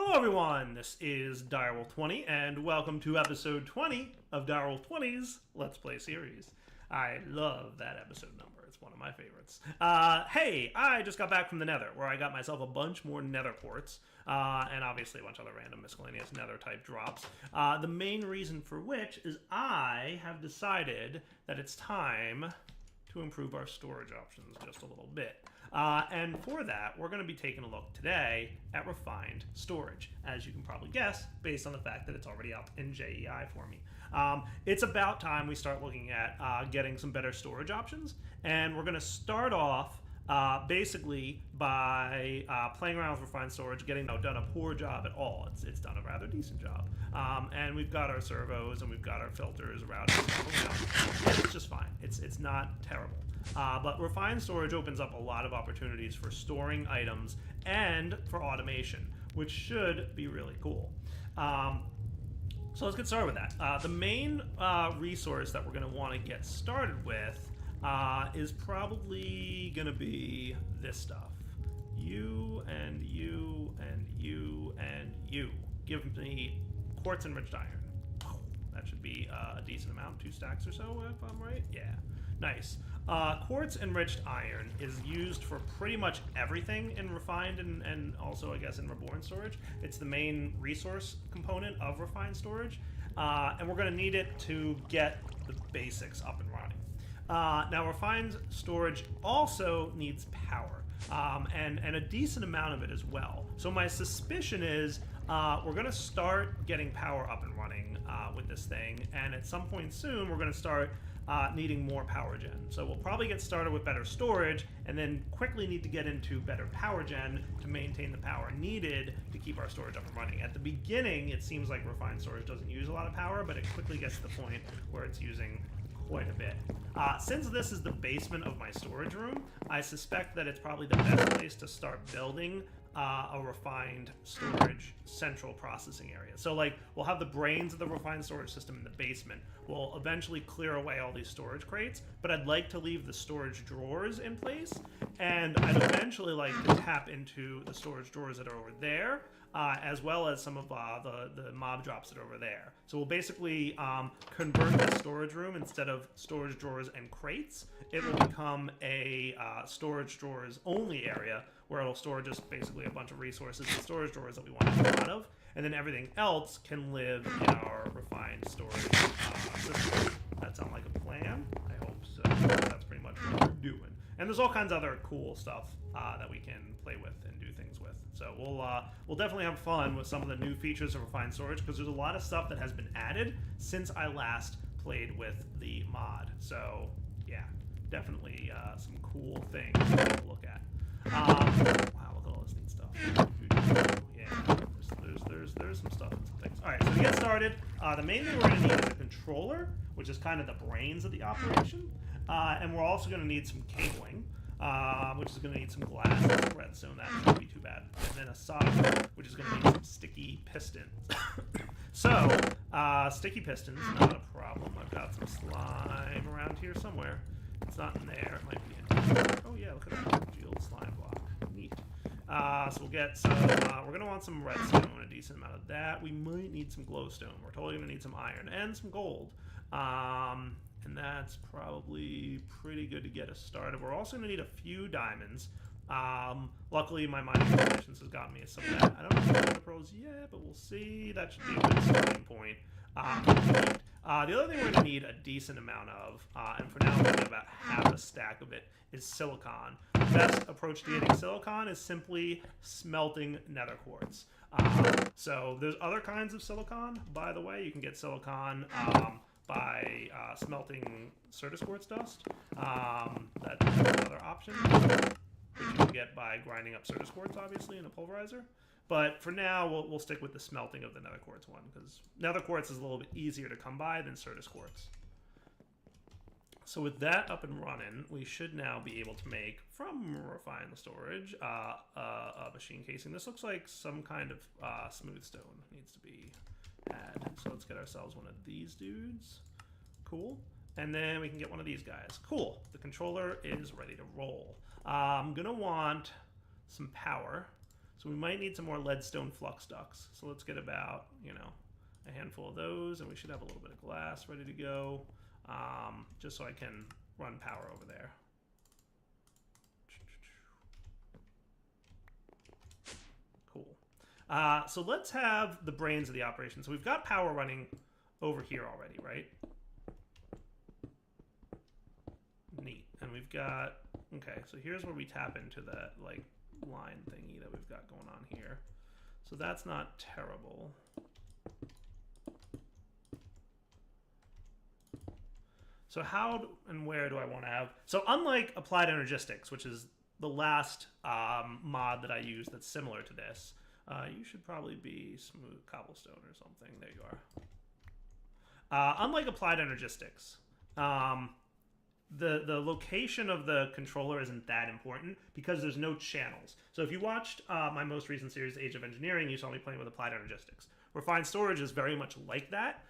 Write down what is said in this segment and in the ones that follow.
Hello everyone, this is Direwolf20 and welcome to episode 20 of Direwolf20's Let's Play series. I love that episode number, it's one of my favorites. Hey, I just got back from the nether where I got myself a bunch more nether quartz and obviously a bunch of other random miscellaneous nether type drops. The main reason for which is I have decided that it's time to improve our storage options just a little bit. And for that, we're going to be taking a look today at refined storage, as you can probably guess, based on the fact that it's already up in JEI for me. It's about time we start looking at getting some better storage options, and we're going to start off basically by playing around with refined storage, getting done a poor job at all. It's done a rather decent job. And we've got our servos and we've got our filters around. It's just fine. It's not terrible. But refined storage opens up a lot of opportunities for storing items and for automation, which should be really cool. So let's get started with that. The main resource that we're going to want to get started with is probably going to be this stuff. You and you and you and you. Give me quartz enriched iron. That should be a decent amount, 2 stacks or so, if I'm right. Yeah, nice. Quartz enriched iron is used for pretty much everything in refined and also, I guess, in reborn storage. It's the main resource component of refined storage, and we're going to need it to get the basics up and running. Now, refined storage also needs power, and a decent amount of it as well. So my suspicion is we're going to start getting power up and running with this thing, and at some point soon we're going to start needing more power gen. So we'll probably get started with better storage, and then quickly need to get into better power gen to maintain the power needed to keep our storage up and running. At the beginning, it seems like refined storage doesn't use a lot of power, but it quickly gets to the point where it's using quite a bit. Since this is the basement of my storage room, I suspect that it's probably the best place to start building a refined storage central processing area. So like, we'll have the brains of the refined storage system in the basement. We'll eventually clear away all these storage crates, but I'd like to leave the storage drawers in place, and I'd eventually like to tap into the storage drawers that are over there, as well as some of the mob drops that are over there. So we'll basically convert the storage room, instead of storage drawers and crates, it will become a storage drawers only area, where it'll store just basically a bunch of resources and storage drawers that we want to have a lot of, and then everything else can live in our refined storage system. That sounds like a plan? I hope so. That's pretty much what we're doing. And there's all kinds of other cool stuff that we can play with and do things with. So we'll definitely have fun with some of the new features of refined storage, because there's a lot of stuff that has been added since I last played with the mod. So yeah, definitely some cool things to take a look at. Wow, look at all this neat stuff. Yeah, there's some stuff and some things. Alright, so to get started, the main thing we're going to need is a controller, which is kind of the brains of the operation. And we're also going to need some cabling, which is going to need some glass and redstone. That shouldn't be too bad. And then a socket, which is going to need some sticky pistons. So, sticky pistons, not a problem. I've got some slime around here somewhere. It's not in there. It might be in here. Oh yeah, look at that. Shield slime block. Neat. So we'll get some, we're going to want some redstone, a decent amount of that. We might need some glowstone. We're totally going to need some iron and some gold. And that's probably pretty good to get us started. We're also going to need a few diamonds. Luckily, my mining conditions has got me some of that. I don't know if I'm going to pros yet, but we'll see. That should be a good starting point. The other thing we're going to need a decent amount of, and for now I'm going to get about half a stack of it, is silicon. The best approach to getting silicon is simply smelting nether quartz. So there's other kinds of silicon, by the way. You can get silicon by smelting Certus quartz dust. That's another option, which you can get by grinding up Certus quartz, obviously, in a pulverizer. But for now, we'll stick with the smelting of the nether quartz one, because nether quartz is a little bit easier to come by than Certus quartz. So with that up and running, we should now be able to make, from refined storage, a machine casing. This looks like some kind of smooth stone needs to be had. So let's get ourselves one of these dudes. Cool. And then we can get one of these guys. Cool. The controller is ready to roll. I'm going to want some power. So we might need some more leadstone flux ducts. So let's get about, you know, a handful of those, and we should have a little bit of glass ready to go, just so I can run power over there. Cool. So let's have the brains of the operation. So we've got power running over here already, right? Neat. And we've got, okay, so here's where we tap into that, like, line thingy that we've got going on here. So that's not terrible. So how and where do I want to have... So unlike Applied Energistics, which is the last mod that I use that's similar to this, you should probably be smooth cobblestone or something. There you are. Unlike Applied Energistics, the location of the controller isn't that important because there's no channels. So if you watched my most recent series, Age of Engineering, you saw me playing with Applied Energistics. Refined storage is very much like that,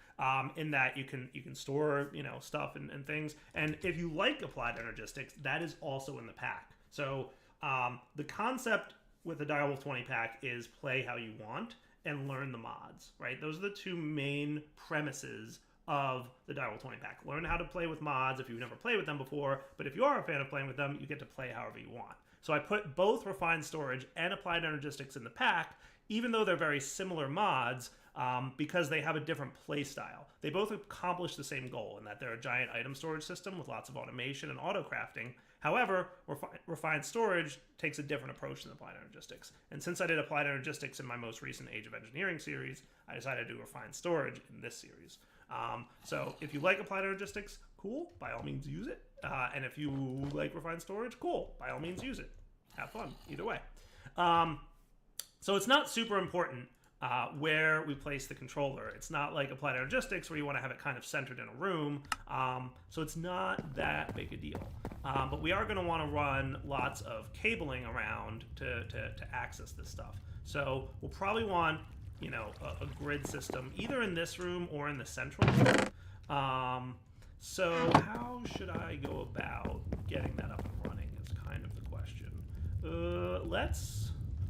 in that you can store, you know, stuff and things. And if you like Applied Energistics, that is also in the pack. So the concept with the Direwolf 20 pack is play how you want and learn the mods, right? Those are the two main premises of the Direwolf 20 pack. Learn how to play with mods if you've never played with them before, but if you are a fan of playing with them, you get to play however you want. So I put both Refined Storage and Applied Energistics in the pack, even though they're very similar mods, because they have a different play style. They both accomplish the same goal in that they're a giant item storage system with lots of automation and auto crafting. However, Refined Storage takes a different approach than Applied Energistics. And since I did Applied Energistics in my most recent Age of Engineering series, I decided to do Refined Storage in this series. So if you like Applied Energistics, cool, by all means use it. And if you like Refined Storage, cool, by all means use it. Have fun, either way. So it's not super important where we place the controller. It's not like Applied Energistics where you want to have it kind of centered in a room. So it's not that big a deal. But we are going to want to run lots of cabling around to access this stuff. So we'll probably want, you know, a grid system either in this room or in the central room. So how should I go about getting that up and running is kind of the question.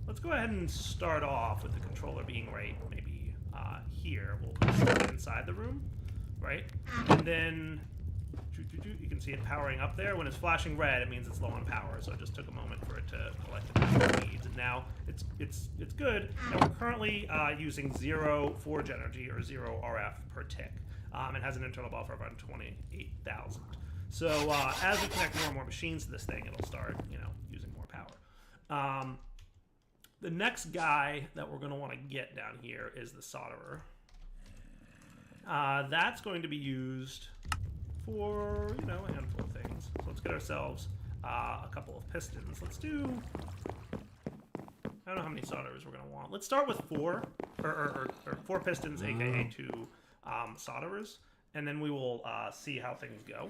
Let's go ahead and start off with the controller being right maybe here. We'll stick it inside the room, right? And then you can see it powering up there. When it's flashing red, it means it's low on power. So it just took a moment for it to collect the power it needs. And now it's good. And we're currently using 0 forge energy or 0 RF per tick. It has an internal buffer of around 28,000. So as we connect more and more machines to this thing, it'll start, you know, using more power. The next guy that we're going to want to get down here is the solderer. That's going to be used for, you know, a handful of things. So let's get ourselves a couple of pistons. Let's do, I don't know how many solderers we're going to want. Let's start with 4, or 4 pistons, aka 2 solderers, and then we will see how things go.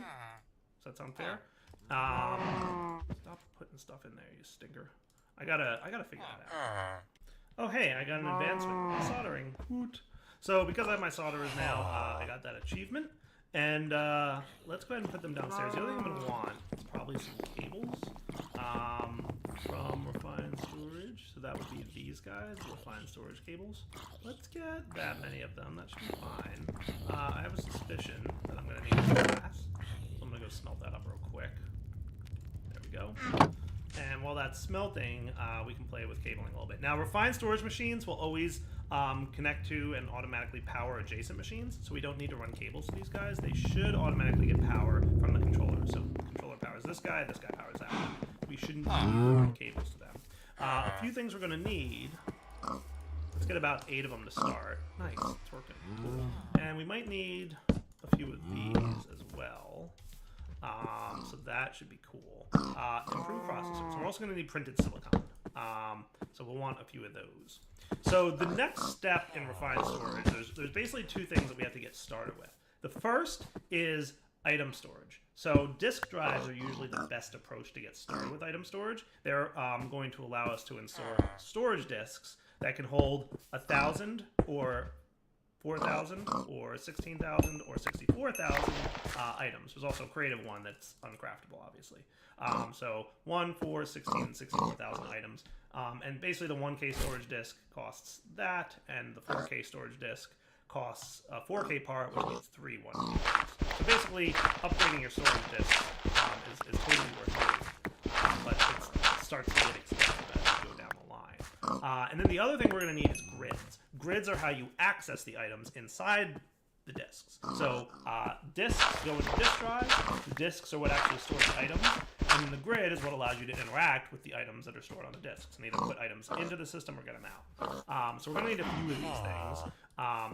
Does that sound fair? Stop putting stuff in there, you stinker. I gotta figure that out. Oh hey, I got an advancement in soldering. Woot. So because I have my solderers now, I got that achievement. And let's go ahead and put them downstairs. The other thing I'm gonna want is probably some cables from Refined Storage. So that would be these guys, the Refined Storage cables. Let's get that many of them. That should be fine. I have a suspicion that I'm gonna need some glass. So I'm gonna go smelt that up real quick. There we go. And while that's smelting, we can play with cabling a little bit. Now, Refined Storage machines will always connect to and automatically power adjacent machines, so we don't need to run cables to these guys. They should automatically get power from the controller. So the controller powers this guy powers that one. We shouldn't need to run cables to them. A few things we're going to need. Let's get about 8 of them to start. Nice, it's working. Cool. And we might need a few of these as well. So that should be cool. Improved processors. We're also going to need printed silicon. So we'll want a few of those. So the next step in Refined Storage, there's basically 2 things that we have to get started with. The first is item storage. So disk drives are usually the best approach to get started with item storage. They're going to allow us to install storage disks that can hold 1,000 or 4,000 or 16,000 or 64,000 items. There's also a creative one that's uncraftable, obviously. So 1, 4, 16, and 64,000 items. And basically the 1K storage disk costs that, and the 4K storage disk costs a 4K part, which needs 3 1K parts. So basically, upgrading your storage disk is totally worth doing, but it starts to get expensive as you go down the line. And then the other thing we're going to need is grids. Grids are how you access the items inside the disks. So disks go into disk drives. The disks are what actually stores the items. And then the grid is what allows you to interact with the items that are stored on the disks and either put items into the system or get them out. So we're going to need a few of these things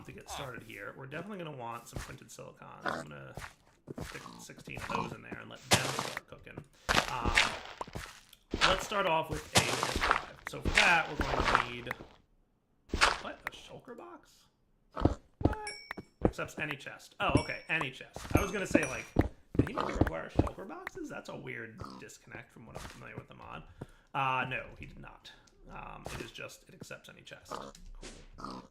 to get started here. We're definitely going to want some printed silicon. I'm going to stick 16 of those in there and let them start cooking. Let's start off with a disk drive. So for that, we're going to need... What? A shulker box? What? Accepts any chest. Oh, okay. Any chest. I was going to say, like, did he really require shulker boxes? That's a weird disconnect from what I'm familiar with the mod. No, he did not. It is just, it accepts any chest. Cool.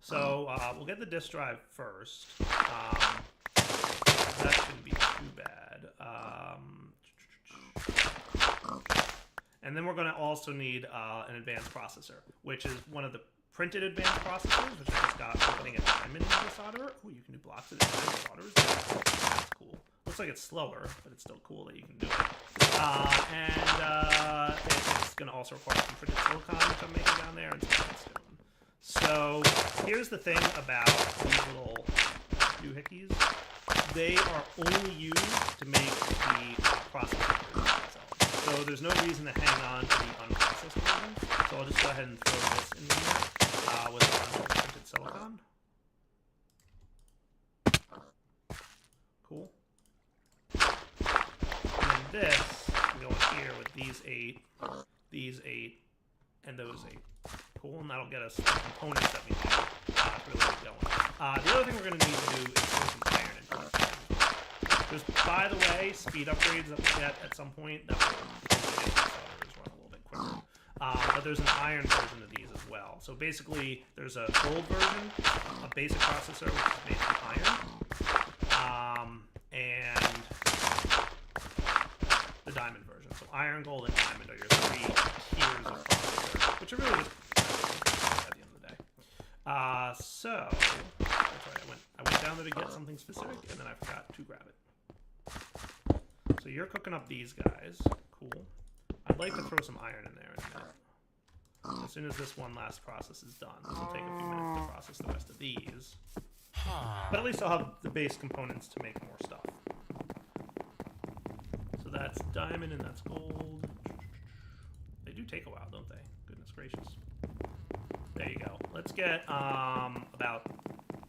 So, we'll get the disk drive first. That shouldn't be too bad. And then we're going to also need an advanced processor, which is one of the printed advanced processors, which I just got for putting a diamond into the solderer. Oh, you can do blocks at a time with solderers. That's cool. Looks like it's slower, but it's still cool that you can do it. It's going to also require some printed silicon, which I'm making down there, and some redstone. So here's the thing about these little doohickeys. They are only used to make the processor themselves. So there's no reason to hang on to the unprocessed version. So I'll just go ahead and throw this in here with a bunch of printed silicon. Cool. And then this can go in here with these 8, and those 8. Cool, and that'll get us the components that we need to really get going. The other thing we're going to need to do is throw some iron into it. There's, by the way, speed upgrades that we'll get at some point that will make the solderers run a little bit quicker. But there's an iron version of these as well. So basically, there's a gold version, a basic processor, which is made from iron, and the diamond version. So iron, gold, and diamond are your 3 tiers of processor, which are really just at the end of the day. So that's right. I went down there to get something specific, and then I forgot to grab it. So you're cooking up these guys. Cool. I'd like to throw some iron in there in a minute. As soon as this one last process is done, this will take a few minutes to process the rest of these. But at least I'll have the base components to make more stuff. So that's diamond and that's gold. They do take a while, don't they? Goodness gracious. There you go. Let's get about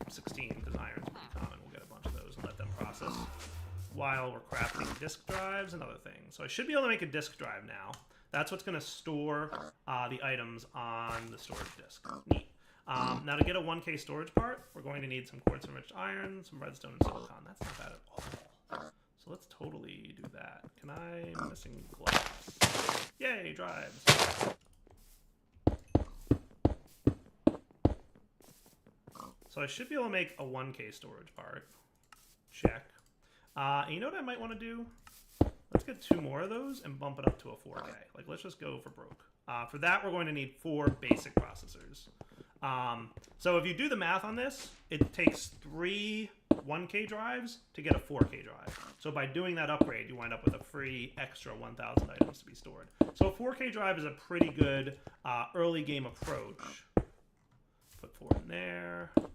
16, because iron's pretty common. We'll get a bunch of those and let them process while we're crafting disk drives and other things. So I should be able to make a disk drive now. That's what's going to store the items on the storage disk. Neat. Now to get a 1K storage part, we're going to need some quartz-enriched iron, some redstone, and silicon. That's not bad at all. So let's totally do that. I'm missing glass. Yay, drives. So I should be able to make a 1K storage part. Check. And you know what I might want to do? Let's get 2 more of those and bump it up to a 4K. Like, let's just go for broke. For that, we're going to need 4 basic processors. So if you do the math on this, it takes 3 1K drives to get a 4K drive. So by doing that upgrade, you wind up with a free extra 1,000 items to be stored. So a 4K drive is a pretty good early game approach. Put 4 in there. Put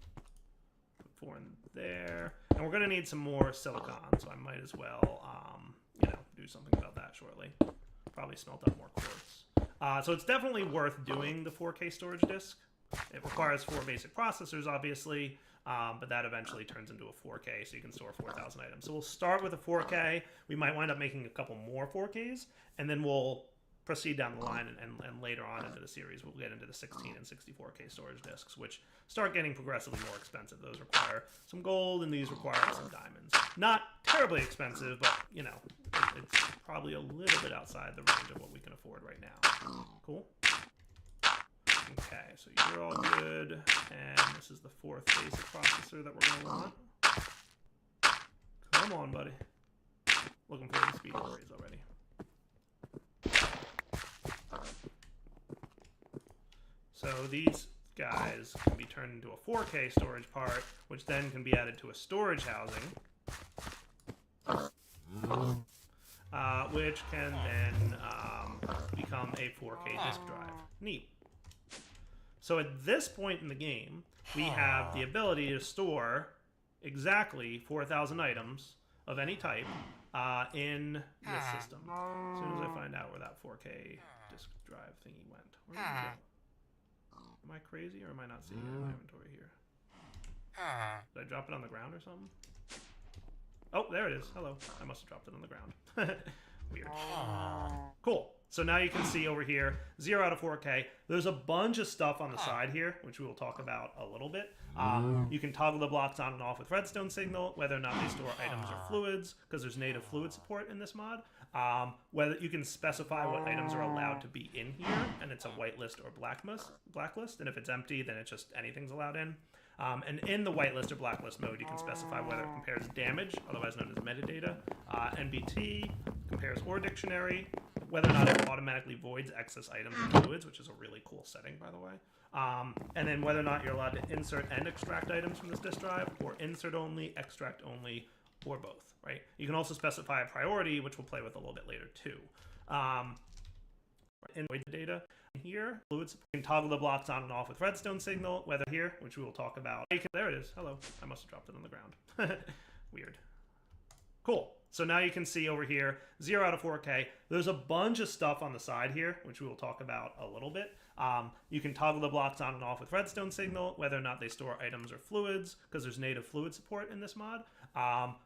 4 in there. And we're going to need some more silicon, so I might as well, do something about that shortly. Probably smelt up more quartz. So it's definitely worth doing the 4K storage disk. It requires 4 basic processors, obviously, but that eventually turns into a 4K, so you can store 4,000 items. So we'll start with a 4K. We might wind up making a couple more 4Ks, and then we'll proceed down the line, and later on into the series, we'll get into the 16 and 64K storage disks, which start getting progressively more expensive. Those require some gold, and these require some diamonds. Not terribly expensive, but, it's probably a little bit outside the range of what we can afford right now. Cool? Okay, so you're all good, and this is the 4th basic processor that we're going to want. Come on, buddy. Looking for the speed upgrades already. So these guys can be turned into a 4K storage part, which then can be added to a storage housing, which can then become a 4K disk drive. Neat. So at this point in the game, we have the ability to store exactly 4,000 items of any type in this system. As soon as I find out where that 4K disk drive thingy went. Where did it go? Am I crazy or am I not seeing it in my inventory here? Did I drop it on the ground or something? Oh, there it is. Hello. I must have dropped it on the ground. Weird. Cool. So now you can see over here, 0 out of 4K. There's a bunch of stuff on the side here, which we will talk about a little bit. You can toggle the blocks on and off with redstone signal, whether or not they store items or fluids, because there's native fluid support in this mod. Whether you can specify what items are allowed to be in here, and it's a whitelist or blacklist. And if it's empty, then it's just anything's allowed in. And in the whitelist or blacklist mode, you can specify whether it compares damage, otherwise known as metadata, NBT, compares or dictionary, whether or not it automatically voids excess items and fluids, which is a really cool setting, by the way. And then whether or not you're allowed to insert and extract items from this disk drive, or insert only, extract only, or both, right? You can also specify a priority, which we'll play with a little bit later, too. In void data here, fluids, you can toggle the blocks on and off with redstone signal, whether here, which we will talk about. There it is. Hello. I must have dropped it on the ground. Weird. Cool. So now you can see over here, 0 out of 4K. There's a bunch of stuff on the side here, which we will talk about a little bit. You can toggle the blocks on and off with redstone signal, whether or not they store items or fluids, because there's native fluid support in this mod.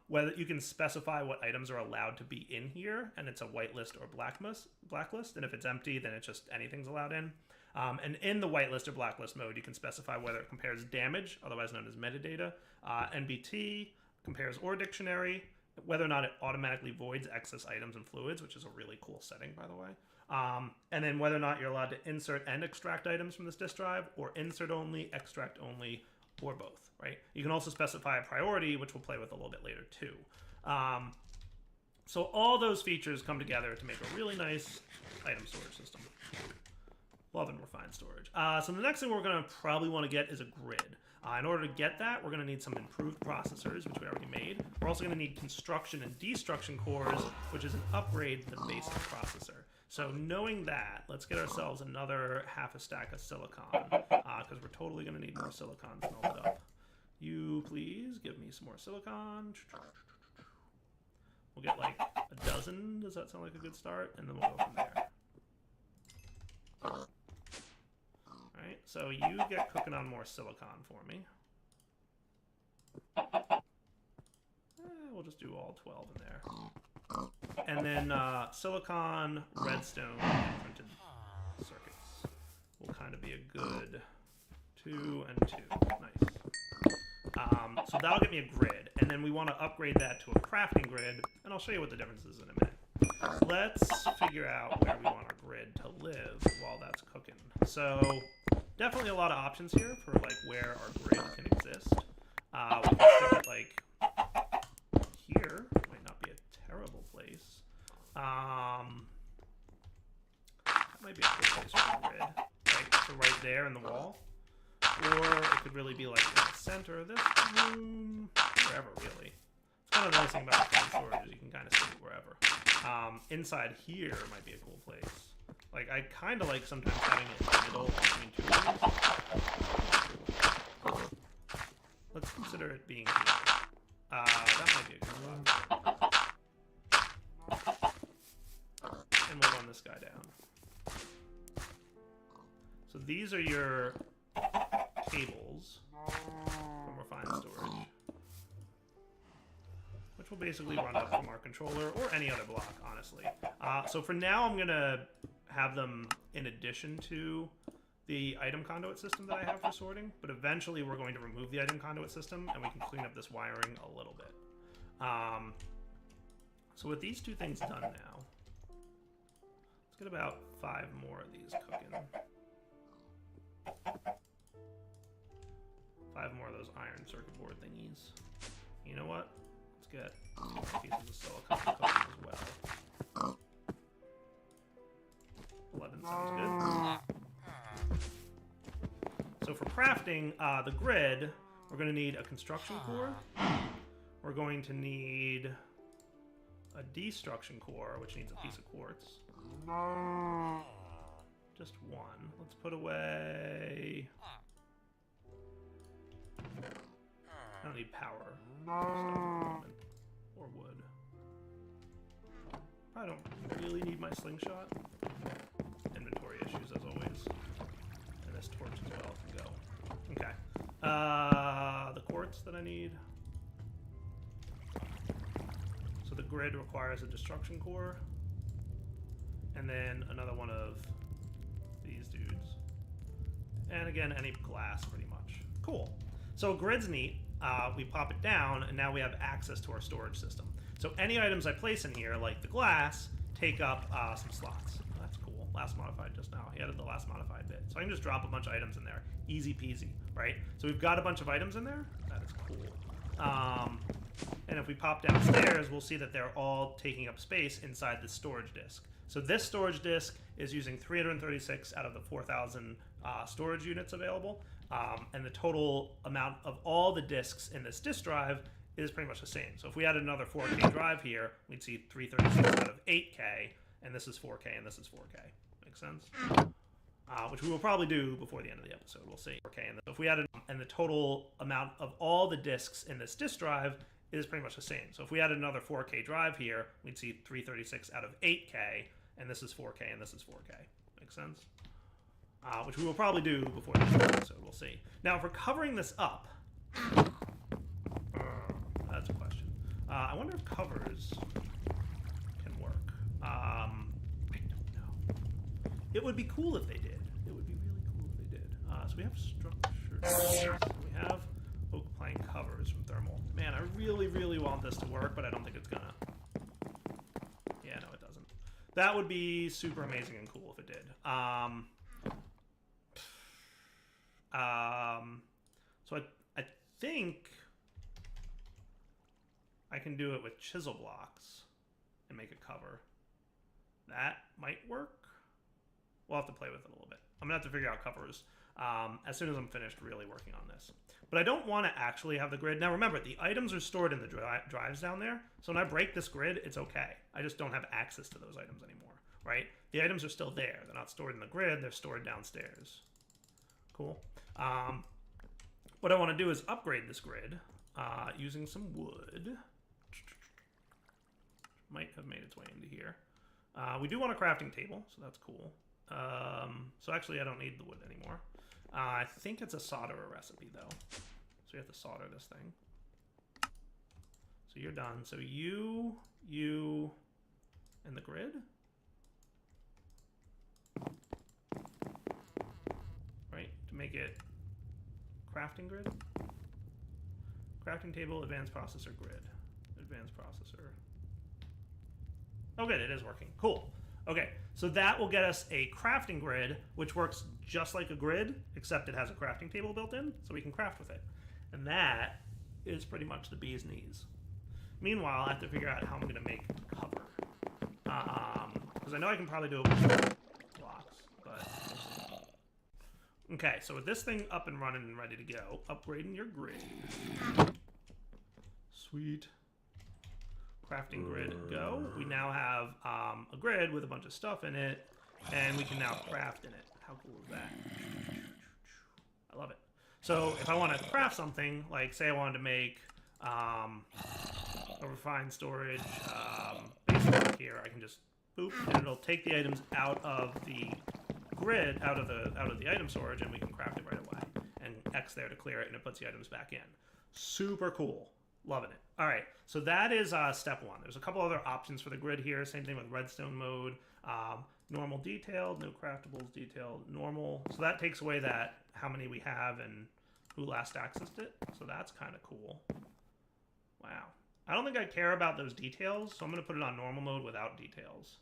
Whether you can specify what items are allowed to be in here, and it's a whitelist or blacklist. And if it's empty, then it's just anything's allowed in. And in the whitelist or blacklist mode, you can specify whether it compares damage, otherwise known as metadata, NBT, compares or dictionary, whether or not it automatically voids excess items and fluids, which is a really cool setting, by the way. And then whether or not you're allowed to insert and extract items from this disk drive, or insert only, extract only, or both, right? You can also specify a priority, which we'll play with a little bit later, too. So all those features come together to make a really nice item storage system. Love and refined storage. So the next thing we're going to probably want to get is a grid. In order to get that, we're going to need some improved processors, which we already made. We're also going to need construction and destruction cores, which is an upgrade to the basic processor. So knowing that, let's get ourselves another half a stack of silicon, because we're totally going to need more silicon smelted up. You please give me some more silicon. We'll get like a dozen. Does that sound like a good start? And then we'll go from there. Alright, so you get cooking on more silicon for me. We'll just do all 12 in there. And then silicon, redstone, and printed circuits will kind of be a good 2 and 2. Nice. So that'll get me a grid, and then we want to upgrade that to a crafting grid, and I'll show you what the difference is in a minute. Let's figure out where we want our grid to live while that's cooking. So definitely a lot of options here for like where our grid can exist. We can stick it like here. Might not be a terrible place. That might be a good place for a grid. Right, so right there in the wall. Or it could really be like in the center of this room. Wherever, really. It's kind of the nice thing about the storage is you can kind of stick it wherever. Inside here might be a cool place. Like, I kind of like sometimes having it in the middle between two rooms. Let's consider it being here. That might be a good spot. And we'll run this guy down. So these are your cables from refined storage, which will basically run up from our controller or any other block, honestly. So for now, I'm going to have them in addition to the item conduit system that I have for sorting, but eventually we're going to remove the item conduit system and we can clean up this wiring a little bit. So with these two things done now, let's get about 5 more of these cooking. 5 more of those iron circuit board thingies. You know what? Let's get pieces of silicon as well. 11 sounds good. So for crafting the grid, we're going to need a construction core. We're going to need a destruction core, which needs a piece of quartz. Just one. Let's put away... I don't need power. Or wood. I don't really need my slingshot. Inventory issues as always. And this torch as well can go. Okay. The quartz that I need. So the grid requires a destruction core. And then another one of these dudes. And again, any glass pretty much. Cool. So grid's neat. We pop it down, and now we have access to our storage system. So any items I place in here, like the glass, take up some slots. That's cool. Last modified just now. He added the last modified bit. So I can just drop a bunch of items in there. Easy peasy, right? So we've got a bunch of items in there. That is cool. And if we pop downstairs, we'll see that they're all taking up space inside the storage disk. So this storage disk is using 336 out of the 4,000 storage units available. And the total amount of all the disks in this disk drive is pretty much the same. So if we added another 4K drive here, we'd see 336 out of 8K, and this is 4K, and this is 4K. Make sense? Which we will probably do before the end of the episode. We'll see. 4K, and if we added, and the total amount of all the disks in this disk drive is pretty much the same. So if we added another 4K drive here, we'd see 336 out of 8K, and this is 4K, and this is 4K. Make sense? Which we will probably do before the end of the episode. We'll see. Now, if we're covering this up, that's a question. I wonder if covers can work. I don't know. It would be cool if they did. It would be really cool if they did. So we have structure. We have oak plank covers from thermal. Man, I really, really want this to work, but I don't think it's gonna. Yeah, no, it doesn't. That would be super amazing and cool if it did. So I think I can do it with chisel blocks and make a cover. That might work. We'll have to play with it a little bit. I'm gonna have to figure out covers as soon as I'm finished really working on this. But I don't want to actually have the grid. Now remember, the items are stored in the drives down there. So when I break this grid, it's okay. I just don't have access to those items anymore, right? The items are still there. They're not stored in the grid. They're stored downstairs. Cool. What I want to do is upgrade this grid using some wood. Might have made its way into here. We do want a crafting table, so that's cool. So actually, I don't need the wood anymore. I think it's a solderer recipe, though. So you have to solder this thing. So you're done. So you, and the grid. Right, to make it crafting grid. Crafting table, advanced processor grid. Advanced processor. Oh good, it is working. Cool. Okay, so that will get us a crafting grid, which works just like a grid, except it has a crafting table built in, so we can craft with it. And that is pretty much the bee's knees. Meanwhile, I have to figure out how I'm going to make cover. Because I know I can probably do it with blocks, but... Okay, so with this thing up and running and ready to go, upgrading your grid. Sweet. Crafting grid, go. We now have a grid with a bunch of stuff in it, and we can now craft in it. How cool is that? I love it. So if I want to craft something, like say I wanted to make a refined storage base block here, I can just boop, and it'll take the items out of the grid, out of the item storage, and we can craft it right away. And X there to clear it, and it puts the items back in. Super cool. Loving it. All right, so that is step one. There's a couple other options for the grid here. Same thing with redstone mode. Normal detailed, no craftables detailed, normal. So that takes away that how many we have and who last accessed it. So that's kind of cool. Wow. I don't think I care about those details, so I'm going to put it on normal mode without details.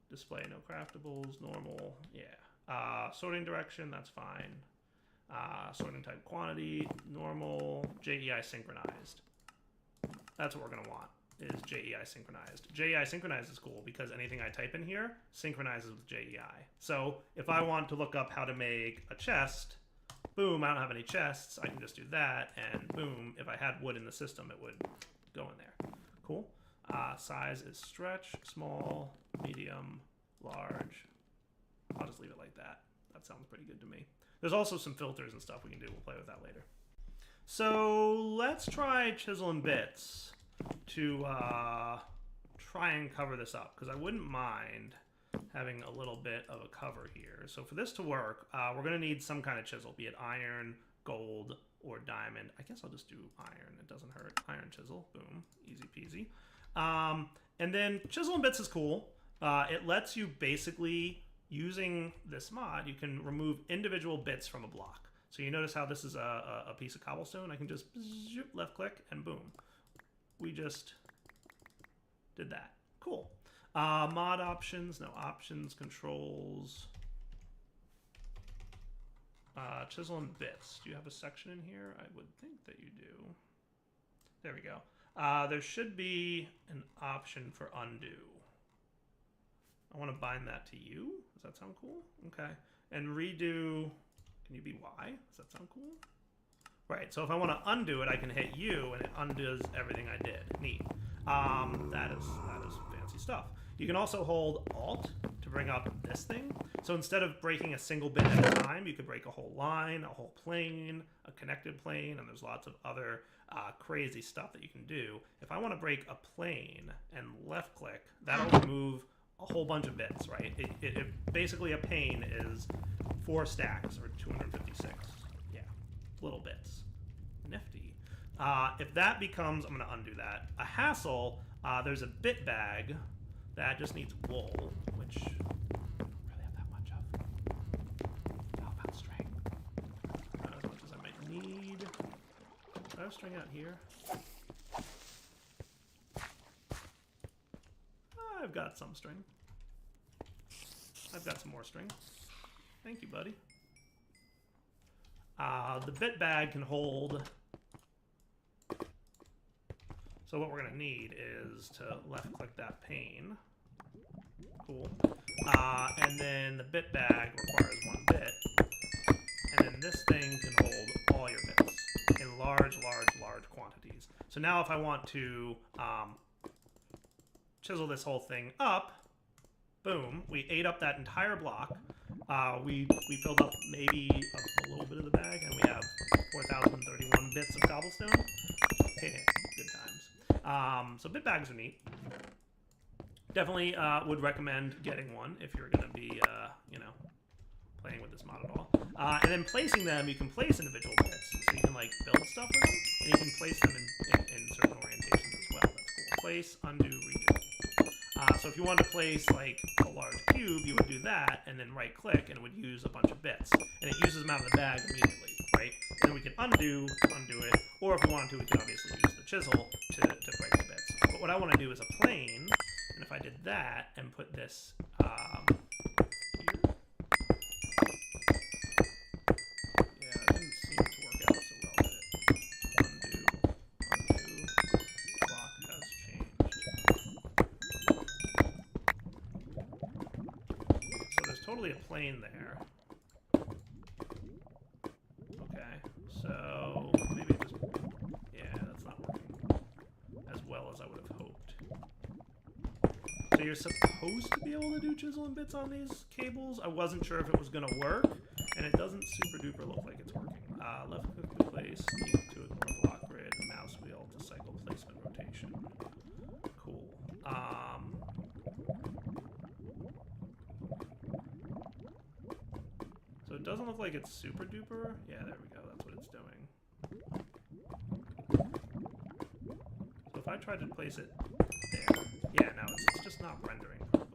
Display no craftables, normal, yeah. Sorting direction, that's fine. Sorting type quantity, normal, JEI synchronized. That's what we're going to want, is JEI synchronized. JEI synchronized is cool because anything I type in here synchronizes with JEI. So if I want to look up how to make a chest, boom, I don't have any chests, I can just do that, and boom, if I had wood in the system, it would go in there. Cool. Size is stretch, small, medium, large. I'll just leave it like that. That sounds pretty good to me. There's also some filters and stuff we can do. We'll play with that later. So let's try chisel and bits to try and cover this up, because I wouldn't mind having a little bit of a cover here. So for this to work, we're going to need some kind of chisel, be it iron, gold, or diamond. I guess I'll just do iron. It doesn't hurt. Iron chisel. Boom. Easy peasy. And then chisel and bits is cool. It lets you basically, using this mod, you can remove individual bits from a block. So you notice how this is a piece of cobblestone? I can just left click and boom. We just did that. Cool. Mod options, no options, controls. Chisel and bits. Do you have a section in here? I would think that you do. There we go. There should be an option for undo. I want to bind that to U. Does that sound cool? Okay. And redo, can you be Y? Does that sound cool? Right, so if I want to undo it, I can hit U and it undoes everything I did. Neat. That is fancy stuff. You can also hold Alt to bring up this thing. So instead of breaking a single bit at a time, you could break a whole line, a whole plane, a connected plane, and there's lots of other crazy stuff that you can do. If I want to break a plane and left click, that'll remove a whole bunch of bits, right? It basically, a pane is 4 stacks, or 256. Yeah, little bits. Nifty. If that becomes, I'm going to undo that, a hassle, there's a bit bag that just needs wool, which I don't really have that much of. How about string? Not as much as I might need. Do I have string out here? I've got some string. I've got some more string. Thank you, buddy. The bit bag can hold. So what we're going to need is to left click that pane. Cool. And then the bit bag requires 1 bit. And then this thing can hold all your bits in large quantities. So now if I want to chisel this whole thing up, boom, we ate up that entire block. We filled up maybe a little bit of the bag, and we have 4,031 bits of cobblestone. Hey, good times. So bit bags are neat. Definitely would recommend getting one if you're going to be, you know, playing with this mod at all. And then placing them, you can place individual bits. So you can, like, build stuff with them, and you can place them in certain orientations as well. That's cool. Place, undo, redo. So if you wanted to place, like, a large cube, you would do that, and then right-click, and it would use a bunch of bits. And it uses them out of the bag immediately, right? And then we can undo it, or if we wanted to, we could obviously use the chisel to break the bits. But what I want to do is a plane, and if I did that and put this here. Yeah, it didn't seem to work out so well, did it? Undo. Clock has changed. So there's totally a plane there. Okay, so maybe just, yeah, that's not working as well as I would have hoped. So you're supposed to be able to do chisel and bits on these cables. I wasn't sure if it was going to work, and it doesn't super duper look like it's working. Left click to place, need to ignore block grid, mouse wheel to cycle placement rotation. Cool. So it doesn't look like it's super duper. Yeah, there we go. That's what it's doing. So if I tried to place it there, yeah, no, it's just not rendering properly.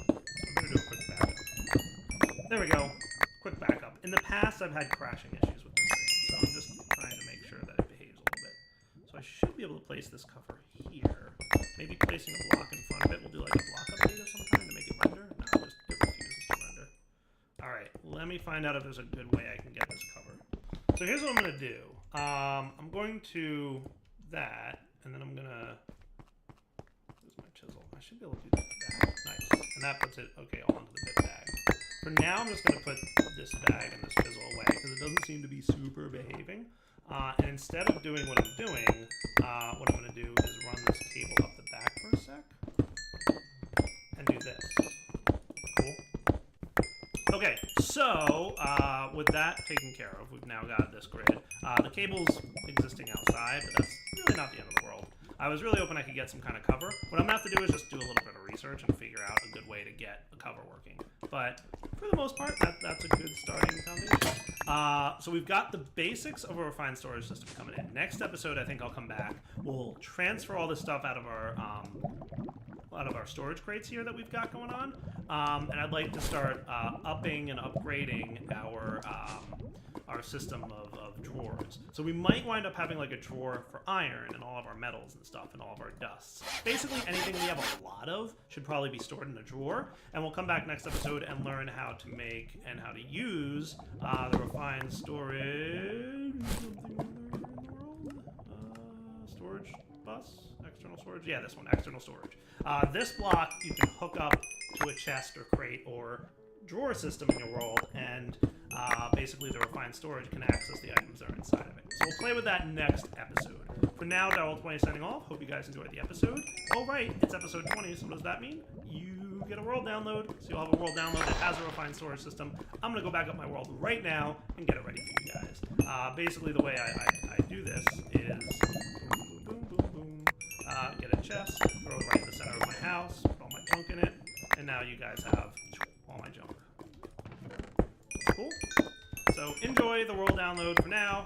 I'm gonna do a quick backup. There we go. Quick backup. In the past, I've had crashing issues with this thing, so I'm just trying to make sure that it behaves a little bit. So I should be able to place this cover here. Maybe placing a block in front of it will do like a block update of some kind to make it render. No, it refuses to render. All right, let me find out if there's a good way I can get this covered. So here's what I'm going to do. I'm going to that, and then I'm going to... Where's my chisel? I should be able to do that. Nice. And that puts it, okay, all into the bit bag. For now, I'm just going to put this bag and this chisel away, because it doesn't seem to be super behaving. And instead of doing what I'm doing, what I'm going to do is run this cable up the back for a sec. And do this. Cool. Okay, so with that taken care of, we've now got this grid. The cable's existing outside, but that's really not the end of the world. I was really hoping I could get some kind of cover. What I'm going to have to do is just do a little bit of research and figure out a good way to get a cover working. But for the most part, that's a good starting foundation. So we've got the basics of a refined storage system coming in. Next episode, I think I'll come back. We'll transfer all this stuff out of our storage crates here that we've got going on. And I'd like to start upping and upgrading our system of drawers. So we might wind up having like a drawer for iron and all of our metals and stuff and all of our dusts. Basically anything we have a lot of should probably be stored in a drawer. And we'll come back next episode and learn how to make and how to use the refined storage... storage bus? External storage? Yeah, this one, external storage. This block you can hook up to a chest or crate or drawer system in your world, and basically the refined storage can access the items that are inside of it. So we'll play with that next episode. For now, Darwell20 signing off. Hope you guys enjoyed the episode. Oh right, it's episode 20, so what does that mean? You get a world download, so you'll have a world download that has a refined storage system. I'm going to go back up my world right now and get it ready for you guys. Basically the way I do this is boom, boom, boom, boom, boom. Get a chest, throw it right in the center of my house, put all my junk in it, and now you guys have all my junk. Cool. So enjoy the world download for now.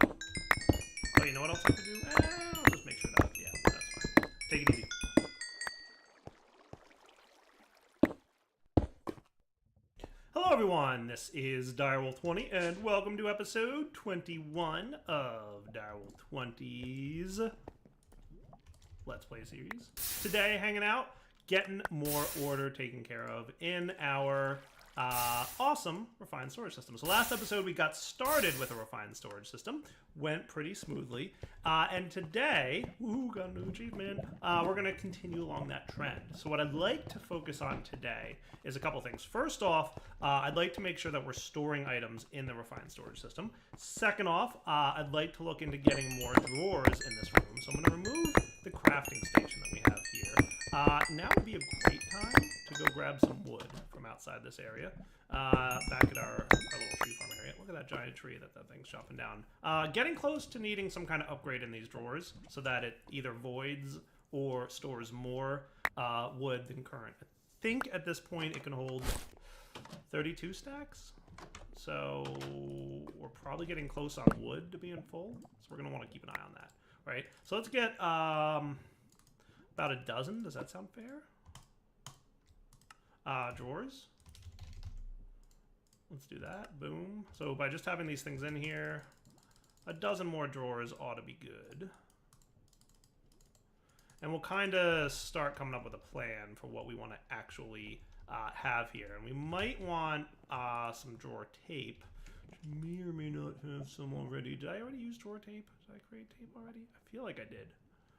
Oh, you know what else I could do? I'll just make sure that, yeah, that's fine. Take it easy. Hello everyone, this is Darwell20 and welcome to episode 21 of Darwell20's Let's Play series. Today, hanging out, getting more order taken care of in our awesome refined storage system. So last episode we got started with a refined storage system, went pretty smoothly, and today, woohoo, got a new achievement, we're going to continue along that trend. So what I'd like to focus on today is a couple things. First off, I'd like to make sure that we're storing items in the refined storage system. Second off, I'd like to look into getting more drawers in this room. So I'm going to remove the crafting station that we have here. Now would be a great time to go grab some wood from outside this area, back at our little tree farm area. Look at that giant tree that thing's chopping down. Getting close to needing some kind of upgrade in these drawers so that it either voids or stores more wood than current. I think at this point it can hold 32 stacks. So we're probably getting close on wood to being full. So we're going to want to keep an eye on that, right? So let's get about a dozen. Does that sound fair? Drawers. Let's do that. Boom. So by just having these things in here, a dozen more drawers ought to be good. And we'll kind of start coming up with a plan for what we want to actually have here. And we might want some drawer tape, which may or may not have some already. Did I already use drawer tape? Did I create tape already? I feel like I did.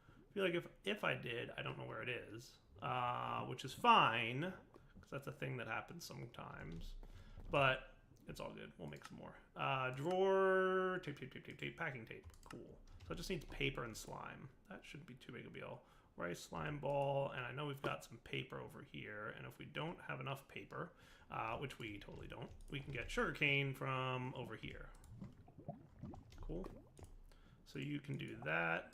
I feel like if I did, I don't know where it is, which is fine, because that's a thing that happens sometimes. But it's all good. We'll make some more. Drawer, tape, packing tape. Cool. So it just needs paper and slime. That shouldn't be too big a deal. Rice, slime ball, and I know we've got some paper over here. And if we don't have enough paper, which we totally don't, we can get sugarcane from over here. Cool. So you can do that.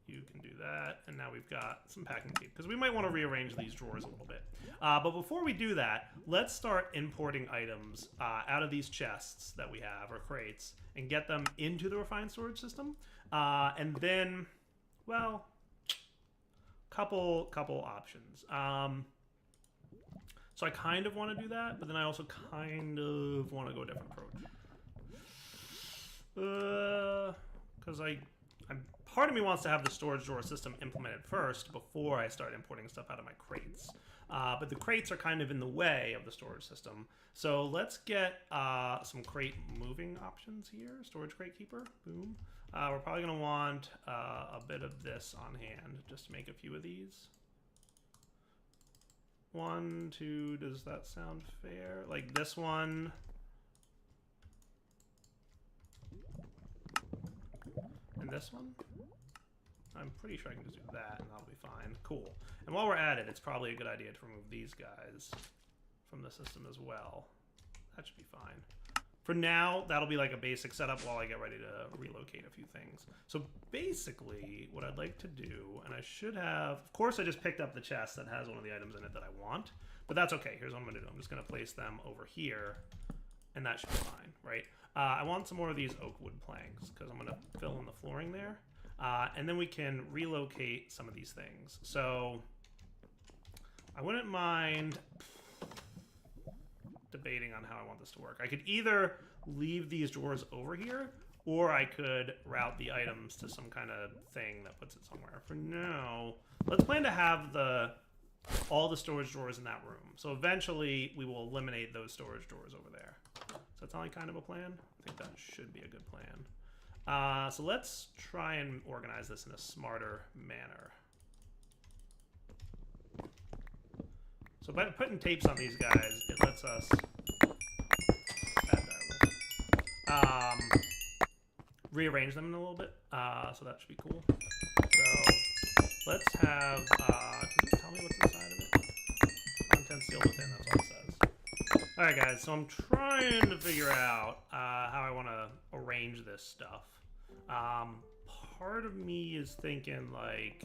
You can do that, and now we've got some packing tape, because we might want to rearrange these drawers a little bit. But before we do that, let's start importing items out of these chests that we have, or crates, and get them into the refined storage system. And then, well, couple options. So I kind of want to do that, but then I also kind of want to go a different approach. Because I'm part of me wants to have the storage drawer system implemented first before I start importing stuff out of my crates. But the crates are kind of in the way of the storage system. So let's get some crate moving options here. Storage crate keeper, boom. We're probably going to want a bit of this on hand just to make a few of these. 1, 2, does that sound fair? Like this one. And this one. I'm pretty sure I can just do that and that'll be fine. Cool. And while we're at it, it's probably a good idea to remove these guys from the system as well. That should be fine. For now, that'll be like a basic setup while I get ready to relocate a few things. So basically, what I'd like to do, and I should have, of course I just picked up the chest that has one of the items in it that I want, but that's okay. Here's what I'm gonna do. I'm just gonna place them over here, and that should be fine, right? I want some more of these oak wood planks, because I'm gonna fill in the flooring there. And then we can relocate some of these things. So I wouldn't mind debating on how I want this to work. I could either leave these drawers over here, or I could route the items to some kind of thing that puts it somewhere. For now, let's plan to have all the storage drawers in that room. So eventually we will eliminate those storage drawers over there. Does that sound like kind of a plan? I think that should be a good plan. So let's try and organize this in a smarter manner. So by putting tapes on these guys, it lets us rearrange them in a little bit. So that should be cool. So let's have, can you tell me what's inside of it? Content sealed within, that's all it says. All right, guys, so I'm trying to figure out how I want to arrange this stuff. Part of me is thinking, like,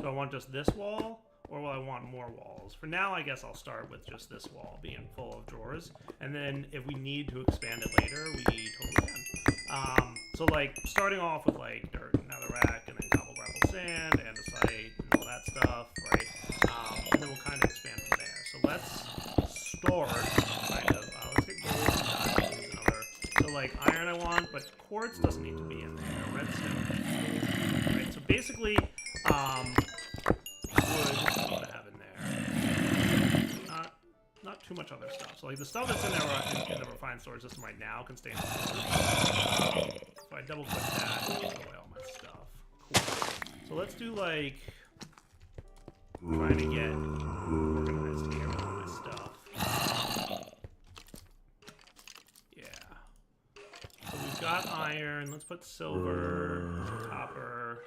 do I want just this wall, or will I want more walls? For now, I guess I'll start with just this wall being full of drawers, and then if we need to expand it later, we totally can. So, like, starting off with, like, dirt and netherrack, and then cobble, gravel, sand, andesite, and all that stuff, right? And then we'll kind of expand from there. So let's start, kind of, let's get gold and diamonds and other. So, like, iron I want, but quartz doesn't need to be in there. Redstone. Right, so basically, wood to have in there. Not too much other stuff. So like the stuff that's in there in the refined storage system right now can stay in the storage. If I double click that, it takes away all my stuff. Cool. So let's do like trying to get organized here with all my stuff. Yeah. So we've got iron. Let's put silver, copper,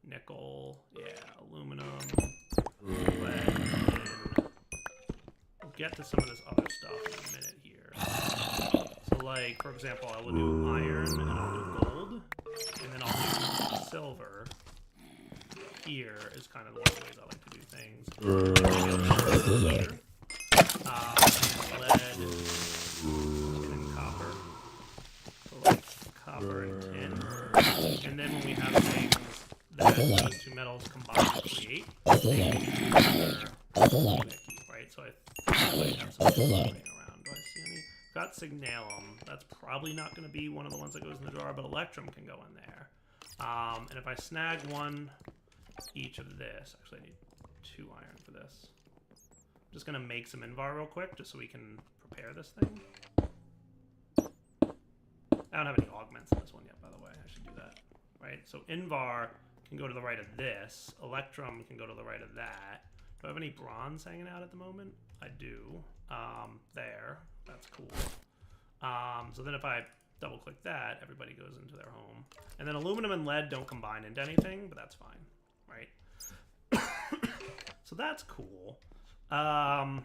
nickel, yeah, aluminum, lead in. We'll get to some of this other stuff in a minute here. So like, for example, I will do iron and I'll do gold, and then I'll do silver. Here is kind of one of the ways I like to do things. Lead and copper. So like copper and tin. And then when we have things that those two metals combine to create, right? So I think I have some floating around. Do I see any? Got signalum. That's probably not going to be one of the ones that goes in the jar, but electrum can go in there. And if I snag one each of this, actually I need 2 iron for this. I'm just going to make some invar real quick just so we can prepare this thing. I don't have any augments in this one yet, by the way. I should do that. Right? So invar can go to the right of this. Electrum can go to the right of that. Do I have any bronze hanging out at the moment? I do. There. That's cool. So then if I double click that, everybody goes into their home. And then aluminum and lead don't combine into anything, but that's fine. Right? So that's cool. And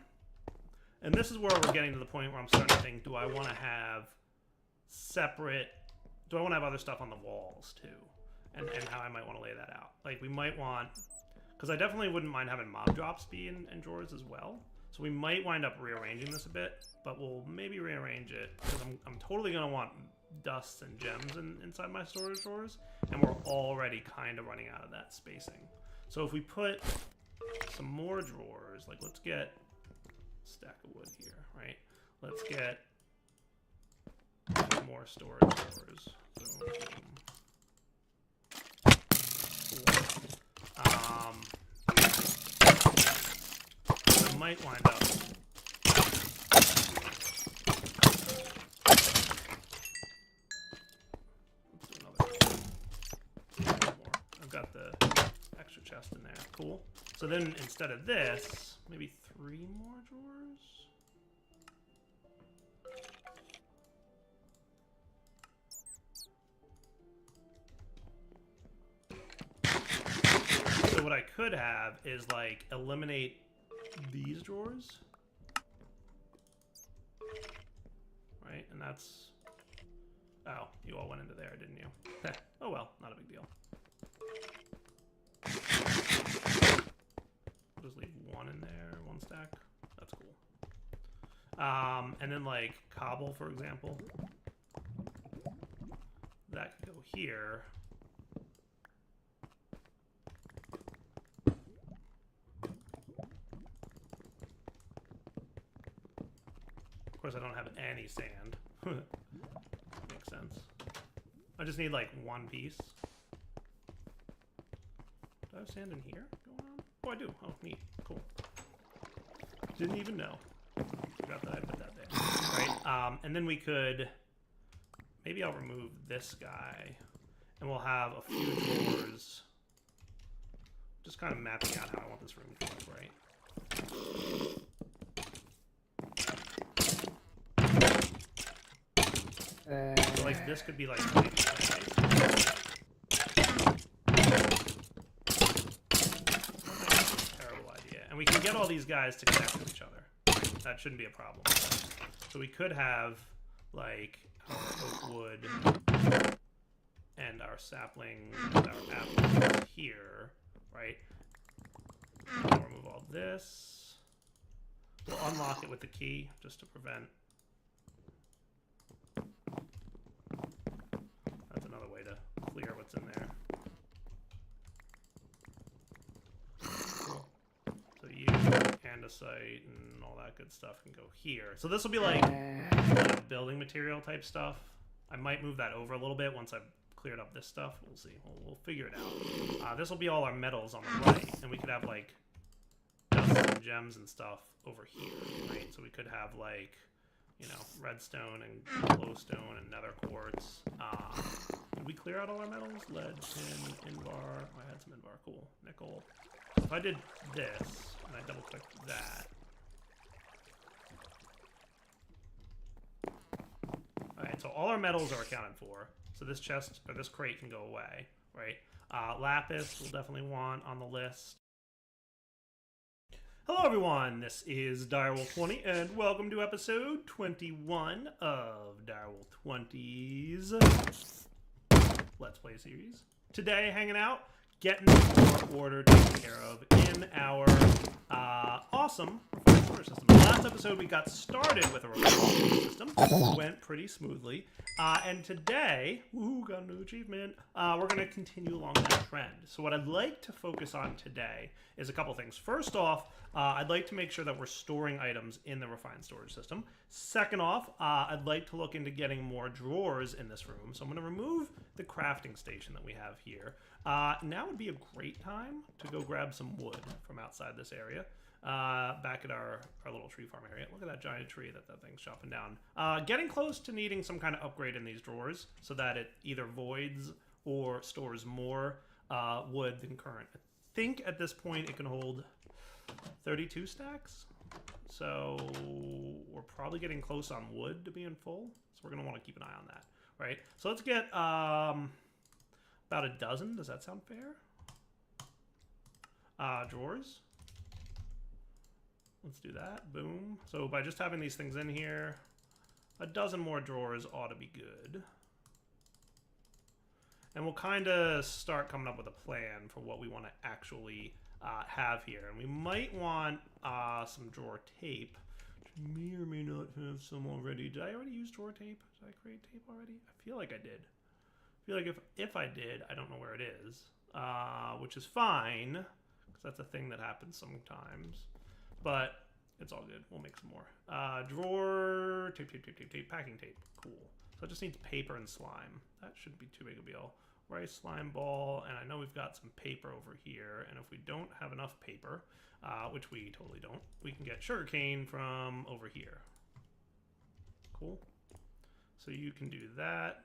this is where we're getting to the point where I'm starting to think, do I want to have separate, do I want to have other stuff on the walls too? And how I might want to lay that out. Like we might want, because I definitely wouldn't mind having mob drops be in drawers as well. So we might wind up rearranging this a bit, but we'll maybe rearrange it because I'm totally going to want dusts and gems inside my storage drawers, and we're already kind of running out of that spacing. So if we put some more drawers, like let's get a stack of wood here, right? Let's get more storage drawers. Boom, boom. I might wind up. Let's do another more. I've got the extra chest in there. Cool. So then instead of this, maybe 3 more drawers? So what I could have is like eliminate these drawers. Right, and that's... Oh, you all went into there, didn't you? Oh well, not a big deal. I'll just leave 1 in there, 1 stack. That's cool. And then like cobble, for example. That could go here. Of course, I don't have any sand. Makes sense. I just need like 1 piece. Do I have sand in here going on? Oh, I do. Oh, neat. Cool. Didn't even know. Forgot that I put that there. Right. And then we could... Maybe I'll remove this guy. And we'll have a few drawers. Just kind of mapping out how I want this room to look, right? So like this could be like terrible idea. And we can get all these guys to connect with each other. That shouldn't be a problem. So we could have like our oak wood and our sapling and our apples here, right? We'll remove all this. We'll unlock it with the key just to prevent. That's another way to clear what's in there. Cool. So you, andesite, and all that good stuff can go here. So this will be like building material type stuff. I might move that over a little bit once I've cleared up this stuff. We'll see. We'll figure it out. This will be all our metals on the right, and we could have like dust and gems and stuff over here, right? So we could have like, you know, redstone and glowstone and nether quartz. Did we clear out all our metals? Lead, tin, invar. Oh, I had some invar. Cool. Nickel. So if I did this and I double clicked that. Alright, so all our metals are accounted for. So this chest, or this crate can go away, right? Lapis we'll definitely want on the list. Hello everyone, this is Direwolf20, and welcome to episode 21 of Direwolf20's Let's Play series. Today, hanging out, getting more order taken care of in our awesome refined order system. Last episode, we got started with a refined order system. Went pretty smoothly. And today, got a new achievement. We're going to continue along that trend. So what I'd like to focus on today is a couple things. First off, I'd like to make sure that we're storing items in the refined storage system. Second off, I'd like to look into getting more drawers in this room. So I'm going to remove the crafting station that we have here. Now would be a great time to go grab some wood from outside this area. Back at our little tree farm area. Look at that giant tree that thing's chopping down. Getting close to needing some kind of upgrade in these drawers so that it either voids or stores more wood than current. I think at this point it can hold 32 stacks. So we're probably getting close on wood to being full. So we're going to want to keep an eye on that, right? So let's get about a dozen. Does that sound fair? Drawers. Let's do that. Boom. So by just having these things in here, a dozen more drawers ought to be good. And we'll kind of start coming up with a plan for what we want to actually have here. And we might want some drawer tape, which may or may not have some already. Did I already use drawer tape? Did I create tape already? I feel like I did. I feel like if I did, I don't know where it is, which is fine, because that's a thing that happens sometimes. But it's all good. We'll make some more. Drawer, tape, packing tape. Cool. So it just needs paper and slime. That shouldn't be too big a deal. rice slime ball, and I know we've got some paper over here, and if we don't have enough paper, which we totally don't, we can get sugarcane from over here. Cool. So you can do that.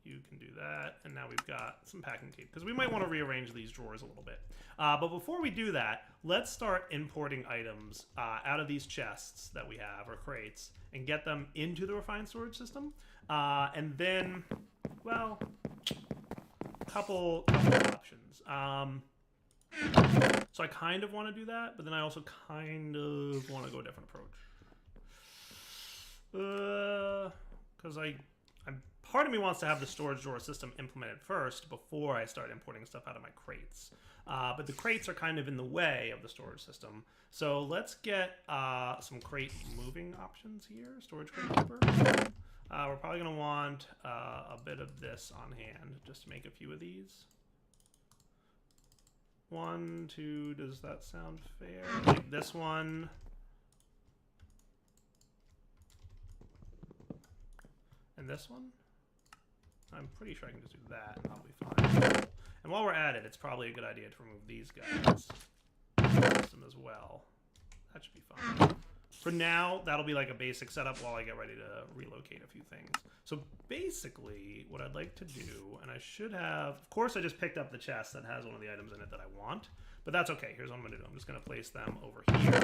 You can do that, and now we've got some packing tape, because we might want to rearrange these drawers a little bit. But before we do that, let's start importing items out of these chests that we have, or crates, and get them into the refined storage system. And then, well, a couple options. So I kind of want to do that, but then I also kind of want to go a different approach. Because part of me wants to have the storage drawer system implemented first before I start importing stuff out of my crates. But the crates are kind of in the way of the storage system. So let's get some crate moving options here. Storage crate mover. We're probably going to want a bit of this on hand just to make a few of these. 1, 2, does that sound fair? Like this one. And this one. I'm pretty sure I can just do that and that'll be fine. And while we're at it, it's probably a good idea to remove these guys. System as well. That should be fine. For now, that'll be like a basic setup while I get ready to relocate a few things. So basically, what I'd like to do, and I should have, of course I just picked up the chest that has one of the items in it that I want, but that's okay. Here's what I'm gonna do. I'm just gonna place them over here,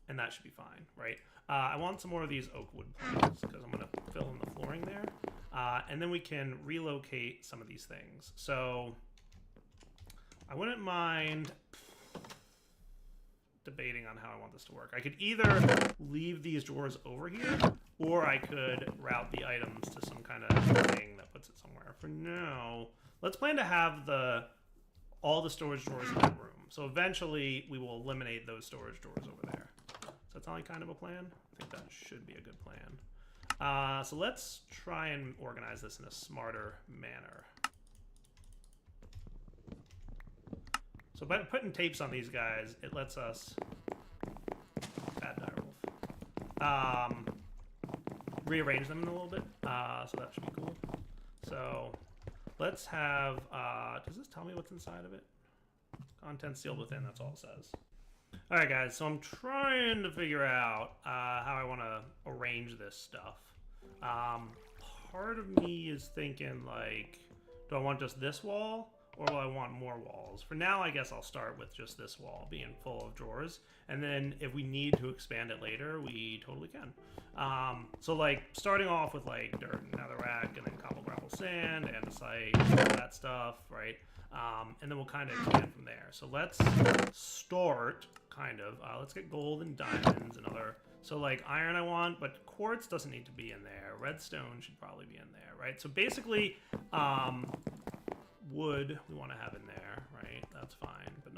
and that should be fine, right? I want some more of these oak wood planks, because I'm gonna fill in the flooring there. And then we can relocate some of these things. So I wouldn't mind debating on how I want this to work. I could either leave these drawers over here, or I could route the items to some kind of thing that puts it somewhere. For now, let's plan to have all the storage drawers in that room. So eventually, we will eliminate those storage drawers over there. So that's only kind of a plan. I think that should be a good plan. So let's try and organize this in a smarter manner. So by putting tapes on these guys, it lets us rearrange them in a little bit. So that should be cool. So let's have, does this tell me what's inside of it? Content sealed within, that's all it says. All right, guys, so I'm trying to figure out how I want to arrange this stuff. Part of me is thinking, like, do I want just this wall, or do I want more walls? For now, I guess I'll start with just this wall being full of drawers, and then if we need to expand it later, we totally can. So, like, starting off with, like, dirt and netherrack, and then cobble, gravel, sand, andesite, all that stuff, right? And then we'll kind of expand from there. So let's start, kind of, let's get gold and diamonds and other, so like iron I want, but quartz doesn't need to be in there. Redstone should probably be in there, right? So basically, wood we want to have in there, right? That's fine, but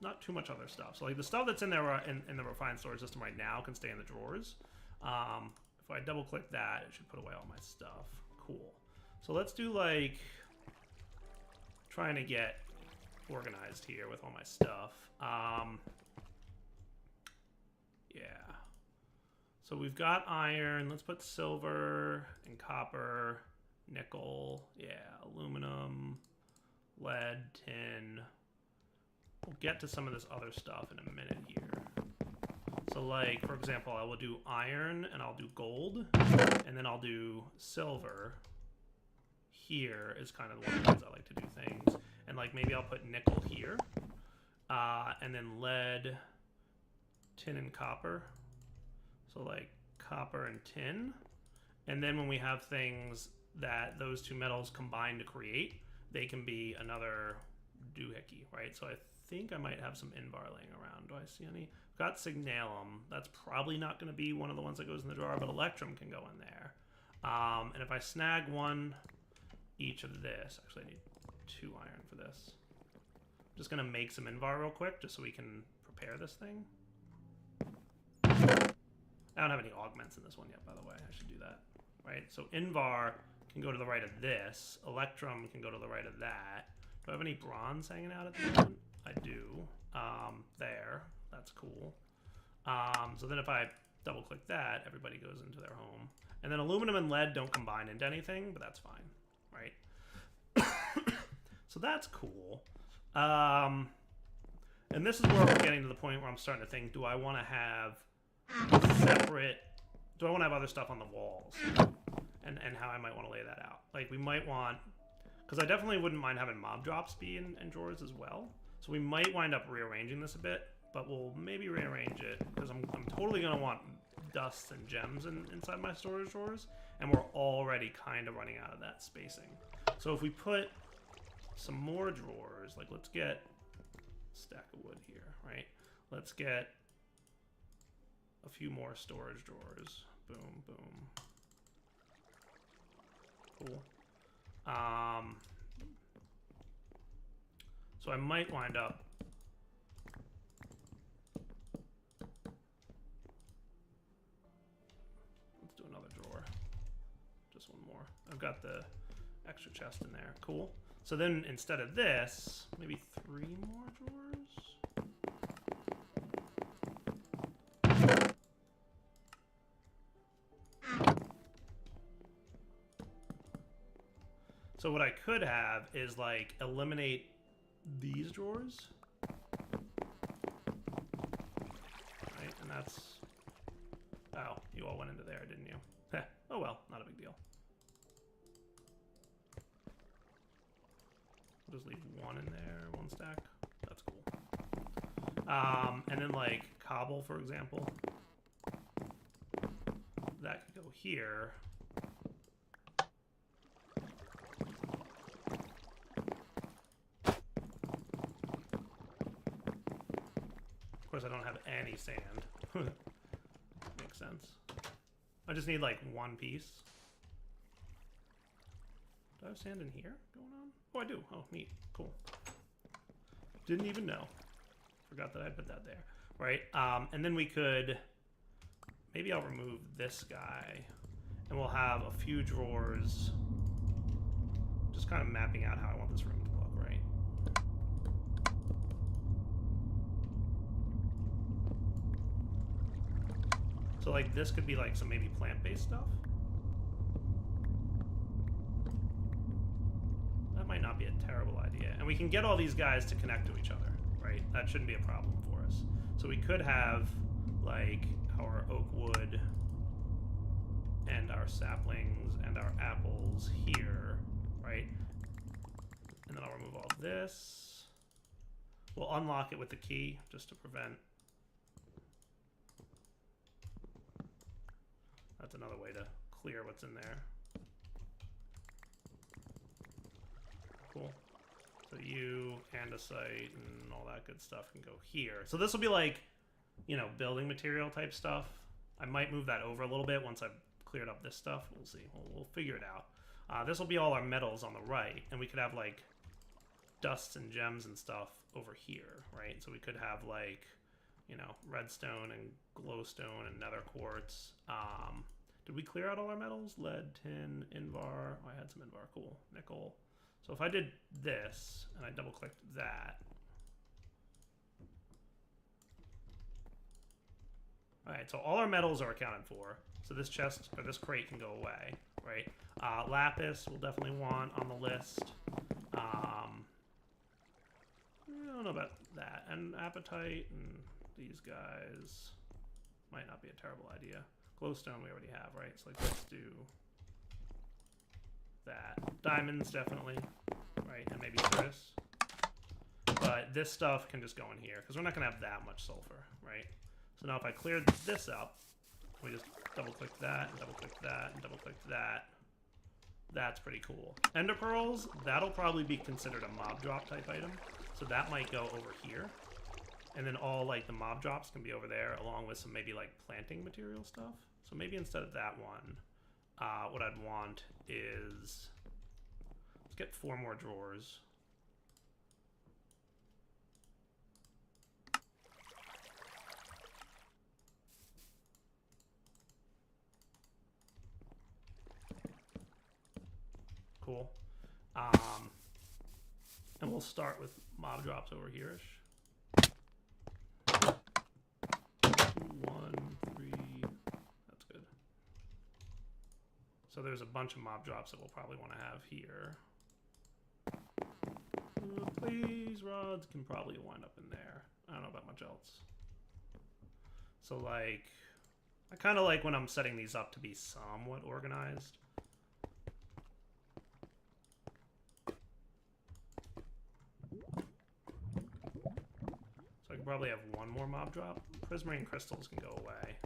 not too much other stuff. So like the stuff that's in there in the refined storage system right now can stay in the drawers. If I double click that, it should put away all my stuff. Cool. So let's do like trying to get organized here with all my stuff. Yeah. So we've got iron. Let's put silver and copper, nickel, yeah, aluminum, lead, tin. We'll get to some of this other stuff in a minute here. So like, for example, I will do iron and I'll do gold, and then I'll do silver. Here is kind of the one of the ways I like to do things. And like maybe I'll put nickel here, and then lead, tin, and copper. So like copper and tin. And then when we have things that those two metals combine to create, they can be another doohickey, right? So I think I might have some invar laying around. Do I see any? I've got signalum. That's probably not going to be one of the ones that goes in the drawer, but electrum can go in there. And if I snag one each of this, actually I need 2 iron for this. I'm just going to make some invar real quick just so we can prepare this thing. I don't have any augments in this one yet, by the way. I should do that, right? So invar can go to the right of this. Electrum can go to the right of that. Do I have any bronze hanging out at the moment? I do. There. That's cool. So then if I double click that, everybody goes into their home. And then aluminum and lead don't combine into anything, but that's fine, right? So that's cool. And this is where we're getting to the point where I'm starting to think, do I want to have separate... Do I want to have other stuff on the walls? And how I might want to lay that out. Like, we might want... Because I definitely wouldn't mind having mob drops be in drawers as well. So we might wind up rearranging this a bit, but we'll maybe rearrange it, because I'm totally going to want dust and gems inside my storage drawers, and we're already kind of running out of that spacing. So if we put some more drawers, like let's get a stack of wood here, right? Let's get a few more storage drawers. Boom, boom. Cool. So I might wind up let's do another drawer. Just one more. I've got the extra chest in there. Cool. So then instead of this, maybe 3 more drawers? So what I could have is like eliminate these drawers. Right, and that's... Oh, you all went into there, didn't you? Heh. Oh well, not a big deal. I'll just leave one in there, 1 stack. That's cool. And then like cobble, for example. That could go here. Of course, I don't have any sand. Makes sense. I just need like 1 piece. Do I have sand in here going on? Oh, I do. Oh, neat. Cool. Didn't even know. Forgot that I put that there. Right? And then we could... Maybe I'll remove this guy. And we'll have a few drawers. Just kind of mapping out how I want this room to look, right? So like this could be like some maybe plant-based stuff. That might not be a terrible idea. And we can get all these guys to connect to each other, right? That shouldn't be a problem for us. So we could have like our oak wood and our saplings and our apples here, right? And then I'll remove all this. We'll unlock it with the key just to prevent... That's another way to clear what's in there. Cool. So you, andesite, and all that good stuff can go here. So this will be like, you know, building material type stuff. I might move that over a little bit once I've cleared up this stuff. We'll see. We'll figure it out. This will be all our metals on the right, and we could have like dusts and gems and stuff over here, right? So we could have like, you know, redstone and glowstone and nether quartz. Did we clear out all our metals? Lead, tin, invar. Oh, I had some invar. Cool. Nickel. So if I did this and I double clicked that. All right, so all our metals are accounted for. So this chest or this crate can go away, right? Lapis we'll definitely want on the list. I don't know about that. And apatite and these guys might not be a terrible idea. Glowstone we already have, right? So like, let's do that. Diamonds definitely, right? And maybe Curtis. But this stuff can just go in here because we're not going to have that much sulfur, right? So now if I cleared this up, we just double click that, and double click that, and double click that. That's pretty cool. Ender pearls, that'll probably be considered a mob drop type item. So that might go over here. And then all like the mob drops can be over there along with some maybe like planting material stuff. So maybe instead of that one, what I'd want is, let's get 4 more drawers. Cool. And we'll start with mob drops over here-ish. 2, 1, 3. That's good. So there's a bunch of mob drops that we'll probably want to have here. These rods can probably wind up in there. I don't know about much else. So like, I kind of like when I'm setting these up to be somewhat organized. So I can probably have one more mob drop. Prismarine crystals can go away.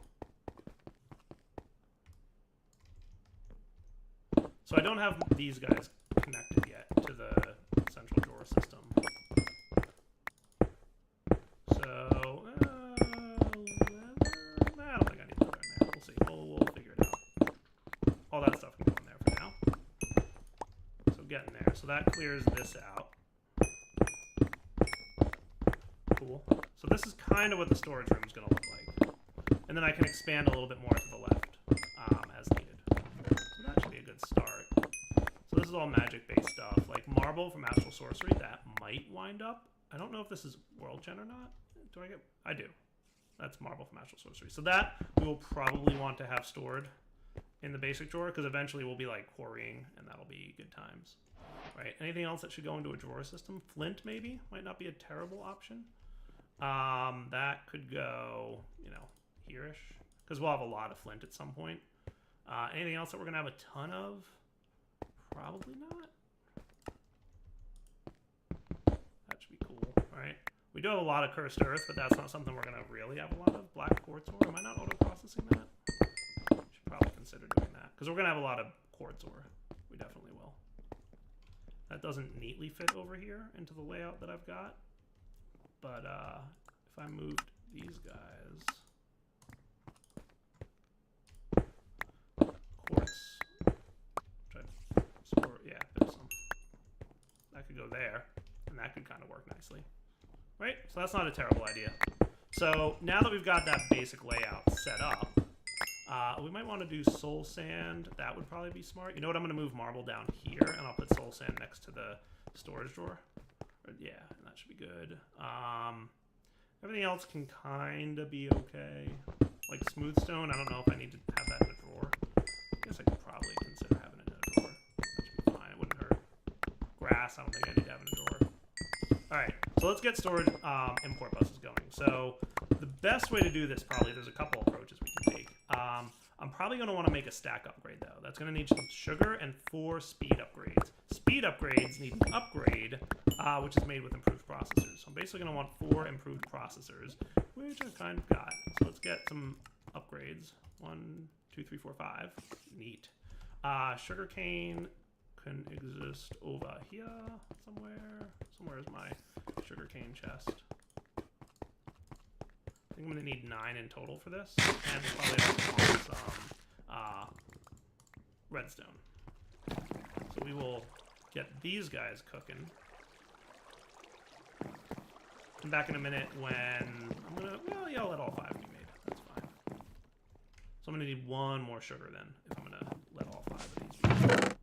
So I don't have these guys connected yet to the central drawer system. So, leather? Nah, I don't think I need leather in there. We'll see. We'll figure it out. All that stuff can go in there for now. So getting there. So that clears this out. Cool. So this is kind of what the storage room is going to look like. And then I can expand a little bit more to the left as needed. So that should be a good start. So this is all magic-based stuff. Like marble from Astral Sorcery, that might wind up. I don't know if this is World Gen or not. Do I get... I do. That's marble from Astral Sorcery. So that we will probably want to have stored in the basic drawer, because eventually we'll be like quarrying, and that'll be good times. Right? Anything else that should go into a drawer system? Flint, maybe? Might not be a terrible option. That could go, you know, here-ish. Because we'll have a lot of flint at some point. Anything else that we're going to have a ton of? Probably not. That should be cool, right? We do have a lot of cursed earth, but that's not something we're going to really have a lot of. Black quartz ore. Am I not auto-processing that? Should probably consider doing that. Because we're going to have a lot of quartz ore. We definitely will. That doesn't neatly fit over here into the layout that I've got. But if I moved these guys... Quartz. Try to store, yeah, there's some. That could go there, and that could kind of work nicely. Right? So that's not a terrible idea. So now that we've got that basic layout set up, we might want to do soul sand. That would probably be smart. You know what? I'm going to move marble down here, and I'll put soul sand next to the storage drawer. Yeah, and that should be good. Everything else can kind of be okay. Like smooth stone, I don't know if I need to have that in a drawer. I guess I could probably consider having it in a drawer. That should be fine. It wouldn't hurt. Grass, I don't think I need to have in a drawer. Alright, so let's get storage import buses going. So the best way to do this, probably, there's a couple approaches we can take. I'm probably going to want to make a stack upgrade, though. That's going to need some sugar and 4 speed upgrades. Speed upgrades need an upgrade, which is made with improved processors. So I'm basically going to want 4 improved processors, which I've kind of got. So let's get some upgrades. 1, 2, 3, 4, 5. Neat. Sugarcane can exist over here somewhere. Somewhere is my sugarcane chest. I think I'm going to need 9 in total for this, and we'll probably have some redstone. So we will get these guys cooking. Come back in a minute when I'm going to, well, yeah, I'll let all 5 be made. That's fine. So I'm going to need 1 more sugar then, if I'm going to let all 5 of these be made.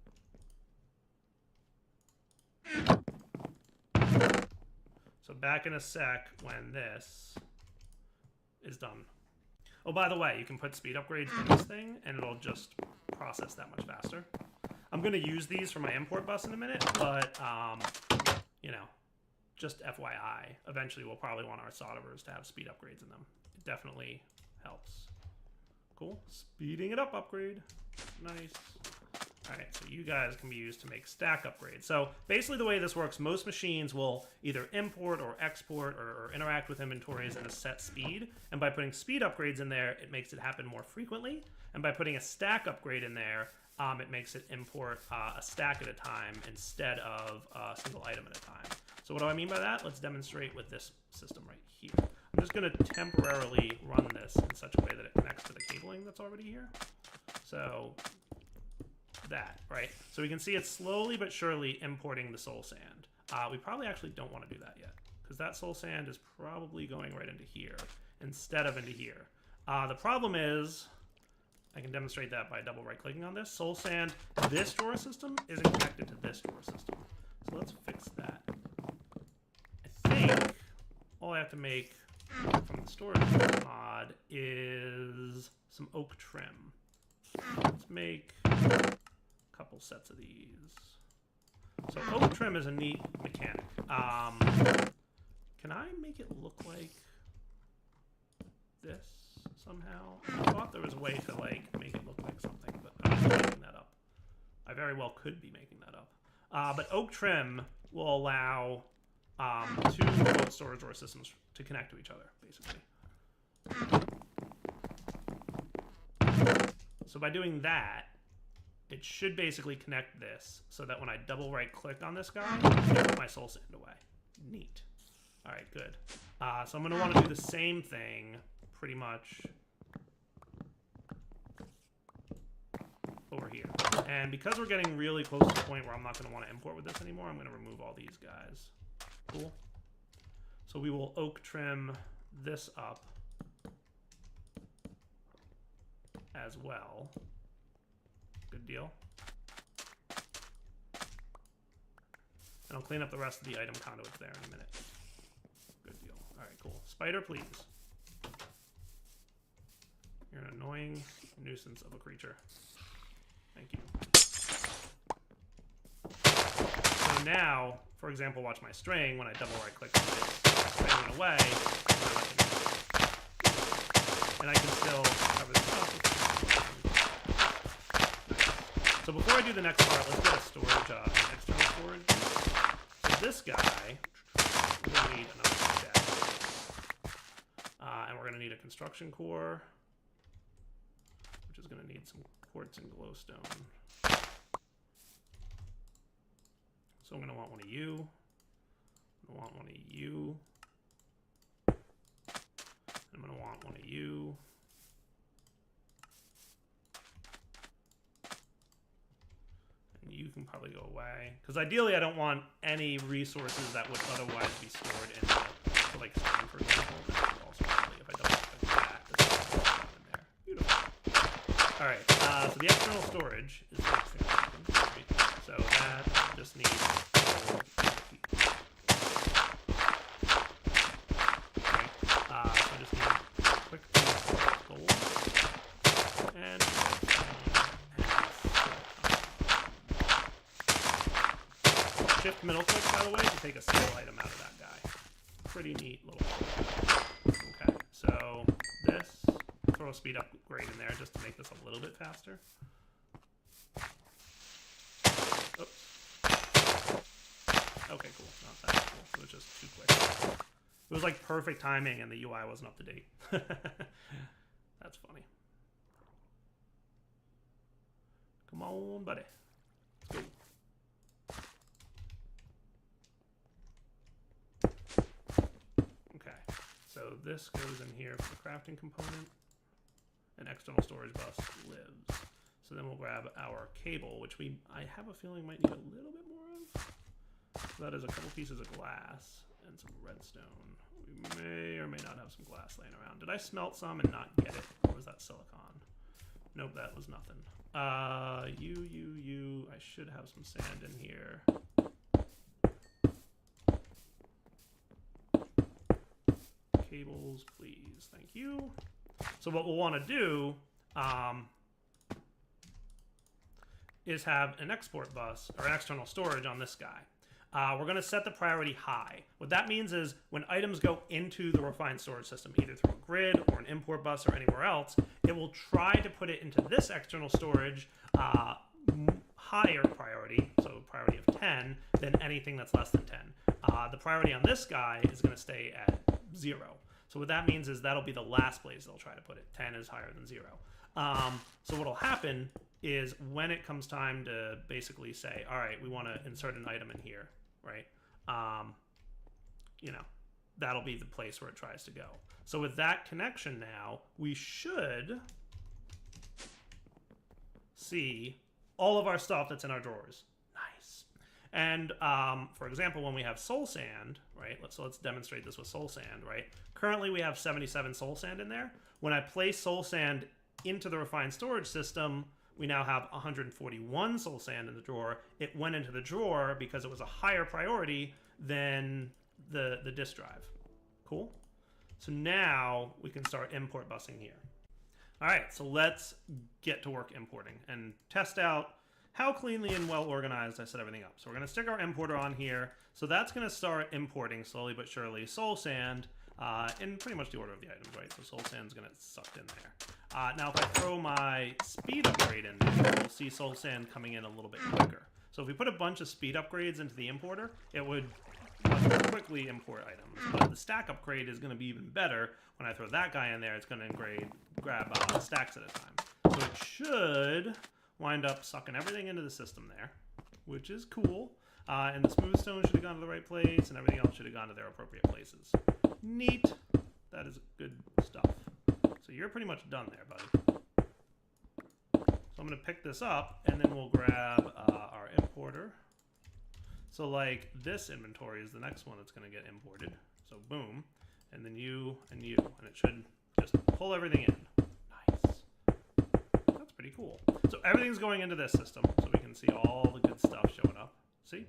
So back in a sec when this is done. Oh, by the way, you can put speed upgrades in this thing, and it'll just process that much faster. I'm going to use these for my import bus in a minute, but, you know, just FYI, eventually we'll probably want our solderers to have speed upgrades in them. It definitely helps. Cool. Speeding it up upgrade. Nice. Alright, so you guys can be used to make stack upgrades. So basically the way this works, most machines will either import or export or interact with inventories at a set speed. And by putting speed upgrades in there, it makes it happen more frequently. And by putting a stack upgrade in there, it makes it import a stack at a time instead of a single item at a time. So what do I mean by that? Let's demonstrate with this system right here. I'm just going to temporarily run this in such a way that it connects to the cabling that's already here. So that, right? So we can see it's slowly but surely importing the soul sand. We probably actually don't want to do that yet, because that soul sand is probably going right into here instead of into here. The problem is, I can demonstrate that by double right-clicking on this. Soul sand, this drawer system isn't connected to this drawer system. So let's fix that. I think all I have to make from the storage mod is some oak trim. Let's make couple sets of these. So oak trim is a neat mechanic. Can I make it look like this somehow? I thought there was a way to like make it look like something, but I'm not making that up. I very well could be making that up. But oak trim will allow two remote storage door systems to connect to each other, basically. So by doing that, it should basically connect this so that when I double right click on this guy, I put my soul sand away. Neat. All right, good. So I'm going to want to do the same thing pretty much over here. And because we're getting really close to the point where I'm not going to want to import with this anymore, I'm going to remove all these guys. Cool. So we will oak trim this up as well. Good deal. And I'll clean up the rest of the item conduits there in a minute. Good deal. All right, cool. Spider, please. You're an annoying nuisance of a creature. Thank you. So now, for example, watch my string. When I double right click on this, the string went away. And I can still cover this up. So before I do the next part, let's get a storage, external storage. So this guy, we're going to need another shed. And we're going to need a construction core, which is going to need some quartz and glowstone. So I'm going to want one of you. I'm going to want one of you. I'm going to want one of you. And you can probably go away. Because ideally I don't want any resources that would otherwise be stored in the, like stone, for example. This is also probably, if I double click that, this is in there. Beautiful. Alright, so the external storage is the next thing that happens. So that just needs gold. So I just need a quick piece of gold and shift middle click, by the way, to take a skill item out of that guy. Pretty neat little. Okay, so this, throw a speed upgrade in there just to make this a little bit faster. Oops. Okay, cool. Not that cool. It was just too quick. It was like perfect timing and the UI wasn't up to date. That's funny. Come on, buddy. Let's go. Okay, so this goes in here for the crafting component. And external storage bus lives. So then we'll grab our cable, which I have a feeling might need a little bit more of. So that is a couple pieces of glass and some redstone. We may or may not have some glass laying around. Did I smelt some and not get it? Or was that silicon? Nope, that was nothing. You. I should have some sand in here. Cables, please. Thank you. So what we'll want to do is have an export bus or external storage on this guy. We're going to set the priority high. What that means is when items go into the refined storage system, either through a grid or an import bus or anywhere else, it will try to put it into this external storage higher priority, so priority of 10, than anything that's less than 10. The priority on this guy is going to stay at 0. So what that means is that'll be the last place they'll try to put it. 10 is higher than 0. So what'll happen is when it comes time to basically say, all right, we want to insert an item in here, right? You know, that'll be the place where it tries to go. So with that connection now, we should see all of our stuff that's in our drawers. Nice. And for example, when we have soul sand, right? Let's demonstrate this with soul sand, right? Currently we have 77 soul sand in there. When I place soul sand into the refined storage system, we now have 141 soul sand in the drawer. It went into the drawer because it was a higher priority than the disk drive. Cool? So now we can start import busing here. All right, so let's get to work importing and test out how cleanly and well organized I set everything up. So we're going to stick our importer on here. So that's going to start importing slowly but surely soul sand in pretty much the order of the items, right? So soul sand's going to get sucked in there. Now if I throw my speed upgrade in there, we'll see soul sand coming in a little bit quicker. So if we put a bunch of speed upgrades into the importer, it would much more quickly import items. But the stack upgrade is going to be even better. When I throw that guy in there, it's going to grab stacks at a time. So it should wind up sucking everything into the system there, which is cool. And the smooth stone should have gone to the right place, and everything else should have gone to their appropriate places. Neat. That is good stuff. So you're pretty much done there, buddy. So I'm going to pick this up, and then we'll grab our importer. So like this inventory is the next one that's going to get imported. So boom, and then you, and it should just pull everything in. Nice. That's pretty cool. So everything's going into this system, so we can see all the good stuff showing up. See?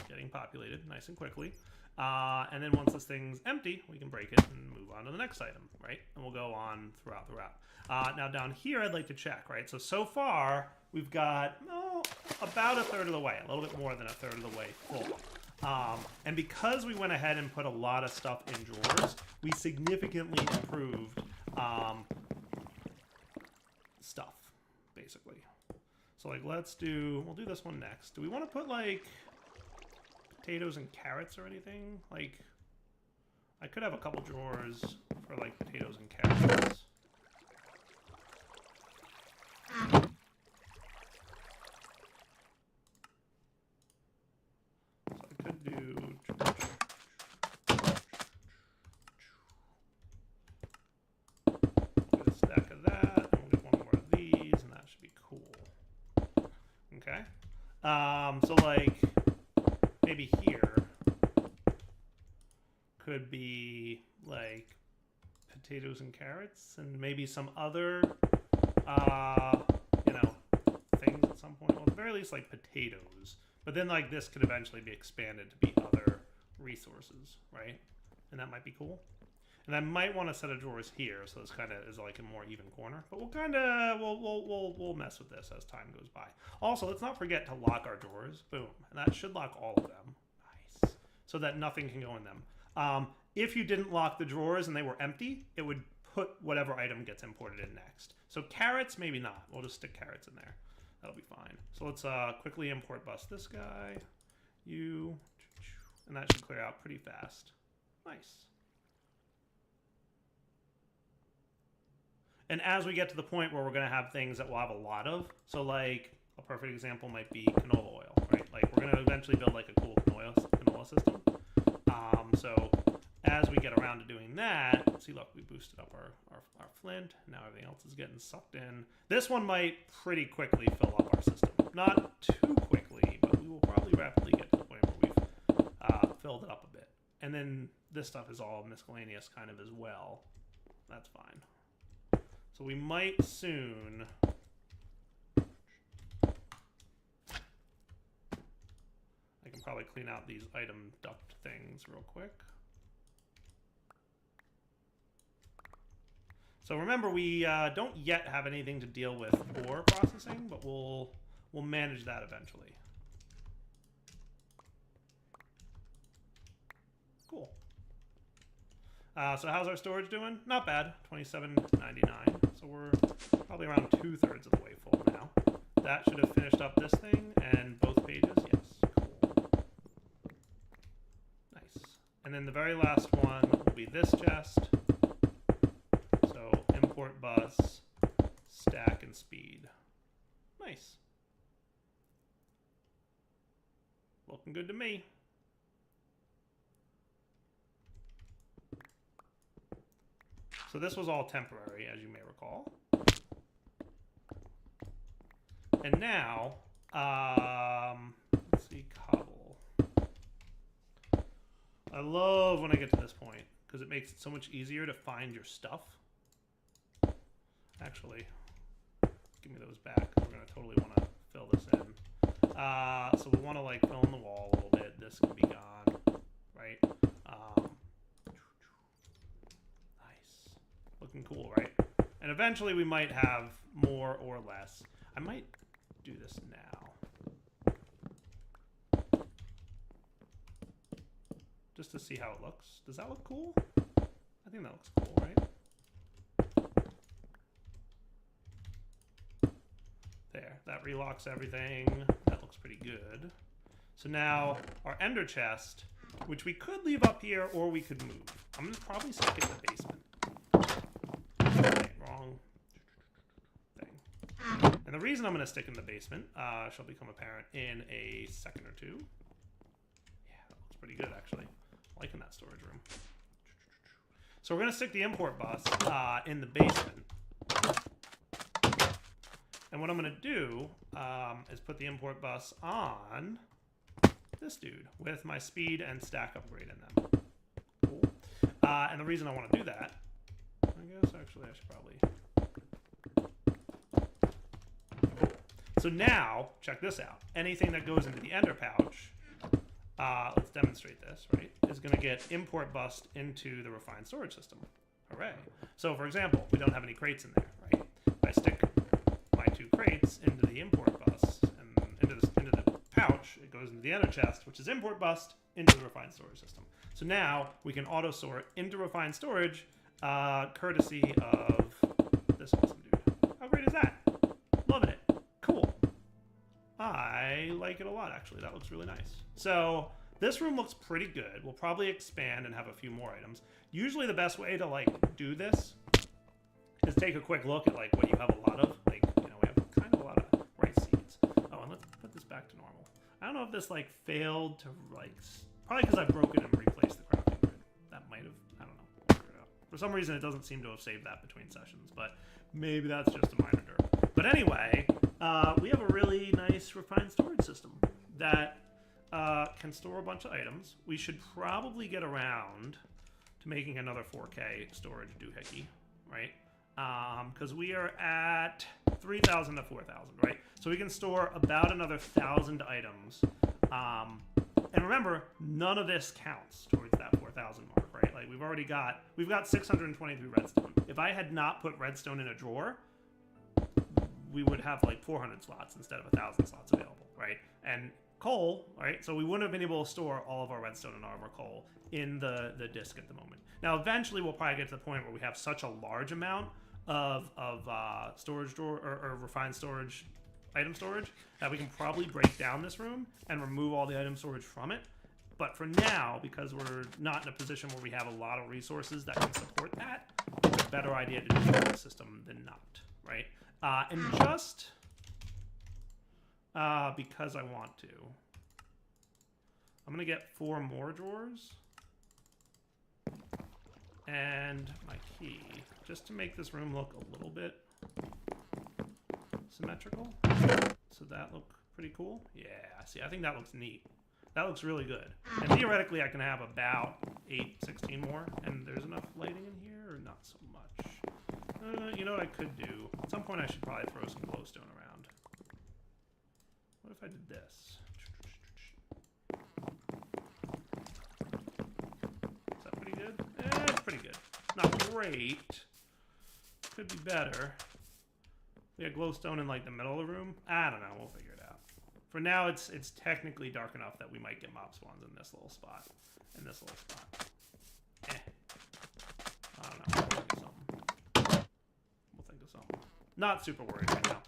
Getting populated nice and quickly. And then once this thing's empty, we can break it and move on to the next item, right? And we'll go on throughout the route. Now down here, I'd like to check, right? So far, we've got about a third of the way, a little bit more than a third of the way full. And because we went ahead and put a lot of stuff in drawers, we significantly improved stuff, basically. So like, we'll do this one next. Do we want to put like potatoes and carrots or anything? Like, I could have a couple drawers for like potatoes and carrots. So I could do get a stack of that, and we'll get one more of these, and that should be cool. Okay. So like maybe here could be like potatoes and carrots, and maybe some other things at some point. Well, at the very least, like potatoes. But then like this could eventually be expanded to be other resources, right? And that might be cool. And I might want a set of drawers here, so this kind of is like a more even corner. But we'll mess with this as time goes by. Also, let's not forget to lock our drawers. Boom, and that should lock all of them. Nice, so that nothing can go in them. If you didn't lock the drawers and they were empty, it would put whatever item gets imported in next. So carrots, maybe not. We'll just stick carrots in there. That'll be fine. So let's quickly import bus this guy. And that should clear out pretty fast. Nice. And as we get to the point where we're going to have things that we'll have a lot of, so like a perfect example might be canola oil, right? Like we're going to eventually build like a cool canola system. So as we get around to doing that, see, look, we boosted up our flint. Now everything else is getting sucked in. This one might pretty quickly fill up our system. Not too quickly, but we will probably rapidly get to the point where we've filled it up a bit. And then this stuff is all miscellaneous kind of as well. That's fine. So we might soon... I can probably clean out these item duct things real quick. So remember, we don't yet have anything to deal with ore processing, but we'll manage that eventually. Cool. So how's our storage doing? Not bad, 27.99. So we're probably around 2/3 of the way full now. That should have finished up this thing and both pages. Yes, cool. Nice. And then the very last one will be this chest. So import bus, stack, and speed. Nice. Looking good to me. So this was all temporary, as you may recall. And now, let's see, cobble. I love when I get to this point, because it makes it so much easier to find your stuff. Actually, give me those back. We're going to totally want to fill this in. So we want to like fill in the wall a little bit. This can be gone, right? Nice. Looking cool, right? And eventually we might have more or less. I might do this now. Just to see how it looks. Does that look cool? I think that looks cool, right? There, that relocks everything. That looks pretty good. So now our ender chest, which we could leave up here or we could move. I'm gonna probably stick it in the basement. Okay, wrong thing. And the reason I'm gonna stick in the basement shall become apparent in a second or two. Yeah, that looks pretty good actually. Liking that storage room. So we're gonna stick the import bus in the basement. And what I'm gonna do is put the import bus on this dude with my speed and stack upgrade in them. Cool. And the reason I want to do that, I guess actually I should probably. So now, check this out. Anything that goes into the ender pouch, let's demonstrate this, right, is going to get import bust into the refined storage system. Hooray. So for example, we don't have any crates in there, right? If I stick my 2 crates into the import bus and into the pouch, it goes into the ender chest, which is import bust, into the refined storage system. So now we can auto sort into refined storage, courtesy of this awesome dude. How great is that? Loving it. Cool. I like it a lot, actually. That looks really nice. So this room looks pretty good. We'll probably expand and have a few more items. Usually the best way to like do this is take a quick look at like what you have a lot of. Like, you know, we have kind of a lot of rice seeds. Oh, and let's put this back to normal. I don't know if this like failed to like, probably because I broke it and replaced the crafting grid. That might have, I don't know. We'll figure it out. For some reason it doesn't seem to have saved that between sessions, but maybe that's just a minor derp. But anyway, we have a really nice refined storage system that can store a bunch of items. We should probably get around to making another 4K storage doohickey, right? Because we are at 3,000 to 4,000, right? So we can store about another 1,000 items. And remember, none of this counts towards that 4,000 mark, right? Like we've got 623 redstone. If I had not put redstone in a drawer, we would have like 400 slots instead of 1,000 slots available, right? And coal, right? So we wouldn't have been able to store all of our redstone and all of our coal in the disk at the moment. Now, eventually, we'll probably get to the point where we have such a large amount of storage drawer or refined storage, item storage, that we can probably break down this room and remove all the item storage from it. But for now, because we're not in a position where we have a lot of resources that can support that, it's a better idea to do the system than not, right? And just because I want to, I'm gonna get 4 more drawers and my key, just to make this room look a little bit symmetrical. So that look pretty cool. Yeah, see, I think that looks neat. That looks really good. And theoretically, I can have about 16 more. And there's enough lighting in here, or not so much? You know what I could do? At some point, I should probably throw some glowstone around. What if I did this? Is that pretty good? It's pretty good. Not great. Could be better. We have glowstone in like the middle of the room. I don't know. We'll figure it out. For now, it's technically dark enough that we might get mob spawns in this little spot. In this little spot. I don't know. We'll think of something. We'll think of something. Not super worried right now.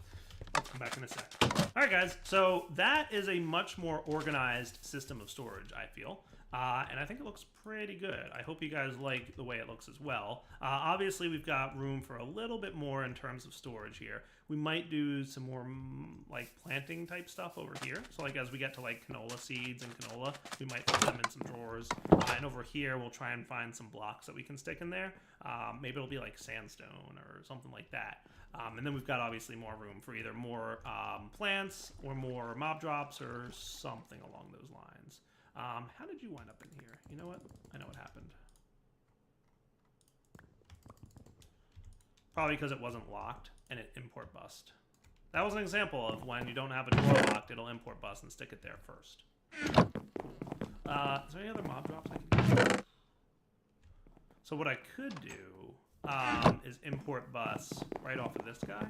I'll come back in a sec. All right, guys. So that is a much more organized system of storage, I feel. And I think it looks pretty good. I hope you guys like the way it looks as well. Obviously, we've got room for a little bit more in terms of storage here. We might do some more like planting type stuff over here. So like as we get to like canola seeds and canola, we might put them in some drawers. And over here, we'll try and find some blocks that we can stick in there. Maybe it'll be like sandstone or something like that. And then we've got obviously more room for either more plants or more mob drops or something along those lines. How did you wind up in here? You know what? I know what happened. Probably because it wasn't locked and it import bust. That was an example of when you don't have a drawer locked, it'll import bust and stick it there first. Cool. Is there any other mob drops I can do? So what I could do is import bus right off of this guy.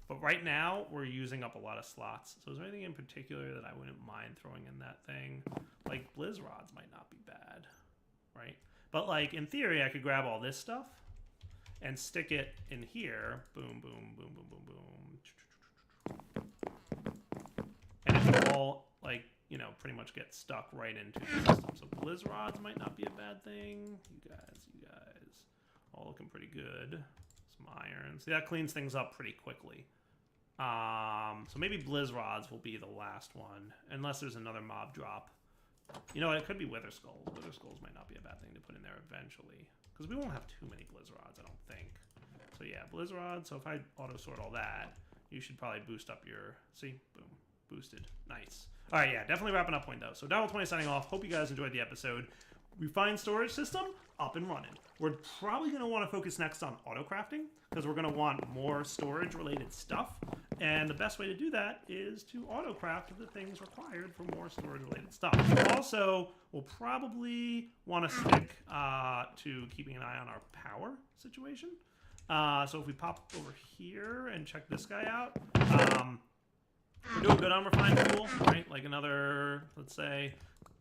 But right now, we're using up a lot of slots. So is there anything in particular that I wouldn't mind throwing in that thing? Like, blizz rods might not be bad, right? But, like, in theory, I could grab all this stuff and stick it in here. Boom, boom, boom, boom, boom, boom. And it will all, like, you know, pretty much get stuck right into the system. So blizz rods might not be a bad thing. You guys, all looking pretty good. Some iron. See, that cleans things up pretty quickly. So maybe blizz rods will be the last one, unless there's another mob drop. You know, it could be wither skulls. Wither skulls might not be a bad thing to put in there eventually, because we won't have too many blizz rods, I don't think. So yeah, blizz rods. So if I auto sort all that, you should probably boost up your. See, boom, boosted. Nice. All right, yeah, definitely wrapping up point though. So Darryl20 signing off. Hope you guys enjoyed the episode. Refined storage system up and running. We're probably going to want to focus next on auto crafting, because we're going to want more storage related stuff. And the best way to do that is to auto craft the things required for more storage related stuff. Also, we'll probably want to stick to keeping an eye on our power situation. So if we pop over here and check this guy out, we're doing good on refined fuel, right? Like another, let's say,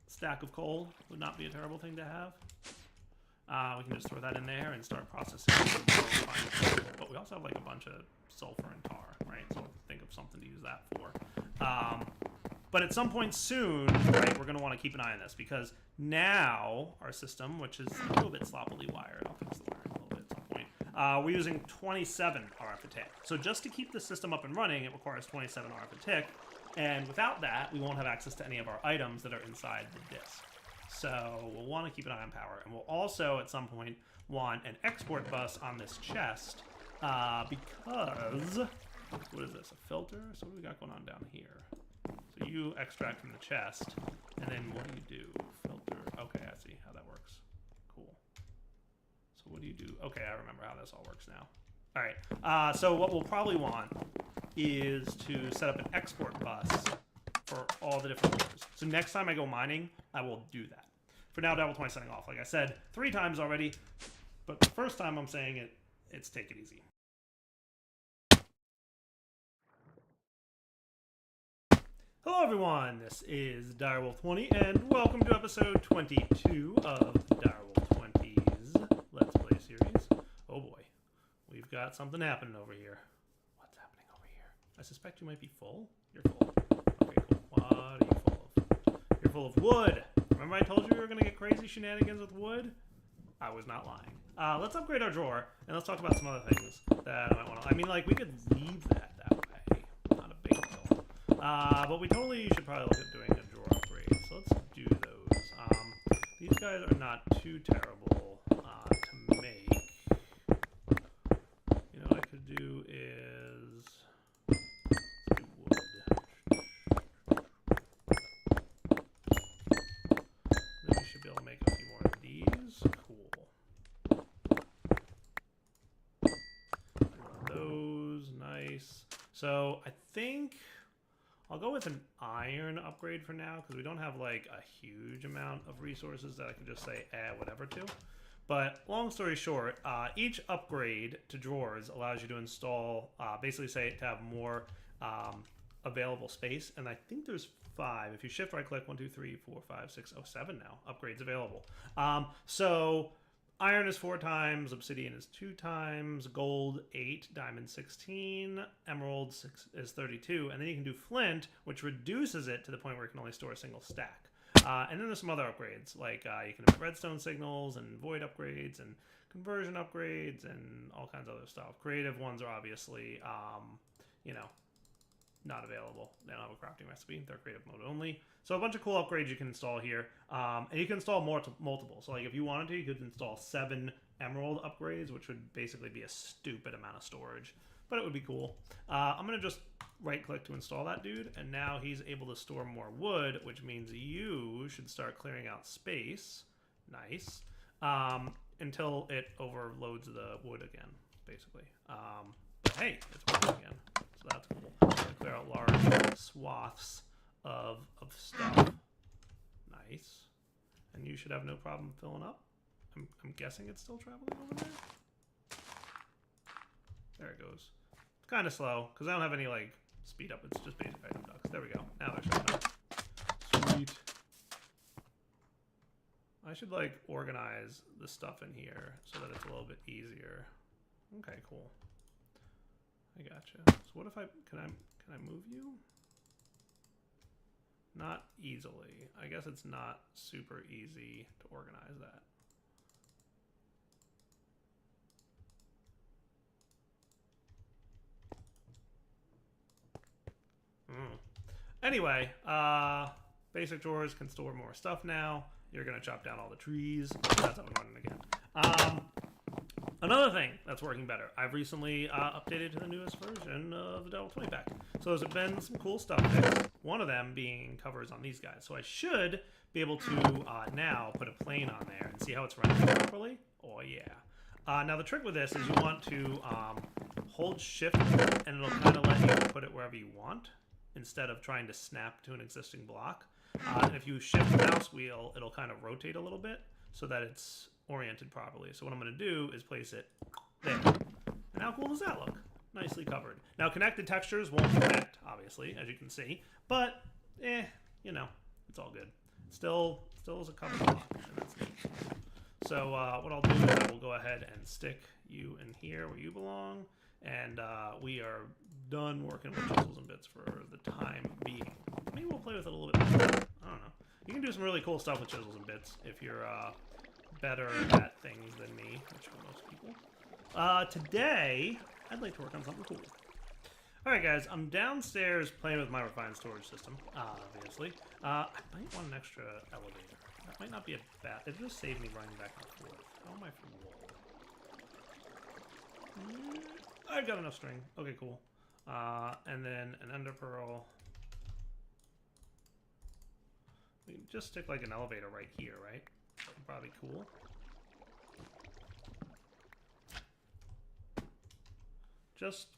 stack of coal would not be a terrible thing to have. We can just throw that in there and start processing some more refined fuel. But we also have like a bunch of sulfur and tar, right? So think of something to use that for. But at some point soon, right, we're going to want to keep an eye on this, because now our system, which is a little bit sloppily wired, I'll fix the wiring a little bit at some point, we're using 27 RF a tick. So just to keep the system up and running, it requires 27 RF a tick. And without that, we won't have access to any of our items that are inside the disk. So we'll want to keep an eye on power. And we'll also, at some point, want an export bus on this chest, because, what is this, a filter? So what do we got going on down here? So you extract from the chest, and then what do you do? Filter. Okay, I see how that works. Cool. So what do you do? Okay, I remember how this all works now. All right, so what we'll probably want is to set up an export bus for all the different ores. So next time I go mining, I will do that. For now, Darryl20 signing off. Like I said 3 times already, but the first time I'm saying it, it's take it easy. Hello everyone, this is Darryl20, and welcome to episode 22 of Darryl20's Let's Play series. Oh boy, we've got something happening over here. What's happening over here? I suspect you might be full. You're full. Okay, cool. What are you full of? You're full of wood. Remember I told you we were going to get crazy shenanigans with wood? I was not lying. Let's upgrade our drawer, and let's talk about some other things that I might want to... I mean, like, we could leave that way. Not a big deal. But we totally should probably look at doing a drawer upgrade. So let's do those. These guys are not too terrible to make. You know what I could do is... let's do wood. Then we should be able to make a few more of these. Cool. Those, nice. So I think I'll go with an iron upgrade for now, because we don't have like a huge amount of resources that I can just say whatever to. But long story short, each upgrade to drawers allows you to install, basically say to have more available space. And I think there's 5. If you shift right click, 1, 2, 3, 4, 5, 6, 7 now upgrades available. So iron is 4 times, obsidian is 2 times, gold 8, diamond 16, emerald 6 is 32, and then you can do flint, which reduces it to the point where it can only store a single stack. And then there's some other upgrades, like you can have redstone signals and void upgrades and conversion upgrades and all kinds of other stuff. Creative ones are obviously, you know, not available. They don't have a crafting recipe. They're creative mode only. So a bunch of cool upgrades you can install here. And you can install multiple. So like if you wanted to, you could install 7 emerald upgrades, which would basically be a stupid amount of storage. But it would be cool. I'm going to just right click to install that dude. And now he's able to store more wood, which means you should start clearing out space. Nice. Until it overloads the wood again, basically. But hey, it's working again. So that's cool. Clear out large swaths of stuff. Nice. And you should have no problem filling up. I'm guessing it's still traveling over there. There it goes. kind of slow because I don't have any like speed up. It's just basic item ducts. There we go. Now they're showing up. Sweet. I should like organize the stuff in here so that it's a little bit easier. Okay, cool. I gotcha. So what if can I move you? Not easily. I guess it's not super easy to organize that. Anyway, basic drawers can store more stuff now. You're going to chop down all the trees. That's up and running again. Another thing that's working better. I've recently updated to the newest version of the Devil 20 pack. So there's been some cool stuff fixed. One of them being covers on these guys. So I should be able to now put a plane on there and see how it's running properly. Oh yeah. Now the trick with this is you want to hold shift and it'll kind of let you put it wherever you want instead of trying to snap to an existing block. And if you shift the mouse wheel, it'll kind of rotate a little bit so that it's oriented properly. So what I'm going to do is place it there. And how cool does that look? Nicely covered. Now connected textures won't connect, obviously, as you can see, but you know, it's all good. Still is a covered block, and that's neat. So what I'll do is I will go ahead and stick you in here where you belong, and we are done working with chisels and bits for the time being. Maybe we'll play with it a little bit more. I don't know. You can do some really cool stuff with chisels and bits if you're better at things than me, which are most people. Today, I'd like to work on something cool. Alright guys, I'm downstairs playing with my refined storage system, obviously. I might want an extra elevator. That might not be a bad... It just saved me running back and forth. How am I for wool? I've got enough string. Okay, cool. And then an ender pearl. We can just stick like an elevator right here, right? That'd probably be cool. Just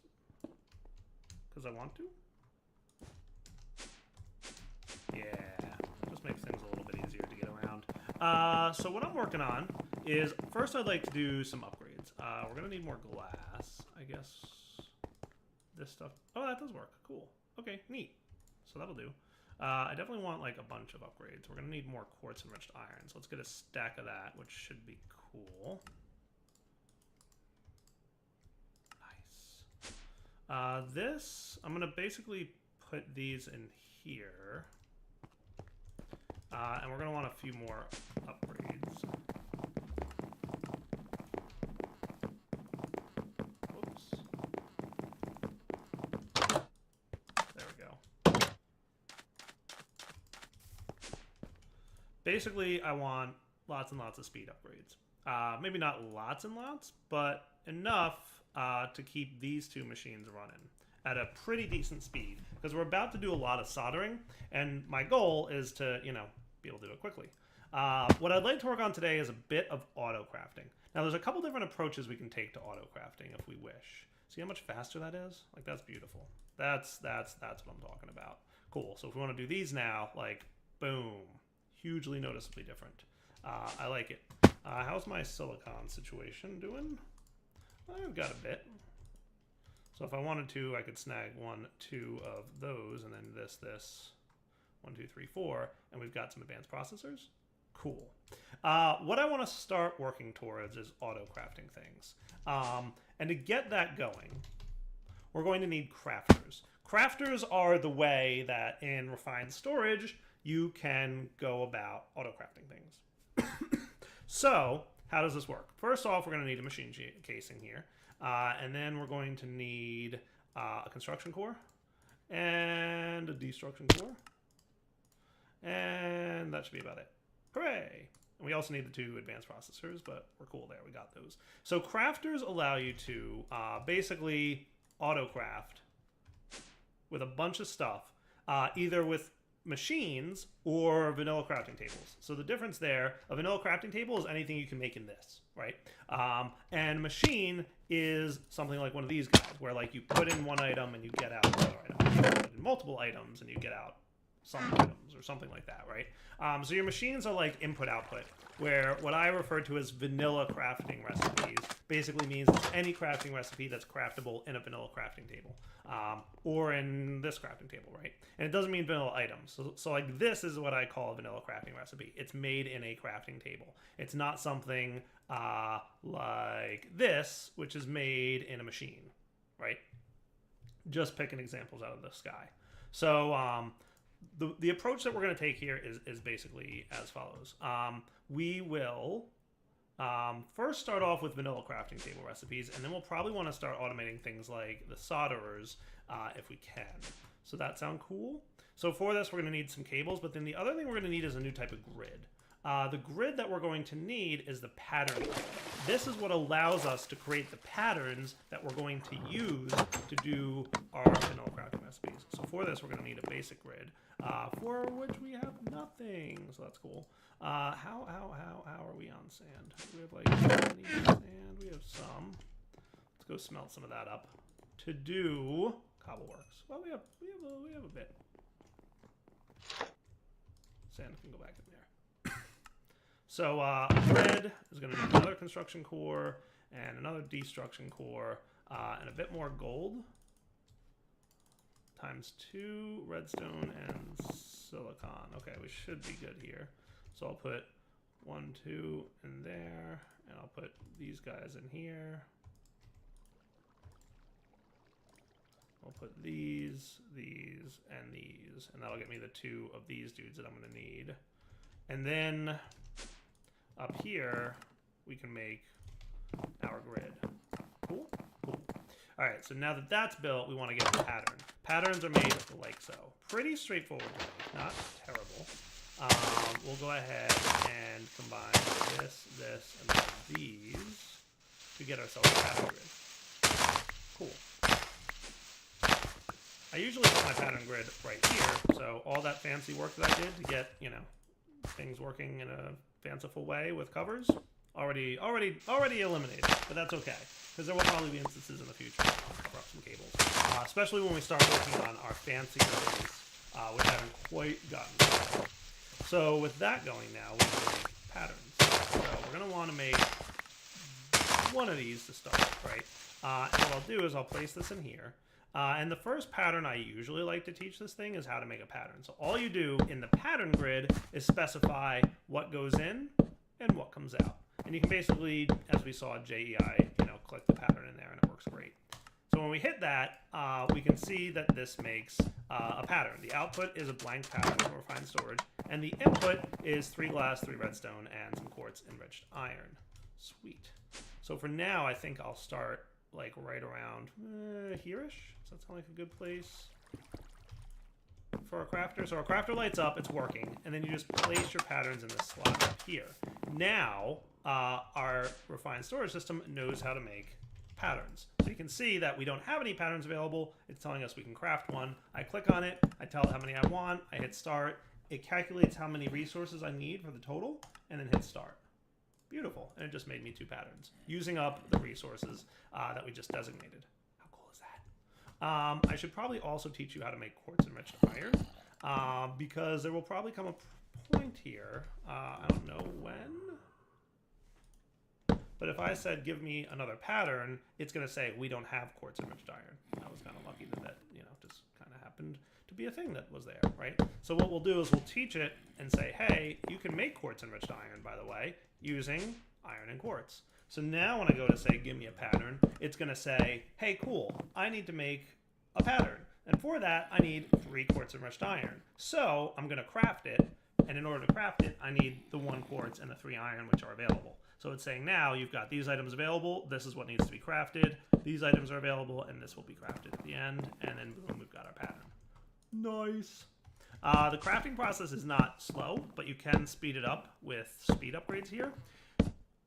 because I want to? Yeah, just makes things a little bit easier to get around. So what I'm working on is, first I'd like to do some upgrades. We're going to need more glass, I guess. This stuff. Oh, that does work. Cool. Okay, neat. So that'll do. I definitely want like a bunch of upgrades. We're going to need more quartz enriched iron. So let's get a stack of that, which should be cool. Nice. This, I'm going to basically put these in here. And we're going to want a few more upgrades. Whoops. There we go. Basically, I want lots and lots of speed upgrades. Maybe not lots and lots, but enough to keep these two machines running at a pretty decent speed. Because we're about to do a lot of soldering, and my goal is to, you know, be able to do it quickly. What I'd like to work on today is a bit of auto crafting. Now, there's a couple different approaches we can take to auto crafting if we wish. See how much faster that is? Like, that's beautiful. That's what I'm talking about. Cool. So if we want to do these now, like, boom. Hugely noticeably different. I like it. How's my silicon situation doing? I've got a bit. So if I wanted to, I could snag 1, 2 of those, and then this, 1, 2, 3, 4, and we've got some advanced processors. Cool. What I want to start working towards is auto crafting things. And to get that going, we're going to need crafters. Crafters are the way that in refined storage, you can go about auto crafting things. So, how does this work? First off, we're going to need a machine casing here. And then we're going to need a construction core and a destruction core. And that should be about it. Hooray! And we also need the 2 advanced processors, but we're cool there. We got those. So crafters allow you to basically auto-craft with a bunch of stuff, either with machines or vanilla crafting tables. So the difference there, a vanilla crafting table is anything you can make in this, right? And machine is something like one of these guys, where like you put in one item and you get out another item. You put in multiple items and you get out some items or something like that, right? So your machines are like input-output, where what I refer to as vanilla crafting recipes basically means it's any crafting recipe that's craftable in a vanilla crafting table, or in this crafting table, right? And it doesn't mean vanilla items. So like this is what I call a vanilla crafting recipe. It's made in a crafting table. It's not something like this, which is made in a machine, right? Just picking examples out of the sky. So the approach that we're going to take here is basically as follows. We will first start off with vanilla crafting table recipes, and then we'll probably want to start automating things like the solderers if we can. So that sound cool? So for this, we're going to need some cables, but then the other thing we're going to need is a new type of grid. The grid that we're going to need is the pattern grid. This is what allows us to create the patterns that we're going to use to do our vanilla crafting recipes. So for this, we're going to need a basic grid, for which we have nothing. So that's cool. How are we on sand? We have like any sand. We have some. Let's go smelt some of that up to do cobbleworks. Well, we have a bit. Sand can go back in there. So red is going to need another construction core and another destruction core and a bit more gold. Times 2 redstone and silicon. Okay, we should be good here. So I'll put 1, 2 in there, and I'll put these guys in here. I'll put these, and these, and that'll get me the 2 of these dudes that I'm going to need. And then up here, we can make our grid. Cool? Cool. All right, so now that that's built, we want to get a pattern. Patterns are made like so. Pretty straightforward to make, not terrible. We'll go ahead and combine this, and then these to get ourselves a pattern grid. Cool. I usually put my pattern grid right here, so all that fancy work that I did to get, you know, things working in a fanciful way with covers, already eliminated, but that's okay, because there will probably be instances in the future where I'll cover up some cables, especially when we start working on our fancier things, which I haven't quite gotten to. So with that going now, we can make patterns. So we're going to want to make one of these to start, right? And what I'll do is I'll place this in here. And the first pattern I usually like to teach this thing is how to make a pattern. So all you do in the pattern grid is specify what goes in and what comes out. And you can basically, as we saw at JEI, you know, click the pattern in there and it works great. So when we hit that, we can see that this makes a pattern. The output is a blank pattern from refined storage, and the input is 3 glass, 3 redstone, and some quartz enriched iron. Sweet. So for now, I think I'll start like right around here-ish. Does that sound like a good place for our crafter? So our crafter lights up, it's working, and then you just place your patterns in this slot up here. Now, our refined storage system knows how to make patterns. So you can see that we don't have any patterns available. It's telling us we can craft one. I click on it, I tell it how many I want, I hit start. It calculates how many resources I need for the total, and then hit start. Beautiful. And it just made me 2 patterns using up the resources that we just designated. How cool is that? I should probably also teach you how to make quartz enriched iron, because there will probably come a point here, I don't know when, but if I said give me another pattern, it's going to say we don't have quartz enriched iron. I was kind of lucky that you know, just kind of happened to be a thing that was there, right? So what we'll do is we'll teach it and say, hey, you can make quartz enriched iron, by the way, using iron and quartz. So now when I go to say give me a pattern, it's going to say, hey, cool, I need to make a pattern. And for that, I need 3 quartz enriched iron. So I'm going to craft it, and in order to craft it, I need the 1 quartz and the 3 iron, which are available. So it's saying now you've got these items available, this is what needs to be crafted, these items are available, and this will be crafted at the end, and then boom, we've got our pattern. Nice. The crafting process is not slow, but you can speed it up with speed upgrades here.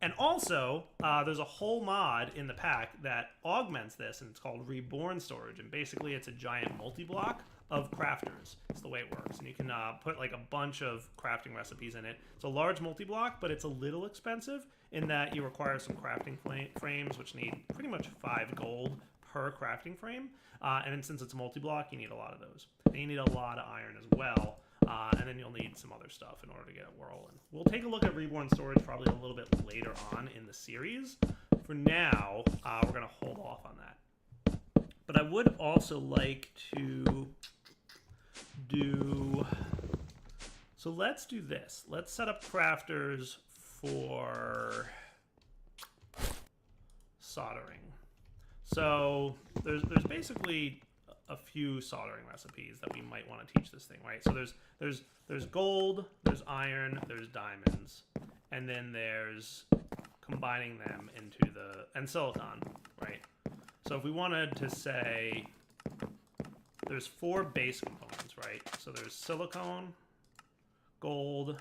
And also, there's a whole mod in the pack that augments this, and it's called Reborn Storage. And basically, it's a giant multi-block of crafters. It's the way it works. And you can put like a bunch of crafting recipes in it. It's a large multi-block, but it's a little expensive in that you require some crafting frames, which need pretty much 5 gold per crafting frame. And then since it's multi-block, you need a lot of those. And you need a lot of iron as well. And then you'll need some other stuff in order to get it whirling. We'll take a look at reborn storage probably a little bit later on in the series. For now, we're going to hold off on that. But I would also like to do... So let's do this. Let's set up crafters for soldering. So there's basically a few soldering recipes that we might want to teach this thing, right? So there's gold, there's iron, there's diamonds, and then there's combining them into and silicon, right? So if we wanted to say there's 4 base components, right? So there's silicone, gold,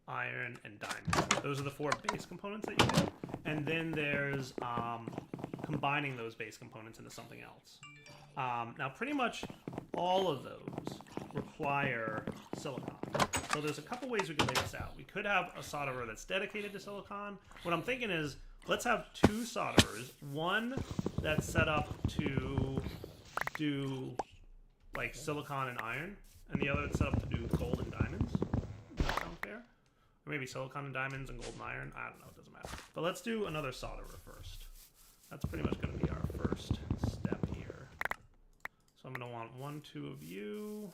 iron, and diamond. Those are the 4 base components that you do. And then there's combining those base components into something else. Now, pretty much all of those require silicon. So there's a couple ways we can lay this out. We could have a solderer that's dedicated to silicon. What I'm thinking is, let's have 2 solderers. One that's set up to do like silicon and iron, and the other that's set up to do gold and diamonds. Does that sound fair? Or maybe silicon and diamonds and gold and iron. I don't know. It doesn't matter. But let's do another solderer first. That's pretty much going to be our first step here. So I'm going to want 1, 2 of you.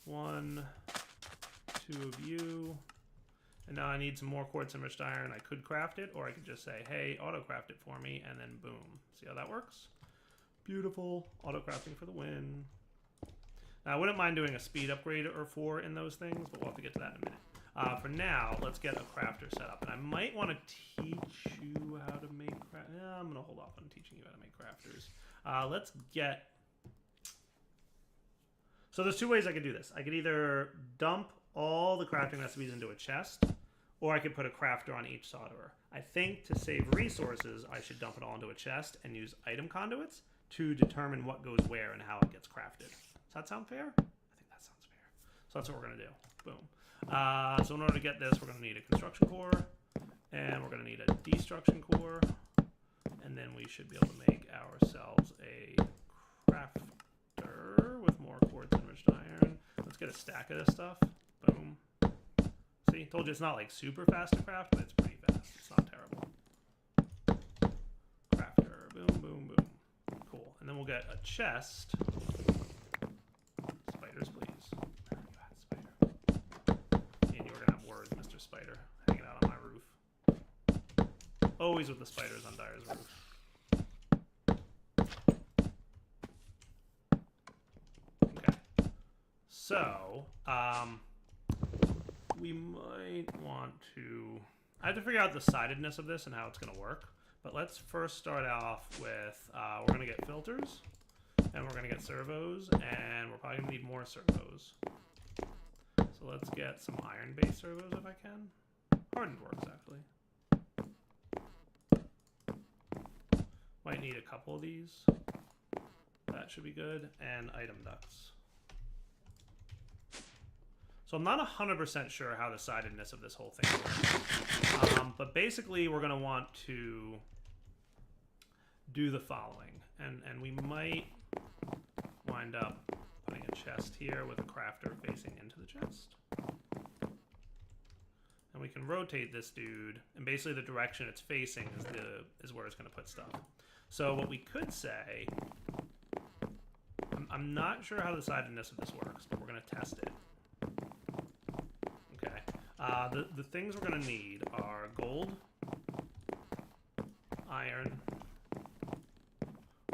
1, 2 of you. And now I need some more quartz enriched iron. I could craft it, or I could just say, hey, auto craft it for me, and then boom. See how that works? Beautiful. Auto crafting for the win. Now, I wouldn't mind doing a speed upgrade or 4 in those things, but we'll have to get to that in a minute. For now, let's get a crafter set up. And I might want to teach you how to make crafters. Yeah, I'm going to hold off on teaching you how to make crafters. Let's get... So there's 2 ways I could do this. I could either dump all the crafting recipes into a chest, or I could put a crafter on each solderer. I think to save resources, I should dump it all into a chest and use item conduits to determine what goes where and how it gets crafted. Does that sound fair? I think that sounds fair. So that's what we're going to do. Boom. So in order to get this, we're going to need a construction core, and we're going to need a destruction core, and then we should be able to make ourselves a crafter with more quartz enriched iron. Let's get a stack of this stuff. Boom. See, told you it's not like super fast to craft, but it's pretty fast. It's not terrible. Crafter. Boom, boom, boom. Cool. And then we'll get a chest. Spiders, please. You had spider. And you were going to have words, Mr. Spider, hanging out on my roof. Always with the spiders on Dyer's roof. Okay. So, we might want to... I have to figure out the sidedness of this and how it's going to work. But let's first start off with, we're going to get filters, and we're going to get servos, and we're probably going to need more servos. So let's get some iron-based servos if I can. Hardened works, actually. Might need a couple of these. That should be good. And item ducts. So I'm not 100% sure how the sidedness of this whole thing works. But basically, we're going to want to do the following. And we might wind up putting a chest here with a crafter facing into the chest. And we can rotate this dude, and basically the direction it's facing is where it's going to put stuff. So what we could say, I'm not sure how the sidedness of this works, but we're going to test it. Okay. The things we're going to need are gold, iron,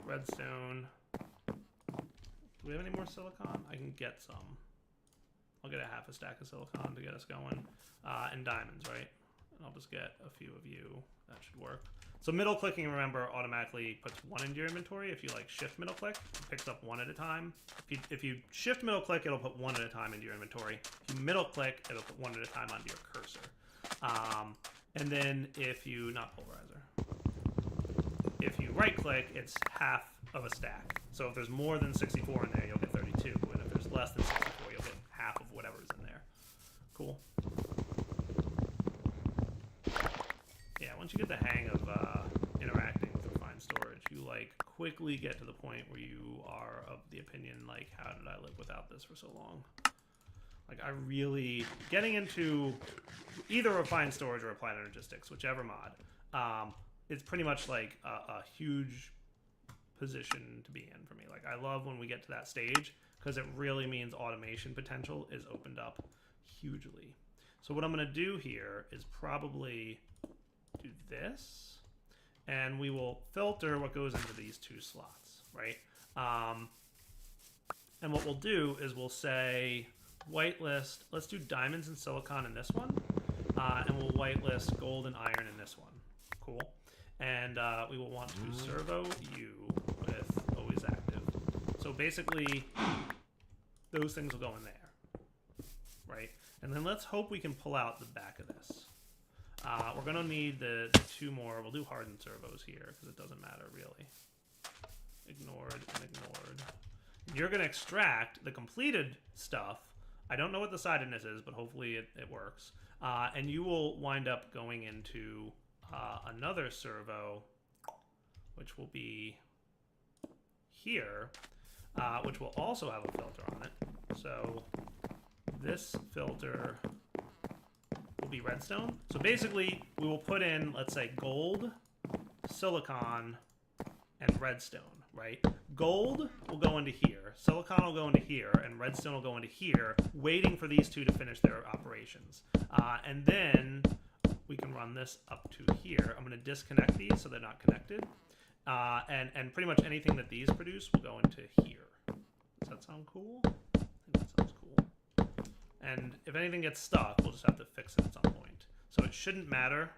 redstone. Do we have any more silicon? I can get some. I'll get a half a stack of silicon to get us going. And diamonds, right? And I'll just get a few of you. That should work. So middle clicking, remember, automatically puts 1 into your inventory. If you like shift middle click, it picks up 1 at a time. If you shift middle click, it'll put 1 at a time into your inventory. If you middle click, it'll put 1 at a time onto your cursor. And then if you, not polarizer, if you right click, it's half of a stack. So if there's more than 64 in there, you'll get 32. And if there's less than 64, you'll get half of whatever's in there. Cool. Yeah, once you get the hang of interacting with refined storage, you like quickly get to the point where you are of the opinion like, how did I live without this for so long? Like, I really getting into either refined storage or applied energistics, whichever mod. It's pretty much like a huge position to be in for me. Like, I love when we get to that stage because it really means automation potential is opened up hugely. So what I'm going to do here is probably do this, and we will filter what goes into these two slots, right? And what we'll do is we'll say whitelist, let's do diamonds and silicon in this one, and we'll whitelist gold and iron in this one. Cool. And we will want to servo U with always active. So basically, those things will go in there, right? And then let's hope we can pull out the back of this. We're going to need the two more. We'll do hardened servos here because it doesn't matter really. Ignored and ignored. You're going to extract the completed stuff. I don't know what the sidedness is, but hopefully it works. And you will wind up going into another servo, which will be here, which will also have a filter on it. So this filter will be redstone. So basically, we will put in, let's say, gold, silicon, and redstone, right? Gold will go into here, silicon will go into here, and redstone will go into here, waiting for these two to finish their operations. And then we can run this up to here. I'm going to disconnect these so they're not connected. And pretty much anything that these produce will go into here. Does that sound cool? I think that sounds cool. And if anything gets stuck, we'll just have to fix it at some point. So it shouldn't matter.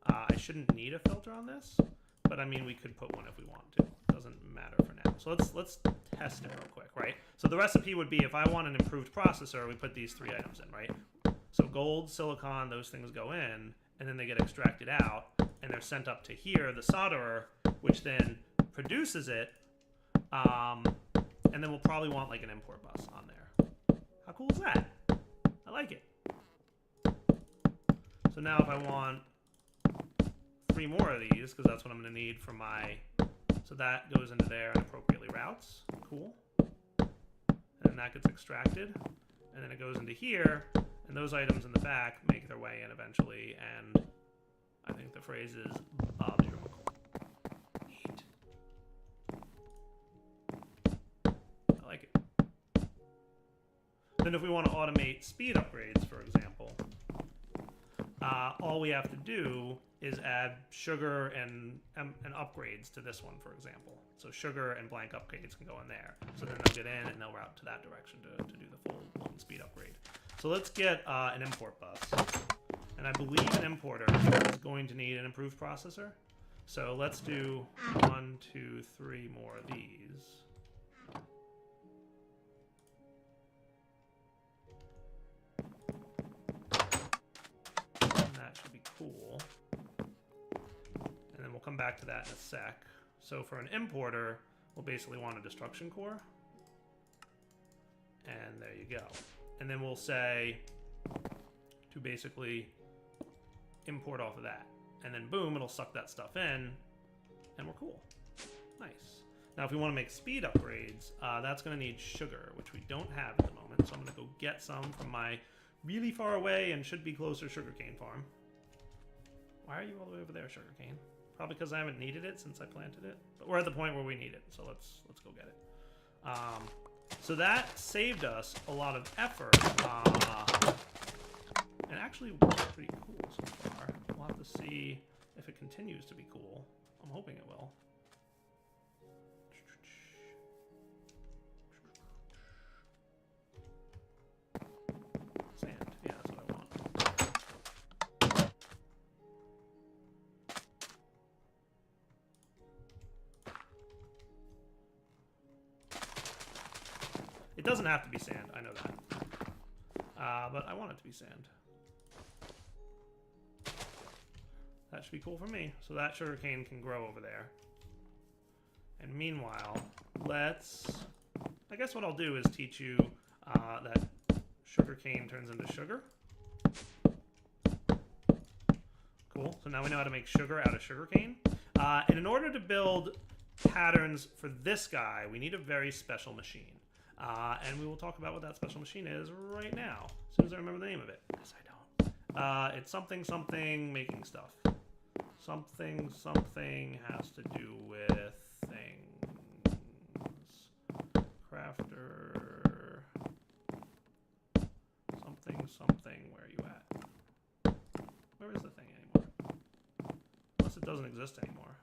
I shouldn't need a filter on this, but I mean, we could put one if we want to. It doesn't matter for now. So let's test it real quick, right? So the recipe would be if I want an improved processor, we put these three items in, right? So gold, silicon, those things go in, and then they get extracted out, and they're sent up to here, the solderer, which then produces it, and then we'll probably want like an import bus on there. How cool is that? I like it. So now if I want 3 more of these, because that's what I'm going to need for my, so that goes into there and appropriately routes. Cool. And then that gets extracted, and then it goes into here, and those items in the back make their way in eventually, and I think the phrase is Bob's your uncle. Neat. I like it. Then if we want to automate speed upgrades, for example, all we have to do is add sugar and upgrades to this one, for example. So sugar and blank upgrades can go in there. So then they'll get in and they'll route to that direction to do the full blown speed upgrade. So let's get an import bus. And I believe an importer is going to need an improved processor. So let's do 1, 2, 3 more of these. And that should be cool. And then we'll come back to that in a sec. So for an importer, we'll basically want a destruction core. And there you go. And then we'll say to basically import off of that. And then boom, it'll suck that stuff in, and we're cool. Nice. Now if we want to make speed upgrades, that's going to need sugar, which we don't have at the moment. So I'm going to go get some from my really far away and should be closer sugarcane farm. Why are you all the way over there, sugarcane? Probably because I haven't needed it since I planted it. But we're at the point where we need it, so let's go get it. So that saved us a lot of effort. And actually pretty cool so far. We'll have to see if it continues to be cool. I'm hoping it will. Sand. Yeah, that's what I want. It doesn't have to be sand, I know that. But I want it to be sand. That should be cool for me. So that sugarcane can grow over there. And meanwhile, I guess what I'll do is teach you that sugarcane turns into sugar. Cool. So now we know how to make sugar out of sugarcane. And in order to build patterns for this guy, we need a very special machine. And we will talk about what that special machine is right now, as soon as I remember the name of it. Yes, I don't. It's something something making stuff. Something something has to do with things. Crafter. Something something. Where are you at? Where is the thing anymore? Unless it doesn't exist anymore.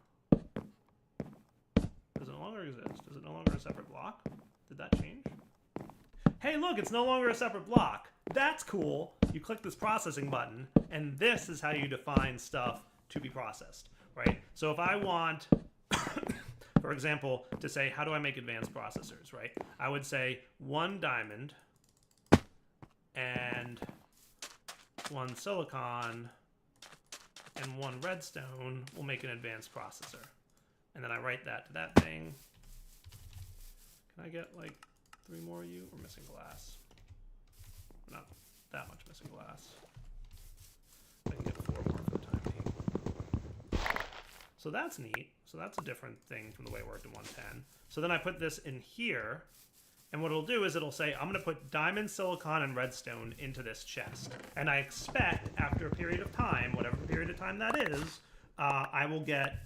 Does it no longer exist? Is it no longer a separate block? Did that change? Hey, look, it's no longer a separate block. That's cool. You click this processing button, and this is how you define stuff to be processed, right? So if I want, for example, to say, how do I make advanced processors, right? I would say 1 diamond and 1 silicon and 1 redstone will make an advanced processor. And then I write that to that thing. Can I get like 3 more of you? We're missing glass. Not that much missing glass. I can get 4 more for the time being. So that's neat. So that's a different thing from the way it worked in 110. So then I put this in here, and what it'll do is it'll say, I'm going to put diamond, silicon, and redstone into this chest. And I expect, after a period of time, whatever period of time that is, I will get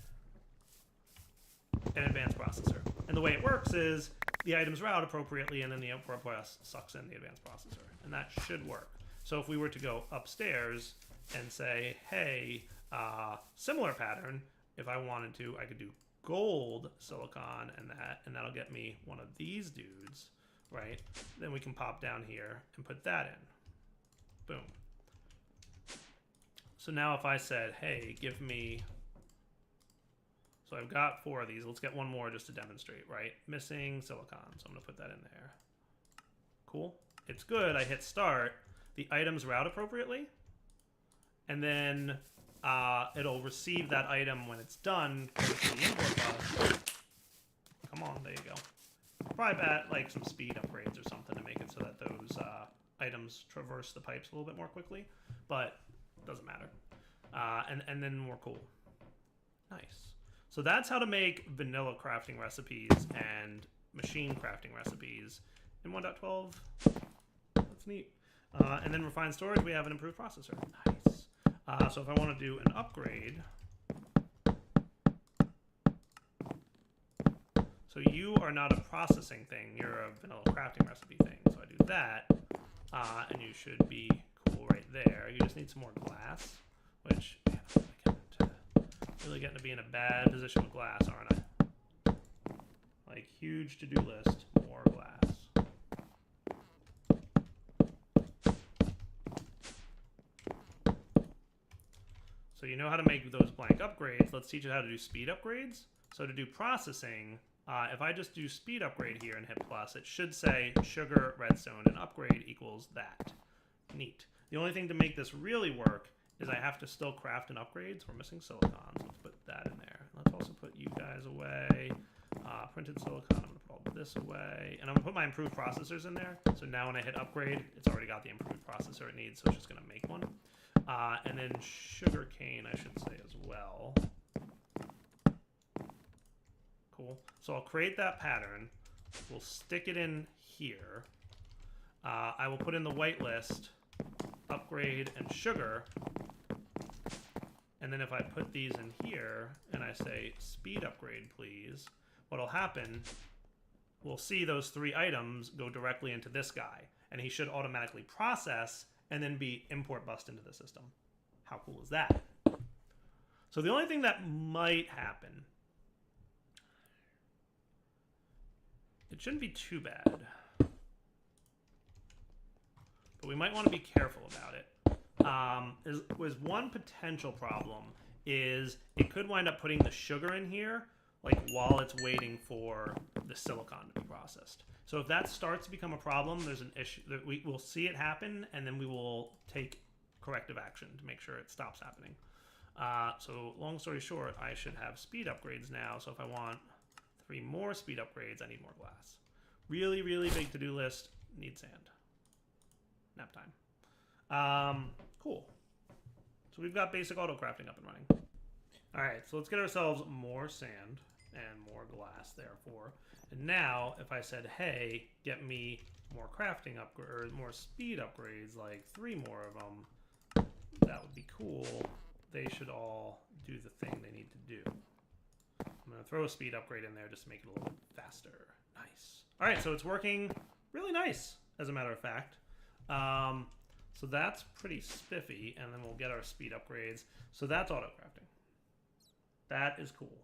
an advanced processor. And the way it works is the items route appropriately, and then the output bus sucks in the advanced processor. And that should work. So if we were to go upstairs and say, hey, similar pattern, if I wanted to, I could do gold, silicon, and that'll get me one of these dudes, right? Then we can pop down here and put that in. Boom. So now if I said, hey, give me... So I've got 4 of these. Let's get 1 more just to demonstrate, right? Missing silicon, so I'm going to put that in there. Cool. It's good. I hit start. The items route appropriately. And then it'll receive that item when it's done. The import bus. Come on, there you go. Probably at like some speed upgrades or something to make it so that those items traverse the pipes a little bit more quickly. But it doesn't matter. And then we're cool. Nice. So that's how to make vanilla crafting recipes and machine crafting recipes in 1.12. That's neat. And then refined storage, we have an improved processor. Nice. So if I want to do an upgrade, so you are not a processing thing, you're a vanilla crafting recipe thing. So I do that, and you should be cool right there. You just need some more glass, which, man, I'm really getting to be in a bad position with glass, aren't I? Like, huge to-do list, more glass. So you know how to make those blank upgrades. Let's teach you how to do speed upgrades. So to do processing, if I just do speed upgrade here and hit plus, it should say sugar, redstone, and upgrade equals that. Neat. The only thing to make this really work is I have to still craft an upgrade. So we're missing silicon, so let's put that in there. Let's also put you guys away. Printed silicon, I'm going to put all this away. And I'm going to put my improved processors in there. So now when I hit upgrade, it's already got the improved processor it needs, so it's just going to make one. And then sugar cane, I should say as well. Cool. So I'll create that pattern. We'll stick it in here. I will put in the whitelist, upgrade, and sugar. And then if I put these in here and I say speed upgrade, please, what'll happen, we'll see those 3 items go directly into this guy. And he should automatically process and then be import bust into the system. How cool is that? So the only thing that might happen, it shouldn't be too bad, but we might want to be careful about it. Was one potential problem is it could wind up putting the sugar in here like while it's waiting for the silicon to be processed. So if that starts to become a problem, there's an issue that we'll see it happen, and then we will take corrective action to make sure it stops happening. So long story short, I should have speed upgrades now. So if I want 3 more speed upgrades, I need more glass. Really, really big to-do list. Need sand. Nap time. Cool. So we've got basic auto crafting up and running. All right, so let's get ourselves more sand and more glass, therefore. And now, if I said, hey, get me more crafting upgrades, or more speed upgrades, like 3 more of them, that would be cool. They should all do the thing they need to do. I'm going to throw a speed upgrade in there just to make it a little faster. Nice. All right, so it's working really nice, as a matter of fact. So that's pretty spiffy, and then we'll get our speed upgrades. So that's auto-crafting. That is cool.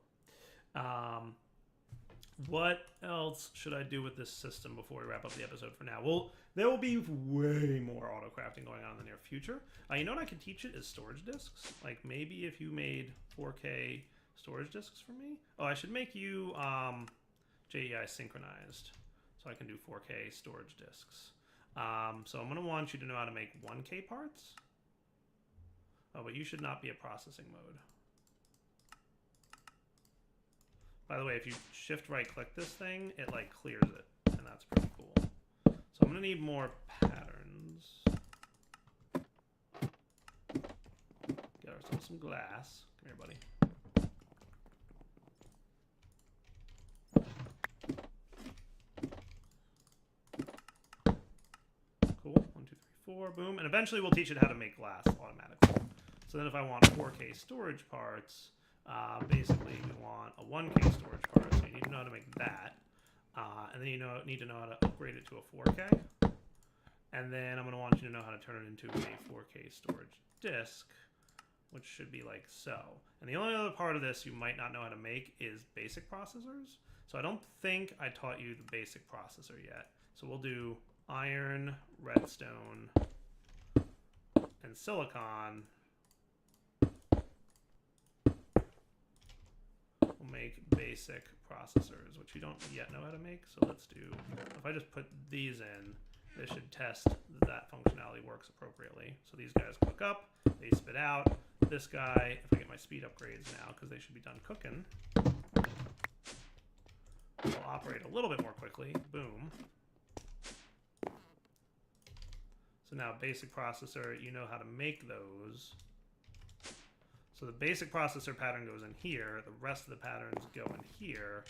What else should I do with this system before we wrap up the episode for now? Well, there will be way more auto-crafting going on in the near future. You know what I could teach it is storage disks. Like maybe if you made 4K storage disks for me. Oh, I should make you JEI synchronized so I can do 4K storage disks. So I'm going to want you to know how to make 1K parts. Oh, but you should not be a processing mode. By the way, if you shift right click this thing, it like clears it, and that's pretty cool. So I'm going to need more patterns. Get ourselves some glass. Come here, buddy. Cool. 1, 2, 3, 4. Boom. And eventually we'll teach it how to make glass automatically. So then if I want 4K storage parts, basically we want a 1K storage part, so you need to know how to make that. And then you need to know how to upgrade it to a 4K. And then I'm going to want you to know how to turn it into a 4K storage disk, which should be like so. And the only other part of this you might not know how to make is basic processors. So I don't think I taught you the basic processor yet. So we'll do iron, redstone, and silicon. We'll make basic processors, which you don't yet know how to make. So let's do, if I just put these in, this should test that functionality works appropriately. So these guys cook up, they spit out. This guy, if I get my speed upgrades now, because they should be done cooking, will operate a little bit more quickly. Boom. So now basic processor, you know how to make those. So the basic processor pattern goes in here, the rest of the patterns go in here.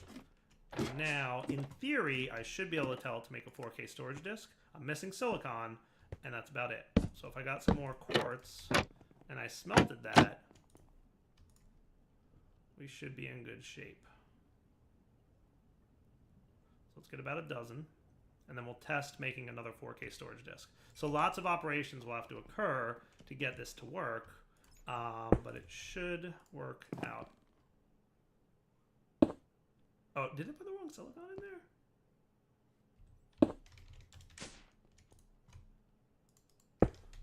And now, in theory, I should be able to tell it to make a 4K storage disk. I'm missing silicon, and that's about it. So if I got some more quartz, and I smelted that, we should be in good shape. So let's get about a dozen, and then we'll test making another 4K storage disk. So lots of operations will have to occur to get this to work, but it should work out. Oh, did it put the wrong silicon in there?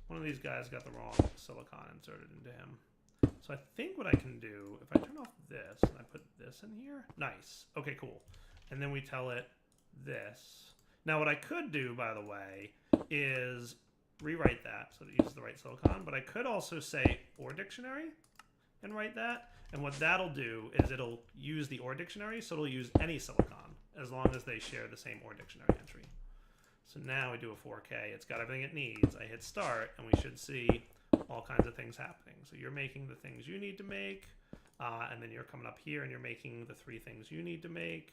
One of these guys got the wrong silicon inserted into him. So I think what I can do, if I turn off this and I put this in here, nice. Okay, cool. And then we tell it this. Now what I could do, by the way, is rewrite that so that it uses the right silicon, but I could also say OR dictionary and write that. And what that'll do is it'll use the OR dictionary, so it'll use any silicon as long as they share the same OR dictionary entry. So now we do a 4K. It's got everything it needs. I hit start, and we should see all kinds of things happening. So you're making the things you need to make, and then you're coming up here and you're making the 3 things you need to make.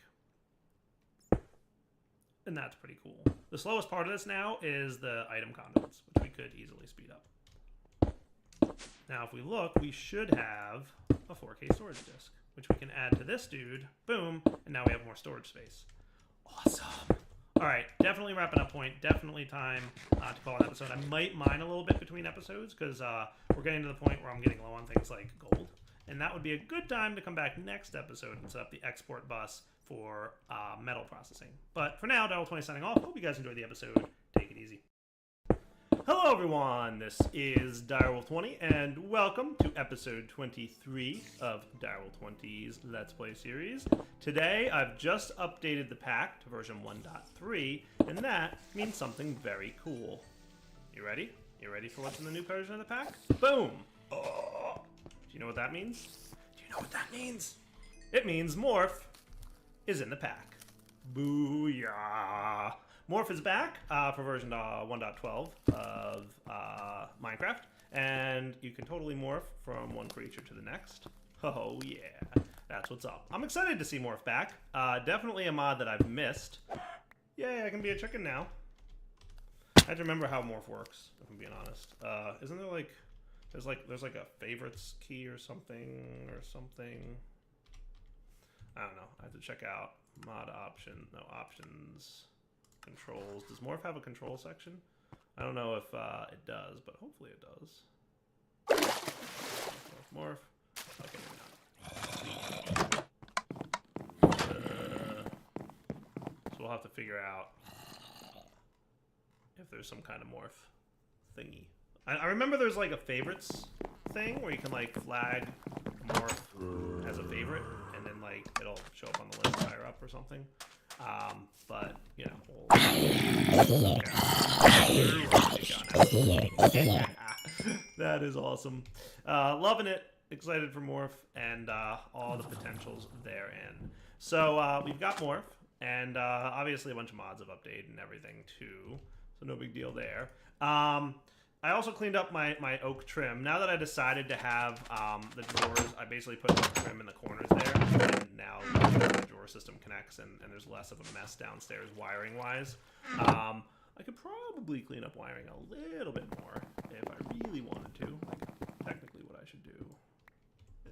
And that's pretty cool. The slowest part of this now is the item conduits, which we could easily speed up. Now, if we look, we should have a 4K storage disk, which we can add to this dude. Boom. And now we have more storage space. Awesome. All right. Definitely wrapping up point. Definitely time to call an episode. I might mine a little bit between episodes because we're getting to the point where I'm getting low on things like gold. And that would be a good time to come back next episode and set up the export bus for metal processing. But for now, Darryl20 signing off. Hope you guys enjoyed the episode. Take it easy. Hello everyone, this is Darryl20 and welcome to episode 23 of Darryl20's Let's Play series. Today I've just updated the pack to version 1.3 and that means something very cool. You ready? You ready for what's in the new version of the pack? Boom! Oh. Do you know what that means? Do you know what that means? It means Morph is in the pack. Booyah! Morph is back for version 1.12 of Minecraft, and you can totally morph from one creature to the next. Oh yeah, that's what's up. I'm excited to see Morph back. Definitely a mod that I've missed. Yay, I can be a chicken now. I have to remember how Morph works, if I'm being honest. Isn't there like... There's like a favorites key or something, I don't know. I have to check out mod option. No, options, controls. Does Morph have a control section? I don't know if it does, but hopefully it does. Morph. Okay, maybe not. So we'll have to figure out if there's some kind of Morph thingy. I remember there's like a favorites thing where you can like flag Morph as a favorite, and then like it'll show up on the list higher up or something. But you know, that is awesome. Loving it. Excited for Morph and all the potentials therein. So we've got Morph, and obviously a bunch of mods have updated and everything too. So no big deal there. I also cleaned up my oak trim. Now that I decided to have the drawers, I basically put oak trim in the corners there, and now the drawer system connects, and there's less of a mess downstairs wiring-wise. I could probably clean up wiring a little bit more if I really wanted to. Like, technically what I should do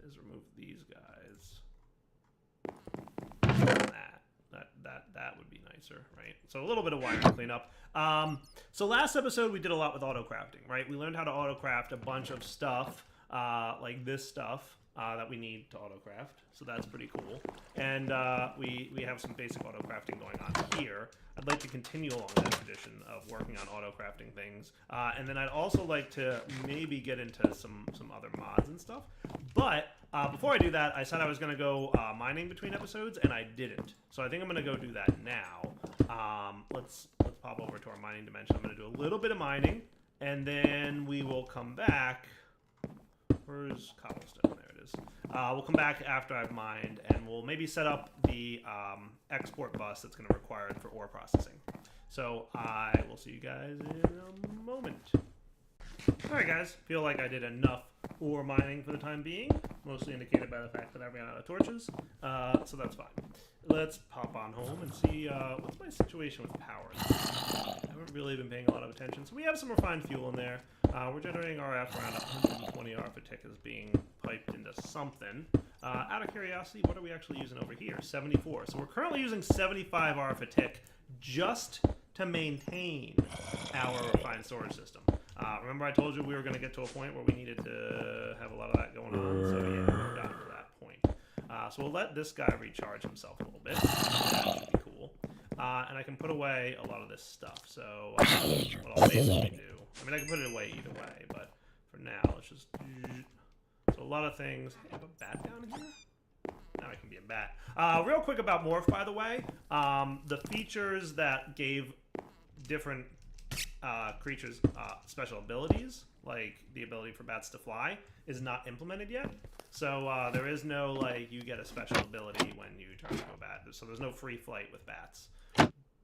is remove these guys. That would be nicer, right? So a little bit of wiring cleanup. So last episode we did a lot with auto crafting, right? We learned how to auto craft a bunch of stuff, like this stuff that we need to auto craft. So that's pretty cool. And we have some basic auto crafting going on here. I'd like to continue along that tradition of working on auto crafting things. And then I'd also like to maybe get into some other mods and stuff. But before I do that, I said I was going to go mining between episodes, and I didn't. So I think I'm going to go do that now. Let's pop over to our mining dimension. I'm going to do a little bit of mining, and then we will come back. Where's cobblestone? There it is. We'll come back after I've mined, and we'll maybe set up the export bus that's going to require it for ore processing. So I will see you guys in a moment. Alright guys, feel like I did enough ore mining for the time being, mostly indicated by the fact that I ran out of torches, so that's fine. Let's pop on home and see what's my situation with power. I haven't really been paying a lot of attention, so we have some refined fuel in there. We're generating RF around 120 RF a tick is being piped into something. Out of curiosity, what are we actually using over here? 74. So we're currently using 75 RF a tick just to maintain our refined storage system. Remember I told you we were going to get to a point where we needed to have a lot of that going on, so yeah, we've gotten to that point. So we'll let this guy recharge himself a little bit. That should be cool. And I can put away a lot of this stuff, so what I'll basically do, I mean I can put it away either way, but for now, let's just... So a lot of things... Hey, I have a bat down here? Now I can be a bat. Real quick about Morph, by the way. The features that gave different creatures special abilities, like the ability for bats to fly, is not implemented yet. So there is no, like, you get a special ability when you turn into a bat. So there's no free flight with bats.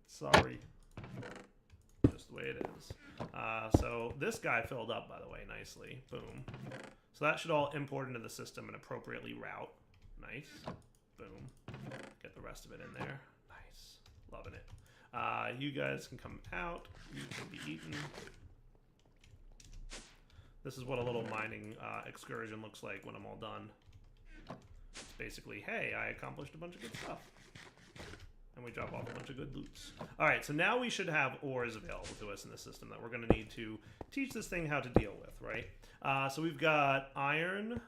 Sorry. Just the way it is. So this guy filled up, by the way, nicely. Boom. So that should all import into the system and appropriately route. Nice. Boom. Get the rest of it in there. Nice. Loving it. You guys can come out. You can be eaten. This is what a little mining excursion looks like when I'm all done. It's basically, hey, I accomplished a bunch of good stuff. And we drop off a bunch of good loots. Alright, so now we should have ores available to us in the system that we're going to need to teach this thing how to deal with, right? So we've got iron,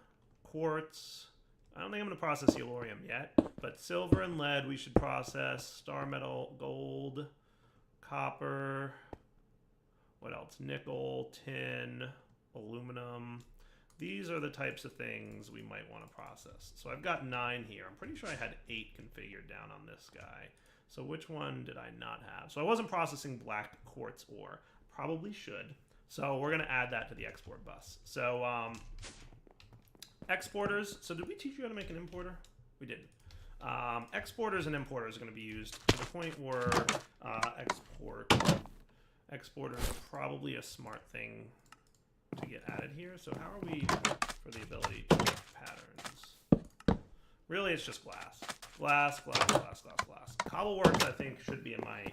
quartz. I don't think I'm going to process yellorium yet, but silver and lead we should process. Star metal, gold, copper. What else? Nickel, tin, aluminum. These are the types of things we might want to process. So I've got 9 here. I'm pretty sure I had 8 configured down on this guy. So which one did I not have? So I wasn't processing black quartz ore. Probably should. So we're going to add that to the export bus. So exporters. So did we teach you how to make an importer? We didn't. Exporters and importers are going to be used to the point where exporter is probably a smart thing to get added here. So how are we for the ability to make patterns? Really, it's just glass. Glass, glass, glass, glass, glass. Cobbleworks, I think, should be in my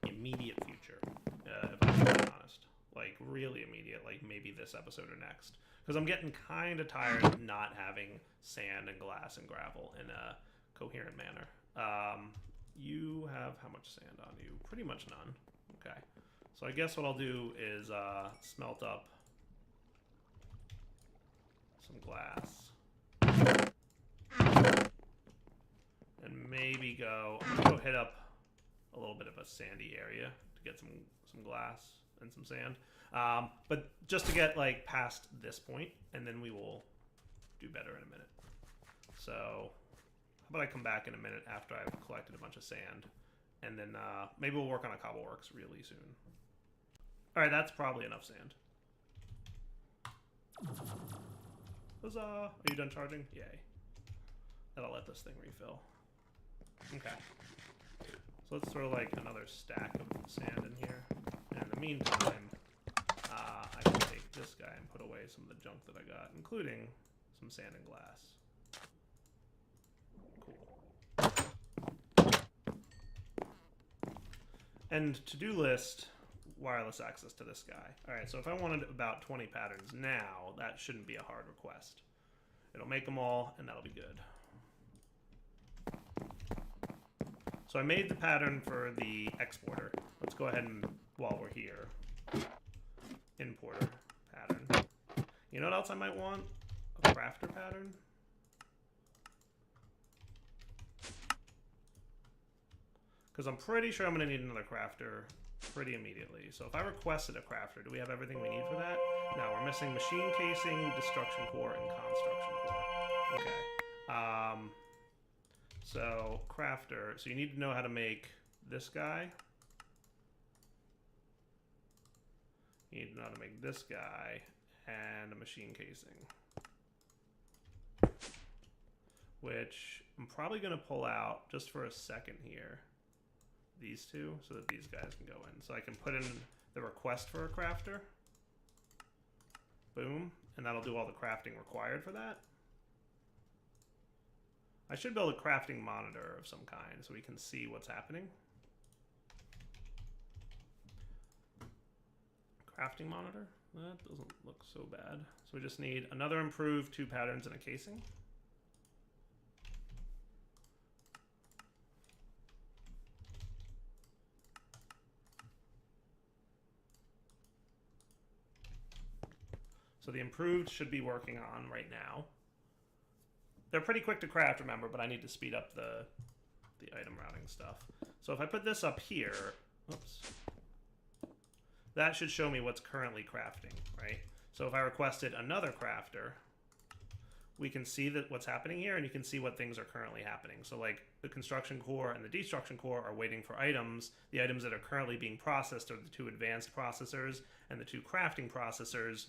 immediate future, if I'm being honest. Like, really immediate, like maybe this episode or next. Because I'm getting kind of tired of not having sand and glass and gravel in a coherent manner. You have how much sand on you? Pretty much none. Okay. So I guess what I'll do is smelt up some glass. And maybe I'm gonna go hit up a little bit of a sandy area to get some glass and some sand. But just to get like past this point, and then we will do better in a minute. So how about I come back in a minute after I've collected a bunch of sand, and then maybe we'll work on a cobbleworks really soon. All right, that's probably enough sand. Huzzah! Are you done charging? Yay. That'll let this thing refill. Okay. So let's throw like another stack of sand in here. And in the meantime, I can take this guy and put away some of the junk that I got, including some sand and glass. Cool. And to-do list, wireless access to this guy. All right, so if I wanted about 20 patterns now, that shouldn't be a hard request. It'll make them all, and that'll be good. So I made the pattern for the exporter. Let's go ahead and, while we're here, importer pattern. You know what else I might want? A crafter pattern. Because I'm pretty sure I'm going to need another crafter pretty immediately. So if I requested a crafter, do we have everything we need for that? No, we're missing machine casing, destruction core, and construction core. Okay. So crafter, so you need to know how to make this guy. You need to know how to make this guy and a machine casing. Which I'm probably going to pull out just for a second here. These two, so that these guys can go in. So I can put in the request for a crafter. Boom. And that'll do all the crafting required for that. I should build a crafting monitor of some kind so we can see what's happening. Crafting monitor? That doesn't look so bad. So we just need another improved 2 patterns and a casing. So the improved should be working on right now. They're pretty quick to craft, remember, but I need to speed up the item routing stuff. So if I put this up here, oops, that should show me what's currently crafting, right? So if I requested another crafter, we can see that what's happening here, and you can see what things are currently happening. So like the construction core and the destruction core are waiting for items. The items that are currently being processed are the 2 advanced processors and the 2 crafting processors.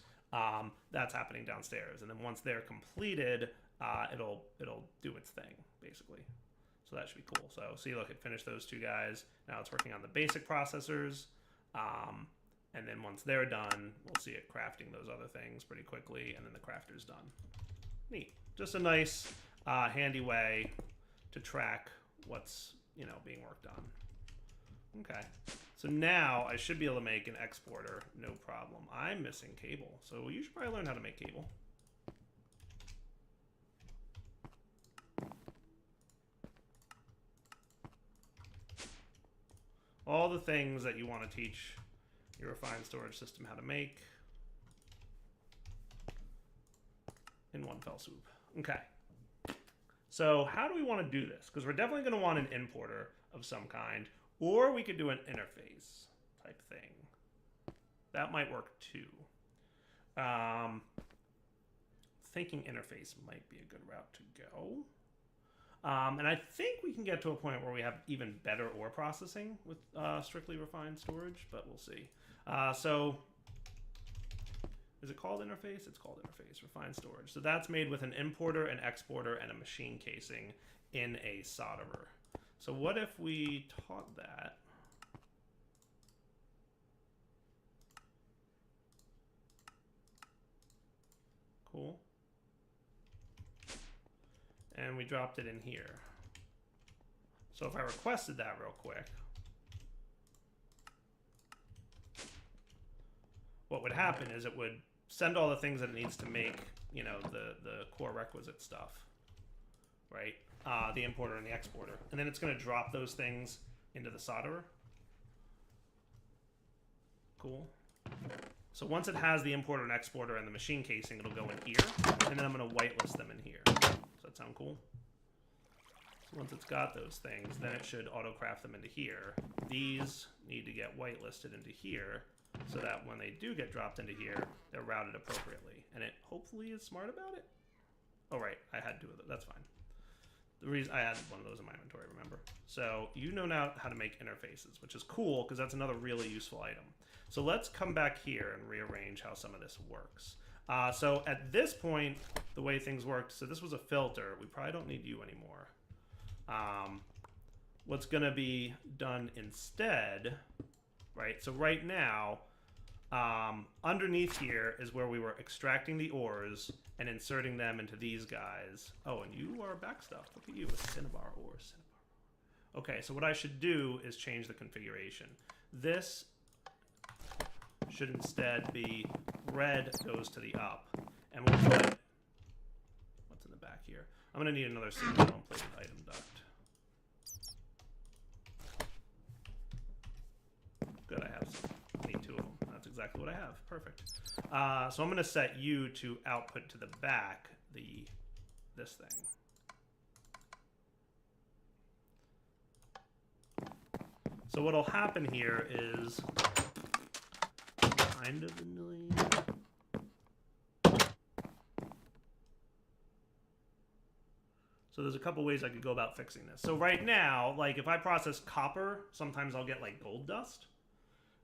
That's happening downstairs. And then once they're completed, it'll do its thing, basically. So that should be cool. So see, look, it finished those 2 guys. Now it's working on the basic processors. And then once they're done, we'll see it crafting those other things pretty quickly, and then the crafter's done. Neat. Just a nice, handy way to track what's, being worked on. Okay. So now I should be able to make an exporter, no problem. I'm missing cable, so you should probably learn how to make cable. All the things that you want to teach your refined storage system how to make in one fell swoop. Okay. So how do we want to do this? Because we're definitely going to want an importer of some kind, or we could do an interface type thing. That might work too. Thinking interface might be a good route to go. And I think we can get to a point where we have even better ore processing with strictly refined storage, but we'll see. So is it called interface? It's called interface, refined storage. So that's made with an importer, an exporter, and a machine casing in a solderer. So what if we taught that? Cool. And we dropped it in here. So if I requested that real quick, what would happen is it would send all the things that it needs to make, you know, the core requisite stuff, right? The importer and the exporter. And then it's going to drop those things into the solderer. Cool. So once it has the importer and exporter and the machine casing, it'll go in here. And then I'm going to whitelist them in here. Does that sound cool? So once it's got those things, then it should auto-craft them into here. These need to get whitelisted into here so that when they do get dropped into here, they're routed appropriately. And it hopefully is smart about it. Oh, right. I had two of those. That's fine. The reason I had one of those in my inventory, remember? So you know now how to make interfaces, which is cool because that's another really useful item. So let's come back here and rearrange how some of this works. So at this point, the way things worked, so this was a filter. We probably don't need you anymore. What's going to be done instead, right? So right now, underneath here is where we were extracting the ores and inserting them into these guys. Oh, and you are backstuffed. Look at you with cinnabar ores. Okay, so what I should do is change the configuration. This should instead be red goes to the up. And we'll put, what's in the back here? I'm going to need another single plated item duct. Good, I have some. I need two of them. That's exactly what I have. Perfect. So I'm going to set you to output to the back this thing. So what'll happen here is kind of annoying. So there's a couple ways I could go about fixing this. So right now, like if I process copper, sometimes I'll get like gold dust.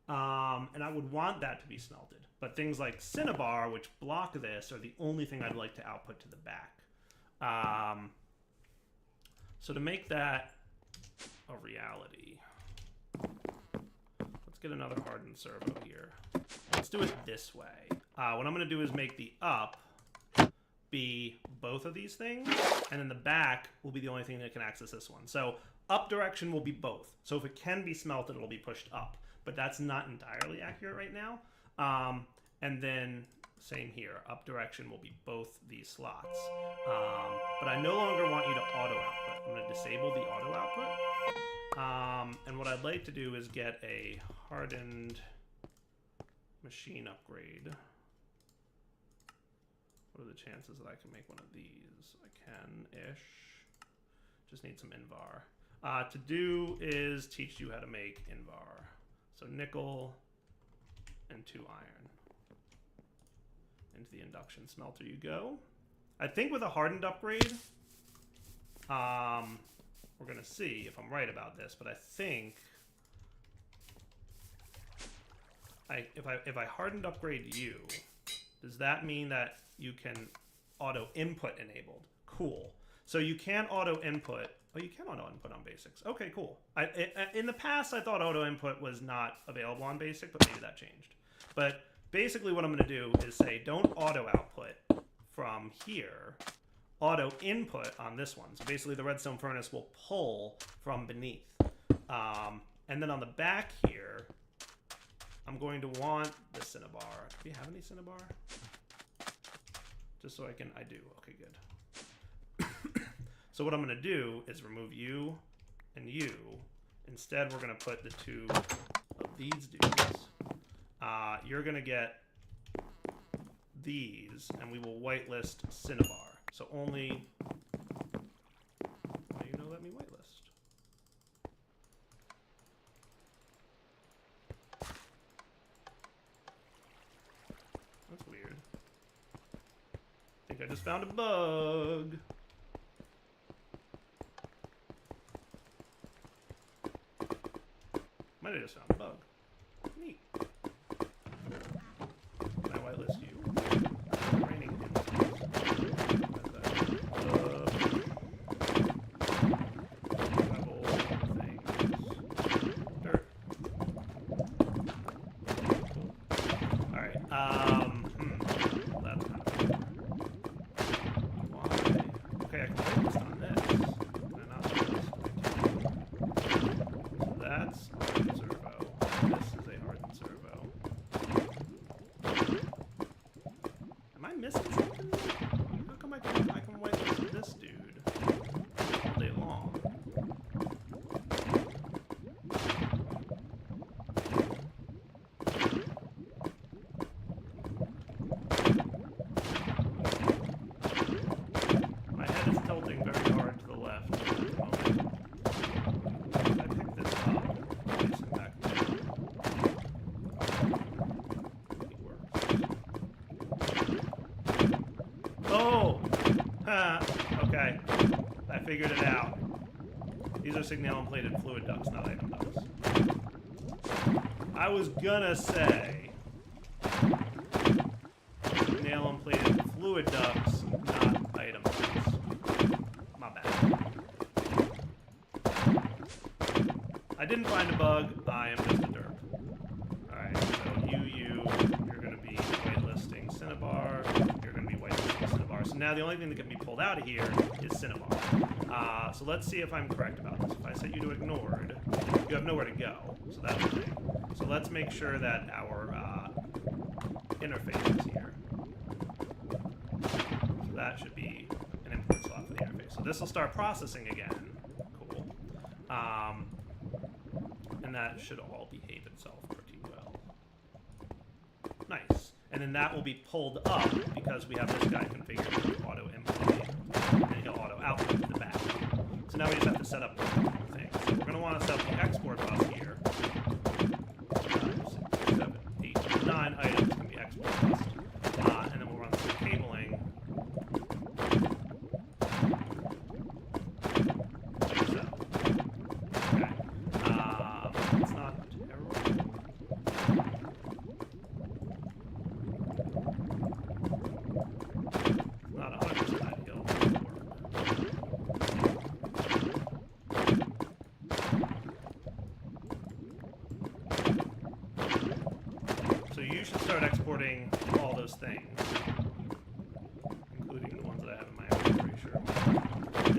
And I would want that to be smelted. But things like cinnabar, which block this, are the only thing I'd like to output to the back. So to make that a reality, let's get another hardened servo here. Let's do it this way. What I'm going to do is make the up be both of these things, and then the back will be the only thing that can access this one. So up direction will be both. So if it can be smelted, it'll be pushed up. But that's not entirely accurate right now. And then same here, up direction will be both these slots. But I no longer want you to auto output. I'm going to disable the auto output. And what I'd like to do is get a hardened machine upgrade. What are the chances that I can make one of these? I can-ish. Just need some Invar. To do is teach you how to make Invar. So nickel and 2 iron. Into the induction smelter you go. I think with a hardened upgrade, we're going to see if I'm right about this, but I think if I hardened upgrade you, does that mean that you can auto input enabled? Cool. So you can auto input. Oh, you can auto input on basics. Okay, cool. In the past, I thought auto input was not available on basic, but maybe that changed. But basically what I'm going to do is say don't auto output from here, auto input on this one. So basically the redstone furnace will pull from beneath. And then on the back here, I'm going to want the cinnabar. Do you have any cinnabar? Just so I do. Okay, good. So what I'm going to do is remove you and you. Instead, we're going to put the 2 of these dudes. You're going to get these, and we will whitelist cinnabar. So only... Why do you know let me whitelist? That's weird. I think I just found a bug. Might have just found a bug. Neat. Can I whitelist you? Raining dirt. Alright, that's kind of weird. Why? Okay, I can whitelist on this. That's hardened servo. This is a hardened servo. Am I missing something? How come I can whitelist this dude all day long? My head is tilting very hard to the left at the moment. I picked this up, place it back down. It works. Oh! Okay. I figured it out. These are signal-plated fluid ducts, not item ducts. I was gonna say signal-plated fluid ducts, not item ducts. My bad. I didn't find a bug. I am just a derp. Alright, so you're gonna be whitelisting Cinnabar. You're gonna be whitelisting Cinnabar. So now the only thing that can be pulled out of here is Cinnabar. So let's see if I'm correct about this. If I set you to ignored, you have nowhere to go. So that's the thing. So let's make sure that our interface is here. So that should be an input slot for the interface. So this will start processing again. Cool. And that should all behave itself pretty well. Nice. And then that will be pulled up because we have this guy configured to auto input, and he'll auto output to the back. So now we just have to set up the thing. So we're going to want to set up the export bus here. 5, 6, 7, 8, 9 items can be export bus. And then we'll run some cabling. Like so. Okay. It's not terrible. Not 100% ideal. So you should start exporting all those things, including the ones that I have in my inventory, sure.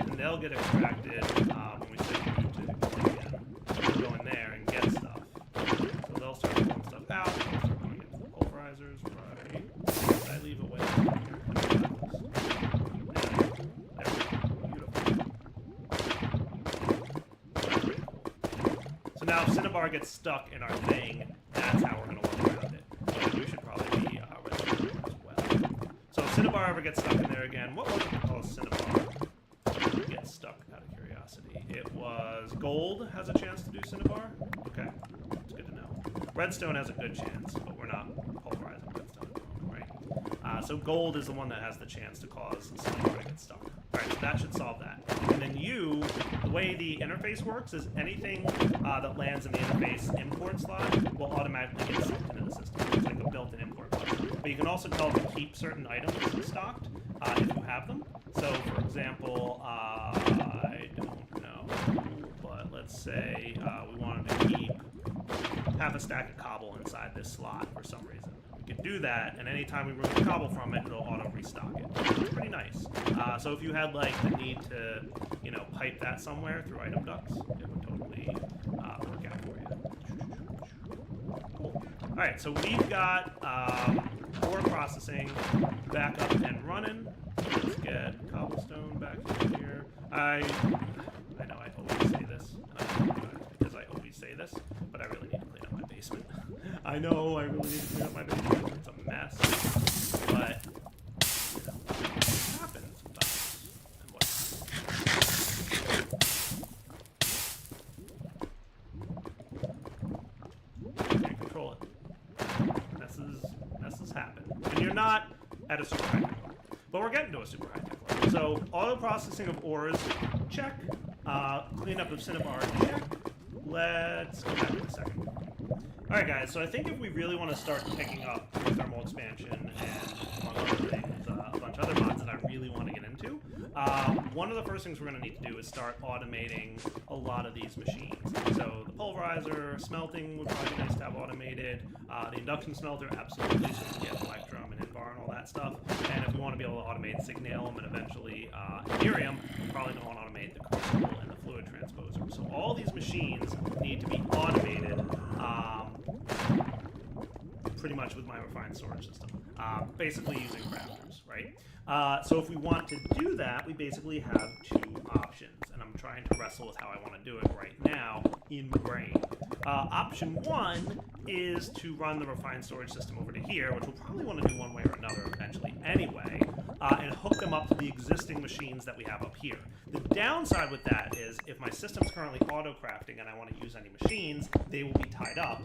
And they'll get extracted when we set you to export again. They'll go in there and get stuff. So they'll start pulling stuff out. They'll start going into the pulverizers, right? Did I leave a way here? There we go. Beautiful. That's pretty cool. So now if Cinnabar gets stuck in our thing, that's how we're going to work around it. So you should probably be registered as well. So if Cinnabar ever gets stuck in there again, what was it that caused Cinnabar to get stuck out of curiosity? It was gold has a chance to do Cinnabar? Okay, that's good to know. Redstone has a good chance, but we're not pulverizing redstone at the moment, right? So gold is the one that has the chance to cause Cinnabar to get stuck. Alright, so that should solve that. And then the way the interface works is anything that lands in the interface import slot will automatically get sucked into the system. It's like a built-in import button. But you can also tell it to keep certain items stocked if you have them. So, for example, I don't know, but let's say we wanted to keep half a stack of cobble inside this slot for some reason. We could do that, and anytime we remove the cobble from it, it'll auto restock it. It's pretty nice. So if you had like the need to, pipe that somewhere through item ducts, it would totally work out for you. Cool. All right, so we've got ore processing back up and running. Let's get cobblestone back in here. I know I always say this, and I apologize because I always say this, but I really need to clean up my basement. I know I really need to clean up my basement. It's a mess, but it happens sometimes. And what? Can't control it. Messes happen. And you're not at a super high tech level. But we're getting to a super high tech level. So auto processing of ores, check. Cleanup of Cinnabar, check. Let's go back in a second. Alright guys, so I think if we really want to start picking up thermal expansion and among other things, a bunch of other mods that I really want to get into, one of the first things we're going to need to do is start automating a lot of these machines. So the pulverizer, smelting would probably be nice to have automated, the induction smelter, absolutely, so we can get electrum and invar and all that stuff, and if we want to be able to automate signalum and eventually Ethereum, we probably don't want to automate the crucible and the fluid transposer. So all these machines need to be automated pretty much with my refined storage system, basically using crafters, right? So if we want to do that, we basically have two options, and I'm trying to wrestle with how I want to do it right now in brain. Option one is to run the refined storage system over to here, which we'll probably want to do one way or another eventually anyway, and hook them up to the existing machines that we have up here. The downside with that is if my system's currently auto-crafting and I want to use any machines, they will be tied up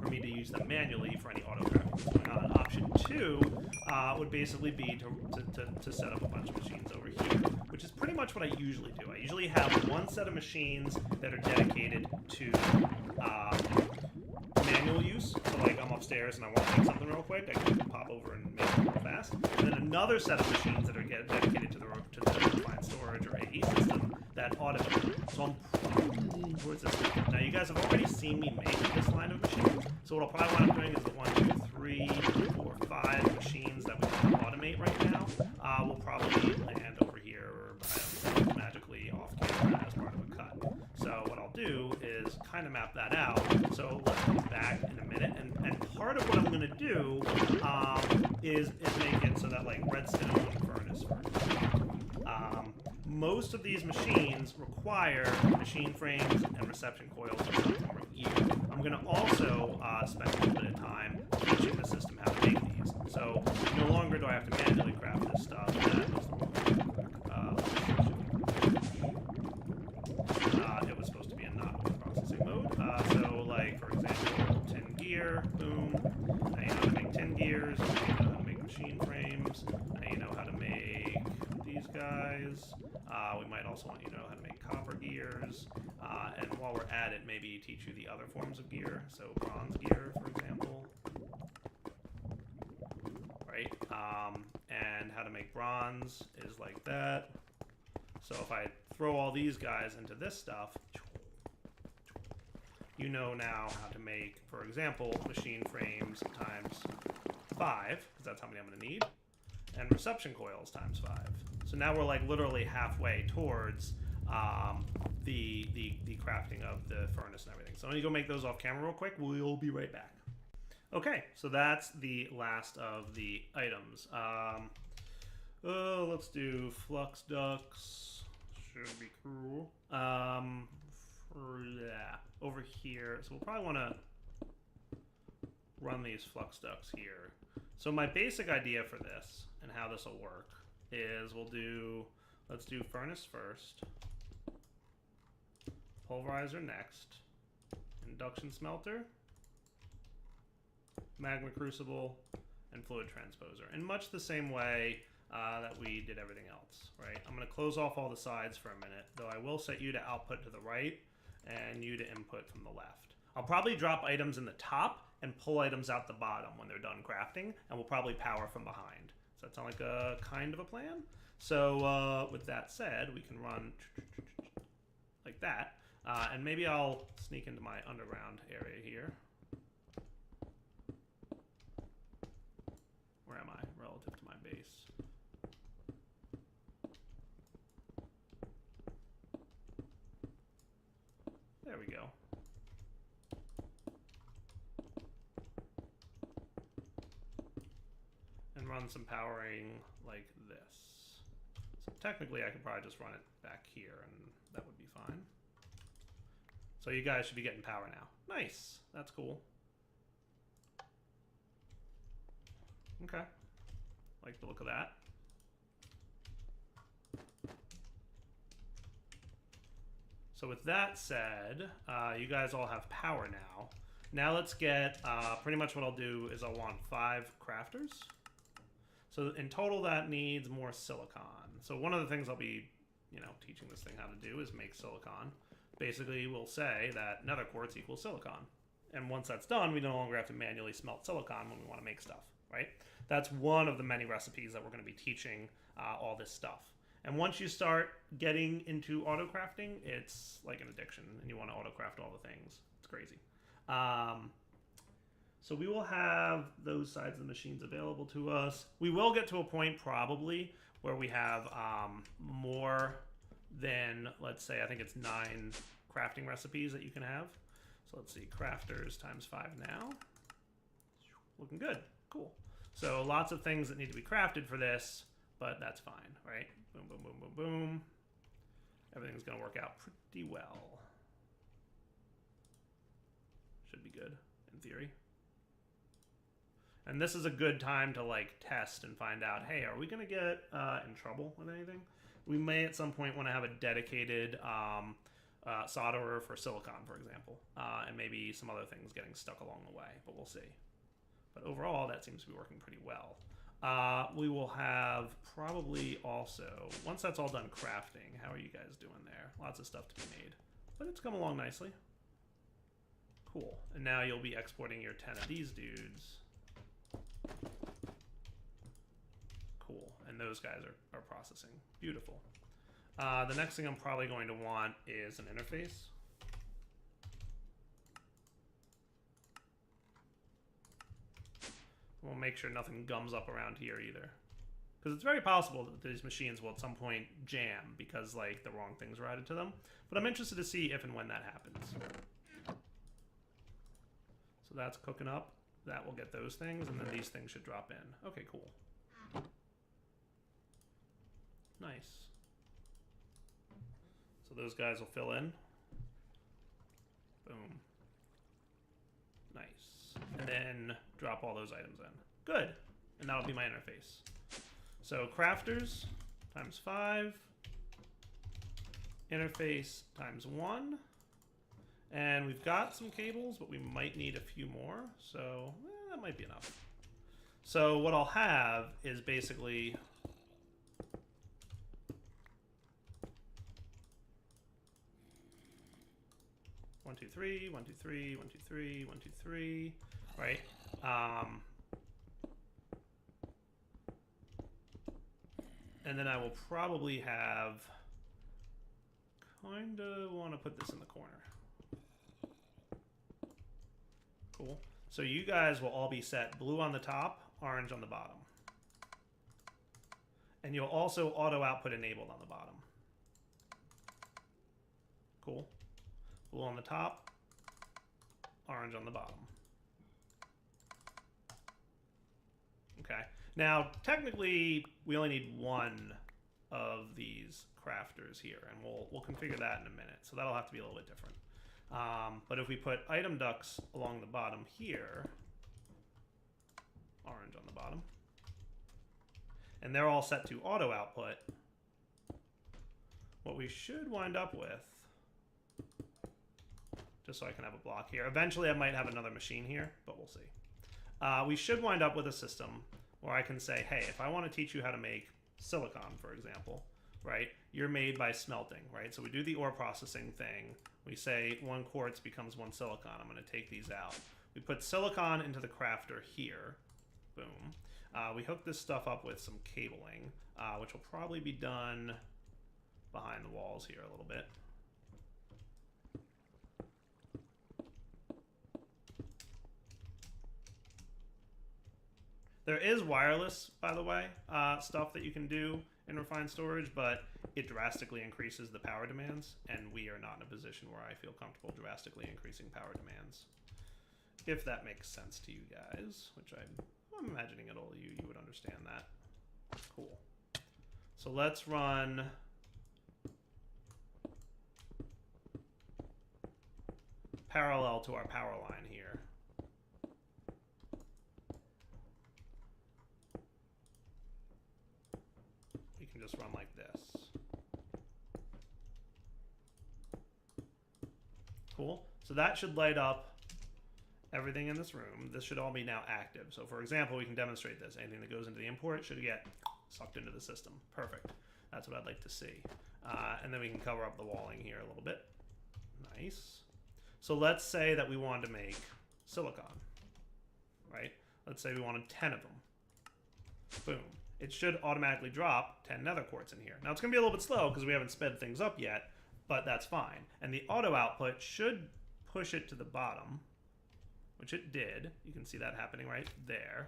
for me to use them manually for any auto-crafting that's going on. Option two would basically be to set up a bunch of machines over here, which is pretty much what I usually do. I usually have one set of machines that are dedicated to manual use. So like I'm upstairs and I want to make something real quick, I can pop over and make it real fast. And then another set of machines that are dedicated to the refined storage or AE system that automate. So I'm probably towards this. Now you guys have already seen me make this line of machines. So what I'll probably wind up doing is the 1, 2, 3, 4, 5 machines that we can automate right now. Will probably land over here or magically off camera as part of a cut. So what I'll do is kind of map that out. So let's come back in a minute. And part of what I'm going to do is make it so that like redstone furnace, for example. Most of these machines require machine frames and reception coils in some form of gear. I'm going to also spend a little bit of time teaching the system how to make these. So no longer do I have to manually craft this stuff. It was supposed to be in not processing mode. So like, for example, tin gear, boom. Now you know how to make tin gears. Now you know how to make machine frames. Now you know how to make these guys. We might also want you to know how to make copper gears. And while we're at it, maybe teach you the other forms of gear. So bronze gear, for example. Right? And how to make bronze is like that. So if I throw all these guys into this stuff, you know now how to make, for example, machine frames times 5, because that's how many I'm going to need, and reception coils times 5. So now we're like literally halfway towards the crafting of the furnace and everything. So I'm going to go make those off camera real quick. We'll be right back. Okay, so that's the last of the items. Let's do flux ducts. Should be cool. Over here. So we'll probably want to run these flux ducts here. So my basic idea for this and how this will work is let's do furnace first, pulverizer next, induction smelter, magma crucible, and fluid transposer. In much the same way that we did everything else, right? I'm going to close off all the sides for a minute, though I will set you to output to the right and you to input from the left. I'll probably drop items in the top and pull items out the bottom when they're done crafting, and we'll probably power from behind. Does that sound like a kind of a plan? So with that said, we can run like that, and maybe I'll sneak into my underground area here. Where am I relative to my base? There we go. And run some powering like this. So technically I could probably just run it back here and that would be fine. So you guys should be getting power now. Nice. That's cool. Okay. Like the look of that. So with that said, you guys all have power now. Now let's get, pretty much what I'll do is I'll want 5 crafters. So in total that needs more silicon. So one of the things I'll be, teaching this thing how to do is make silicon. Basically we'll say that nether quartz equals silicon. And once that's done, we no longer have to manually smelt silicon when we want to make stuff, right? That's one of the many recipes that we're going to be teaching all this stuff. And once you start getting into auto crafting, it's like an addiction, and you want to auto craft all the things. It's crazy. So we will have those sides of the machines available to us. We will get to a point probably where we have more than, let's say, I think it's 9 crafting recipes that you can have. So let's see, crafters times 5 now. looking good. Cool. So lots of things that need to be crafted for this, but that's fine, right? Boom, boom, boom, boom, boom. Everything's going to work out pretty well. Should be good, in theory. And this is a good time to, like, test and find out, hey, are we going to get in trouble with anything? We may at some point want to have a dedicated solderer for silicon, for example, and maybe some other things getting stuck along the way, but we'll see. But overall, that seems to be working pretty well. We will have probably also, once that's all done crafting, how are you guys doing there? Lots of stuff to be made, but it's come along nicely. Cool. And now you'll be exporting your 10 of these dudes. Cool. And those guys are processing. Beautiful. The next thing I'm probably going to want is an interface. We'll make sure nothing gums up around here either. Because it's very possible that these machines will at some point jam because, like, the wrong things were added to them. But I'm interested to see if and when that happens. So that's cooking up. That will get those things, and then these things should drop in. Okay, cool. Nice. So those guys will fill in. Boom. Nice. And then drop all those items in. Good. And that'll be my interface. So crafters times 5. Interface times 1. And we've got some cables, but we might need a few more. So that might be enough. So what I'll have is basically... One, two, three, 1, 2, 3, 1, 2, 3, 1, 2, 3, right? And then I will probably have, kind of want to put this in the corner. Cool. So you guys will all be set blue on the top, orange on the bottom. And you'll also auto output enabled on the bottom. Cool. Blue on the top, orange on the bottom. Okay. Now, technically, we only need one of these crafters here, and we'll configure that in a minute. So that'll have to be a little bit different. But if we put item ducts along the bottom here, orange on the bottom, and they're all set to auto output, what we should wind up with, just so I can have a block here. Eventually I might have another machine here, but we'll see. We should wind up with a system where I can say, hey, if I want to teach you how to make silicon, for example, right? You're made by smelting, right? So we do the ore processing thing. We say 1 quartz becomes 1 silicon. I'm going to take these out. We put silicon into the crafter here. Boom. We hook this stuff up with some cabling, which will probably be done behind the walls here a little bit. There is wireless, by the way, stuff that you can do in refined storage, but it drastically increases the power demands, and we are not in a position where I feel comfortable drastically increasing power demands. If that makes sense to you guys, which I'm imagining it'll, you would understand that. Cool. So let's run parallel to our power line here. We can just run like this. Cool. So that should light up everything in this room. This should all be now active. So for example, we can demonstrate this. Anything that goes into the import should get sucked into the system. Perfect. That's what I'd like to see. And then we can cover up the walling here a little bit. Nice. So let's say that we wanted to make silicon, right? Let's say we wanted 10 of them. Boom. It should automatically drop 10 nether quartz in here. Now it's going to be a little bit slow because we haven't sped things up yet, but that's fine. And the auto output should push it to the bottom, which it did. You can see that happening right there.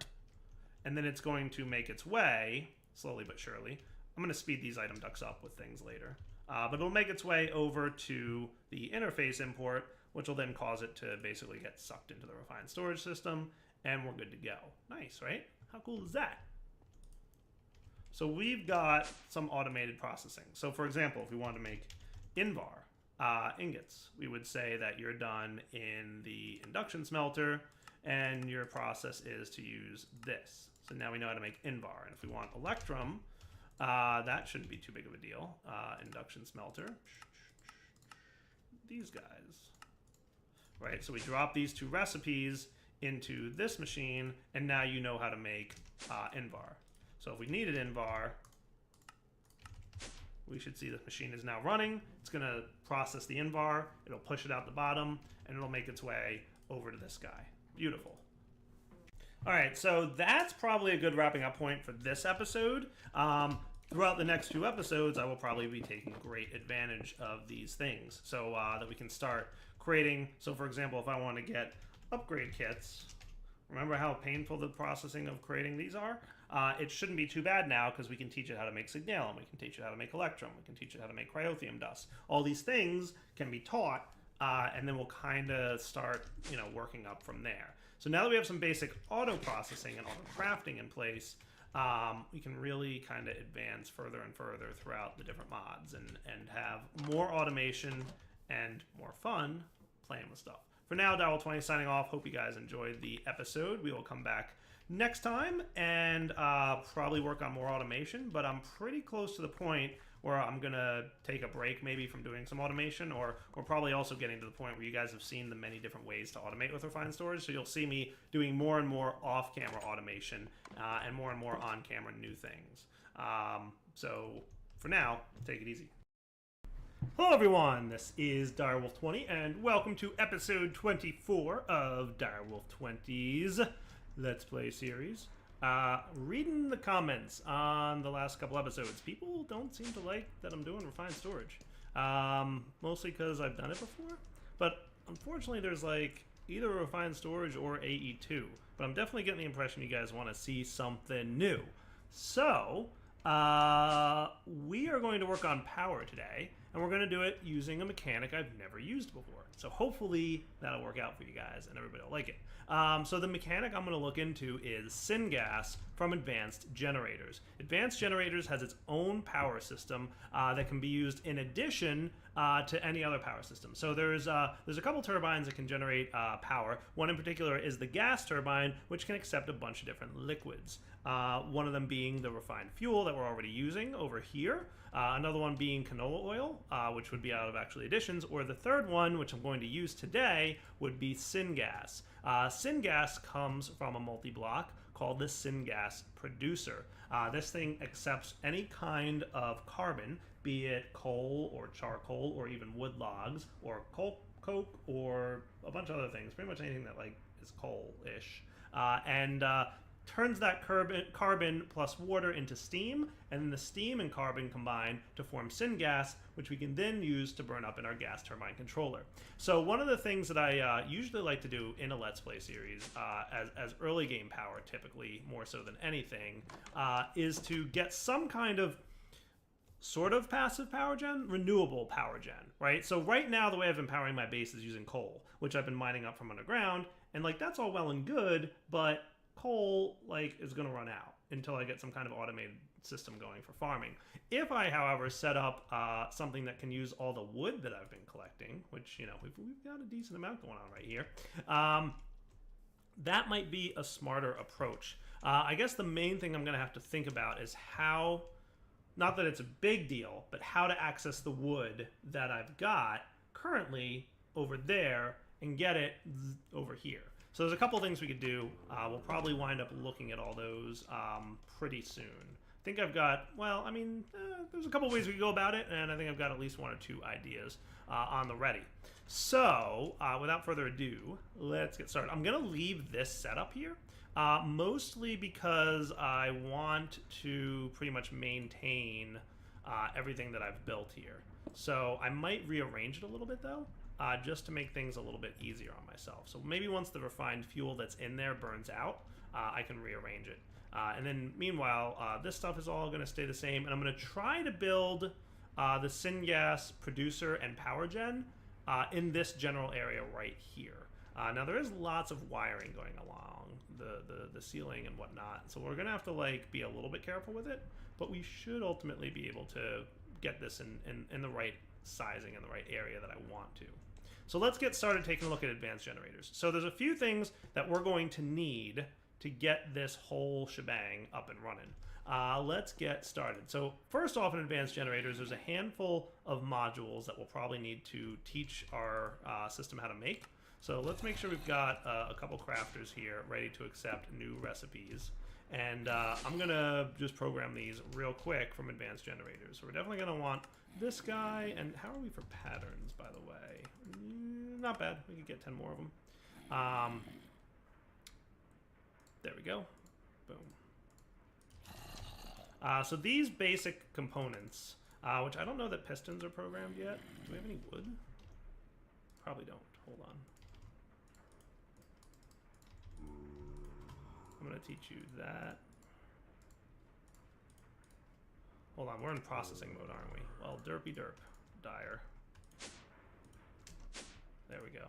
And then it's going to make its way, slowly but surely. I'm going to speed these item ducts up with things later. But it'll make its way over to the interface import, which will then cause it to basically get sucked into the refined storage system. and we're good to go. Nice, right? How cool is that? So we've got some automated processing. So for example, if we wanted to make Invar ingots, we would say that you're done in the induction smelter and your process is to use this. So now we know how to make Invar. And if we want Electrum, that shouldn't be too big of a deal. Induction smelter. These guys. Right, so we drop these two recipes into this machine, and now you know how to make Invar. So if we needed Invar, we should see the machine is now running. It's going to process the Invar, it'll push it out the bottom, and it'll make its way over to this guy. Beautiful. All right, so that's probably a good wrapping up point for this episode. Throughout the next 2 episodes, I will probably be taking great advantage of these things so that we can start creating. So for example, if I want to get upgrade kits, remember how painful the processing of creating these are? It shouldn't be too bad now because we can teach it how to make Signalum, we can teach it how to make Electrum, we can teach it how to make Cryothium dust. All these things can be taught, and then we'll kind of start, working up from there. So now that we have some basic auto processing and auto crafting in place, we can really kind of advance further and further throughout the different mods and have more automation and more fun playing with stuff. For now, Darryl20 signing off. Hope you guys enjoyed the episode. We will come back next time and probably work on more automation, but I'm pretty close to the point where I'm going to take a break maybe from doing some automation, or we're probably also getting to the point where you guys have seen the many different ways to automate with refined storage, so you'll see me doing more and more off-camera automation and more on-camera new things. So for now, take it easy. Hello everyone, this is Direwolf20 and welcome to episode 24 of Direwolf20's Let's Play series. Reading the comments on the last couple episodes, people don't seem to like that I'm doing refined storage. Mostly because I've done it before, but unfortunately there's like either refined storage or AE2, but I'm definitely getting the impression you guys want to see something new. So, we are going to work on power today, and we're going to do it using a mechanic I've never used before. So hopefully that'll work out for you guys and everybody will like it. So the mechanic I'm going to look into is syngas from Advanced Generators. Advanced Generators has its own power system that can be used in addition to any other power system. So there's a couple turbines that can generate power. One in particular is the gas turbine, which can accept a bunch of different liquids. One of them being the refined fuel that we're already using over here. Another one being canola oil, which would be out of actually additions. Or the third one, which I'm going to use today, would be syngas. Syngas comes from a multi-block called the syngas producer. This thing accepts any kind of carbon, be it coal or charcoal or even wood logs or coke or a bunch of other things, pretty much anything that like is coal-ish, and turns that carbon plus water into steam, and then the steam and carbon combine to form syngas, which we can then use to burn up in our gas turbine controller. So one of the things that I usually like to do in a Let's Play series, as early game power typically, more so than anything, is to get some kind of sort of passive power gen, renewable power gen, right? So right now the way I've been powering my base is using coal, which I've been mining up from underground, and like that's all well and good, but coal like is going to run out until I get some kind of automated system going for farming. If I, however, set up something that can use all the wood that I've been collecting, which, you know, we've got a decent amount going on right here, that might be a smarter approach. I guess the main thing I'm going to have to think about is how, not that it's a big deal, but how to access the wood that I've got currently over there and get it over here. So there's a couple things we could do. We'll probably wind up looking at all those pretty soon. I think I've got, well, I mean, there's a couple ways we could go about it, and I think I've got at least one or two ideas on the ready. So, without further ado, let's get started. I'm going to leave this setup here, mostly because I want to pretty much maintain everything that I've built here. So I might rearrange it a little bit, though. Just to make things a little bit easier on myself. So maybe once the refined fuel that's in there burns out, I can rearrange it. And then meanwhile, this stuff is all going to stay the same. And I'm going to try to build the syngas producer and power gen in this general area right here. Now there is lots of wiring going along the ceiling and whatnot, so we're gonna have to like be a little bit careful with it, but we should ultimately be able to get this in the right sizing and the right area that I want to. So let's get started taking a look at advanced generators. So there's a few things that we're going to need to get this whole shebang up and running. Let's get started. So first off, in advanced generators, there's a handful of modules that we'll probably need to teach our system how to make. So let's make sure we've got a couple crafters here ready to accept new recipes. And I'm going to just program these real quick from advanced generators. So we're definitely going to want this guy. And how are we for patterns, by the way? Not bad. We could get 10 more of them. There we go. Boom. So these basic components, which I don't know that pistons are programmed yet. Do we have any wood? Probably don't. Hold on. I'm going to teach you that. Hold on, we're in processing mode, aren't we? Well, derpy derp. Dire. There we go.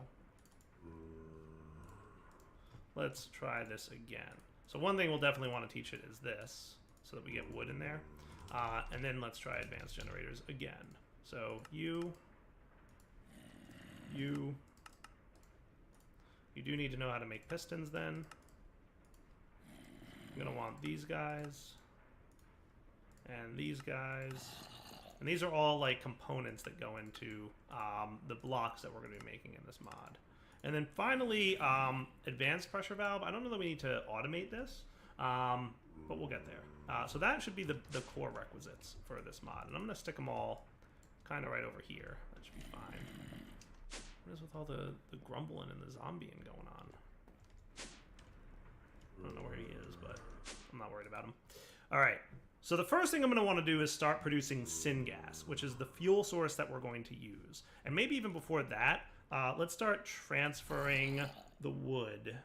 Let's try this again. So one thing we'll definitely want to teach it is this, so that we get wood in there. And then let's try advanced generators again. So you do need to know how to make pistons then. I'm going to want these guys and these guys. And these are all like components that go into the blocks that we're going to be making in this mod. And then finally, advanced pressure valve. I don't know that we need to automate this, but we'll get there. So that should be the core requisites for this mod. And I'm going to stick them all kind of right over here. That should be fine. What is with all the grumbling and the zombieing going on? I don't know where he is, but I'm not worried about him. All right. So the first thing I'm going to want to do is start producing syngas, which is the fuel source that we're going to use. And maybe even before that, let's start transferring the wood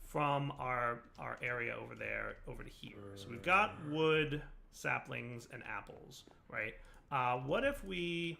from our area over there over to here. So we've got wood, saplings, and apples, right? What if we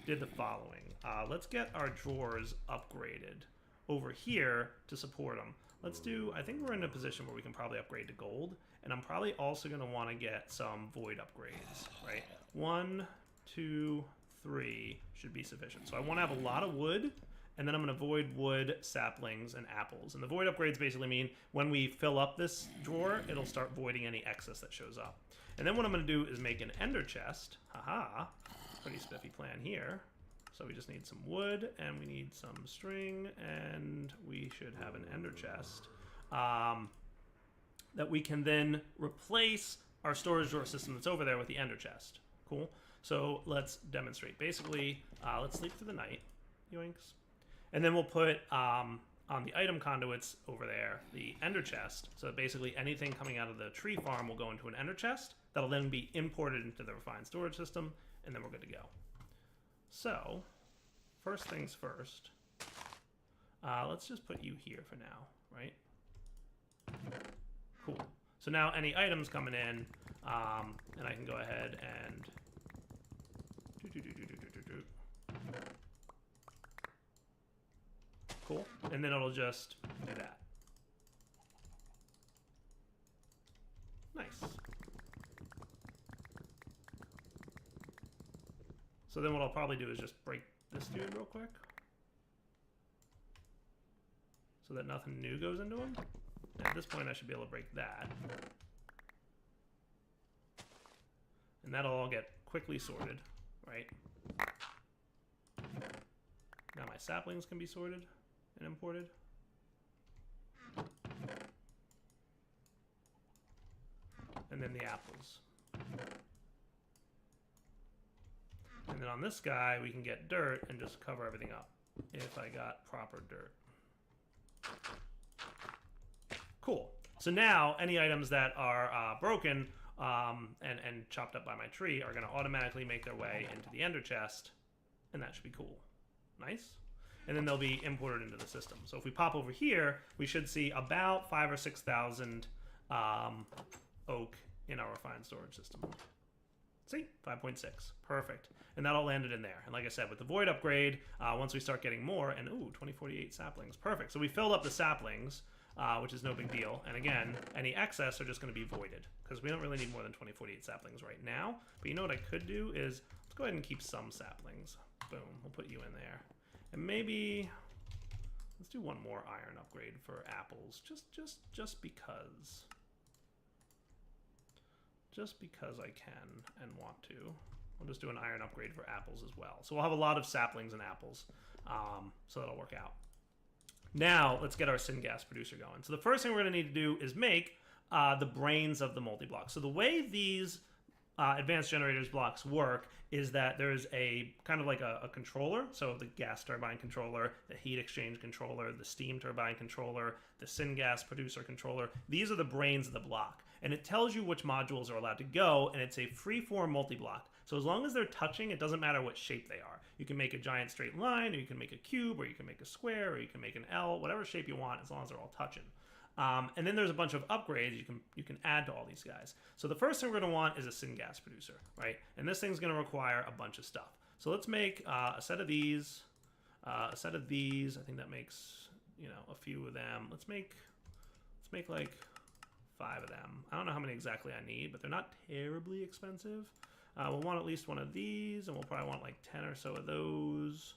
did the following? Let's get our drawers upgraded over here to support them. Let's do, I think we're in a position where we can probably upgrade to gold, and I'm probably also going to want to get some void upgrades, right? 1, 2, 3 should be sufficient. So I want to have a lot of wood, and then I'm going to void wood, saplings, and apples. And the void upgrades basically mean when we fill up this drawer, it'll start voiding any excess that shows up. And then what I'm going to do is make an ender chest. Haha, pretty spiffy plan here. So we just need some wood, and we need some string, and we should have an ender chest that we can then replace our storage drawer system that's over there with the ender chest. Cool. So let's demonstrate. Basically, let's sleep through the night, yoinks. And then we'll put on the item conduits over there the ender chest. So basically anything coming out of the tree farm will go into an ender chest. That'll then be imported into the refined storage system, and then we're good to go. So, first things first, let's just put you here for now, right? Cool. So now any items coming in, and I can go ahead and cool, and then it'll just do that. Nice. So then what I'll probably do is just break this dude real quick, so that nothing new goes into him. And at this point I should be able to break that. And that'll all get quickly sorted, right? Now my saplings can be sorted and imported. And then the apples. And then on this guy, we can get dirt and just cover everything up if I got proper dirt. Cool. So now any items that are broken and chopped up by my tree are going to automatically make their way into the ender chest, and that should be cool. Nice. And then they'll be imported into the system. So if we pop over here, we should see about 5,000 or 6,000 oak in our refined storage system. See, 5.6, perfect. And that all landed in there. And like I said, with the void upgrade, once we start getting more, and ooh, 2048 saplings, perfect. So we filled up the saplings, which is no big deal. And again, any excess are just going to be voided, because we don't really need more than 2048 saplings right now. But you know what I could do is, let's go ahead and keep some saplings. Boom, we'll put you in there. And maybe, let's do one more iron upgrade for apples, just because. Just because I can and want to. I'll just do an iron upgrade for apples as well. So we'll have a lot of saplings and apples, so that'll work out. Now, let's get our syngas producer going. So the first thing we're going to need to do is make the brains of the multi-block. So the way these advanced generators blocks work is that there's a kind of like a controller. So the gas turbine controller, the heat exchange controller, the steam turbine controller, the syngas producer controller. These are the brains of the block. And it tells you which modules are allowed to go, and it's a free-form multi-block. So as long as they're touching, it doesn't matter what shape they are. You can make a giant straight line, or you can make a cube, or you can make a square, or you can make an L, whatever shape you want, as long as they're all touching. And then there's a bunch of upgrades you can add to all these guys. So the first thing we're going to want is a syngas producer, right? And this thing's going to require a bunch of stuff. So let's make a set of these, I think that makes, a few of them. Let's make like 5 of them. I don't know how many exactly I need, but they're not terribly expensive. We'll want at least one of these, and we'll probably want like 10 or so of those.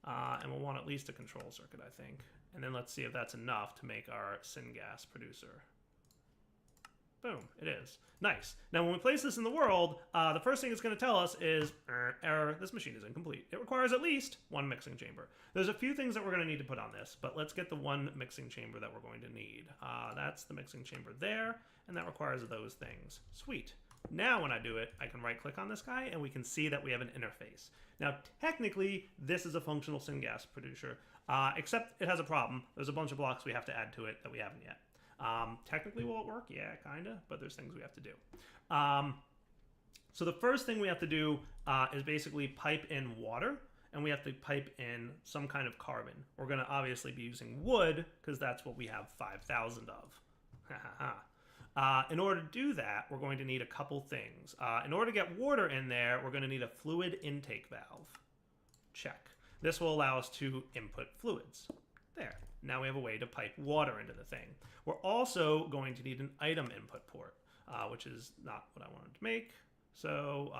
And we'll want at least a control circuit, I think. And then let's see if that's enough to make our syngas producer. Boom, it is. Nice. Now, when we place this in the world, the first thing it's going to tell us is, error, this machine is incomplete. It requires at least 1 mixing chamber. There's a few things that we're going to need to put on this, but let's get the 1 mixing chamber that we're going to need. That's the mixing chamber there, and that requires those things. Sweet. Now when I do it, I can right-click on this guy, and we can see that we have an interface. Now, technically, this is a functional syngas producer, except it has a problem. There's a bunch of blocks we have to add to it that we haven't yet. Technically, will it work? Yeah, kind of, but there's things we have to do. So the first thing we have to do is basically pipe in water, and we have to pipe in some kind of carbon. We're going to obviously be using wood, because that's what we have 5,000 of. In order to do that, we're going to need a couple things. In order to get water in there, we're going to need a fluid intake valve. Check. This will allow us to input fluids. There. Now we have a way to pipe water into the thing. We're also going to need an item input port, which is not what I wanted to make. So,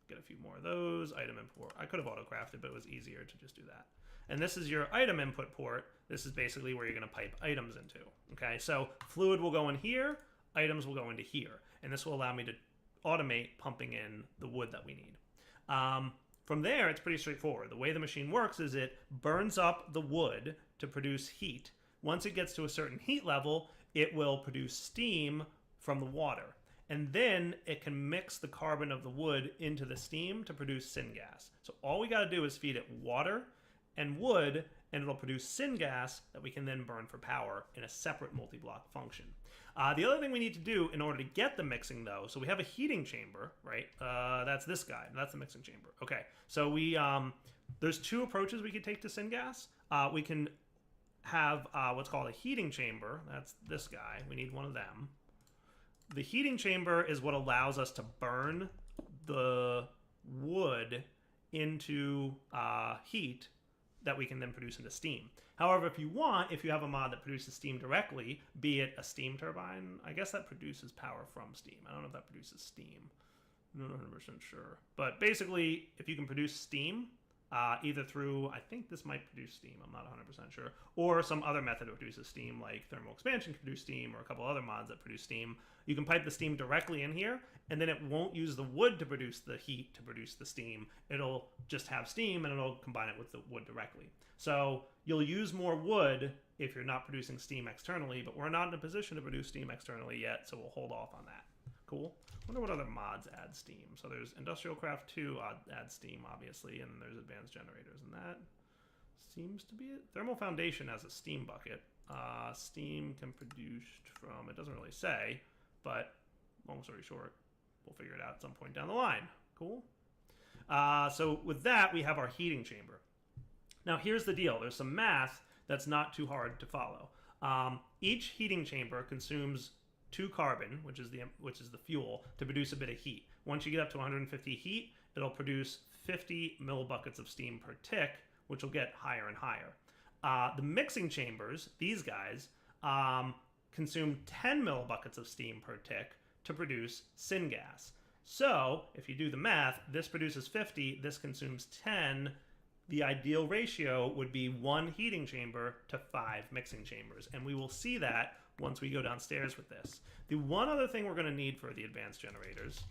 get a few more of those. Item input. I could have auto-crafted, but it was easier to just do that. And this is your item input port. This is basically where you're going to pipe items into. Okay, so fluid will go in here, items will go into here. And this will allow me to automate pumping in the wood that we need. From there, it's pretty straightforward. The way the machine works is it burns up the wood to produce heat. Once it gets to a certain heat level, it will produce steam from the water. And then it can mix the carbon of the wood into the steam to produce syngas. So all we got to do is feed it water and wood, and it'll produce syngas that we can then burn for power in a separate multi-block function. The other thing we need to do in order to get the mixing, though, so we have a heating chamber, right? That's this guy. That's the mixing chamber. Okay, so there's 2 approaches we could take to syngas. We can have what's called a heating chamber. That's this guy. We need one of them. The heating chamber is what allows us to burn the wood into heat that we can then produce into steam. However, if you have a mod that produces steam directly, be it a steam turbine, I guess that produces power from steam. I don't know if that produces steam. I'm not 100% sure. But basically, if you can produce steam, either through, I think this might produce steam, I'm not 100% sure, or some other method that produces steam, like thermal expansion can produce steam, or a couple other mods that produce steam, you can pipe the steam directly in here, and then it won't use the wood to produce the heat to produce the steam. It'll just have steam, and it'll combine it with the wood directly. So you'll use more wood if you're not producing steam externally, but we're not in a position to produce steam externally yet, so we'll hold off on that. Cool. I wonder what other mods add steam. So there's Industrial Craft 2 adds steam, obviously, and there's Advanced Generators, and that seems to be it. Thermal Foundation has a steam bucket. Steam can produce from, it doesn't really say, but long story short, we'll figure it out at some point down the line. Cool. So with that, we have our heating chamber. Now here's the deal. There's some math that's not too hard to follow. Each heating chamber consumes 2 carbon, which is the fuel, to produce a bit of heat. Once you get up to 150 heat, it'll produce 50 millibuckets of steam per tick, which will get higher and higher. The mixing chambers, these guys, consume 10 millibuckets of steam per tick to produce syngas. So, if you do the math, this produces 50, this consumes 10. The ideal ratio would be 1 heating chamber to 5 mixing chambers, and we will see that once we go downstairs with this. The one other thing we're going to need for the advanced generators,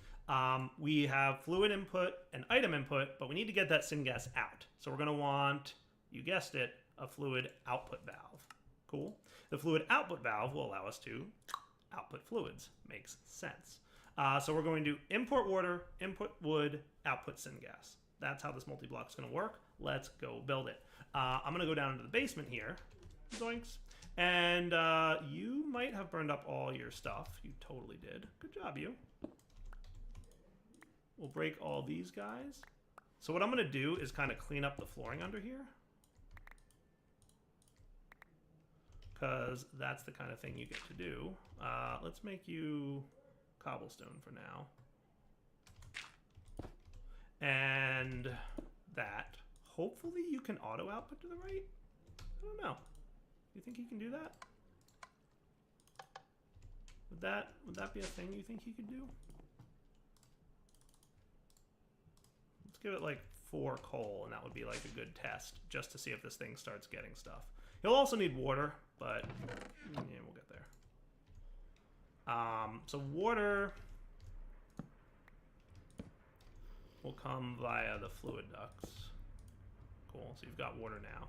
we have fluid input and item input, but we need to get that syngas out. So we're going to want, you guessed it, a fluid output valve. Cool. The fluid output valve will allow us to output fluids. Makes sense. So we're going to import water, input wood, output syngas. That's how this multi-block is going to work. Let's go build it. I'm going to go down into the basement here. Zoinks. And you might have burned up all your stuff. You totally did. Good job, you. We'll break all these guys. So what I'm going to do is kind of clean up the flooring under here. Because that's the kind of thing you get to do. Let's make you cobblestone for now. And that. Hopefully you can auto output to the right. I don't know. You think he can do that? Would that be a thing you think he could do? Let's give it like 4 coal, and that would be like a good test, just to see if this thing starts getting stuff. He'll also need water, but yeah, we'll get there. So water will come via the fluid ducts. Cool, so you've got water now.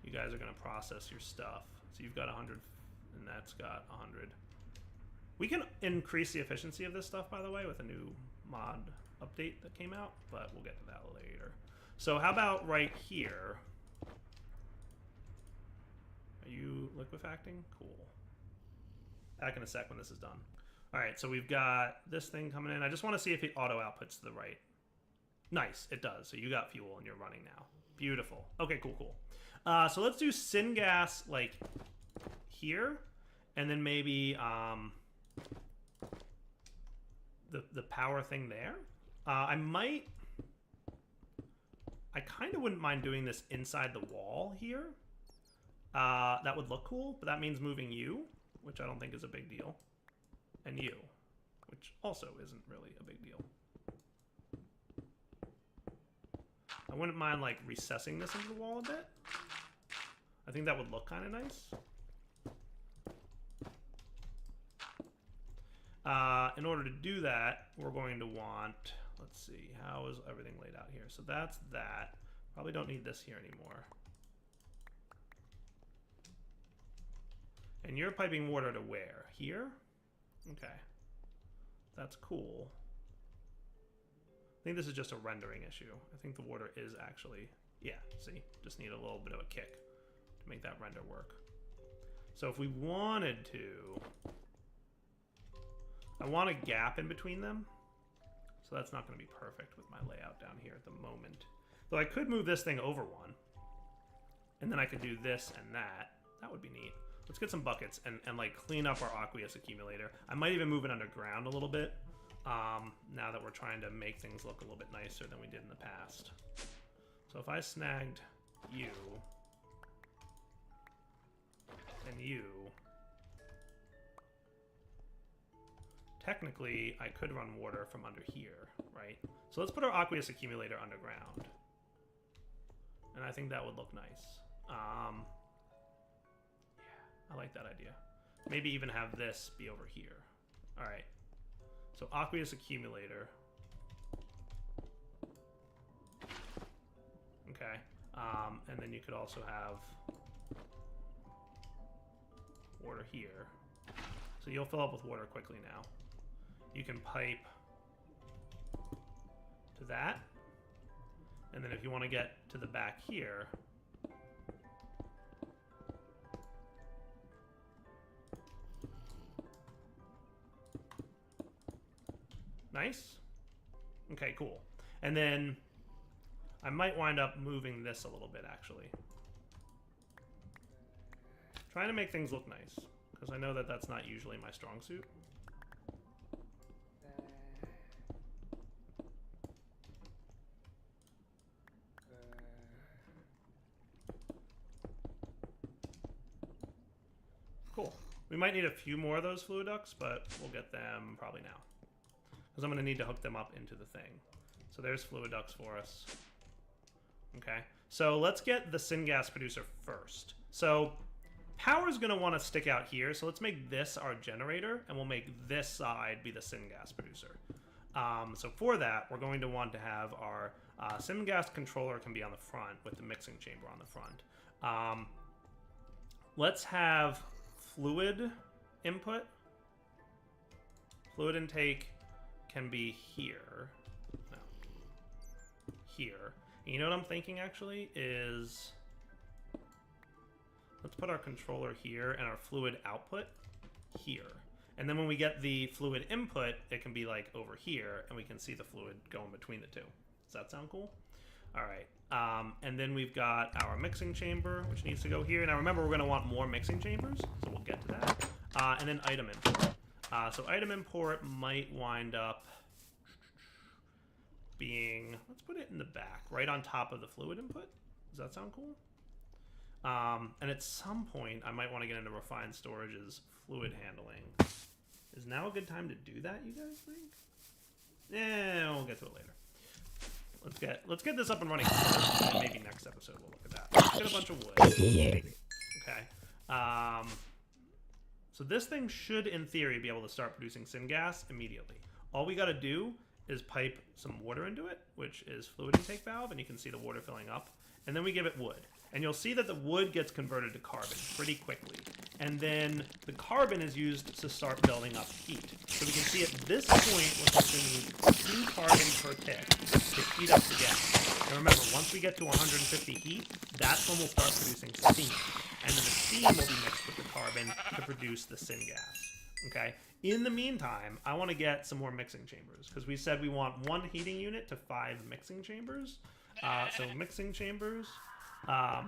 You guys are going to process your stuff. So you've got 100, and that's got 100. We can increase the efficiency of this stuff, by the way, with a new mod update that came out, but we'll get to that later. So how about right here? Are you liquefacting? Cool. Back in a sec when this is done. All right, so we've got this thing coming in. I just want to see if it auto outputs to the right. Nice, it does. So you got fuel and you're running now. Beautiful. Okay, cool, cool. So let's do syngas like here, and then maybe the power thing there. I kind of wouldn't mind doing this inside the wall here. That would look cool, but that means moving you, which I don't think is a big deal, and you, which also isn't really a big deal. I wouldn't mind like recessing this into the wall a bit. I think that would look kind of nice. In order to do that, we're going to want, let's see, how is everything laid out here? So that's that. Probably don't need this here anymore. And you're piping water to where? Here? Okay. That's cool. I think this is just a rendering issue. I think the water is actually, yeah, see? Just need a little bit of a kick to make that render work. So if we wanted to, I want a gap in between them. So that's not going to be perfect with my layout down here at the moment. Though I could move this thing over one. And then I could do this and that. That would be neat. Let's get some buckets and like clean up our aqueous accumulator. I might even move it underground a little bit. Now that we're trying to make things look a little bit nicer than we did in the past. So if I snagged you and you, technically I could run water from under here, right? So let's put our aqueous accumulator underground. And I think that would look nice. Yeah, I like that idea. Maybe even have this be over here. All right. So aqueous accumulator. Okay. And then you could also have water here. So you'll fill up with water quickly now. You can pipe to that. And then if you want to get to the back here, nice. Okay, cool. And then I might wind up moving this a little bit, actually. Trying to make things look nice. because I know that that's not usually my strong suit. Cool. We might need a few more of those fluid ducts, but we'll get them probably now. Because I'm going to need to hook them up into the thing. So there's fluid ducts for us. Okay. So let's get the syngas producer first. So power's going to want to stick out here. So let's make this our generator, and we'll make this side be the syngas producer. So for that, we're going to want to have our syngas controller can be on the front with the mixing chamber on the front. Let's have fluid input. Fluid intake can be here. No. Here. And you know what I'm thinking actually is, let's put our controller here and our fluid output here. And then when we get the fluid input, it can be like over here, and we can see the fluid going between the two. Does that sound cool? All right. And then we've got our mixing chamber, which needs to go here. Now remember, we're going to want more mixing chambers, so we'll get to that. And then item import. So item import might wind up being, let's put it in the back, right on top of the fluid input. Does that sound cool? And at some point, I might want to get into refined storage's fluid handling. Is now a good time to do that, you guys think? Yeah, we'll get to it later. Let's get this up and running first, and maybe next episode we'll look at that. Let's get a bunch of wood. Okay. So this thing should, in theory, be able to start producing syngas immediately. All we got to do is pipe some water into it, which is fluid intake valve, and you can see the water filling up. And then we give it wood. And you'll see that the wood gets converted to carbon pretty quickly. And then the carbon is used to start building up heat. So we can see at this point we're consuming 2 carbon per tick to heat up the gas. And remember, once we get to 150 heat, that's when we'll start producing steam. And then the steam will be mixed with the carbon to produce the syngas. Okay? In the meantime, I want to get some more mixing chambers, because we said we want 1 heating unit to 5 mixing chambers. So mixing chambers. What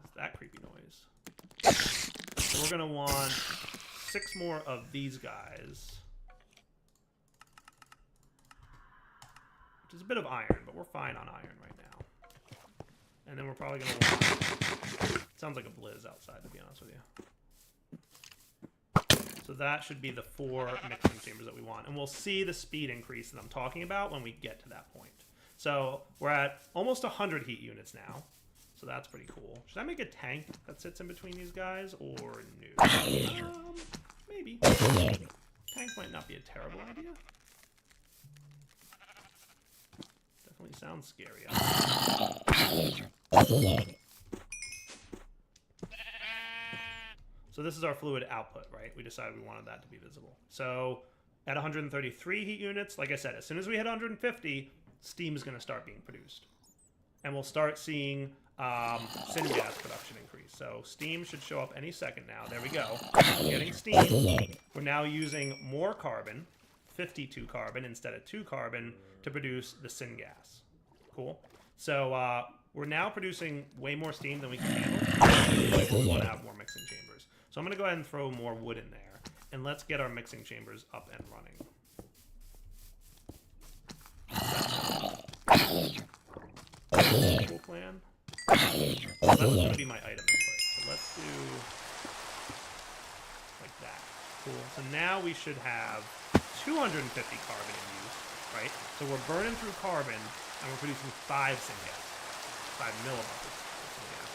is that creepy noise? So we're going to want 6 more of these guys. Which is a bit of iron, but we're fine on iron right now. And then we're probably going to want... Sounds like a blizz outside, to be honest with you. So that should be the 4 mixing chambers that we want. And we'll see the speed increase that I'm talking about when we get to that point. So we're at almost 100 heat units now. So that's pretty cool. Should I make a tank that sits in between these guys, or no? Maybe. Tank might not be a terrible idea. Definitely sounds scary. So this is our fluid output, right? We decided we wanted that to be visible. So at 133 heat units, like I said, as soon as we hit 150, steam is going to start being produced. And we'll start seeing syngas production increase. So steam should show up any second now. There we go. We're getting steam. We're now using more carbon, 52 carbon instead of 2 carbon, to produce the syngas. Cool. So we're now producing way more steam than we can handle. We want to have more mixing chambers. So I'm going to go ahead and throw more wood in there. And let's get our mixing chambers up and running. Cool plan. So that's going to be my item input. So let's do like that. Cool. So now we should have 250 carbon in use, right? So we're burning through carbon, and we're producing 5 syngas, 5 millibuckets of syngas.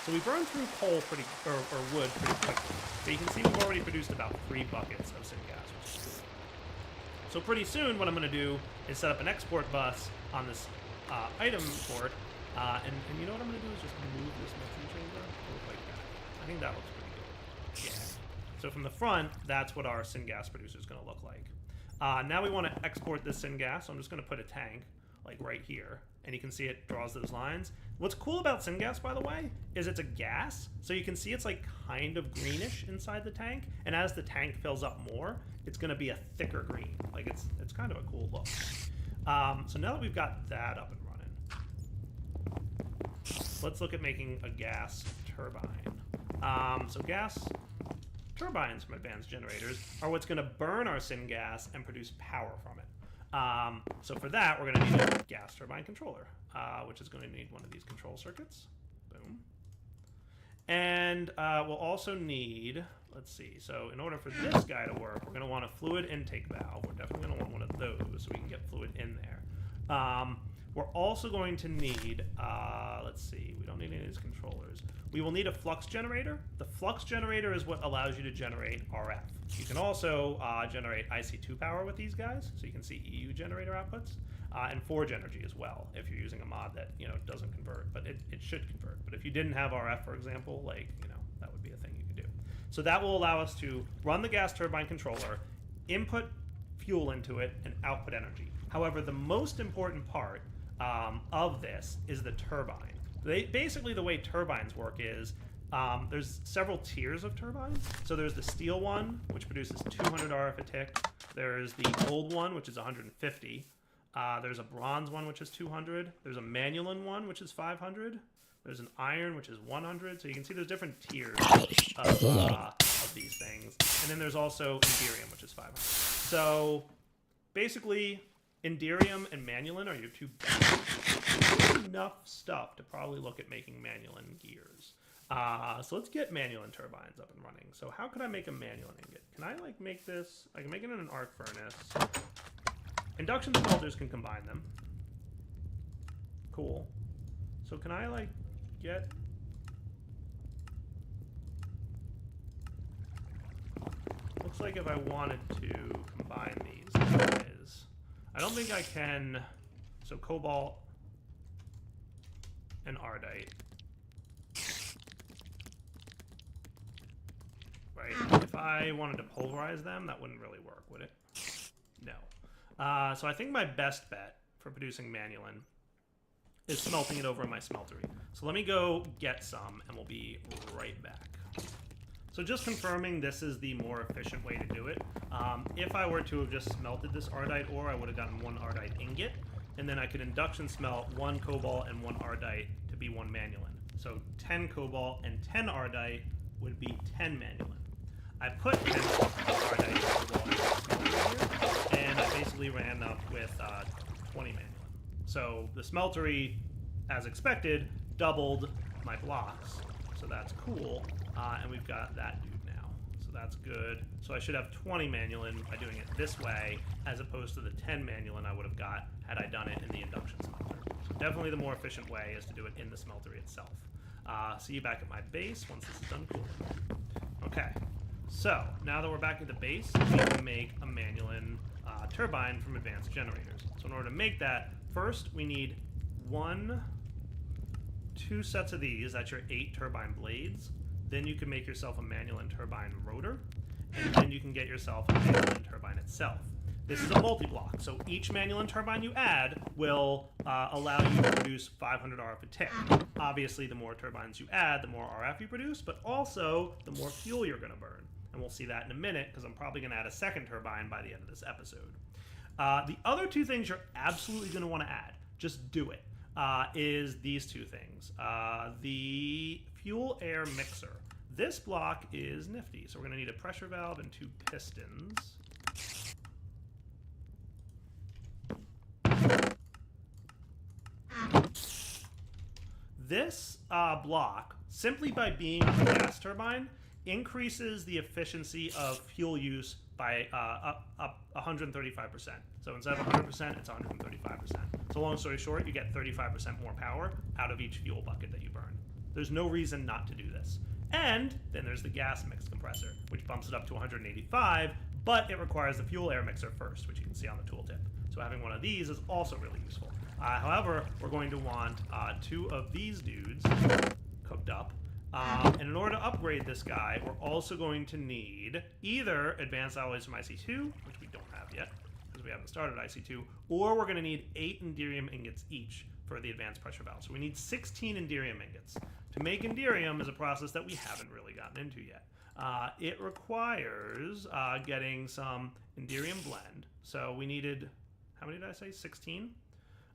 So we burn through coal or wood pretty quickly. But you can see we've already produced about 3 buckets of syngas, which is cool. So pretty soon, what I'm going to do is set up an export bus on this item port, and you know what I'm going to do is just move this mixing chamber like that. I think that looks pretty good. Yeah. So from the front, that's what our syngas producer is going to look like. Now we want to export this syngas, so I'm just going to put a tank like right here, and you can see it draws those lines. What's cool about syngas, by the way, is it's a gas, so you can see it's like kind of greenish inside the tank, and as the tank fills up more, it's going to be a thicker green. Like it's kind of a cool look. So now that we've got that up and running, let's look at making a gas turbine. So gas turbines from advanced generators are what's going to burn our syngas and produce power from it. So for that, we're going to need a gas turbine controller, which is going to need one of these control circuits. Boom. And we'll also need, let's see, so in order for this guy to work, we're going to want a fluid intake valve. We're definitely going to want one of those so we can get fluid in there. We're also going to need, let's see, we don't need any of these controllers. We will need a flux generator. The flux generator is what allows you to generate RF. You can also generate IC2 power with these guys, so you can see EU generator outputs, and forge energy as well, if you're using a mod that, you know, doesn't convert, but it should convert. But if you didn't have RF, for example, like, you know, that would be a thing you could do. So that will allow us to run the gas turbine controller, input fuel into it, and output energy. However, the most important part of this is the turbine. Basically, the way turbines work is there's several tiers of turbines. So there's the steel one, which produces 200 RF a tick. There's the gold one, which is 150. There's a bronze one, which is 200. There's a manulan one, which is 500. There's an iron, which is 100. So you can see there's different tiers of these things. And then there's also Enderium, which is 500. So basically, Enderium and manulan are your two best. There's enough stuff to probably look at making manulan gears. So let's get manulan turbines up and running. So how could I make a manulan ingot? Can I like make this? I can make it in an arc furnace. Induction smelters can combine them. Cool. So can I like get... Looks like if I wanted to combine these guys, I don't think I can. So cobalt and ardite. Right? If I wanted to pulverize them, that wouldn't really work, would it? No. So I think my best bet for producing manulan is smelting it over in my smeltery. So let me go get some, and we'll be right back. So just confirming this is the more efficient way to do it. If I were to have just smelted this ardite ore, I would have gotten one ardite ingot, and then I could induction smelt one cobalt and one ardite to be one manulan. So 10 cobalt and 10 ardite would be 10 manulan. I put 10 ardite and cobalt in here, and I basically ran up with 20 manulan. So the smeltery, as expected, doubled my blocks. So that's cool. And we've got that dude now. So that's good. So I should have 20 manulan by doing it this way, as opposed to the 10 manulan I would have got had I done it in the induction smelter. So definitely the more efficient way is to do it in the smeltery itself. See you back at my base once this is done cooling. Okay, so now that we're back at the base, we can make a manulan turbine from advanced generators. So in order to make that, first we need 2 sets of these. That's your 8 turbine blades. Then you can make yourself a manulan turbine rotor, and then you can get yourself a manulan turbine itself. This is a multi-block, so each manulan turbine you add will allow you to produce 500 RF a tick. Obviously, the more turbines you add, the more RF you produce, but also the more fuel you're going to burn. And we'll see that in a minute, because I'm probably going to add a second turbine by the end of this episode. The other 2 things you're absolutely going to want to add, just do it, is these 2 things. The fuel air mixer. This block is nifty, so we're going to need a pressure valve and 2 pistons. This block, simply by being on the gas turbine, increases the efficiency of fuel use by up 135%. So instead of 100%, it's 135%. So long story short, you get 35% more power out of each fuel bucket that you burn. There's no reason not to do this. And then there's the gas mix compressor, which bumps it up to 185, but it requires the fuel air mixer first, which you can see on the tooltip. So having one of these is also really useful. However, we're going to want 2 of these dudes cooked up. And in order to upgrade this guy, we're also going to need either advanced alloys from IC2, which we don't have yet, because we haven't started IC2, or we're going to need 8 Enderium ingots each for the advanced pressure valve. So we need 16 Enderium ingots. To make Enderium is a process that we haven't really gotten into yet. It requires getting some Enderium blend. So we needed, how many did I say? 16?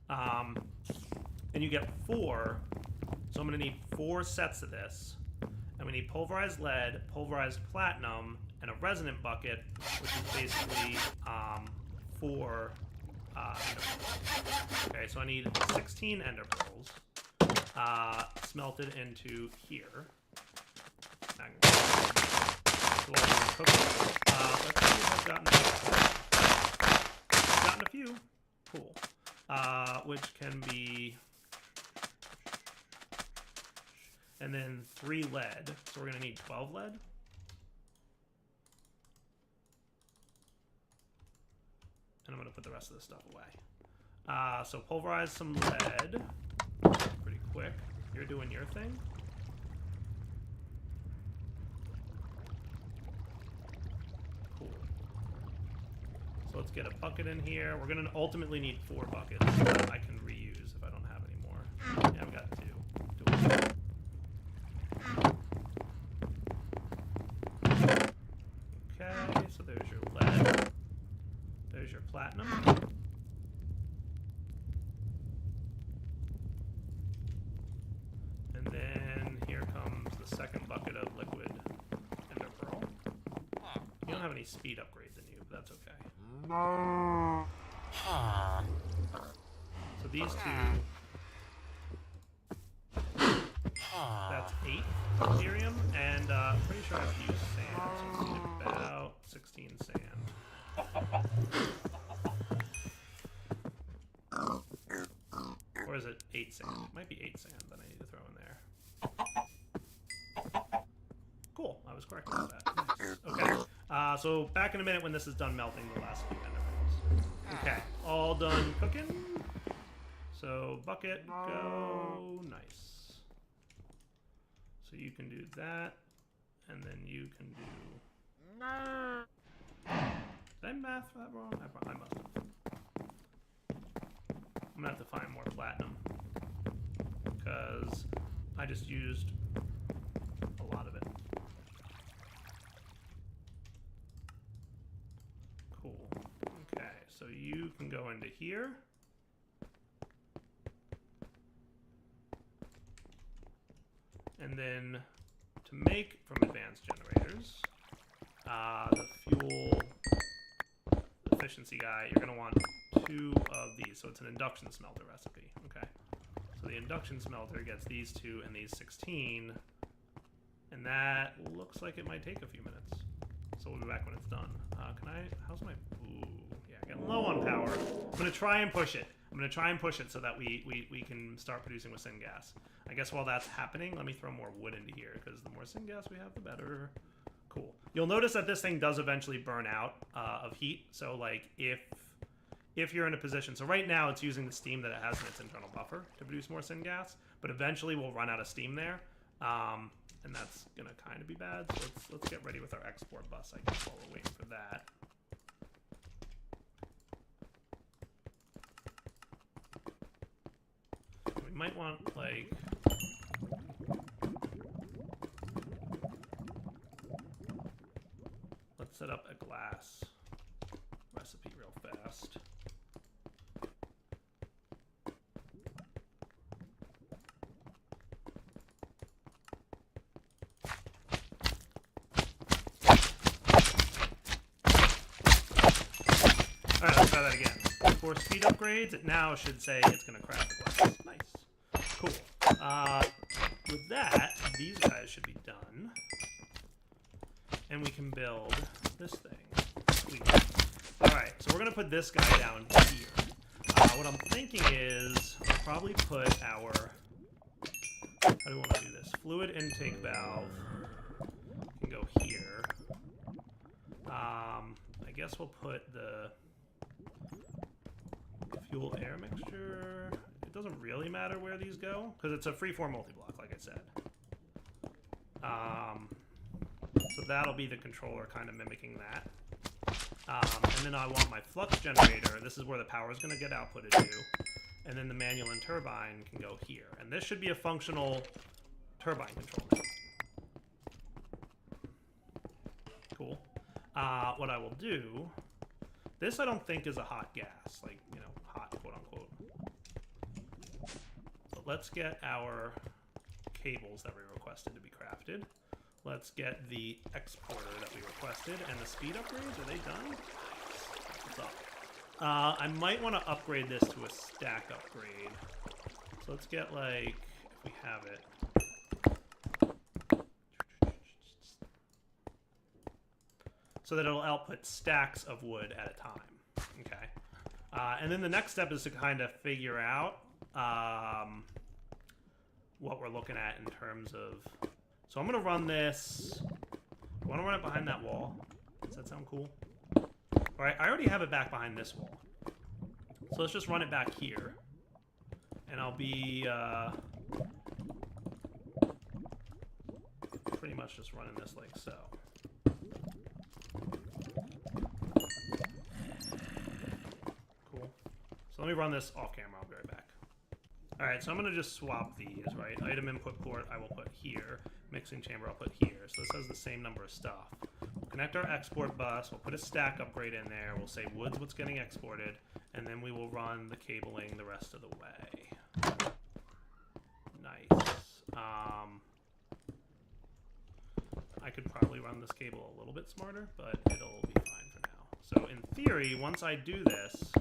And you get 4. So I'm going to need 4 sets of this. And we need pulverized lead, pulverized platinum, and a resonant bucket, which is basically 4 ender pearls. Okay, so I need 16 ender pearls smelted into here. Magma. So let's see if I've gotten a few. Cool. Which can be... And then 3 lead. So we're going to need 12 lead. And I'm going to put the rest of this stuff away. So pulverize some lead. Pretty quick. You're doing your thing. Cool. So let's get a bucket in here. We're going to ultimately need 4 buckets that I can reuse if I don't have any more. Yeah, I've got 2. Okay, so there's your lead. There's your platinum. And then here comes the second bucket of liquid ender pearl. You don't have any speed upgrades in you, but that's okay. So these 2, that's 8 Ethereum, and I'm pretty sure I have to use sand, so we need about 16 sand. Or is it 8 sand? It might be 8 sand that I need to throw in there. Cool, I was correct about that. Nice. Okay, so back in a minute when this is done melting the last few ender pearls. Okay, all done cooking. So bucket, go, nice. So you can do that, and then you can do... Did I math that wrong? I must have. I'm gonna have to find more platinum, because I just used a lot of it. Cool. Okay, so you can go into here. And then to make from advanced generators, the fuel efficiency guy, you're going to want 2 of these. So it's an induction smelter recipe. Okay. So the induction smelter gets these 2 and these 16. And that looks like it might take a few minutes. So we'll be back when it's done. How's my... Ooh, yeah, getting low on power. I'm going to try and push it. So that we can start producing with syngas. I guess while that's happening, let me throw more wood into here, because the more syngas we have, the better. Cool. You'll notice that this thing does eventually burn out of heat. So, like, if you're in a position... So right now, it's using the steam that it has in its internal buffer to produce more syngas. But eventually, we'll run out of steam there. And that's going to kind of be bad. So let's get ready with our export bus, I guess, while we're waiting for that. We might want, like... Let's set up a glass recipe real fast. Alright, let's try that again. For speed upgrades, it now should say it's going to craft the glass. Nice. Cool. With that, these guys should be done. And we can build this thing. Sweet. Alright, so we're going to put this guy down here. What I'm thinking is I'll probably put our... How do we want to do this? Fluid intake valve can go here. I guess we'll put the fuel air mixture. It doesn't really matter where these go, because it's a freeform multi-block, like I said. So that'll be the controller kind of mimicking that. And then I want my flux generator. This is where the power is going to get outputted to. And then the manual and turbine can go here. And this should be a functional turbine controller. Cool. What I will do... This I don't think is a hot gas. Like, you know, hot, quote-unquote. So let's get our cables that we requested to be crafted. Let's get the exporter that we requested. And the speed upgrades, are they done? Nice. What's up? I might want to upgrade this to a stack upgrade. So let's get, like, if we have it. So that it'll output stacks of wood at a time. Okay. And then the next step is to kind of figure out what we're looking at in terms of... So I'm going to run this... I want to run it behind that wall. Does that sound cool? Alright, I already have it back behind this wall. So let's just run it back here. And I'll be pretty much just running this like so. Cool. So let me run this off camera. I'll be right back. Alright, so I'm going to just swap these, right? Item input port I will put here. Mixing chamber I'll put here. So this has the same number of stuff. We'll connect our export bus. We'll put a stack upgrade in there. We'll say wood's what's getting exported. And then we will run the cabling the rest of the way. Nice. I could probably run this cable a little bit smarter, but it'll be fine for now. So in theory, once I do this,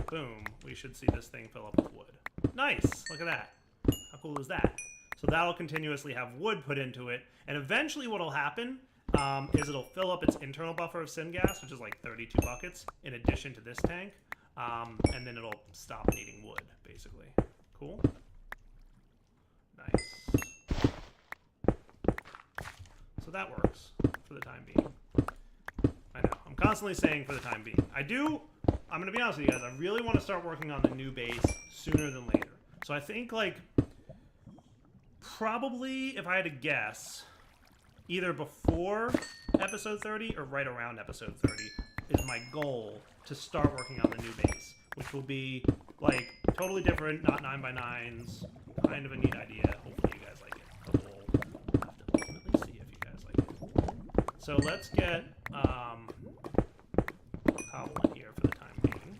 boom, we should see this thing fill up with wood. Nice! Look at that. How cool is that? So that'll continuously have wood put into it, and eventually what'll happen is it'll fill up its internal buffer of syngas, which is like 32 buckets, in addition to this tank, and then it'll stop needing wood, basically. Cool? Nice. So that works for the time being. I know. I'm constantly saying for the time being. I'm going to be honest with you guys, I really want to start working on the new base sooner than later. So I think, like, probably, if I had to guess, either before episode 30 or right around episode 30 is my goal to start working on the new base, which will be, like, totally different, not 9x9s, kind of a neat idea. Hopefully you guys like it. But we'll have to ultimately see if you guys like it. So let's get cobble in here for the time being.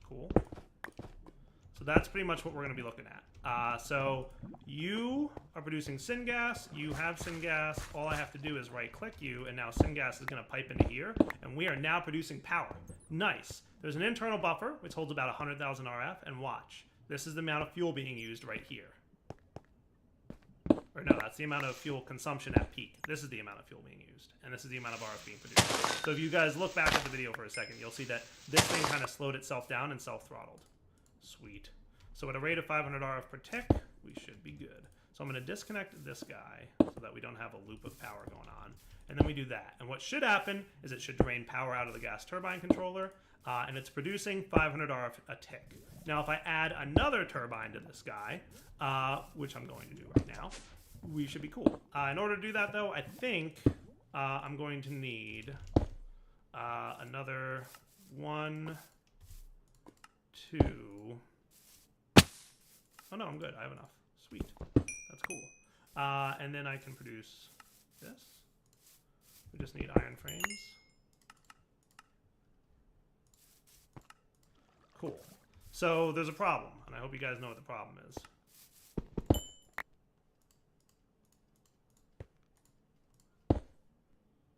Cool. So that's pretty much what we're going to be looking at. So you are producing syngas, you have syngas, all I have to do is right click you, and now syngas is going to pipe into here, and we are now producing power. Nice. There's an internal buffer, which holds about 100,000 RF, and watch. This is the amount of fuel being used right here. Or no, that's the amount of fuel consumption at peak. This is the amount of fuel being used, and this is the amount of RF being produced. So if you guys look back at the video for a second, you'll see that this thing kind of slowed itself down and self-throttled. Sweet. So at a rate of 500 RF per tick, we should be good. So I'm going to disconnect this guy so that we don't have a loop of power going on. And then we do that. And what should happen is it should drain power out of the gas turbine controller, and it's producing 500 RF a tick. Now if I add another turbine to this guy, which I'm going to do right now, we should be cool. In order to do that, though, I think I'm going to need another 1, 2... Oh no, I'm good. I have enough. Sweet. That's cool. And then I can produce this. We just need iron frames. Cool. So there's a problem, and I hope you guys know what the problem is.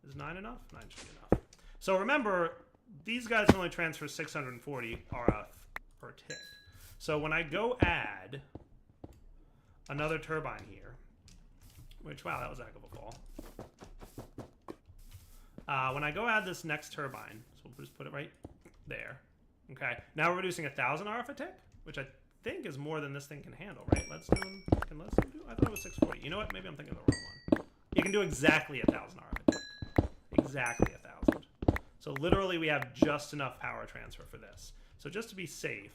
Is 9 enough? 9 should be enough. So remember, these guys only transfer 640 RF per tick. So when I go add another turbine here, which, wow, that was a heck of a fall. When I go add this next turbine, so we'll just put it right there. Okay, now we're reducing 1,000 RF a tick, which I think is more than this thing can handle, right? Can Leadstone do? I thought it was 640. You know what? Maybe I'm thinking of the wrong one. You can do exactly 1,000 RF a tick. Exactly 1,000. So literally we have just enough power transfer for this. So just to be safe,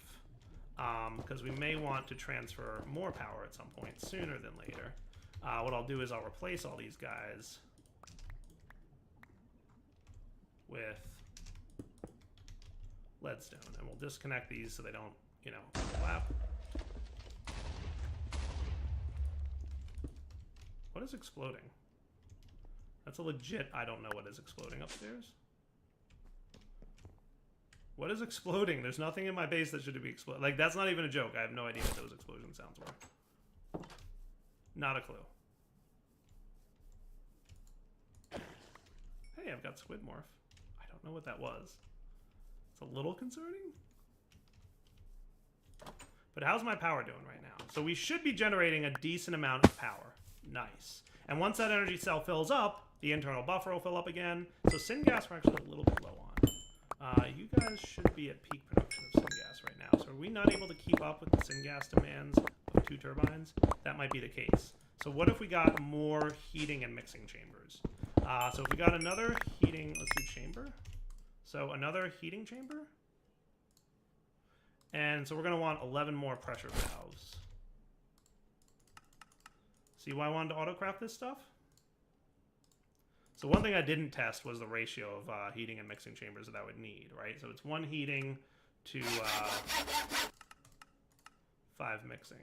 because we may want to transfer more power at some point sooner than later, what I'll do is I'll replace all these guys with leadstone, and we'll disconnect these so they don't, you know, overlap. What is exploding? That's a legit, I don't know what is exploding upstairs. What is exploding? There's nothing in my base that should be exploding. Like, that's not even a joke. I have no idea what those explosion sounds were. Not a clue. Hey, I've got squid morph. I don't know what that was. It's a little concerning. But how's my power doing right now? So we should be generating a decent amount of power. Nice. And once that energy cell fills up, the internal buffer will fill up again. So syngas we're actually a little bit low on. You guys should be at peak production of syngas right now. So are we not able to keep up with the syngas demands of 2 turbines? That might be the case. So what if we got more heating and mixing chambers? So if we got another heating, let's do chamber. So another heating chamber. And so we're going to want 11 more pressure valves. See why I wanted to autocraft this stuff? So one thing I didn't test was the ratio of heating and mixing chambers that I would need, right? So it's 1 heating to 5 mixing.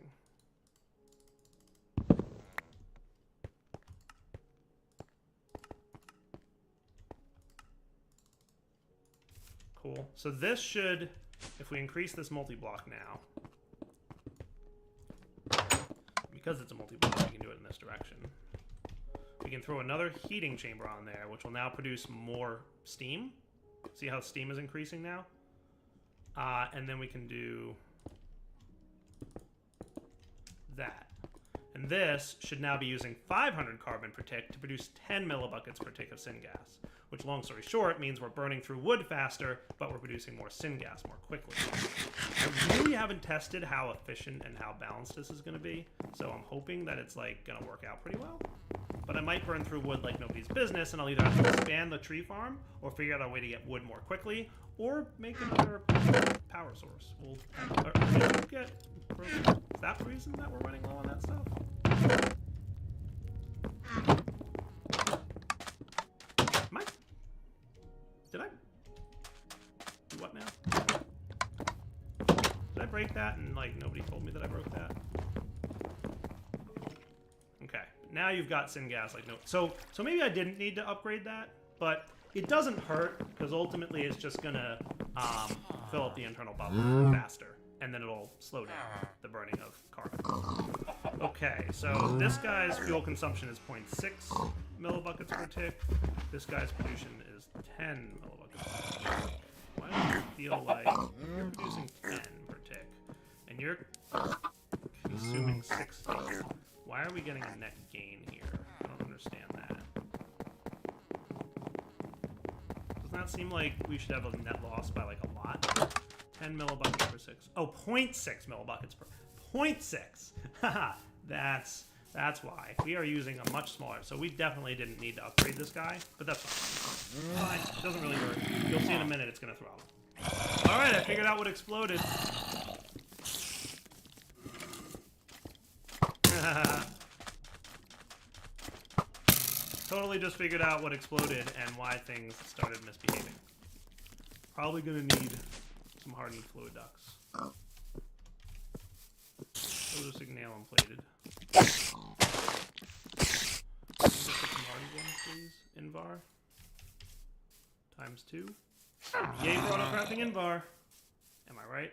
Cool. So this should, if we increase this multi-block now, because it's a multi-block, we can do it in this direction. We can throw another heating chamber on there, which will now produce more steam. See how steam is increasing now? And then we can do that. And this should now be using 500 carbon per tick to produce 10 millibuckets per tick of syngas, which, long story short, means we're burning through wood faster, but we're producing more syngas more quickly. I really haven't tested how efficient and how balanced this is going to be, so I'm hoping that it's like going to work out pretty well. But I might burn through wood like nobody's business, and I'll either have to expand the tree farm, or figure out a way to get wood more quickly, or make another power source. We'll get. Is that the reason that we're running low on that stuff? Did I do what now? Did I break that and like nobody told me that I broke that? Okay, now you've got syngas like no. So maybe I didn't need to upgrade that, but it doesn't hurt because ultimately it's just gonna fill up the internal bubble faster, and then it'll slow down the burning of carbon. Okay, so this guy's fuel consumption is 0.6 millibuckets per tick. This guy's production is 10 millibuckets per tick. Why does it feel like you're producing 10 per tick, and you're consuming 60? Why are we getting a net gain here? I don't understand that. Doesn't that seem like we should have a net loss by like a lot? 10 millibuckets per 6. Oh, 0.6 millibuckets per... 0.6! Haha, that's why. We are using a much smaller, so we definitely didn't need to upgrade this guy, but that's fine. Fine, it doesn't really hurt. You'll see in a minute it's gonna throw. Alright, I figured out what exploded. Totally just figured out what exploded and why things started misbehaving. Probably gonna need some hardened fluid ducts. Those are nail and plated. Get some hardened ones, please. Invar. ×2. Yay for auto-crafting Invar. Am I right?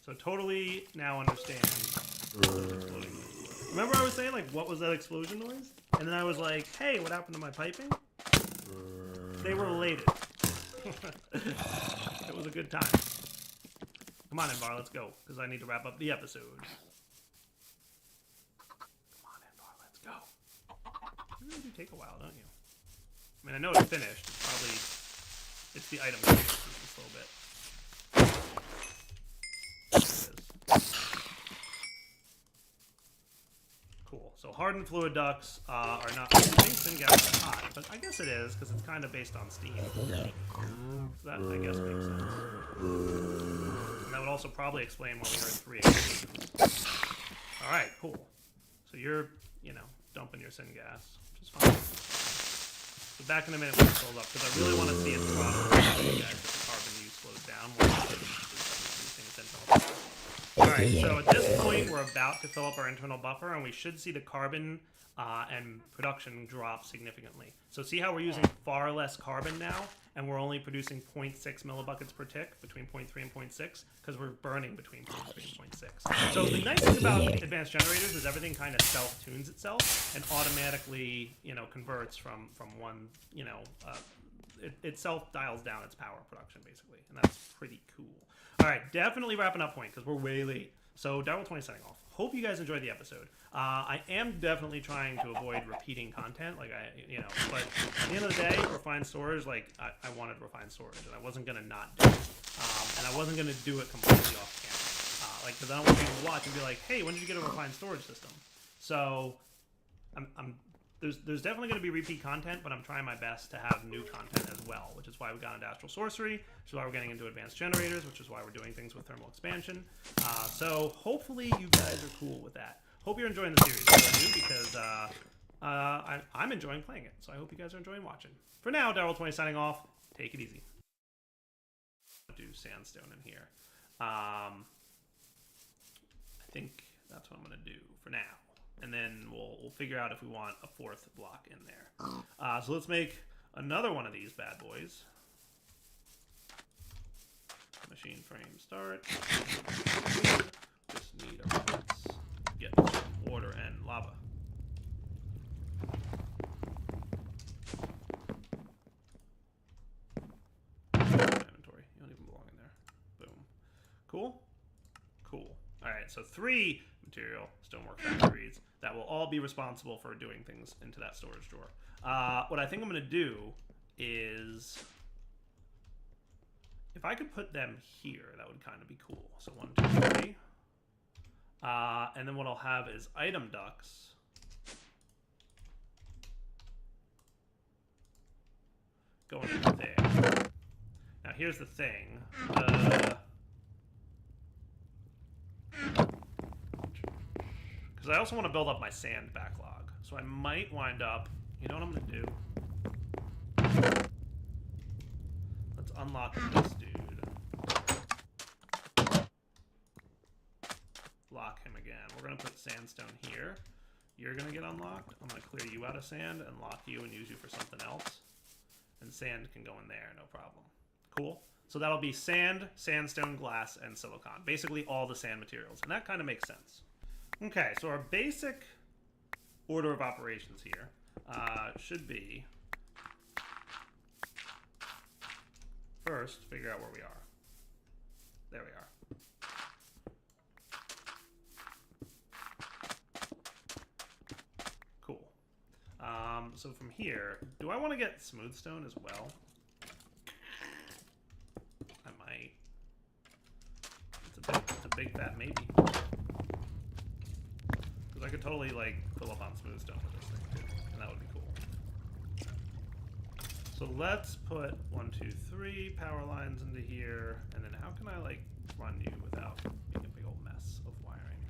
So totally now understand those exploding noises. Remember I was saying, like, what was that explosion noise? And then I was like, hey, what happened to my piping? They were related. It was a good time. Come on, Invar, let's go, because I need to wrap up the episode. Come on, Invar, let's go. You really do take a while, don't you? I mean, I know it's finished. It's probably... It's the item that takes a little bit. Cool. So hardened fluid ducts are not... I think syngas is hot, but I guess it is, because it's kind of based on steam. That, I guess, makes sense. And that would also probably explain why we heard 3 explosions. Alright, cool. So you're, you know, dumping your syngas, which is fine. So back in a minute when it fills up, because I really want to see it throttle as the carbon use slows down while it's reducing its internal. Alright, so at this point we're about to fill up our internal buffer, and we should see the carbon and production drop significantly. So see how we're using far less carbon now, and we're only producing 0.6 millibuckets per tick, between 0.3 and 0.6, because we're burning between 0.3 and 0.6. So the nice thing about advanced generators is everything kind of self-tunes itself and automatically, you know, converts from one, you know, it self-dials down its power production, basically, and that's pretty cool. All right, definitely wrapping up point, because we're way late. So Darwell 20 signing off. Hope you guys enjoyed the episode. I am definitely trying to avoid repeating content, like but at the end of the day, refined storage, like I wanted refined storage, and I wasn't gonna not do it, and I wasn't gonna do it completely off camera, because I don't want you to watch and be like, hey, when did you get a refined storage system? So there's definitely going to be repeat content, but I'm trying my best to have new content as well, which is why we got into astral sorcery, which is why we're getting into advanced generators, which is why we're doing things with thermal expansion. So hopefully you guys are cool with that. Hope you're enjoying the series, I do, because I'm enjoying playing it. So I hope you guys are enjoying watching. For now, Darwell 20 signing off. Take it easy. Do sandstone in here. I think that's what I'm going to do for now. And then we'll figure out if we want a fourth block in there. So let's make another one of these bad boys. Machine frame start. Just need a box. Get some water and lava. Inventory. You don't even belong in there. Boom. Cool? Cool. Alright, so 3 material, stonework factories, that will all be responsible for doing things into that storage drawer. What I think I'm going to do is, if I could put them here, that would kind of be cool. So 1, 2, 3. And then what I'll have is item ducts. Going into there. Now here's the thing. Because I also want to build up my sand backlog. So I might wind up... You know what I'm going to do? Let's unlock this dude. Lock him again. We're going to put sandstone here. You're going to get unlocked. I'm going to clear you out of sand and lock you and use you for something else. And sand can go in there, no problem. Cool. So that'll be sand, sandstone, glass, and silicon. Basically all the sand materials. And that kind of makes sense. Okay, so our basic order of operations here should be, first, figure out where we are. There we are. Cool. So from here, do I want to get smooth stone as well? I might. It's a big fat maybe. Because I could totally, like, fill up on smooth stone with this thing, too. And that would be cool. So let's put 1, 2, 3 power lines into here. And then how can I, like, run you without being a big old mess of wiring?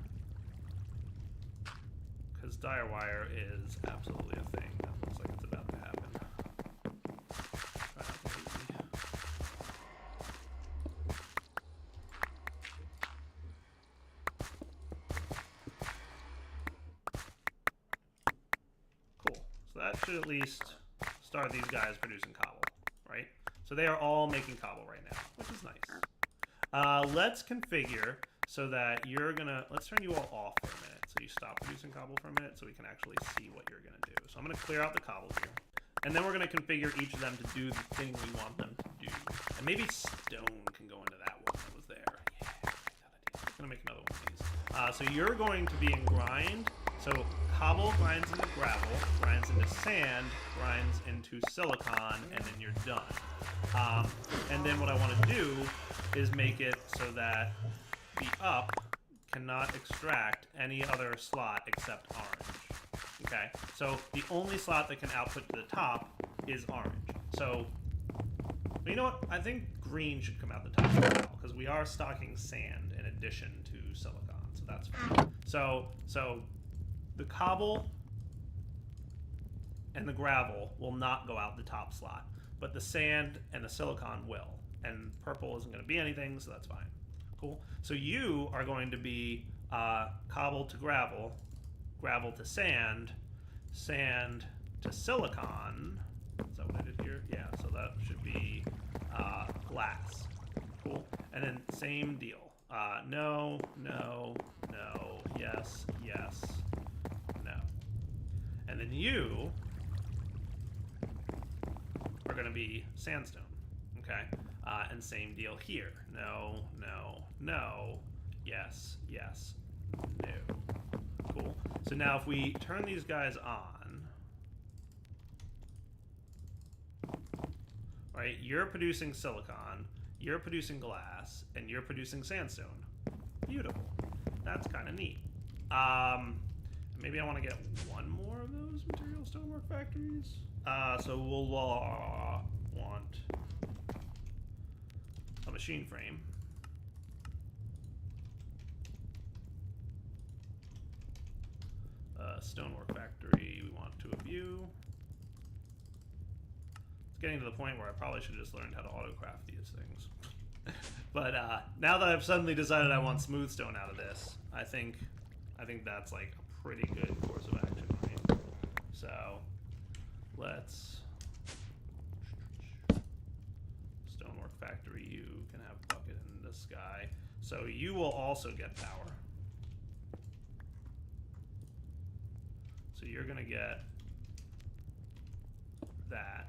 Because dire wire is absolutely a thing that looks like it's about to happen. Try not to hate me. So that should at least start these guys producing cobble, right? So they are all making cobble right now, which is nice. Let's configure so that you're gonna, let's turn you all off for a minute. So you stop producing cobble for a minute so we can actually see what you're gonna do. So I'm gonna clear out the cobble here. And then we're gonna configure each of them to do the thing we want them to do. And maybe stone can go into that one that was there. Yeah, I like that idea. I'm gonna make another one of these. So you're going to be in grind. So cobble grinds into gravel, grinds into sand, grinds into silicon, and then you're done. And then what I want to do is make it so that the up cannot extract any other slot except orange. Okay, so the only slot that can output to the top is orange. So, you know what? I think green should come out the top as well, because we are stocking sand in addition to silicon, so that's fine. So the cobble and the gravel will not go out the top slot, but the sand and the silicon will. And purple isn't going to be anything, so that's fine. Cool. So you are going to be cobble to gravel, gravel to sand, sand to silicon. Is that what I did here? Yeah, so that should be glass. Cool. And then same deal. No, no, no, yes, yes, no. And then you are going to be sandstone. Okay? And same deal here. No, no, no, yes, yes, no. Cool. So now if we turn these guys on, right, you're producing silicon, you're producing glass, and you're producing sandstone. Beautiful. That's kind of neat. Maybe I want to get one more of those material stonework factories. So we'll want a machine frame. Stonework factory, we want 2 of you. It's getting to the point where I probably should have just learned how to auto-craft these things. But now that I've suddenly decided I want smooth stone out of this, I think that's like a pretty good course of action, right? So let's stonework factory. You can have bucket in this guy, so you will also get power. So you're gonna get that,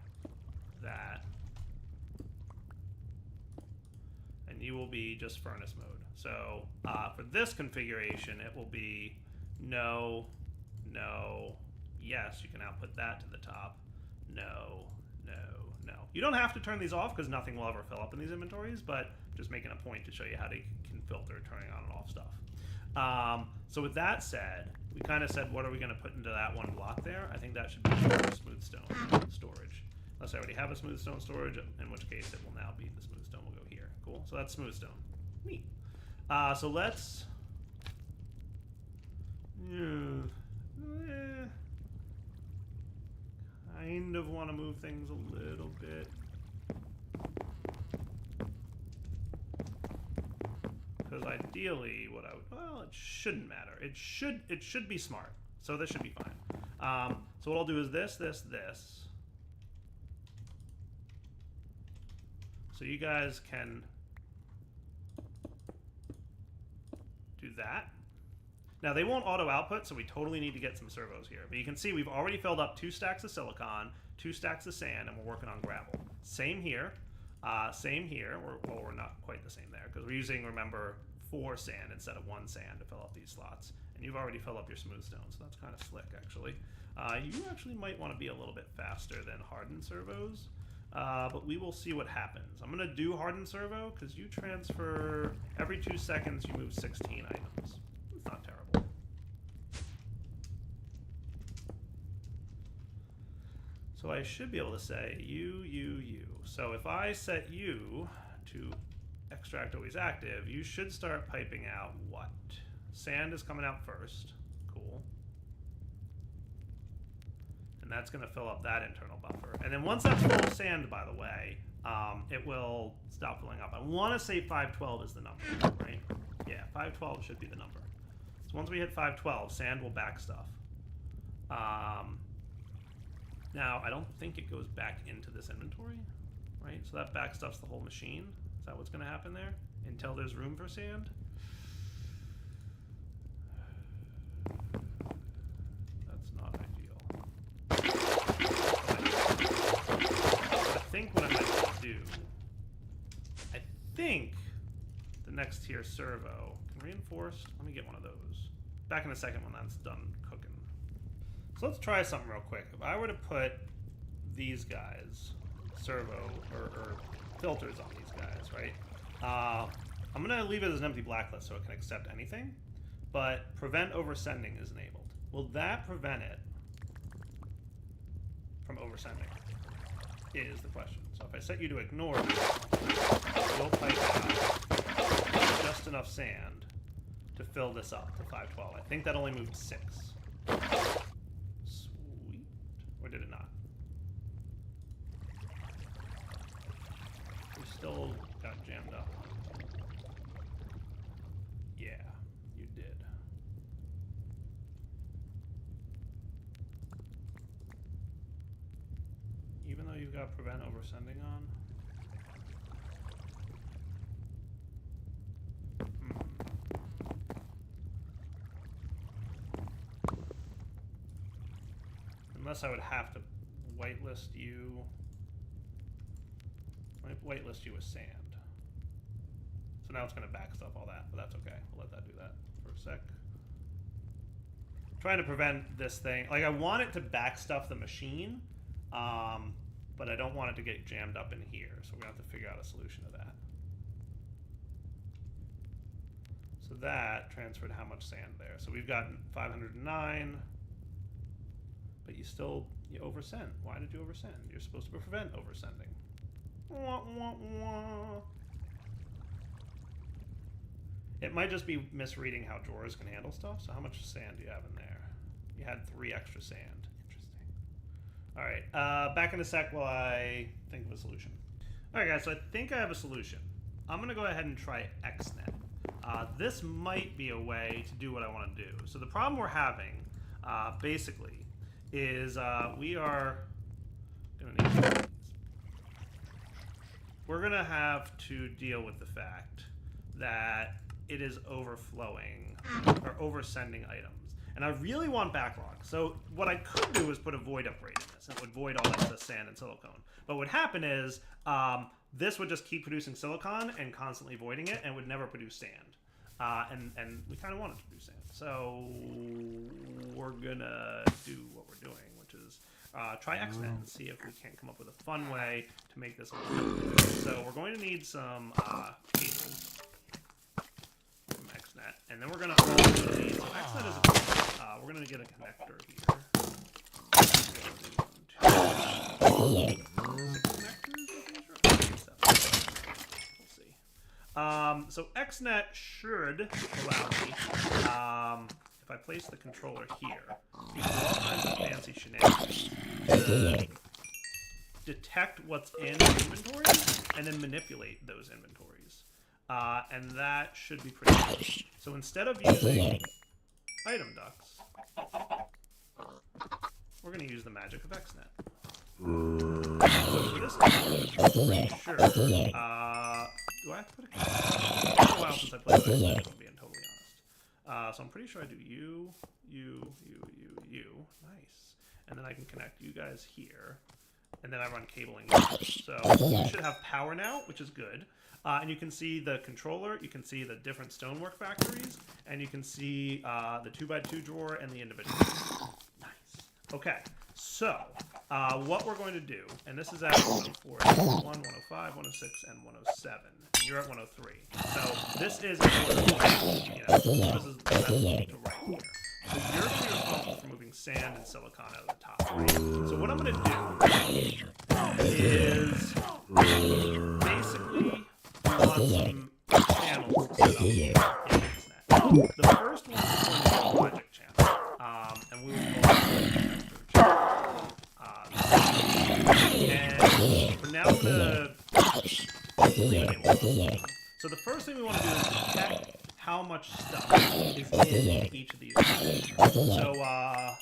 and you will be just furnace mode. So for this configuration, it will be no, no, yes. You can output that to the top. No, no, no. You don't have to turn these off because nothing will ever fill up in these inventories, but just making a point to show you how to can filter turning on and off stuff. So with that said, we kind of said what are we going to put into that one block there. I think that should be smooth stone storage. Unless I already have a smooth stone storage, in which case it will now be the smooth stone will go here. Cool. So that's smooth stone. Neat. So let's kind of want to move things a little bit. Because ideally, what I would, well, it shouldn't matter. It should be smart. So this should be fine. So what I'll do is this. So you guys can do that. Now they won't auto output, so we totally need to get some servos here. But you can see we've already filled up 2 stacks of silicon, 2 stacks of sand, and we're working on gravel. Same here. Same here. Well, we're not quite the same there because we're using, remember, 4 sand instead of 1 sand to fill up these slots. And you've already filled up your smooth stone, so that's kind of slick, actually. You actually might want to be a little bit faster than hardened servos, but we will see what happens. I'm going to do hardened servo because you transfer every 2 seconds. You move 16 items. It's not terrible. So I should be able to say you. So if I set you to extract always active, you should start piping out what? Sand is coming out first. Cool. And that's going to fill up that internal buffer. And then once that's full of sand, by the way, it will stop filling up. I want to say 512 is the number, right? Yeah, 512 should be the number. So once we hit 512, sand will back stuff. Now, I don't think it goes back into this inventory, right? So that back stuffs the whole machine. Is that what's going to happen there? Until there's room for sand? That's not ideal. I think what I might do, I think the next tier servo can reinforced. Let me get one of those. Back in a second when that's done cooking. So let's try something real quick. If I were to put these guys, servo, or filters on these guys, right? I'm going to leave it as an empty blacklist so it can accept anything, but prevent oversending is enabled. Will that prevent it from oversending? Is the question. So if I set you to ignore, you'll pipe out just enough sand to fill this up to 512. I think that only moved 6. Sweet. Or did it not? We still got jammed up. Yeah, you did. Even though you've got prevent oversending on. Unless I would have to whitelist you. Whitelist you with sand. So now it's going to backstop all that, but that's okay. We'll let that do that for a sec. I'm trying to prevent this thing. Like, I want it to backstuff the machine, but I don't want it to get jammed up in here. So we're going to have to figure out a solution to that. So that transferred how much sand there. So we've gotten 509. But you oversend. Why did you oversend? You're supposed to prevent oversending. Wah, wah, wah. It might just be misreading how drawers can handle stuff. So how much sand do you have in there? You had 3 extra sand. Interesting. All right. Back in a sec while I think of a solution. All right, guys. So I think I have a solution. I'm going to go ahead and try XNet. This might be a way to do what I want to do. So the problem we're having, basically, is we are going to need these. We're going to have to deal with the fact that it is overflowing or oversending items. And I really want backlog. So what I could do is put a void upgrade in this. It would void all excess sand and silicone. But what would happen is this would just keep producing silicon and constantly voiding it and would never produce sand. And we kind of want it to produce sand. So we're going to do what we're doing, which is try XNet and see if we can't come up with a fun way to make this work. So we're going to need some cables from XNet. And then we're going to also need, so XNet is a, we're going to get a connector here. So XNet should allow me, if I place the controller here, you can do all kinds of fancy shenanigans to detect what's in inventories and then manipulate those inventories. And that should be pretty cool. So instead of using item ducts, we're going to use the magic of XNet. So for this I'm pretty sure. Do I have to put a connection? It's been a while since I played with XNet, if I'm being totally honest. So I'm pretty sure I do you. Nice. And then I can connect you guys here. And then I run cabling here. So we should have power now, which is good. And you can see the controller, you can see the different stonework factories, and you can see the 2x2 drawer and the individual. Nice. Okay, so what we're going to do, and this is at 104, 101, 105, 106, and 107. And you're at 103. So this is in order, you know, this is the best to right here. So you're going to be responsible for moving sand and silicon out of the top, right? So what I'm going to do is basically want some channels set up in XNet. The first one is going to be a logic channel, and we will call it a channel. And for now, so the first thing we want to do is check how much stuff is in each of these channels. So, I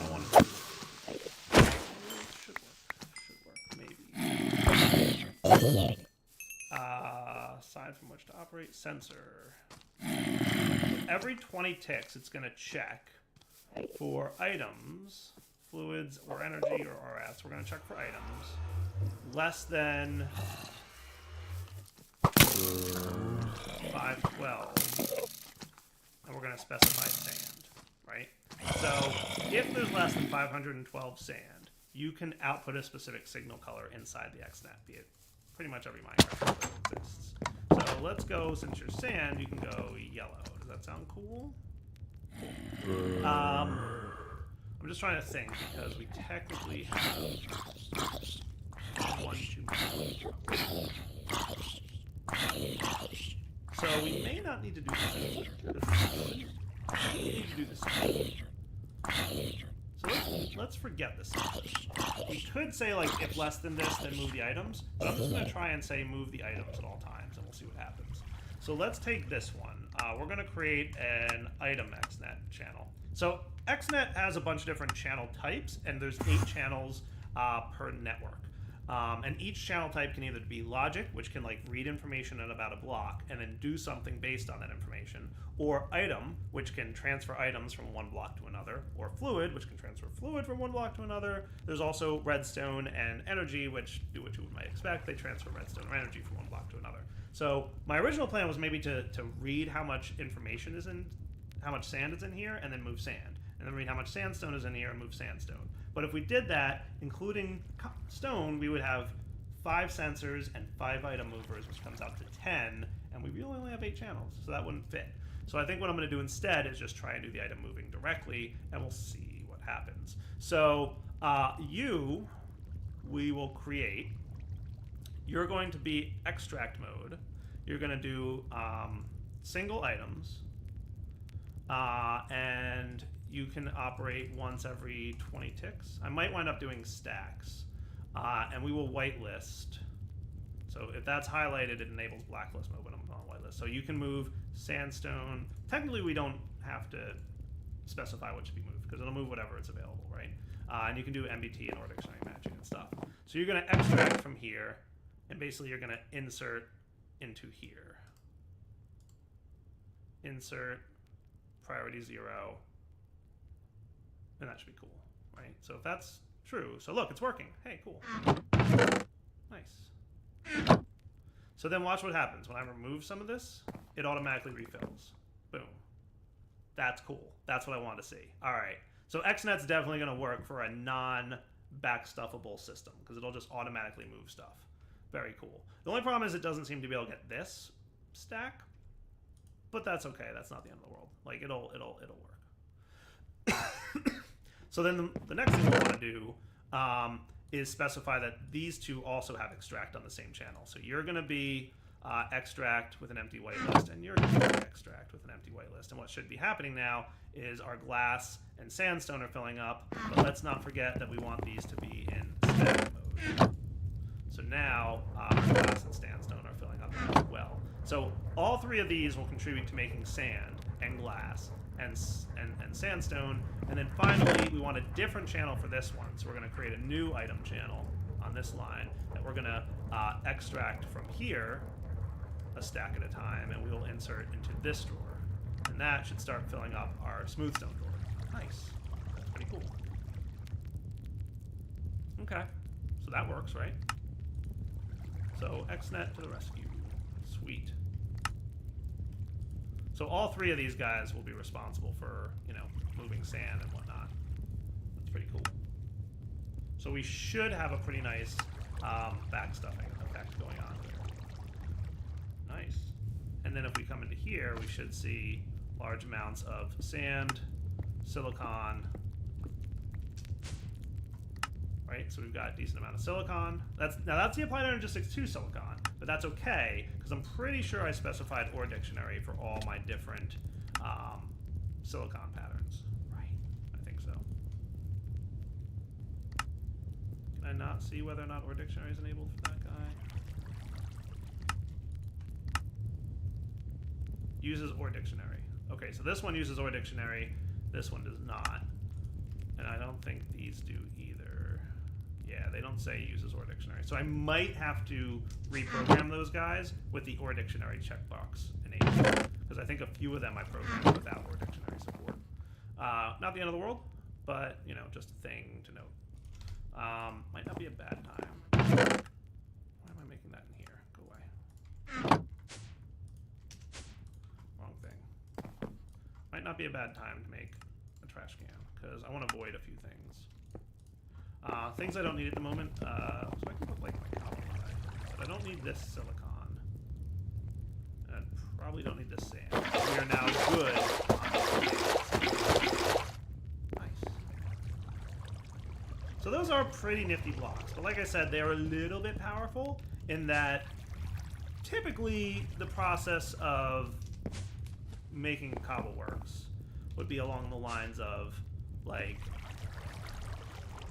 want to do aside from which to operate, sensor. Every 20 ticks, it's going to check for items, fluids, or energy, or RS. We're going to check for items less than 512, and we're going to specify sand, right? So if there's less than 512 sand, you can output a specific signal color inside the XNet, be it pretty much every Minecraft that exists. So let's go, since you're sand, you can go yellow. Does that sound cool? I'm just trying to think, because we technically have 1, 2, 3. So we may not need to do this. We need to do this. So let's forget this. We could say, like, if less than this, then move the items. But I'm just going to try and say move the items at all times, and we'll see what happens. So let's take this one. We're going to create an item XNet channel. So XNet has a bunch of different channel types, and there's 8 channels per network. And each channel type can either be logic, which can like read information about a block and then do something based on that information, or item, which can transfer items from one block to another, or fluid, which can transfer fluid from one block to another. There's also redstone and energy, which do what you might expect. They transfer redstone or energy from one block to another. So my original plan was maybe to read how much information is in, how much sand is in here, and then move sand. And then read how much sandstone is in here and move sandstone. But if we did that, including stone, we would have 5 sensors and 5 item movers, which comes out to 10, and we really only have 8 channels, so that wouldn't fit. So I think what I'm going to do instead is just try and do the item moving directly, and we'll see what happens. So we will create. You're going to be extract mode. You're going to do single items, and you can operate once every 20 ticks. I might wind up doing stacks, and we will whitelist. So if that's highlighted, it enables blacklist mode when I'm on whitelist. So you can move sandstone. Technically, we don't have to specify what should be moved because it'll move whatever it's available, right? And you can do MBT and or dictionary matching and stuff. So you're going to extract from here, and basically you're going to insert into here. Insert priority 0. And that should be cool, right? So if that's true, so look, it's working. Hey, cool. Nice. So then watch what happens. When I remove some of this, it automatically refills. Boom. That's cool. That's what I want to see. All right. So XNet's definitely going to work for a non-backstuffable system because it'll just automatically move stuff. Very cool. The only problem is it doesn't seem to be able to get this stack, but that's okay. That's not the end of the world. Like it'll work. So then the next thing we want to do is specify that these two also have extract on the same channel. So you're going to be extract with an empty whitelist, and you're going to be extract with an empty whitelist. And what should be happening now is our glass and sandstone are filling up, but let's not forget that we want these to be in static mode. So now our glass and sandstone are filling up as well. So all 3 of these will contribute to making sand and glass and sandstone. And then finally, we want a different channel for this one. So we're going to create a new item channel on this line that we're going to extract from here a stack at a time, and we'll insert into this drawer. And that should start filling up our smooth stone drawer. Nice. That's pretty cool. Okay. So that works, right? So XNet to the rescue. Sweet. So all 3 of these guys will be responsible for, moving sand and whatnot. That's pretty cool. So we should have a pretty nice backstuffing effect going on here. Nice. And then if we come into here, we should see large amounts of sand, silicon. Right, so we've got a decent amount of silicon. That's the applied energistics to silicon, but that's okay because I'm pretty sure I specified OR dictionary for all my different silicon patterns. Right, I think so. Can I not see whether or not OR dictionary is enabled for that guy? Uses OR dictionary. Okay, so this one uses OR dictionary. This one does not, and I don't think these do either. Yeah, they don't say uses OR dictionary. So I might have to reprogram those guys with the OR dictionary checkbox enabled. Because I think a few of them I programmed without OR dictionary support. Not the end of the world, but, just a thing to note. Might not be a bad time. Why am I making that in here? Go away. Wrong thing. Might not be a bad time to make a trash can, because I want to avoid a few things. Things I don't need at the moment, so I can put like my copper on it. But I don't need this silicon. And I probably don't need this sand. We are now good on nice. So those are pretty nifty blocks. But like I said, they're a little bit powerful in that typically the process of making cobble works would be along the lines of like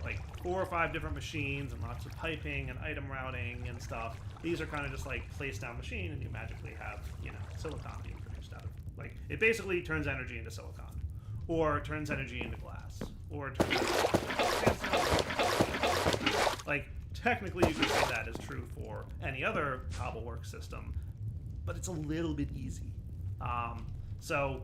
like 4 or 5 different machines and lots of piping and item routing and stuff. These are kind of just like place down machine, and you magically have, you know, silicon being produced out of it. Like, it basically turns energy into silicon, or turns energy into glass, or turns like, technically you could say that is true for any other cobblework system, but it's a little bit easy. So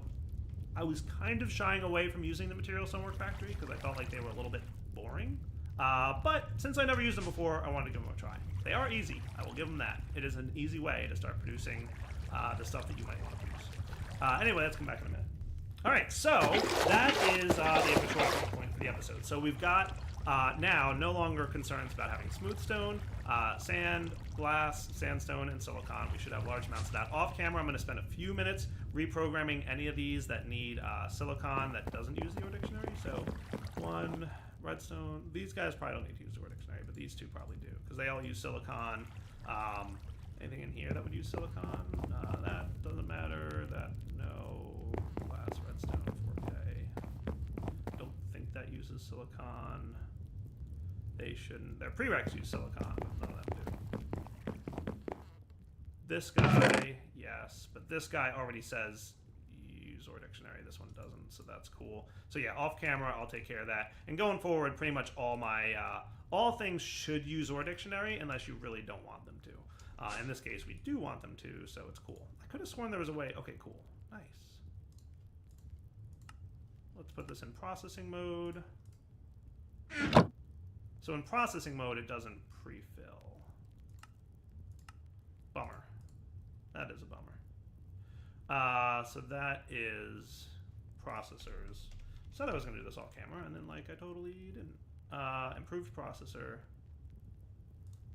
I was kind of shying away from using the Material Stonework Factory because I felt like they were a little bit boring. But since I never used them before, I wanted to give them a try. They are easy. I will give them that. It is an easy way to start producing the stuff that you might want to produce. Anyway, let's come back in a minute. All right, so that is the official wrapping point for the episode. So we've got now no longer concerns about having smooth stone, sand, glass, sandstone, and silicon. We should have large amounts of that. Off camera, I'm going to spend a few minutes reprogramming any of these that need silicon that doesn't use the Ore Dictionary. So 1, redstone. These guys probably don't need to use the Ore Dictionary, but these two probably do, because they all use silicon. Anything in here that would use silicon? That doesn't matter. That, no. Glass, redstone, 4K. Don't think that uses silicon. They shouldn't. Their prereqs use silicon, but none of them do. This guy, yes, but this guy already says use Ore Dictionary. This one doesn't, so that's cool. So yeah, off camera, I'll take care of that. And going forward, pretty much all my all things should use Ore Dictionary unless you really don't want them to. In this case, we do want them to, so it's cool. I could have sworn there was a way. Okay, cool, nice. Let's put this in processing mode. So in processing mode, it doesn't pre-fill. Bummer. That is a bummer. So that is processors. Said I was going to do this off camera, and then like I totally didn't. Improved processor.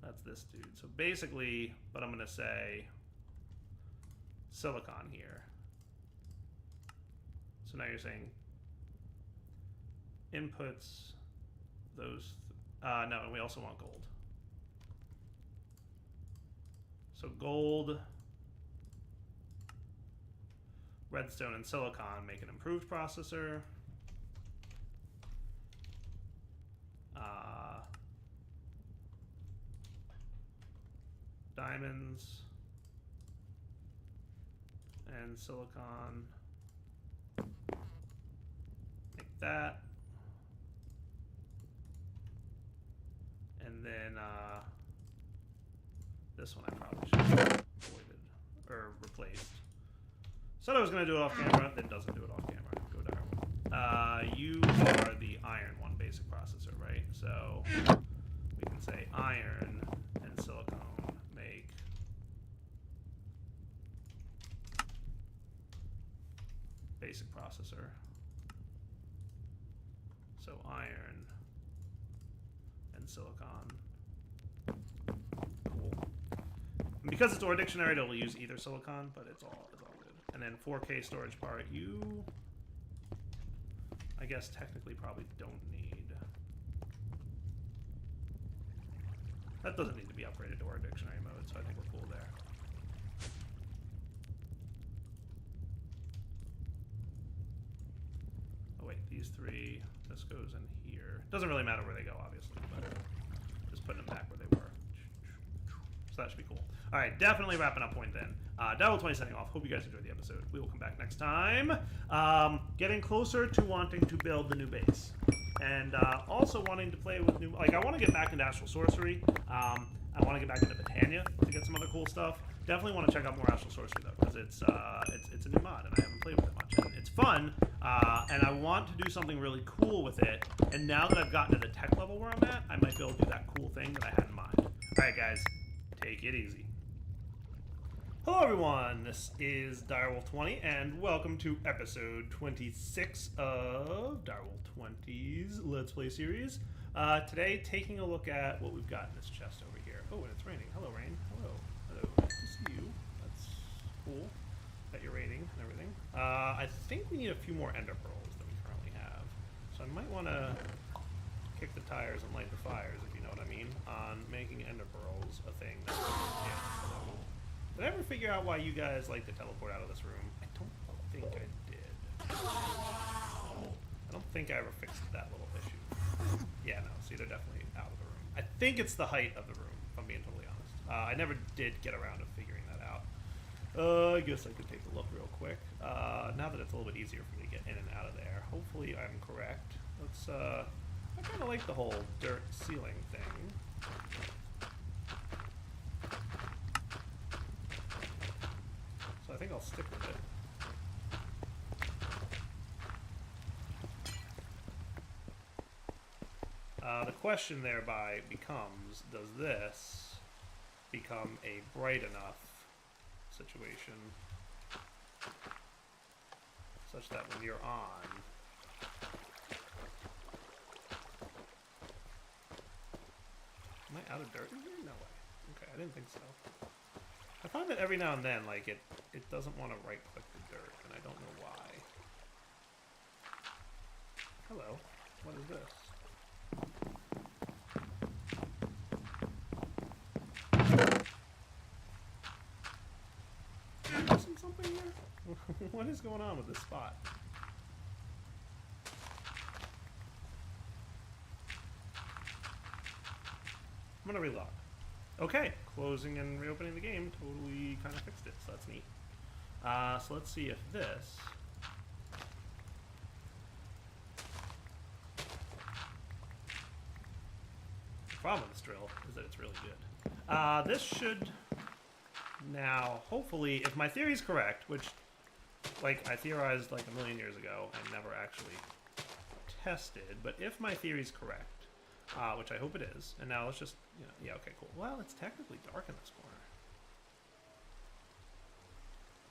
That's this dude. So basically, but I'm going to say silicon here. So now you're saying inputs, those. No, and we also want gold. So gold, redstone, and silicon make an improved processor. Diamonds and silicon make that. And then this one I probably should have avoided or replaced. Said I was going to do it off camera, then doesn't do it off camera. Go down. You are the iron one basic processor, right? So we can say iron and silicon make basic processor. So iron and silicon. Cool. And because it's Ore Dictionary, it'll use either silicon, but it's all good. And then 4K storage part, you I guess technically probably don't need. That doesn't need to be upgraded to Ore Dictionary mode, so I think we're cool there. Oh wait, these three, this goes in here. Doesn't really matter where they go, obviously, but just putting them back where they were. So that should be cool. All right, definitely wrapping up point then. Darryl20 signing off. Hope you guys enjoyed the episode. We will come back next time. Getting closer to wanting to build the new base. And also wanting to play with new... Like, I want to get back into Astral Sorcery. I want to get back into Britannia to get some other cool stuff. Definitely want to check out more Astral Sorcery, though, because it's a new mod, and I haven't played with it much. And it's fun, and I want to do something really cool with it. And now that I've gotten to the tech level where I'm at, I might be able to do that cool thing that I had in mind. All right, guys. Take it easy. Hello everyone, this is Direwolf20 and welcome to episode 26 of Direwolf20's Let's Play series. Today, taking a look at what we've got in this chest over here. Oh, and it's raining. Hello, rain. Hello. Hello. Nice to see you. That's cool that you're raining and everything. I think we need a few more ender pearls than we currently have. So I might want to kick the tires and light the fires, if you know what I mean, on making ender pearls a thing. That did I ever figure out why you guys like to teleport out of this room? I don't think I did. I don't think I ever fixed that little issue. Yeah, no, see, they're definitely out of the room. I think it's the height of the room, if I'm being totally honest. I never did get around to figuring that out. I guess I could take a look real quick. Now that it's a little bit easier for me to get in and out of there, hopefully I'm correct. Let's, I kind of like the whole dirt ceiling thing. So I think I'll stick with it. The question thereby becomes, does this become a bright enough situation such that when you're on, am I out of dirt in here? No way. Okay, I didn't think so. I find that every now and then, like, it doesn't want to right-click the dirt, and I don't know why. Hello. What is this? Am I missing something here? What is going on with this spot? I'm gonna relog. Okay, closing and reopening the game totally kind of fixed it, so that's neat. So let's see if this... The problem with this drill is that it's really good. This should now, hopefully, if my theory is correct, which, like, I theorized like a million years ago and never actually tested, but if my theory is correct, which I hope it is, and now let's just, you know, yeah, okay, cool. Well, it's technically dark in this corner.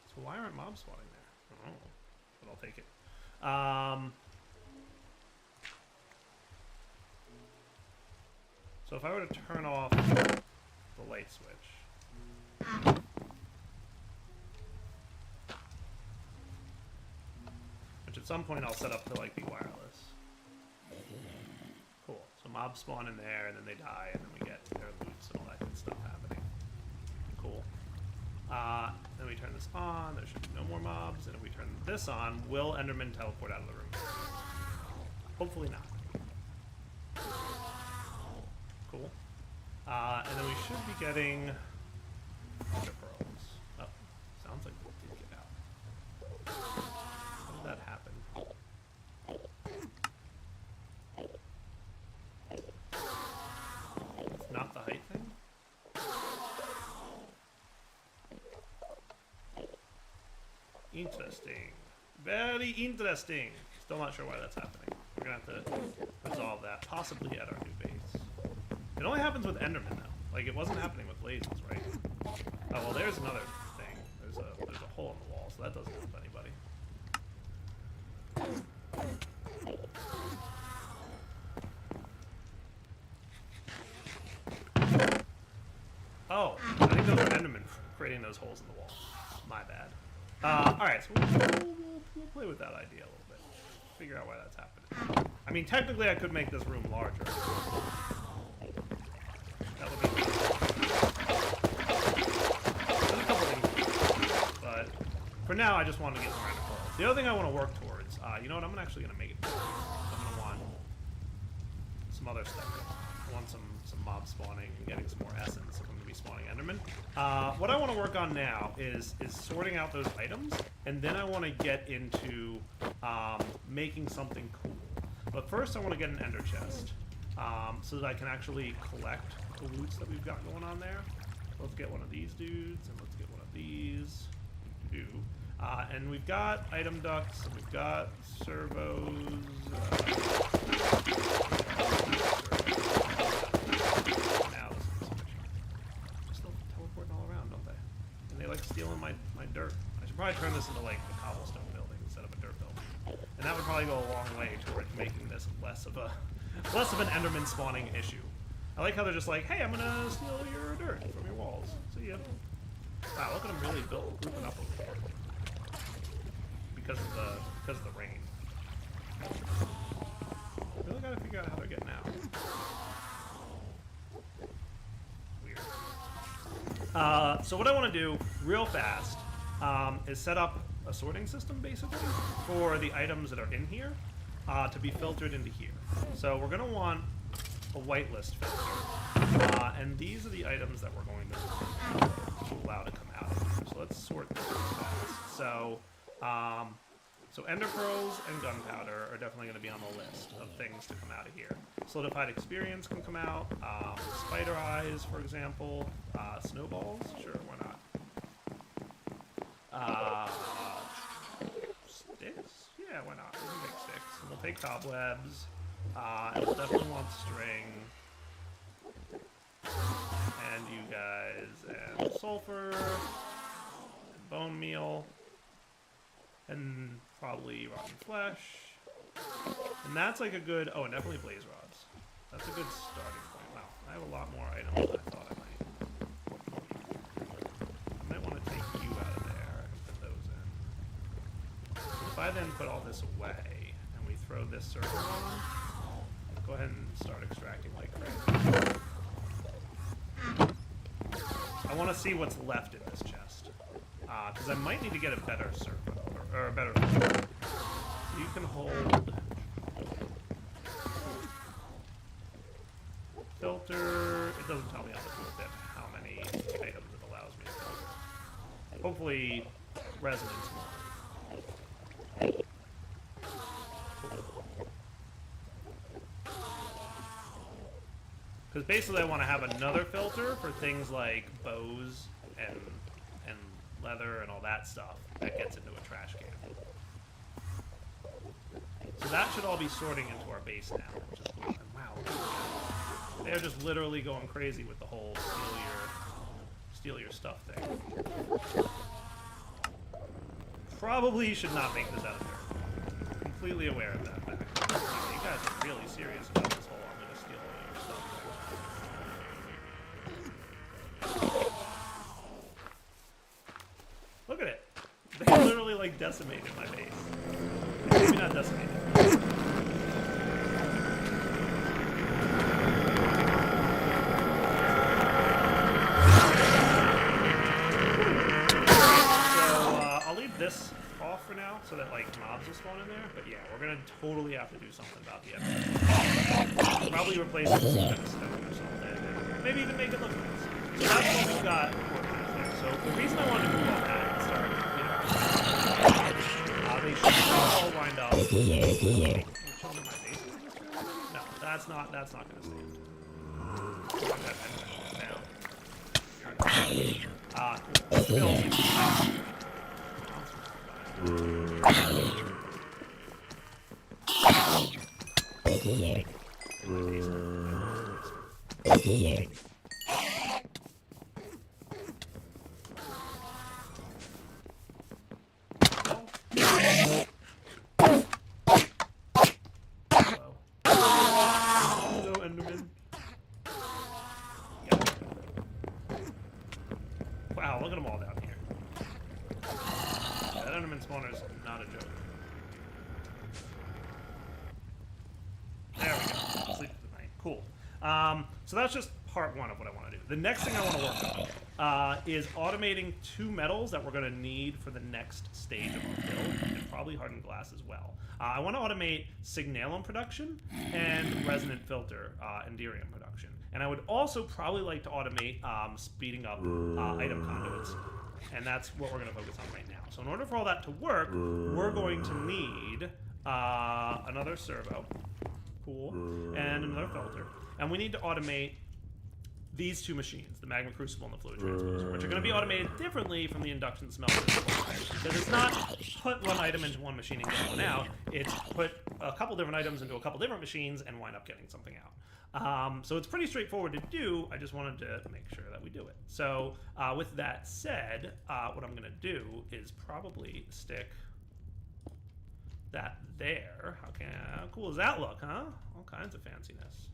So why aren't mobs spawning there? I don't know, but I'll take it. So if I were to turn off the light switch, which at some point I'll set up to like be wireless. Cool. So mobs spawn in there, and then they die, and then we get their loots and all that good stuff happening. Cool. Then we turn this on. There should be no more mobs. And if we turn this on, will Enderman teleport out of the room? Hopefully not. Cool. And then we should be getting Ender pearls. Oh, sounds like we did get out. How did that happen? It's not the height thing? Interesting. Very interesting. Still not sure why that's happening. We're gonna have to resolve that, possibly at our new base. It only happens with Enderman, though. Like, it wasn't happening with lasers, right? Oh, well, there's another thing. There's a hole in the wall, so that doesn't help anybody. Oh, I think those are Endermen creating those holes in the wall. My bad. Alright, so we'll play with that idea a little bit. Figure out why that's happening. I mean, technically I could make this room larger. That would be... There's a couple things, but for now I just want to get more Ender pearls. The other thing I want to work towards, you know what, I'm actually going to make it bigger. I'm going to want some other stuff. I want some mob spawning and getting some more essence if I'm going to be spawning Enderman. What I want to work on now is sorting out those items, and then I want to get into making something cool. But first I want to get an ender chest so that I can actually collect the loots that we've got going on there. Let's get one of these dudes, and let's get one of these. And we've got item ducts, and we've got servos. Now this is just teleporting all around, don't they? And they like stealing my dirt. I should probably turn this into like a cobblestone building instead of a dirt building, and that would probably go a long way towards making this less of an Enderman spawning issue. I like how they're just like, hey, I'm gonna steal your dirt from your walls. See ya. Wow, look at them really grouping up over here because of the rain. Really gotta figure out how they're getting out. Weird. So what I want to do real fast is set up a sorting system basically for the items that are in here. to be filtered into here. So we're going to want a whitelist filter. And these are the items that we're going to allow to come out of here. So let's sort this fast. So ender pearls and gunpowder are definitely going to be on the list of things to come out of here. Solidified experience can come out. Spider eyes, for example. Snowballs? Sure, why not? Sticks? Yeah, why not? We can make sticks. We'll take cobwebs. And we'll definitely want string. And you guys. And sulfur. And bone meal. And probably rotten flesh. And that's like a good... Oh, and definitely blaze rods. That's a good starting point. Wow, I have a lot more items than I thought I might. I might want to take you out of there and put those in. So if I then put all this away, and we throw this circle on, go ahead and start extracting like crazy. I want to see what's left in this chest. Because I might need to get a better circle. Or a better filter. You can hold filter. It doesn't tell me on the tooltip how many items it allows me to filter. Hopefully, resonance more. Because basically, I want to have another filter for things like bows and leather and all that stuff that gets into a trash can. So that should all be sorting into our base now, which is cool. And wow, they're just literally going crazy with the whole steal your stuff thing. Probably should not make this out of dirt. Completely aware of that fact. You guys are really serious about this whole I'm gonna steal all your stuff thing. Look at it. They literally like decimated my base. Maybe not decimated. So I'll leave this off for now so that like mobs will spawn in there. But yeah, we're gonna totally have to do something about the enemy. Probably replace it with some kind of stone or something. Maybe even make it look nice. So that's what we've got organized there. So the reason I wanted to move all that and start, they should all wind up. No, that's not gonna stand. Wow, look at them all down here. Yeah, that Enderman spawner is not a joke. There we go. Sleep for the night. Cool. So that's just part one of what I want to do. The next thing I want to work on is automating 2 metals that we're going to need for the next stage of our build, and probably hardened glass as well. I want to automate signalum production and resonant filter enderium production. And I would also probably like to automate speeding up item conduits. And that's what we're going to focus on right now. So in order for all that to work, we're going to need another servo, cool, and another filter. And we need to automate these 2 machines, the magma crucible and the fluid transposer, which are going to be automated differently from the induction smelter. Because it's not put one item into one machine and get one out. It's put a couple different items into a couple different machines and wind up getting something out. So it's pretty straightforward to do. I just wanted to make sure that we do it. So with that said, what I'm going to do is probably stick that there. How cool does that look, huh? All kinds of fanciness.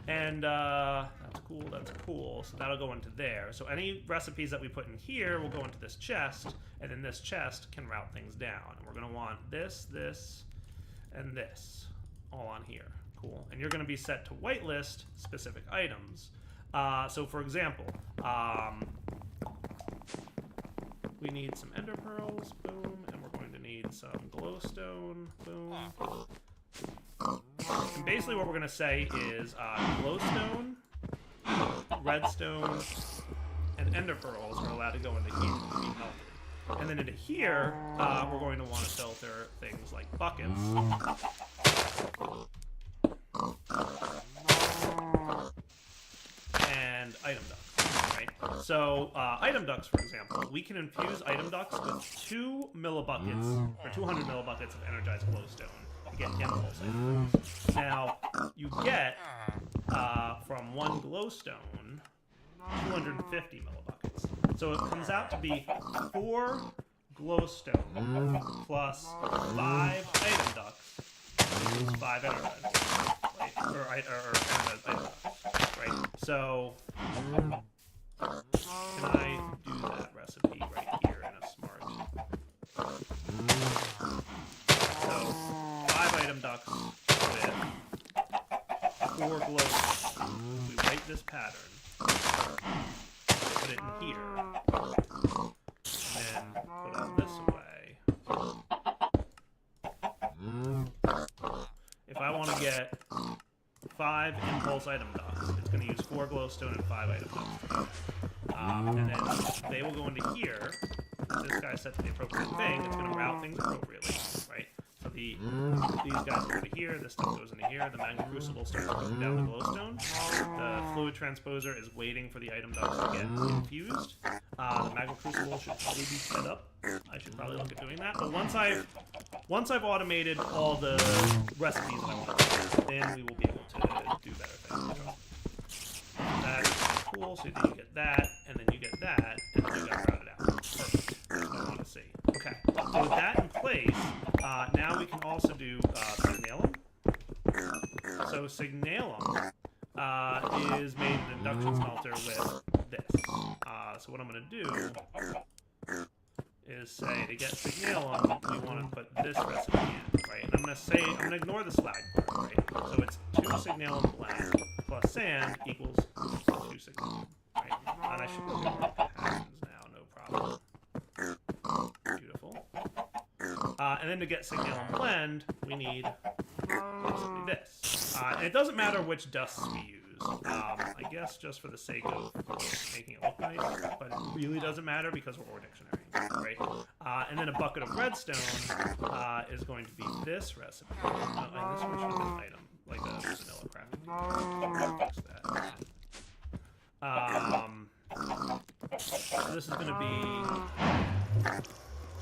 And that's cool, that's cool. So that'll go into there. So any recipes that we put in here will go into this chest, and then this chest can route things down. And we're gonna want this, this, and this all on here. Cool. And you're gonna be set to whitelist specific items. So for example, we need some ender pearls, boom, and we're going to need need some glowstone. Boom. And basically what we're going to say is glowstone, redstone, and ender pearls are allowed to go into here to be melted. And then into here, we're going to want to filter things like buckets. And item ducts, right? So item ducts, for example, we can infuse item ducts with 2 millibuckets, or 200 millibuckets of energized glowstone to get impulse items. Now, you get, from 1 glowstone, 250 millibuckets. So it comes out to be 4 glowstone plus 5 item ducts, which is 5 energized, right? Or energized item ducts, right? So, can I do that recipe right here in a smart? So, 5 item ducts with 4 glowstones. We write this pattern, put it in here, and then put it this away. If I want to get 5 impulse item ducts, it's going to use 4 glowstone and 5 item ducts. And then they will go into here. This guy set to the appropriate thing. It's going to route things appropriately, right? So these guys go into here. This stuff goes into here. The magma crucible starts putting down the glowstone. The fluid transposer is waiting for the item ducts to get infused. The magma crucible should probably be set up. I should probably look at doing that. But once I've automated all the recipes that I want to do, then we will be able to do better things. That's cool. So then you get that, and then you get that, and then you got routed out. Perfect. That's what I want to see. Okay. So with that in place, now we can also do signalum. So signalum is made in an induction smelter with this. So what I'm going to do is say to get signalum, we want to put this recipe in, right? And I'm going to ignore the slag part, right? So it's 2 signalum blend plus sand equals 2 signalum, right? And I should be able to patterns now, no problem. Beautiful. And then to get signalum blend, we need basically this. And it doesn't matter which dusts we use. I guess just for the sake of making it look nice, but it really doesn't matter because we're OR dictionary, right? And then a bucket of redstone is going to be this recipe. And this one should be an item, like a vanilla crafting. Fix that. So this is going to be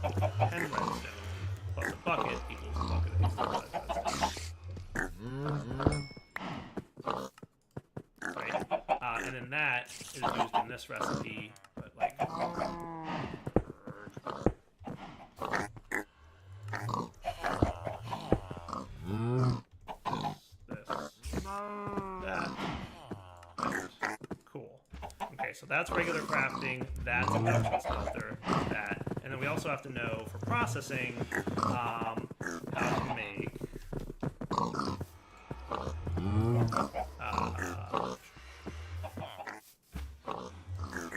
10 redstone plus a bucket equals a bucket of these redstone. Right? And then that is used in this recipe, but like this, that. Cool. Okay, so that's regular crafting, that's induction smelter, that. And then we also have to know for processing how to make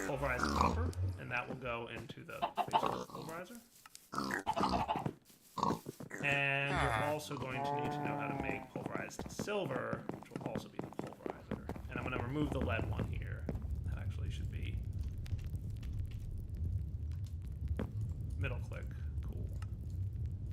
pulverized copper, and that will go into the pulverizer. And you're also going to need to know how to make pulverized silver, which will also be the pulverizer. And I'm going to remove the lead one here. That actually should be middle click. Cool.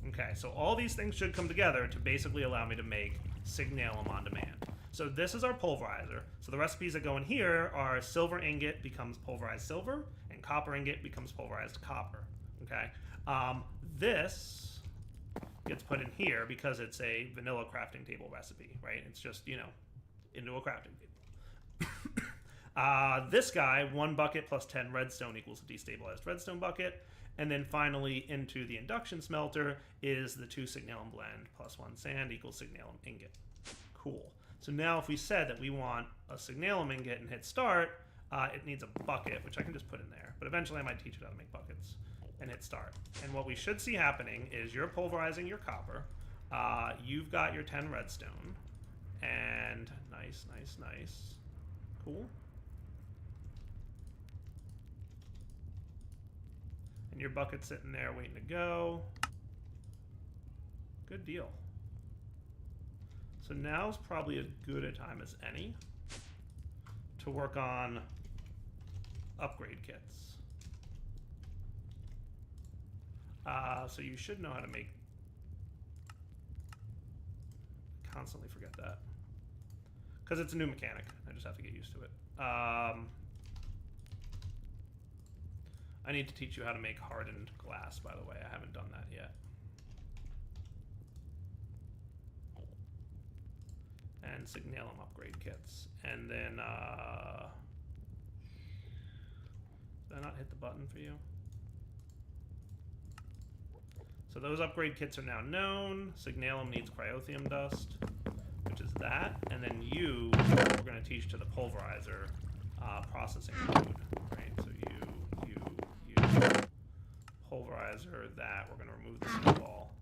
Okay, so all these things should come together to basically allow me to make signalum on demand. So this is our pulverizer. So the recipes that go in here are silver ingot becomes pulverized silver, and copper ingot becomes pulverized copper. Okay, this gets put in here because it's a vanilla crafting table recipe, right? It's just, you know, into a crafting table. This guy, 1 bucket plus 10 redstone equals a destabilized redstone bucket. And then finally into the induction smelter is the 2 signalum blend plus 1 sand equals signalum ingot. Cool. So now if we said that we want a signalum ingot and hit start, it needs a bucket, which I can just put in there. But eventually I might teach you how to make buckets. And hit start. And what we should see happening is you're pulverizing your copper. You've got your 10 redstone. And nice, nice, nice. Cool. And your bucket's sitting there waiting to go. Good deal. So now's probably as good a time as any to work on upgrade kits. So you should know how to make... Constantly forget that. Because it's a new mechanic. I just have to get used to it. I need to teach you how to make hardened glass, by the way. I haven't done that yet. And signalum upgrade kits. And then, did I not hit the button for you? So those upgrade kits are now known. Signalum needs cryotheum dust, which is that. And then you, we're going to teach to the pulverizer processing mode. Right? So you, pulverizer, that. We're going to remove the snowball.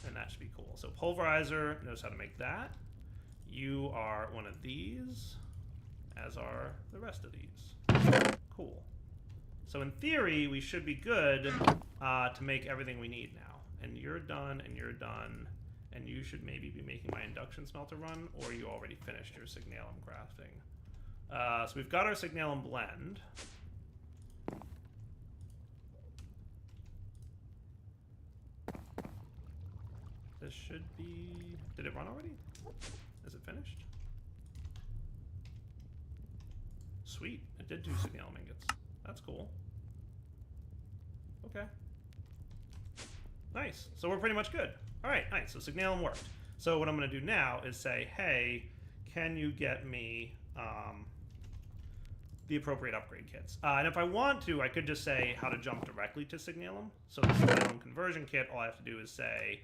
And that should be cool. So pulverizer knows how to make that. You are one of these, as are the rest of these. Cool. So in theory, we should be good to make everything we need now. And you're done, and you're done, and you should maybe be making my induction smelter run, or you already finished your signalum crafting. So we've got our signalum blend. This should be... Did it run already? Is it finished? Sweet. It did do signalum ingots. That's cool. Okay. Nice. So we're pretty much good. All right, nice. So signalum worked. So what I'm going to do now is say, hey, can you get me the appropriate upgrade kits? And if I want to, I could just say how to jump directly to signalum. So the signalum conversion kit, all I have to do is say...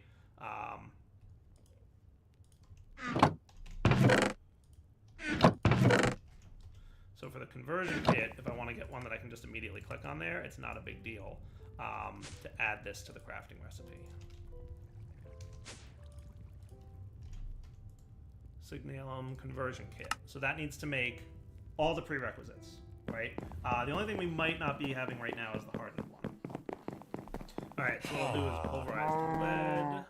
So for the conversion kit, if I want to get one that I can just immediately click on there, it's not a big deal to add this to the crafting recipe. Signalum conversion kit. So that needs to make all the prerequisites, right? The only thing we might not be having right now is the hardened one. All right, so what we'll do is pulverized lead.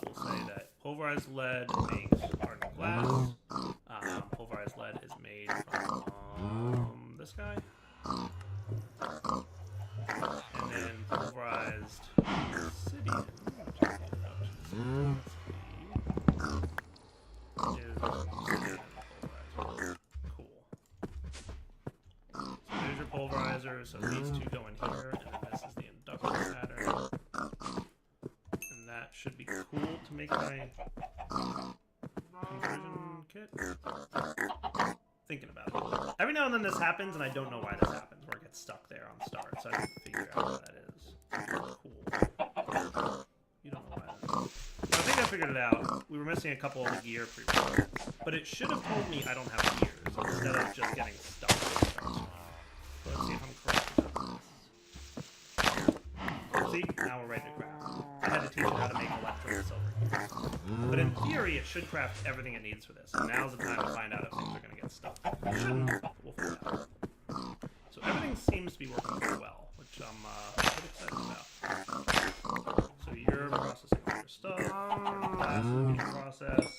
We'll say that pulverized lead makes hardened glass. Pulverized lead is made from this guy. And then pulverized obsidian, which is pulverized. Cool. So there's your pulverizer. So these two go in here, and then this is the induction pattern. And that should be cool to make my conversion kit. Thinking about it. Every now and then this happens, and I don't know why this happens, where it gets stuck there on start, so I have to figure out what that is. Cool. You don't know why that is. So I think I figured it out. We were missing a couple of the gear prerequisites, but it should have told me I don't have gears, instead of just getting stuck. So let's see if I'm correct about this. See? Now we're ready to craft. I had to teach it how to make electro and silver. But in theory, it should craft everything it needs for this. And now's the time to find out if things are going to get stuck. It shouldn't, but we'll find out. So everything seems to be working pretty well, which I'm pretty excited about. So you're processing all your stuff. Your glass is being processed.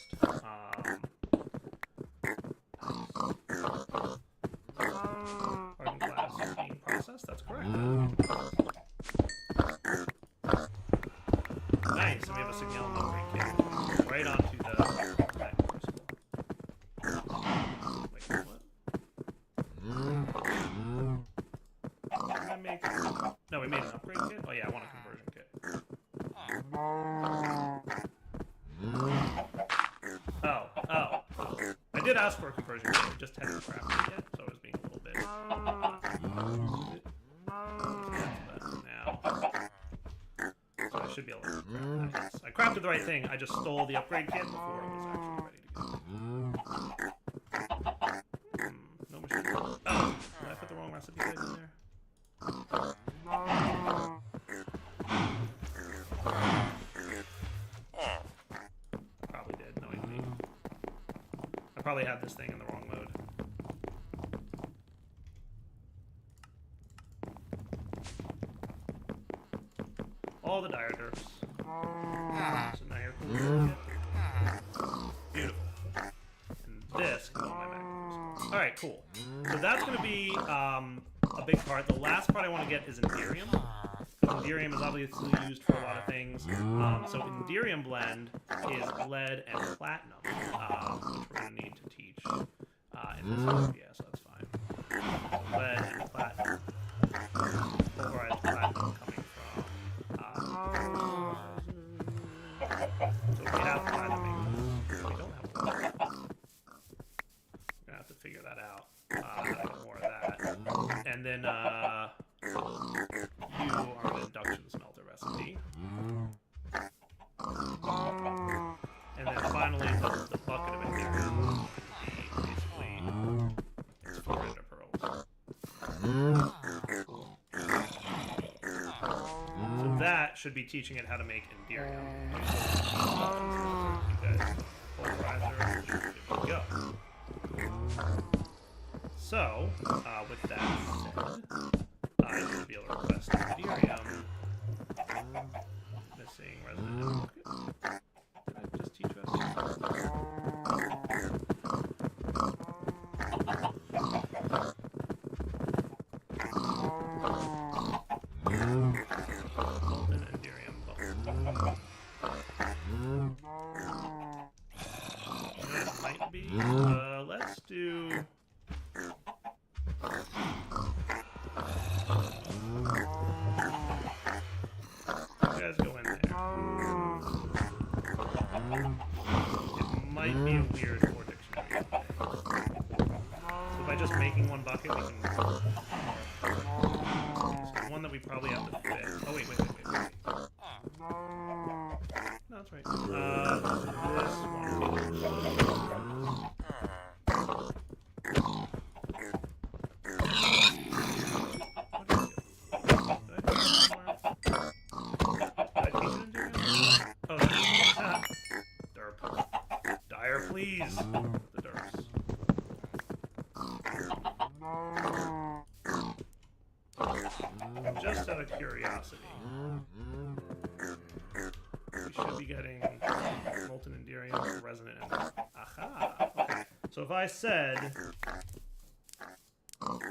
Hardened glass is being processed. That's correct. Nice, so we have a signalum upgrade kit. Right onto the crucible. Wait, what? What did I make? No, we made an upgrade kit? Oh yeah, I want a conversion kit. Oh. I did ask for a conversion kit, I just hadn't crafted it yet, so I was being a little bit... So I should be able to craft that. I crafted the right thing, I just stole the upgrade kit before it was actually ready to go. No machine. Oh, did I put the wrong recipe in there? Probably did, knowing me. I probably had this thing in the wrong mode. All the dire derps. So now you're cool. Beautiful. And this can go in my magma. Alright, cool. So that's going to be a big part. The last part I want to get is Enderium. Enderium is obviously used for a lot of things. So Enderium blend is lead and platinum, which we're going to need to teach in this video. Yeah, so that's fine. Lead and platinum. Pulverized platinum coming from... so we have platinum. We don't have platinum. We're going to have to figure that out. More of that. And then you are an induction smelter recipe. And then finally, the bucket of Enderium basically it's 4 ender pearls. So that should be teaching it how to make Enderium. You guys, polarizer, good to go. So, with that said, I should be able to request Enderium. Missing resonant. Did I just teach resonant? Molten Enderium bubble. It might be. Let's do. You guys go in there. It might be a weird core dictionary thing. So by just making one bucket, we can. So one that we probably have to fit. Oh wait. No, that's right. This one. Please, the derps. Just out of curiosity, we should be getting molten Enderium or resonant ender. Aha! Okay. So if I said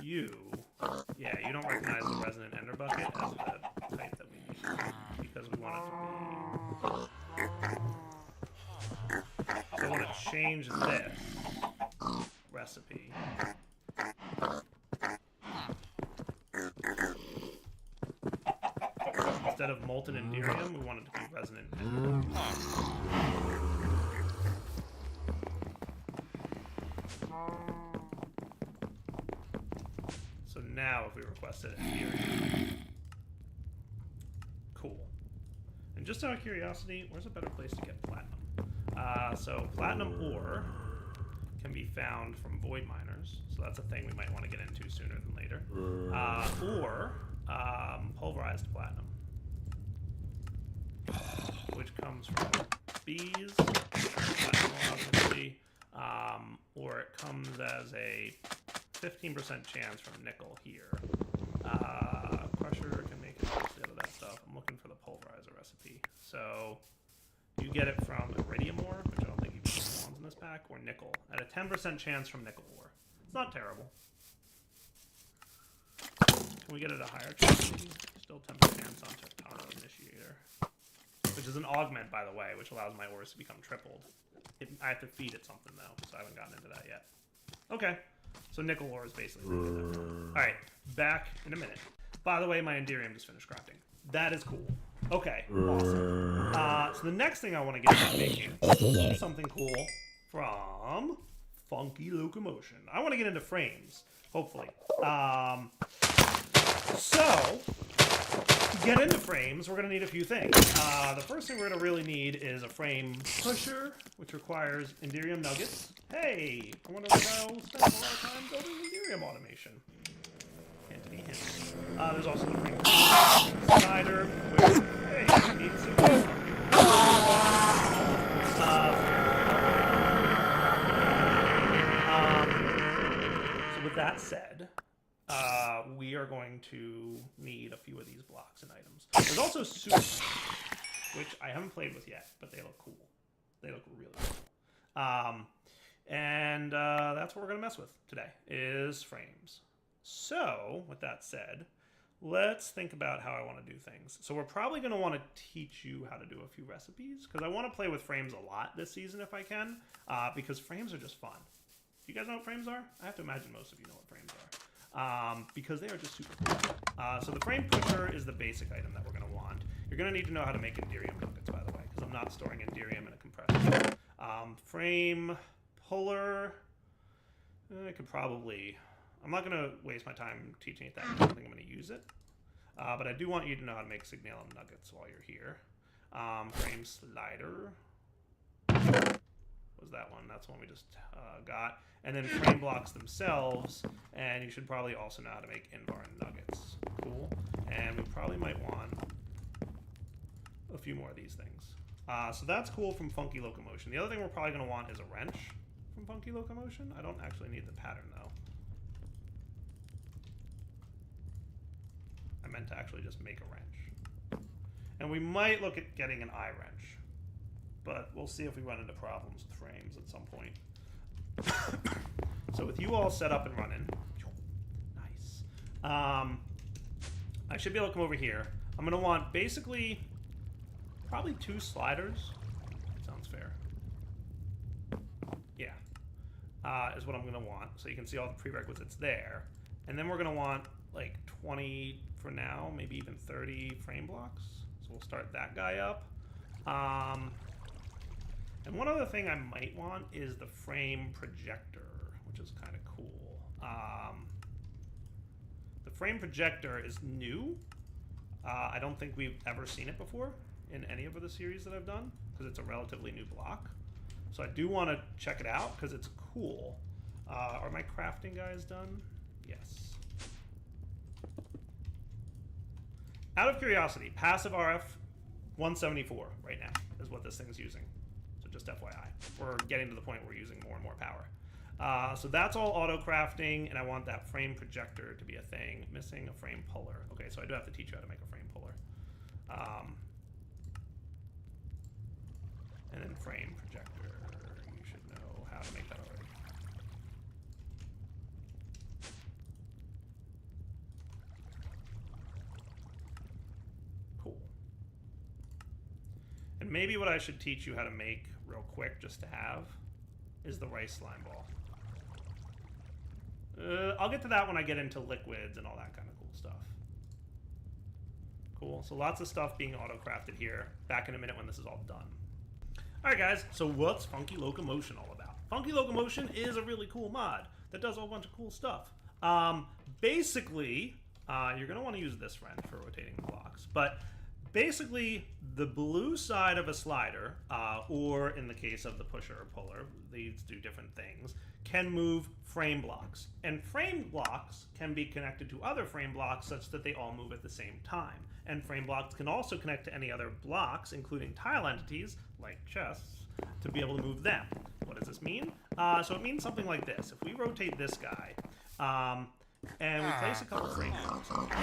you don't recognize the resonant ender bucket as the type that we need because we want it to be. So I want to change this recipe. Instead of molten Enderium, we want it to be resonant ender. So now if we requested Enderium. Cool. And just out of curiosity, where's a better place to get platinum? So platinum ore can be found from void miners, so that's a thing we might want to get into sooner than later. Or pulverized platinum, which comes from bees, obviously, or it comes as a 15% chance from nickel here. Crusher can make it out of that stuff. I'm looking for the pulverizer recipe. So you get it from iridium ore, which I don't think you can get in this pack, or nickel, at a 10% chance from nickel ore. It's not terrible. Can we get it a higher chance? Still 10% chance on Tectonic Initiator, which is an augment, by the way, which allows my ores to become tripled. I have to feed it something, though, so I haven't gotten into that yet. Okay, so nickel ore is basically Alright, back in a minute. By the way, my Enderium just finished crafting. That is cool. Okay, awesome. So the next thing I want to get into making is something cool from Funky Locomotion. I want to get into frames, hopefully. So, to get into frames, we're going to need a few things. The first thing we're going to really need is a frame pusher, which requires Enderium nuggets. Hey, I wonder why I'll spend a lot of time building Enderium automation. Hint, hint. There's also the frame slider, which, hey, needs some wood. So with that said, we are going to need a few of these blocks and items. There's also which I haven't played with yet, but they look cool. They look really cool. And that's what we're going to mess with today, is frames. So, with that said, let's think about how I want to do things. So we're probably going to want to teach you how to do a few recipes, because I want to play with frames a lot this season if I can, because frames are just fun. Do you guys know what frames are? I have to imagine most of you know what frames are, because they are just super cool. So the frame pusher is the basic item that we're going to want. You're going to need to know how to make Enderium nuggets, by the way, because I'm not storing Enderium in a compressor. Frame puller, I could probably... I'm not going to waste my time teaching it that. I don't think I'm going to use it. But I do want you to know how to make Signalum nuggets while you're here. Frame slider. What was that one? That's one we just got. And then frame blocks themselves. And you should probably also know how to make Invar nuggets. Cool. And we probably might want a few more of these things. So that's cool from Funky Locomotion. The other thing we're probably going to want is a wrench from Funky Locomotion. I don't actually need the pattern, though. I meant to actually just make a wrench. And we might look at getting an eye wrench. But we'll see if we run into problems with frames at some point. So with you all set up and running, nice. I should be able to come over here. I'm going to want basically probably 2 sliders. Sounds fair. Yeah. Is what I'm going to want. So you can see all the prerequisites there. And then we're going to want like 20 for now, maybe even 30 frame blocks. So we'll start that guy up. And one other thing I might want is the frame projector, which is kind of cool. The frame projector is new. I don't think we've ever seen it before in any of the series that I've done, because it's a relatively new block. So I do want to check it out, because it's cool. Are my crafting guys done? Yes. Out of curiosity, passive RF 174 right now is what this thing's using. So just FYI. We're getting to the point where we're using more and more power. So that's all auto crafting, and I want that frame projector to be a thing. Missing a frame puller. Okay, so I do have to teach you how to make a frame puller. And then frame projector. You should know how to make that already. Cool. And maybe what I should teach you how to make real quick just to have is the rice slime ball. I'll get to that when I get into liquids and all that kind of cool stuff. Cool, so lots of stuff being auto-crafted here. Back in a minute when this is all done. Alright guys, so what's Funky Locomotion all about? Funky Locomotion is a really cool mod that does a whole bunch of cool stuff. Basically, you're going to want to use this wrench for rotating the blocks, but basically the blue side of a slider, or in the case of the pusher or puller, these do different things, can move frame blocks. And frame blocks can be connected to other frame blocks such that they all move at the same time. And frame blocks can also connect to any other blocks, including tile entities, like chests, to be able to move them. What does this mean? So it means something like this. If we rotate this guy, and we place a couple frame blocks on it,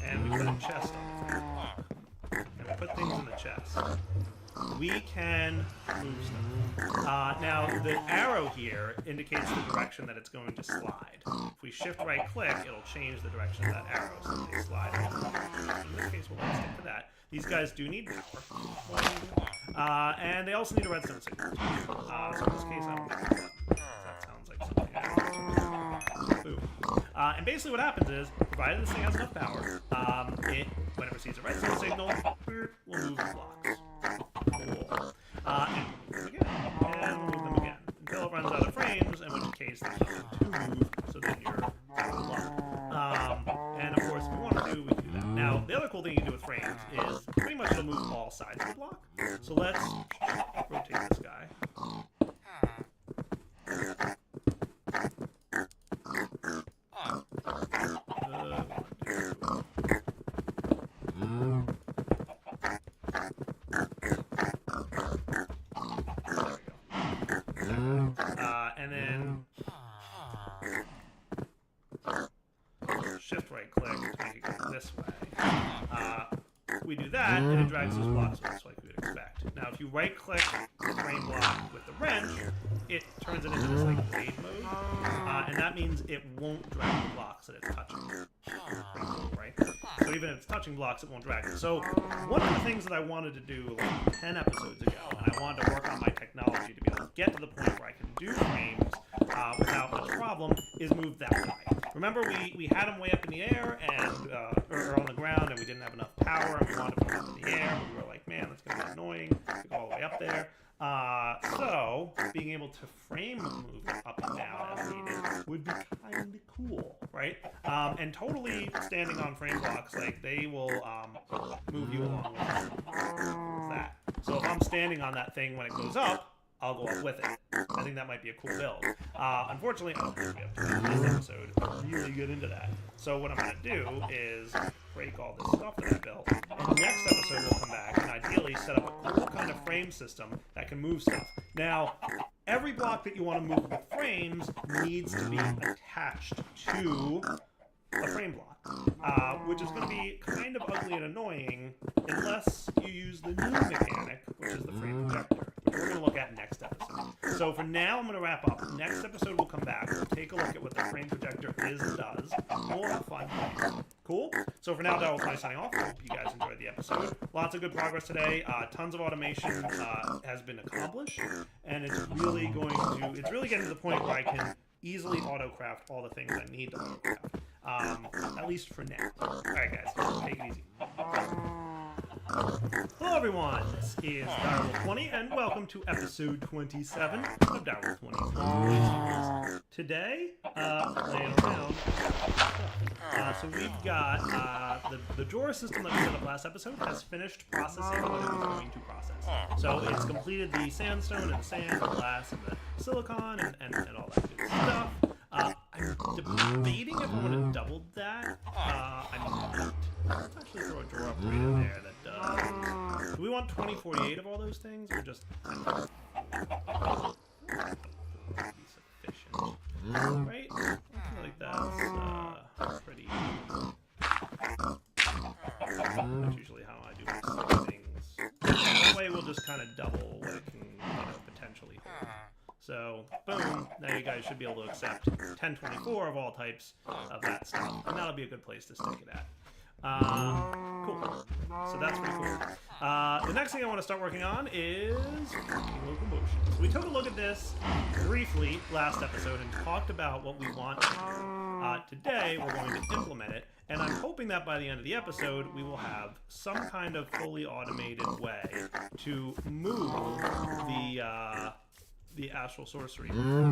and we put a chest on the frame block, and we put things in the chest, we can move stuff. Now, the arrow here indicates the direction that it's going to slide. If we shift right click, it'll change the direction of that arrow so they slide. In this case, we'll stick to that. These guys do need power. And they also need a redstone signal. So in this case, I don't need that. That sounds like something I boom. And basically what happens is, provided this thing has enough power, it, whenever it sees a redstone signal, will move the blocks. Cool. And move again, and move them again, until it runs out of frames, in which case there's nothing to move, so then you're out of luck. And of course, if we want to do, we can do that. Now, the other cool thing you can do with frames is pretty much it'll move all sides of the block. So let's rotate this guy. And then shift right click to make it go this way. we do that, and it drags those blocks just like we would expect. Now, if you right-click the frame block with the wrench, it turns it into this like blade mode, and that means it won't drag the blocks that it's touching. Pretty cool, right? So even if it's touching blocks, it won't drag them. So one of the things that I wanted to do like 10 episodes ago, and I wanted to work on my technology to be able to get to the point where I can do frames without much problem, is move that guy. Remember, we had him way up in the air and or on the ground, and we didn't have enough power, and we wanted to put him up in the air, but we were like, man, that's going to be annoying to go all the way up there. So being able to frame move up and down as needed would be kind of cool, right? And totally standing on frame blocks, like they will move you along with that. So if I'm standing on that thing when it goes up, I'll go up with it. I think that might be a cool build. Unfortunately, I don't think we have time in this episode to really get into that. So what I'm going to do is break all this stuff that I built, and next episode we'll come back and ideally set up a cool kind of frame system that can move stuff. Now, every block that you want to move with frames needs to be attached to a frame block, which is going to be kind of ugly and annoying unless you use the new mechanic, which is the frame projector. We're going to look at next episode. So for now, I'm going to wrap up. Next episode, we'll come back. We'll take a look at what the frame projector is and does. We'll have fun playing. Cool? So for now, that was my signing off. Hope you guys enjoyed the episode. Lots of good progress today. Tons of automation has been accomplished, and it's really getting to the point where I can easily autocraft all the things I need to autocraft. At least for now. All right, guys. Take it easy. Hello everyone, this is Direwolf 20 and welcome to episode 27 of Direwolf 20's series. Today, playing around, so we've got the drawer system that we set up last episode has finished processing what it was going to process. So it's completed the sandstone and the sand, the glass, and the silicon, and all that good stuff. I'm debating if I want to double that. I'm not. Let's actually throw a drawer upgrade in there that does. Do we want 2048 of all those things, or just be sufficient? Right? I feel like that's pretty. That's usually how I do most things. That way, we'll just kind of double what it can, potentially hold. So, boom, now you guys should be able to accept 1024 of all types of that stuff, and that'll be a good place to stick it at. Cool. So that's pretty cool. The next thing I want to start working on is locomotion. So we took a look at this briefly last episode and talked about what we want to do. Today, we're going to implement it, and I'm hoping that by the end of the episode, we will have some kind of fully automated way to move the astral sorcery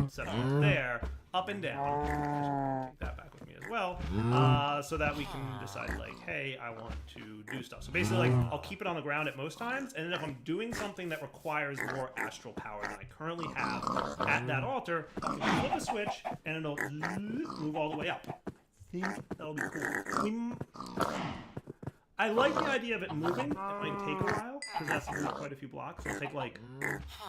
setup up there, up and down. Take that back with me as well, so that we can decide, like, hey, I want to do stuff. So basically, like, I'll keep it on the ground at most times, and then if I'm doing something that requires more astral power than I currently have at that altar, I can flip a switch, and it'll move all the way up. I think that'll be cool. I like the idea of it moving. It might take a while, because that's quite a few blocks. It'll take, like,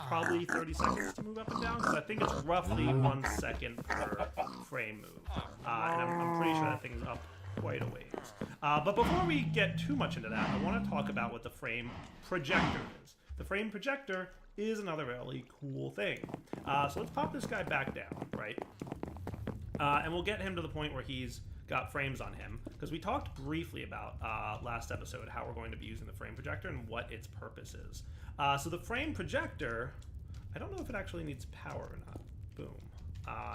probably 30 seconds to move up and down, because I think it's roughly 1 second per frame move. And I'm pretty sure that thing's up quite a ways. But before we get too much into that, I want to talk about what the frame projector is. The frame projector is another really cool thing. So let's pop this guy back down, right? And we'll get him to the point where he's got frames on him, because we talked briefly about last episode how we're going to be using the frame projector and what its purpose is. So the frame projector, I don't know if it actually needs power or not. Boom.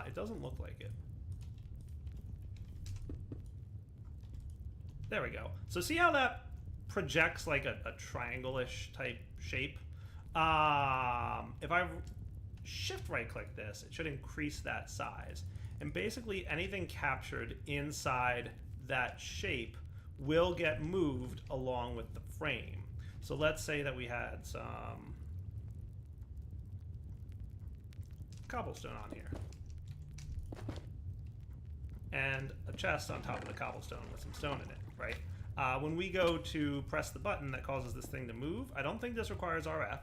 It doesn't look like it. There we go. So see how that projects like a triangle-ish type shape? If I shift right click this, it should increase that size. And basically anything captured inside that shape will get moved along with the frame. So let's say that we had some cobblestone on here. And a chest on top of the cobblestone with some stone in it, right? When we go to press the button that causes this thing to move, I don't think this requires RF.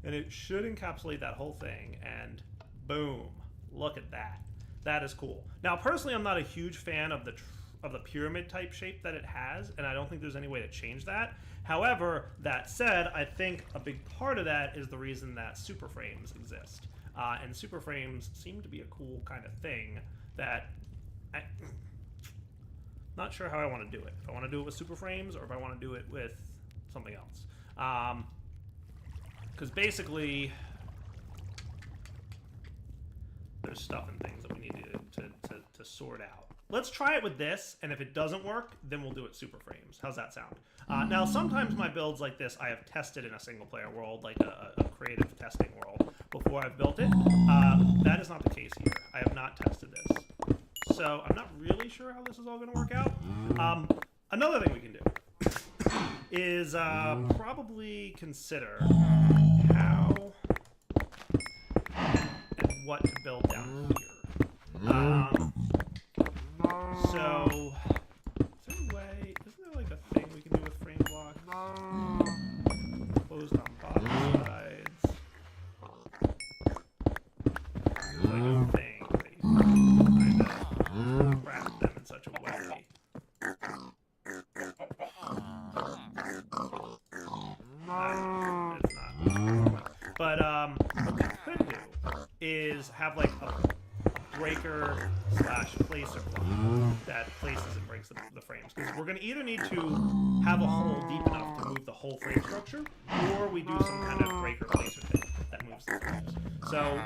And it should encapsulate that whole thing, and boom, look at that. That is cool. Now, personally, I'm not a huge fan of of the pyramid type shape that it has, and I don't think there's any way to change that. However, that said, I think a big part of that is the reason that super frames exist. And super frames seem to be a cool kind of thing that not sure how I want to do it. If I want to do it with super frames or if I want to do it with something else. Because basically, there's stuff and things that we need to sort out. Let's try it with this, and if it doesn't work, then we'll do it super frames. How's that sound? Now, sometimes my builds like this I have tested in a single-player world, like a creative testing world, before I've built it. That is not the case here. I have not tested this. So I'm not really sure how this is all going to work out. Another thing we can do is probably consider how and what to build down here. So, is there a way, isn't there like a thing we can do with frame blocks? Closed on bottom sides. Like a thing that you can kind of craft them in such a way. It's not. But what we could do is have like a breaker slash placer block that places and breaks the frames. Because we're going to either need to have a hole deep enough to move the whole frame structure, or we do some kind of breaker placer thing that moves the frames. So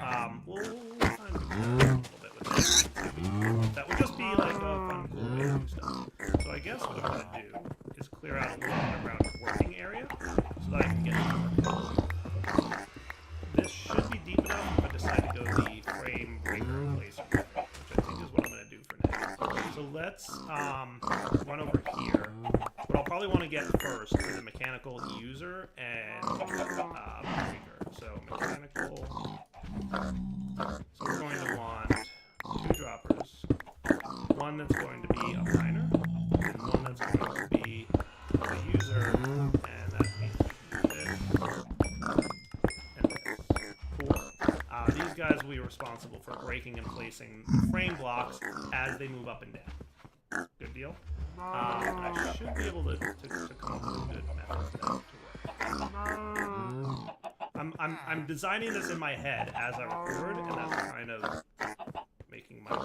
we'll kind of do a little bit with this. That would just be like a fun, cool way to do stuff. So I guess what I'm going to do is clear out a little bit around the working area so that I can get to work. This should be deep enough if I decide to go the frame breaker placer, which I think is what I'm going to do for now. So let's run over here. What I'll probably want to get first is a mechanical user and breaker. So mechanical. So we're going to want 2 droppers. One that's going to be a miner, and one that's going to be a user, and that means this and this. Cool. These guys will be responsible for breaking and placing frame blocks as they move up and down. Good deal. I should be able to come up with a good method to work. I'm designing this in my head as I record, and that's kind of making my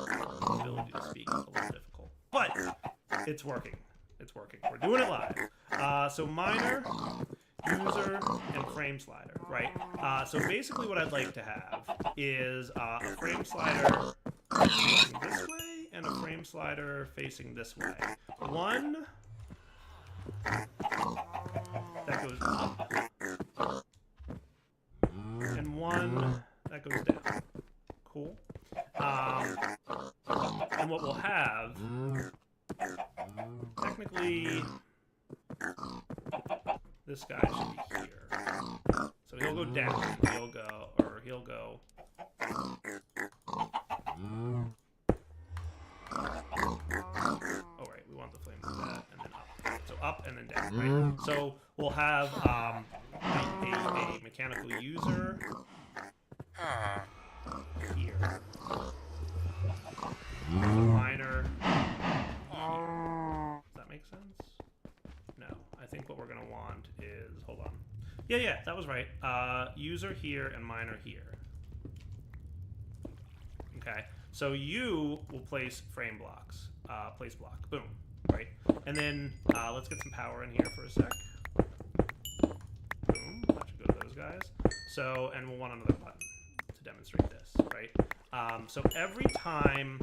ability to speak a little difficult. But it's working. It's working. We're doing it live. So miner, user, and frame slider, right? So basically what I'd like to have is a frame slider facing this way and a frame slider facing this way. One that goes up, and one that goes down. Cool. And what we'll have, technically, this guy should be here. So he'll go down, he'll go. Oh, right, we want the flame to that, and then up. So up and then down, right? So we'll have a mechanical user here. Miner here. Does that make sense? No. I think what we're going to want is... Hold on. Yeah, that was right. User here and miner here. Okay. So you will place frame blocks. Place block. Boom. Right? And then let's get some power in here for a sec. Boom. That should go to those guys. So, and we'll want another button to demonstrate this, right? So every time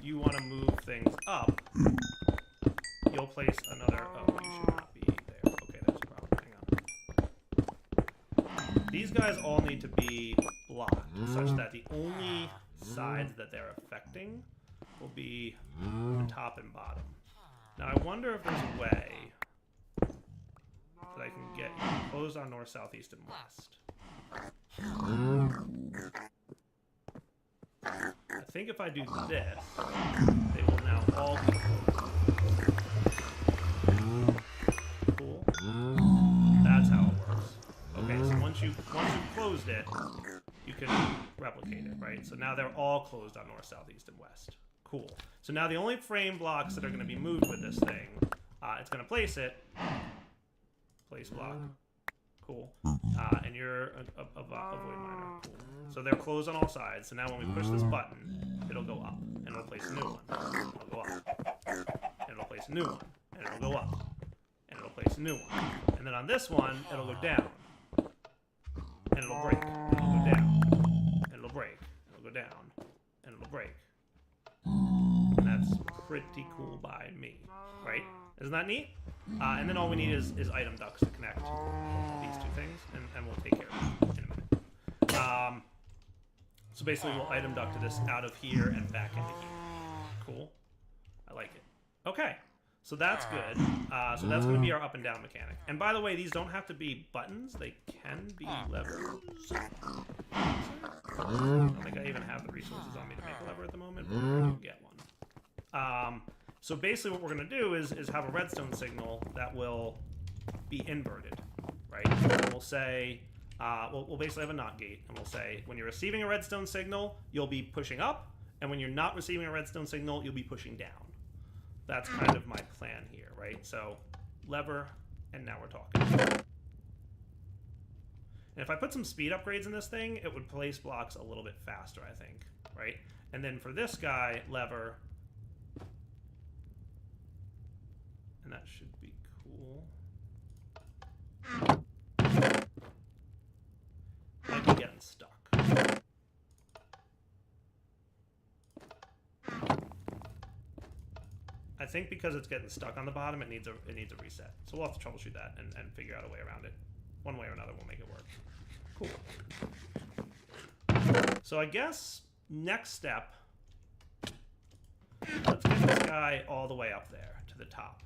you want to move things up, you'll place another... Oh, you should not be there. Okay, there's a problem. Hang on. These guys all need to be blocked, such that the only sides that they're affecting will be the top and bottom. Now, I wonder if there's a way that I can get you closed on north, south, east, and west. I think if I do this, they will now all be closed. Cool. That's how it works. Okay, so once you've closed it, you can replicate it, right? So now they're all closed on north, south, east, and west. Cool. So now the only frame blocks that are going to be moved with this thing, it's going to place it. Place block. Cool. And you're a void miner. Cool. So they're closed on all sides. So now when we push this button, it'll go up. And it'll place a new one. It'll go up. And it'll place a new one. And it'll go up. And it'll place a new one. And then on this one, it'll go down. And it'll break. And it'll go down. And it'll break. And it'll go down. And it'll break. And that's pretty cool by me. Right? Isn't that neat? And then all we need is item ducts to connect these two things, and we'll take care of it in a minute. So basically we'll item duct this out of here and back into here. Cool. I like it. Okay. So that's good. So that's going to be our up and down mechanic. And by the way, these don't have to be buttons. They can be levers. I don't think I even have the resources on me to make a lever at the moment, but we're going to get one. So basically what we're going to do is have a redstone signal that will be inverted, right? And we'll say, we'll basically have a NOT gate, and we'll say, when you're receiving a redstone signal, you'll be pushing up, and when you're not receiving a redstone signal, you'll be pushing down. That's kind of my plan here, right? So lever, and now we're talking. And if I put some speed upgrades in this thing, it would place blocks a little bit faster, I think, right? And then for this guy, lever, and that should be cool. Might be getting stuck. I think because it's getting stuck on the bottom, it needs a reset. So we'll have to troubleshoot that and figure out a way around it. One way or another, we'll make it work. Cool. So I guess next step, let's get this guy all the way up there to the top.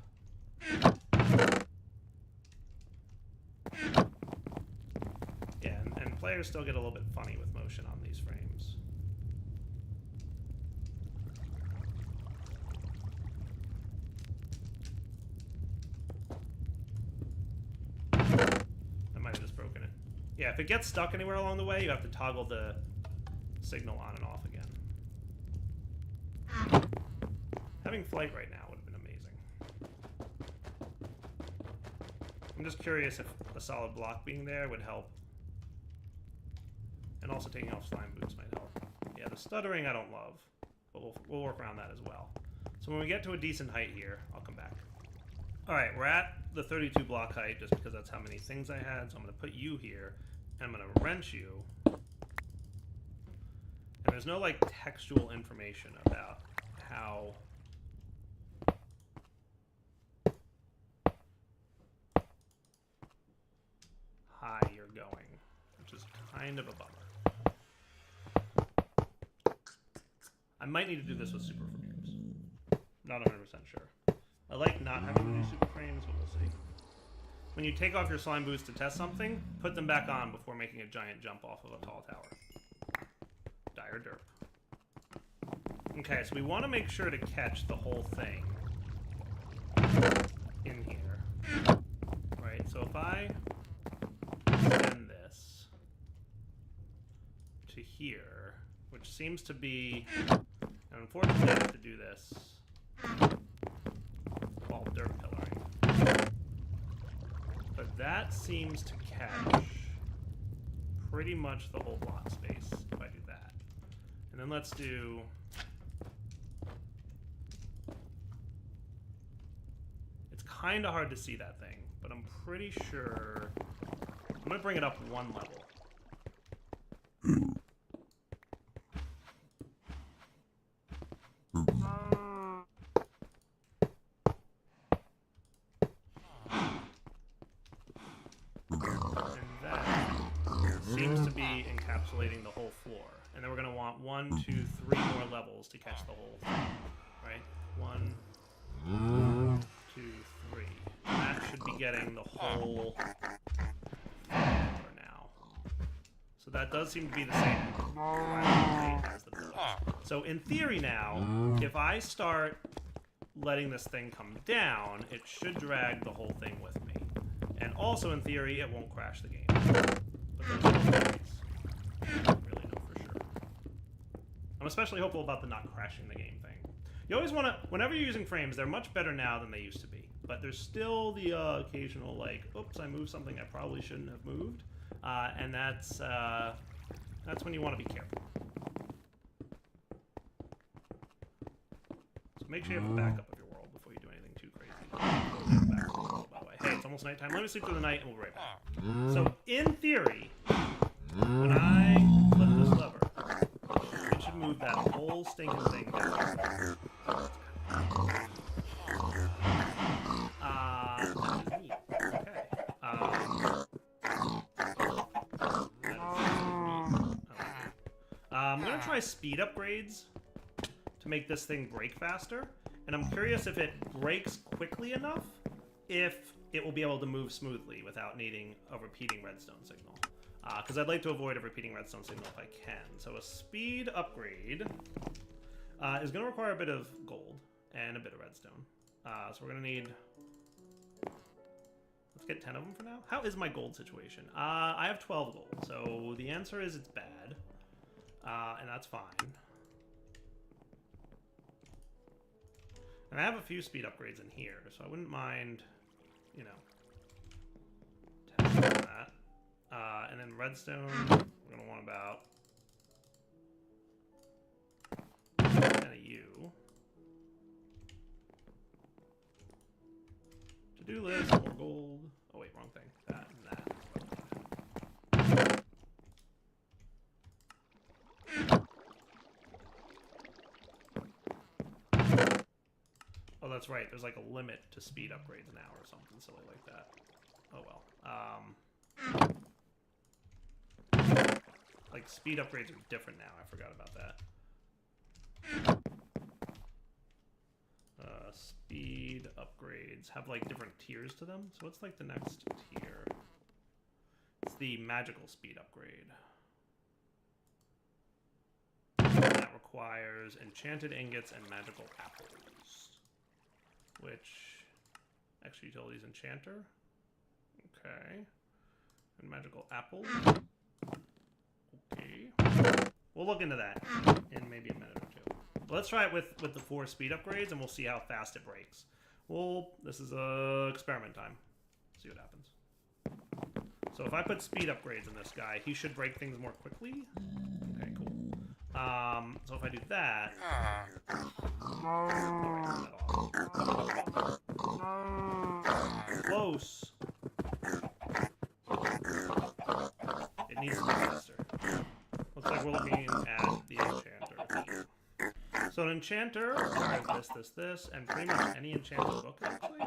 Yeah, and players still get a little bit funny with motion on these frames. I might have just broken it. Yeah, if it gets stuck anywhere along the way, you have to toggle the signal on and off again. Having flight right now would have been amazing. I'm just curious if a solid block being there would help. And also taking off slime boots might help. Yeah, the stuttering I don't love, but we'll work around that as well. So when we get to a decent height here, I'll come back. Alright, we're at the 32 block height just because that's how many things I had. So I'm going to put you here, and I'm going to wrench you. And there's no like textual information about how high you're going, which is kind of a bummer. I might need to do this with super frames. Not 100% sure. I like not having to do super frames, but we'll see. When you take off your slime boots to test something, put them back on before making a giant jump off of a tall tower. Dire derp. Okay, so we want to make sure to catch the whole thing in here. Right, so if I send this to here, which seems to be, and unfortunately I have to do this while dirt pillaring. But that seems to catch pretty much the whole block space if I do that. And then let's do, it's kind of hard to see that thing, but I'm pretty sure, I'm going to bring it up one level. Seems to be encapsulating the whole floor. And then we're going to want 1, 2, 3 more levels to catch the whole thing. Right? 1, 2, 3. And that should be getting the whole floor now. So that does seem to be the same height as the build. So in theory now, if I start letting this thing come down, it should drag the whole thing with me. And also in theory, it won't crash the game. But those are the theories. I don't really know for sure. I'm especially hopeful about the not crashing the game thing. You always want to, whenever you're using frames, they're much better now than they used to be. But there's still the occasional, like, oops, I moved something I probably shouldn't have moved. And that's when you want to be careful. So make sure you have a backup of your world before you do anything too crazy. By the way. Hey, it's almost nighttime. Let me sleep through the night and we'll be right back. So, in theory, when I flip this lever, it should move that whole stinking thing down. Neat. Okay. I'm gonna try speed upgrades to make this thing break faster, and I'm curious if it breaks quickly enough, if it will be able to move smoothly without needing a repeating redstone signal. Because I'd like to avoid a repeating redstone signal if I can. So a speed upgrade is going to require a bit of gold and a bit of redstone. So we're going to need... Let's get 10 of them for now. How is my gold situation? I have 12 gold, so the answer is it's bad. And that's fine. And I have a few speed upgrades in here, so I wouldn't mind, you know, testing that. And then redstone, we're going to want about 10 of you. To-do list, more gold. Oh wait, wrong thing. That and that. Oh, that's right. There's like a limit to speed upgrades now or something silly like that. Oh well. Like speed upgrades are different now. I forgot about that. Speed upgrades have like different tiers to them. So what's like the next tier? It's the magical speed upgrade. That requires enchanted ingots and magical apples. Which, actually utilities enchanter. Okay. And magical apples. Okay. We'll look into that in maybe a minute or two. But let's try it with the 4 speed upgrades and we'll see how fast it breaks. This is experiment time. See what happens. So if I put speed upgrades in this guy, he should break things more quickly. Okay, cool. So if I do that... Close. It needs to be faster. Looks like we're looking at the enchanter. So an enchanter requires this, and pretty much any enchanted book, actually.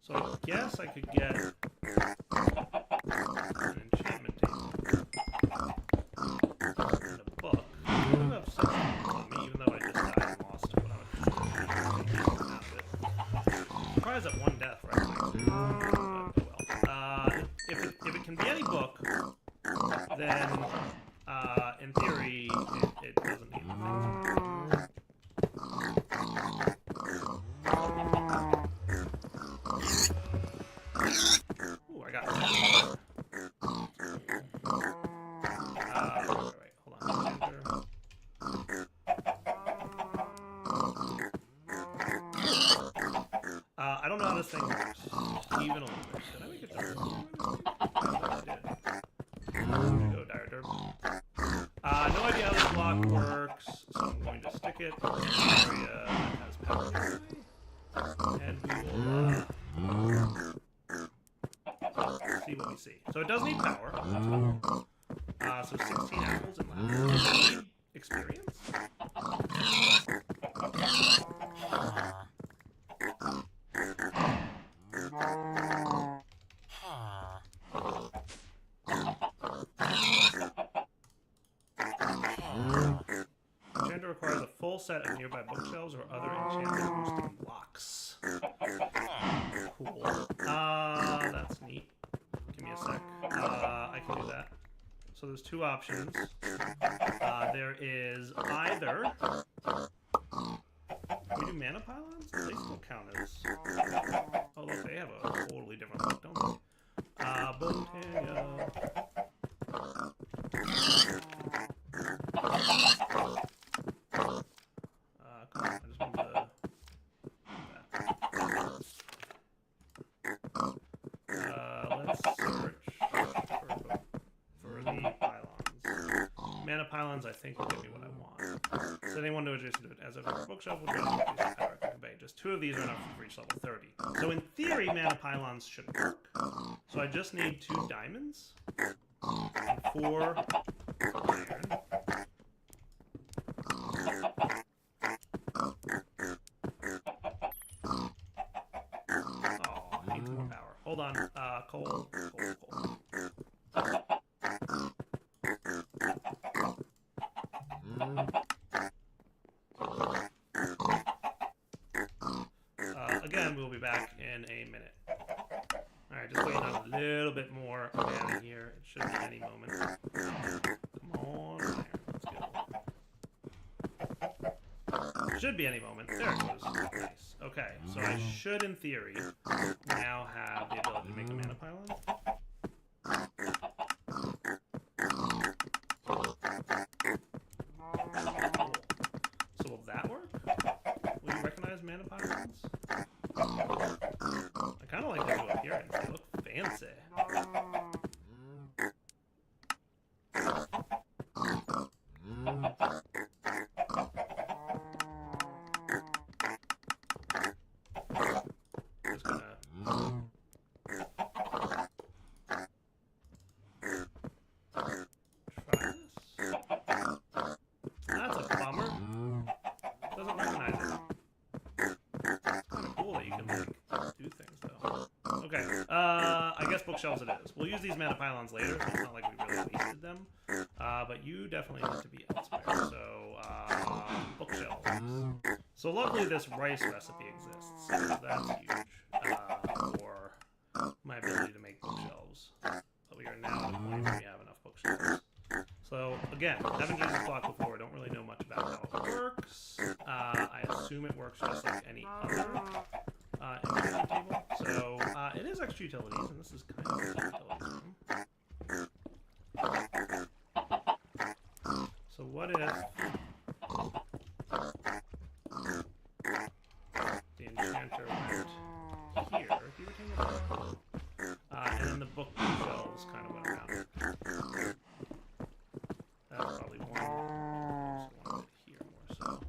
So I guess I could get an enchantment table and a book. I do have some on me, even though I just died and lost what I would consider out of it. Surprised at 1 death, right? If it can be any book, then in theory it doesn't need anything. Ooh, I got it. Wait, hold on. I don't know how this thing works. Even a little bit. Did I make it dark? I did. There we go, dire derp. No idea how this block works, so I'm going to stick it in an area that has power. And we will see what we see. So it does need power. So 16 apples and does it need experience? Enchanter requires a full set of nearby bookshelves or other enchanted boosting blocks. Cool. That's neat. Give me a sec. I can do that. So there's 2 options. There is either... Can we do mana pylons? They still count as... Oh, look, they have a totally different look, don't they? Botania... Come on, I just want to let's search for the pylons. Mana pylons, I think, will give me what I want. Setting one to adjacent to it as a bookshelf will grant increase in power to convey. Just 2 of these are enough for each level 30. So in theory, mana pylons should work. So I just need 2 diamonds and 4 iron. Oh, I need more power. Hold on. Coal. Again, we'll be back in a minute. Alright, just waiting on a little bit more mana here. It should be any moment. Come on, iron. Let's go. Should be any moment. There it goes. Nice. Okay, so I should, in theory, now have the ability to make a mana pylon. So will that work? Will you recognize mana pylons? I kind of like how they go up here. They look fancy. Just gonna try this. That's a bummer. Doesn't recognize it. Kind of cool that you can like do things though. Okay, I guess bookshelves it is. We'll use these mana pylons later, so it's not like we really wasted them. But you definitely need to be elsewhere. So bookshelves. So luckily this rice recipe exists. So that's huge for my ability to make bookshelves. But we are now at a point where we have enough bookshelves. So again, haven't used this block before. Don't really know much about how it works. I assume it works just like any other enchantment table. So it is extra utilities, and this is kind of extra utilities. So what if the enchanter went here? He retained the book. And then the bookshelves kind of went around. That's probably one. So one bit here more so.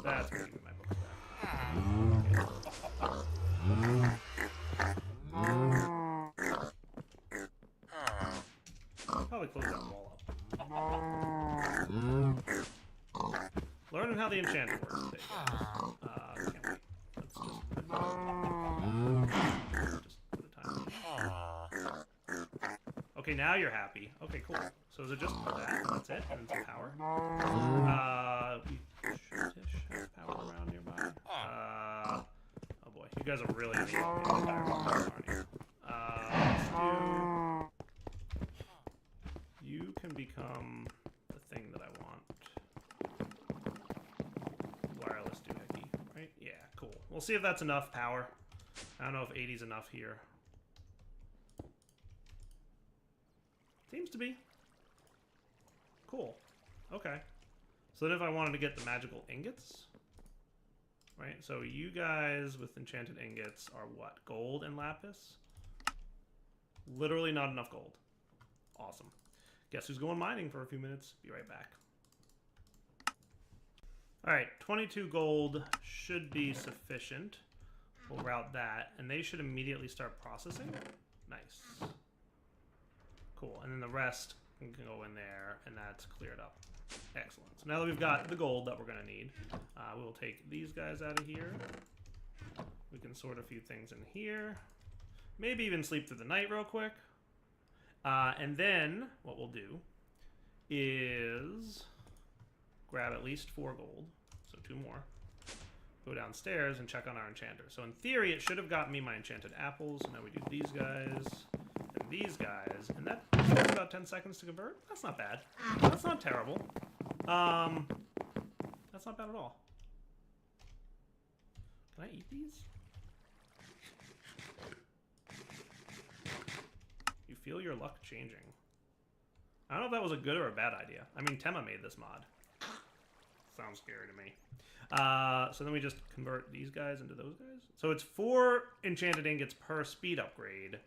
That's gonna give me my books back. I'll probably close that wall up. Learning how the enchanter works today, guys. Can't wait. Let's just put a time. Okay, now you're happy. Okay, cool. So is it just that? That's it? And some power? We should-ish have power around nearby. Oh boy, you guys are really gonna get me aren't you? Let's do... You can become the thing that I want. Wireless doohickey, right? Yeah, cool. We'll see if that's enough power. I don't know if 80's enough here. Seems to be. Cool. Okay. So then if I wanted to get the magical ingots, right? So you guys with enchanted ingots are what? Gold and lapis? Literally not enough gold. Awesome. Guess who's going mining for a few minutes? Be right back. Alright, 22 gold should be sufficient. We'll route that, and they should immediately start processing. Nice. Cool, and then the rest can go in there, and that's cleared up. Excellent. So now that we've got the gold that we're going to need, we'll take these guys out of here. We can sort a few things in here. Maybe even sleep through the night real quick. And then what we'll do is grab at least 4 gold, so 2 more. Go downstairs and check on our enchanter. So in theory, it should have gotten me my enchanted apples. Now we do these guys and these guys, and that takes about 10 seconds to convert. That's not bad. That's not terrible. That's not bad at all. Can I eat these? You feel your luck changing. I don't know if that was a good or a bad idea. I mean, Tema made this mod. Sounds scary to me. So then we just convert these guys into those guys. So it's 4 enchanted ingots per speed upgrade.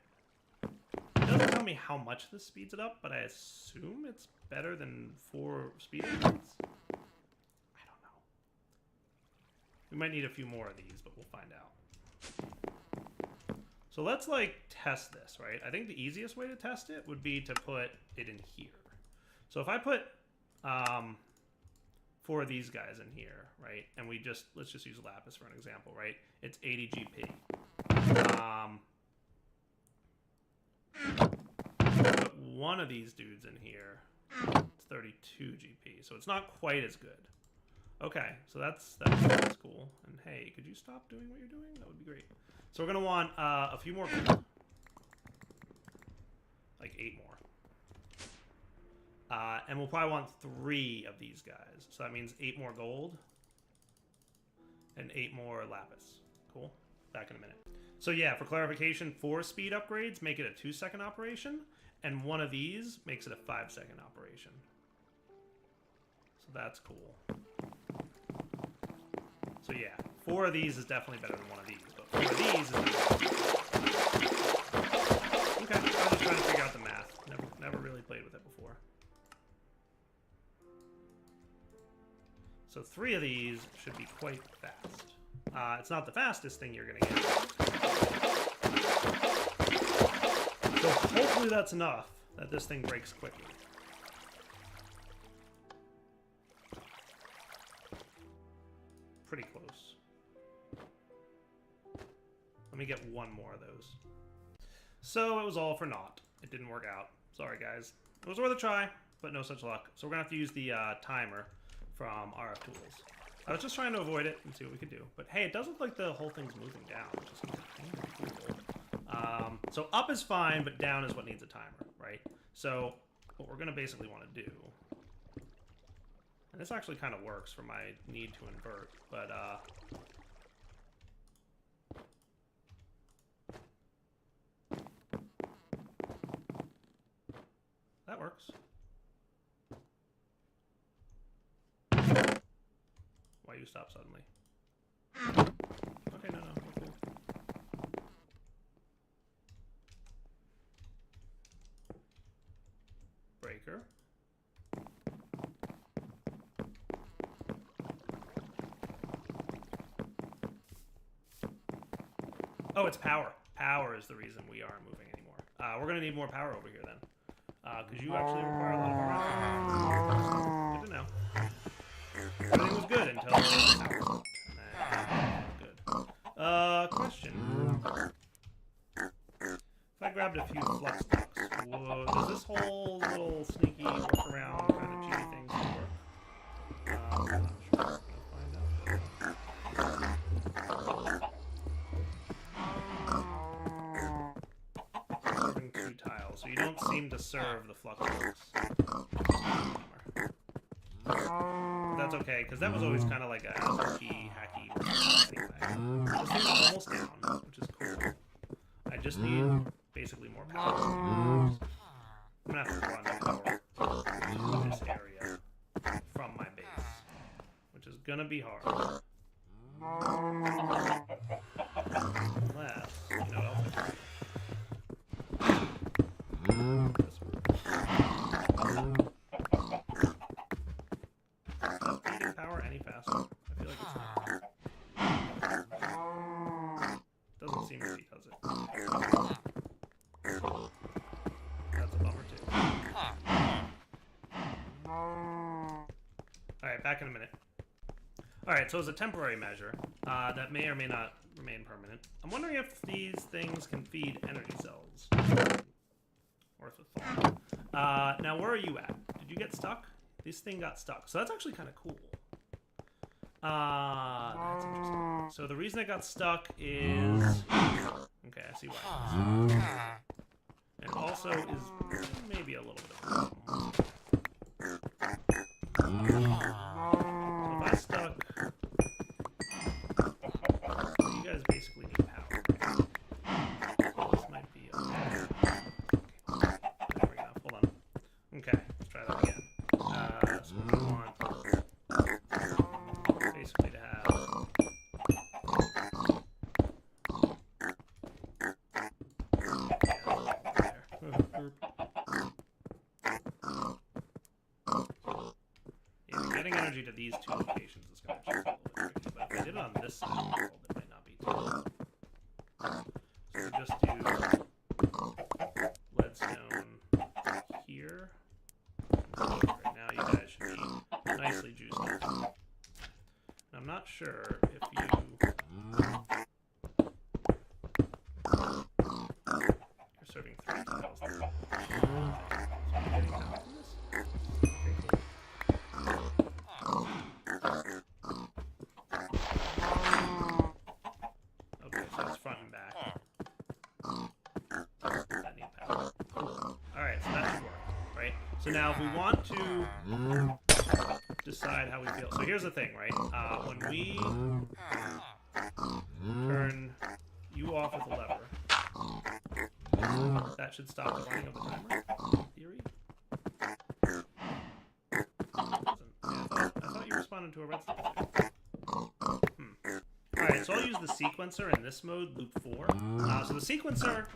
It doesn't tell me how much this speeds it up, but I assume it's better than 4 speed upgrades. I don't know. We might need a few more of these, but we'll find out. So let's like test this, right? I think the easiest way to test it would be to put it in here. So if I put 4 of these guys in here, right? And let's just use Lapis for an example, right? It's 80 GP. Put one of these dudes in here, it's 32 GP. So it's not quite as good. Okay, so that's cool. And hey, could you stop doing what you're doing? That would be great. So we're gonna want a few more gold. Like 8 more. And we'll probably want 3 of these guys. So that means 8 more gold and 8 more lapis. Cool. Back in a minute. So yeah, for clarification, 4 speed upgrades make it a 2-second operation, and 1 of these makes it a 5-second operation. So that's cool. So yeah, 4 of these is definitely better than 1 of these, but 4 of these is better. Okay, I was just trying to figure out the math. Never really played with it before. So 3 of these should be quite fast. It's not the fastest thing you're going to get. So hopefully that's enough that this thing breaks quickly. Pretty close. Let me get 1 more of those. So it was all for naught. It didn't work out. Sorry, guys. It was worth a try, but no such luck. So we're going to have to use the timer from RF Tools. I was just trying to avoid it and see what we could do. But hey, it does look like the whole thing's moving down, which is kind of cool. So up is fine, but down is what needs a timer, right? So what we're going to basically want to do, and this actually kind of works for my need to invert, but that works. Why you stop suddenly? Okay, no, we're cool. Breaker. Oh, it's power. Power is the reason we aren't moving anymore. We're gonna need more power over here then. Because you actually require a lot of power. Good to know. Everything was good until power stopped. Good. Question. If I grabbed a few flux blocks, does this whole little sneaky workaround kind of cheaty thing still work? I'm not sure. We'll find out. Serving 2 tiles, so you don't seem to serve the flux blocks. But that's okay, because that was always kind of like a hacky anyway. This thing's almost down, which is cool. I just need basically more power. I'm gonna have to run power to this area from my base, which is gonna be hard. Unless, you know what else I can do? Feeding power any faster? I feel like it's not. Doesn't seem as he does it. That's a bummer too. Alright, back in a minute. Alright, so as a temporary measure, that may or may not remain permanent, I'm wondering if these things can feed energy cells. Worth a thought. Now, where are you at? Did you get stuck? This thing got stuck. So that's actually kind of cool. That's interesting. So the reason it got stuck is... Okay, I see why. And also is maybe a little bit of a problem. So if I stuck... these two locations is going to just be a little bit tricky. But if I did it on this side of the world, it might not be too bad. So we just do leadstone here. Right now you guys should be nicely juiced up. And I'm not sure if you... You're serving 3 tiles there. So I'm getting out from this. Okay, cool. Okay, so it's front and back. That need power. Cool. Alright, so that should work, right? So now if we want to decide how we feel. So here's the thing, right? When we turn you off with a lever, that should stop the running of the timer, in theory. I thought you responded to a redstone. Alright, so I'll use the sequencer in this mode, loop 4. So the sequencer,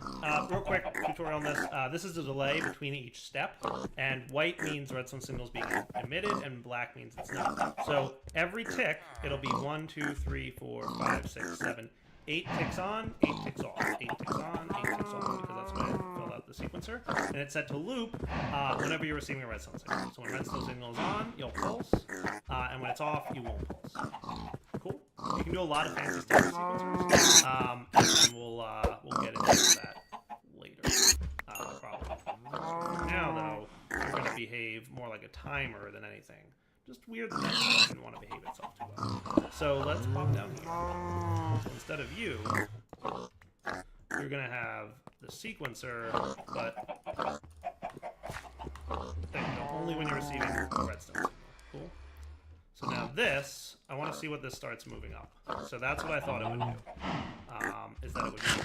real quick tutorial on this. This is the delay between each step, and white means redstone signals being emitted, and black means it's not. So every tick, it'll be 1, 2, 3, 4, 5, 6, 7, 8 ticks on, 8 ticks off, 8 ticks on, 8 ticks off, because that's what I filled out the sequencer. And it's set to loop whenever you're receiving a redstone signal. So when redstone signal is on, you'll pulse, and when it's off, you won't pulse. Cool. You can do a lot of fancy stuff with sequencers, and we'll get into that later, probably. For now, though, you're going to behave more like a timer than anything. Just weird that it doesn't want to behave itself too well. So let's pop down here. So instead of you, you're going to have the sequencer, but only when you're receiving a redstone signal. Cool. So now this, I want to see what this starts moving up. So that's what I thought it would do. Is that it would move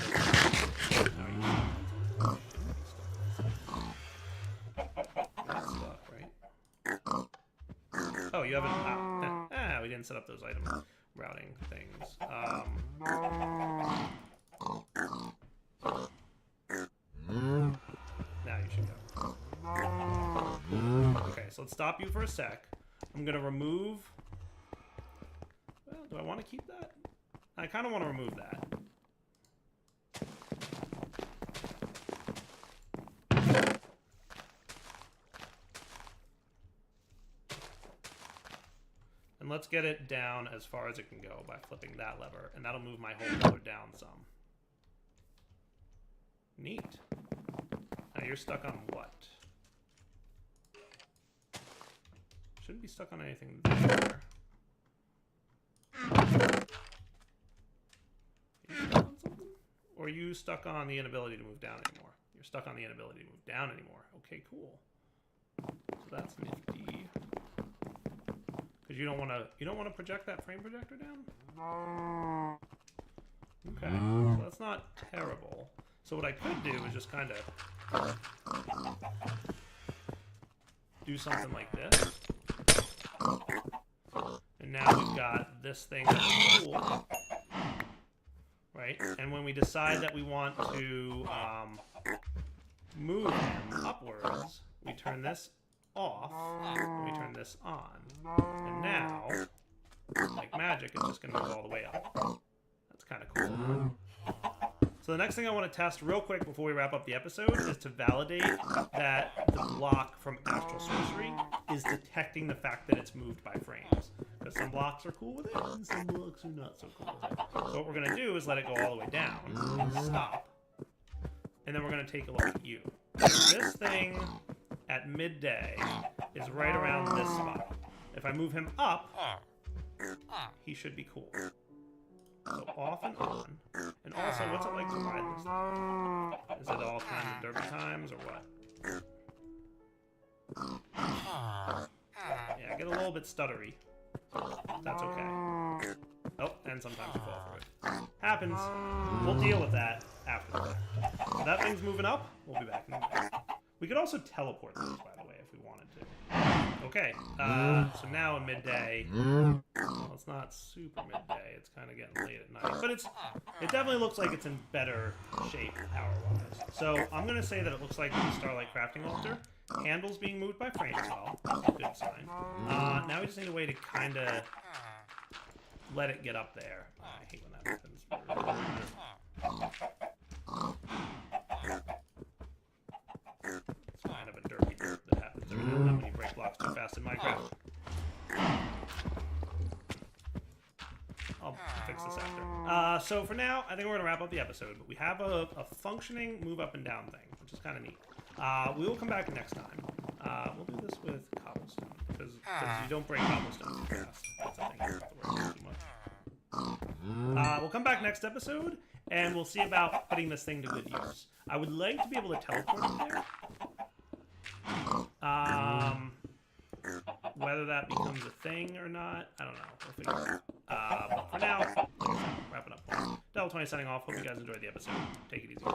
that's stuck, right? Oh, you haven't... we didn't set up those item routing things. Now you should go. Okay, so let's stop you for a sec. I'm going to remove... Well, do I want to keep that? I kind of want to remove that. And let's get it down as far as it can go by flipping that lever, and that'll move my whole color down some. Neat. Now you're stuck on what? Shouldn't be stuck on anything there. Are you stuck on something? Or are you stuck on the inability to move down anymore? You're stuck on the inability to move down anymore. Okay, cool. So that's nifty. Because you don't want to project that frame projector down? Okay, so that's not terrible. So what I could do is just kind of do something like this. And now we've got this thing that's cool, right? And when we decide that we want to move him upwards, we turn this off, and we turn this on. And now, like magic, it's just going to move all the way up. That's kind of cool. So the next thing I want to test real quick before we wrap up the episode is to validate that the block from Astral Sorcery is detecting the fact that it's moved by frames. Because some blocks are cool with it, and some blocks are not so cool with it. So what we're going to do is let it go all the way down, stop, and then we're going to take a look at you. This thing at midday is right around this spot. If I move him up, he should be cool. So off and on. And also, what's it like to ride this thing? Is it all kinds of derby times or what? Yeah, I get a little bit stuttery. That's okay. Oh, and sometimes you fall for it. Happens. We'll deal with that after the fact. So that thing's moving up. We'll be back in a minute. We could also teleport those, by the way, if we wanted Okay, so now in midday, well, it's not super midday, it's kind of getting late at night, but it definitely looks like it's in better shape power-wise. So I'm going to say that it looks like the Starlight Crafting Altar. Handle's being moved by frame as well, that's a good sign. Now we just need a way to kind of let it get up there. I hate when that happens. It's kind of a derpy derp that happens when you break blocks too fast in Minecraft. I'll fix this after. So for now, I think we're going to wrap up the episode, but we have a functioning move up and down thing, which is kind of neat. We will come back next time. We'll do this with cobblestone, because you don't break cobblestone too fast. That's a thing you don't have to worry about too much. We'll come back next episode, and we'll see about putting this thing to good use. I would like to be able to teleport it there. Whether that becomes a thing or not, I don't know. We'll figure it out. But for now, like I said, wrapping up. Devil20 signing off. Hope you guys enjoyed the episode. Take it easy.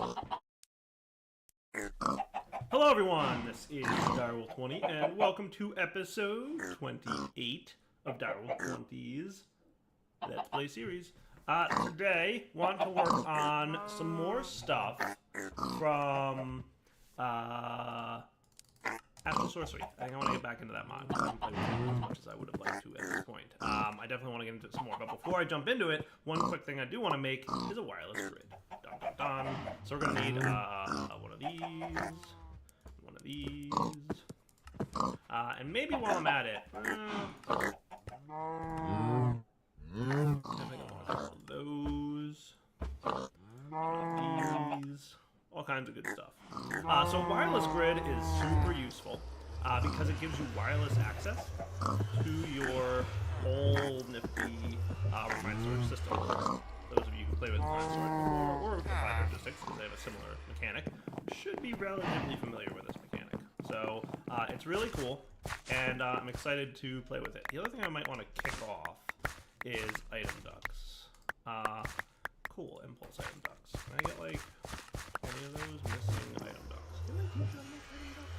Hello, everyone. This is Direwolf20, and welcome to episode 28 of Direwolf20's Let's Play series. Today, want to work on some more stuff from Astral Sorcery. I think I want to get back into that mod. I haven't played with it as much as I would have liked to at this point. I definitely want to get into it some more. But before I jump into it, one quick thing I do want to make is a wireless grid. Dun, dun, dun. So we're going to need one of these, and maybe while I'm at it, I think I want to do those, these, all kinds of good stuff. So wireless grid is super useful because it gives you wireless access to your whole nifty refined storage system. Those of you who play with refined storage before, or refined logistics, because they have a similar mechanic, should be relatively familiar with this mechanic. So it's really cool, and I'm excited to play with it. The other thing I might want to kick off is item ducts. Cool, impulse item ducts. Can I get like any of those missing item ducts? Did I teach you how to make item ducts?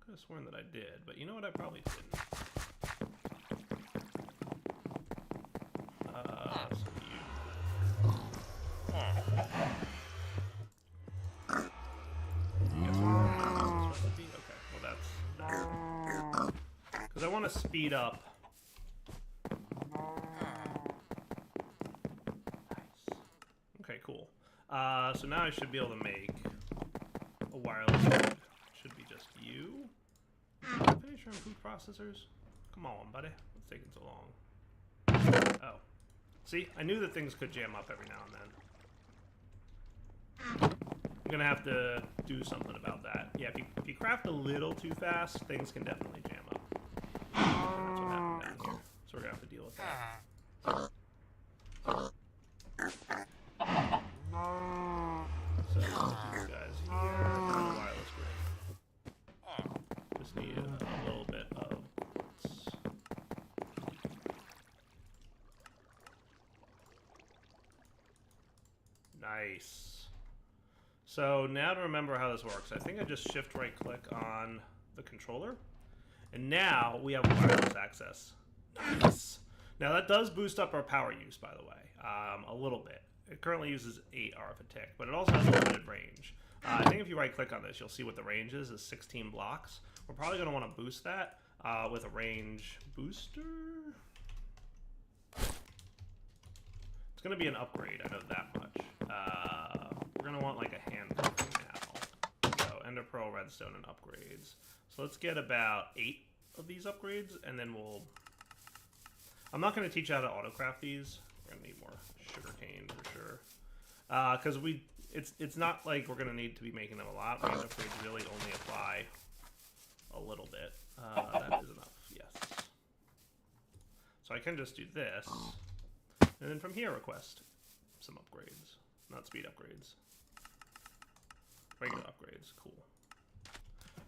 Could have sworn that I did, but you know what? I probably didn't. Because I want to speed up. Nice. Okay, cool. So now I should be able to make a wireless grid. Should be just you. Finish your food processors. Come on, buddy. What's taking so long? Oh. See, I knew that things could jam up every now and then. I'm gonna have to do something about that. Yeah, if you craft a little too fast, things can definitely jam up. And that's what happened down here. So we're gonna have to deal with that. So these guys here, and the wireless grid. Just need a little bit of quartz. Nice. So now to remember how this works, I think I just shift right click on the controller, and now we have wireless access. Nice. Now that does boost up our power use, by the way, a little bit. It currently uses 8 RF a tick, but it also has a limited range. I think if you right click on this, you'll see what the range is 16 blocks. We're probably going to want to boost that with a range booster. It's going to be an upgrade, I know that much. We're going to want like a hand cooking now. So Ender Pearl, Redstone, and upgrades. So let's get about 8 of these upgrades, and then we'll... I'm not going to teach you how to auto-craft these. We're going to need more sugarcane for sure. Because it's not like we're going to need to be making them a lot. These upgrades really only apply a little bit. That is enough, yes. So I can just do this. And then from here request some upgrades. Not speed upgrades. Regular upgrades, cool.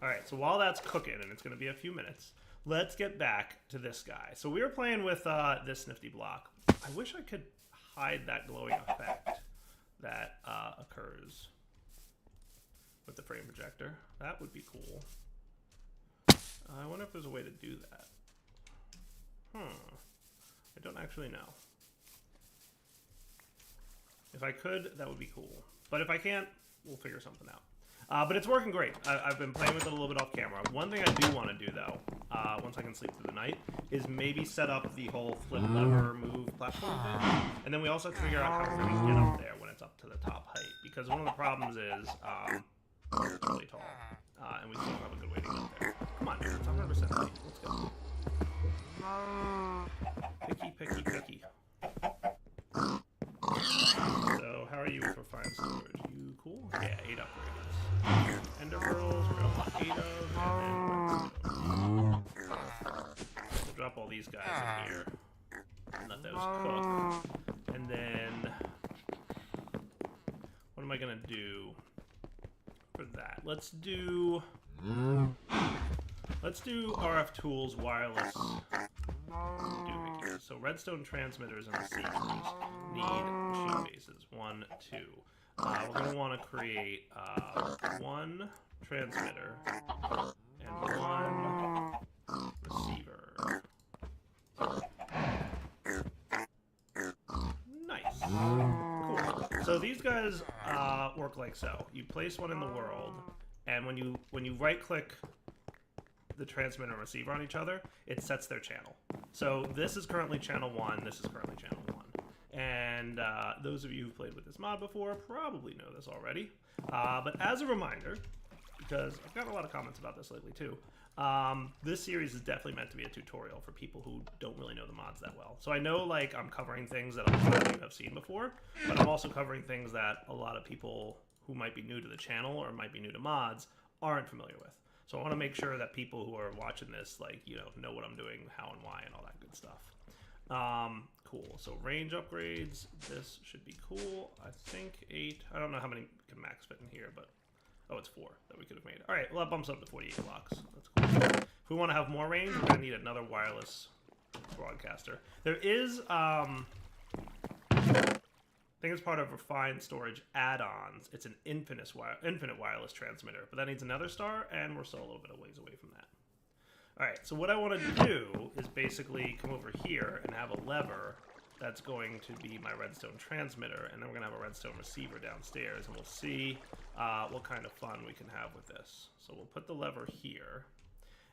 Alright, so while that's cooking, and it's going to be a few minutes, let's get back to this guy. So we were playing with this nifty block. I wish I could hide that glowing effect that occurs with the frame projector. That would be cool. I wonder if there's a way to do that. I don't actually know. If I could, that would be cool. But if I can't, we'll figure something out. But it's working great. I've been playing with it a little bit off camera. One thing I do want to do, though, once I can sleep through the night, is maybe set up the whole flip lever move platform thing. And then we also have to figure out how we're going to get up there when it's up to the top height. Because one of the problems is it's really tall. And we still don't have a good way to get there. Come on, it's 100% height. Let's go. Picky, picky, picky. So, how are you with refined storage? You cool? Yeah, 8 upgrades. Ender pearls, we're gonna want 8 of, and then we'll drop all these guys in here. And let those cook. And then, what am I gonna do for that? Let's do RF tools wireless doohickeys. So redstone transmitters and receivers need machine bases. 1, 2. We're going to want to create 1 transmitter and 1 receiver. Nice. Cool. So these guys work like so. You place one in the world, and when you right-click the transmitter and receiver on each other, it sets their channel. So this is currently channel 1, this is currently channel 1. And those of you who've played with this mod before probably know this already. But as a reminder, because I've gotten a lot of comments about this lately too, this series is definitely meant to be a tutorial for people who don't really know the mods that well. So I know, like, I'm covering things that a lot of you have seen before, but I'm also covering things that a lot of people who might be new to the channel or might be new to mods aren't familiar with. So I want to make sure that people who are watching this, like, you know what I'm doing, how and why, and all that good stuff. Cool. So range upgrades. This should be cool. I think 8. I don't know how many can max fit in here, but oh, it's 4 that we could have made. All right. Well, that bumps up to 48 blocks. That's cool. If we want to have more range, we're gonna need another wireless broadcaster. There is I think it's part of refined storage add-ons. It's an infinite wireless transmitter, but that needs another star, and we're still a little bit of ways away from that. All right, so what I want to do is basically come over here and have a lever that's going to be my redstone transmitter, and then we're going to have a redstone receiver downstairs, and we'll see what kind of fun we can have with this. So we'll put the lever here,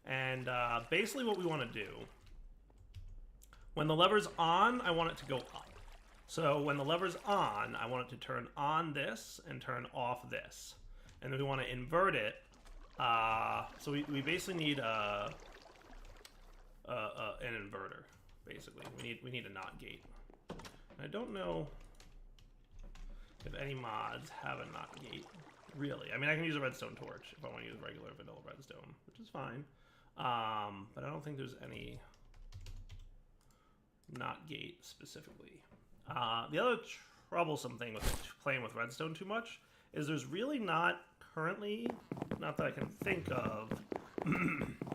and basically what we want to do, when the lever's on, I want it to go up. So when the lever's on, I want it to turn on this and turn off this. And then we want to invert it. So we basically need an inverter, basically. We need a NOT gate. And I don't know if any mods have a NOT gate, really. I mean, I can use a redstone torch if I want to use regular vanilla redstone, which is fine. But I don't think there's any NOT gate specifically. The other troublesome thing with playing with redstone too much is there's really not currently, not that I can think of,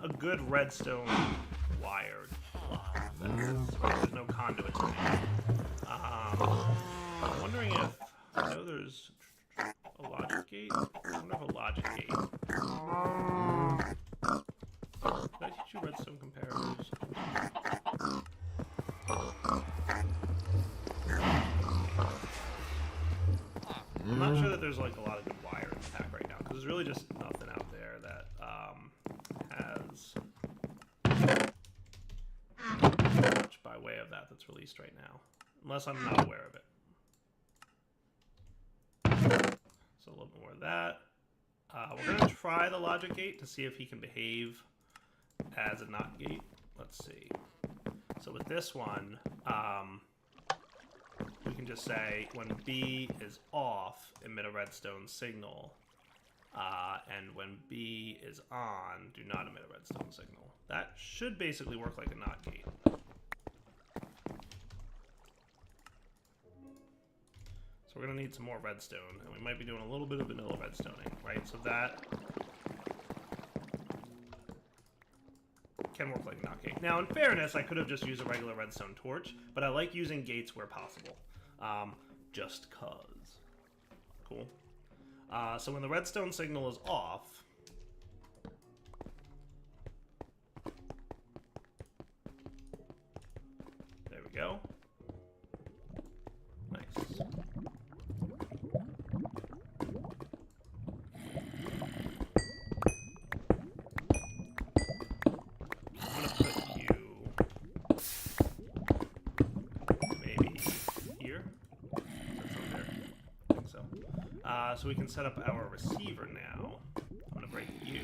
a good redstone wired plug. There's no conduits or anything. I'm wondering if, I know there's a logic gate. I wonder if a logic gate. Did I teach you redstone comparators? I'm not sure that there's like a lot of good wire in the pack right now, because there's really just nothing out there that has much by way of that's released right now, unless I'm not aware of it. So a little bit more of that. We're going to try the logic gate to see if he can behave as a NOT gate. Let's see. So with this one, we can just say when B is off, emit a redstone signal. And when B is on, do not emit a redstone signal. That should basically work like a NOT gate. So we're going to need some more redstone, and we might be doing a little bit of vanilla redstoning, right? So that can work like a NOT gate. Now, in fairness, I could have just used a regular redstone torch, but I like using gates where possible, just cause. Cool. So when the redstone signal is off, we go. Nice. I'm gonna put you maybe here. That's not there. I think so. So we can set up our receiver now. I'm gonna break you.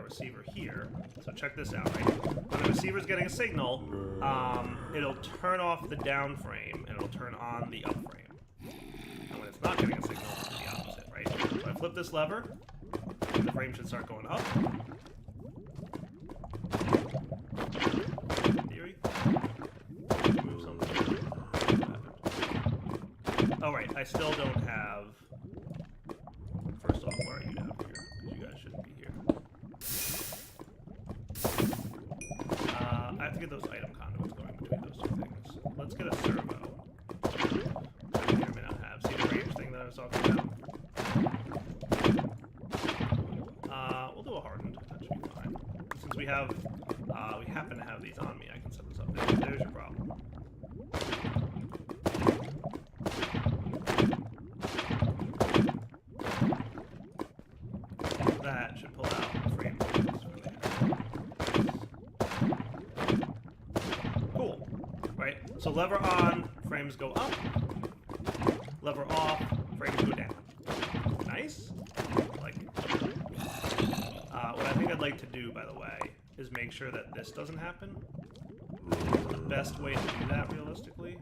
Receiver here. So check this out, right? When the receiver's getting a signal, it'll turn off the down frame and it'll turn on the up frame. And when it's not getting a signal, it'll do the opposite, right? So I flip this lever, the frame should start going up. In theory. Move something. Oh, right. I still don't have. First off, where are you down here? Because you guys shouldn't be here. I have to get those item conduits going between those two things. Let's get a servo. I may or may not have. See the range thing that I was talking about? We'll do a hardened. That should be fine. Since we have, we happen to have these on me, I can set this up. There's your problem. That should pull out the frame. Cool, right? So lever on, frames go up. Lever off, frames go down. Nice. Like it. What I think I'd like to do, by the way, is make sure that this doesn't happen. The best way to do that, realistically,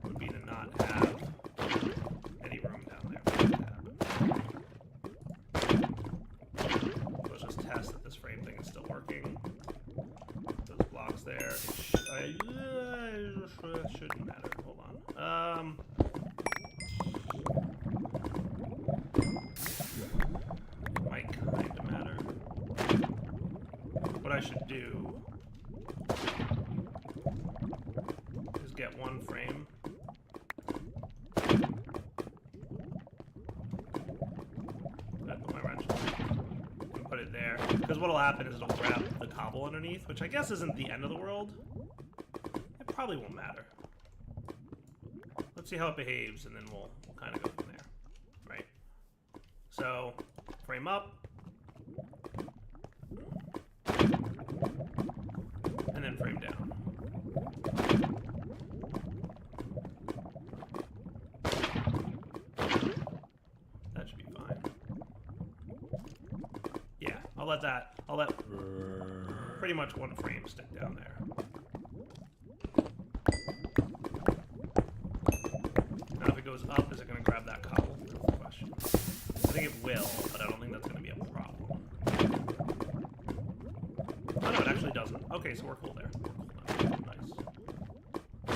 would be to not have any room down there for that to happen. Let's just test that this frame thing is still working. Those blocks there. It shouldn't matter. Hold on. It might kind of matter. What I should do is get one frame. Put my wrench and put it there. Because what'll happen is it'll grab the cobble underneath, which I guess isn't the end of the world. It probably won't matter. Let's see how it behaves, and then we'll kind of go from there. Right? So, frame up. And then frame down. That should be fine. Yeah, I'll let pretty much one frame stick down there. Now if it goes up, is it going to grab that cobble? That's the question. I think it will, but I don't think that's going to be a problem. Oh no, it actually doesn't. Okay, so we're cool there. We're cool now. Nice.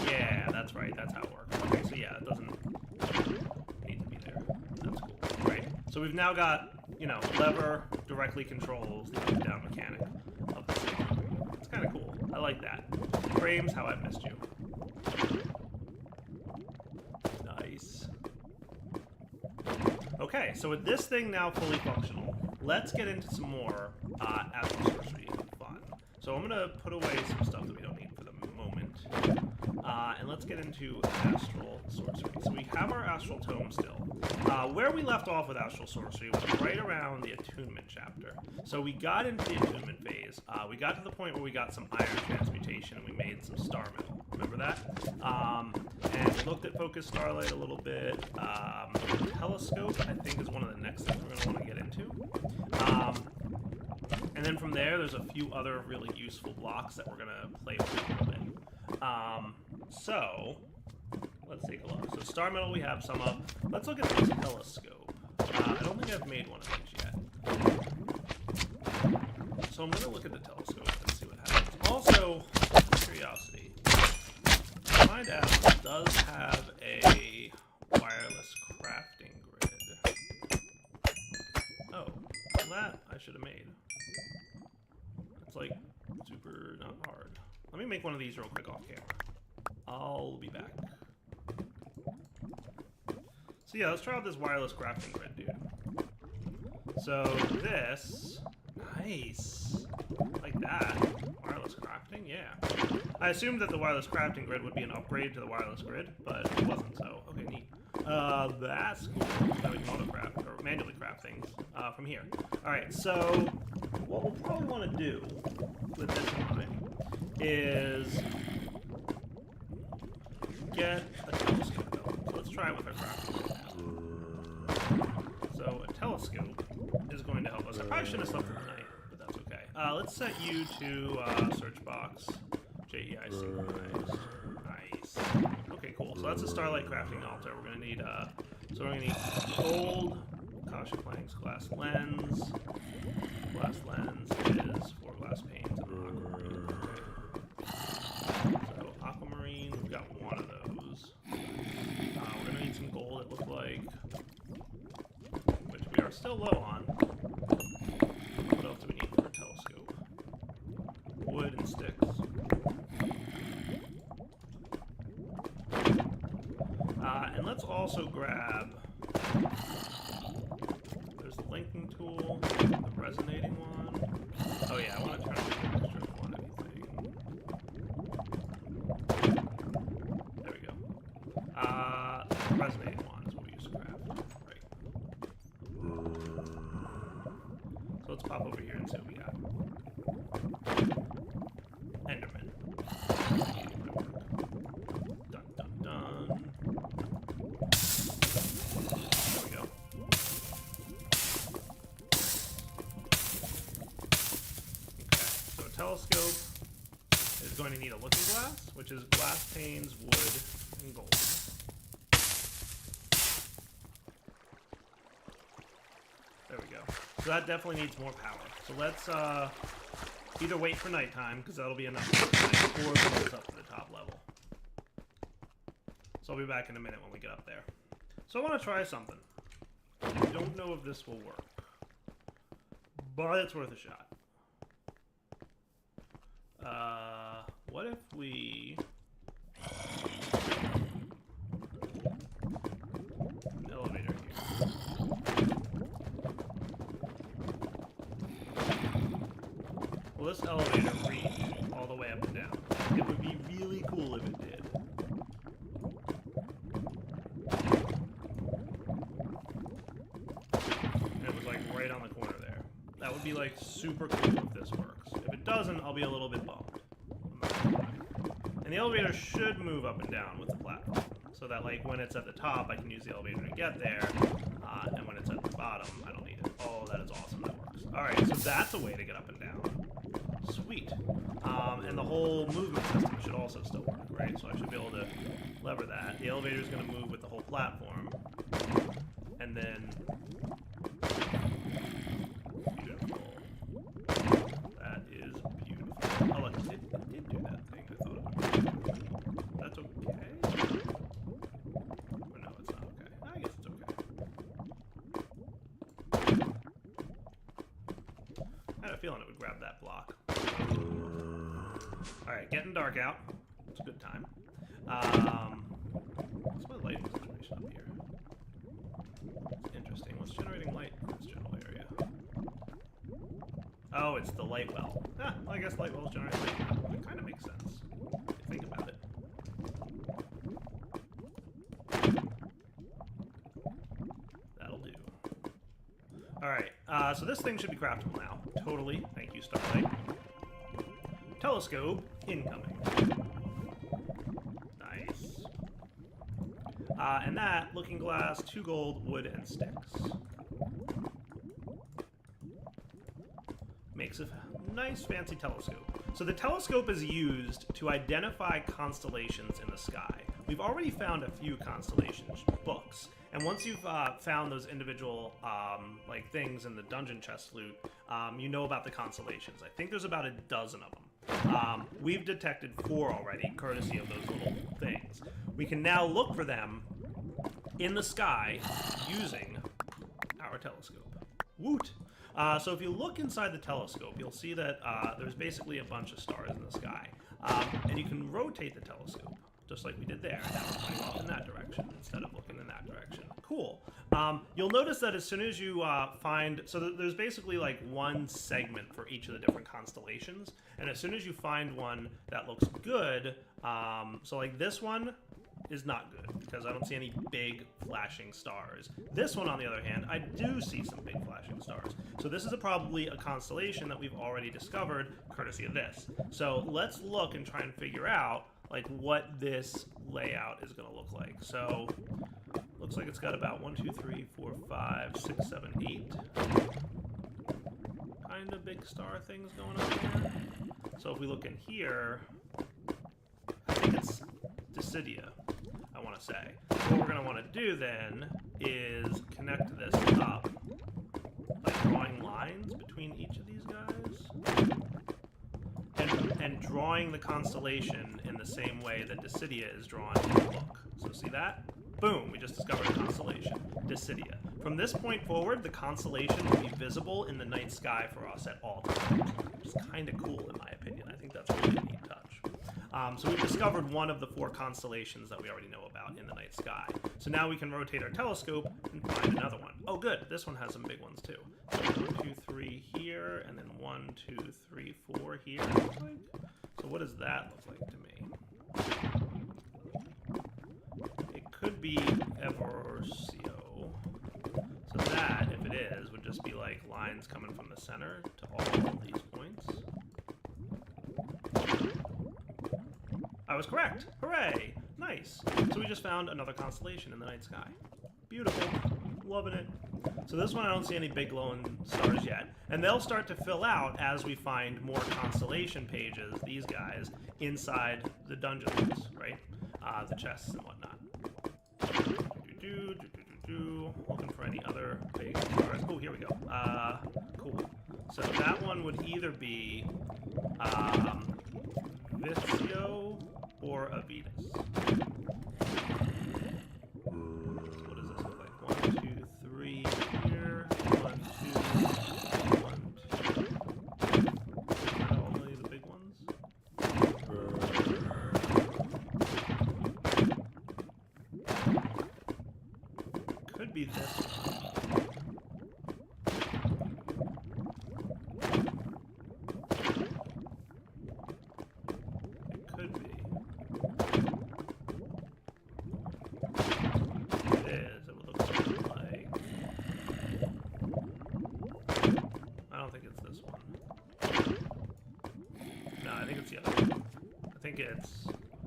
Yeah, that's right. That's how it works. Okay, so yeah, it doesn't need to be there. That's cool. Right. So we've now got, you know, lever directly controls the up and down mechanic of this thing. It's kind of cool. I like that. Frames, how I've missed you. Nice. Okay, so with this thing now fully functional, let's get into some more astral sorcery fun. So I'm going to put away some stuff that we don't need for the moment. And let's get into astral sorcery. So we have our astral tome still. Where we left off with astral sorcery was right around the attunement chapter. So we got into the attunement phase. We got to the point where we got some iron transmutation and we made some star metal. Remember that? And we looked at focus starlight a little bit. Telescope, I think, is one of the next things we're going to want to get into. And then from there, there's a few other really useful blocks that we're going to play with a little bit. So, let's take a look. So star metal we have some of. Let's look at the telescope. I don't think I've made one of these yet. So I'm going to look at the telescope and see what happens. Also, curiosity. Find out if it does have a wireless crafting grid. Oh, that I should have made. It's like super not hard. Let me make one of these real quick off camera. I'll be back. So yeah, let's try out this wireless crafting grid, dude. So this, nice, like that. Wireless crafting, yeah. I assumed that the wireless crafting grid would be an upgrade to the wireless grid, but it wasn't. So okay, neat. That's cool. Now we can auto craft or manually craft things from here. All right, so what we'll probably want to do with this in mind is get a telescope going. So let's try it with our crafting. So a telescope is going to help us. I probably shouldn't have slept through the night, but that's okay. Let's set you to search box. JEI synchronized. Nice. Okay, cool. So that's a starlight crafting altar. We're gonna need so we're gonna need gold, Akasha planks, glass lens. Glass lens is 4 glass panes and aquamarine. So aquamarine, we've got one of those. We're gonna need some gold, it looked like, which we are still low on. What else do we need for a telescope? Wood and sticks. And let's also grab, there's the linking tool, the resonating one. Oh yeah, I want to turn on the extra quantity thing. There we go. Resonating one is what we use to craft. Right. So let's pop over here and see what we got. Enderman. Dun dun dun. There we go. Okay, so a telescope is going to need a looking glass, which is glass panes, wood, and gold. There we go. So that definitely needs more power. So let's either wait for nighttime, because that'll be enough, or bring this up to the top level. So I'll be back in a minute when we get up there. So I want to try something. I don't know if this will work, but it's worth a shot. What if we... an elevator here. Will this elevator reach all the way up and down? It would be really cool if it did. And it was like right on the corner there. That would be like super cool if this works. If it doesn't, I'll be a little bit bummed. And the elevator should move up and down with the platform, so that like when it's at the top, I can use the elevator to get there, and when it's at the bottom, I don't need it. Oh, that is awesome. That works. All right, so that's a way to get up and down. Sweet. And the whole movement system should also still work, right? So I should be able to lever that. The elevator is going to move with the whole platform, and then beautiful. That is beautiful. Oh, look, it did do that thing. I thought it would. That's okay. Or no, it's not okay. I guess it's okay. I had a feeling it would grab that block. Alright, getting dark out. It's a good time. What's my lighting situation up here? It's interesting. What's generating light in this general area? Oh, it's the light well. Ah, well, I guess light wells generate light. It kind of makes sense if you think about it. That'll do. Alright, so this thing should be craftable now. Totally. Thank you, Starlight. Telescope incoming. Nice. And that, looking glass, 2 gold, wood, and sticks. Makes a nice fancy telescope. So the telescope is used to identify constellations in the sky. We've already found a few constellation books, and once you've found those individual like things in the dungeon chest loot, you know about the constellations. I think there's about a dozen of them. We've detected 4 already, courtesy of those little things. We can now look for them in the sky using our telescope. Woot! So if you look inside the telescope, you'll see that there's basically a bunch of stars in the sky. And you can rotate the telescope, just like we did there. Now we're pointing off in that direction instead of looking in that direction. Cool. You'll notice that as soon as you find, so there's basically like one segment for each of the different constellations, and as soon as you find one that looks good, so like this one is not good because I don't see any big flashing stars. This one, on the other hand, I do see some big flashing stars. So this is probably a constellation that we've already discovered courtesy of this. So let's look and try and figure out like what this layout is going to look like. So looks like it's got about 1, 2, 3, 4, 5, 6, 7, 8 kind of big star things going on here. So if we look in here, I think it's Decidia, I want to say. What we're going to want to do then is connect this up by drawing lines between each of these guys and drawing the constellation in the same way that Decidia is drawn in the book. So see that? Boom, we just discovered a constellation, Decidia. From this point forward, the constellation will be visible in the night sky for us at all times, which is kind of cool in my opinion. I think that's a really neat touch. So we've discovered one of the 4 constellations that we already know about in the night sky. So now we can rotate our telescope and find another one. Oh good, this one has some big ones too. So 1, 2, 3 here, and then 1, 2, 3, 4 here. So what does that look like to me? Could be Eversio. So that, if it is, would just be like lines coming from the center to all of these points. I was correct! Hooray! Nice! So we just found another constellation in the night sky. Beautiful. Loving it. So this one I don't see any big glowing stars yet. And they'll start to fill out as we find more constellation pages, these guys, inside the dungeons, right? The chests and whatnot. Looking for any other big stars. Oh, here we go. Cool. So that one would either be Visio or Avitus. What does this look like? 1, 2, 3 here. 1, 2, 1, 2. All of the big ones. Could be this one. It could be. It is. It would look something like. I don't think it's this one. No, I think it's the other one. I think it's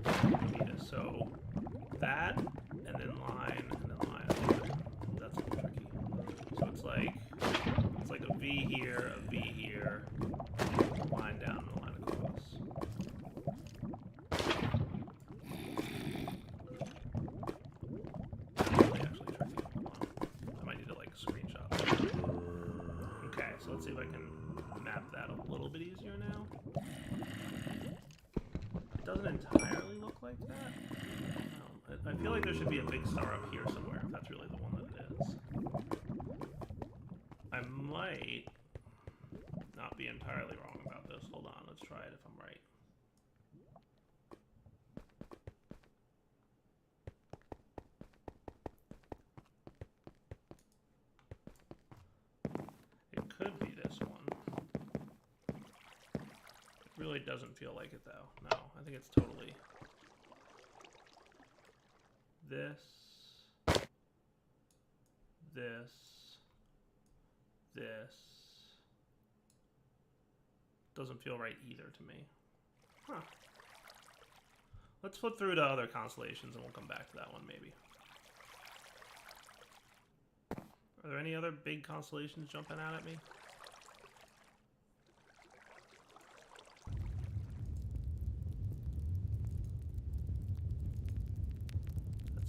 Venus. So that, and then line, and then line. That's a little tricky. So it's like a V here, a line down, and a line across. That's really actually tricky. Hold on. I might need to like screenshot that. Okay, so let's see if I can map that a little bit easier now. It doesn't entirely look like that. I feel like there should be a big star up here somewhere, if that's really the one that it is. I might not be entirely wrong about this. Hold on, let's try it if I'm right. It could be this one. It really doesn't feel like it though. No, I think it's totally... This, doesn't feel right either to me. Huh. Let's flip through to other constellations and we'll come back to that one maybe. Are there any other big constellations jumping out at me?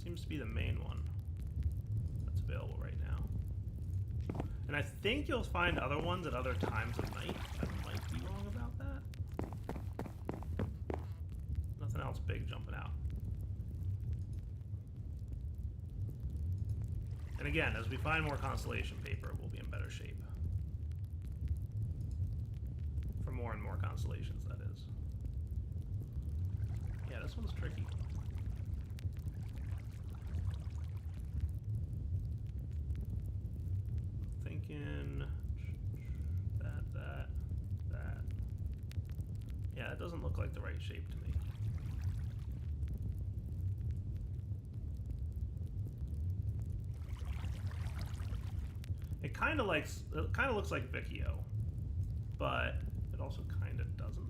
Seems to be the main one that's available right now. And I think you'll find other ones at other times of night. I might be wrong about that. Nothing else big jumping out. And again, as we find more constellation paper, we'll be in better shape. For more and more constellations, that is. Yeah, this one's tricky. thinking that. Yeah, it doesn't look like the right shape to me. It kind of looks like Vecchio, but it also kind of doesn't.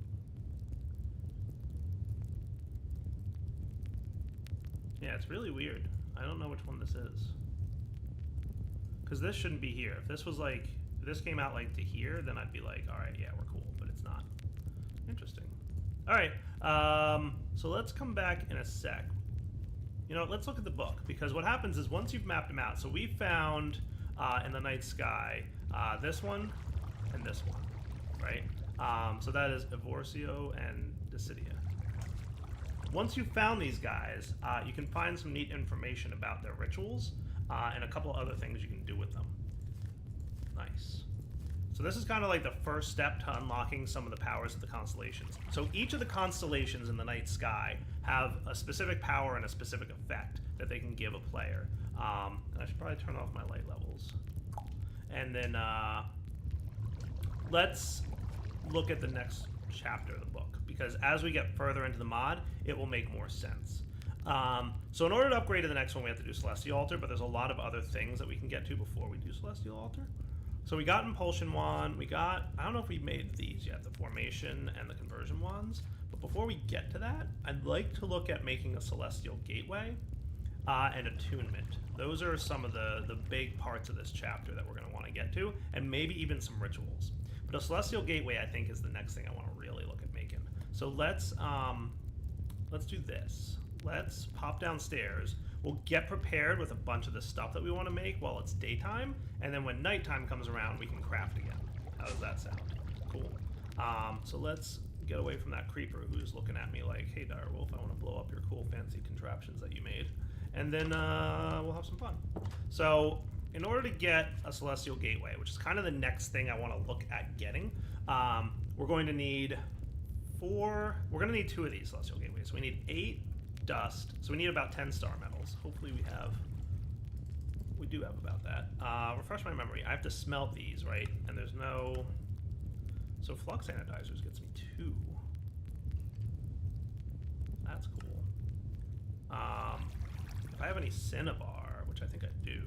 Yeah, it's really weird. I don't know which one this is. Because this shouldn't be here. If this was like, if this came out like to here, then I'd be like, all right, yeah, we're cool, but it's not. Interesting. All right, so let's come back in a sec. You know, let's look at the book, because what happens is once you've mapped them out, so we found in the night sky this one and this one, right? So that is Evorcio and Decidia. Once you've found these guys, you can find some neat information about their rituals and a couple other things you can do with them. Nice. So this is kind of like the first step to unlocking some of the powers of the constellations. So each of the constellations in the night sky have a specific power and a specific effect that they can give a player. And I should probably turn off my light levels. And then let's look at the next chapter of the book, because as we get further into the mod, it will make more sense. So in order to upgrade to the next one, we have to do Celestial Altar, but there's a lot of other things that we can get to before we do Celestial Altar. So we got Impulsion Wand, we got, I don't know if we made these yet, the Formation and the Conversion Wands, but before we get to that, I'd like to look at making a Celestial Gateway and Attunement. Those are some of the big parts of this chapter that we're going to want to get to, and maybe even some rituals. But a Celestial Gateway, I think, is the next thing I want to really look at making. So let's do this. Let's pop downstairs. We'll get prepared with a bunch of the stuff that we want to make while it's daytime, and then when nighttime comes around, we can craft again. How does that sound? Cool. So let's get away from that creeper who's looking at me like, hey, Direwolf, I want to blow up your cool fancy contraptions that you made. And then we'll have some fun. So in order to get a Celestial Gateway, which is kind of the next thing I want to look at getting, we're going to need 2 of these Celestial Gateways. So we need 8 dust. So we need about 10 star metals. Hopefully we do have about that. Refresh my memory. I have to smelt these, right? And there's no... So flux anodizers gets me 2. That's cool. If I have any cinnabar, which I think I do,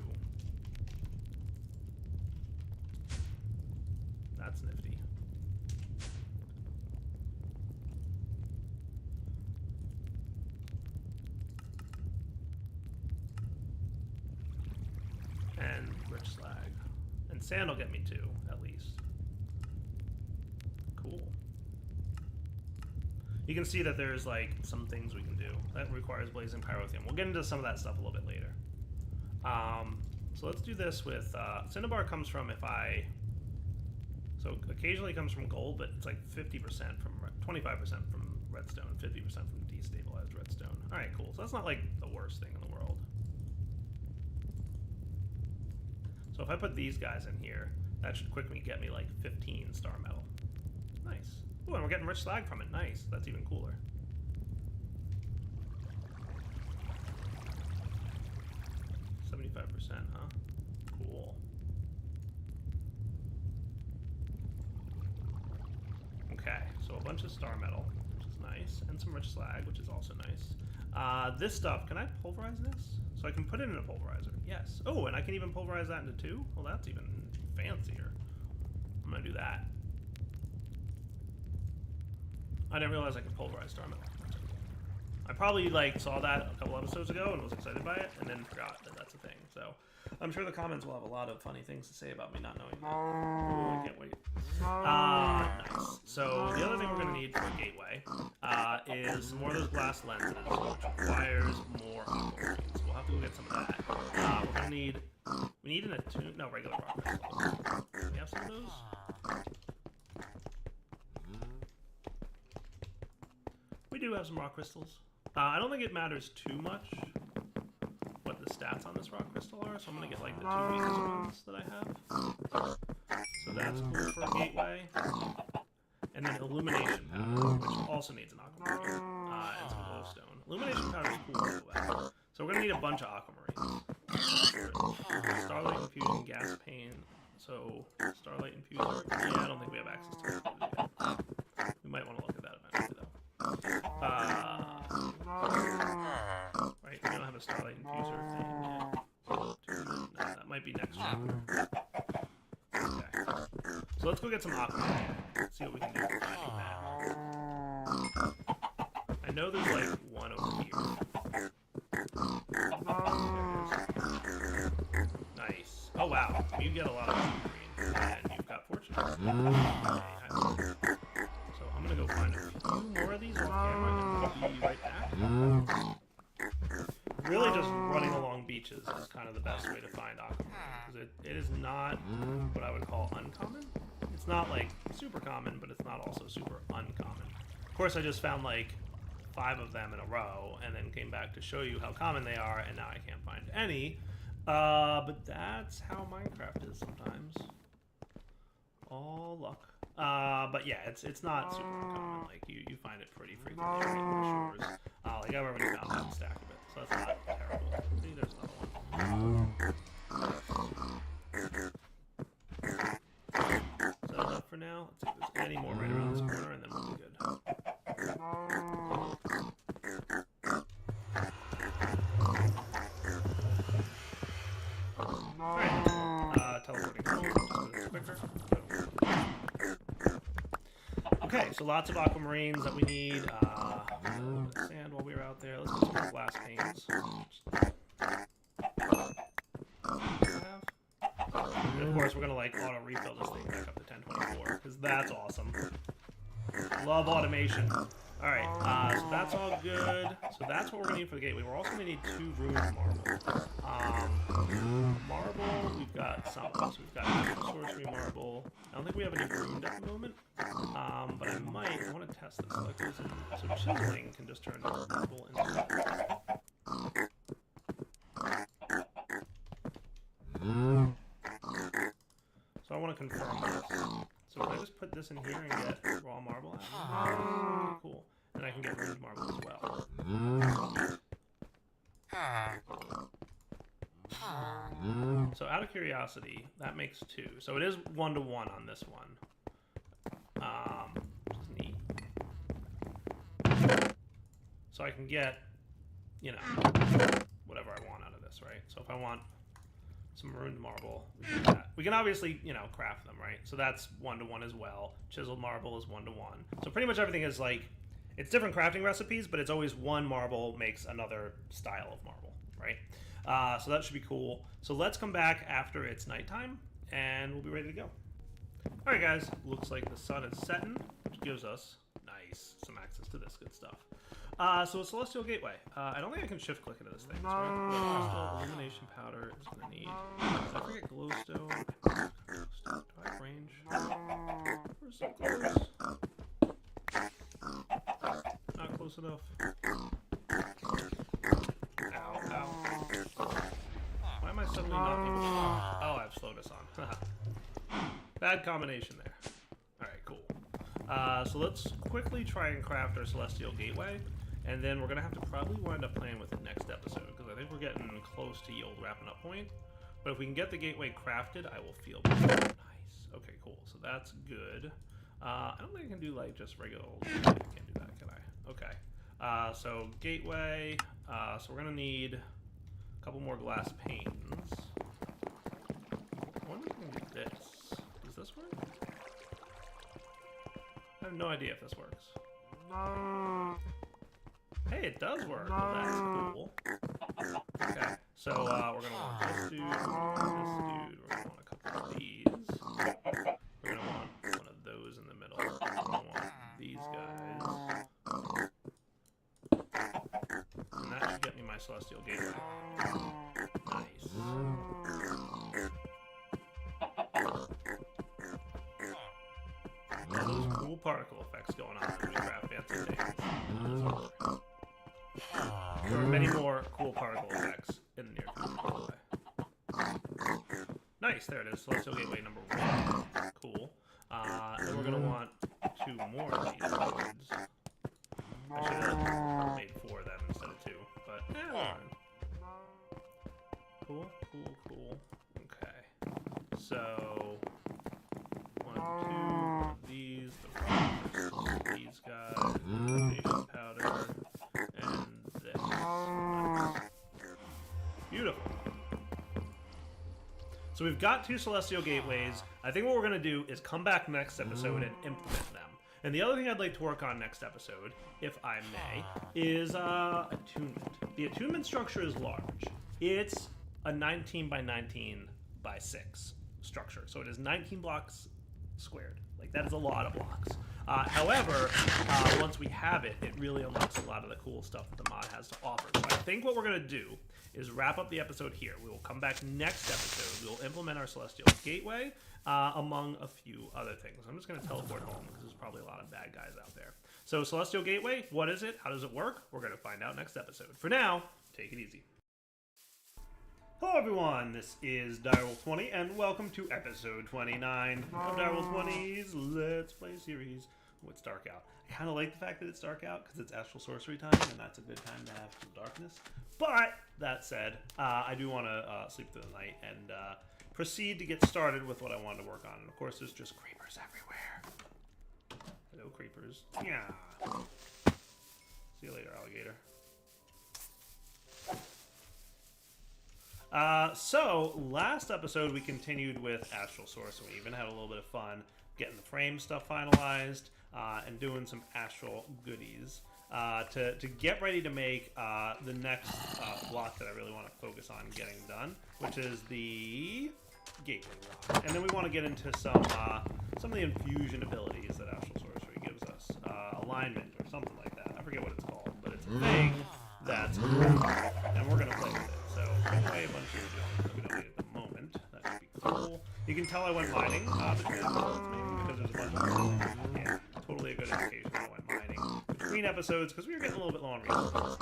that's nifty. And rich slag. And sand will get me 2, at least. Cool. You can see that there's like some things we can do. That requires blazing pyrotheum. We'll get into some of that stuff a little bit later. So let's do this with cinnabar comes from so occasionally it comes from gold, but it's like 50% from 25% from redstone, 50% from destabilized redstone. All right, cool. So that's not like the worst thing in the world. So if I put these guys in here, that should quickly get me like 15 star metal. Nice. Ooh, and we're getting rich slag from it. Nice. That's even cooler. %, huh? Cool. Okay, so a bunch of star metal, which is nice, and some rich slag, which is also nice. This stuff, can I pulverize this? So I can put it in a pulverizer. Yes. Oh, and I can even pulverize that into 2? Well, that's even fancier. I'm gonna do that. I didn't realize I could pulverize star metal. I probably like saw that a couple episodes ago and was excited by it, and then forgot that that's a thing. So I'm sure the comments will have a lot of funny things to say about me not knowing that. Ooh, I can't wait. Nice. So the other thing we're going to need for a gateway is some more of those glass lenses, which requires more aquamarine. So we'll have to go get some of that. We're going to need... We need an attune... No, regular rock crystals. Do we have some of those? We do have some rock crystals. I don't think it matters too much what the stats on this rock crystal are, so I'm going to get like the 2 weakest ones that I have. So that's cool for a gateway. And then illumination powder, which also needs an aquamarine, and some glowstone. Illumination powder is cool. So we're going to need a bunch of aquamarines. Starlight Confusion, Gas Pain, So, Starlight Infuser. Yeah, I don't think we have access to it yet. We might want to look at that eventually, though. Right, we don't have a Starlight Infuser thing yet. No, that might be next chapter. Okay. So let's go get some aqua. See what we can do for finding that. I know there's like one over here. Nice. Oh wow, you get a lot of green, and you've got fortune. So I'm gonna go find a few more of these on camera, and we'll be right back. Really, just running along beaches is kind of the best way to find aquamarine, because it is not what I would call uncommon. It's not like super common, but it's not also super uncommon. Of course, I just found like 5 of them in a row, and then came back to show you how common they are, and now I can't find any. But that's how Minecraft is sometimes. All luck. But yeah, it's not super uncommon. Like you find it pretty frequently right in the shores. Like I've already found that stack of it, so that's not terrible. See, there's another one. Is that enough for now? Let's see if there's any more right around this corner, and then we'll be good. Alright, teleporting home, just so it's quicker. Okay, so lots of aquamarines that we need. Sand while we were out there. Let's get some more glass panes. And of course, we're gonna like auto refill this thing back up to 1024 because that's awesome. Love automation. All right, so that's all good. So that's what we're gonna need for the gateway. We're also gonna need 2 ruined marble. Marble, we've got some. So we've got sorcery marble. I don't think we have any ruined at the moment. But I want to test this. So chiseling can just turn marble into So I want to confirm this. So if I just put this in here and get raw marble out, okay, cool. And I can get ruined marble as well. So out of curiosity, that makes 2. So it is 1-to-1 on this one. Which is neat. So I can get, whatever I want out of this, right? So if I want some ruined marble, we can do that. We can obviously, craft them, right? So that's 1-to-1 as well. Chiseled marble is 1-to-1. So pretty much everything is like, it's different crafting recipes, but it's always one marble makes another style of marble, right? So that should be cool. So let's come back after it's nighttime, and we'll be ready to go. All right, guys. Looks like the sun is setting, which gives us, some access to this good stuff. So a Celestial Gateway. I don't think I can shift click into this thing. So crystal illumination powder is going to need. Did I forget glowstone? Do I have range? We're so close. Not close enough. Ow, ow. Why am I suddenly not able to... Oh, I have slowness on. Bad combination there. Alright, cool. So let's quickly try and craft our Celestial Gateway, and then we're going to have to probably wind up playing with it next episode, because I think we're getting close to the old wrapping up point. But if we can get the gateway crafted, I will feel better. Nice. Okay, cool. So that's good. I don't think I can do, like, just regular old... I can't do that, can I? Okay. So gateway. So we're going to need a couple more glass panes. I wonder if we can do this. Does this work? I have no idea if this works. Hey, it does work. Well, that's cool. Okay, so we're going to want this dude, this dude. We're going to want a couple of these. We're going to want one of those in the middle. We're going to want these guys. And that should get me my Celestial Gateway. Nice. All those cool particle effects going on as we craft fancy things. There are many more cool particle effects in the near future. Nice, there it is. Celestial Gateway number 1. Cool. Then we're going to want 2 more of these nodes. I should have made 4 of them instead of 2, but yeah. Cool, cool, cool. Okay. So So we've got 2 celestial gateways. I think what we're going to do is come back next episode and implement them. And the other thing I'd like to work on next episode, if I may, is attunement. The attunement structure is large. It's a 19 by 19 by 6 structure. So it is 19 blocks squared. Like, that is a lot of blocks. However, once we have it, it really unlocks a lot of the cool stuff that the mod has to offer. So I think what we're going to do is wrap up the episode here. We will come back next episode. We will implement our Celestial Gateway, among a few other things. I'm just going to teleport home because there's probably a lot of bad guys out there. So Celestial Gateway, what is it? How does it work? We're going to find out next episode. For now, take it easy. Hello everyone, this is Direwolf20, and welcome to episode 29 of Direwolf20's Let's Play series. Oh, it's dark out. I kind of like the fact that it's dark out because it's astral sorcery time, and that's a good time to have some darkness. But, that said, I do want to sleep through the night and proceed to get started with what I wanted to work on. And of course, there's just creepers everywhere. Hello, creepers. Yeah. See you later, alligator. So, last episode we continued with astral sorcery. We even had a little bit of fun getting the frame stuff finalized and doing some astral goodies to get ready to make the next block that I really want to focus on getting done, which is the gateway block. And then we want to get into some of the infusion abilities that astral sorcery gives us, alignment or something like that. I forget what it's called, but it's a thing that's cool, and we're gonna play with it. So, take away a bunch of junk that we don't need at the moment. That would be cool. You can tell I went mining between episodes, maybe, because there's a bunch of... Yeah, totally a good indication I went mining between episodes, because we were getting a little bit low on resources.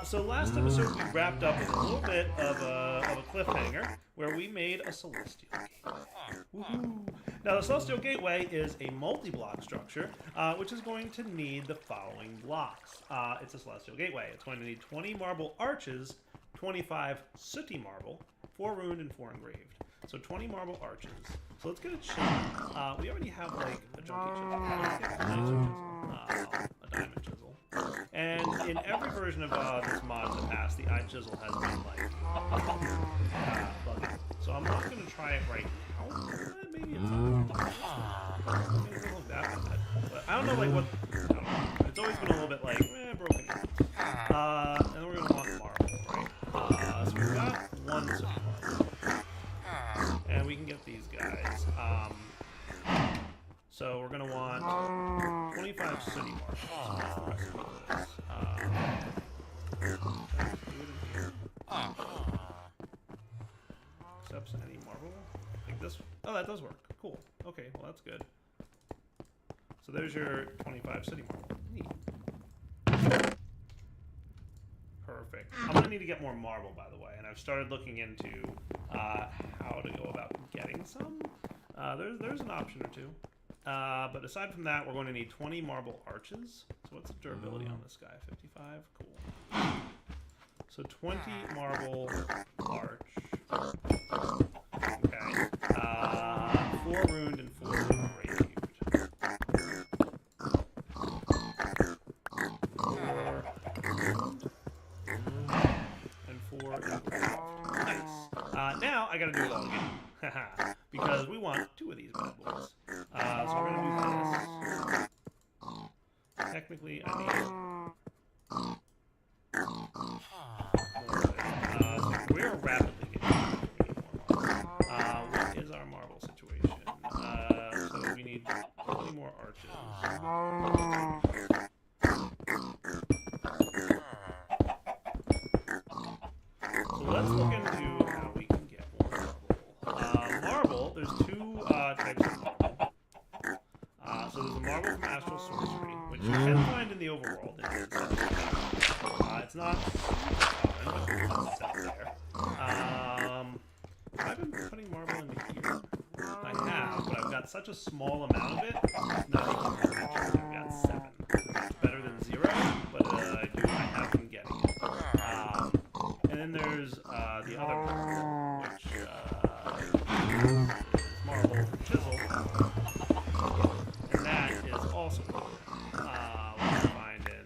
So last episode we wrapped up with a little bit of a cliffhanger, where we made a Celestial Gateway. Woohoo! Now, the Celestial Gateway is a multi-block structure, which is going to need the following blocks. It's a Celestial Gateway. It's going to need 20 marble arches, 25 sooty marble, 4 runed and 4 engraved. So 20 marble arches. So let's get a chisel. We already have like a junky chisel, a diamond chisel. And in every version of this mod in the past, the eye chisel has been like buggy. So I'm not going to try it right now. Maybe it's not. Maybe it's not that bad. But I don't know like what. I don't know. It's always been a little bit like broken. And we're going to want marble, right? So we've got 1 sooty marble. And we can get these guys. So we're going to want 25 sooty marbles. Accepts any marble. Like this. Oh, that does work. Cool. Okay, well that's good. So there's your 25 sooty marble. Neat. Perfect. I'm going to need to get more marble, by the way, and I've started looking into how to go about getting some. There's an option or two. But aside from that, we're going to need 20 marble arches. So what's the durability on this guy? 55? Cool. So 20 marble arch. Okay. 4 runed and 4 engraved. 4 and 4 engraved. Nice. Now I gotta do it all again. Because we want 2 of these bad boys. So we're gonna do this. Technically, I need more of it. So we're rapidly getting more marble. What is our marble situation? So we need 20 more arches. So let's look into how we can get more marble. Marble, there's 2 types of marble. So there's a marble from astral sorcery, which you can find in the overworld. It's not common, but it's out there. Have I been putting marble into here? I have, but I've got such a small amount of it, it's not even much. I've got 7. It's better than 0, but I have been getting it. And then there's the other marble, which is marble from chisel. And that is also what you find in,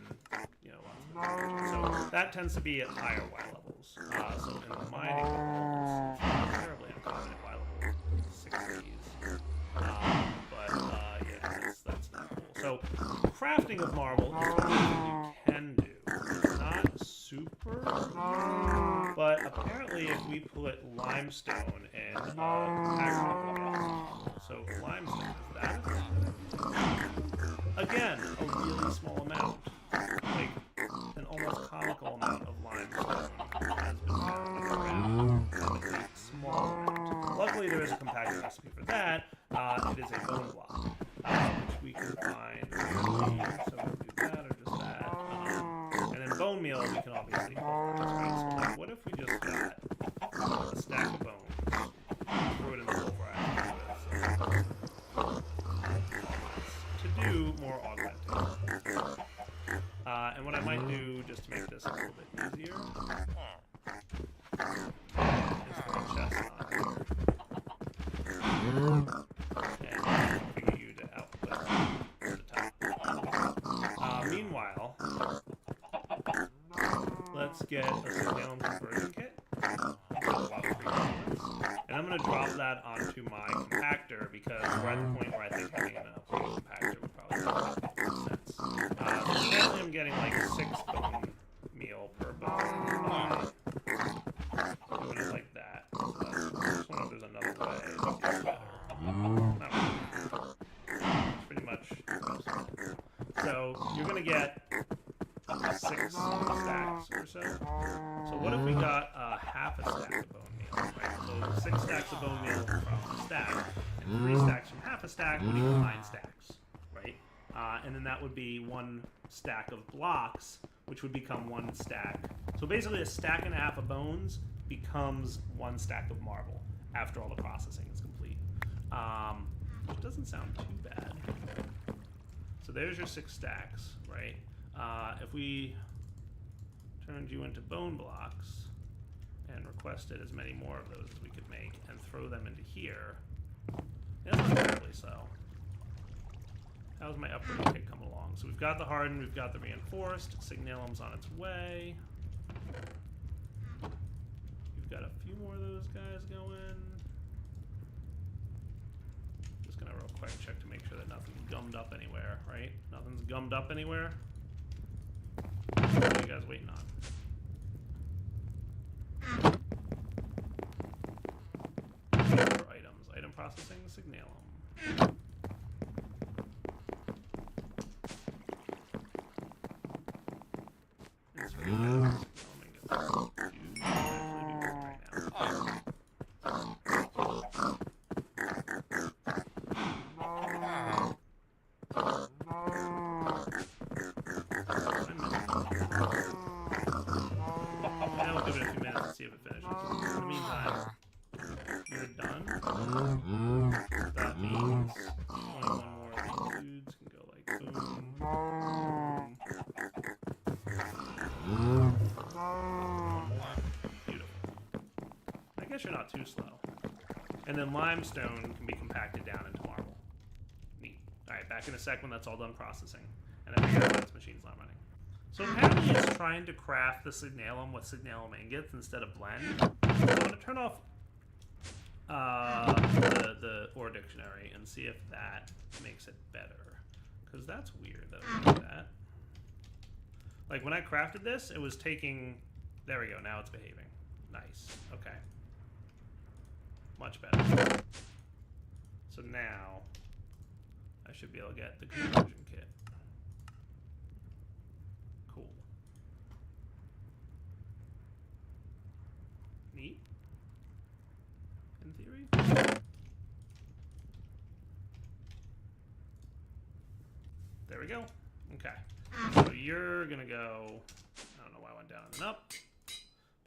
lots of different. So that tends to be at higher Y levels. So in the mining world, it's not terribly uncommon at Y So crafting of marble is something you can do. It's not super, but apparently if we put limestone in so limestone is that again a really small amount, like an almost comical amount of limestone has been found around. Small amount. Luckily there is a compacted recipe for that. It is a bone block, which we can find. So we'll do that or just that. And then bone meal we can obviously pulverize, right? So like, what if we just got a stack of bones, throw it in the pulverizer to do more augmenting. And what I might do just to make this a little bit easier is put a chest on here. And figure you to output to the top. Meanwhile, let's get a signalum conversion kit. And I'm going to drop that onto my compactor because we're at the point where I think having an upgraded compactor would probably make sense. So currently I'm getting like 6 bone meal per bone. Doing it like that. So I just wonder if there's another way to get better. Not really. Pretty much. So you're going to get 6 stacks or so. So what if we got half a stack of bone meal, right? So 6 stacks of bone meal from a stack, and 3 stacks from half a stack would equal 9 stacks, right? And then that would be 1 stack of blocks, which would become 1 stack. So basically a stack and a half of bones becomes 1 stack of marble after all the processing is complete. Which doesn't sound too bad. So there's your 6 stacks, right? If we turned you into bone blocks and requested as many more of those as we could make and throw them into here, that's not terribly so. How's my upgrade kit come along? So we've got the hardened, we've got the reinforced, signalum's on its way. We've got a few more of those guys going. Just gonna real quick check to make sure that nothing's gummed up anywhere, right? Nothing's gummed up anywhere. What are you guys waiting on? For items. Item processing, signalum. You're not too slow. And then limestone can be compacted down into marble. Neat. Alright, back in a sec when that's all done processing. And I figure out why this machine's not running. So apparently it's trying to craft the signalum with signalum ingots instead of blend. So I'm going to turn off the ore dictionary and see if that makes it better. Because that's weird that it would do that. Like when I crafted this, it was taking... There we go, now it's behaving. Nice. Okay. Much better. So now I should be able to get the conversion kit. Cool. Neat. In theory. There we go. Okay. So you're gonna go, I don't know why I went down and then up.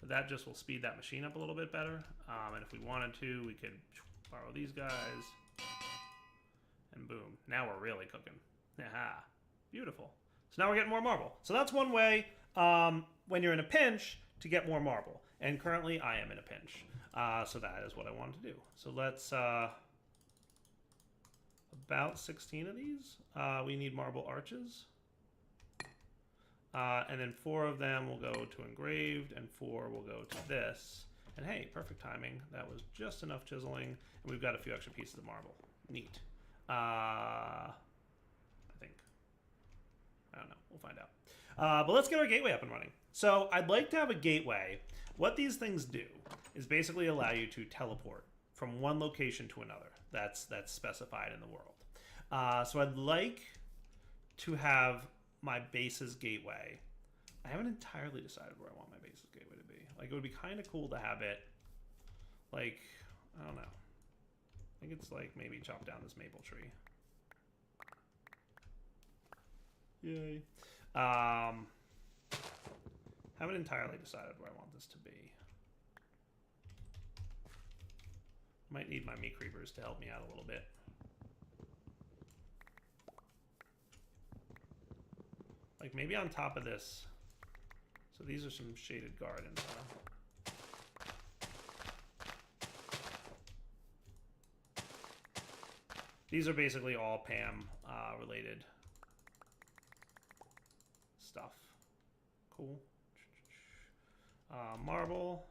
But that just will speed that machine up a little bit better. And if we wanted to, we could borrow these guys. And boom. Now we're really cooking. Aha. Beautiful. So now we're getting more marble. So that's one way when you're in a pinch to get more marble. And currently I am in a pinch. So that is what I wanted to do. So let's... about 16 of these. We need marble arches. And then 4 of them will go to engraved, and 4 will go to this. And hey, perfect timing. That was just enough chiseling, and we've got a few extra pieces of marble. Neat. I think. We'll find out. But let's get our gateway up and running. So I'd like to have a gateway. What these things do is basically allow you to teleport from one location to another. That's specified in the world. So I'd like to have my base's gateway. I haven't entirely decided where I want my base's gateway to be. Like, it would be kind of cool to have it, like, I don't know. I think it's like maybe chop down this maple tree. Yay. Haven't entirely decided where I want this to be. Might need my meat creepers to help me out a little bit. Like maybe on top of this. So these are some shaded gardens, huh? These are basically all Pam related stuff. Cool. Marble.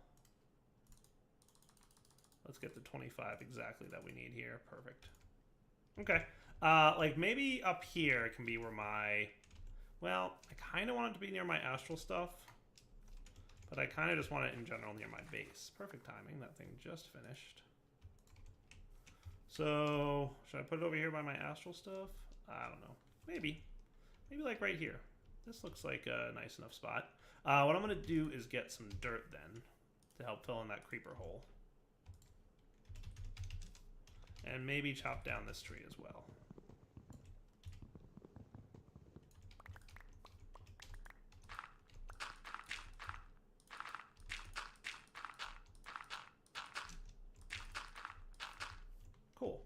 Let's get the 25 exactly that we need here. Perfect. Okay. Like maybe up here can be where my... Well, I kind of want it to be near my astral stuff. But I kind of just want it in general near my base. Perfect timing. That thing just finished. So, should I put it over here by my astral stuff? I don't know. Maybe. Maybe like right here. This looks like a nice enough spot. What I'm going to do is get some dirt then to help fill in that creeper hole. And maybe chop down this tree as well. Cool.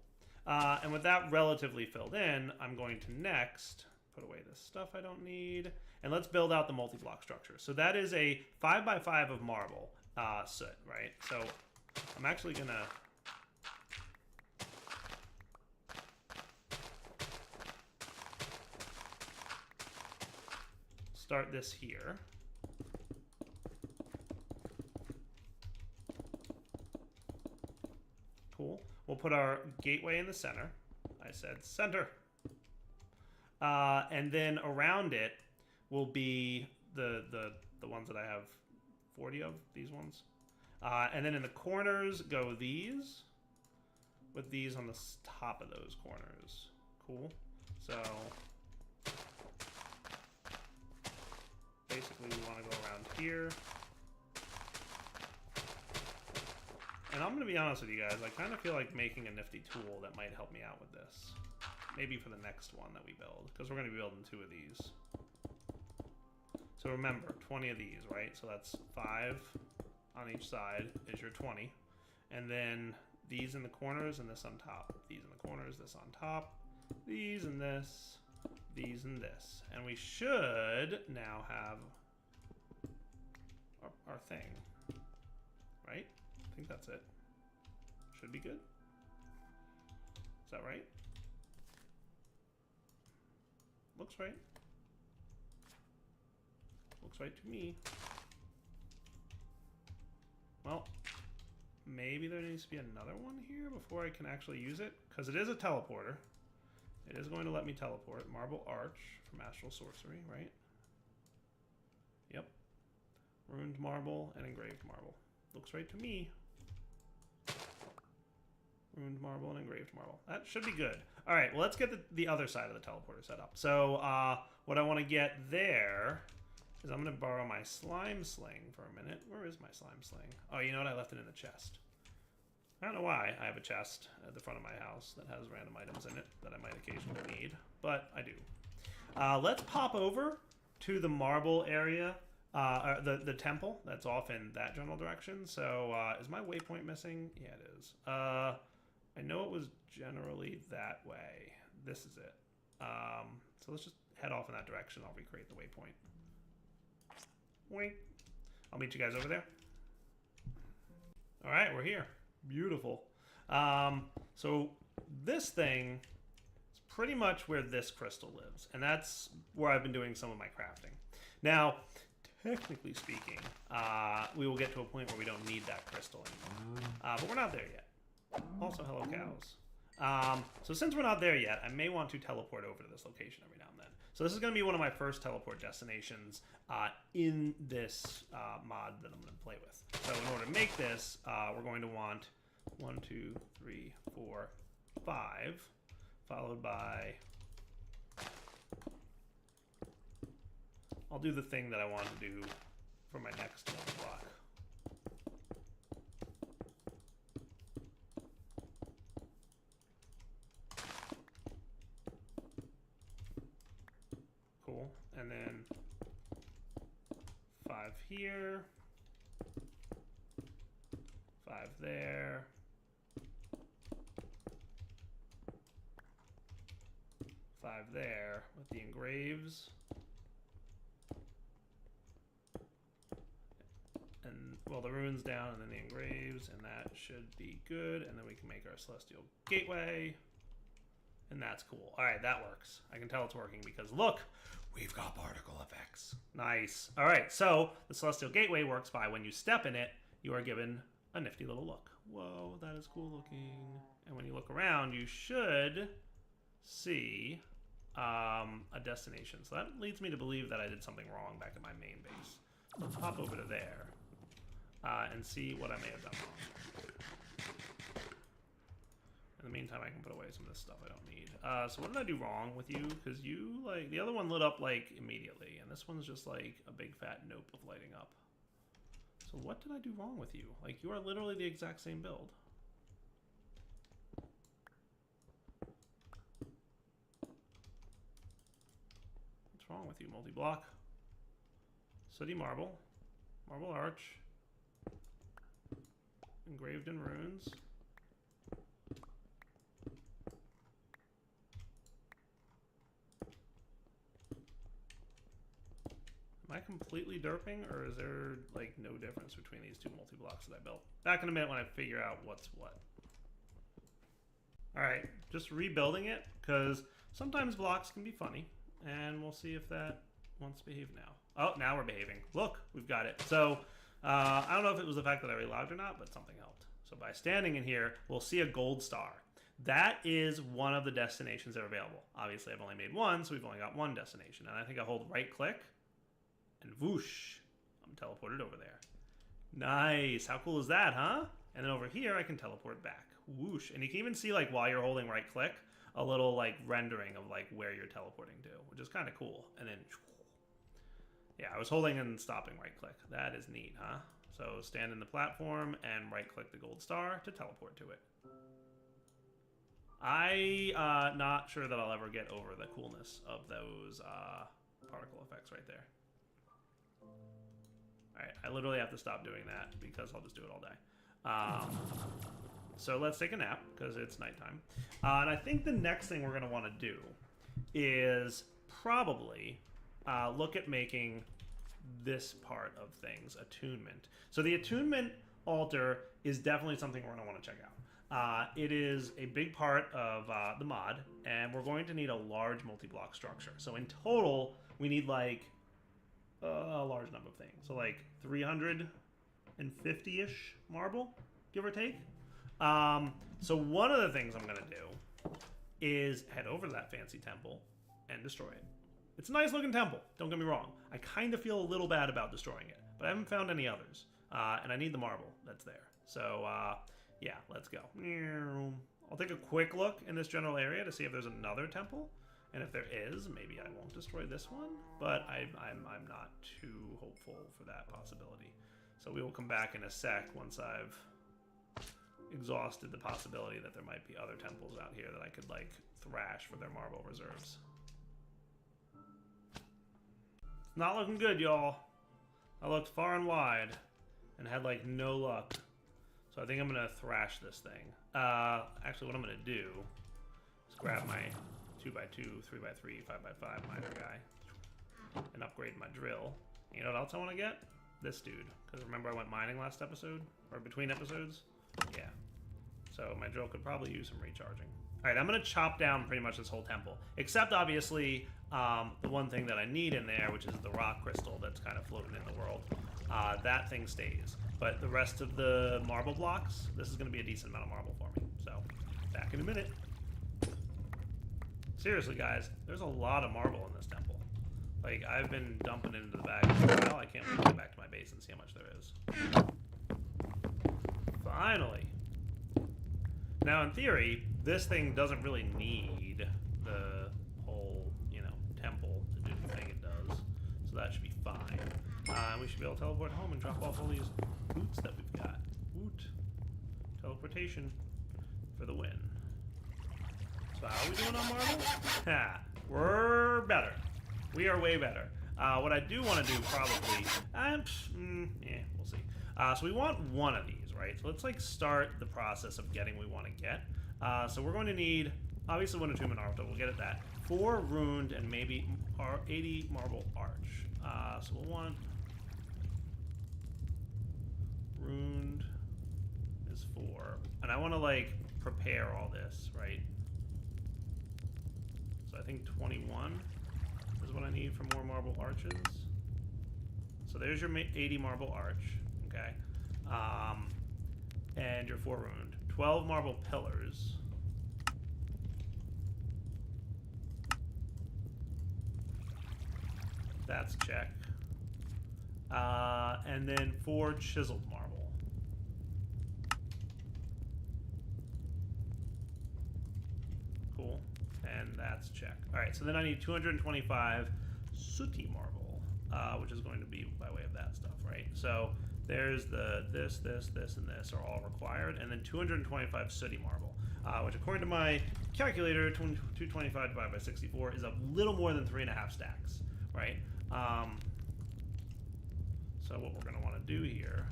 And with that relatively filled in, I'm going to next put away this stuff I don't need. And let's build out the multi-block structure. So that is a 5x5 of marble soot, right? So I'm actually going to... start this here. Cool. We'll put our gateway in the center. I said center. And then around it will be the ones that I have 40 of, these ones. And then in the corners go these, with these on the top of those corners. Cool. So basically we want to go around here. And I'm going to be honest with you guys, I kind of feel like making a nifty tool that might help me out with this. Maybe for the next one that we build, because we're going to be building 2 of these. So remember, 20 of these, right? So that's 5 on each side is your 20. And then these in the corners and this on top. These in the corners, this on top. These and this. These and this. And we should now have our thing. Right? I think that's it. Should be good. Is that right? Looks right. Looks right to me. Well, maybe there needs to be another one here before I can actually use it, because it is a teleporter. It is going to let me teleport. Marble Arch from Astral Sorcery, right? Yep. Ruined marble and engraved marble. Looks right to me. Ruined marble and engraved marble. That should be good. All right, well, let's get the other side of the teleporter set up. So what I want to get there is I'm going to borrow my slime sling for a minute. Where is my slime sling? Oh, you know what? I left it in the chest. I don't know why I have a chest at the front of my house that has random items in it that I might occasionally need, but I do. Let's pop over to the marble area, the temple that's off in that general direction. So is my waypoint missing? Yeah, it is. I know it was generally that way. This is it. So let's just head off in that direction. I'll recreate the waypoint. Wink. I'll meet you guys over there. All right, we're here. Beautiful. So this thing is pretty much where this crystal lives, and that's where I've been doing some of my crafting. Now, technically speaking, we will get to a point where we don't need that crystal anymore, but we're not there yet. Also, hello cows. So since we're not there yet, I may want to teleport over to this location every now and then. So this is going to be one of my first teleport destinations in this mod that I'm going to play with. So in order to make this, we're going to want 1, 2, 3, 4, 5, followed by... I'll do the thing that I want to do for my next block. Cool. And then 5 here, 5 there, 5 there with the engraves. And, well, the runes down and then the engraves, and that should be good. And then we can make our celestial gateway. And that's cool. All right, that works. I can tell it's working because, look, we've got particle effects. Nice. All right, so the celestial gateway works by when you step in it, you are given a nifty little look. Whoa, that is cool looking. And when you look around, you should see a destination. So that leads me to believe that I did something wrong back at my main base. Let's hop over to there and see what I may have done wrong. In the meantime, I can put away some of this stuff I don't need. So what did I do wrong with you? Because you, like, the other one lit up, like, immediately. And this one's just, like, a big fat nope of lighting up. So what did I do wrong with you? Like, you are literally the exact same build. What's wrong with you? Multi-block. Sooty marble. Marble arch. Engraved in runes. Am I completely derping, or is there, like, no difference between these two multi-blocks that I built? Back in a minute when I figure out what's what. Alright, just rebuilding it, because sometimes blocks can be funny, and we'll see if that wants to behave now. Oh, now we're behaving. Look, we've got it. So, I don't know if it was the fact that I relogged or not, but something helped. So by standing in here, we'll see a gold star. That is one of the destinations that are available. Obviously, I've only made one, so we've only got one destination. And I think I hold right-click, and whoosh, I'm teleported over there. Nice. How cool is that, huh? And then over here, I can teleport back. Whoosh. And you can even see, like, while you're holding right-click, a little, like, rendering of, like, where you're teleporting to, which is kind of cool. And then, yeah, I was holding and stopping right-click. That is neat, huh? So stand in the platform and right-click the gold star to teleport to it. Not sure that I'll ever get over the coolness of those particle effects right there. Alright, I literally have to stop doing that because I'll just do it all day. So let's take a nap because it's nighttime. And I think the next thing we're going to want to do is probably look at making this part of things, attunement. So the attunement altar is definitely something we're going to want to check out. It is a big part of the mod, and we're going to need a large multi-block structure. So in total, we need like a large number of things. So like 350-ish marble, give or take. So one of the things I'm going to do is head over to that fancy temple and destroy it. It's a nice looking temple, don't get me wrong. I kind of feel a little bad about destroying it, but I haven't found any others. And I need the marble that's there. So, yeah, let's go. I'll take a quick look in this general area to see if there's another temple. And if there is, maybe I won't destroy this one. But I'm not too hopeful for that possibility. So we will come back in a sec once I've exhausted the possibility that there might be other temples out here that I could, like, thrash for their marble reserves. It's not looking good, y'all. I looked far and wide and had, like, no luck. So I think I'm going to thrash this thing. Actually, what I'm going to do is grab my 2x2, 3x3, 5x5 miner guy and upgrade my drill. You know what else I want to get? This dude. Because remember I went mining last episode? Or between episodes? Yeah. So my drill could probably use some recharging. Alright, I'm going to chop down pretty much this whole temple. Except, obviously, the one thing that I need in there, which is the rock crystal that's kind of floating in the world. That thing stays. But the rest of the marble blocks, this is going to be a decent amount of marble for me. So Back in a minute. Seriously, guys, there's a lot of marble in this temple. Like, I've been dumping it into the bag for a while. I can't wait to get back to my base and see how much there is. Finally. Now, in theory, this thing doesn't really need the whole, you know, temple to do the thing it does. So that should be fine. We should be able to teleport home and drop off all these boots that we've got. Woot. Teleportation for the win. So how are we doing on marble? Ha! We're better. We are way better. What I do want to do probably... yeah, we'll see. So we want one of these, right? So let's, like, start the process of getting what we want to get. So we're going to need, obviously, 1 attunement arbiter. We'll get at that. 4 ruined and maybe 80 marble arch. So we'll want... ruined is 4. And I want to, like, prepare all this, right? So I think 21 is what I need for more marble arches. So there's your 80 marble arch, okay? And your 4 ruined. 12 marble pillars. That's check. And then 4 chiseled marble. Cool. And that's check. Alright, so then I need 225 sooty marble, which is going to be by way of that stuff, right? So there's the this, and this are all required, and then 225 sooty marble, which according to my calculator, 225 divided by 64 is a little more than 3.5 stacks, right? So what we're going to want to do here,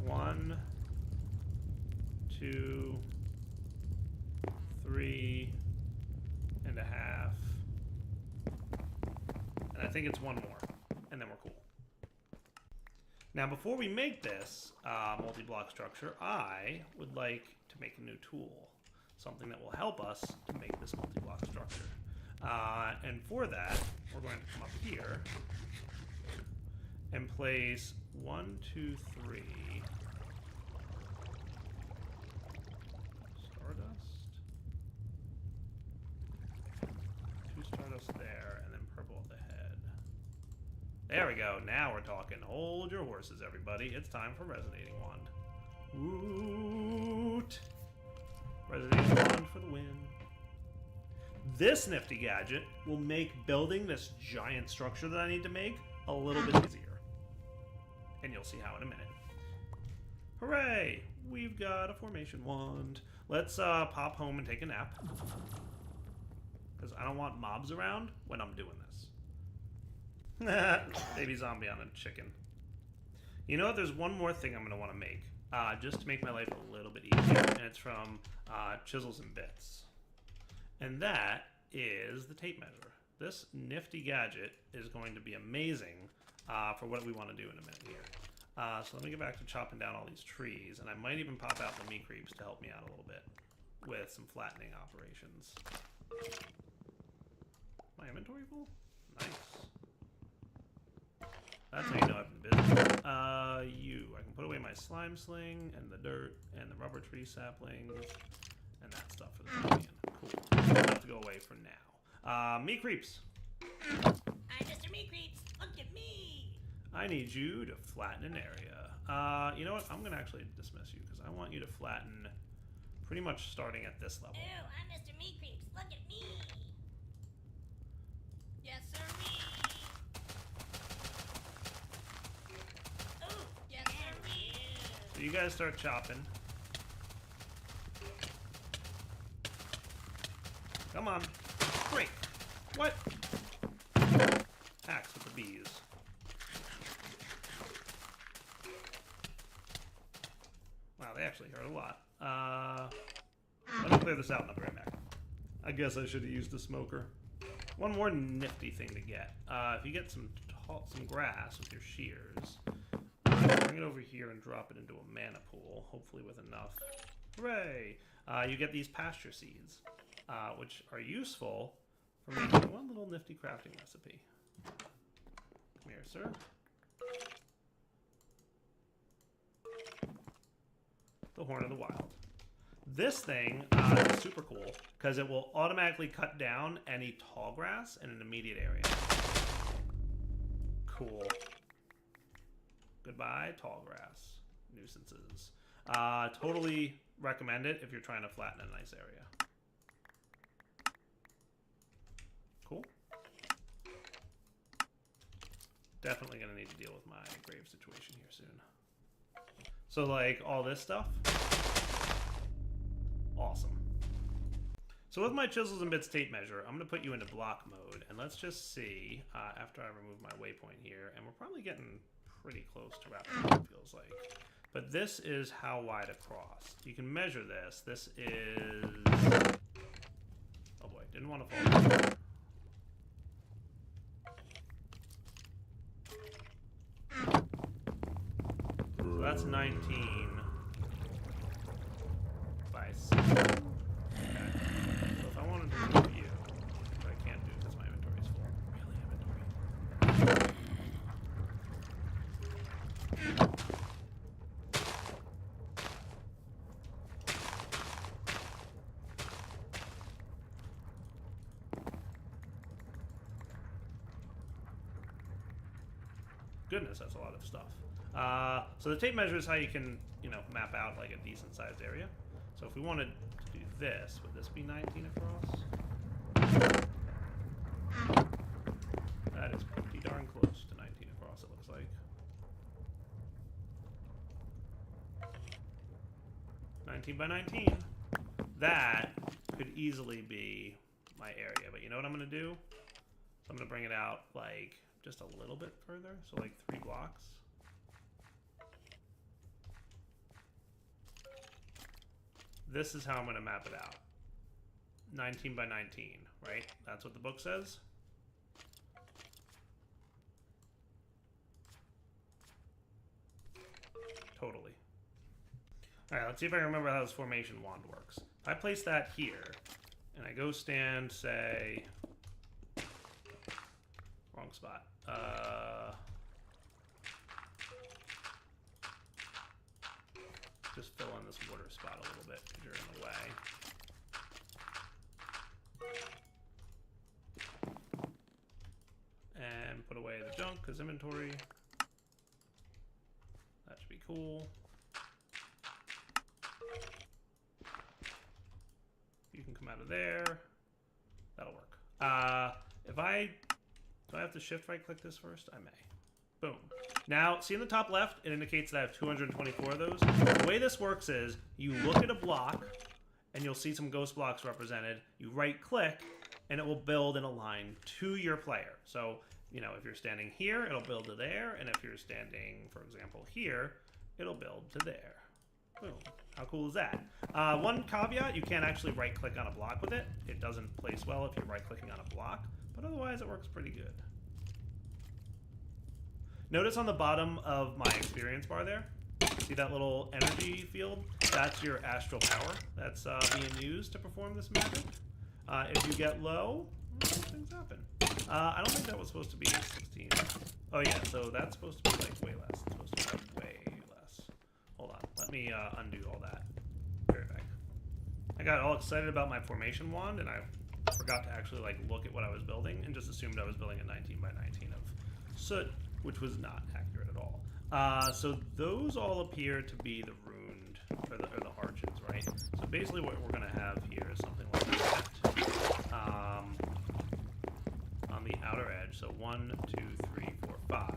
1, 2, 3.5, and I think it's 1 more, and then we're cool. Now, before we make this multi-block structure, I would like to make a new tool, something that will help us to make this multi-block structure. And for that, we're going to come up here and place 1, 2, 3 stardust, 2 stardust there, and then purple at the head. There we go. Now we're talking. Hold your horses, everybody. It's time for resonating wand. Woot! Resonating wand for the win. This nifty gadget will make building this giant structure that I need to make a little bit easier. And you'll see how in a minute. Hooray! We've got a formation wand. Let's pop home and take a nap. Because I don't want mobs around when I'm doing this. Baby zombie on a chicken. You know what? There's one more thing I'm going to want to make. Just to make my life a little bit easier. And it's from Chisels and Bits. And that is the tape measure. This nifty gadget is going to be amazing for what we want to do in a minute here. So let me get back to chopping down all these trees, and I might even pop out the meat creeps to help me out a little bit with some flattening operations. My inventory full? Nice. That's how you know I've been busy. I can put away my slime sling and the dirt and the rubber tree saplings and that stuff for the time. Cool. I'll have to go away for now. Meat creeps. I'm Mr. Meat Creeps. Look at me. I need you to flatten an area. You know what? I'm going to actually dismiss you because I want you to flatten pretty much starting at this level. Ew, I'm Mr. Meat Creeps. Look at me. Yes, sir. Oh, yes, sir. So you guys start chopping. Come on. Great. What? Axe with the bees. Wow, they actually hurt a lot. Let me clear this out and I'll be right back. I guess I should have used a smoker. One more nifty thing to get. If you get some grass with your shears, bring it over here and drop it into a mana pool, hopefully with enough. Hooray! You get these pasture seeds, which are useful for making one little nifty crafting recipe. Come here, sir. the Horn of the Wild. This thing is super cool because it will automatically cut down any tall grass in an immediate area. Cool. Goodbye, tall grass. Nuisances. Totally recommend it if you're trying to flatten a nice area. Cool. Definitely going to need to deal with my grave situation here soon. So, like, all this stuff. Awesome. So with my chisels and bits tape measure, I'm going to put you into block mode. And let's just see, after I remove my waypoint here, and we're probably getting pretty close to wrapping up, it feels like. But this is how wide across. You can measure this. This is... Oh boy, didn't want to fall over. So that's 19 by 6. Okay. So if I wanted to move you, but I can't do because my inventory is full. Really, inventory. Goodness, that's a lot of stuff. So the tape measure is how you can, map out like a decent sized area. So if we wanted to do this, would this be 19 across? That is pretty darn close to 19 across, it looks like. 19 by 19. That could easily be my area, but you know what I'm going to do? So I'm going to bring it out like just a little bit further, so like 3 blocks. This is how I'm going to map it out. 19 by 19, right? That's what the book says. Totally. All right, let's see if I remember how this formation wand works. If I place that here, and I go stand, say, wrong spot. Just fill in this water spot a little bit because you're in the way. And put away the junk because inventory. That should be cool. You can come out of there. That'll work. Do I have to shift right click this first? I may. Boom. Now, see in the top left, it indicates that I have 224 of those. The way this works is you look at a block and you'll see some ghost blocks represented. You right click and it will build in a line to your player. So, if you're standing here, it'll build to there. And if you're standing, for example, here, it'll build to there. Boom. How cool is that? One caveat, you can't actually right click on a block with it. It doesn't place well if you're right clicking on a block, but otherwise it works pretty good. Notice on the bottom of my experience bar there, see that little energy field? That's your astral power that's being used to perform this magic. If you get low, things happen. I don't think that was supposed to be 16. Oh yeah, so that's supposed to be like way less. It's supposed to be like way less. Hold on, let me undo all that. Be right back. I got all excited about my formation wand and I forgot to actually look at what I was building and just assumed I was building a 19 by 19 of soot, which was not accurate at all. So those all appear to be the runed, or the arches, right? So basically what we're going to have here is something like that. On the outer edge, so 1, 2, 3, 4, 5.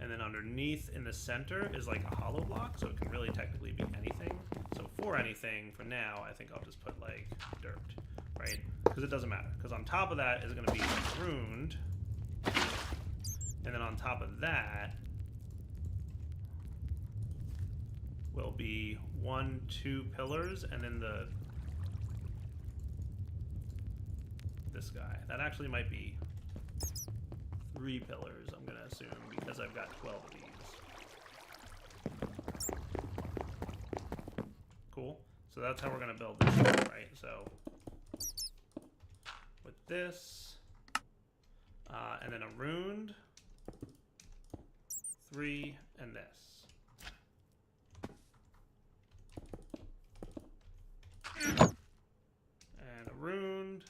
And then underneath in the center is like a hollow block, so it can really technically be anything. So for anything, for now, I think I'll just put like dirt, right? Because it doesn't matter. Because on top of that is going to be runed. And then on top of that will be 1, 2 pillars, and then this guy. That actually might be 3 pillars, I'm going to assume, because I've got 12 of these. Cool. So that's how we're going to build this, right? So with this, and then a runed, 3, and this. And a runed,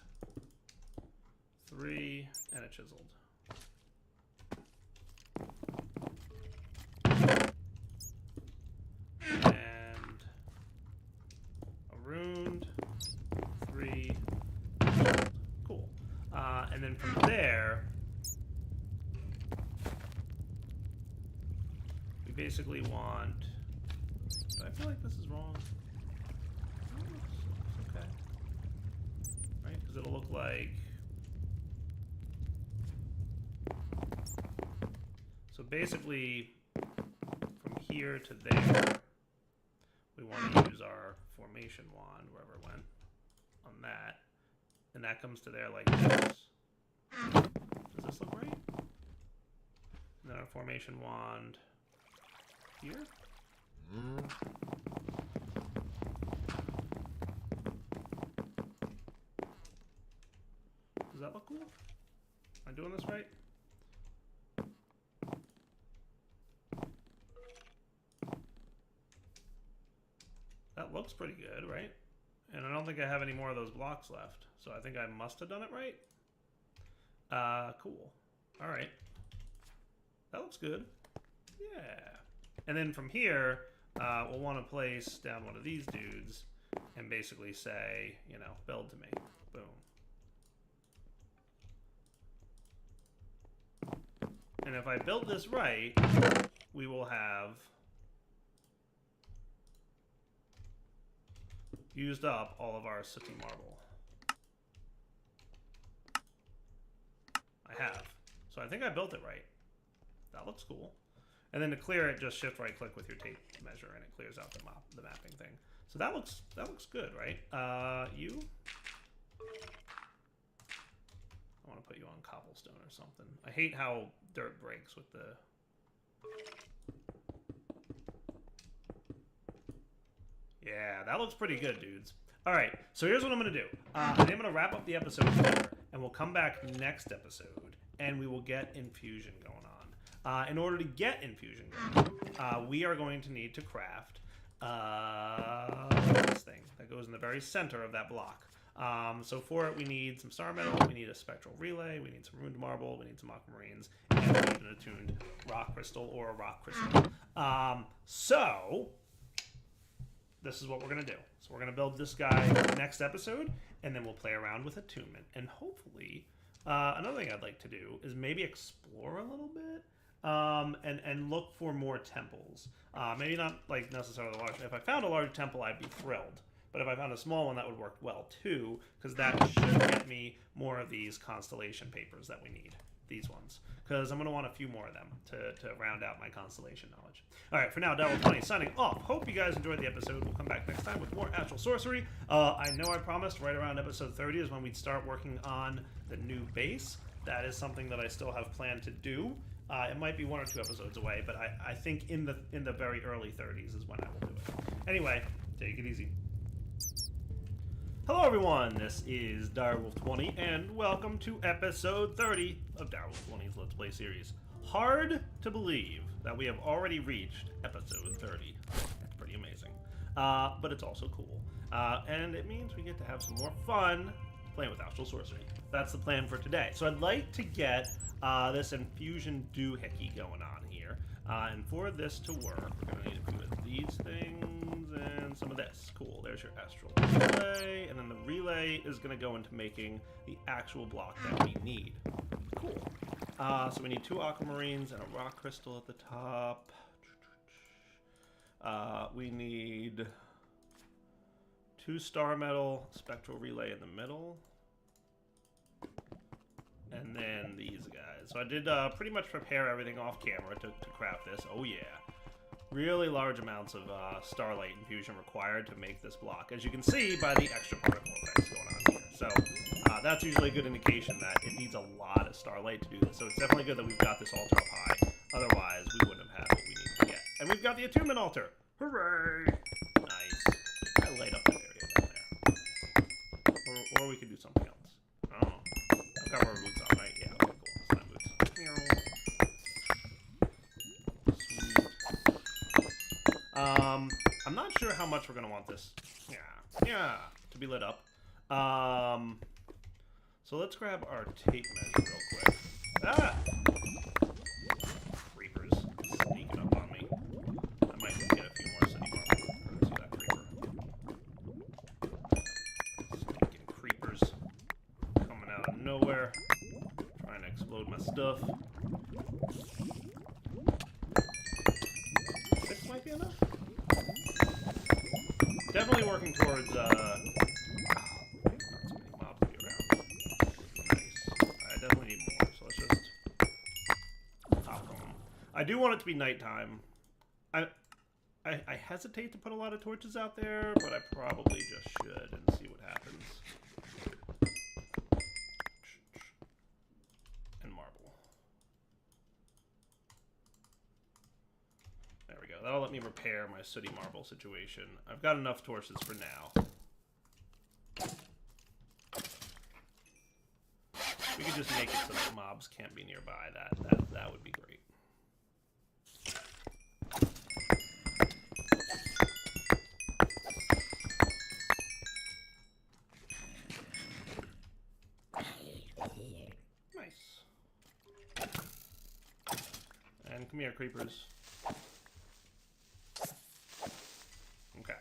3, and a chiseled. And a runed, 3, chiseled. Cool. And then from there, we basically want... Do I feel like this is wrong? No, it's okay. Right? Because it'll look like... So basically, from here to there, we want to use our formation wand, wherever it went, on that. And that comes to there like this. Does this look right? And then our formation wand here. Does that look cool? Am I doing this right? That looks pretty good, right? And I don't think I have any more of those blocks left. So I think I must have done it right. Cool. All right. That looks good. Yeah. And then from here, we'll want to place down one of these dudes and basically say, you know, build to me. Boom. And if I build this right, we will have used up all of our sooty marble. I have. So I think I built it right. That looks cool. And then to clear it, just shift right click with your tape measure and it clears out the mapping thing. So that looks good, right? You? I want to put you on cobblestone or something. I hate how dirt breaks with the... Yeah, that looks pretty good, dudes. All right, so here's what I'm going to do. I'm going to wrap up the episode here, and we'll come back next episode, and we will get infusion going on. In order to get infusion going on, we are going to need to craft this thing that goes in the very center of that block. So for it, we need some star metal, we need a spectral relay, we need some ruined marble, we need some aquamarines, and we need an attuned rock crystal or a rock crystal. So this is what we're going to do. So we're going to build this guy next episode, and then we'll play around with attunement. And hopefully, another thing I'd like to do is maybe explore a little bit and look for more temples. Maybe not like necessarily large. If I found a large temple, I'd be thrilled. But if I found a small one, that would work well too, because that should get me more of these constellation papers that we need. These ones, because I'm going to want a few more of them to round out my constellation knowledge. All right, for now, Devil20 signing off. Hope you guys enjoyed the episode. We'll come back next time with more astral sorcery. I know I promised right around episode 30 is when we'd start working on the new base. That is something that I still have planned to do. It might be 1 or 2 episodes away, but I think in the very early 30s is when I will do it. Anyway, take it easy. Hello everyone, this is Direwolf20, and welcome to episode 30 of Direwolf20's Let's Play series. Hard to believe that we have already reached episode 30. That's pretty amazing. But it's also cool. And it means we get to have some more fun playing with astral sorcery. That's the plan for today. So I'd like to get this infusion doohickey going on here. And for this to work, we're going to need a few of these things and some of this. Cool, there's your astral relay. And then the relay is going to go into making the actual block that we need. Cool. So we need 2 aquamarines and a rock crystal at the top. We need 2 star metal, spectral relay in the middle. And then these guys. So I did pretty much prepare everything off camera to craft this. Oh yeah. Really large amounts of starlight infusion required to make this block, as you can see by the extra particle effects going on here. So that's usually a good indication that it needs a lot of starlight to do this. So it's definitely good that we've got this altar up high. Otherwise, we wouldn't have had what we need to get. And we've got the attunement altar. Hooray! Nice. I light up that area down there. Or we could do something else. I don't know. I've got rubber boots on, right? Yeah, okay, cool. Slime boots. I'm not sure how much we're going to want this to be lit up. So let's grab our tape measure real quick. Ah! Creepers sneaking up on me. I might get a few more city marbles. See that creeper. Sneaking creepers coming out of nowhere. Trying to explode my stuff. 6 might be enough. Definitely working towards, not so many mobs to be around. Nice. I definitely need more, so let's just hop on. I do want it to be nighttime. I hesitate to put a lot of torches out there, but I probably just should and see what happens. And marble. There we go. That'll let me repair my sooty marble situation. I've got enough torches for now. We could just make it so that mobs can't be nearby. That would be great. Nice. And come here, creepers. Okay.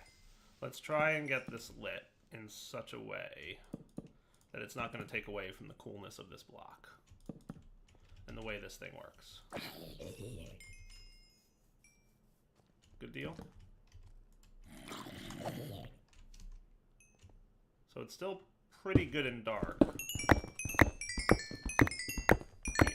Let's try and get this lit in such a way that it's not going to take away from the coolness of this block and the way this thing works. Good deal? So it's still pretty good and dark here.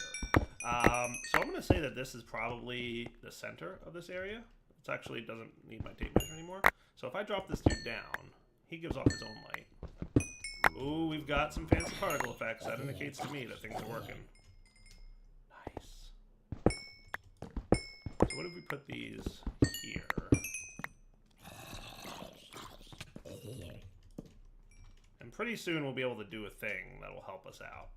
So I'm going to say that this is probably the center of this area. It actually doesn't need my tape measure anymore. So if I drop this dude down, he gives off his own light. Ooh, we've got some fancy particle effects. That indicates to me that things are working. Nice. So what if we put these here? And pretty soon we'll be able to do a thing that will help us out.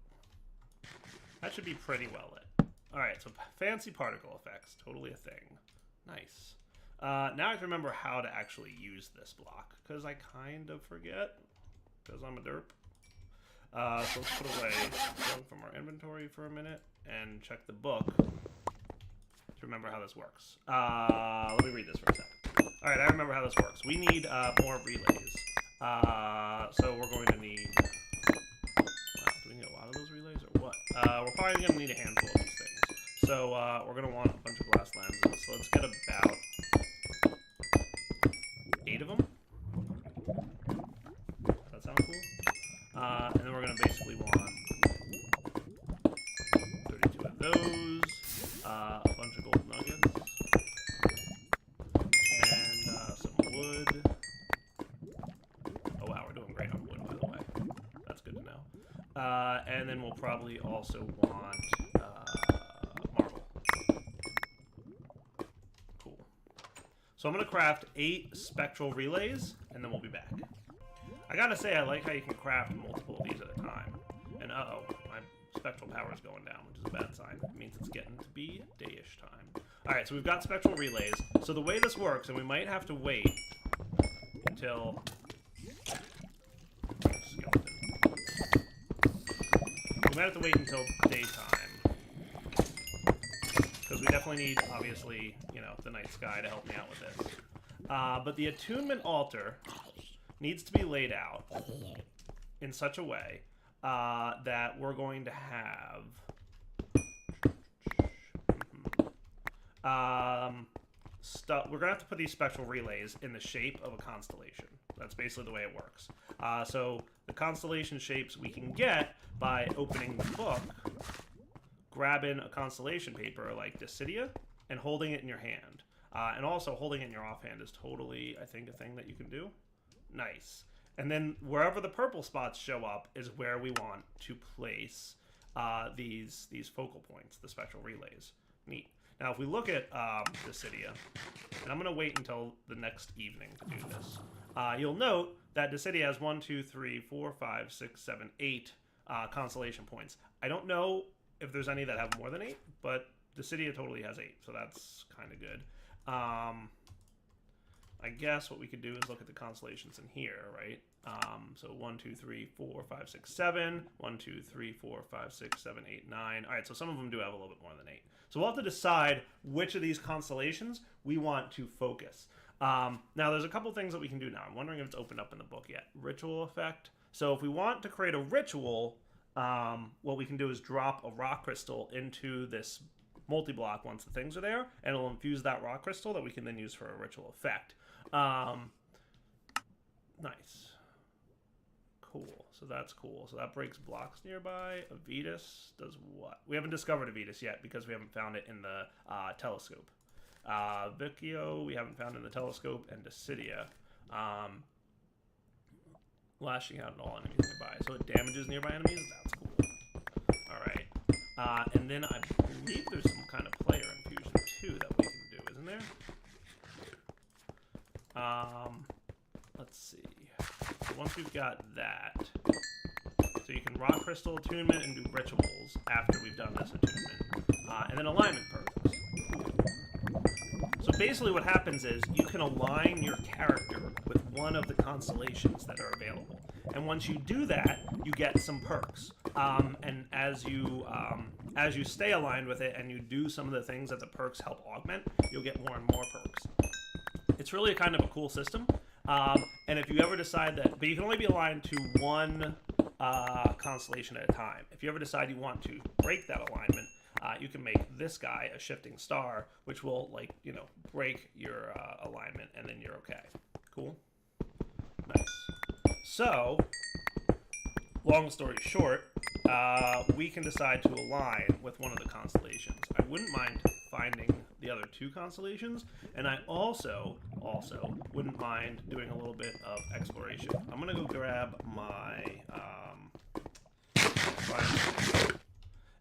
That should be pretty well lit. Alright, so fancy particle effects. Totally a thing. Nice. Now I can remember how to actually use this block, because I kind of forget, because I'm a derp. So let's put away from our inventory for a minute and check the book to remember how this works. Let me read this for a second. Alright, I remember how this works. We need more relays. So we're going to need... Wow, do we need a lot of those relays or what? We're probably going to need a handful of these things. So we're going to want a bunch of glass lenses. So let's get about 8 of them. Does that sound cool? And then we're going to basically want 32 of those, a bunch of gold nuggets, and some wood. Oh wow, we're doing great on wood, by the way. That's good to know. And then we'll probably also want marble. Cool. So I'm going to craft 8 spectral relays, and then we'll be back. I gotta say, I like how you can craft multiple of these at a time. And uh-oh, my spectral power is going down, which is a bad sign. It means it's getting to be dayish time. Alright, so we've got spectral relays. So the way this works, and we might have to wait until... Skeleton. We might have to wait until daytime. Because we definitely need, obviously, you know, the night sky to help me out with this. But the attunement altar needs to be laid out in such a way that we're going to have we're going to have to put these spectral relays in the shape of a constellation. That's basically the way it works. So the constellation shapes we can get by opening the book, grabbing a constellation paper like Dissidia, and holding it in your hand. And also holding it in your offhand is totally, I think, a thing that you can do. Nice. And then wherever the purple spots show up is where we want to place these focal points, the spectral relays. Neat. Now, if we look at Dissidia, and I'm going to wait until the next evening to do this, you'll note that Dissidia has 1, 2, 3, 4, 5, 6, 7, 8 constellation points. I don't know if there's any that have more than 8, but Dissidia totally has 8, so that's kind of good. I guess what we could do is look at the constellations in here, right? So 1, 2, 3, 4, 5, 6, 7. 1, 2, 3, 4, 5, 6, 7, 8, 9. All right, so some of them do have a little bit more than 8. So we'll have to decide which of these constellations we want to focus. Now, there's a couple things that we can do now. I'm wondering if it's opened up in the book yet. Ritual effect. So if we want to create a ritual, what we can do is drop a rock crystal into this multi-block once the things are there, and it'll infuse that rock crystal that we can then use for a ritual effect. Nice. Cool. So that's cool. So that breaks blocks nearby. Avitus does what? We haven't discovered Avitus yet because we haven't found it in the telescope. Vicchio, we haven't found in the telescope, and Decidia. Lashing out at all enemies nearby. So it damages nearby enemies? That's cool. Alright. And then I believe there's some kind of player infusion too that we can do, isn't there? Let's see. So once we've got that, so you can rock crystal attunement and do rituals after we've done this attunement. And then alignment perks. So basically what happens is you can align your character with one of the constellations that are available. And once you do that, you get some perks. And as you stay aligned with it and you do some of the things that the perks help augment, you'll get more and more perks. It's really kind of a cool system. And if you ever decide that, but you can only be aligned to one constellation at a time. If you ever decide you want to break that alignment, you can make this guy a shifting star, which will, like, you know, break your alignment, and then you're okay. Cool? Nice. So, long story short, we can decide to align with one of the constellations. I wouldn't mind finding the other two constellations, and I also wouldn't mind doing a little bit of exploration. I'm gonna go grab my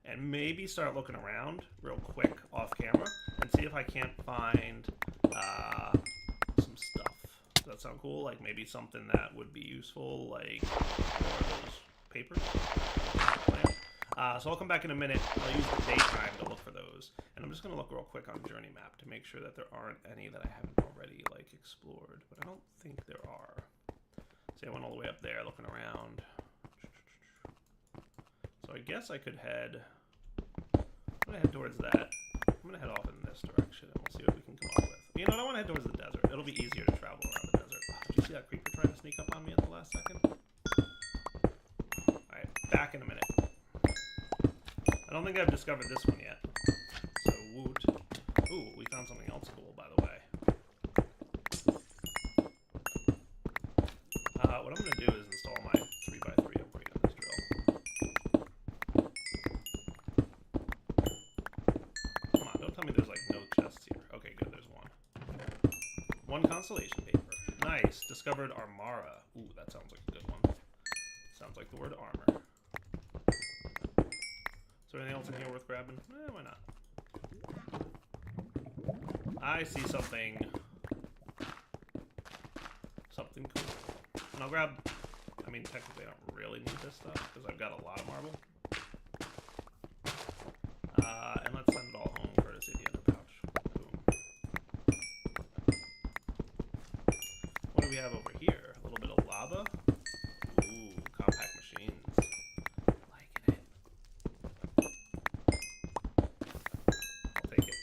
and maybe start looking around real quick off camera and see if I can't find some stuff. Does that sound cool? Like maybe something that would be useful, like more of those papers. So I'll come back in a minute. I'll use the daytime to look for those. And I'm just going to look real quick on Journey Map to make sure that there aren't any that I haven't already, like, explored. But I don't think there are. See, I went all the way up there looking around. So I guess I could head... I'm going to head towards that. I'm going to head off in this direction, and we'll see what we can come up with. You know what? I want to head towards the desert. It'll be easier to travel around the desert. Oh, did you see that creeper trying to sneak up on me at the last second? Alright, back in a minute. I don't think I've discovered this one yet. So, woot. Ooh, we found something else cool, by the way. What I'm going to do is install my 3x3 upgrade on this drill. Come on, don't tell me there's, like, no chests here. Okay, good, there's one. One constellation paper. Nice. Discovered Armara. Ooh, that sounds like a good one. Sounds like the word armor. Is there anything else in here worth grabbing? Why not? I see something cool. And I'll grab... I mean, technically I don't really need this stuff, because I've got a lot of marble. And let's send it all home, courtesy of the other pouch. Boom. What do we have over here? A little bit of lava. Ooh, compact machines. Liking it. I'll take it.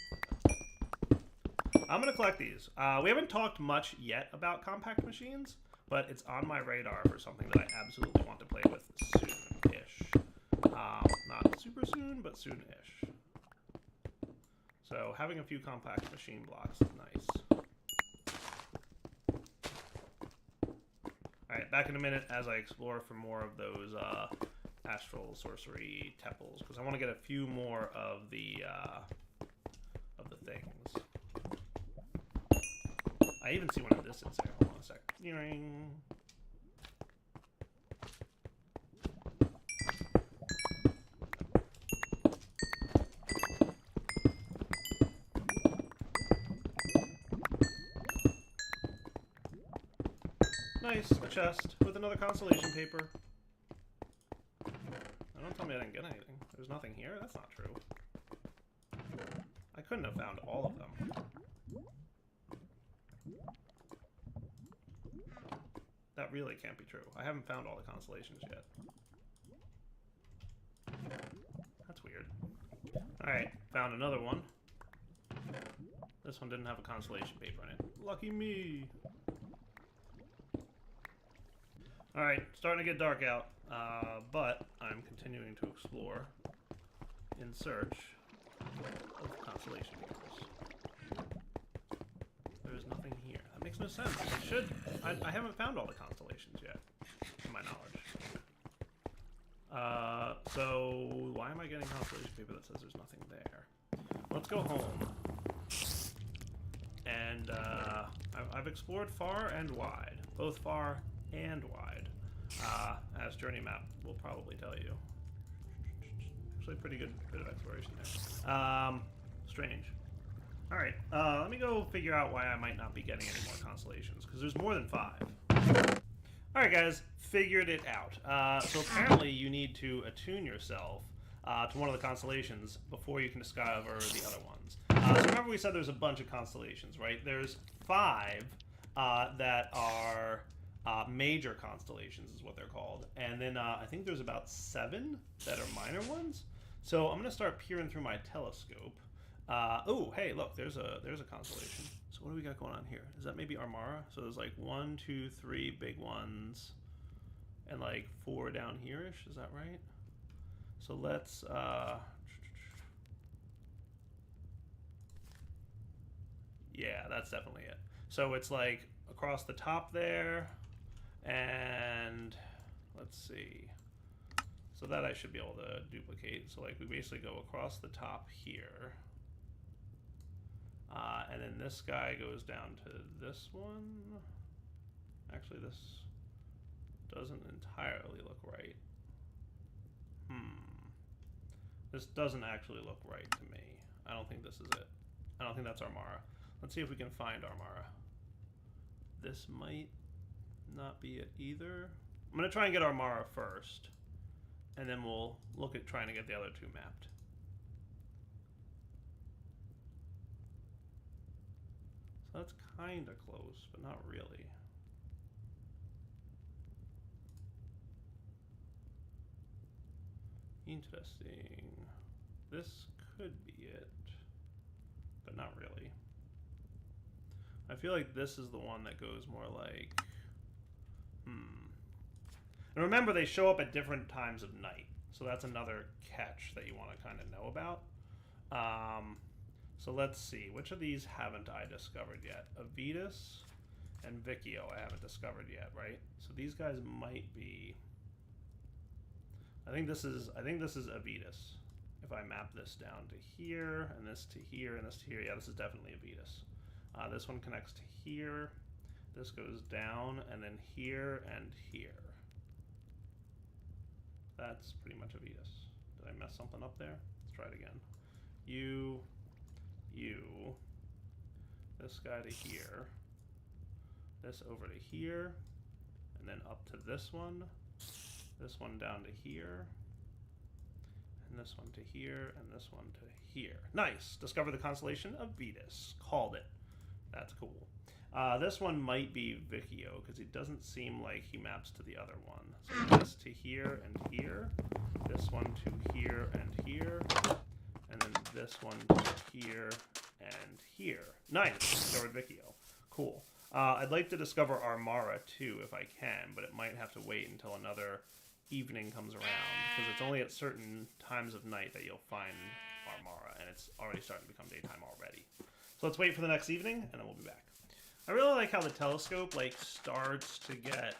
I'm going to collect these. We haven't talked much yet about compact machines, but it's on my radar for something that I absolutely want to play with soon-ish. Not super soon, but soon-ish. So having a few compact machine blocks is nice. Alright, back in a minute as I explore for more of those astral sorcery temples, because I want to get a few more of the things. I even see one in the distance there. Hold on a sec. Nice, a chest with another constellation paper. Don't tell me I didn't get anything. There's nothing here? That's not true. I couldn't have found all of them. That really can't be true. I haven't found all the constellations yet. That's weird. Alright, found another one. This one didn't have a constellation paper in it. Lucky me! Alright, starting to get dark out, but I'm continuing to explore in search of constellation papers. There's nothing here. That makes no sense. It should. I haven't found all the constellations yet, to my knowledge. So why am I getting constellation paper that says there's nothing there? Let's go home. And I've explored far and wide, both far and wide, as Journey Map will probably tell you. Actually, pretty good bit of exploration there. Strange. All right, let me go figure out why I might not be getting any more constellations, because there's more than 5. All right, guys, figured it out. So apparently you need to attune yourself to one of the constellations before you can discover the other ones. So remember we said there's a bunch of constellations, right? There's 5 that are major constellations is what they're called. And then I think there's about 7 that are minor ones. So I'm going to start peering through my telescope. Oh, hey, look, there's a constellation. So what do we got going on here? Is that maybe Armara? So there's like 1, 2, 3 big ones and like 4 down here-ish. Is that right? So let's yeah, that's definitely it. So it's like across the top there, and let's see. So that I should be able to duplicate. So like we basically go across the top here. And then this guy goes down to this one. Actually, this doesn't entirely look right. This doesn't actually look right to me. I don't think this is it. I don't think that's Armara. Let's see if we can find Armara. This might not be it either. I'm going to try and get Armara first, and then we'll look at trying to get the other 2 mapped. So that's kind of close, but not really. Interesting. This could be it, but not really. I feel like this is the one that goes more like, And remember, they show up at different times of night, so that's another catch that you want to kind of know about. So let's see, which of these haven't I discovered yet? Avitus and Vicchio I haven't discovered yet, right? So these guys might be. I think this is Avitus. If I map this down to here, and this to here, and this to here, yeah, this is definitely Avitus. This one connects to here. This goes down, and then here and here. That's pretty much Avitus. Did I mess something up there? Let's try it again. You, this guy to here, this over to here, and then up to this one down to here, and this one to here, and this one to here. Nice! Discover the constellation of Vetus. Called it. That's cool. This one might be Vicchio, because it doesn't seem like he maps to the other one. So this to here and here, this one to here and here, and then this one to here and here. Nice! Discovered Vicchio. Cool. I'd like to discover Armara too, if I can, but it might have to wait until another evening comes around, because it's only at certain times of night that you'll find Armara, and it's already starting to become daytime already. So let's wait for the next evening, and then we'll be back. I really like how the telescope like starts to get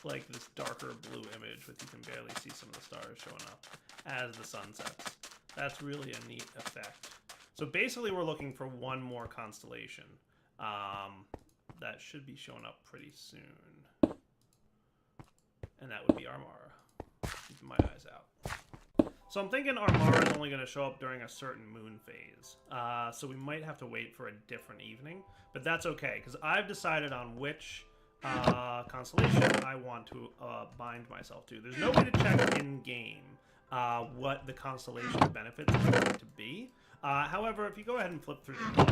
like this darker blue image with you can barely see some of the stars showing up as the sun sets. That's really a neat effect. So basically we're looking for one more constellation. That should be showing up pretty soon. And that would be Armara. Keeping my eyes out. So I'm thinking Armara is only going to show up during a certain moon phase. So we might have to wait for a different evening. But that's okay, because I've decided on which constellation I want to bind myself to. There's no way to check in-game what the constellation benefits are going to be. However, if you go ahead and flip through the book,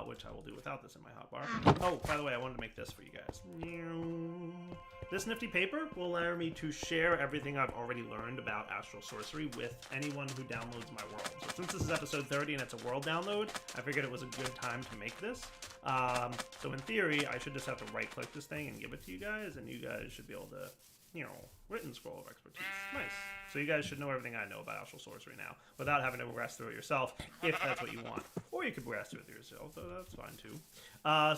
which I will do without this in my hotbar. Oh, by the way, I wanted to make this for you guys. This nifty paper will allow me to share everything I've already learned about astral sorcery with anyone who downloads my world. So since this is episode 30 and it's a world download, I figured it was a good time to make this. So in theory, I should just have to right-click this thing and give it to you guys, and you guys should be able to, you know, written scroll of expertise. Nice. So you guys should know everything I know about astral sorcery now, without having to progress through it yourself, if that's what you want. Or you could progress through it yourself, though that's fine too.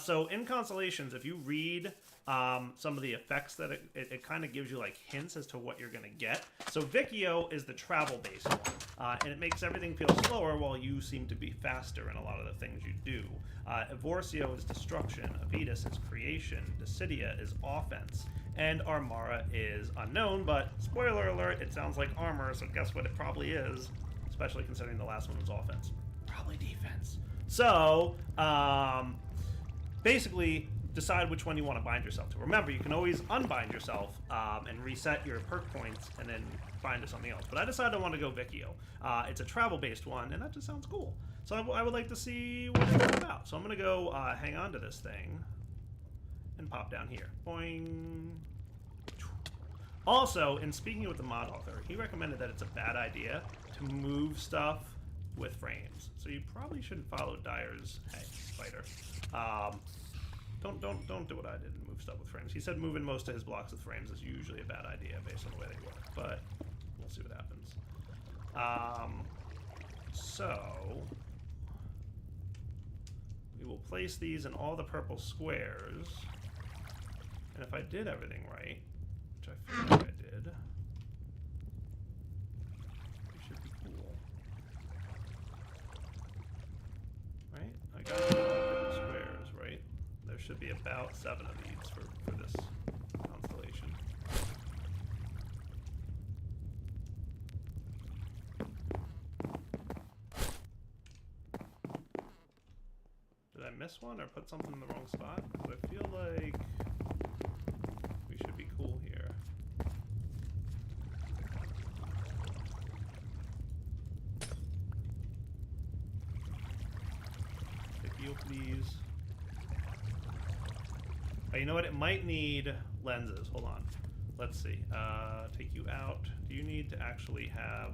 So in Constellations, if you read some of the effects that it kind of gives you like hints as to what you're going to get. So Vicchio is the travel-based one, and it makes everything feel slower while you seem to be faster in a lot of the things you do. Evorcio is destruction, Avitus is creation, Dissidia is offense, and Armara is unknown, but spoiler alert, it sounds like armor, so guess what it probably is, especially considering the last one was offense. Probably defense. So, basically, decide which one you want to bind yourself to. Remember, you can always unbind yourself and reset your perk points and then bind to something else. But I decided I want to go Vicchio. It's a travel-based one, and that just sounds cool. So I would like to see what it's all about. So I'm going to go hang on to this thing and pop down here. Boing. Also, in speaking with the mod author, he recommended that it's a bad idea to move stuff with frames. So you probably shouldn't follow Dyer's, hey, spider. Don't do what I did and move stuff with frames. He said moving most of his blocks with frames is usually a bad idea based on the way they work, but we'll see what happens. So we will place these in all the purple squares, and if I did everything right, which I feel like I did, it should be cool. Right? I got the purple squares, right? There should be about 7 of these for this constellation. Did I miss one or put something in the wrong spot? Because I feel like we should be cool here. Vicchio, please. Oh, you know what? It might need lenses. Hold on. Let's see. Take you out. Do you need to actually have...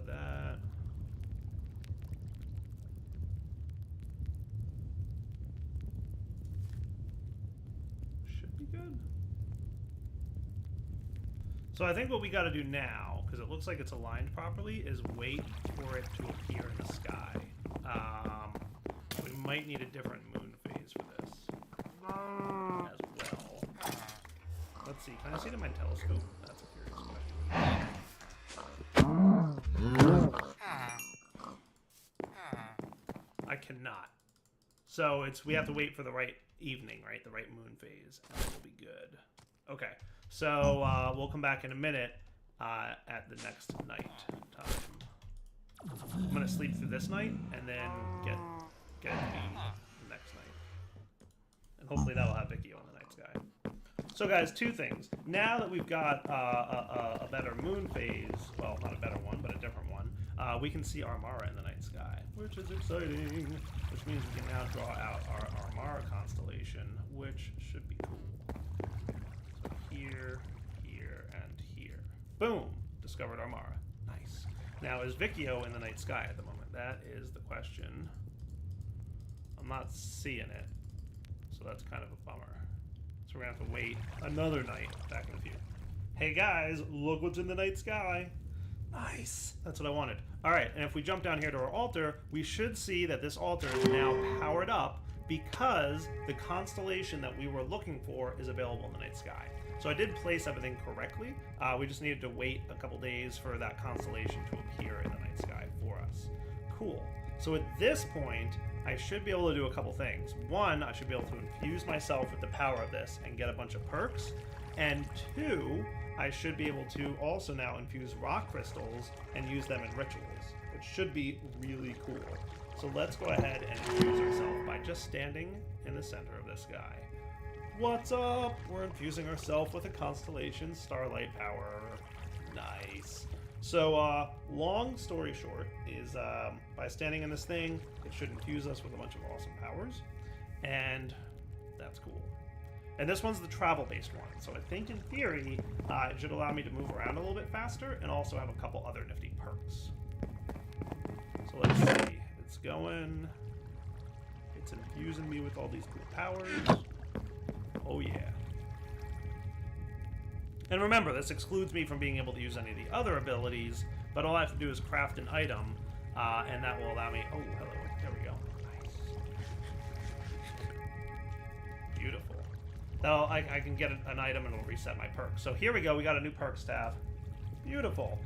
that... should be good. So I think what we got to do now, because it looks like it's aligned properly, is wait for it to appear in the sky. We might need a different moon phase for this as well. Let's see. Can I see it in my telescope? That's a curious question. I cannot. So we have to wait for the right evening, right? The right moon phase, and then we'll be good. Okay. So we'll come back in a minute at the next night time. I'm gonna sleep through this night and then get it the next night, and hopefully that will have Vicchio in the night sky. So guys, 2 things. Now that we've got a better moon phase, well, not a better one, but a different one, we can see Armara in the night sky, which is exciting. Which means we can now draw out our Armara constellation, which should be cool. So here, here, and here. Boom! Discovered Armara. Nice. Now, is Vicchio in the night sky at the moment? That is the question. I'm not seeing it, so that's kind of a bummer. So we're gonna have to wait another night back in the future. Hey guys, look what's in the night sky. Nice. That's what I wanted. All right, and if we jump down here to our altar, we should see that this altar is now powered up because the constellation that we were looking for is available in the night sky. So I did place everything correctly. We just needed to wait a couple days for that constellation to appear in the night sky for us. Cool. So at this point, I should be able to do a couple things. One, I should be able to infuse myself with the power of this and get a bunch of perks. And 2, I should be able to also now infuse rock crystals and use them in rituals, which should be really cool. So let's go ahead and infuse ourselves by just standing in the center of this guy. What's up? We're infusing ourselves with a constellation starlight power. Nice. So, long story short is by standing in this thing, it should infuse us with a bunch of awesome powers, and that's cool. And this one's the travel-based one, so I think in theory it should allow me to move around a little bit faster and also have a couple other nifty perks. So let's see. It's going. It's infusing me with all these cool powers. Oh yeah. And remember, this excludes me from being able to use any of the other abilities, but all I have to do is craft an item, and that will allow me... Oh, hello. There we go. Nice. Beautiful. Now, I can get an item and it'll reset my perk. So here we go. We got a new perk staff. Beautiful.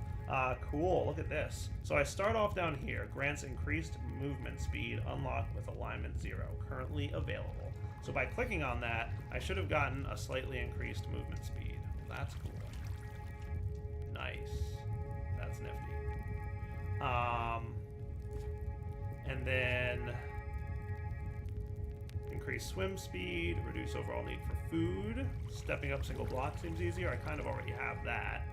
Cool. Look at this. So I start off down here. Grants increased movement speed, unlocked with alignment 0. Currently available. So by clicking on that, I should have gotten a slightly increased movement speed. That's cool. Nice. That's nifty. And then increase swim speed, reduce overall need for food. Stepping up single block seems easier. I kind of already have that.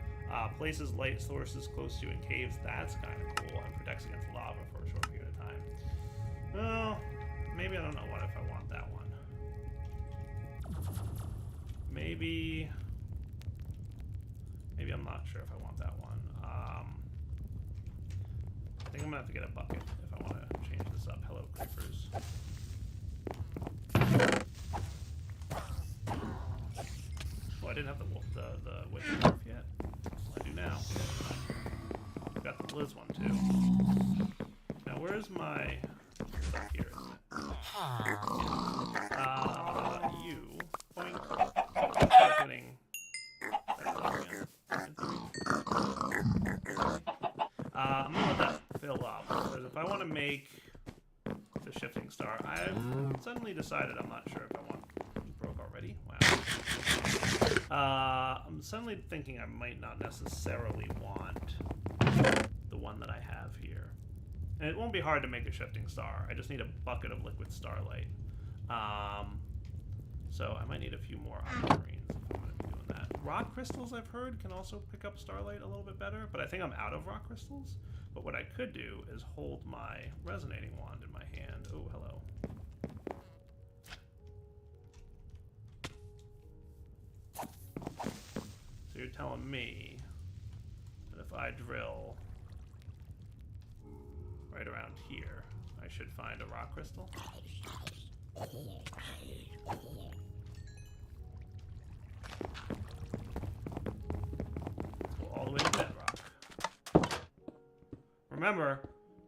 Places light sources close to you in caves. That's kind of cool. And protects against lava for a short period of time. Well, maybe I don't know what if I want that one. Maybe I'm not sure if I want that one. I think I'm gonna have to get a bucket if I want to change this up. Hello, creepers. Oh, I didn't have the witch dwarf yet. I do now. I've got the blizz one too. Now, where's my... It's up here, isn't it? You. Boink. Start getting... I'm gonna let that fill up, because if I want to make the shifting star, I've suddenly decided I'm not sure if I want... It broke already? Wow. I'm suddenly thinking I might not necessarily want the one that I have here. And it won't be hard to make a shifting star. I just need a bucket of liquid starlight. So I might need a few more aquamarines if I'm going to be doing that. Rock crystals, I've heard, can also pick up starlight a little bit better, but I think I'm out of rock crystals. But what I could do is hold my resonating wand in my hand. Oh, hello. So you're telling me that if I drill right around here, I should find a rock crystal? Go all the way to bedrock. Remember,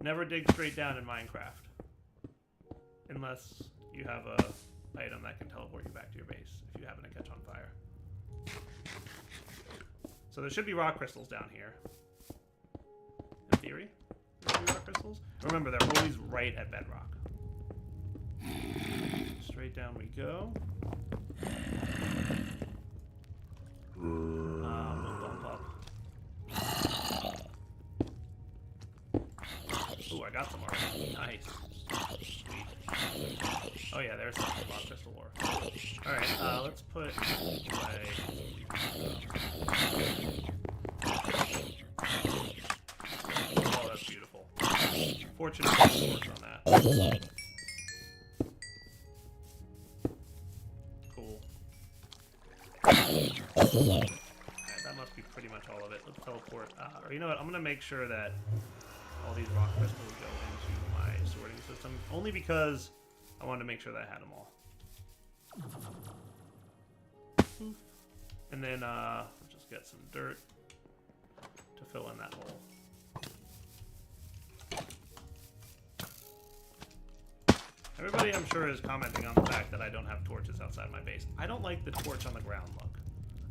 never dig straight down in Minecraft. Unless you have a item that can teleport you back to your base if you happen to catch on fire. So there should be rock crystals down here. In theory, there should be rock crystals. Remember, they're always right at bedrock. Straight down we go. We'll bump up. Ooh, I got some already. Nice. Sweet. Oh yeah, there's some rock crystal ore. Alright, let's put away. Oh, that's beautiful. Fortunate torch on that. Cool. Alright, that must be pretty much all of it. Let's teleport. Or you know what? I'm gonna make sure that all these rock crystals go into my sorting system, only because I wanted to make sure that I had them all. Poof. And then we'll just get some dirt to fill in that hole. Everybody, I'm sure, is commenting on the fact that I don't have torches outside my base. I don't like the torch on the ground look.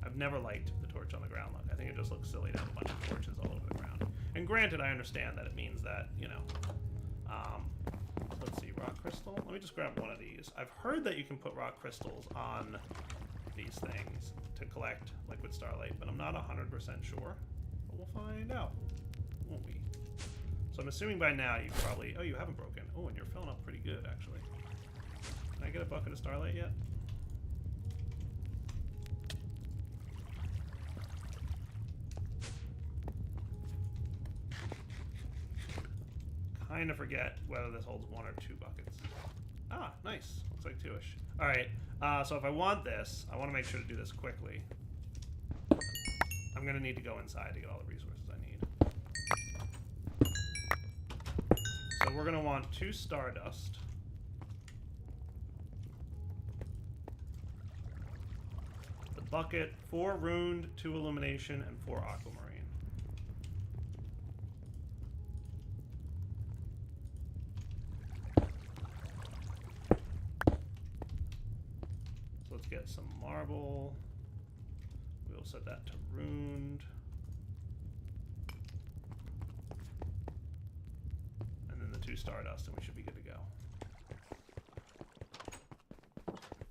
I've never liked the torch on the ground look. I think it just looks silly to have a bunch of torches all over the ground. And granted, I understand that it means that, you know... let's see, rock crystal? Let me just grab one of these. I've heard that you can put rock crystals on these things to collect liquid starlight, but I'm not 100% sure. But we'll find out, won't we? So I'm assuming by now you've probably... Oh, you haven't broken. Oh, and you're filling up pretty good, actually. Can I get a bucket of starlight yet? kind of forget whether this holds 1 or 2 buckets. Ah, nice. Looks like 2-ish. All right. So if I want this, I want to make sure to do this quickly. I'm going to need to go inside to get all the resources I need. So we're going to want 2 stardust. The bucket, 4 runed, 2 illumination, and 4 aquamarine. So let's get some marble. We'll set that to runed. And then the 2 stardust, and we should be good to go.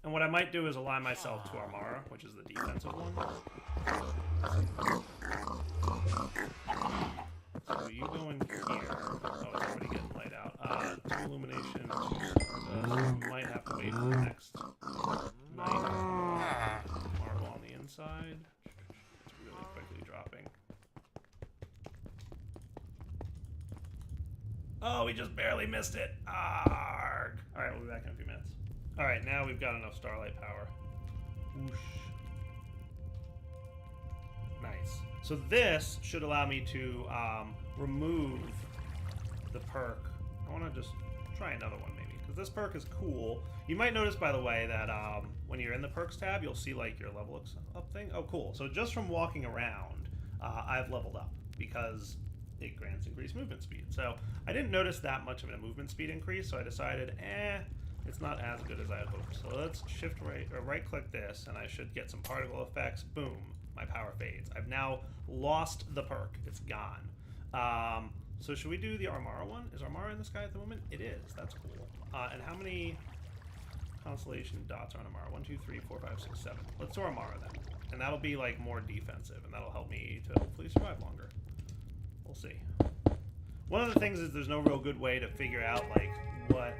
And what I might do is align myself to Armara, which is the defensive one. So you go in here. Oh, it's already getting light out. 2 illumination. We might have to wait for the next night. Marble on the inside. It's really quickly dropping. Oh, we just barely missed it. Arg. All right, we'll be back in a few minutes. All right, now we've got enough starlight power. Whoosh. Nice. So this should allow me to remove the perk. I want to just try another one maybe, because this perk is cool. You might notice, by the way, that when you're in the perks tab, you'll see like your level up thing. Oh, cool. So just from walking around, I've leveled up because it grants increased movement speed. So I didn't notice that much of a movement speed increase, so I decided, it's not as good as I had hoped. So let's shift right or right click this, and I should get some particle effects. Boom, my power fades. I've now lost the perk. It's gone. So should we do the Armara one? Is Armara in the sky at the moment? It is. That's cool. And how many constellation dots are on Armara? 1, 2, 3, 4, 5, 6, 7. Let's do Armara then. And that'll be like more defensive, and that'll help me to hopefully survive longer. We'll see. One of the things is there's no real good way to figure out like what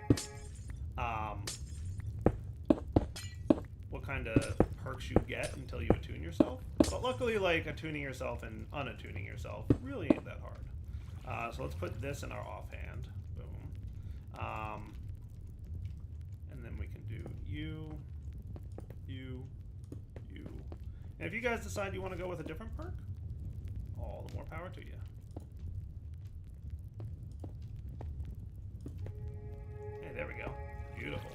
kind of perks you get until you attune yourself. But luckily, like, attuning yourself and unattuning yourself really ain't that hard. So let's put this in our offhand. Boom. And then we can do you. And if you guys decide you want to go with a different perk, all the more power to you. Hey, there we go. Beautiful.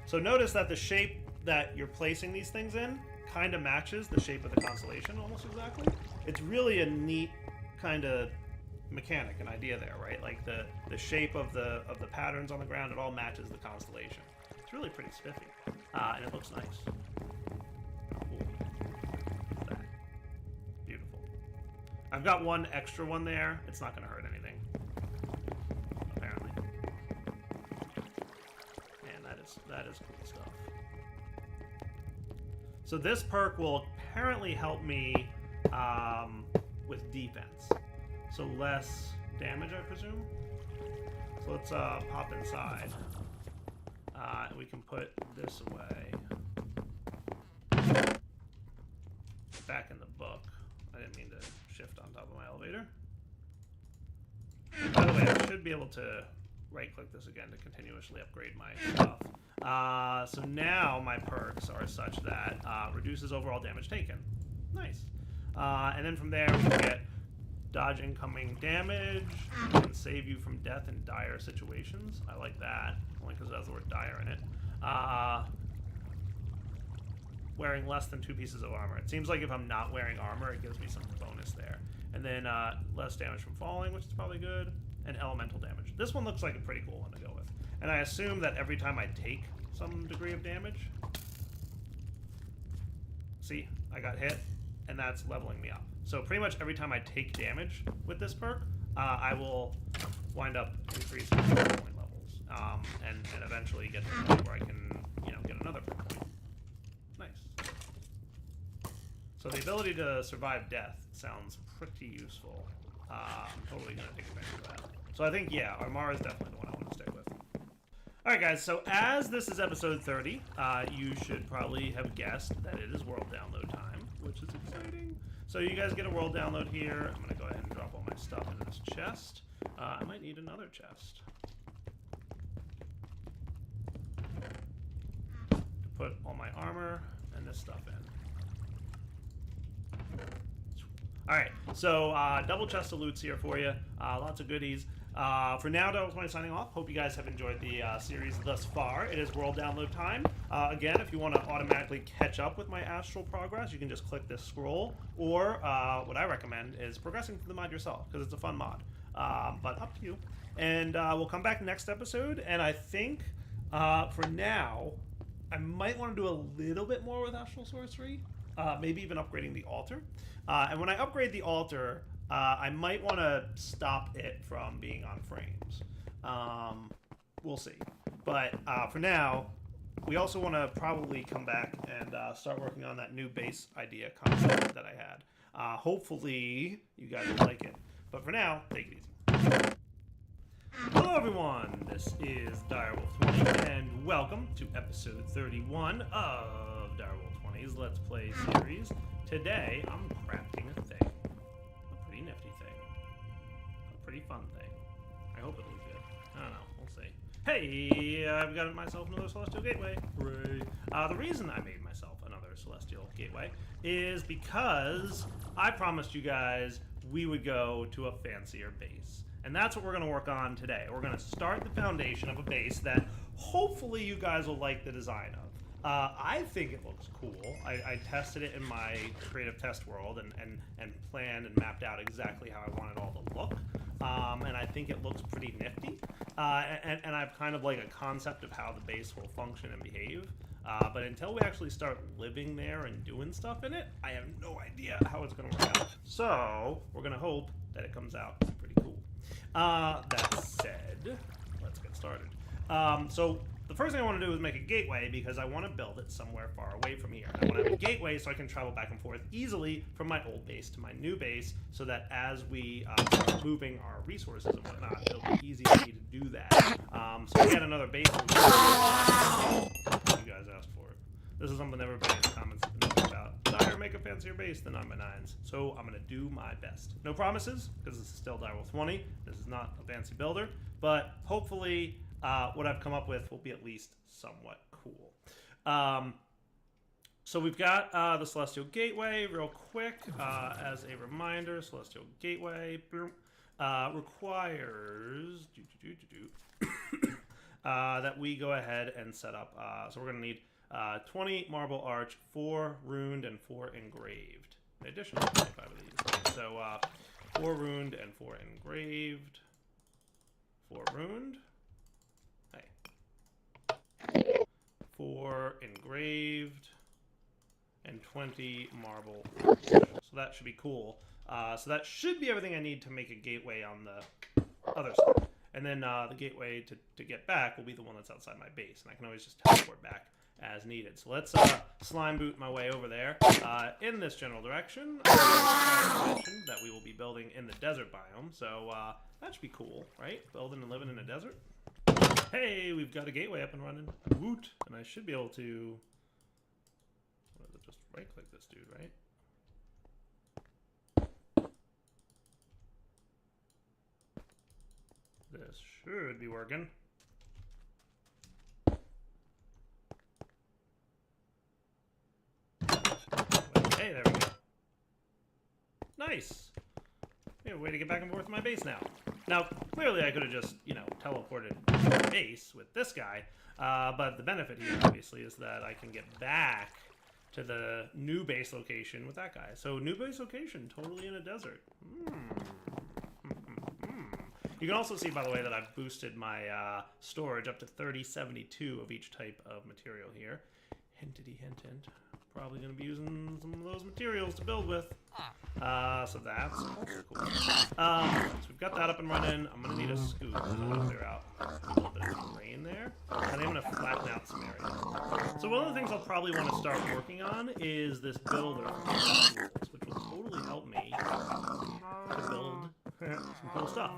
So notice that the shape that you're placing these things in kind of matches the shape of the constellation almost exactly. It's really a neat kind of mechanic, an idea there, right? Like the shape of the patterns on the ground, it all matches the constellation. It's really pretty spiffy, and it looks nice. Cool. That. Beautiful. I've got one extra one there. It's not going to hurt anything, apparently. And that is cool stuff. So this perk will apparently help me with defense. So less damage, I presume. So let's pop inside. We can put this away. Back in the book. I didn't mean to shift on top of my elevator. By the way, I should be able to right-click this again to continuously upgrade my stuff. So now my perks are such that reduces overall damage taken. Nice. And then from there we can get dodge incoming damage, and save you from death in dire situations. I like that, only because it has the word dire in it. Wearing less than 2 pieces of armor. It seems like if I'm not wearing armor, it gives me some bonus there. And then less damage from falling, which is probably good, and elemental damage. This one looks like a pretty cool one to go with. And I assume that every time I take some degree of damage, see, I got hit, and that's leveling me up. So pretty much every time I take damage with this perk, I will wind up increasing my perk point levels, and eventually get to the point where I can, get another perk point. Nice. So the ability to survive death sounds pretty useful. I'm totally going to take advantage of that. So I think, yeah, Armara is definitely the one I want to stick with. Alright guys, so as this is episode 30, you should probably have guessed that it is world download time, which is exciting. So you guys get a world download here. I'm going to go ahead and drop all my stuff into this chest. I might need another chest to put all my armor and this stuff in. Alright, so double chest of loot's here for you. Lots of goodies. For now, Darwell 20 signing off. Hope you guys have enjoyed the series thus far. It is world download time. Again, if you want to automatically catch up with my astral progress, you can just click this scroll. Or what I recommend is progressing through the mod yourself, because it's a fun mod. But up to you. And we'll come back next episode. And I think for now, I might want to do a little bit more with astral sorcery. Maybe even upgrading the altar. And when I upgrade the altar, I might want to stop it from being on frames. We'll see. But for now, we also want to probably come back and start working on that new base idea concept that I had. Hopefully, you guys will like it. But for now, take it easy. Hello everyone, this is Darwell 20, and welcome to episode 31 of Darwell 20's Let's Play series. Today, I'm crafting a thing. A pretty nifty thing. A pretty fun thing. I hope it'll be good. I don't know, we'll see. Hey, I've got myself another Celestial Gateway. Hooray. The reason I made myself another Celestial Gateway is because I promised you guys we would go to a fancier base. And that's what we're going to work on today. We're going to start the foundation of a base that hopefully you guys will like the design of. I think it looks cool. I tested it in my creative test world and planned and mapped out exactly how I want it all to look. And I think it looks pretty nifty. And I've kind of like a concept of how the base will function and behave. But until we actually start living there and doing stuff in it, I have no idea how it's going to work out. So we're going to hope that it comes out pretty cool. That said, let's get started. So the first thing I want to do is make a gateway because I want to build it somewhere far away from here. I want to have a gateway so I can travel back and forth easily from my old base to my new base so that as we start moving our resources and whatnot, it'll be easy for me to do that. So we had another base. You guys asked for it. This is something everybody in the comments has been talking about. Did I ever make a fancier base than 9x9s? So I'm going to do my best. No promises, because this is still Darwell 20. This is not a fancy builder. But hopefully what I've come up with will be at least somewhat cool. So we've got the Celestial Gateway real quick. As a reminder, Celestial Gateway requires that we go ahead and set up. So we're going to need 20 marble arch, 4 runed, and 4 engraved. In addition to 25 of these. So 4 runed and 4 engraved. 4 runed. Hey. 4 engraved. And 20 marble arch. So that should be cool. So that should be everything I need to make a gateway on the other side. And then the gateway to get back will be the one that's outside my base. And I can always just teleport back as needed. So let's slime boot my way over there. In this general direction, I mentioned that we will be building in the desert biome. So that should be cool, right? Building and living in a desert. Hey, we've got a gateway up and running. Woot! And I should be able to... What is it? Just right-click this dude, right? This should be working. Hey, there we go. Nice! We have a way to get back and forth to my base now. Now, clearly I could have just, teleported to my base with this guy, but the benefit here, obviously, is that I can get back to the new base location with that guy. So, new base location, totally in a desert. You can also see, by the way, that I've boosted my storage up to 3072 of each type of material here. Hintity hint hint. Probably going to be using some of those materials to build with. So that's also cool. So we've got that up and running. I'm going to need a scoop because I want to clear out a little bit of terrain there. And I'm going to flatten out some areas. So one of the things I'll probably want to start working on is this builder, which will totally help me to build some cool stuff.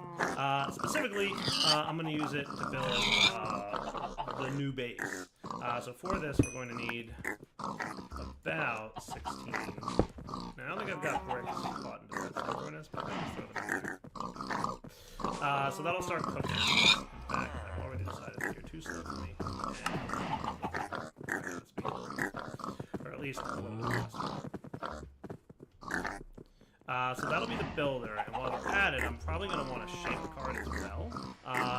Specifically, I'm going to use it to build the new base. So for this, we're going to need about 16. Now, I don't think I've got bricks bought into this furnace, but I can just throw them in there. So that'll start cooking. In fact, I've already decided that you're too slow for me. Or at least a little bit faster. So that'll be the builder, and while we're at it, I'm probably going to want to shape the card as well,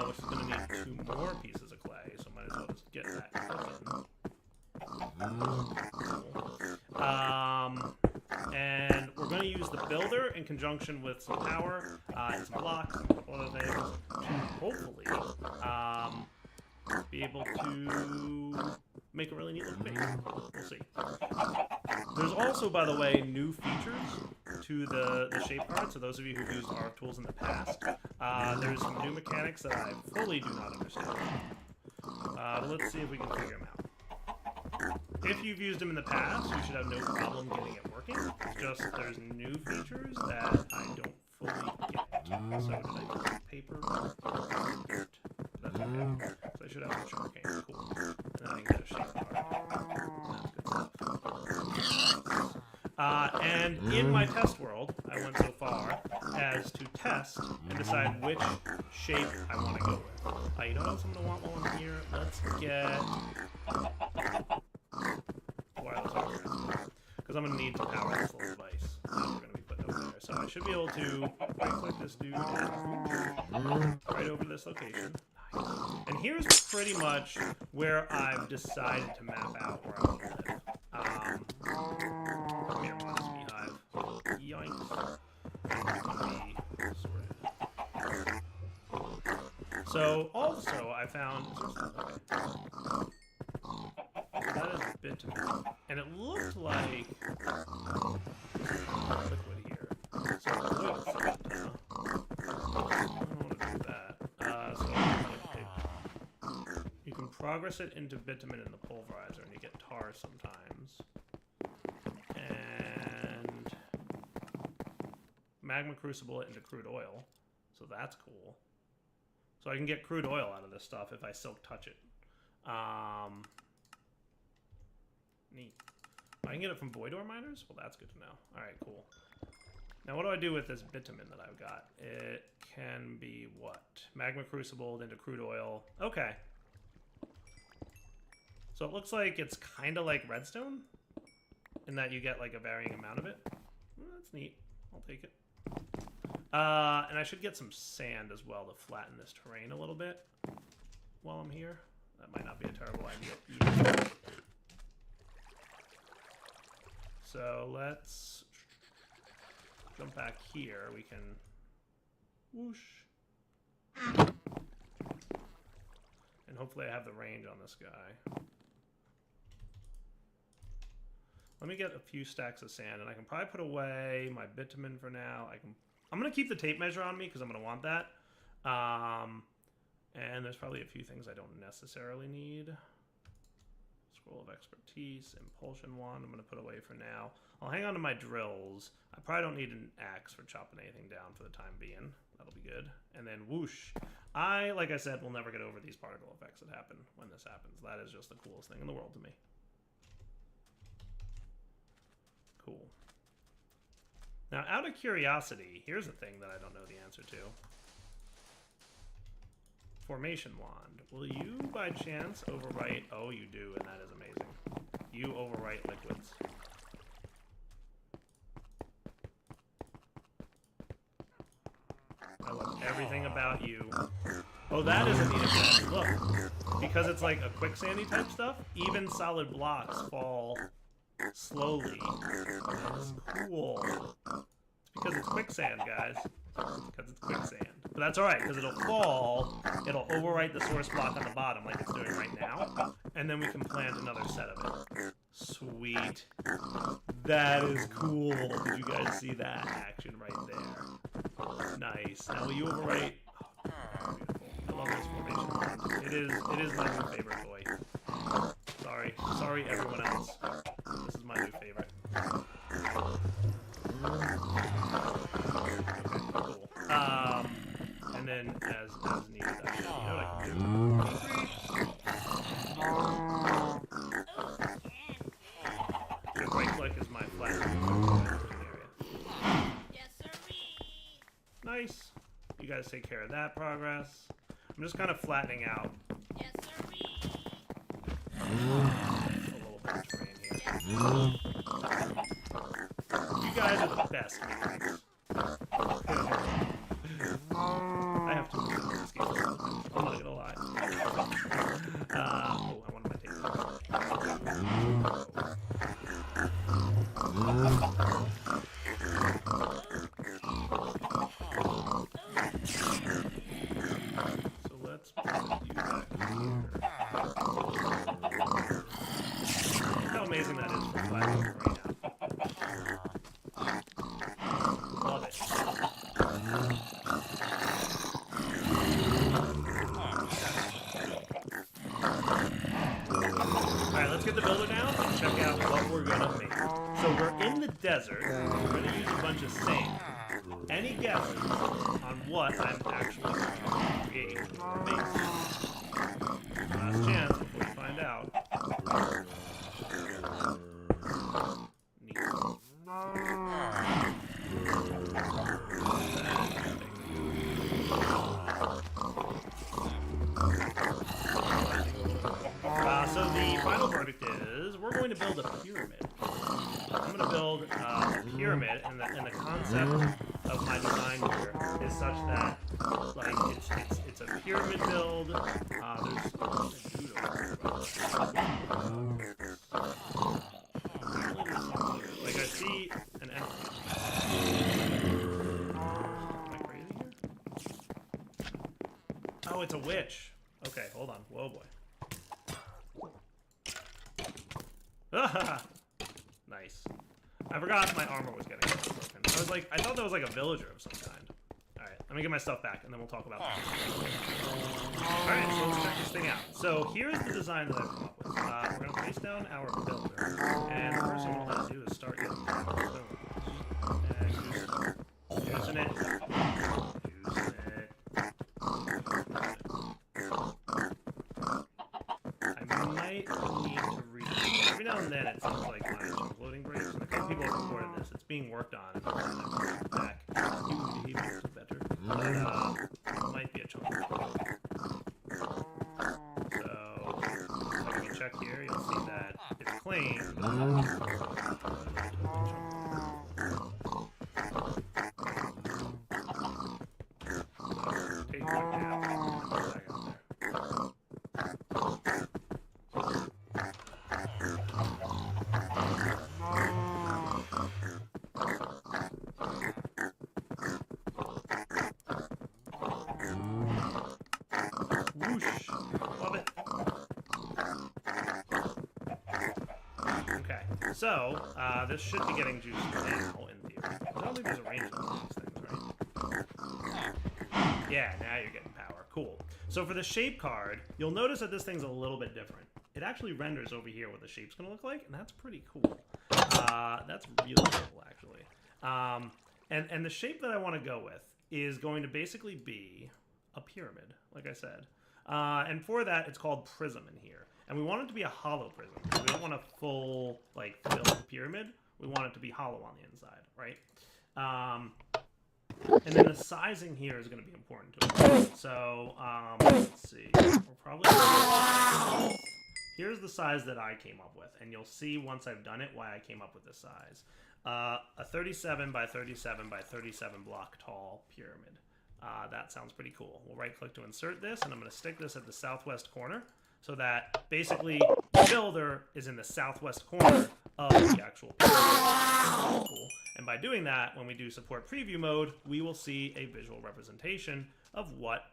which is going to need 2 more pieces of clay, so might as well just get that cooking. And we're going to use the builder in conjunction with some power and some blocks and a couple other things to hopefully be able to make a really neat looking base. We'll see. There's also, by the way, new features to the shape card, so those of you who've used ARC tools in the past, there's some new mechanics that I fully do not understand. Let's see if we can figure them out. If you've used them in the past, you should have no problem getting it working. It's just there's new features that I don't fully get. So did I use paper? Dirt. That's okay. So I should have some sugarcane. Cool. And then I can get a shape card. That's good stuff. And in my test world, I went so far as to test and decide which shape I want to go with. You know what else I'm going to want while I'm here? Let's get... because I'm going to need to power this little device that we're going to be putting over there. So I should be able to right-click this dude and right over to this location. Nice. And here's pretty much where I've decided to map out where I want to live. Come here, Monster Beehive. Yoinks. It's going to be sorted. So also I found... That is bitumen, and it looked like liquid here. So oil sand, I don't want to do that. So you can progress it into bitumen in the pulverizer, and you get tar sometimes. And magma crucible it into crude oil, so that's cool. So I can get crude oil out of this stuff if I silk touch it. Neat. I can get it from void ore miners? Well, that's good to know. Alright, cool. Now, what do I do with this bitumen that I've got? It can be what? Magma crucibled into crude oil. Okay. So it looks like it's kind of like redstone, in that you get like a varying amount of it. Well, that's neat. I'll take it. And I should get some sand as well to flatten this terrain a little bit while I'm here. That might not be a terrible idea either. So let's jump back here. We can whoosh. And hopefully I have the range on this guy. Let me get a few stacks of sand, and I can probably put away my bitumen for now. I'm going to keep the tape measure on me because I'm going to want that. And there's probably a few things I don't necessarily need. Scroll of expertise, impulsion wand, I'm going to put away for now. I'll hang on to my drills. I probably don't need an axe for chopping anything down for the time being. That'll be good. And then whoosh. Like I said, will never get over these particle effects that happen when this happens. That is just the coolest thing in the world to me. Cool. Now, out of curiosity, here's a thing that I don't know the answer to. Formation wand. Will you, by chance, overwrite... Oh, you do, and that is amazing. You overwrite liquids. I love everything about you. Oh, that is a neat effect. Look, because it's like a quicksandy type stuff, even solid blocks fall slowly. That's cool. It's because it's quicksand, guys. Because it's quicksand. But that's alright, because it'll fall, it'll overwrite the source block on the bottom like it's doing right now, and then we can plant another set of it. Sweet. That is cool. Did you guys see that action right there? Nice. Now will you overwrite... Oh, beautiful. I love this formation wand. It is my new favorite toy. Sorry everyone else. This is my new favorite. Cool. And then as needed, actually, you know what I can do? Good right click is my flat area. Yes, sirree. Nice. You guys take care of that progress. I'm just kind of flattening out Yes, sirree. a little bit of terrain here. Yes, sirree. You guys are the best mechanics. I have to move this game. I'm not gonna lie. Oh, I wanted my tape. So let's put you back here. Look how amazing that is for flattening terrain out. Love it. Alright, let's get the builder down and check out what we're gonna make. So we're in the desert. We're gonna use a bunch of sand. Any guesses on what I'm actually going to create or make? Last chance before you find out. Neat. So the final verdict is we're going to build a pyramid. I'm going to build a pyramid, and the concept of my design here is such that like it's a pyramid build. Like I see an empty. Am I crazy here? Oh, it's a witch. Okay, hold on. Whoa, boy. Nice. I forgot my armor was getting broken. I thought that was like a villager of some kind. Alright, let me get my stuff back and then we'll talk about that. Alright, so let's check this thing out. So here's the design that I've come up with. We're going to place down our builder. And the first thing we'll have to do is start getting stone. And using it. I might need to read. Every now and then it seems like my loading breaks. And a couple people have reported this. It's being worked on. And back. Human behavior is better. But it might be a chunk. So, like if you check here, you'll see that it's claimed. Take one down. Whoosh. Love it. Okay, so this should be getting juiced now in theory. I don't think there's a range on these things, right? Yeah, now you're getting power. Cool. So for the shape card, you'll notice that this thing's a little bit different. It actually renders over here what the shape's going to look like, and that's pretty cool. That's really cool, actually. And the shape that I want to go with is going to basically be a pyramid, like I said. And for that, it's called prism in here. And we want it to be a hollow prism. We don't want a full, like, filled pyramid. We want it to be hollow on the inside, right? And then the sizing here is going to be important to it. So, let's see. We're probably... Here's the size that I came up with. And you'll see once I've done it why I came up with this size. A 37 by 37 by 37 block tall pyramid. That sounds pretty cool. We'll right-click to insert this, and I'm going to stick this at the southwest corner so that basically the builder is in the southwest corner of the actual pyramid. Cool. And by doing that, when we do support preview mode, we will see a visual representation of what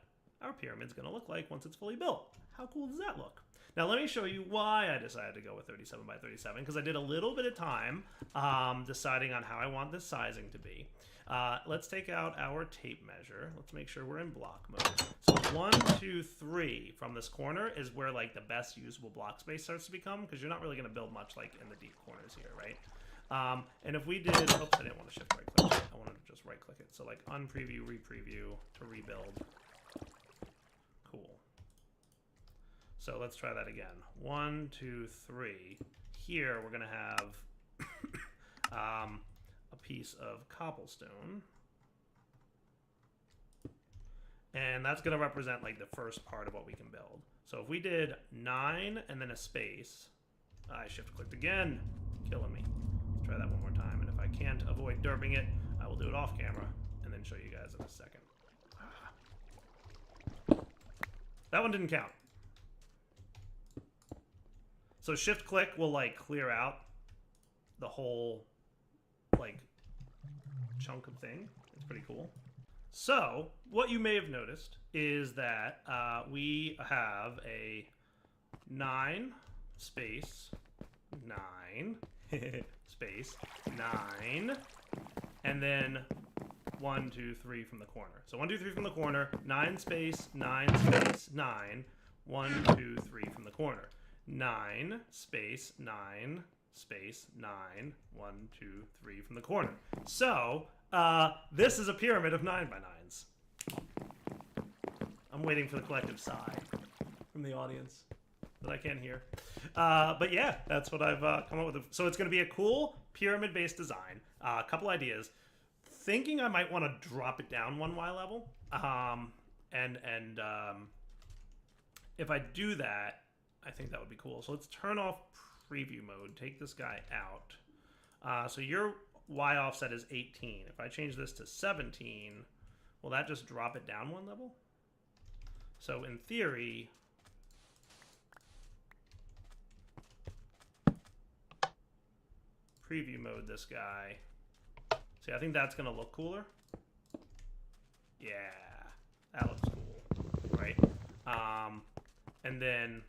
our pyramid's going to look like once it's fully built. How cool does that look? Now let me show you why I decided to go with 37 by 37, because I did a little bit of time deciding on how I want this sizing to be. Let's take out our tape measure. Let's make sure we're in block mode. So 1, 2, 3 from this corner is where like the best usable block space starts to become, because you're not really going to build much like in the deep corners here, right? And if we did, oops, I didn't want to shift right click. I wanted to just right click it. So like unpreview, repreview to rebuild. Cool. So let's try that again. 1, 2, 3. Here we're going to have a piece of cobblestone. And that's going to represent like the first part of what we can build. So if we did 9 and then a space, I shift clicked again, killing me. Let's try that one more time. And if I can't avoid derping it, I will do it off camera and then show you guys in a second. That one didn't count. So shift click will like clear out the whole like chunk of thing. It's pretty cool. So what you may have noticed is that we have a 9 space 9 space 9 and then 1, 2, 3 from the corner. So 1, 2, 3 from the corner, 9 space 9 space 9, 1, 2, 3 from the corner. 9 space 9 space 9, 1, 2, 3 from the corner. So this is a pyramid of 9 by 9s. I'm waiting for the collective sigh from the audience that I can't hear. But yeah, that's what I've come up with. So it's going to be a cool pyramid-based design. A couple ideas. Thinking I might want to drop it down 1 Y level. If I do that, I think that would be cool. So let's turn off preview mode. Take this guy out. So your Y offset is 18. If I change this to 17, will that just drop it down 1 level? So in theory, preview mode this guy. See, I think that's going to look cooler. Yeah, that looks cool, right? And then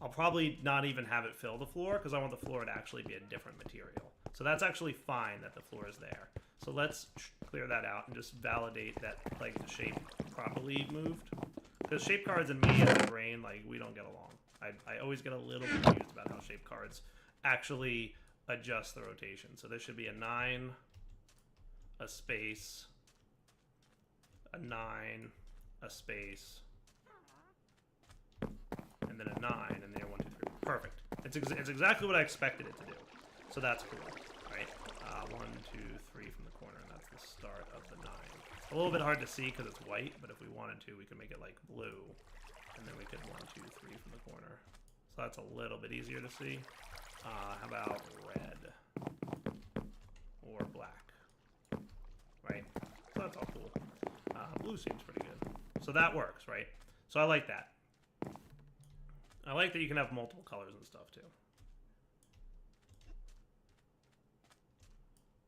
I'll probably not even have it fill the floor because I want the floor to actually be a different material. So that's actually fine that the floor is there. So let's clear that out and just validate that like the shape properly moved. Because shape cards and me and my brain, like, we don't get along. I always get a little confused about how shape cards actually adjust the rotation. So there should be a 9, a space, a 9, a space, and then a 9, and there 1, 2, 3. Perfect. It's exactly what I expected it to do. So that's cool, right? 1, 2, 3 from the corner, and that's the start of the 9. A little bit hard to see because it's white, but if we wanted to, we could make it like blue, and then we could 1, 2, 3 from the corner. So that's a little bit easier to see. How about red or black? Right? So that's all cool. Blue seems pretty good. So that works, right? So I like that. I like that you can have multiple colors and stuff too.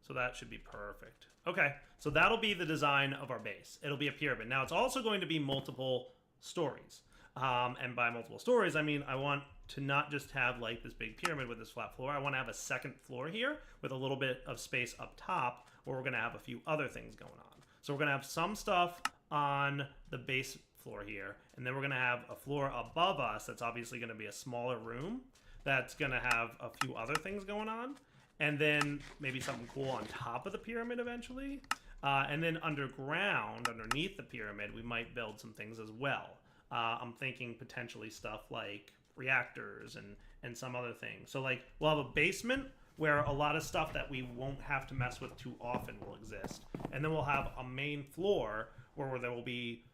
So that should be perfect. Okay, so that'll be the design of our base. It'll be a pyramid. Now it's also going to be multiple stories. And by multiple stories, I mean I want to not just have like this big pyramid with this flat floor. I want to have a second floor here with a little bit of space up top where we're going to have a few other things going on. So we're going to have some stuff on the base floor here, and then we're going to have a floor above us that's obviously going to be a smaller room that's going to have a few other things going on, and then maybe something cool on top of the pyramid eventually. And then underground, underneath the pyramid, we might build some things as well. I'm thinking potentially stuff like reactors and some other things. So like we'll have a basement where a lot of stuff that we won't have to mess with too often will exist. And then we'll have a main floor where there will be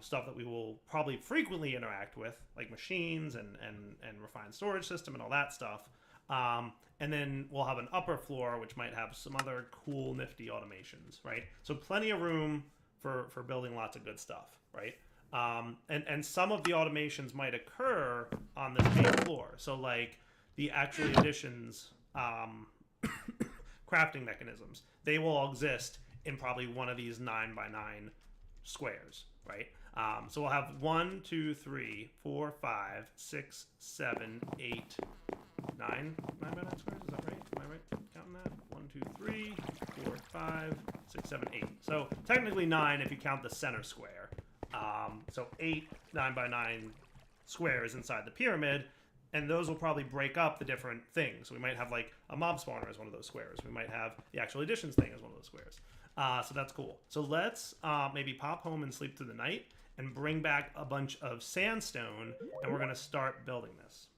stuff that we will probably frequently interact with, like machines and refined storage system and all that stuff. And then we'll have an upper floor which might have some other cool nifty automations, right? So plenty of room for building lots of good stuff, right? And some of the automations might occur on this main floor. So like the actual additions crafting mechanisms, they will all exist in probably one of these 9 by 9 squares, right? So we'll have 1, 2, 3, 4, 5, 6, 7, 8, 9 by 9 squares. Is that right? Am I right counting that? 1, 2, 3, 4, 5, 6, 7, 8. So technically 9 if you count the center square. So 8 9 by 9 squares inside the pyramid, and those will probably break up the different things. So we might have like a mob spawner as one of those squares. We might have the actual additions thing as one of those squares. So that's cool. So let's maybe pop home and sleep through the night and bring back a bunch of sandstone, and we're gonna start building this.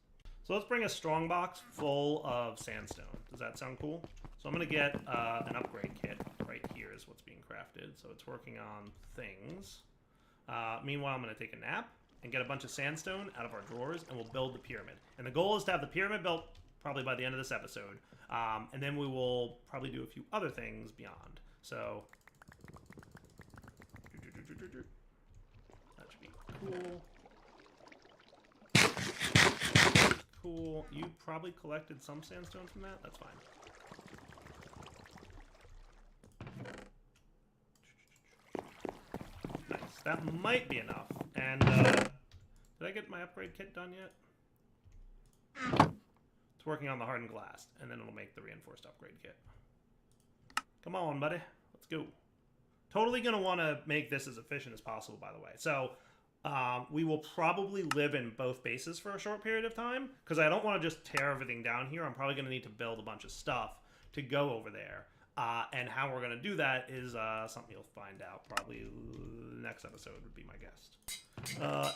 So let's bring a strong box full of sandstone. Does that sound cool? So I'm gonna get an upgrade kit right here there's what's being crafted. So it's working on things. Meanwhile, I'm going to take a nap and get a bunch of sandstone out of our drawers, and we'll build the pyramid. And the goal is to have the pyramid built probably by the end of this episode. And then we will probably do a few other things beyond. So that should be cool. Cool. You probably collected some sandstone from that. That's fine. Nice. That might be enough. And did I get my upgrade kit done yet? It's working on the hardened glass, and then it'll make the reinforced upgrade kit. Come on, buddy. Let's go. Totally going to want to make this as efficient as possible, by the way. So we will probably live in both bases for a short period of time, because I don't want to just tear everything down here. I'm probably going to need to build a bunch of stuff to go over there. And how we're going to do that is something you'll find out probably next episode would be my guess.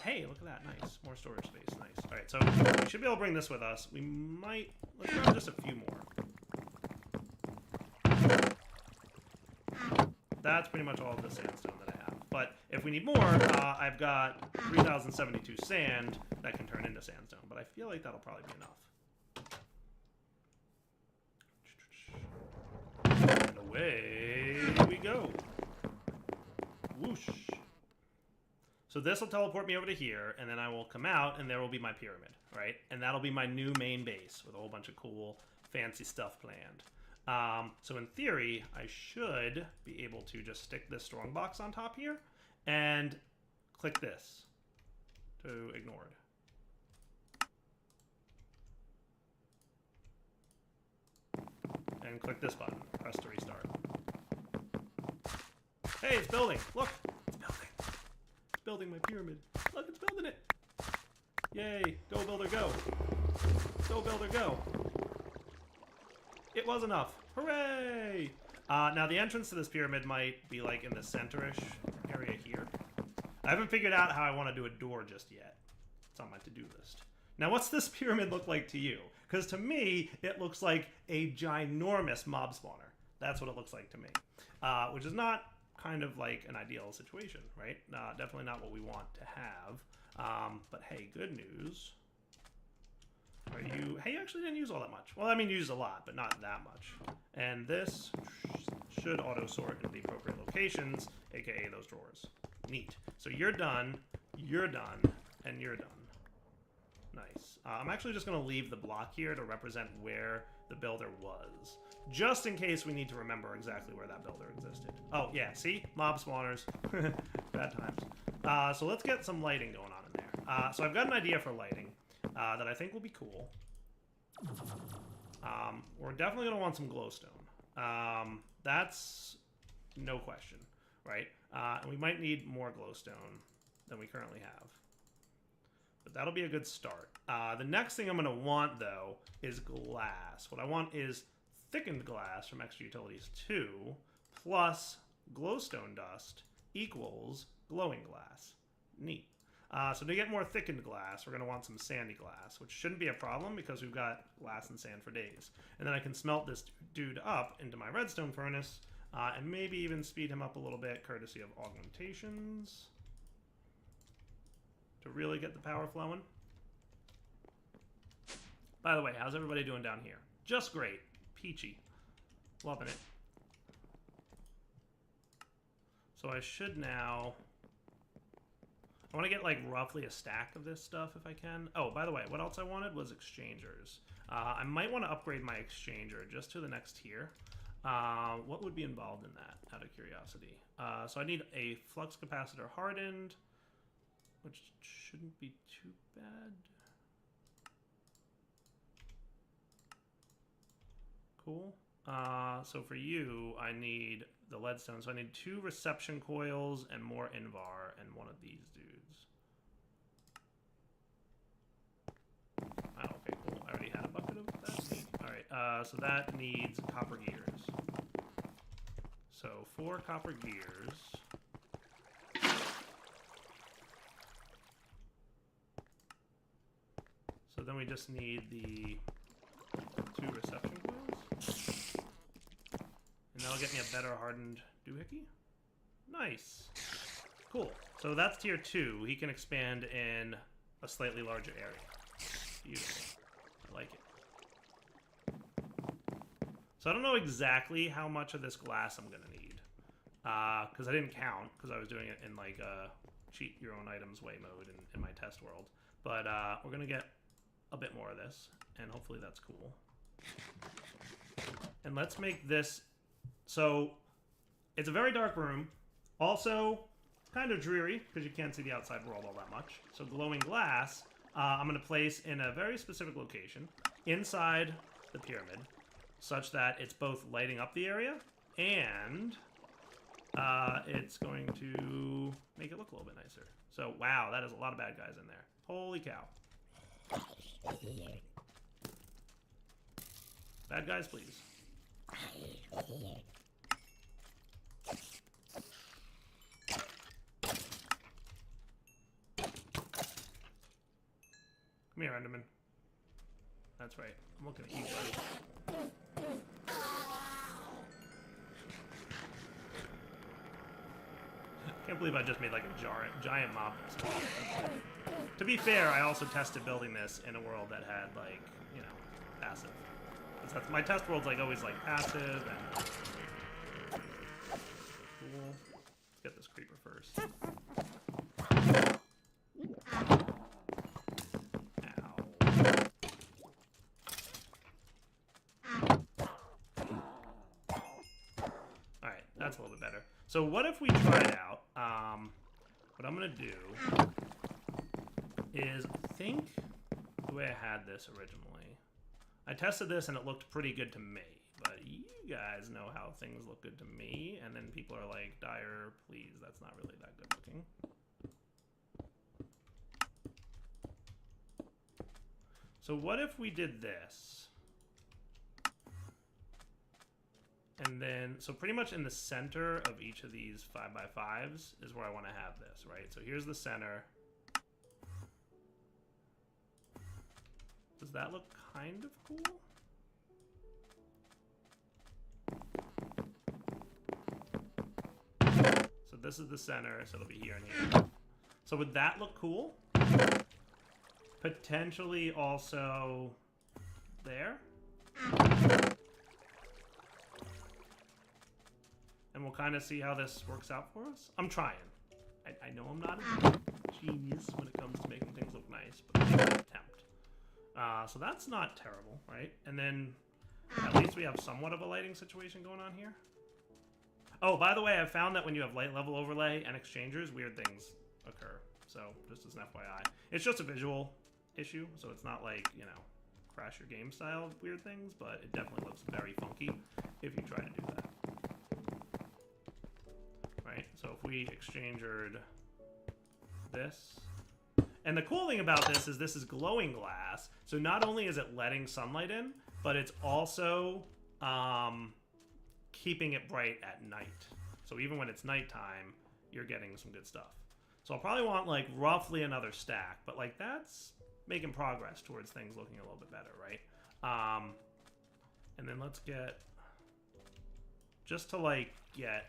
Hey, look at that. Nice. More storage space. Nice. All right, so we should be able to bring this with us. We might... Let's grab just a few more. That's pretty much all of the sandstone that I have. But if we need more, I've got 3,072 sand that can turn into sandstone. But I feel like that'll probably be enough. And away we go. Whoosh. So this will teleport me over to here, and then I will come out, and there will be my pyramid, right? And that'll be my new main base with a whole bunch of cool, fancy stuff planned. So in theory, I should be able to just stick this strongbox on top here, and click this to ignore it. And click this button. Press to restart. Hey, it's building. Look, it's building. It's building my pyramid. Look, it's building it. Yay. Go, builder, go. Go, builder, go. It was enough. Hooray! Now, the entrance to this pyramid might be, like, in the center-ish area here. I haven't figured out how I want to do a door just yet. It's on my to-do list. Now, what's this pyramid look like to you? Because to me, it looks like a ginormous mob spawner. That's what it looks like to me. Which is not kind of like an ideal situation, right? Definitely not what we want to have. But hey, good news. Hey, you actually didn't use all that much. Well, I mean, you used a lot, but not that much. And this should auto-sort into the appropriate locations, aka those drawers. Neat. So you're done, and you're done. Nice. I'm actually just going to leave the block here to represent where the builder was. Just in case we need to remember exactly where that builder existed. Oh, yeah, see? Mob spawners. Bad times. So let's get some lighting going on in there. So I've got an idea for lighting that I think will be cool. We're definitely going to want some glowstone. That's no question, right? And we might need more glowstone than we currently have. But that'll be a good start. The next thing I'm going to want, though, is glass. What I want is thickened glass from Extra Utilities 2 plus glowstone dust equals glowing glass. Neat. So to get more thickened glass, we're going to want some sandy glass, which shouldn't be a problem because we've got glass and sand for days. And then I can smelt this dude up into my redstone furnace and maybe even speed him up a little bit courtesy of augmentations to really get the power flowing. By the way, how's everybody doing down here? Just great. Peachy. Loving it. So I should now... I want to get, like, roughly a stack of this stuff if I can. Oh, by the way, what else I wanted was exchangers. I might want to upgrade my exchanger just to the next tier. What would be involved in that, out of curiosity? So I need a flux capacitor hardened, which shouldn't be too bad. Cool. So for you, I need the leadstone. So I need 2 reception coils and more Invar and one of these dudes. Oh, okay, cool. I already had a bucket of that. Alright, so that needs copper gears. So 4 copper gears. So then we just need the 2 reception coils. And that'll get me a better hardened Doohickey? Nice. Cool. So that's tier 2. He can expand in a slightly larger area. Beautiful. I like it. So I don't know exactly how much of this glass I'm going to need. Because I didn't count, because I was doing it in like cheat your own items way mode in my test world. But we're going to get a bit more of this, and hopefully that's cool. And let's make this... So, it's a very dark room. Also, kind of dreary, because you can't see the outside world all that much. So glowing glass, I'm going to place in a very specific location, inside the pyramid, such that it's both lighting up the area, and it's going to make it look a little bit nicer. So, wow, that is a lot of bad guys in there. Holy cow. Bad guys, please. Come here, Enderman. That's right. I'm looking at you, buddy. Can't believe I just made like a giant mob. To be fair, I also tested building this in a world that had like, you know, passive. That's, my test world's like always like passive and cool. Let's get this creeper first. Alright, that's a little bit better. So what if we tried out, what I'm going to do is, I think the way I had this originally, I tested this and it looked pretty good to me, but you guys know how things look good to me, and then people are like, Dyer, please, that's not really that good looking. So what if we did this? And then, so pretty much in the center of each of these 5x5s is where I want to have this, right? So here's the center. Does that look kind of cool? So this is the center, so it'll be here and here. So would that look cool? Potentially also there. And we'll kind of see how this works out for us. I'm trying. I know I'm not a genius when it comes to making things look nice, but I'm going to attempt. So that's not terrible, right? And then at least we have somewhat of a lighting situation going on here. Oh, by the way, I've found that when you have light level overlay and exchangers, weird things occur. So just as an FYI. It's just a visual issue, so it's not like, you know, crash your game style weird things, but it definitely looks very funky if you try to do that. Right, so if we exchangered this, and the cool thing about this is glowing glass, so not only is it letting sunlight in, but it's also keeping it bright at night. So even when it's nighttime, you're getting some good stuff. So I'll probably want like roughly another stack, but like that's making progress towards things looking a little bit better, right? And then let's get, just to like get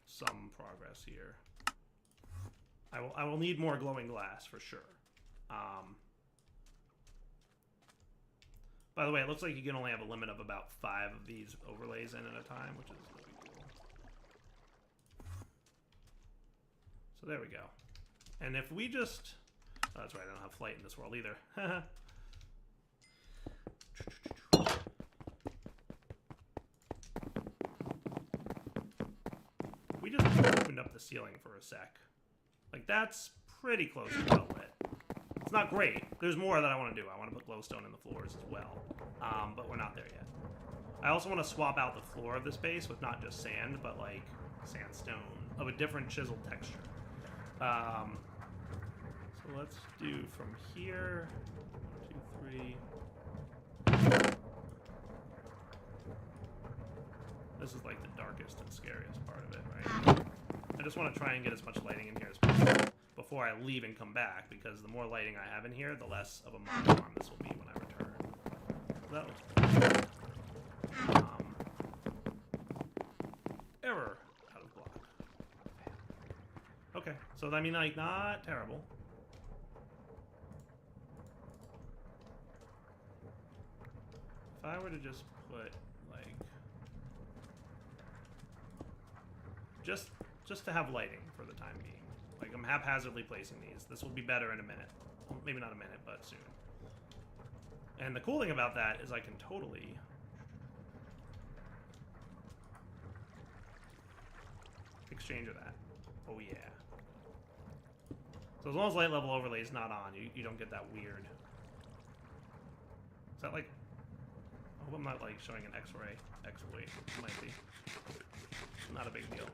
some progress here, I will need more glowing glass for sure. By the way, it looks like you can only have a limit of about 5 of these overlays in at a time, which is no big deal. So there we go. And if we just... Oh, that's right, I don't have flight in this world either. We just opened up the ceiling for a sec. Like, that's pretty close to well lit. It's not great. There's more that I want to do. I want to put glowstone in the floors as well. But we're not there yet. I also want to swap out the floor of this base with not just sand, but like sandstone of a different chiseled texture. So let's do from here, 1, 2, 3. This is like the darkest and scariest part of it, right? I just want to try and get as much lighting in here as possible before I leave and come back, because the more lighting I have in here, the less of a mob farm this will be when I return. So that looks cool. Error. How Okay, so I mean, like, not terrible. If I were to just put, like, just to have lighting for the time being. Like, I'm haphazardly placing these. This will be better in a minute. Well, maybe not a minute, but soon. And the cool thing about that is I can totally... exchange of that. Oh, yeah. So as long as light level overlay is not on, you don't get that weird... Is that, like... I hope I'm not, like, showing an X-ray. X-ray. Might be. Not a big deal.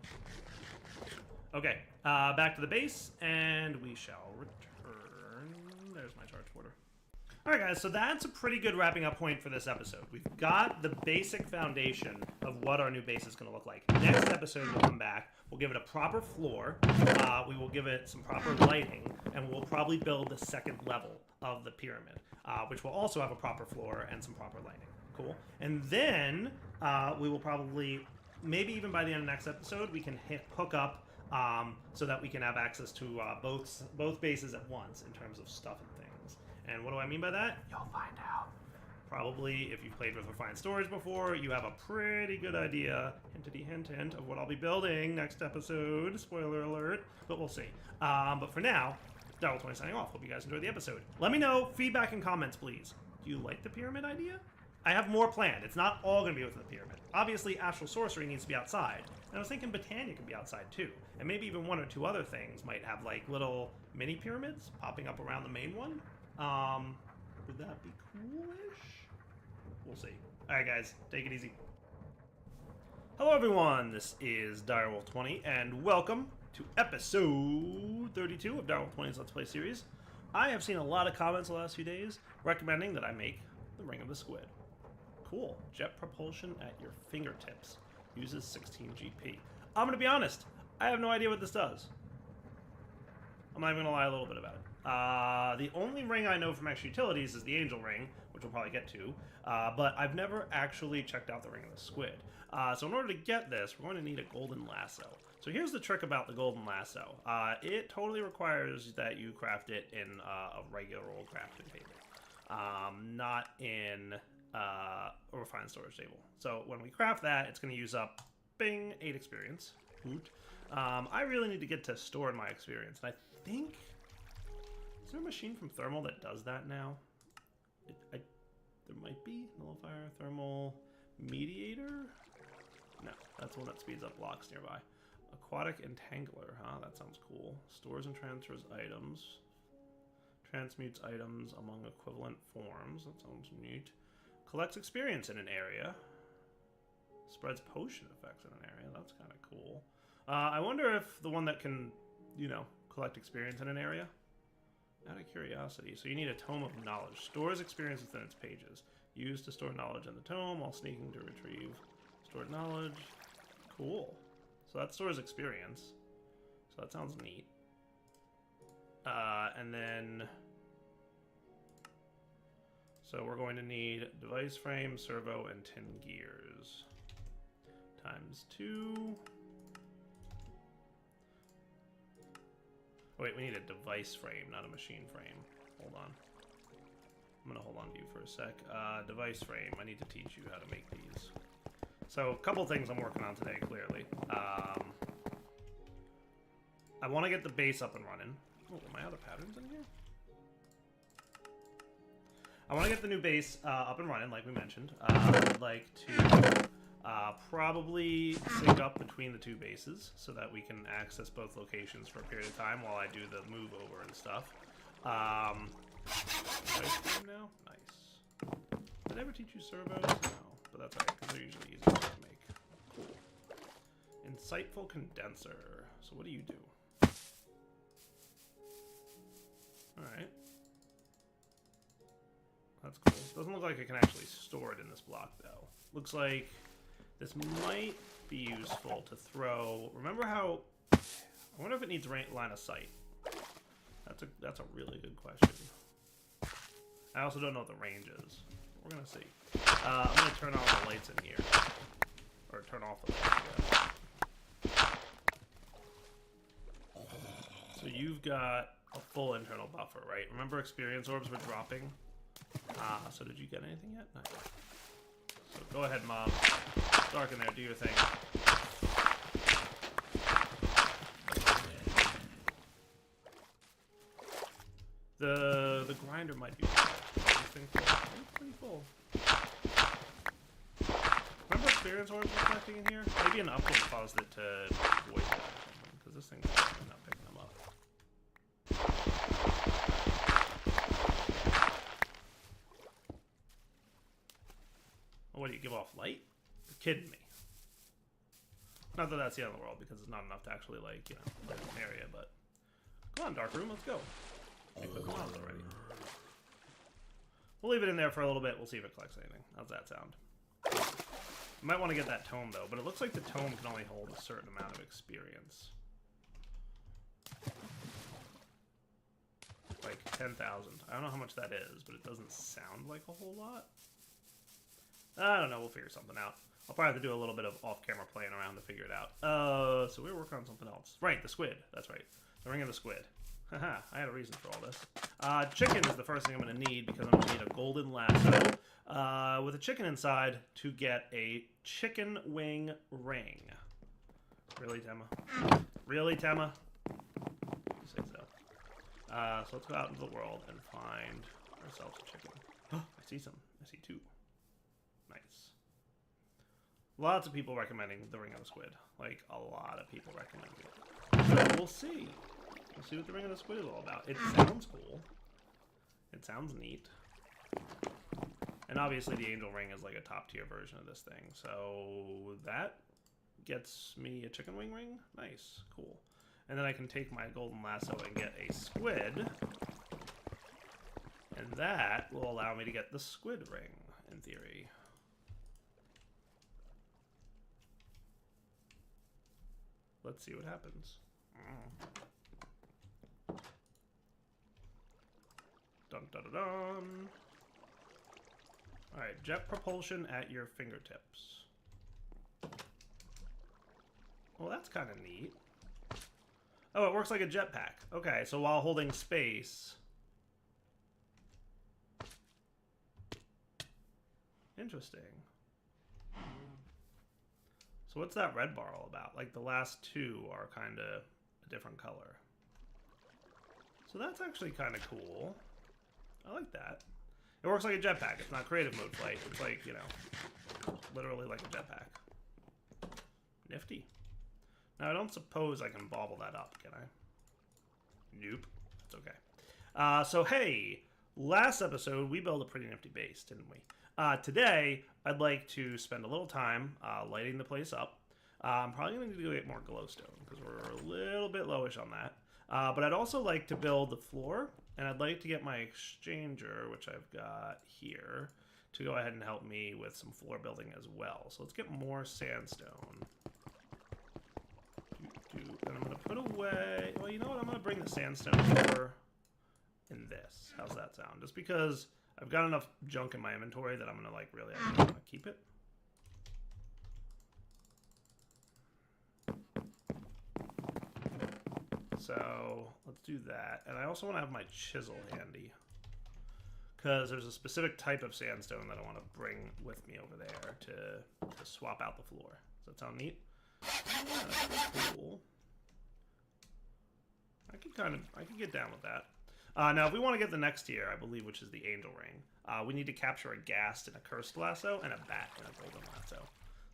Okay, back to the base, and we shall return. There's my charge order. Alright guys, so that's a pretty good wrapping up point for this episode. We've got the basic foundation of what our new base is going to look like. Next episode we'll come back, we'll give it a proper floor, we will give it some proper lighting, and we'll probably build the second level of the pyramid, which will also have a proper floor and some proper lighting. Cool. And then we will probably, maybe even by the end of next episode, we can hook up so that we can have access to both bases at once in terms of stuff and things. And what do I mean by that? You'll find out. Probably, if you've played with refined storage before, you have a pretty good idea, hintity hint hint, of what I'll be building next episode. Spoiler alert, but we'll see. But for now, Darryl20 signing off. Hope you guys enjoyed the episode. Let me know, feedback and comments, please. Do you like the pyramid idea? I have more planned. It's not all going to be within the pyramid. Obviously, astral sorcery needs to be outside. And I was thinking Botania could be outside too. And maybe even one or two other things might have like little mini pyramids popping up around the main one. Would that be coolish? We'll see. Alright guys, take it easy. Hello everyone, this is Darryl20 and welcome to episode 32 of Darryl20's Let's Play series. I have seen a lot of comments the last few days recommending that I make the Ring of the Squid. Cool. Jet propulsion at your fingertips. Uses 16 GP. I'm going to be honest. I have no idea what this does. I'm not even going to lie a little bit about it. The only ring I know from extra utilities is the Angel Ring, which we'll probably get to. But I've never actually checked out the Ring of the Squid. So in order to get this, we're going to need a golden lasso. So here's the trick about the golden lasso. It totally requires that you craft it in a regular old crafting table. Not in a refined storage table. So when we craft that, it's going to use up, bing, 8 experience. Hoot. I really need to get to storing my experience. And I think, is there a machine from Thermal that does that now? There might be. Nullifier, Thermal, Mediator? No, that's one that speeds up blocks nearby. Aquatic Entangler, huh? That sounds cool. Stores and transfers items. Transmutes items among equivalent forms. That sounds neat. Collects experience in an area. Spreads potion effects in an area. That's kind of cool. I wonder if the one that can, you know, collect experience in an area. Out of curiosity. So you need a Tome of Knowledge. Stores experience within its pages. Used to store knowledge in the tome while sneaking to retrieve stored knowledge. Cool. So that stores experience. So that sounds neat. And then... So we're going to need device frame, servo, and 10 gears. Times 2. Oh, wait, we need a device frame, not a machine frame. Hold on. I'm going to hold on to you for a sec. Device frame, I need to teach you how to make these. So, a couple things I'm working on today, clearly. I want to get the base up and running. Oh, are my other patterns in here? I want to get the new base up and running, like we mentioned. I'd like to probably sync up between the two bases so that we can access both locations for a period of time while I do the move over and stuff. Now? Nice. Did I ever teach you servos? No, but that's alright, because they're usually easy to make. Cool. Insightful condenser. So what do you do? Alright. That's cool. Doesn't look like I can actually store it in this block, though. Looks like this might be useful to throw... Remember how... I wonder if it needs line of sight. That's a really good question. I also don't know what the range is. We're going to see. I'm going to turn on the lights in here. Or turn off the lights, I guess. So you've got a full internal buffer, right? Remember experience orbs were dropping? So did you get anything yet? Not yet. So go ahead, mob. Dark in there, do your thing. The grinder might be full. This thing's full. It's pretty full. Remember experience orbs reflecting in here? Maybe an upgrade caused it to void that or something, because this thing's definitely not picking them up. Oh, what do you give off light? You're kidding me. Not that that's the end of the world, because it's not enough to actually, like, you know, light an area, but... Come on, Dark Room, let's go. Equip the mobs already. We'll leave it in there for a little bit. We'll see if it collects anything. How's that sound? You might want to get that tome, though, but it looks like the tome can only hold a certain amount of experience. Like 10,000. I don't know how much that is, but it doesn't sound like a whole lot. I don't know. We'll figure something out. I'll probably have to do a little bit of off-camera playing around to figure it out. So we were working on something else. Right, the squid. That's right. The ring of the squid. Haha, I had a reason for all this. Chicken is the first thing I'm going to need because I'm going to need a golden lasso with a chicken inside to get a chicken wing ring. Really, Tema? Really, Tema? You say so. So let's go out into the world and find ourselves a chicken. I see some. I see two. Nice. Lots of people recommending the ring of the squid. Like, a lot of people recommending it. So we'll see. We'll see what the ring of the squid is all about. It sounds cool. It sounds neat. And obviously the angel ring is like a top tier version of this thing. So that gets me a chicken wing ring. Nice. Cool. And then I can take my golden lasso and get a squid. And that will allow me to get the squid ring, in theory. Let's see what happens. Dun dun dun dun. Alright, jet propulsion at your fingertips. Well, that's kind of neat. Oh, it works like a jetpack. Okay, so while holding space... Interesting. So what's that red bar all about? Like, the last two are kind of a different color. So that's actually kind of cool. I like that. It works like a jetpack. It's not creative mode flight. It's like, you know, literally like a jetpack. Nifty. Now, I don't suppose I can bobble that up, can I? Nope. That's okay. So, hey, last episode, we built a pretty nifty base, didn't we? Today, I'd like to spend a little time lighting the place up. I'm probably going to need to get more glowstone, because we're a little bit lowish on that. But I'd also like to build the floor, and I'd like to get my exchanger, which I've got here, to go ahead and help me with some floor building as well. So let's get more sandstone. And I'm going to put away... Well, you know what? I'm going to bring the sandstone over in this. How's that sound? Just because I've got enough junk in my inventory that I'm going to, like, really want to keep it. So let's do that. And I also want to have my chisel handy, because there's a specific type of sandstone that I want to bring with me over there to swap out the floor. Does that sound neat? Yeah, that's cool. I could get down with that. Now, if we want to get the next tier, I believe, which is the angel ring, we need to capture a ghast and a cursed lasso and a bat and a golden lasso.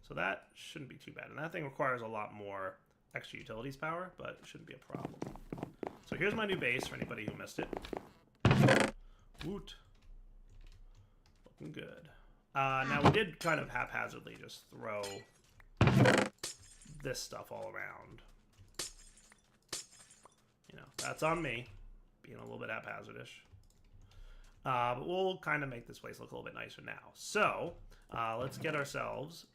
So that shouldn't be too bad. And that thing requires a lot more extra utilities power, but it shouldn't be a problem. So here's my new base for anybody who missed it. Woot. Looking good. Now, we did kind of haphazardly just throw this stuff all around. You know, that's on me, being a little bit haphazardish. But we'll kind of make this place look a little bit nicer now. So, let's get ourselves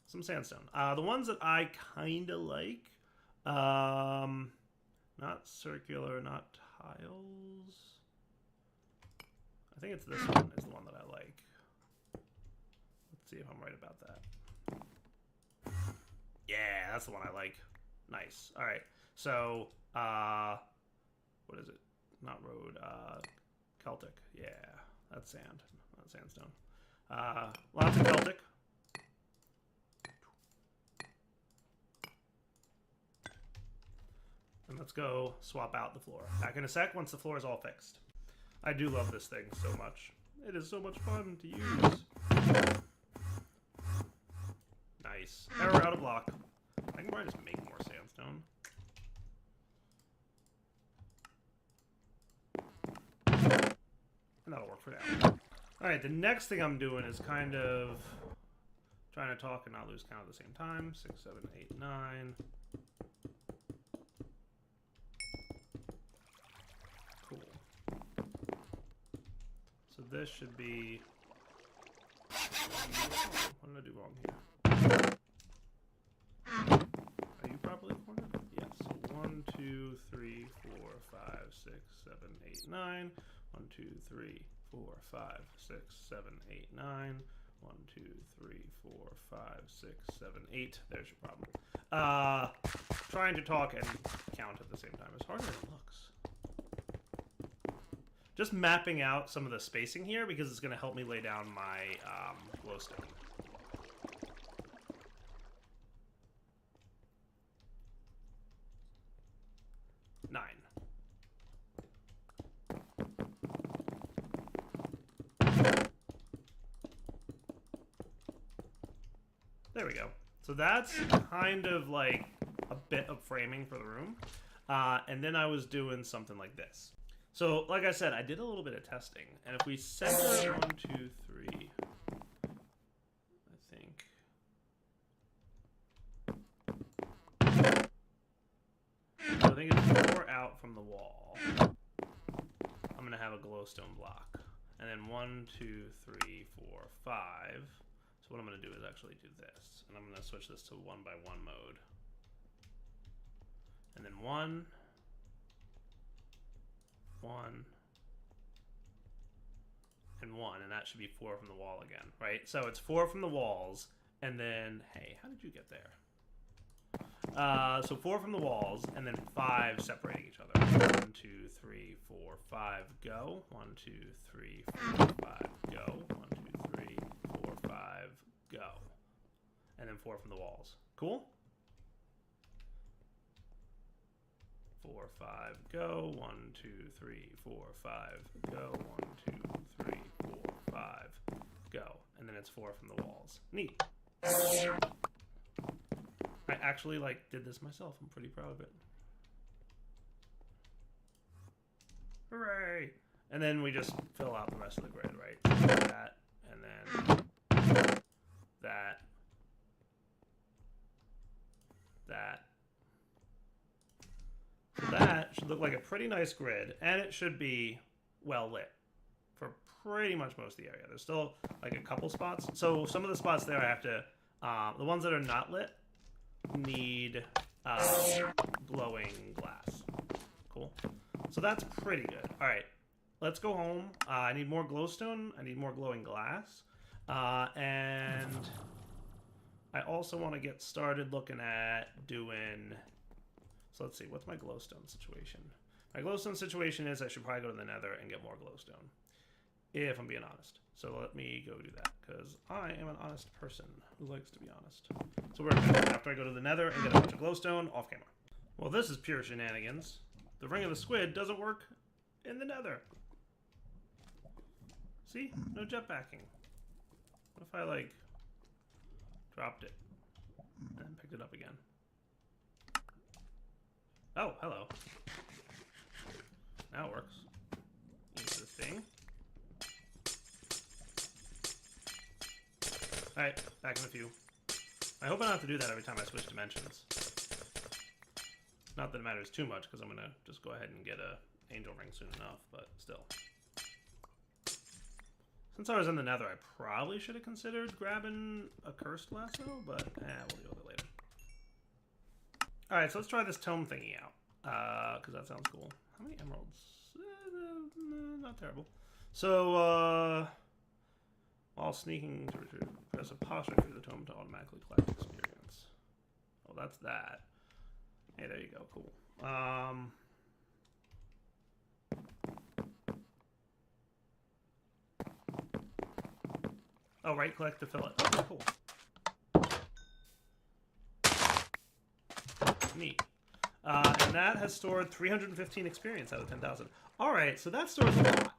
some sandstone. The ones that I kind of like, not circular, not tiles. I think it's this one is the one that I like. Let's see if I'm right about that. Yeah, that's the one I like. Nice. All right. So, what is it? Not road, Celtic. Yeah, that's sand, not sandstone. Lots of Celtic. And let's go swap out the floor. Back in a sec once the floor is all fixed. I do love this thing so much. It is so much fun to use. Nice. Error out of block. I can probably just make more sandstone. And that'll work for now. Alright, the next thing I'm doing is kind of trying to talk and not lose count at the same time. 6, 7, 8, 9. Cool. So this should be... What did I do wrong here? Are you properly cornered? Yes. So 1, 2, 3, 4, 5, 6, 7, 8, 9. 1, 2, 3, 4, 5, 6, 7, 8, 9. 1, 2, 3, 4, 5, 6, 7, 8. There's your problem. Trying to talk and count at the same time is harder than it looks. Just mapping out some of the spacing here because it's going to help me lay down my glowstone. There we go. So that's kind of like a bit of framing for the room. And then I was doing something like this. So, like I said, I did a little bit of testing. And if we center 1, 2, 3, I think. So I think it's 4 out from the wall. I'm going to have a glowstone block. And then 1, 2, 3, 4, 5. So what I'm going to do is actually do this. And I'm going to switch this to 1 by 1 mode. And then 1, 1, and 1. And that should be 4 from the wall again, right? So it's 4 from the walls. And then, hey, how did you get there? So 4 from the walls, and then 5 separating each other. 1, 2, 3, 4, 5, go. 1, 2, 3, 4, 5, go. 1, 2, 3, 4, 5, go. And then 4 from the walls. Cool? 4, 5, go. 1, 2, 3, 4, 5, go. 1, 2, 3, 4, 5, go. And then it's 4 from the walls. Neat. I actually did this myself. I'm pretty proud of it. Hooray! And then we just fill out the rest of the grid, right? So that, and then that, that. So that should look like a pretty nice grid, and it should be well lit for pretty much most of the area. There's still like a couple spots. So some of the spots there I have to, the ones that are not lit, need glowing glass. Cool. So that's pretty good. All right, let's go home. I need more glowstone. I need more glowing glass. And I also want to get started looking at doing... So let's see, what's my glowstone situation? My glowstone situation is I should probably go to the nether and get more glowstone, if I'm being honest. So let me go do that, because I am an honest person who likes to be honest. So we're good after I go to the nether and get a bunch of glowstone off camera. Well, this is pure shenanigans. The ring of the squid doesn't work in the nether. See? No jetpacking. What if I, dropped it and picked it up again? Oh, hello. Now it works. Into this thing. Alright, back in a few. I hope I don't have to do that every time I switch dimensions. Not that it matters too much, because I'm going to just go ahead and get a angel ring soon enough, but still. Since I was in the nether, I probably should have considered grabbing a cursed lasso, but we'll deal with it later. Alright, so let's try this tome thingy out, because that sounds cool. How many emeralds? Not terrible. So, while sneaking to retrieve, press apostrophe through the tome to automatically collect experience. Oh, that's that. Hey, there you go. Cool. Oh, right click to fill it. Okay, cool. Neat. And that has stored 315 experience out of 10,000. All right, so that stores a lot.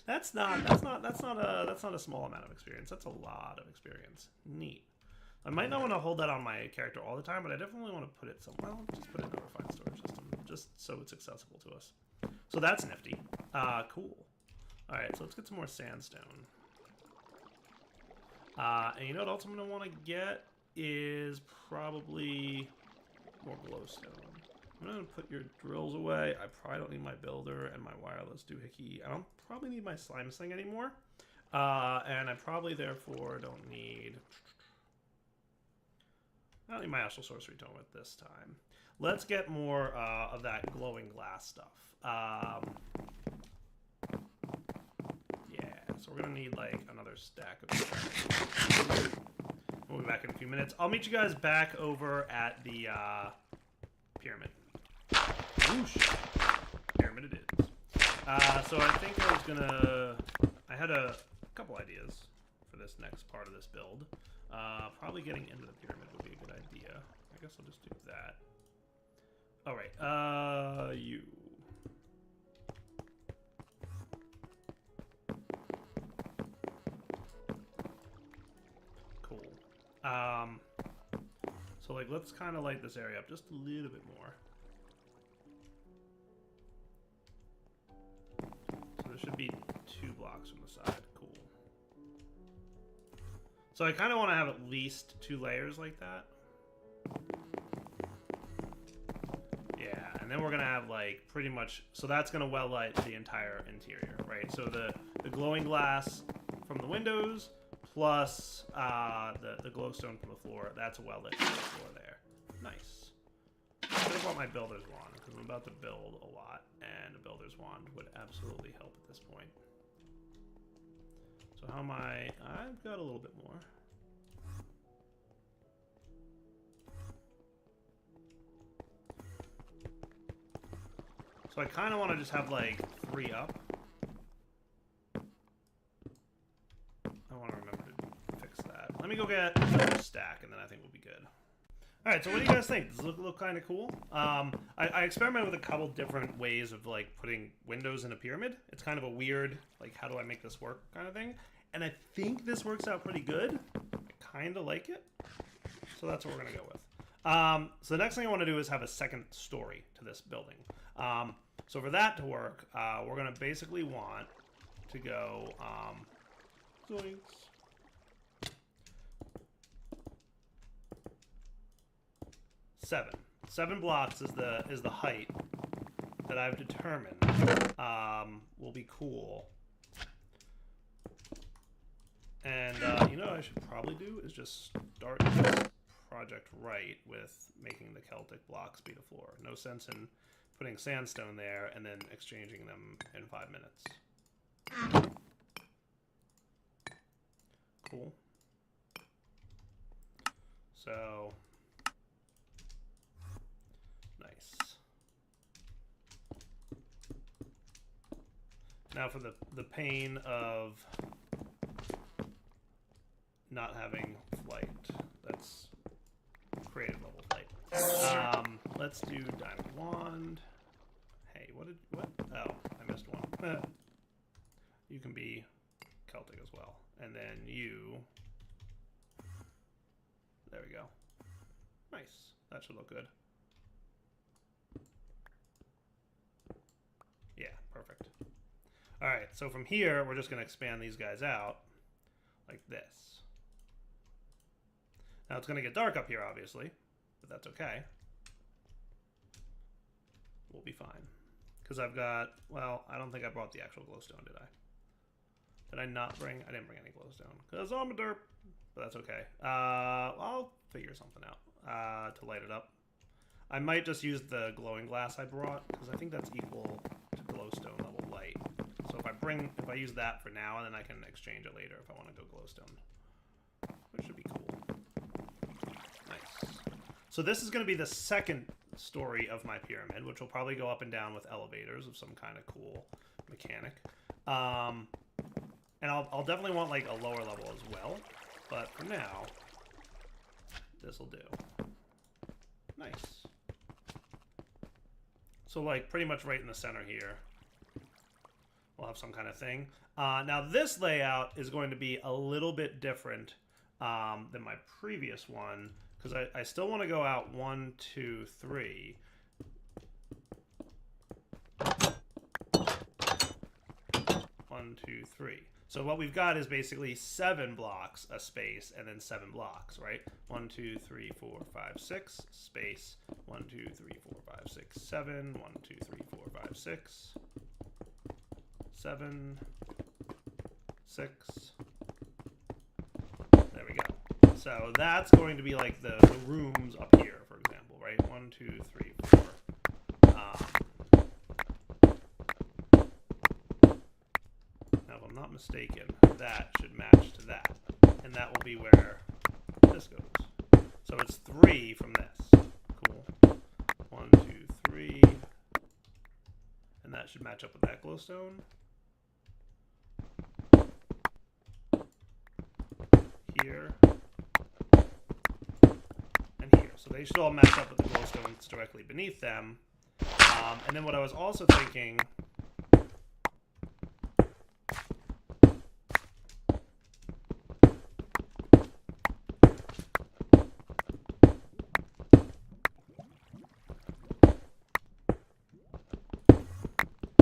that's not a small amount of experience. That's a lot of experience. Neat. I might not want to hold that on my character all the time, but I definitely want to put it somewhere. Well, just put it in a refined storage system, just so it's accessible to us. So that's nifty. Cool. All right, so let's get some more sandstone. And you know what else I'm going to want to get is probably more glowstone. I'm going to put your drills away. I probably don't need my builder and my wireless doohickey. I don't probably need my slime sling anymore. And I probably, therefore, don't need my astral sorcery tome at this time. Let's get more of that glowing glass stuff. Yeah, so we're going to need, like, another stack of stuff. We'll be back in a few minutes. I'll meet you guys back over at the pyramid. Whoosh. Pyramid it is. So I think I was gonna... I had a couple ideas for this next part of this build. Probably getting into the pyramid would be a good idea. I guess I'll just do that. Alright, you... Cool. So like, let's kind of light this area up just a little bit more. So there should be 2 blocks from the side. Cool. So I kind of want to have at least 2 layers like that. Yeah, and then we're going to have like pretty much, so that's going to well light the entire interior, right? So the glowing glass from the windows plus the glowstone from the floor, that's a well lit floor there. Nice. I think what my builder's wand, because I'm about to build a lot, and a builder's wand would absolutely help at this point. So how am I? I've got a little bit more. So I kind of want to just have like 3 up. I want to remember to fix that. Let me go get another stack, and then I think we'll be good. All right, so what do you guys think? Does it look kind of cool? I experimented with a couple different ways of like putting windows in a pyramid. It's kind of a weird, like, how do I make this work kind of thing. And I think this works out pretty good. I kind of like it. So that's what we're going to go with. So the next thing I want to do is have a second story to this building. So for that to work, we're going to basically want to go... zoinks. 7 blocks is the height that I've determined will be cool. And you know what I should probably do is just start this project right with making the Celtic blocks be the floor. No sense in putting sandstone there and then exchanging them in 5 minutes. Cool. So... nice. Now for the pain of not having flight. That's creative level flight. Let's do diamond wand. Hey, what? Oh, I missed one. You can be Celtic as well. And then you... there we go. Nice. That should look good. Yeah, perfect. Alright, so from here, we're just going to expand these guys out like this. Now it's going to get dark up here, obviously, but that's okay. We'll be fine. Because I've got, well, I don't think I brought the actual glowstone, did I? Did I not bring? I didn't bring any glowstone. Because I'm a derp. But that's okay. I'll figure something out to light it up. I might just use the glowing glass I brought, because I think that's equal to glowstone level light. So if I use that for now, and then I can exchange it later if I want to go glowstone. Which should be cool. Nice. So this is going to be the second story of my pyramid, which will probably go up and down with elevators of some kind of cool mechanic. And I'll definitely want like a lower level as well, but for now, this will do. Nice. So like pretty much right in the center here, we'll have some kind of thing. Now this layout is going to be a little bit different than my previous one, because I still want to go out 1, 2, 3. 1, 2, 3. So what we've got is basically 7 blocks a space and then 7 blocks, right? 1, 2, 3, 4, 5, 6 space. 1, 2, 3, 4, 5, 6, 7. 1, 2, 3, 4, 5, 6. 7. 6. There we go. So that's going to be like the rooms up here, for example, right? 1, 2, 3, 4. Now, if I'm not mistaken, that should match to that. And that will be where this goes. So it's 3 from this. Cool. 1, 2, 3. And that should match up with that glowstone. Here. And here. So they should all match up with the glowstones directly beneath them. And then what I was also thinking...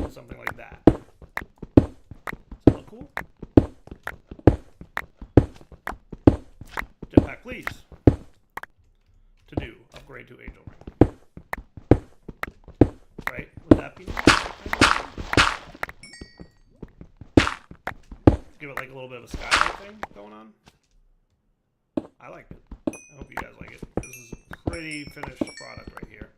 something like that. Does that look cool? Jetpack, please. To do. Upgrade to Angel Ring. Right? Would that be nice? Give it like a little bit of a skylight thing going on. I like it. I hope you guys like it. This is a pretty finished product right here.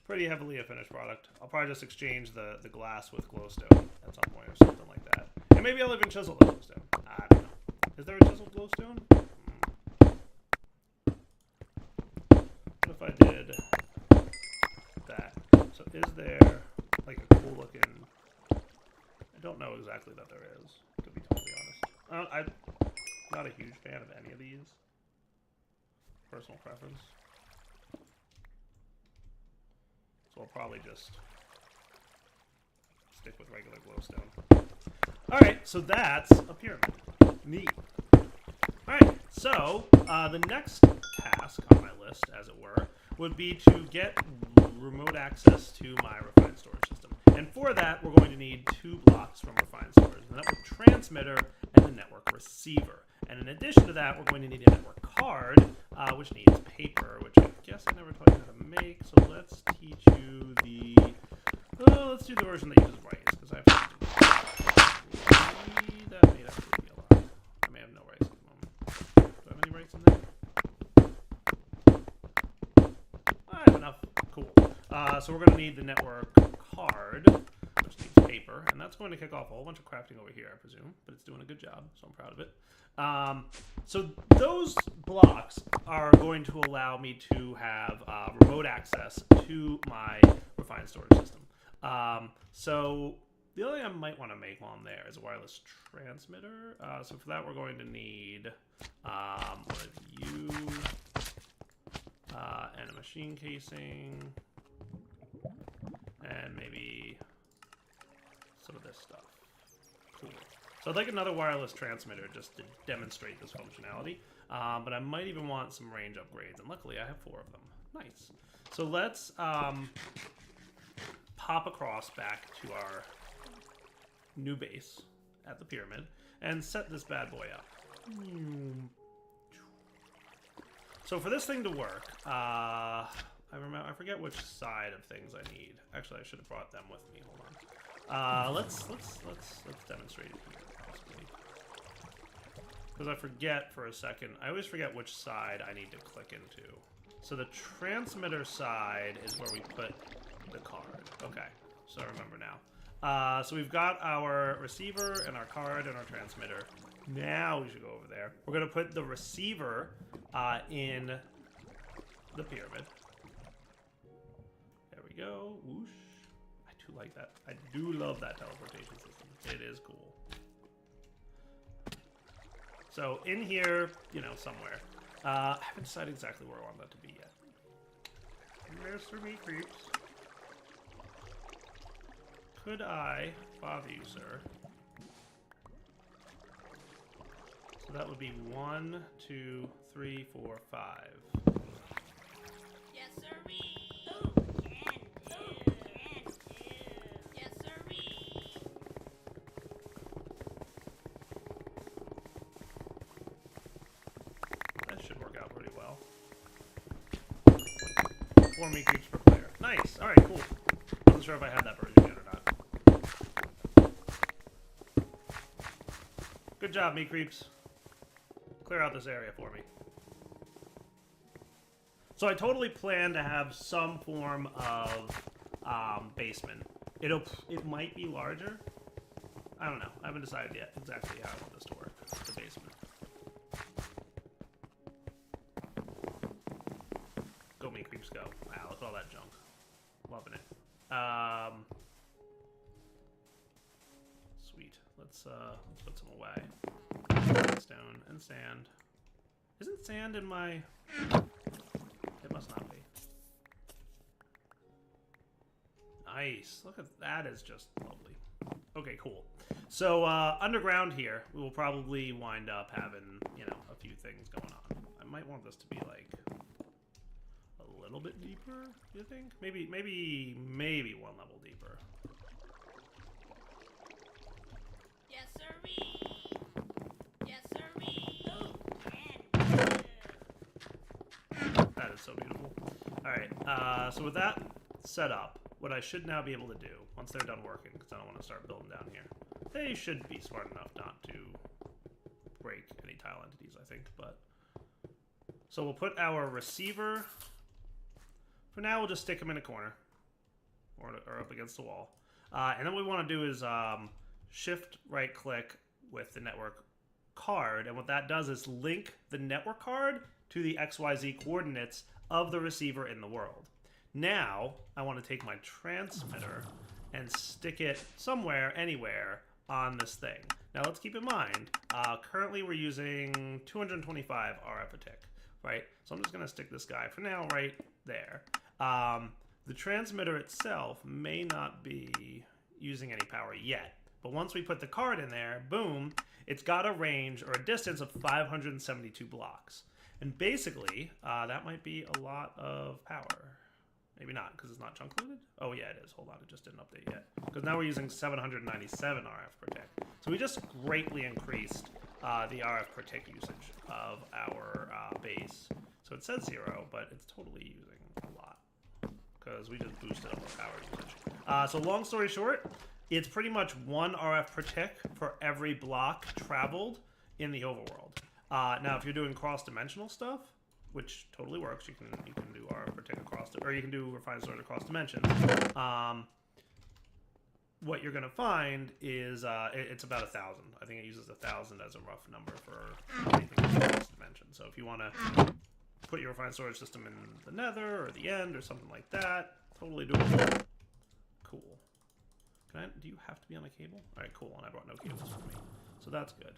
Pretty heavily a finished product. I'll probably just exchange the glass with glowstone at some point or something like that. And maybe I'll even chisel the glowstone. I don't know. Is there a chiseled glowstone? What if I did that? So is there like a cool looking... I don't know exactly that there is, to be totally honest. I'm not a huge fan of any of these. Personal preference. So I'll probably just stick with regular glowstone. Alright, so that's a pyramid. Neat. Alright, so the next task on my list, as it were, would be to get remote access to my refined storage system. And for that, we're going to need 2 blocks from refined storage, the network transmitter and the network receiver. And in addition to that, we're going to need a network card, which needs paper, which I guess I never taught you how to make. So let's teach you the... let's do the version that uses rice, because I have to do that made absolutely a lot. I may have no rice at the moment. Do I have any rice in there? I have enough. Cool. So we're going to need the network card, which needs paper, and that's going to kick off a whole bunch of crafting over here, I presume, but it's doing a good job, so I'm proud of it. So those blocks are going to allow me to have remote access to my refined storage system. So the other thing I might want to make while I'm there is a wireless transmitter. So for that, we're going to need one of you and a machine casing and maybe some of this stuff. Cool. So I'd like another wireless transmitter just to demonstrate this functionality, but I might even want some range upgrades, and luckily I have 4 of them. Nice. So let's pop across back to our new base at the pyramid and set this bad boy up. So for this thing to work, I forget which side of things I need. Actually, I should have brought them with me. Hold on. Let's demonstrate it here. Because I forget for a second. I always forget which side I need to click into. So the transmitter side is where we put the card. Okay, so I remember now. So we've got our receiver and our card and our transmitter. Now we should go over there. We're going to put the receiver in the pyramid. we go. Whoosh. I do like that. I do love that teleportation system. It is cool. So in here, you know, somewhere. I haven't decided exactly where I want that to be yet. Mr. Meat Creeps. Could I bother you, sir? So that would be 1, 2, 3, 4, 5. Yes, sirree. Ooh, can do. Can do. Yes, sirree. That should work out pretty well. 4 meat creeps per player. Nice. All right, cool. Wasn't sure if I had that version yet or not. Good job, meat creeps. Clear out this area for me. So I totally plan to have some form of basement. It might be larger. I don't know. I haven't decided yet exactly how I want this to work. The basement. Go meat creeps go. Wow, look at all that junk. Loving it. Sweet. Let's put some away. Stone and sand. Isn't sand in my... It must not be. Nice. Look at that, is just lovely. Okay, cool. So underground here, we will probably wind up having, you know, a few things going on. I might want this to be like a little bit deeper, you think? Maybe one level deeper. Yes, sirree. Yes, sirree. Ooh, can do. That is so beautiful. All right, so with that set up, what I should now be able to do, once they're done working, because I don't want to start building down here, they should be smart enough not to break any tile entities, I think, but... So we'll put our receiver... For now, we'll just stick him in a corner, or up against the wall. And then what we want to do is shift right-click with the network card, and what that does is link the network card to the XYZ coordinates of the receiver in the world. Now, I want to take my transmitter and stick it somewhere, anywhere, on this thing. Now, let's keep in mind, currently we're using 225 RF a tick, right? So I'm just going to stick this guy, for now, right there. The transmitter itself may not be using any power yet, but once we put the card in there, boom, it's got a range or a distance of 572 blocks. And basically, that might be a lot of power. Maybe not, because it's not chunk loaded. Oh yeah, it is. Hold on, it just didn't update yet. Because now we're using 797 RF per tick. So we just greatly increased the RF per tick usage of our base. So it says 0, but it's totally using a lot. Because we just boosted up our power usage. So long story short, it's pretty much 1 RF per tick for every block traveled in the overworld. Now, if you're doing cross-dimensional stuff, which totally works, you can do RF per tick across, or you can do refined storage across dimensions. What you're gonna find is it's about 1,000. I think it uses 1,000 as a rough number for anything across dimensions. So if you want to put your refined storage system in the nether or the end or something like that, totally doable. Cool. Do you have to be on a cable? All right, cool. And I brought no cables with me, so that's good.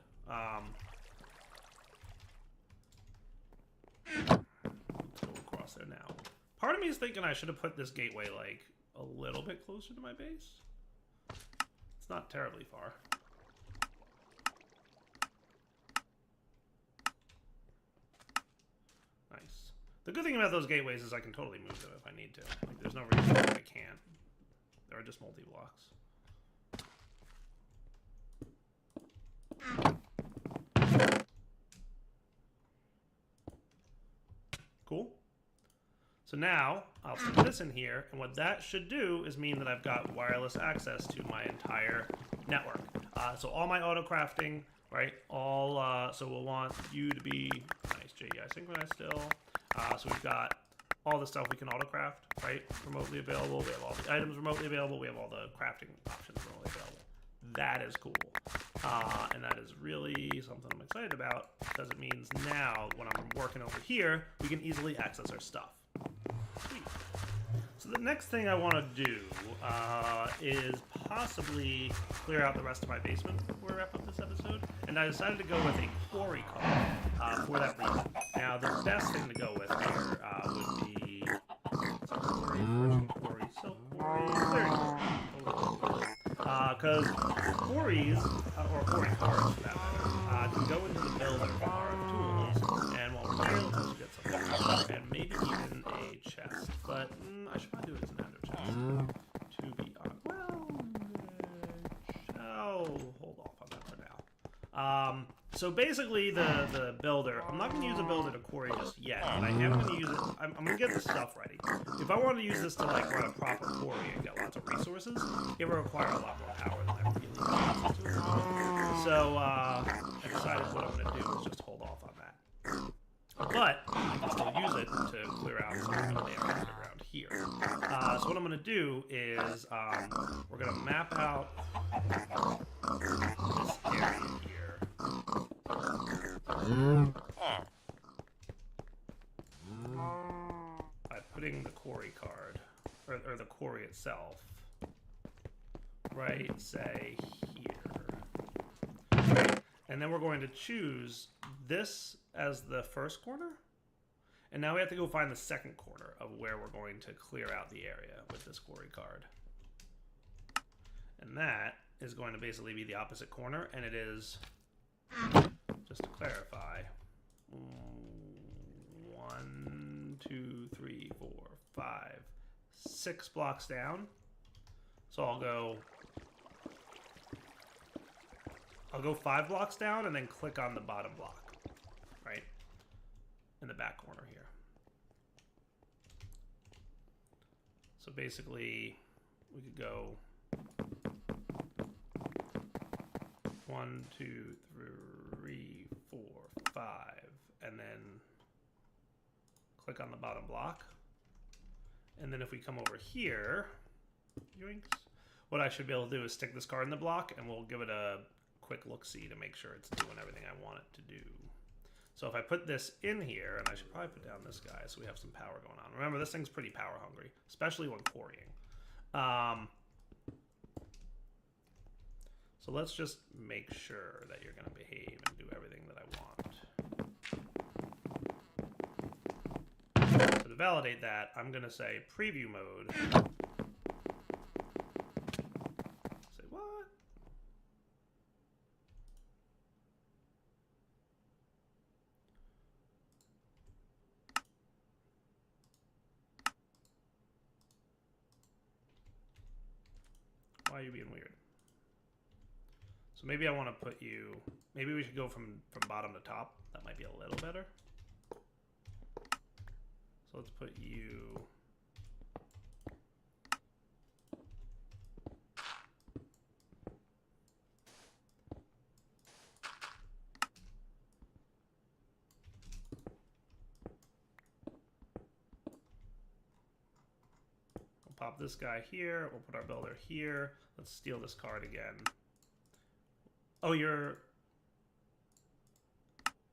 Let's go across there now. Part of me is thinking I should have put this gateway like a little bit closer to my base. It's not terribly far. Nice. The good thing about those gateways is I can totally move them if I need to. Like, there's no reason why I can't. There are just multi-blocks. Cool. So now I'll stick this in here, and what that should do is mean that I've got wireless access to my entire network. So all my auto crafting, right? So we'll want you to be nice, JEI synchronize still. So we've got all the stuff we can auto craft, right? Remotely available. We have all the items remotely available. We have all the crafting options remotely available. That is cool. And that is really something I'm excited about, because it means now when I'm working over here, we can easily access our stuff. Sweet. So So the next thing I want to do is possibly clear out the rest of my basement before we wrap up this episode. And I decided to go with a quarry card for that reason. Now, the best thing to go with here would be quarry, silk quarry, clearing quarry. Because quarries, or quarry cards for that matter, can go into the builder bar of tools, and while we're here, let's get something, and maybe even a chest. But I should probably do it as an ender chest. To be honest, well, I'll hold off on that for now. So basically, the builder, I'm not going to use a builder to quarry just yet, but I am going to use it. I'm going to get the stuff ready. If I want to use this to like run a proper quarry and get lots of resources, it will require a lot more power than I really want to. So I decided what I'm going to do is just hold off on that. But I can still use it to clear out some of the areas around here. So what I'm going to do is we're going to map out this area here. By putting the quarry card, or the quarry itself, right, say, here. And then we're going to choose this as the first corner. And now we have to go find the second corner of where we're going to clear out the area with this quarry card. And that is going to basically be the opposite corner, and it is, just to clarify, 1, 2, 3, 4, 5, 6 blocks down. So I'll go 5 blocks down and then click on the bottom block, right? In the back corner here. So basically, we could go 1, 2, 3, 4, 5, and then click on the bottom block. And then if we come over here, yoinks, what I should be able to do is stick this card in the block, and we'll give it a quick look-see to make sure it's doing everything I want it to do. So if I put this in here, and I should probably put down this guy so we have some power going on. Remember, this thing's pretty power hungry, especially when quarrying. So let's just make sure that you're going to behave and do everything that I want. So to validate that, I'm going to say preview mode. Say what? Why are you being weird? So maybe I want to put you, maybe we should go from bottom to top. That might be a little better. So let's put you, we'll pop this guy here. We'll put our builder here. Let's steal this card again. Oh, you're...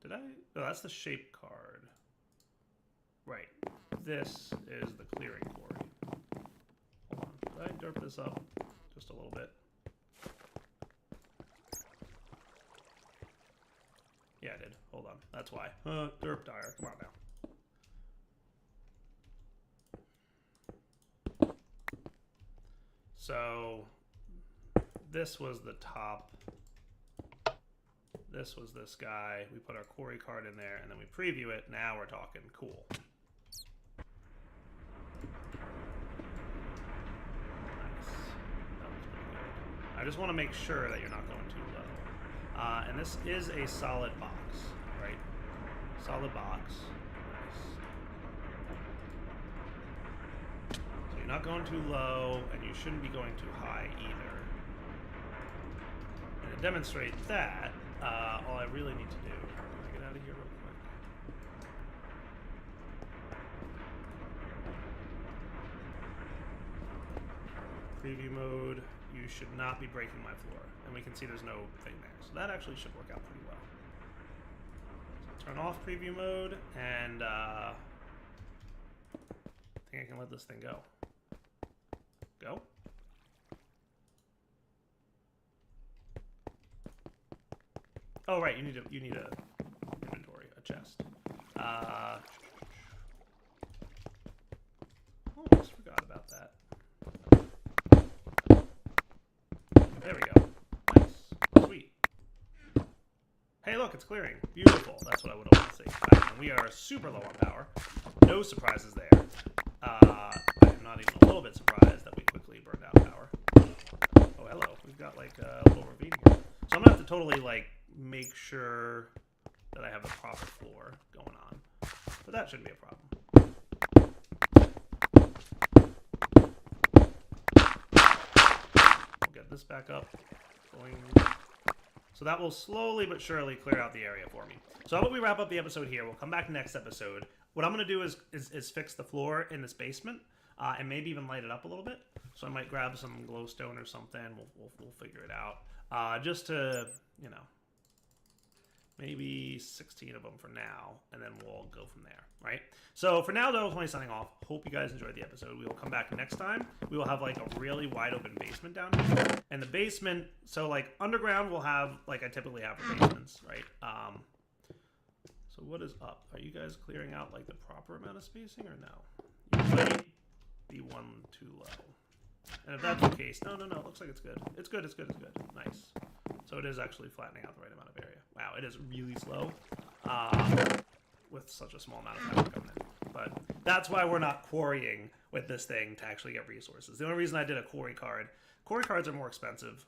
Did I? Oh, that's the shape card. Right. This is the clearing quarry. Hold on. Did I derp this up just a little bit? Yeah, I did. Hold on. That's why. Derp dire. Come on now. So, this was the top. This was this guy. We put our quarry card in there, and then we preview it. Now we're talking cool. Nice. That was pretty good. I just want to make sure that you're not going too low. And this is a solid box, right? Solid box. Nice. So you're not going too low, and you shouldn't be going too high either. And to demonstrate that, all I really need to do, can I get out of here real quick? Preview mode, you should not be breaking my floor. And we can see there's no thing there. So that actually should work out pretty well. So turn off preview mode, and I think I can let this thing go. Go. Oh right, you need a inventory, a chest. Almost forgot about that. There we go. Nice. Sweet. Hey, look, it's clearing. Beautiful. That's what I would have wanted to see. And we are super low on power. No surprises there. I'm not even a little bit surprised that we quickly burned out power. Oh, hello. We've got like a little ravine here. So I'm gonna have to totally like make sure that I have the proper floor going on. But that shouldn't be a problem. We'll get this back up. Going. So that will slowly but surely clear out the area for me. So how about we wrap up the episode here? We'll come back next episode. What I'm going to do is fix the floor in this basement and maybe even light it up a little bit. So I might grab some glowstone or something. We'll figure it out. Just to, you know, maybe 16 of them for now, and then we'll go from there, right? So for now, though, 20 signing off. Hope you guys enjoyed the episode. We will come back next time. We will have like a really wide open basement down here, and the basement. So like underground, we'll have like I typically have for basements, right? So what is up? Are you guys clearing out like the proper amount of spacing or no? You might be one too low. And if that's the case, no, it looks like it's good. It's good. Nice. So it is actually flattening out the right amount of area. Wow, it is really slow with such a small amount of power coming in. But that's why we're not quarrying with this thing to actually get resources. The only reason I did a quarry cards are more expensive,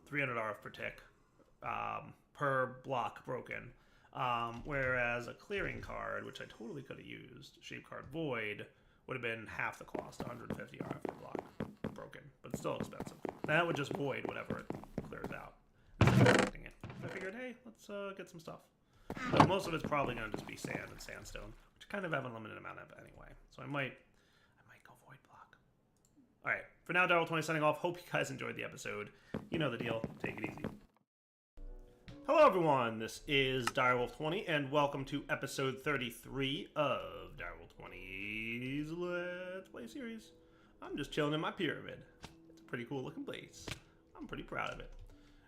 300 RF per tick, per block broken. Whereas a clearing card, which I totally could have used, shape card void, would have been half the cost, 150 RF per block broken, but still expensive. That would just void whatever it clears out. I figured, hey, let's get some stuff. But most of it's probably going to just be sand and sandstone, which I kind of have a limited amount of anyway. So I might go void block. All right, for now, Daryl20 signing off. Hope you guys enjoyed the episode. You know the deal. Take it easy. Hello, everyone. This is Direwolf20, and welcome to episode 33 of Direwolf20's Let's Play series. I'm just chilling in my pyramid. It's a pretty cool looking place. I'm pretty proud of it.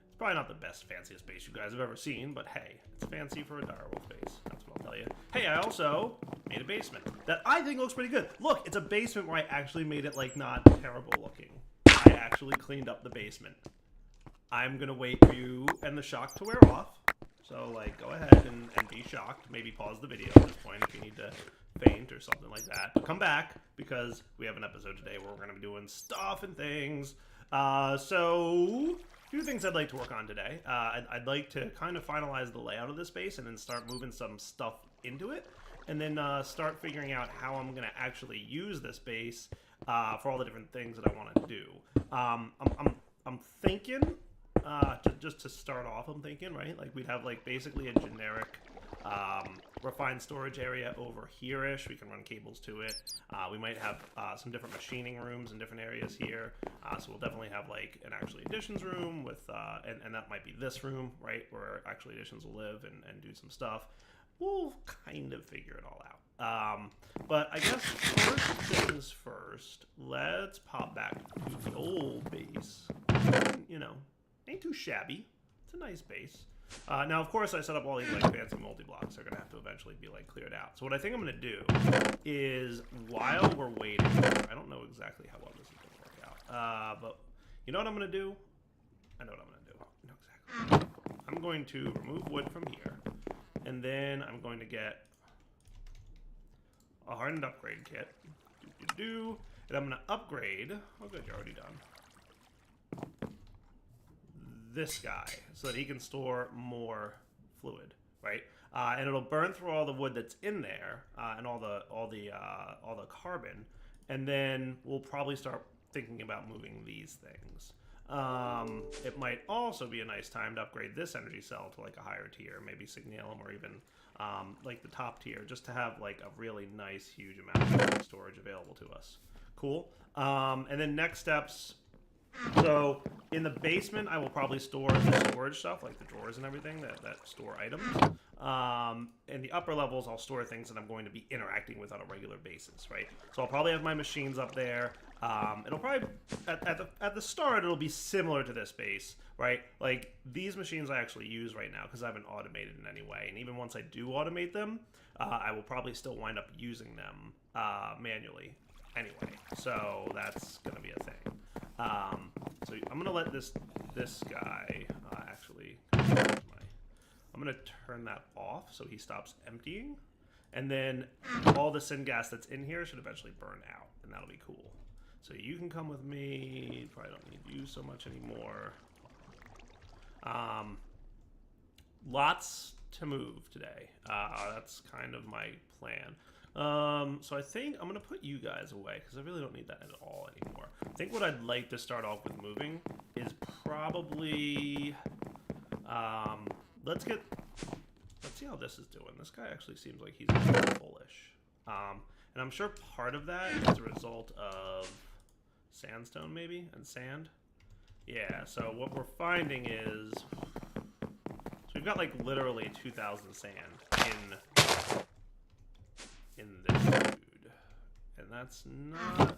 It's probably not the best, fanciest base you guys have ever seen, but hey, it's fancy for a direwolf base. That's what I'll tell you. Hey, I also made a basement that I think looks pretty good. Look, it's a basement where I actually made it, like, not terrible looking. I actually cleaned up the basement. I'm gonna wait for you and the shock to wear off. So, like, go ahead and be shocked. Maybe pause the video at this point if you need to faint or something like that. But come back, because we have an episode today where we're gonna be doing stuff and things. So, a few things I'd like to work on today. I'd like to kind of finalize the layout of this space and then start moving some stuff into it. And then start figuring out how I'm gonna actually use this base for all the different things that I want to do. I'm thinking... just to start off, I'm thinking, right? Like, we'd have, like, basically a generic refined storage area over here-ish. We can run cables to it. We might have some different machining rooms in different areas here. So we'll definitely have, like, an actually additions room with, and that might be this room, right? Where actually additions will live and do some stuff. We'll kind of figure it all out. But I guess first things first, let's pop back to the old base. You know, ain't too shabby. It's a nice base. Now, of course, I set up all these like fancy multi-blocks. They're going to have to eventually be like cleared out. So what I think I'm going to do is, while we're waiting, I don't know exactly how well this is going to work out. But you know what I'm going to do? I know what I'm going to do. I know exactly. I'm going to remove wood from here. And then I'm going to get a hardened upgrade kit. And I'm going to upgrade. Oh, good, you're already done. This guy, so that he can store more fluid, right? And it'll burn through all the wood that's in there and all the carbon, and then we'll probably start thinking about moving these things. It might also be a nice time to upgrade this energy cell to like a higher tier, maybe Signalum or even like the top tier, just to have like a really nice, huge amount of storage available to us. Cool. And then next steps. So in the basement, I will probably store the storage stuff, like the drawers and everything that store items. In the upper levels, I'll store things that I'm going to be interacting with on a regular basis, right? So I'll probably have my machines up there. It'll probably at the start it'll be similar to this base, right? Like these machines I actually use right now because I haven't automated in any way, and even once I do automate them, I will probably still wind up using them manually anyway. So that's gonna be a thing. So I'm gonna let this guy actually. I'm gonna turn that off so he stops emptying, and then all the syngas that's in here should eventually burn out, and that'll be cool. So you can come with me. Probably don't need you so much anymore. Lots to move today. That's kind of my plan. So I think I'm gonna put you guys away because I really don't need that at all anymore. I think what I'd like to start off with moving is probably let's see how this is doing. This guy actually seems like he's bullish. And I'm sure part of that is a result of sandstone maybe and sand. Yeah, so what we're finding is so we've got like literally 2,000 sand in this dude. And that's not a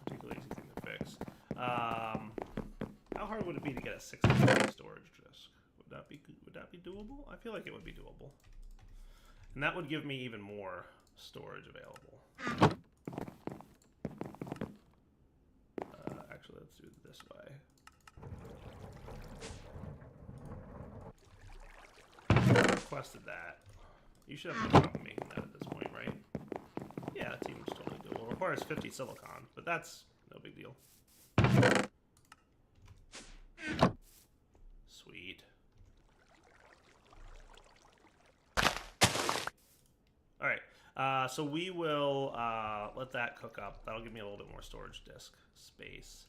particularly easy thing to fix. How hard would it be to get a 60 storage disk? Would that be doable? I feel like it would be doable. And that would give me even more storage available. Actually, let's do it this way. I requested that. You should have no problem making that at this point, right? Yeah, that seems totally doable. It requires 50 silicon, but that's no big deal. Sweet. Alright, so we will let that cook up. That'll give me a little bit more storage disk space.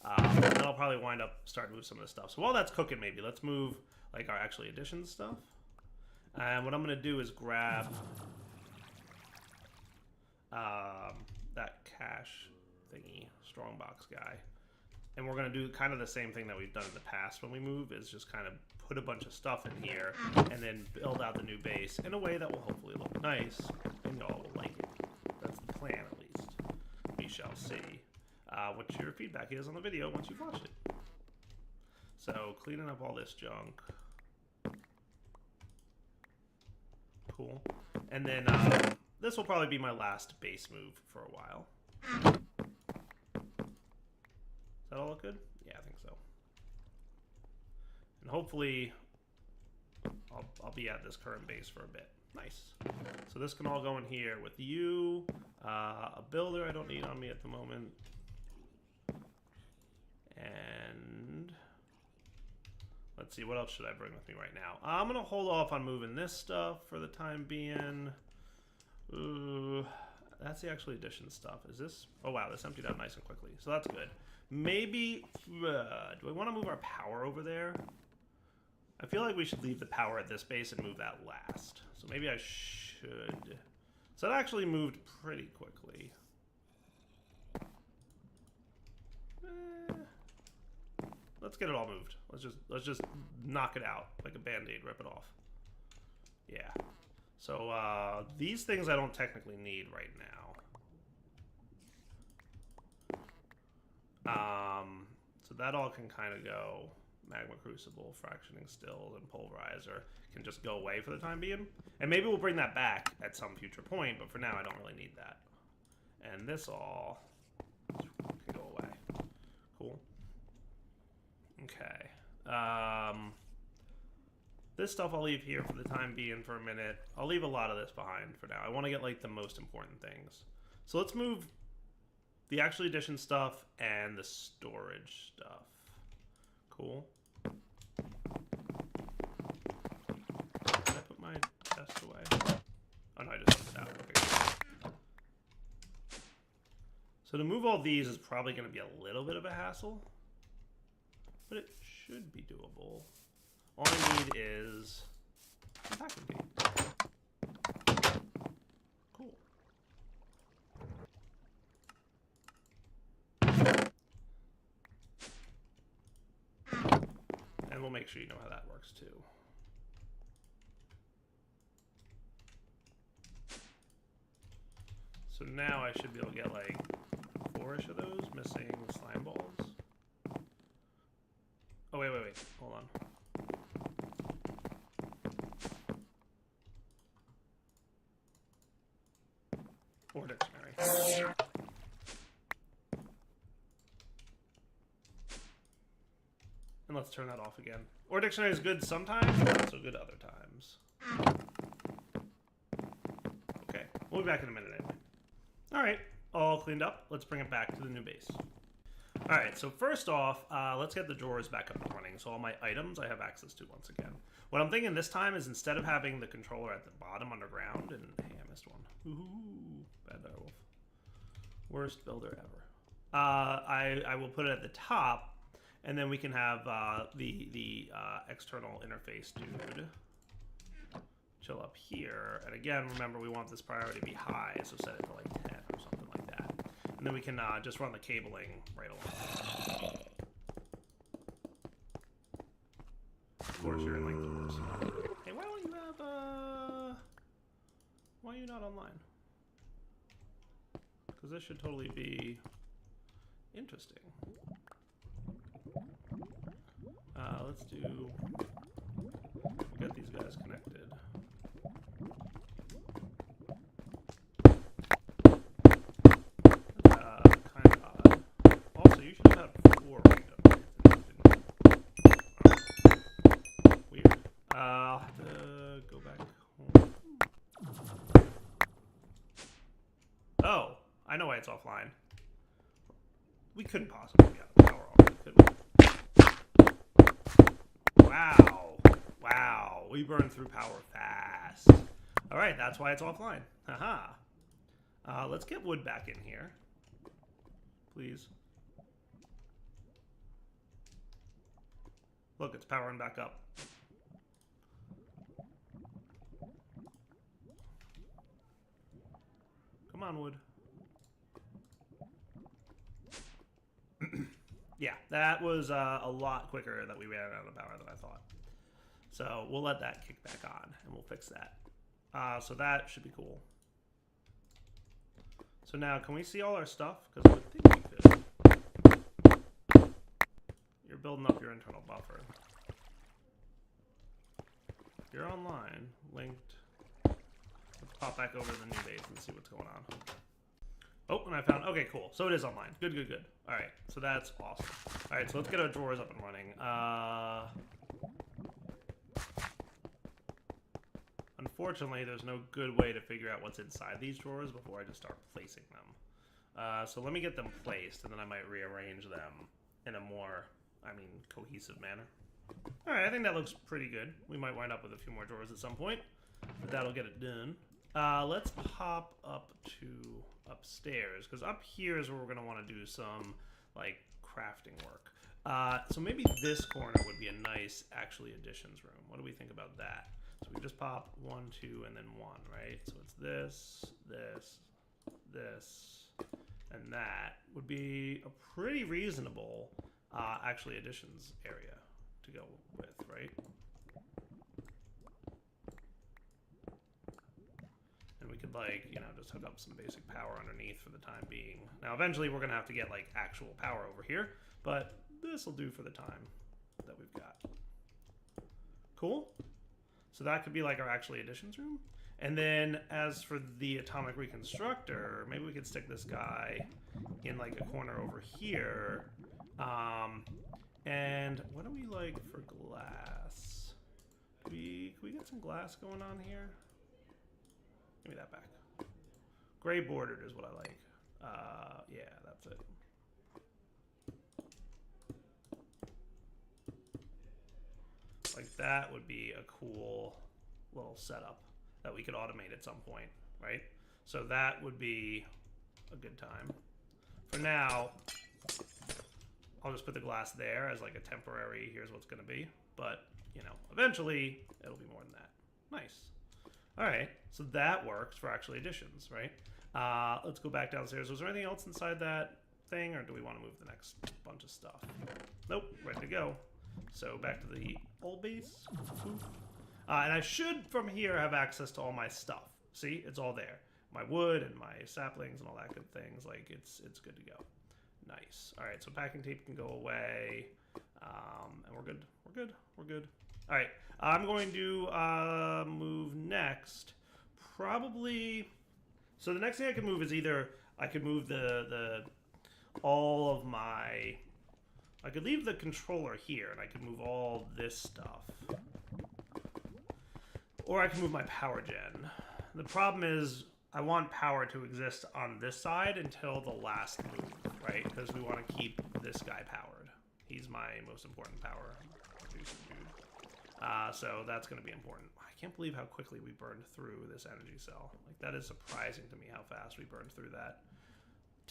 And then I'll probably wind up starting to move some of this stuff. So while that's cooking, maybe let's move like our actually addition stuff. And what I'm going to do is grab that cache thingy, strongbox guy. And we're going to do kind of the same thing that we've done in the past when we move, is just kind of put a bunch of stuff in here and then build out the new base in a way that will hopefully look nice and y'all will like it. That's the plan, at least. We shall see what your feedback is on the video once you've watched it. So cleaning up all this junk. Cool. And then this will probably be my last base move for a while. Does that all look good? Yeah, I think so. And hopefully I'll be at this current base for a bit. Nice. So this can all go in here with you. A builder I don't need on me at the moment. And let's see, what else should I bring with me right now? I'm going to hold off on moving this stuff for the time being. That's the actual addition stuff. Is this? Oh, wow, this emptied out nice and quickly. So that's good. Maybe, do I want to move our power over there? I feel like we should leave the power at this base and move that last. So maybe I should. So that actually moved pretty quickly. Let's get it all moved. Let's just knock it out like a band-aid, rip it off. Yeah. So these things I don't technically need right now. So that all can kind of go. Magma crucible, fractioning stills, and pulverizer can just go away for the time being. And maybe we'll bring that back at some future point, but for now I don't really need that. And this all can go away. Cool. Okay. This stuff I'll leave here for the time being for a minute. I'll leave a lot of this behind for now. I want to get like the most important things. So let's move the actual addition stuff and the storage stuff. Cool. Did I put my chest away? Oh no, I just took it out. Okay. So to move all these is probably going to be a little bit of a hassle, but it should be doable. All I need is a vacuum tape. Cool. And we'll make sure you know how that works too. So now I should be able to get like 4 4-ish of those, missing slime balls. Oh, wait. Hold on. Or dictionary. And let's turn that off again. Or dictionary is good sometimes, not so good other times. Okay, we'll be back in a minute anyway. Alright, all cleaned up. Let's bring it back to the new base. Alright, so first off, let's get the drawers back up and running. So all my items I have access to once again. What I'm thinking this time is instead of having the controller at the bottom underground, and hey, I missed one. Ooh, bad werewolf. Worst builder ever. I will put it at the top, and then we can have the external interface dude chill up here. And again, remember we want this priority to be high, so set it to like 10 or something like that. And then we can just run the cabling right along. Of course, you're in like doors. Hey, why don't you have why are you not online? Because this should totally be interesting. Let's do. We'll get these guys connected. Kind of odd. Also, you should have had 4 right up here. Weird. I'll have to go back home. Oh, I know why it's offline. We couldn't possibly be out of power already, could we? Wow, we burned through power fast. Alright, that's why it's offline. Haha. Let's get wood back in here. Please. Look, it's powering back up. Come on, wood. Yeah, that was a lot quicker that we ran out of power than I thought. So we'll let that kick back on, and we'll fix that. So that should be cool. So now, can we see all our stuff? Because I would think we could. You're building up your internal buffer. You're online, linked. Let's pop back over to the new base and see what's going on. Oh, and I found, okay, cool. So it is online. Good. All right, so that's awesome. All right, so let's get our drawers up and running. Unfortunately, there's no good way to figure out what's inside these drawers before I just start placing them. So let me get them placed, and then I might rearrange them in a more, cohesive manner. All right, I think that looks pretty good. We might wind up with a few more drawers at some point, but that'll get it done. Let's pop up to upstairs, because up here is where we're going to want to do some, like, crafting work. So maybe this corner would be a nice, actually, additions room. What do we think about that? So we just pop 1, 2, and then 1, right? So it's this, and that would be a pretty reasonable, actually, additions area to go with, right? And we could, like, just hook up some basic power underneath for the time being. Now, eventually, we're going to have to get, like, actual power over here, but this will do for the time that we've got. Cool? So that could be, like, our actually additions room. And then, as for the atomic reconstructor, maybe we could stick this guy in, like, a corner over here. And what do we like for glass? Can we get some glass going on here? Give me that back. Gray bordered is what I like. Yeah, that's it. Like, that would be a cool little setup that we could automate at some point, right? So that would be a good time. For now, I'll just put the glass there as like a temporary, here's what's going to be. But, eventually, it'll be more than that. Nice. All right, so that works for actually additions, right? Let's go back downstairs. Was there anything else inside that thing, or do we want to move the next bunch of stuff? Nope, ready to go. So back to the old base. And I should, from here, have access to all my stuff. See, it's all there. my wood and my saplings and all that good things. Like it's good to go. Nice. All right, so packing tape can go away, and we're good. We're good. We're good. All right, I'm going to move next. Probably. So the next thing I could move is either I could move all of my. I could leave the controller here, and I could move all this stuff. Or I can move my power gen. The problem is I want power to exist on this side until the last move, right? Because we want to keep this guy powered. He's my most important power producer dude. So that's going to be important. I can't believe how quickly we burned through this energy cell. Like, that is surprising to me how fast we burned through that.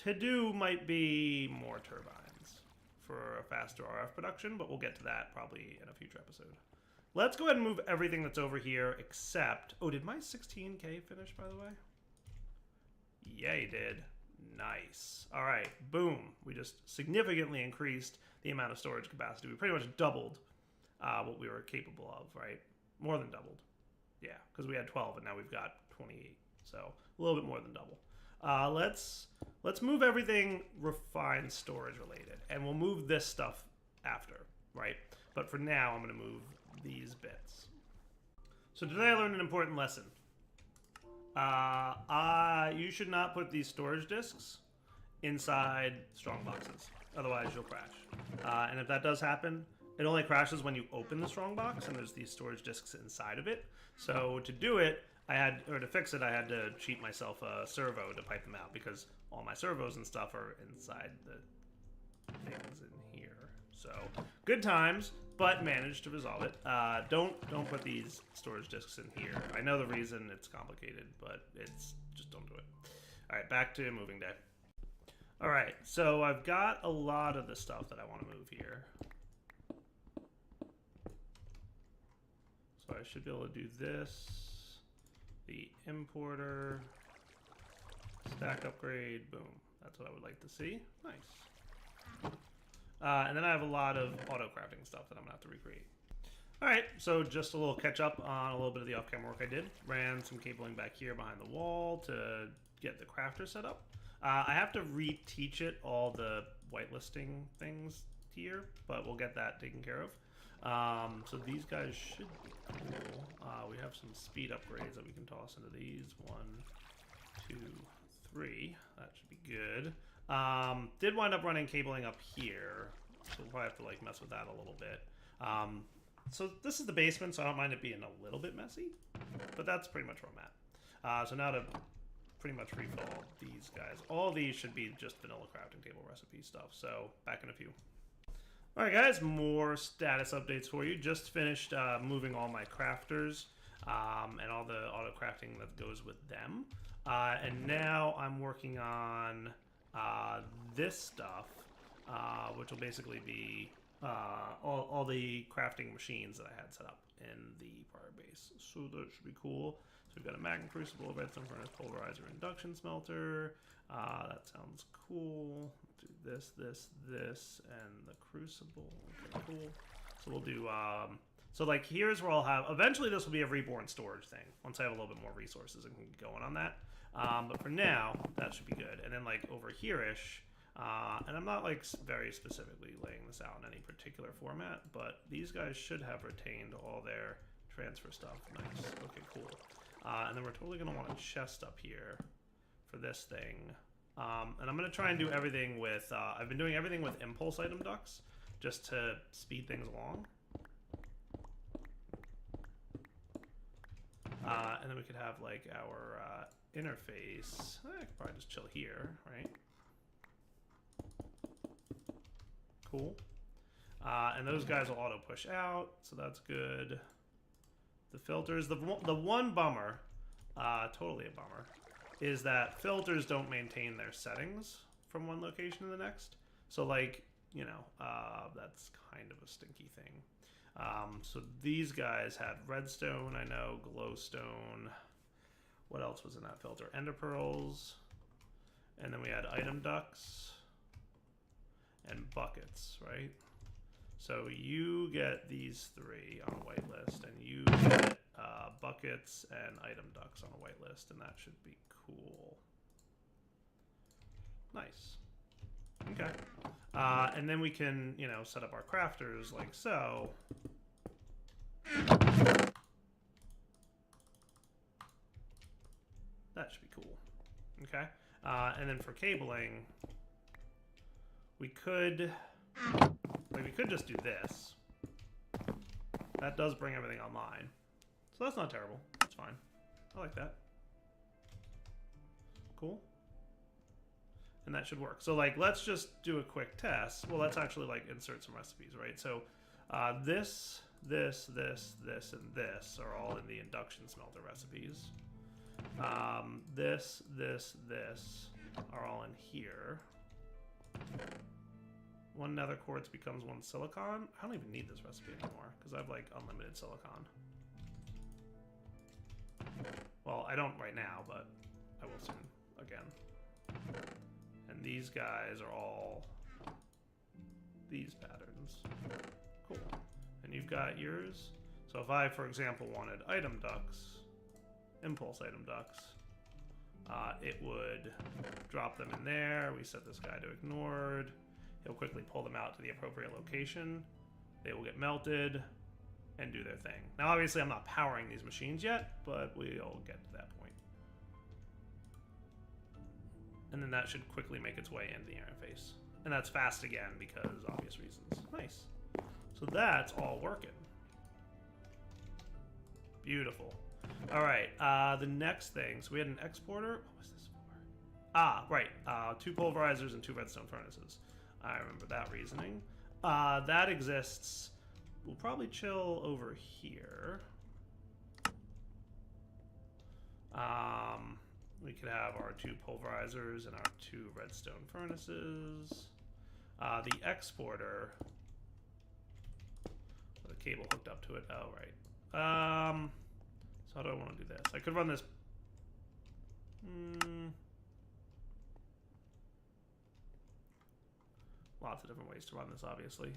To do might be more turbines for a faster RF production, but we'll get to that probably in a future episode. Let's go ahead and move everything that's over here except... Oh, did my 16K finish, by the way? Yeah, he did. Nice. All right, boom. We just significantly increased the amount of storage capacity. We pretty much doubled what we were capable of, right? More than doubled. Yeah, because we had 12 and now we've got 28. So a little bit more than double. Let's move everything refined storage related. And we'll move this stuff after, right? But for now, I'm going to move these bits. So today I learned an important lesson. You should not put these storage disks inside strong boxes. Otherwise, you'll crash. And if that does happen, it only crashes when you open the strong box and there's these storage disks inside of it. So to do it, to fix it, I had to cheat myself a servo to pipe them out because all my servos and stuff are inside the things in here. So good times, but managed to resolve it. Don't put these storage disks in here. I know the reason, it's complicated, but just don't do it. All right, back to moving day. All right, so I've got a lot of the stuff that I want to move here. So I should be able to do this. The importer, stack upgrade, boom. That's what I would like to see. Nice. And then I have a lot of auto crafting stuff that I'm gonna have to recreate. All right, so just a little catch up on a little bit of the off-camera work I did. Ran some cabling back here behind the wall to get the crafter set up. I have to reteach it all the whitelisting things here, but we'll get that taken care of. So these guys should be cool. We have some speed upgrades that we can toss into these. 1, 2, 3. That should be good. Did wind up running cabling up here, so we'll probably have to like mess with that a little bit. So this is the basement, so I don't mind it being a little bit messy, but that's pretty much where I'm at. So now to pretty much refill these guys. All these should be just vanilla crafting table recipe stuff, so back in a few. Alright guys, more status updates for you. Just finished moving all my crafters and all the auto crafting that goes with them. And now I'm working on this stuff, which will basically be all the crafting machines that I had set up in the prior base. So that should be cool. So we've got a magma crucible, redstone furnace, pulverizer, induction smelter. That sounds cool. Do this, and the crucible. Okay, cool. So we'll do, so like here's where I'll have, eventually this will be a reborn storage thing, once I have a little bit more resources and can get going on that. But for now, that should be good. And then like over here-ish, and I'm not like very specifically laying this out in any particular format, but these guys should have retained all their transfer stuff. Nice. Okay, cool. And then we're totally going to want a chest up here for this thing. And I'm going to try and do everything with, I've been doing everything with impulse item ducts, just to speed things along. And then we could have like our interface. I could probably just chill here, right? Cool. And those guys will auto push out, so that's good. The filters, the one bummer, totally a bummer, is that filters don't maintain their settings from one location to the next. So like, you know, that's kind of a stinky thing. So these guys had redstone, I know, glowstone. What else was in that filter? Ender pearls. And then we had item ducts and buckets, right? So you get these 3 on a whitelist, and you get buckets and item ducts on a white list, and that should be cool. Nice. Okay. And then we can, you know, set up our crafters like so. That should be cool. Okay. And then for cabling, we could just do this. That does bring everything online. So that's not terrible. That's fine. I like that. Cool. And that should work. So like, let's just do a quick test. Well, let's actually like insert some recipes, right? So this, and this are all in the induction smelter recipes. This are all in here. One nether quartz becomes one silicon. I don't even need this recipe anymore because I have like unlimited silicon. Well, I don't right now, but I will soon again. And these guys are all these patterns. Cool. And you've got yours. So if I, for example, wanted item ducts, impulse item ducts, it would drop them in there. We set this guy to ignored. He'll quickly pull them out to the appropriate location. They will get melted and do their thing. Now, obviously, I'm not powering these machines yet, but we'll get to that point. And then that should quickly make its way into the interface. And that's fast again because obvious reasons. Nice. So that's all working. Beautiful. All right, the next thing. So we had an exporter. What was this for? Ah, right. 2 pulverizers and 2 redstone furnaces. I remember that reasoning. That exists. We'll probably chill over here. We could have our 2 pulverizers and our 2 redstone furnaces. The exporter. The cable hooked up to it. Oh, right. So how do I want to do this? I could run this. Lots of different ways to run this, obviously.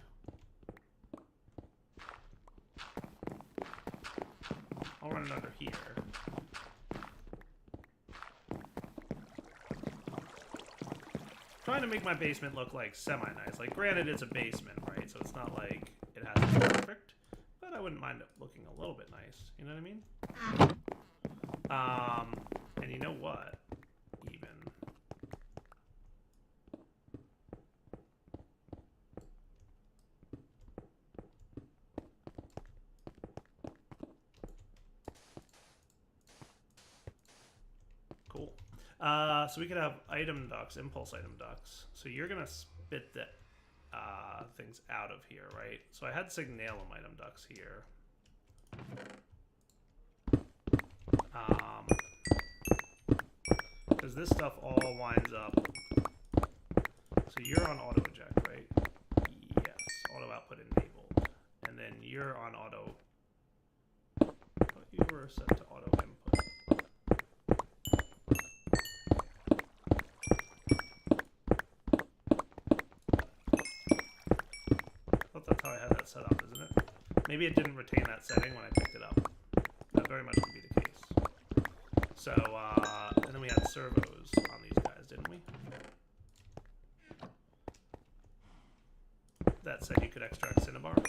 I'll run it under here. Trying to make my basement look like semi-nice. Like, granted, it's a basement, right? So it's not like it has to be perfect, but I wouldn't mind it looking a little bit nice. You know what I mean? And you know what? Even. Cool. So we could have item ducts, impulse item ducts. So you're gonna spit the things out of here, right? So I had signalum item ducts here. Because this stuff all winds up. So you're on auto eject, right? Yes, auto output enabled. And then you're on auto. But you were set to auto input. I thought that's how I had that set up, isn't it? Maybe it didn't retain that setting when I picked it up. That very much could be the case. So, and then we had servos on these guys, didn't we? That said you could extract cinnabar. Do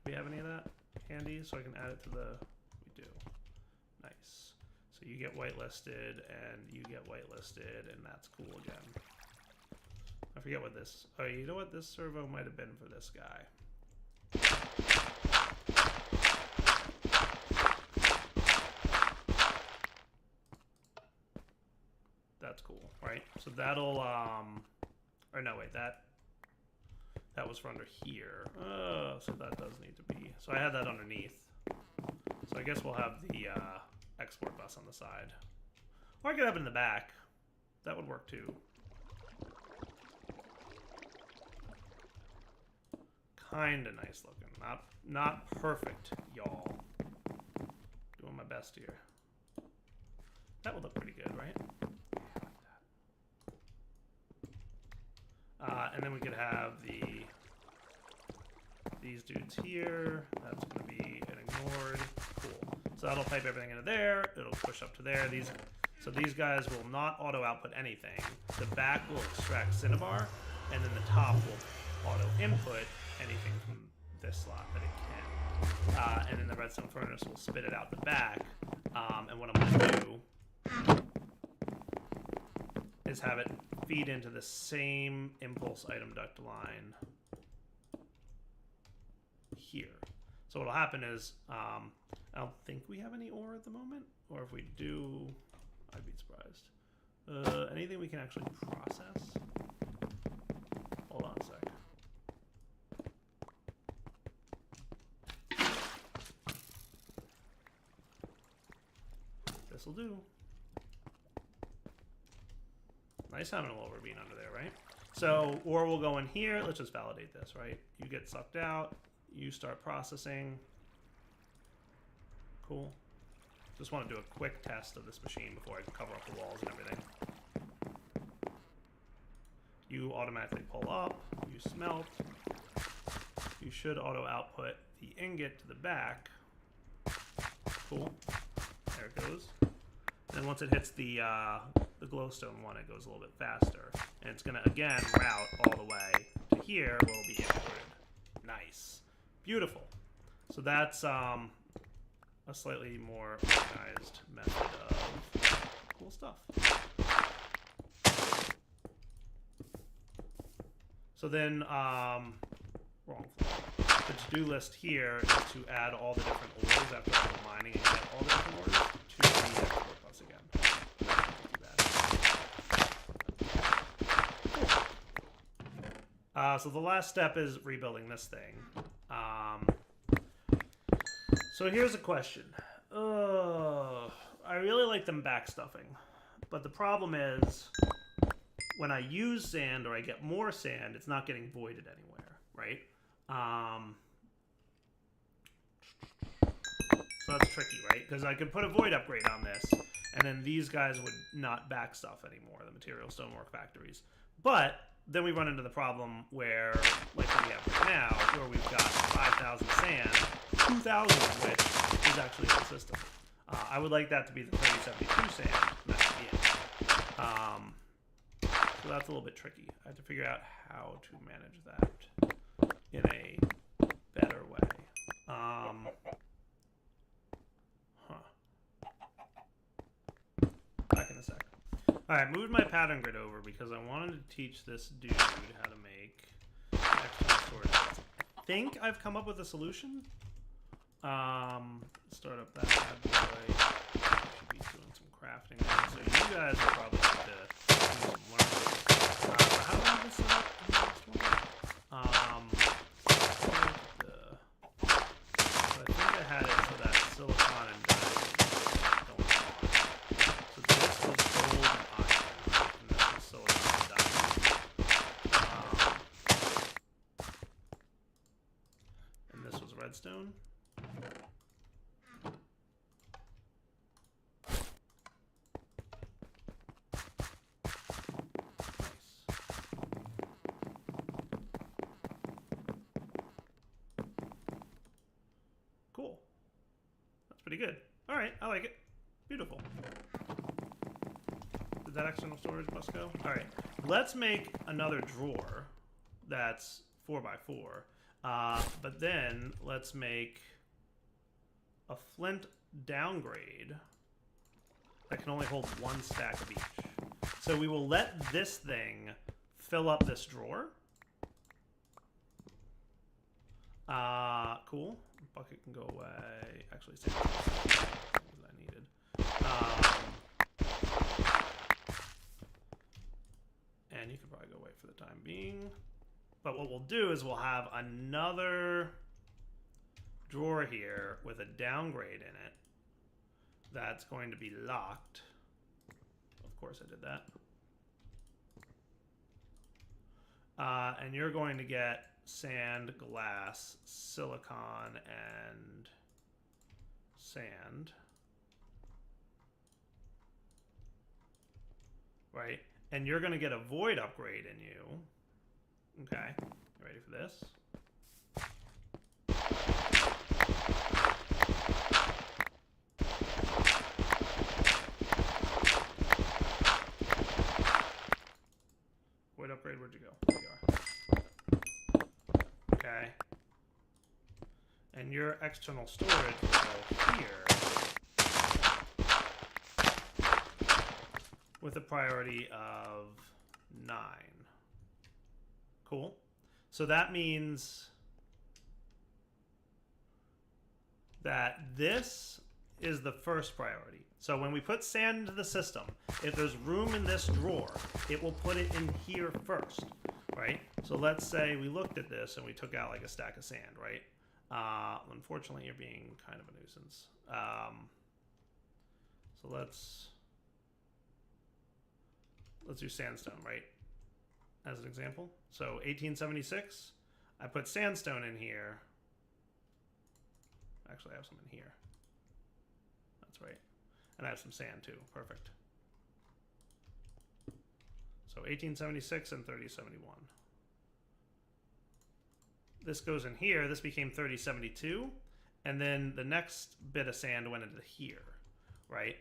we have any of that handy so I can add it to the... We do. Nice. So you get whitelisted and you get whitelisted and that's cool again. I forget what this... Oh, you know what? This servo might have been for this guy. That's cool, right? So that'll, or no, wait, that was for under here. Oh, so that does need to be, so I had that underneath. So I guess we'll have the export bus on the side. Or I could have it in the back. That would work too. Kinda nice looking. Not perfect, y'all. Doing my best here. That would look pretty good, right? And then we could have the these dudes here. That's going to be an ignored. Cool. So that'll pipe everything into there. It'll push up to there. So these guys will not auto output anything. The back will extract cinnabar, and then the top will auto input anything from this slot that it can. And then the redstone furnace will spit it out the back. And what I'm going to do is have it feed into the same impulse item duct line here. So what'll happen is, I don't think we have any ore at the moment, or if we do, I'd be surprised. Anything we can actually process? Hold on a sec. This'll do. Nice having a little ravine under there, right? So ore will go in here. Let's just validate this, right? You get sucked out. You start processing. Cool. Just want to do a quick test of this machine before I cover up the walls and everything. You automatically pull up. You smelt. You should auto output the ingot to the back. Cool. There it goes. And then once it hits the glowstone one, it goes a little bit faster. And it's going to, again, route all the way to here where it'll be imported. Nice. Beautiful. So that's a slightly more organized method of cool stuff. So then, wrong floor. The to-do list here is to add all the different ores after all the mining and get all the different ores to the export bus again. So the last step is rebuilding this thing. So here's a question. I really like them backstuffing, but the problem is when I use sand or I get more sand, it's not getting voided anywhere, right? So that's tricky, right? Because I could put a void upgrade on this, and then these guys would not backstuff anymore, the material stonework factories. But then we run into the problem where, like we have right now, where we've got 5,000 sand, 2,000 of which is actually in the system. I would like that to be the 3072 sand, and that should be it. So that's a little bit tricky. I have to figure out how to manage that in a better way. Back in a sec. Alright, moved my pattern grid over because I wanted to teach this dude how to make extra storage. I think I've come up with a solution. Start up that bad boy. Should be doing some crafting now. So you guys will probably have to do some learning. How do I have this set up in the next one? So I think I had it so that silicon and diamond don't fall. So this was gold and iron, and this was silicon and diamond. And this was redstone. Cool. That's pretty good. All right, I like it. Beautiful. Did that external storage bus go? All right, let's make another drawer that's 4x4. But then let's make a flint downgrade that can only hold one stack of each. So we will let this thing fill up this drawer. Cool. Bucket can go away. Actually, same things I needed. And you can probably go away for the time being. But what we'll do is we'll have another drawer here with a downgrade in it that's going to be locked. Of course I did that. And you're going to get sand, glass, silicon, and sand. Right? And you're going to get a void upgrade in you. Okay. You ready for this? And your external storage will go here with a priority of 9. Cool. So that means that this is the first priority. So when we put sand into the system, if there's room in this drawer, it will put it in here first, right? So let's say we looked at this and we took out like a stack of sand, right? Unfortunately, you're being kind of a nuisance. So let's do sandstone, right? As an example. So 1876, I put sandstone in here. Actually, I have some in here. That's right. And I have some sand too. Perfect. So 1876 and 3071. This goes in here. This became 3072. And then the next bit of sand went into here, right?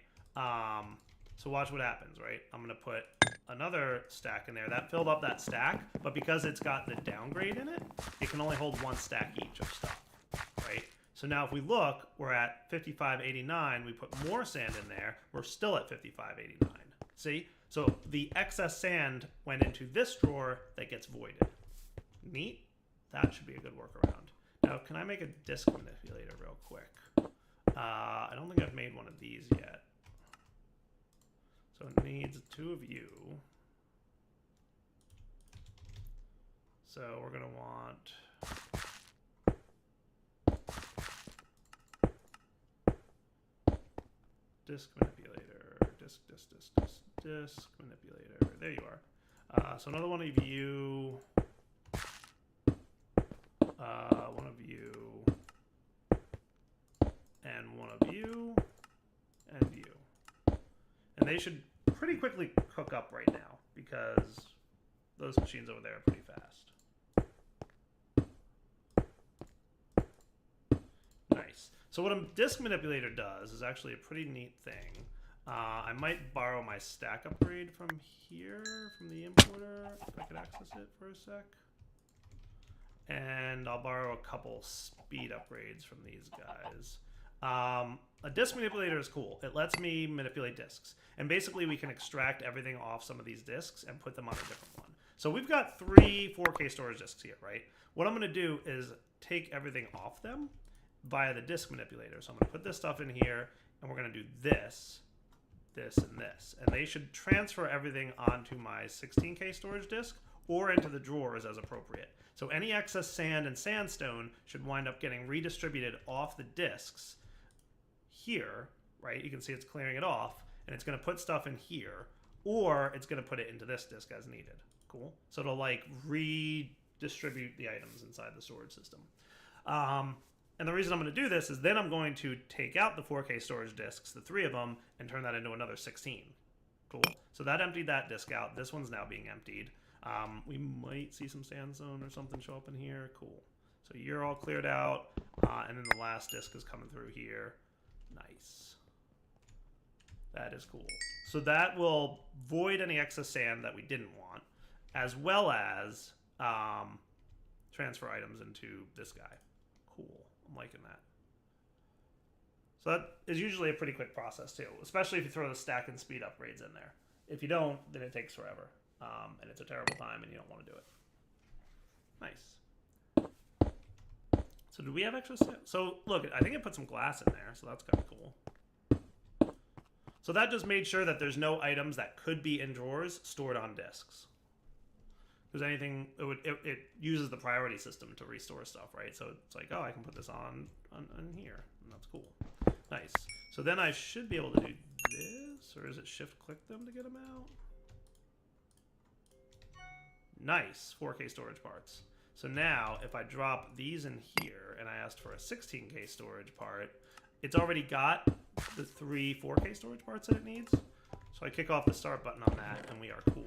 So watch what happens, right? I'm going to put another stack in there. That filled up that stack, but because it's got the downgrade in it, it can only hold 1 stack each of stuff, right? So now if we look, we're at 5589. We put more sand in there. We're still at 5589. See? So the excess sand went into this drawer that gets voided. Neat? That should be a good workaround. Now, can I make a disk manipulator real quick? I don't think I've made one of these yet. So it needs 2 of you. So we're going to want... disk manipulator, disk manipulator. There you are. So another one of you, one of you, and one of you, and you. And they should pretty quickly cook up right now because those machines over there are pretty fast. Nice. So what a disk manipulator does is actually a pretty neat thing. I might borrow my stack upgrade from here, from the importer, if I could access it for a sec. And I'll borrow a couple speed upgrades from these guys. A disk manipulator is cool. It lets me manipulate disks. And basically we can extract everything off some of these disks and put them on a different one. So we've got 3 4K storage disks here, right? What I'm going to do is take everything off them via the disk manipulator. So I'm going to put this stuff in here, and we're going to do this, this, and this. And they should transfer everything onto my 16K storage disk or into the drawers as appropriate. So any excess sand and sandstone should wind up getting redistributed off the disks here, right? You can see it's clearing it off, and it's going to put stuff in here, or it's going to put it into this disk as needed. Cool. So it'll like redistribute the items inside the storage system. And the reason I'm going to do this is then I'm going to take out the 4K storage disks, the 3 of them, and turn that into another 16. Cool. So that emptied that disk out. This one's now being emptied. We might see some sandstone or something show up in here. Cool. So you're all cleared out, and then the last disk is coming through here. Nice. That is cool. So that will void any excess sand that we didn't want, as well as transfer items into this guy. Cool. I'm liking that. So that is usually a pretty quick process too, especially if you throw the stack and speed upgrades in there. If you don't, then it takes forever, and it's a terrible time, and you don't want to do it. Nice. So do we have extra stuff? So look, I think I put some glass in there, so that's kind of cool. So that just made sure that there's no items that could be in drawers stored on disks. Because anything, it uses the priority system to restore stuff, right? So it's like, oh, I can put this on here, and that's cool. Nice. So then I should be able to do this, or is it shift-click them to get them out? Nice, 4K storage parts. So now, if I drop these in here, and I asked for a 16K storage part, it's already got the 3 4K storage parts that it needs. So I kick off the start button on that, and we are cool.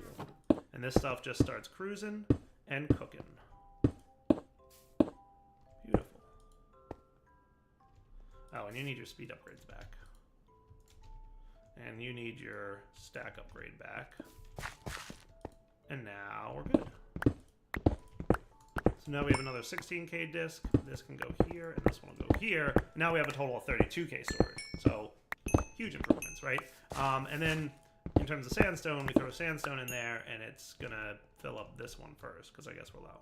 And this stuff just starts cruising and cooking. Beautiful. Oh, and you need your speed upgrades back. And you need your stack upgrade back. And now we're good. So now we have another 16K disk. This can go here, and this one will go here. Now we have a total of 32K storage. So huge improvements, right? And then in terms of sandstone, we throw sandstone in there, and it's gonna fill up this one first, because I guess we're low.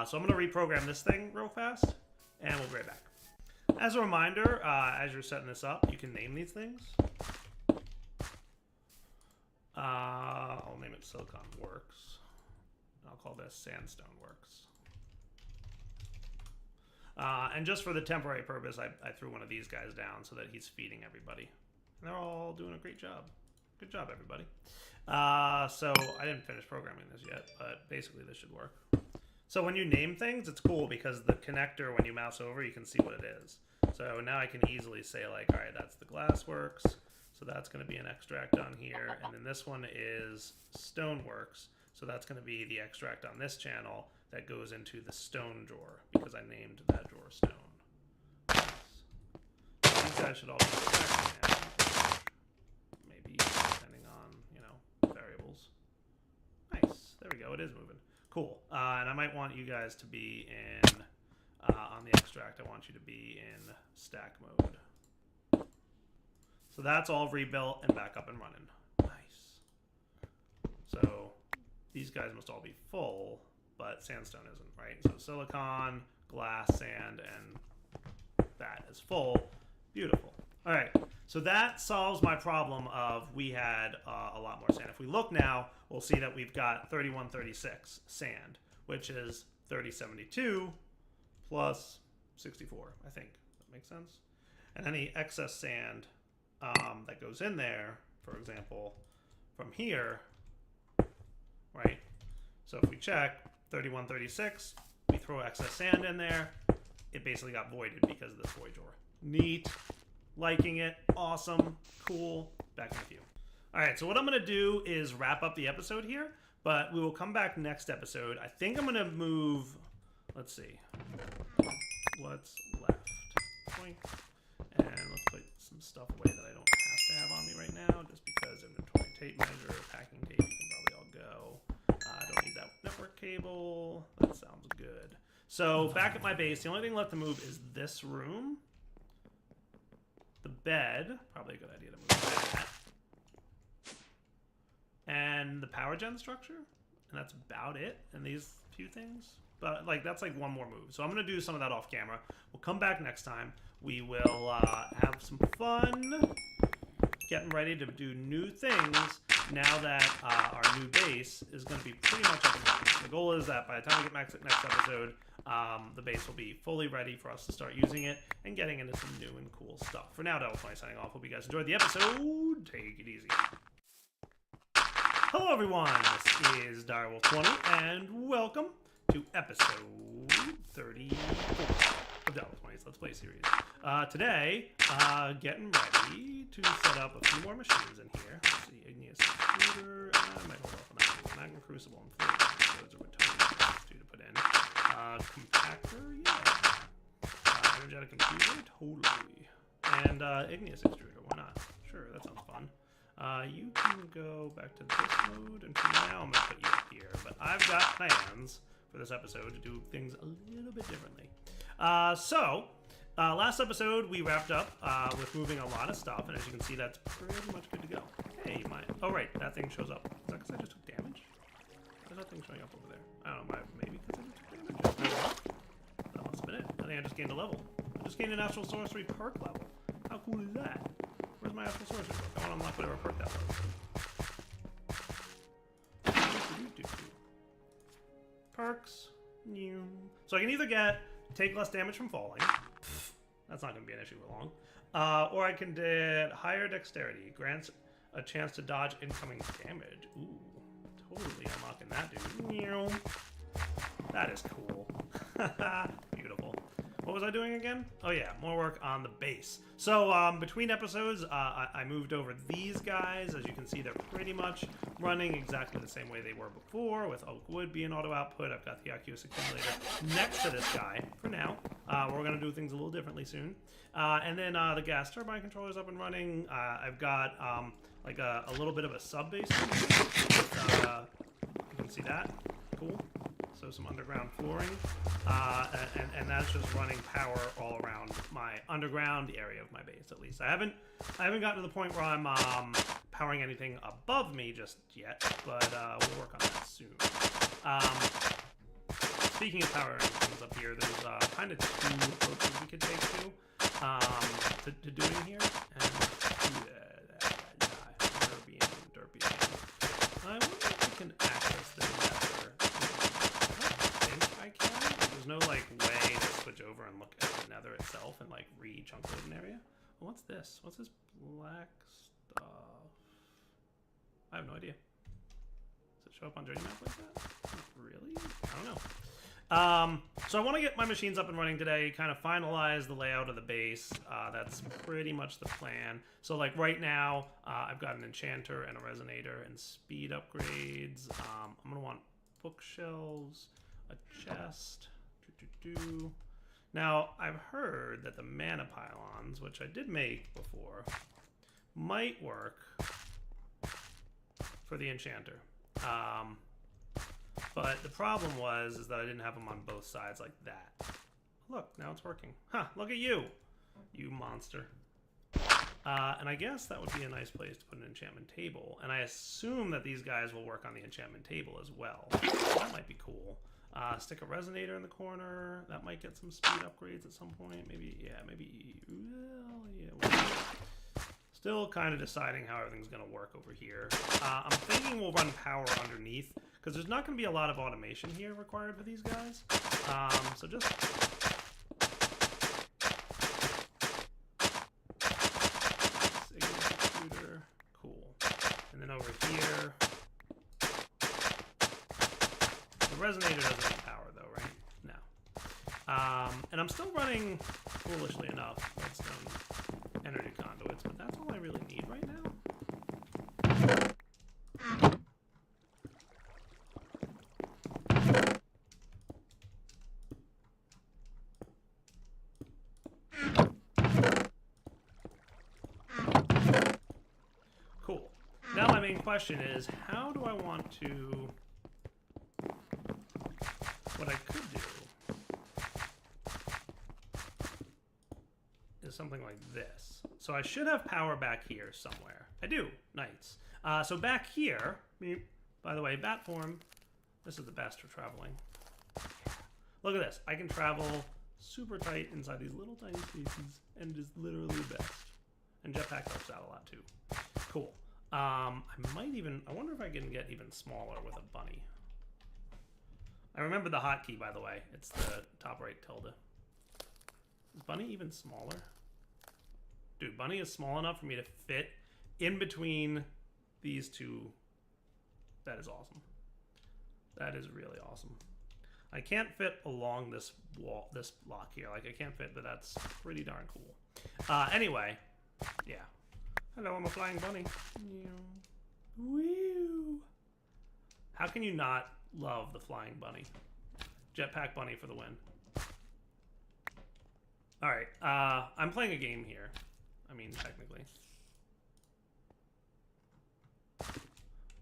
So I'm gonna reprogram this thing real fast, and we'll be right back. As a reminder, as you're setting this up, you can name these things. I'll name it Silicon Works. I'll call this Sandstone Works. And just for the temporary purpose, I threw one of these guys down so that he's feeding everybody. And they're all doing a great job. Good job, everybody. So I didn't finish programming this yet, but basically this should work. So when you name things, it's cool because the connector, when you mouse over, you can see what it is. So now I can easily say, like, all right, that's the Glassworks. So that's going to be an extract on here. And then this one is Stoneworks. So that's going to be the extract on this channel that goes into the stone drawer because I named that drawer stone. Nice. So these guys should all be extracted now. Maybe depending on, you know, variables. Nice. There we go. It is moving. Cool. And I might want you guys to be in, on the extract, I want you to be in stack mode. So that's all rebuilt and back up and running. Nice. So these guys must all be full, but sandstone isn't, right? So silicon, glass, sand, and that is full. Beautiful. All right. So that solves my problem of we had a lot more sand. If we look now, we'll see that we've got 3136 sand, which is 3072 plus 64, I think. That makes sense? And any excess sand that goes in there, for example, from here, right? So if we check 3136, we throw excess sand in there, it basically got voided because of this void drawer. Neat. Liking it. Awesome. Cool. Back in the queue. All right, so what I'm going to do is wrap up the episode here, but we will come back next episode. I think I'm going to move, let's see, what's left. Boink. And let's put some stuff away that I don't have to have on me right now, just because inventory tape measure, packing tape, you can probably all go. I don't need that network cable. That sounds good. So back at my base, the only thing left to move is this room. The bed, probably a good idea to move that. And the power gen structure, and that's about it. And these few things, but like that's like one more move. So I'm gonna do some of that off camera. We'll come back next time. We will have some fun getting ready to do new things now that our new base is going to be pretty much up and running. The goal is that by the time we get back to the next episode, the base will be fully ready for us to start using it and getting into some new and cool stuff. For now, Direwolf20 signing off. Hope you guys enjoyed the episode. Take it easy. Hello, everyone. This is Direwolf20, and welcome to episode 34 of Direwolf20's Let's Play series. Today, getting ready to set up a few more machines in here. Let's see, igneous extruder. I might hold off on that. Magma crucible and fluid. Those are what totally to put in. Compactor, yeah. Energetic computer, totally. And igneous extruder, why not? Sure, that sounds fun. You can go back to this mode, and for now I'm gonna put you up here. But I've got plans for this episode to do things a little bit differently. Last episode we wrapped up with moving a lot of stuff, and as you can see, that's pretty much good to go. Hey, oh right, that thing shows up. Is that because I just took damage? Why is that thing showing up over there? I don't know, maybe because I just took damage. That must have been it. I think I just gained a level. I just gained an astral sorcery perk level. How cool is that? Where's my astral sorcery perk? I want to unlock whatever perk that was. Perks. New. So I can either take less damage from falling. That's not going to be an issue for long. Or I can get higher dexterity. Grants a chance to dodge incoming damage. Ooh, totally unlocking that, dude. That is cool. Beautiful. What was I doing again? Oh yeah, more work on the base. So between episodes, I moved over these guys. As you can see, they're pretty much running exactly the same way they were before, with oak wood being auto output. I've got the Aqueous accumulator next to this guy for now. We're gonna do things a little differently soon. And then the gas turbine controller's up and running. I've got like a little bit of a sub base. You can see that. Cool. so some underground flooring, and that's just running power all around my underground area of my base. At least I haven't gotten to the point where I'm powering anything above me just yet, but we'll work on that soon. Speaking of powering things up here, there's kind of two approaches we could take to doing here, and derpy. I wonder if we can access the nether. I don't think I can. There's no like way to switch over and look at the nether itself and like re-chunk load an area. Well, what's this? What's this black stuff? I have no idea. Does it show up on Journey Map like that? Not really. I don't know. So I want to get my machines up and running today, kind of finalize the layout of the base. That's pretty much the plan. So like right now, I've got an enchanter and a resonator and speed upgrades. I'm going to want bookshelves, a chest. Now, I've heard that the mana pylons, which I did make before, might work for the enchanter. But the problem is that I didn't have them on both sides like that. Look, now it's working. Huh, look at you, you monster. And I guess that would be a nice place to put an enchantment table. And I assume that these guys will work on the enchantment table as well. That might be cool. Stick a resonator in the corner. That might get some speed upgrades at some point. Maybe, yeah, maybe, well, yeah. Still kind of deciding how everything's going to work over here. I'm thinking we'll run power underneath, because there's not going to be a lot of automation here required for these guys. So just... Computer. Cool. And then over here... The resonator doesn't need power, though, right? No. And I'm still running, foolishly enough, redstone energy conduits, but that's all I really need right now. Cool. Now my main question is, how do I want to... What I could do is something like this. So I should have power back here somewhere. I do. Nice. So back here, by the way, bat form, this is the best for traveling. Look at this. I can travel super tight inside these little tiny spaces, and it is literally the best. And jetpack helps out a lot too. Cool. I wonder if I can get even smaller with a bunny. I remember the hotkey, by the way. It's the top right tilde. Is bunny even smaller? Dude, bunny is small enough for me to fit in between these two. That is awesome. That is really awesome. I can't fit along this wall, this block here. Like, I can't fit, but that's pretty darn cool. Anyway, yeah. Hello, I'm a flying bunny. Woo! How can you not love the flying bunny? Jetpack bunny for the win. Alright, I'm playing a game here. I mean, technically.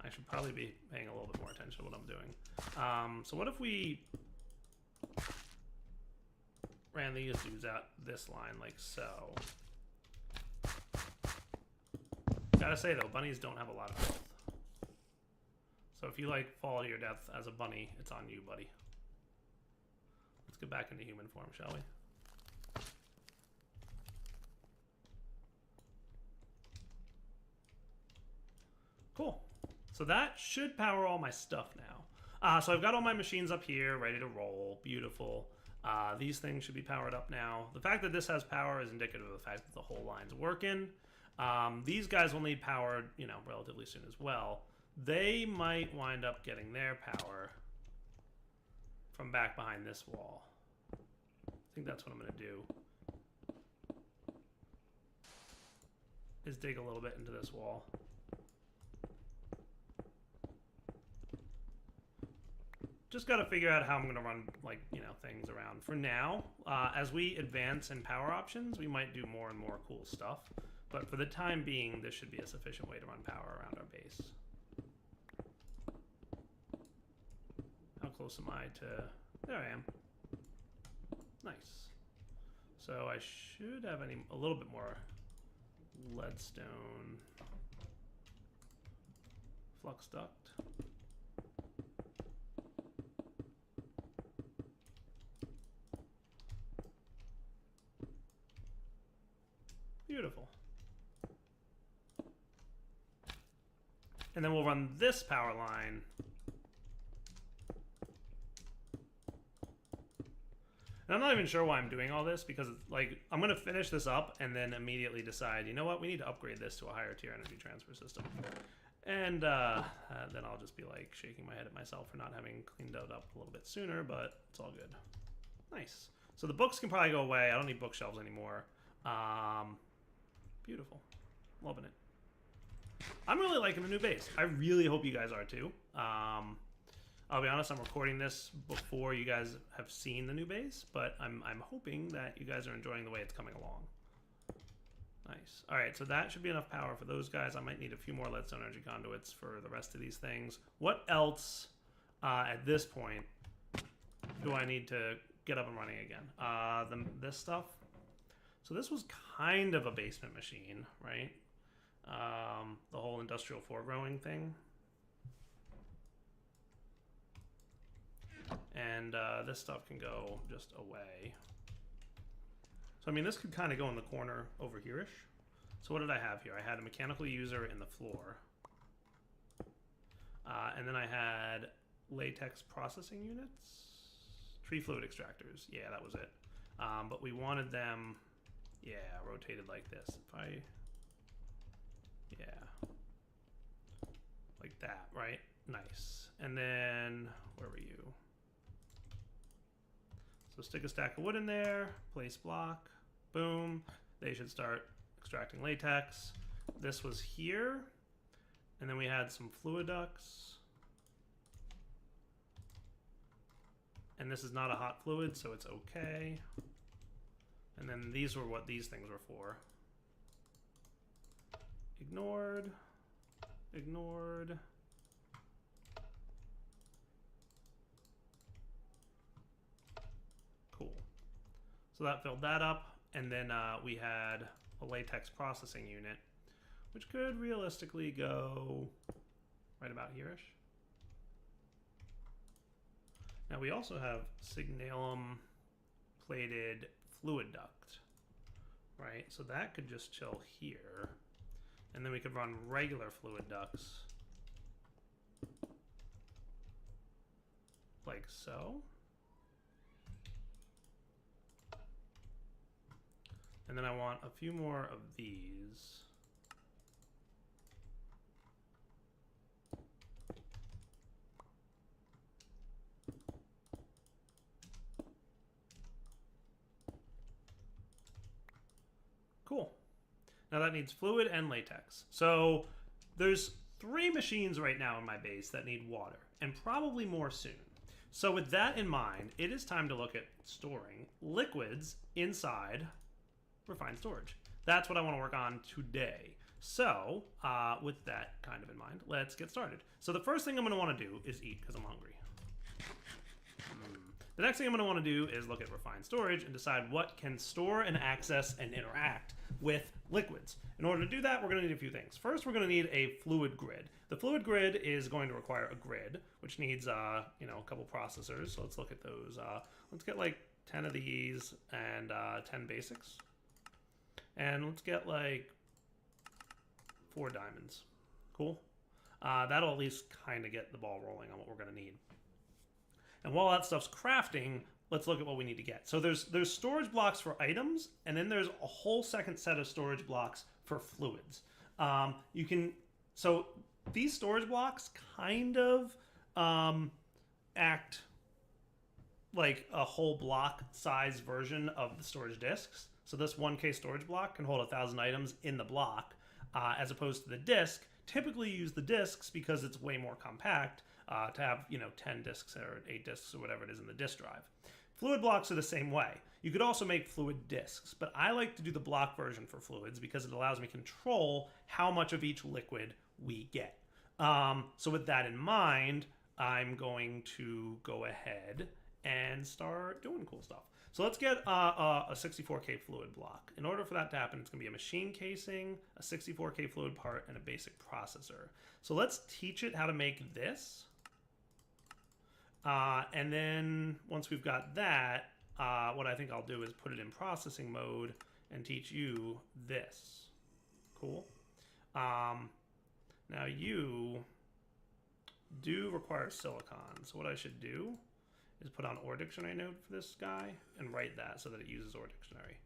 I should probably be paying a little bit more attention to what I'm doing. So what if we ran these dudes out this line like so? Gotta say though, bunnies don't have a lot of health. So if you like fall to your death as a bunny, it's on you, buddy. Let's get back into human form, shall we? Cool. So that should power all my stuff now. So I've got all my machines up here, ready to roll. Beautiful. These things should be powered up now. The fact that this has power is indicative of the fact that the whole line's working. These guys will need power, you know, relatively soon as well. They might wind up getting their power from back behind this wall. I think that's what I'm going to do. Is dig a little bit into this wall. Just got to figure out how I'm going to run, like, you know, things around. For now, as we advance in power options, we might do more and more cool stuff. But for the time being, this should be a sufficient way to run power around our base. How close am I to... There I am. Nice. So I should have a little bit more leadstone flux duct. Beautiful. And then we'll run this power line. And I'm not even sure why I'm doing all this, because it's like I'm going to finish this up and then immediately decide, you know what, we need to upgrade this to a higher tier energy transfer system. And then I'll just be like shaking my head at myself for not having cleaned it up a little bit sooner, but it's all good. Nice. So the books can probably go away. I don't need bookshelves anymore. Beautiful. Loving it. I'm really liking the new base. I really hope you guys are too. I'll be honest, I'm recording this before you guys have seen the new base, but I'm hoping that you guys are enjoying the way it's coming along. Nice. All right, so that should be enough power for those guys. I might need a few more leadstone energy conduits for the rest of these things. What else at this point do I need to get up and running again? This stuff. So this was kind of a basement machine, right? The whole industrial foregrowing thing. And this stuff can go just away. So, I mean, this could kind of go in the corner over here-ish. So what did I have here? I had a mechanical user in the floor. And then I had latex processing units. Tree fluid extractors. Yeah, that was it. But we wanted them, yeah, rotated like this. If I... Yeah. Like that, right? Nice. And then, where were you? So stick a stack of wood in there, place block, boom. They should start extracting latex. This was here. And then we had some fluid ducts. And this is not a hot fluid, so it's okay. And then these were what these things were for. Ignored. Ignored. Cool. So that filled that up. And then we had a latex processing unit, which could realistically go right about here-ish. Now we also have signalum plated fluid duct, right? So that could just chill here. And then we could run regular fluid ducts like so. And then I want a few more of these. Cool. Now that needs fluid and latex. So there's 3 machines right now in my base that need water, and probably more soon. So with that in mind, it is time to look at storing liquids inside refined storage. That's what I want to work on today. So with that kind of in mind, let's get started. So the first thing I'm going to want to do is eat because I'm hungry. The next thing I'm going to want to do is look at refined storage and decide what can store and access and interact with liquids. In order to do that, we're going to need a few things. First, we're going to need a fluid grid. The fluid grid is going to require a grid, which needs a couple processors. So let's look at those. Let's get like 10 of these and 10 basics. And let's get like 4 diamonds. Cool. That'll at least kind of get the ball rolling on what we're going to need. And while that stuff's crafting, let's look at what we need to get. So there's storage blocks for items, and then there's a whole second set of storage blocks for fluids. So these storage blocks kind of act like a whole block size version of the storage disks. So this 1K storage block can hold 1,000 items in the block, as opposed to the disk. Typically use the disks because it's way more compact to have 10 disks or 8 disks or whatever it is in the disk drive. Fluid blocks are the same way. You could also make fluid disks, but I like to do the block version for fluids because it allows me to control how much of each liquid we get. So with that in mind, I'm going to go ahead and start doing cool stuff. So let's get a 64K fluid block. In order for that to happen, it's going to be a machine casing, a 64K fluid part, and a basic processor. So let's teach it how to make this. And then once we've got that, what I think I'll do is put it in processing mode and teach you this. Cool. Now you do require silicon. So what I should do is put on OR dictionary node for this guy and write that so that it uses OR dictionary,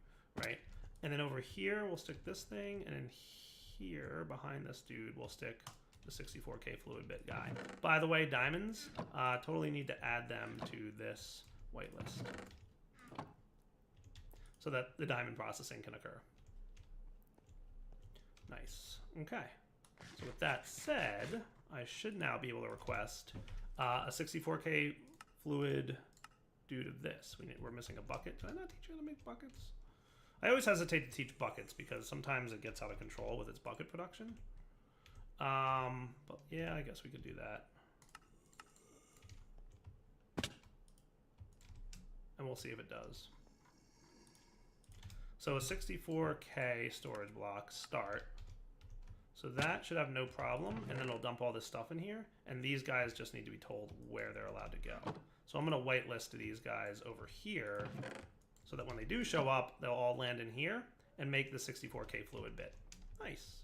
right? And then over here, we'll stick this thing, and in here, behind this dude, we'll stick the 64K fluid bit guy. By the way, diamonds, totally need to add them to this whitelist so that the diamond processing can occur. Nice, okay. So with that said, I should now be able to request a 64K fluid dude of this. We're missing a bucket. Did I not teach you how to make buckets? I always hesitate to teach buckets because sometimes it gets out of control with its bucket production. But yeah, I guess we could do that. And we'll see if it does. So a 64K storage block start. So that should have no problem, and then it'll dump all this stuff in here, and these guys just need to be told where they're allowed to go. So I'm going to whitelist these guys over here so that when they do show up, they'll all land in here and make the 64K fluid bit. Nice.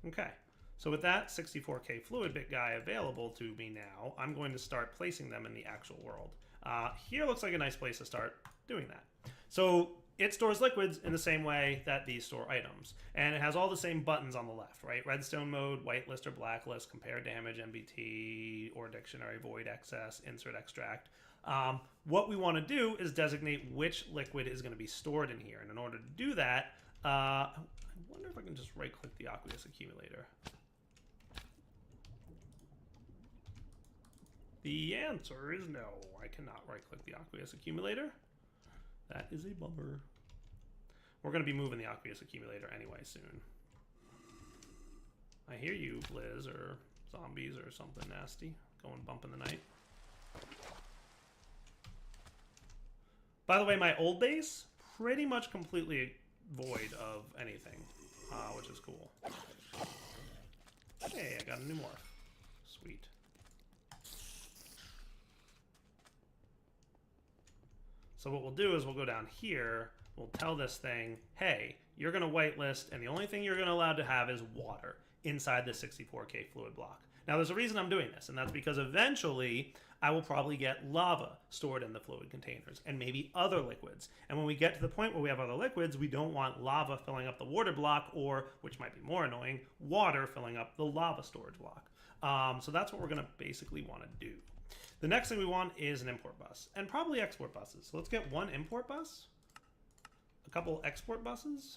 Okay. So with that 64K fluid bit guy available to me now, I'm going to start placing them in the actual world. Here looks like a nice place to start doing that. So it stores liquids in the same way that these store items. And it has all the same buttons on the left, right? Redstone mode, whitelist or blacklist, compare damage, MBT, or dictionary, void excess, insert extract. What we want to do is designate which liquid is going to be stored in here. And in order to do that, I wonder if I can just right-click the aqueous accumulator. The answer is no. I cannot right-click the aqueous accumulator. That is a bummer. We're going to be moving the aqueous accumulator anyway soon. I hear you, Blizz, or zombies or something nasty going bump in the night. By the way, my old base, pretty much completely void of anything, which is cool. Hey, I got a new morph. Sweet. So what we'll do is we'll go down here, we'll tell this thing, hey, you're going to whitelist, and the only thing you're going to allow to have is water inside the 64K fluid block. Now, there's a reason I'm doing this, and that's because eventually I will probably get lava stored in the fluid containers, and maybe other liquids. And when we get to the point where we have other liquids, we don't want lava filling up the water block, or, which might be more annoying, water filling up the lava storage block. So that's what we're going to basically want to do. The next thing we want is an import bus, and probably export buses. So let's get one import bus, a couple export buses,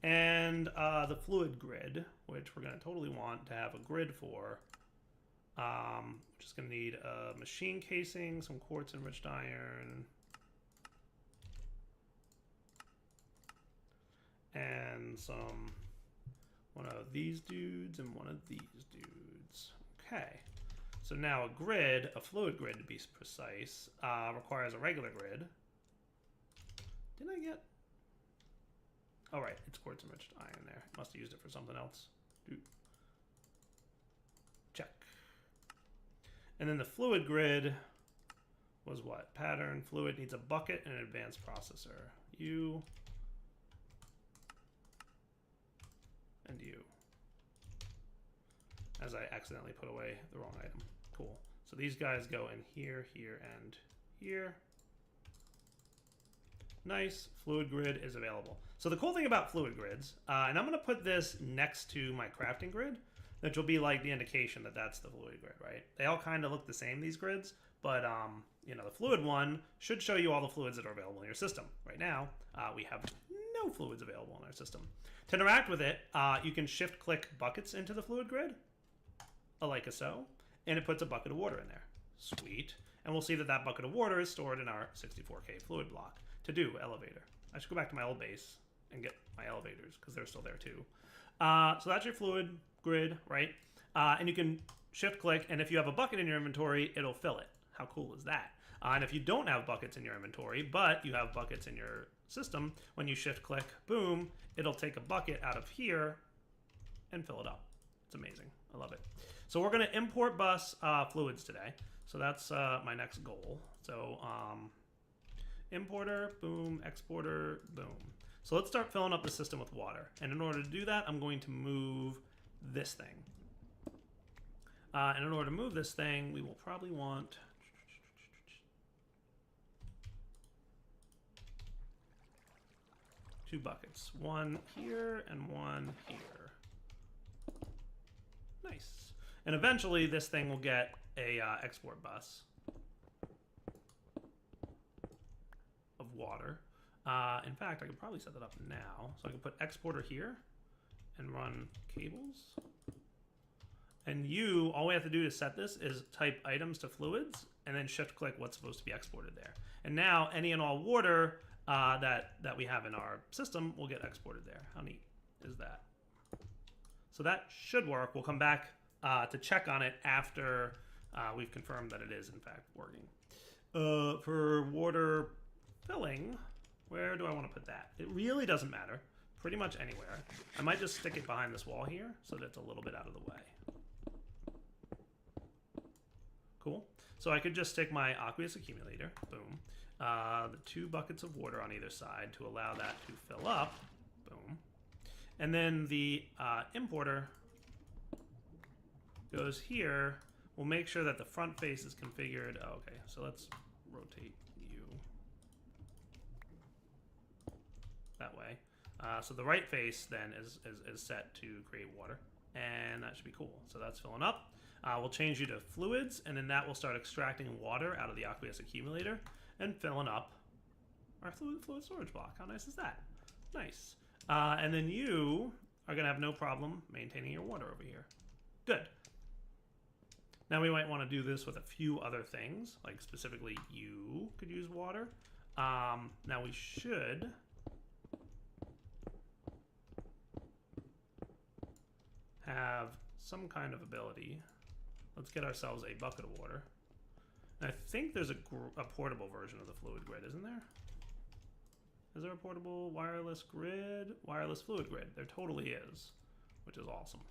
and the fluid grid, which we're going to totally want to have a grid for, which is going to need a machine casing, some quartz enriched iron, and one of these dudes and one of these dudes. Okay. So now a grid, a fluid grid to be precise, requires a regular grid. Didn't I get... Oh, right, it's quartz enriched iron there. Must have used it for something else. Check. And then the fluid grid was what? Pattern, fluid needs a bucket and an advanced processor. You. And you. As I accidentally put away the wrong item. Cool. So these guys go in here, here, and here. Nice. Fluid grid is available. So the cool thing about fluid grids, and I'm going to put this next to my crafting grid, which will be like the indication that that's the fluid grid, right? They all kind of look the same, these grids, but you know, the fluid one should show you all the fluids that are available in your system. Right now, we have no fluids available in our system. To interact with it, you can shift-click buckets into the fluid grid, like so, and it puts a bucket of water in there. Sweet. And we'll see that that bucket of water is stored in our 64K fluid block. To do, elevator. I should go back to my old base and get my elevators, because they're still there too. So that's your fluid grid, right? And you can shift click, and if you have a bucket in your inventory, it'll fill it. How cool is that? And if you don't have buckets in your inventory, but you have buckets in your system, when you shift click, boom, it'll take a bucket out of here and fill it up. It's amazing. I love it. So we're going to import bus fluids today. So that's my next goal. So importer, boom, exporter, boom. So let's start filling up the system with water. And in order to do that, I'm going to move this thing. And in order to move this thing, we will probably want 2 buckets. One here and one here. Nice. And eventually this thing will get a export bus of water. In fact, I could probably set that up now. So I can put exporter here and run cables. And all we have to do to set this is type items to fluids and then shift click what's supposed to be exported there. And now any and all water that we have in our system will get exported there. How neat is that? So that should work. We'll come back to check on it after we've confirmed that it is in fact working. For water filling, where do I want to put that? It really doesn't matter. Pretty much anywhere. I might just stick it behind this wall here so that it's a little bit out of the way. Cool. So I could just stick my aqueous accumulator, boom, the 2 buckets of water on either side to allow that to fill up, boom. And then the importer goes here. We'll make sure that the front face is configured. Oh, okay, so let's rotate you that way. So the right face then is set to create water, and that should be cool. So that's filling up. We'll change you to fluids, and then that will start extracting water out of the aqueous accumulator and filling up our fluid storage block. How nice is that? Nice. And then you are going to have no problem maintaining your water over here. Good. Now we might want to do this with a few other things, like specifically you could use water. Now we should have some kind of ability. Let's get ourselves a bucket of water. And I think there's a portable version of the fluid grid, isn't there? Is there a portable wireless grid? Wireless fluid grid. There totally is, which is awesome.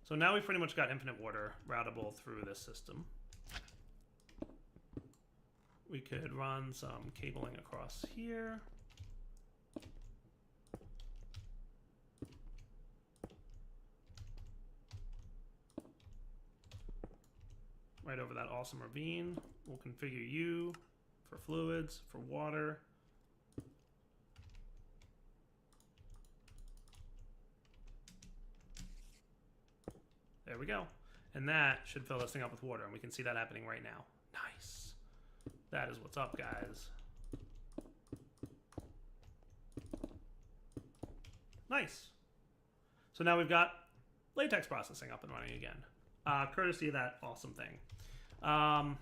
So now we've pretty much got infinite water routable through this system. We could run some cabling across here. Right over that awesome ravine. We'll configure you for fluids, for water. There we go. And that should fill this thing up with water, and we can see that happening right now. Nice. That is what's up, guys. Nice. So now we've got latex processing up and running again. Courtesy of that awesome thing. I'm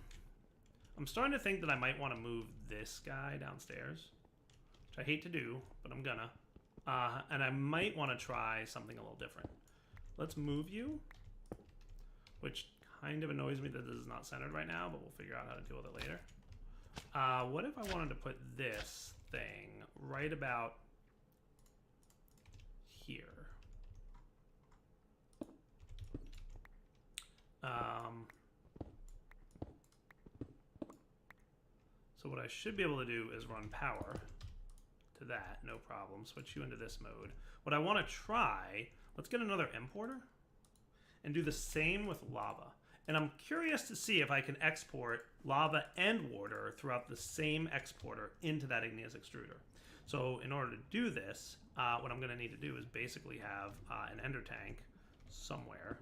starting to think that I might want to move this guy downstairs, which I hate to do, but I'm gonna. And I might want to try something a little different. Let's move you, which kind of annoys me that this is not centered right now, but we'll figure out how to deal with it later. What if I wanted to put this thing right about here? So what I should be able to do is run power to that, no problem. Switch you into this mode. What I want to try, let's get another importer and do the same with lava. And I'm curious to see if I can export lava and water throughout the same exporter into that igneous extruder. So in order to do this, what I'm going to need to do is basically have an ender tank somewhere.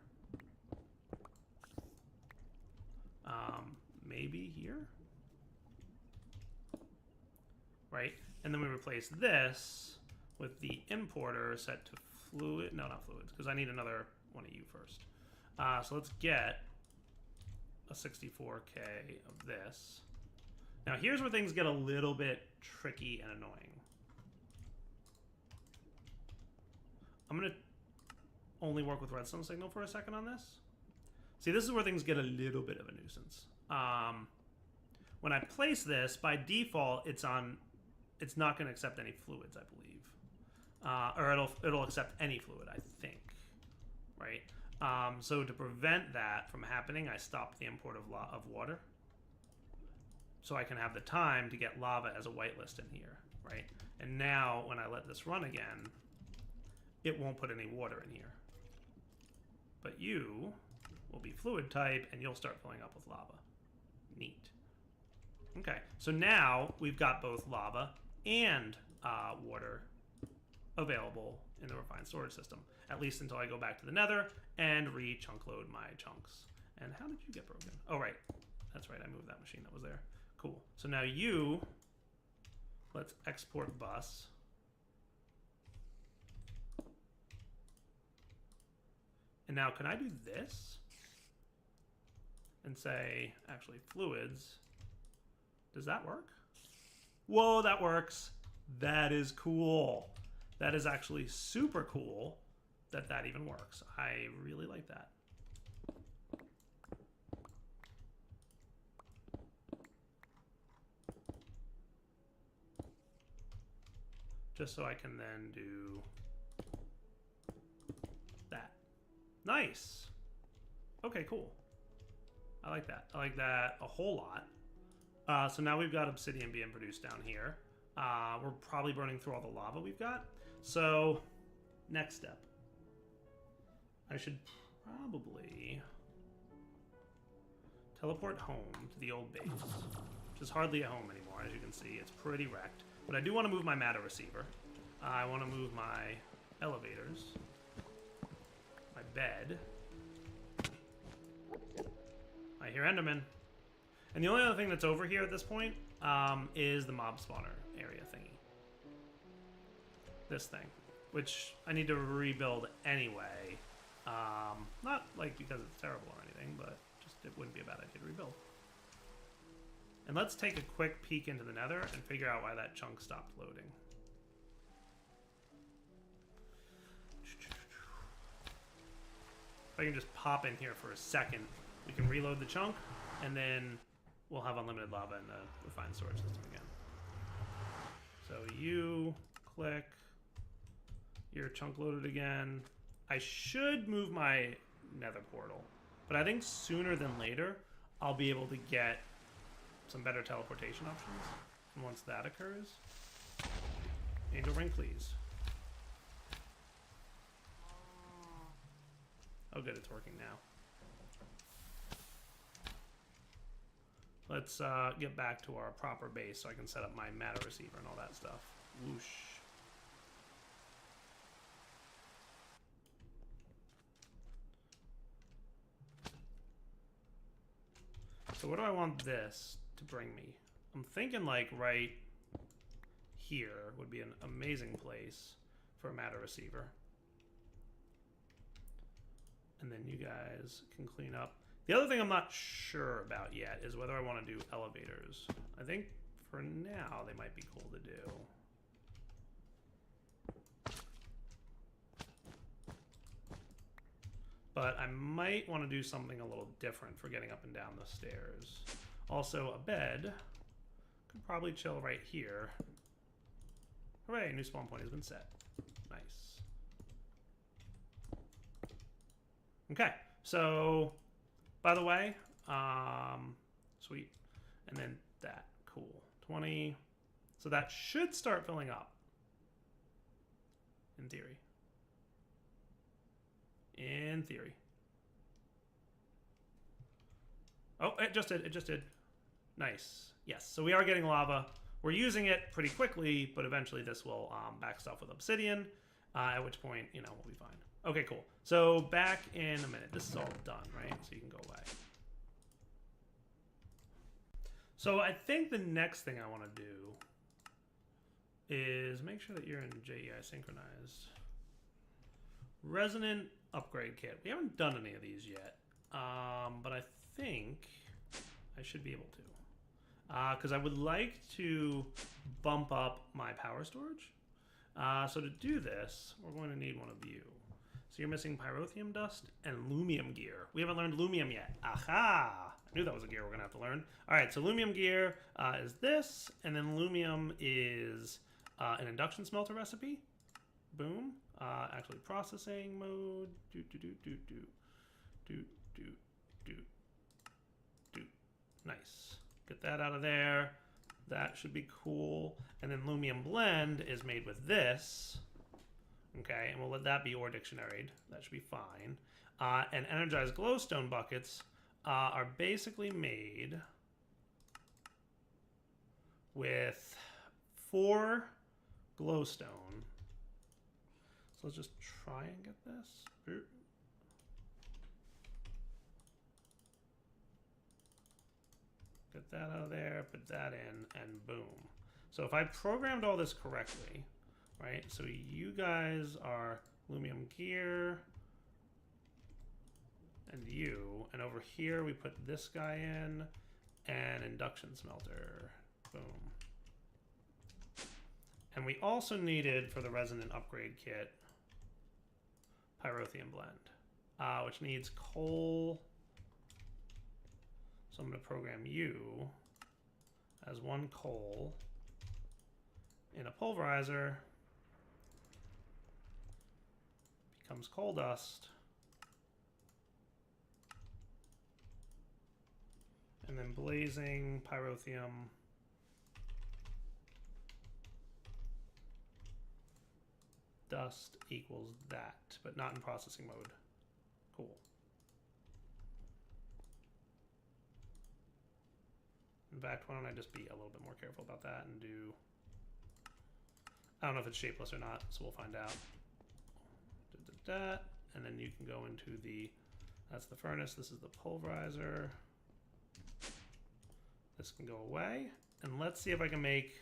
Maybe here? Right? And then we replace this with the importer set to fluid. No, not fluids, because I need another one of you first. So let's get a 64K of this. Now here's where things get a little bit tricky and annoying. only work with redstone signal for a second on this. See, this is where things get a little bit of a nuisance. When I place this, by default, it's not going to accept any fluids, I believe. Or it'll accept any fluid, I think. Right? So to prevent that from happening, I stopped the import of water. So I can have the time to get lava as a whitelist in here, right? And now, when I let this run again, it won't put any water in here. But you will be fluid type, and you'll start filling up with lava. Neat. Okay, so now we've got both lava and water available in the refined storage system, at least until I go back to the nether and re-chunk load my chunks. And how did you get broken? Oh, right. That's right, I moved that machine that was there. Cool. So now let's export bus. And now can I do this? And say, actually, fluids. Does that work? Whoa, that works. That is cool. That is actually super cool that even works. I really like that. Just so I can then do that. Nice. Okay, cool. I like that. I like that a whole lot. So now we've got obsidian being produced down here. We're probably burning through all the lava we've got. So, next step. I should probably teleport home to the old base, which is hardly a home anymore, as you can see. It's pretty wrecked. But I do want to move my matter receiver. I want to move my elevators, my bed. I hear Enderman. And the only other thing that's over here at this point is the mob spawner area thingy. This thing, which I need to rebuild anyway. Not like because it's terrible or anything, but just it wouldn't be a bad idea to rebuild. And let's take a quick peek into the nether and figure out why that chunk stopped loading. If I can just pop in here for a second, we can reload the chunk, and then we'll have unlimited lava in the refined storage system again. So you click, your chunk loaded again. I should move my nether portal, but I think sooner than later, I'll be able to get some better teleportation options. And once that occurs, angel ring, please. Oh good, it's working now. Let's get back to our proper base so I can set up my matter receiver and all that stuff. Whoosh. So what do I want this to bring me? I'm thinking like right here would be an amazing place for a matter receiver. And then you guys can clean up. The other thing I'm not sure about yet is whether I want to do elevators. I think for now they might be cool to do. But I might want to do something a little different for getting up and down the stairs. Also, a bed could probably chill right here. Hooray, new spawn point has been set. Nice. Okay, so, by the way, sweet. And then that, cool. 20. So that should start filling up, in theory. In theory. Oh, it just did. It just did. Nice. Yes. So we are getting lava. We're using it pretty quickly, but eventually this will back stuff with obsidian, at which point, you know, we'll be fine. Okay, cool. So back in a minute. This is all done, right? So you can go away. So I think the next thing I want to do is make sure that you're in JEI synchronized. Resonant upgrade kit. We haven't done any of these yet, but I think I should be able to, because I would like to bump up my power storage. So to do this, we're going to need one of you. So you're missing pyrotheum dust and lumium gear. We haven't learned lumium yet. Aha! I knew that was a gear we're gonna have to learn. All right, so lumium gear is this, and then lumium is an induction smelter recipe. Boom. Actually processing mode. Nice. Get that out of there. That should be cool. And then lumium blend is made with this. Okay, and we'll let that be ore dictionaried. That should be fine. And energized glowstone buckets are basically made with 4 glowstone. So let's just try and get this. Get that out of there, put that in, and boom. So if I programmed all this correctly, right? So you guys are lumium gear, and you, and over here we put this guy in, and induction smelter, boom. And we also needed, for the resonant upgrade kit, pyrotheum blend, which needs coal. So I'm going to program you as 1 coal in a pulverizer. Becomes coal dust. And then blazing pyrotheum. Dust equals that, but not in processing mode. Cool. In fact, why don't I just be a little bit more careful about that and do... I don't know if it's shapeless or not, so we'll find out. That, and then you can go into the... That's the furnace, this is the pulverizer. This can go away. And let's see if I can make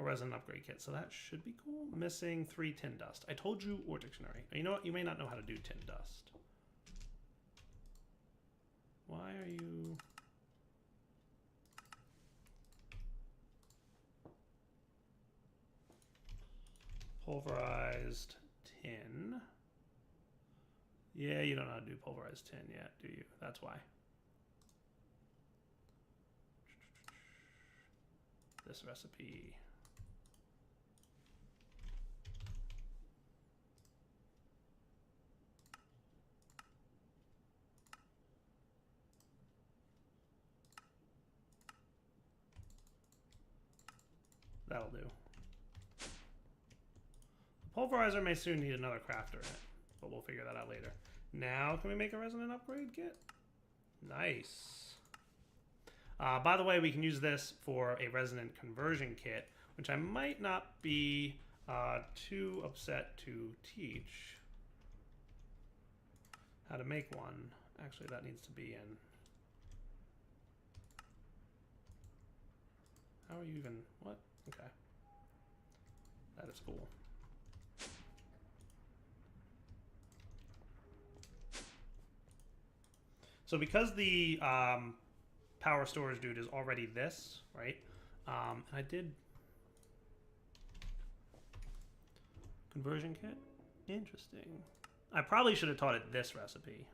a resonant upgrade kit. So that should be cool. Missing 3 tin dust. I told you ore dictionary. You know what? You may not know how to do tin dust. Why are you... Pulverized tin. Yeah, you don't know how to do pulverized tin yet, do you? That's why. This recipe. That'll do. The pulverizer may soon need another crafter in it, but we'll figure that out later. Now, can we make a resonant upgrade kit? Nice. By the way, we can use this for a resonant conversion kit, which I might not be too upset to teach how to make one. Actually, that needs to be in. How are you even? What? Okay. That is cool. So because the power storage dude is already this, right? And I did conversion kit. Interesting. I probably should have taught it this recipe,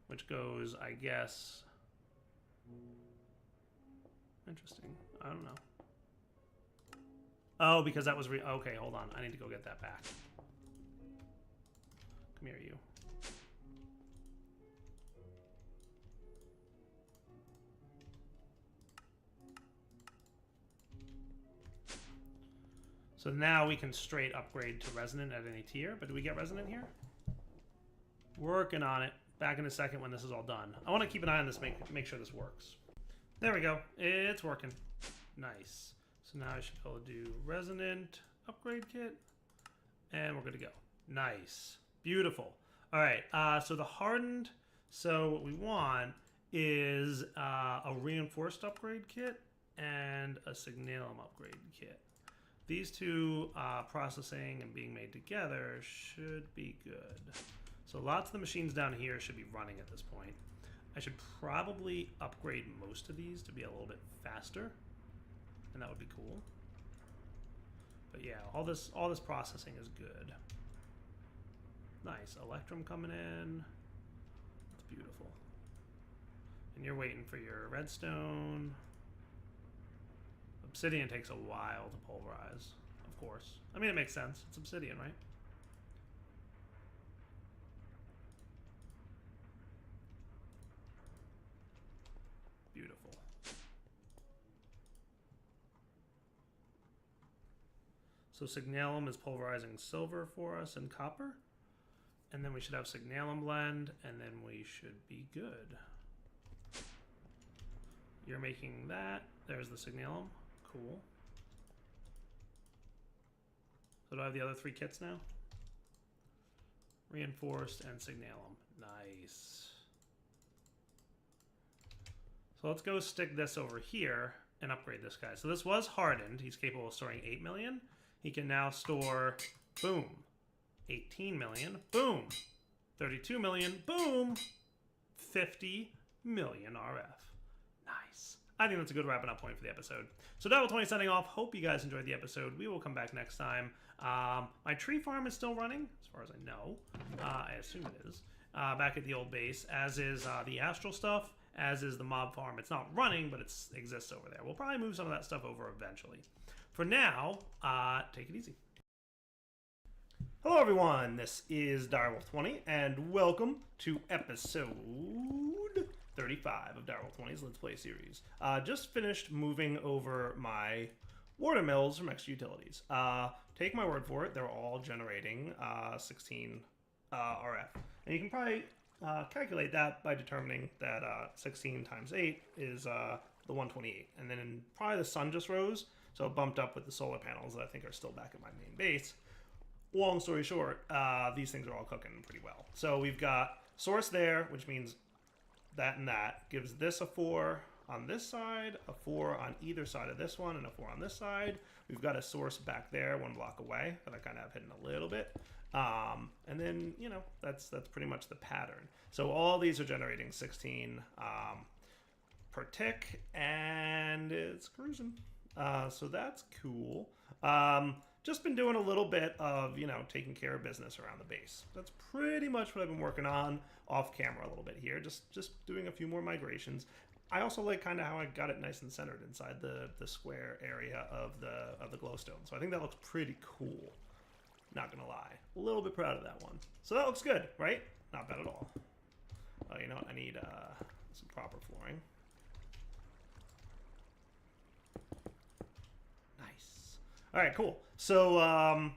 which goes, I guess. Interesting. I don't know. Oh, because that was okay. Hold on. I need to go get that back. Come here, you. So now we can straight upgrade to resonant at any tier. But do we get resonant here? Working on it. Back in a second when this is all done. I want to keep an eye on this, make sure this works. There we go. It's working. Nice. So now I should be able to do resonant upgrade kit. And we're good to go. Nice. Beautiful. All right. So the hardened. So what we want is a reinforced upgrade kit and a signalum upgrade kit. These two processing and being made together should be good. So lots of the machines down here should be running at this point. I should probably upgrade most of these to be a little bit faster, and that would be cool. But yeah, all this processing is good. Nice. Electrum coming in. It's beautiful. And you're waiting for your redstone. Obsidian takes a while to pulverize, of course. I mean, it makes sense. It's obsidian, right? Beautiful. So signalum is pulverizing silver for us and copper. And then we should have signalum blend, and then we should be good. You're making that. There's the signalum. Cool. So do I have the other 3 kits now? Reinforced and signalum. Nice. So let's go stick this over here and upgrade this guy. So this was hardened. He's capable of storing 8 million. He can now store, boom, 18 million, boom, 32 million, boom, 50 million RF. Nice. I think that's a good wrapping up point for the episode. So Devil 20 signing off. Hope you guys enjoyed the episode. We will come back next time. My tree farm is still running, as far as I know. I assume it is. Back at the old base, as is the astral stuff, as is the mob farm. It's not running, but it exists over there. We'll probably move some of that stuff over eventually. For now, take it easy. Hello everyone, this is Direwolf20, and welcome to episode 35 of Direwolf20's Let's Play series. Just finished moving over my water mills from extra utilities. Take my word for it, they're all generating 16 RF. And you can probably calculate that by determining that 16 times 8 is the 128. And then probably the sun just rose, so it bumped up with the solar panels that I think are still back at my main base. Long story short, these things are all cooking pretty well. So we've got source there, which means that and that. Gives this a 4 on this side, a 4 on either side of this one, and a 4 on this side. We've got a source back there, 1 block away, that I kind of have hidden a little bit. And then, you know, that's pretty much the pattern. So all these are generating 16 per tick, and it's cruising. So that's cool. Just been doing a little bit of, you know, taking care of business around the base. That's pretty much what I've been working on off camera a little bit here. Just doing a few more migrations. I also like kind of how I got it nice and centered inside the square area of the glowstone. So I think that looks pretty cool. Not gonna lie. A little bit proud of that one. So that looks good, right? Not bad at all. Oh, you know what? I need some proper flooring. Nice. All right, cool. So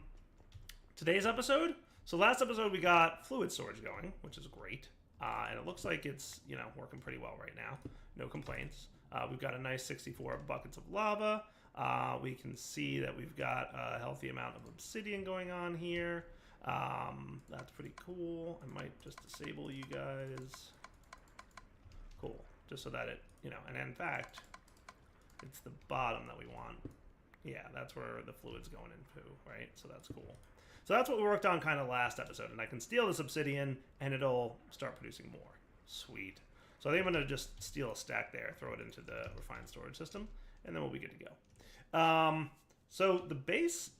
today's episode. So last episode we got fluid storage going, which is great. And it looks like it's, you know, working pretty well right now. No complaints. We've got a nice 64 buckets of lava. We can see that we've got a healthy amount of obsidian going on here. That's pretty cool. I might just disable you guys. Cool. Just so that it, you know, and in fact, it's the bottom that we want. Yeah, that's where the fluid's going into, right? So that's cool. So that's what we worked on kind of last episode. And I can steal this obsidian and it'll start producing more. Sweet. So I think I'm going to just steal a stack there, throw it into the refined storage system, and then we'll be good to go. So the base,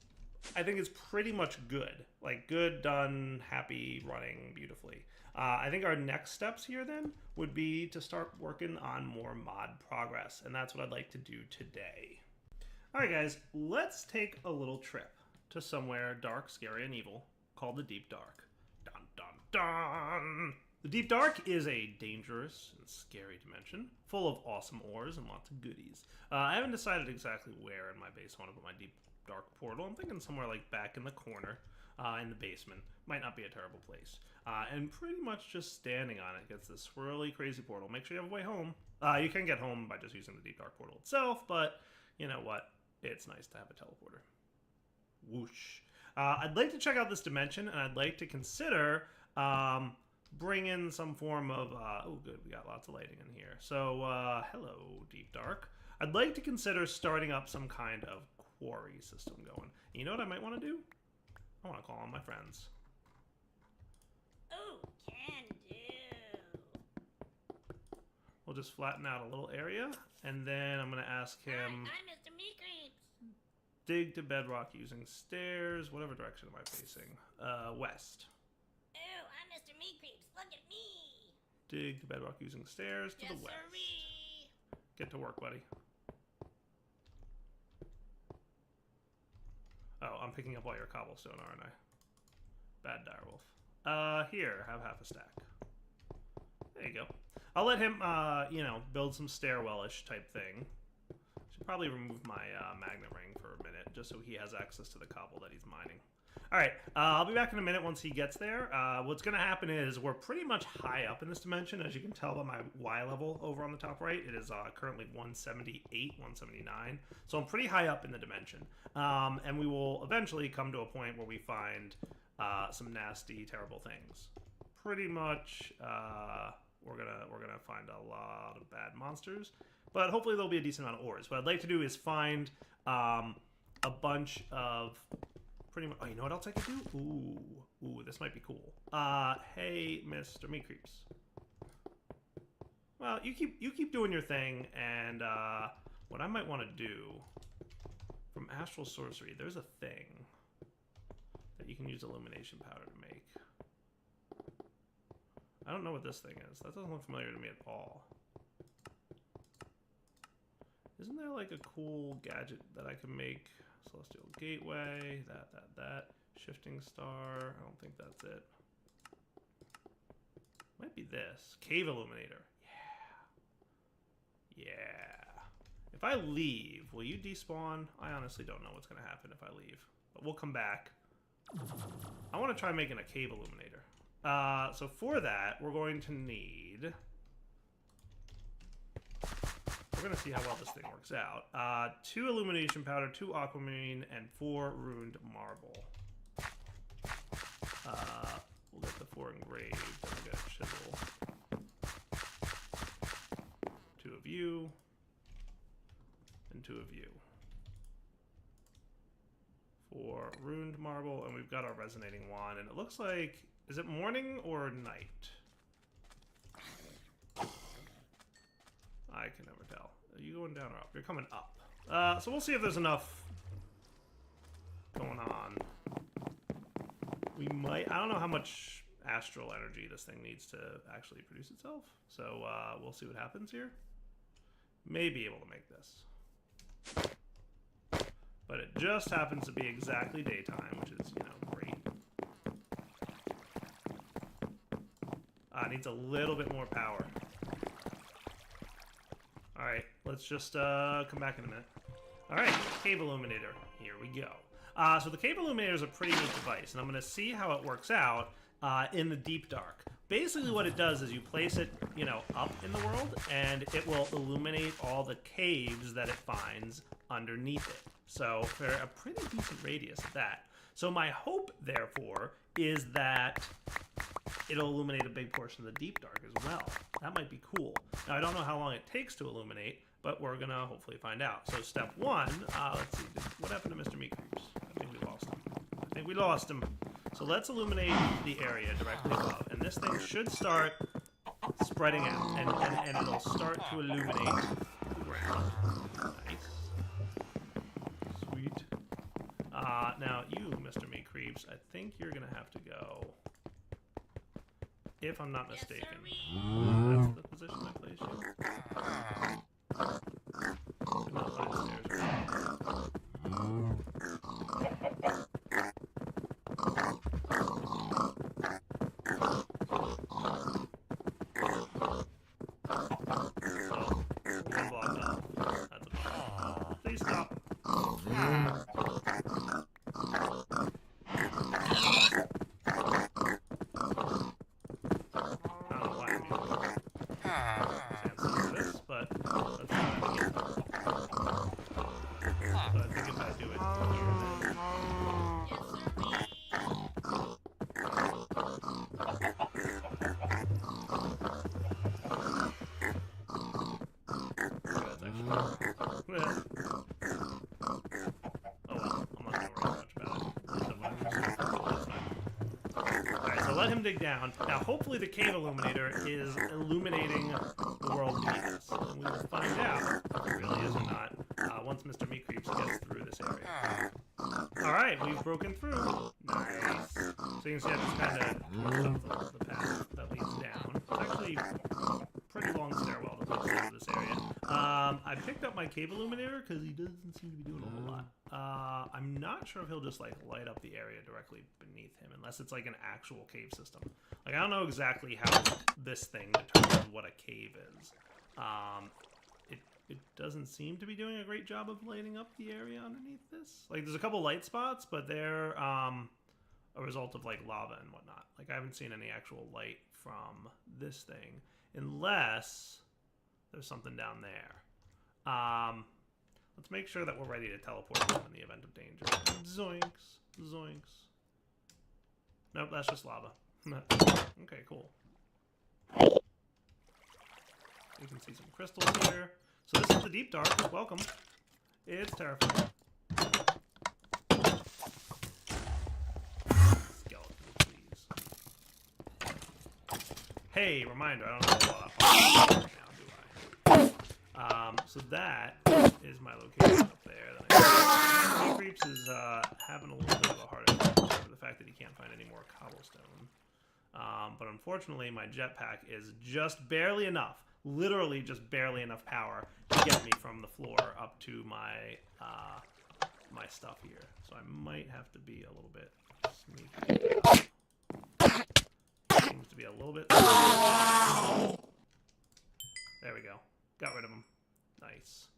I think, is pretty much good. Like, good, done, happy, running beautifully. I think our next steps here, then, would be to start working on more mod progress. And that's what I'd like to do today. All right, guys, let's take a little trip to somewhere dark, scary, and evil called the Deep Dark. Dun, dun, dun! The Deep Dark is a dangerous and scary dimension, full of awesome ores and lots of goodies. I haven't decided exactly where in my base I want to put my Deep Dark portal. I'm thinking somewhere like back in the corner, in the basement. Might not be a terrible place. And pretty much just standing on it gets this swirly, crazy portal. Make sure you have a way home. You can get home by just using the Deep Dark portal itself, but you know what? It's nice to have a teleporter. Whoosh. I'd like to check out this dimension, and I'd like to consider bring in some form of, oh good, we got lots of lighting in here. So, hello, Deep Dark. I'd like to consider starting up some kind of quarry system going. You know what I might want to do? I want to call on my friends. Oh, can do. We'll just flatten out a little area, and then I'm going to ask him... Hi, Mr. Meat dig to bedrock using stairs. Whatever direction am I facing? West. dig the bedrock using stairs to Yes, the west. sirree. Get to work, buddy. Oh, I'm picking up all your cobblestone, aren't I? Bad direwolf. Here, have half a stack. There you go. I'll let him, you know, build some stairwell-ish type thing. Should probably remove my magma ring for a minute, just so he has access to the cobble that he's mining. All right, I'll be back in a minute once he gets there. What's going to happen is we're pretty much high up in this dimension, as you can tell by my Y level over on the top right. It is currently 178, 179. So I'm pretty high up in the dimension. And we will eventually come to a point where we find some nasty, terrible things. Pretty much, we're gonna find a lot of bad monsters, but hopefully there'll be a decent amount of ores. What I'd like to do is find a bunch of pretty much. Oh, you know what else I could do? Ooh, this might be cool. Hey, Mr. Meat Creeps. Well, you keep doing your thing, and what I might want to do from astral sorcery, there's a thing that you can use illumination powder to make. I don't know what this thing is. That doesn't look familiar to me at all. Isn't there like a cool gadget that I can make? Celestial Gateway, that. Shifting Star, I don't think that's it. Might be this. Cave Illuminator. Yeah. If I leave, will you despawn? I honestly don't know what's going to happen if I leave. But we'll come back. I want to try making a cave illuminator. So for that, we're going to need... We're going to see how well this thing works out. 2 illumination powder, 2 aquamarine, and 4 ruined marble. We'll get the 4 engraved, and we'll get a chisel. 2 of you, and 2 of you. 4 ruined marble, and we've got our resonating wand, and it looks like... Is it morning or night? I can never tell. Are you going down or up? You're coming up. So we'll see if there's enough going on. We might... I don't know how much astral energy this thing needs to actually produce itself. So we'll see what happens here. May be able to make this. But it just happens to be exactly daytime, which is, you know, great. Needs a little bit more power. Alright, let's just come back in a minute. Alright, cave illuminator. Here we go. So the cave illuminator is a pretty neat device, and I'm going to see how it works out in the deep dark. Basically what it does is you place it, you know, up in the world, and it will illuminate all the caves that it finds underneath it. So for a pretty decent radius at that. So my hope, therefore, is that it'll illuminate a big portion of the deep dark as well. That might be cool. Now, I don't know how long it takes to illuminate, but we're going to hopefully find out. So step 1, let's see, what happened to Mr. Meat Creeps? I think we lost him. So let's illuminate the area directly above. And this thing should start spreading out, and it'll start to illuminate the ground. Nice. Sweet. Now, you, Mr. Meat Creeps, I think you're going to have to go... If I'm not mistaken. That's the position I placed you. Could not find stairs. One block up. That's a problem. Please stop. Dig down. Now, hopefully the cave illuminator is illuminating the world beneath us. And we will find out if it really is or not once Mr. Meat Creeps gets through this area. Alright, we've broken through. Nice. So you can see I just kind of took the path that leads down. It's actually picked up my cave illuminator because he doesn't seem to be doing a whole lot. I'm not sure if he'll just like light up the area directly beneath him, unless it's like an actual cave system. Like I don't know exactly how this thing determines what a cave is. It doesn't seem to be doing a great job of lighting up the area underneath this. Like there's a couple light spots, but they're a result of like lava and whatnot. Like I haven't seen any actual light from this thing, unless there's something down there. Let's make sure that we're ready to teleport home in the event of danger. Zoinks. Zoinks. Nope, that's just lava. Okay, cool. You can see some crystals here. So this is the deep dark. Welcome. It's terrifying. Skeleton, please. Hey, reminder, I don't have a lot of fire right now, do I? So that is my location up there. Then Creeps is having a little bit of a hard time over the fact that he can't find any more cobblestone. But unfortunately, my jetpack is just barely enough, literally just barely enough power to get me from the floor up to my my stuff here. So I might have to be a little bit sneaky. Seems to be a little bit. There we go. Got rid of him. Nice.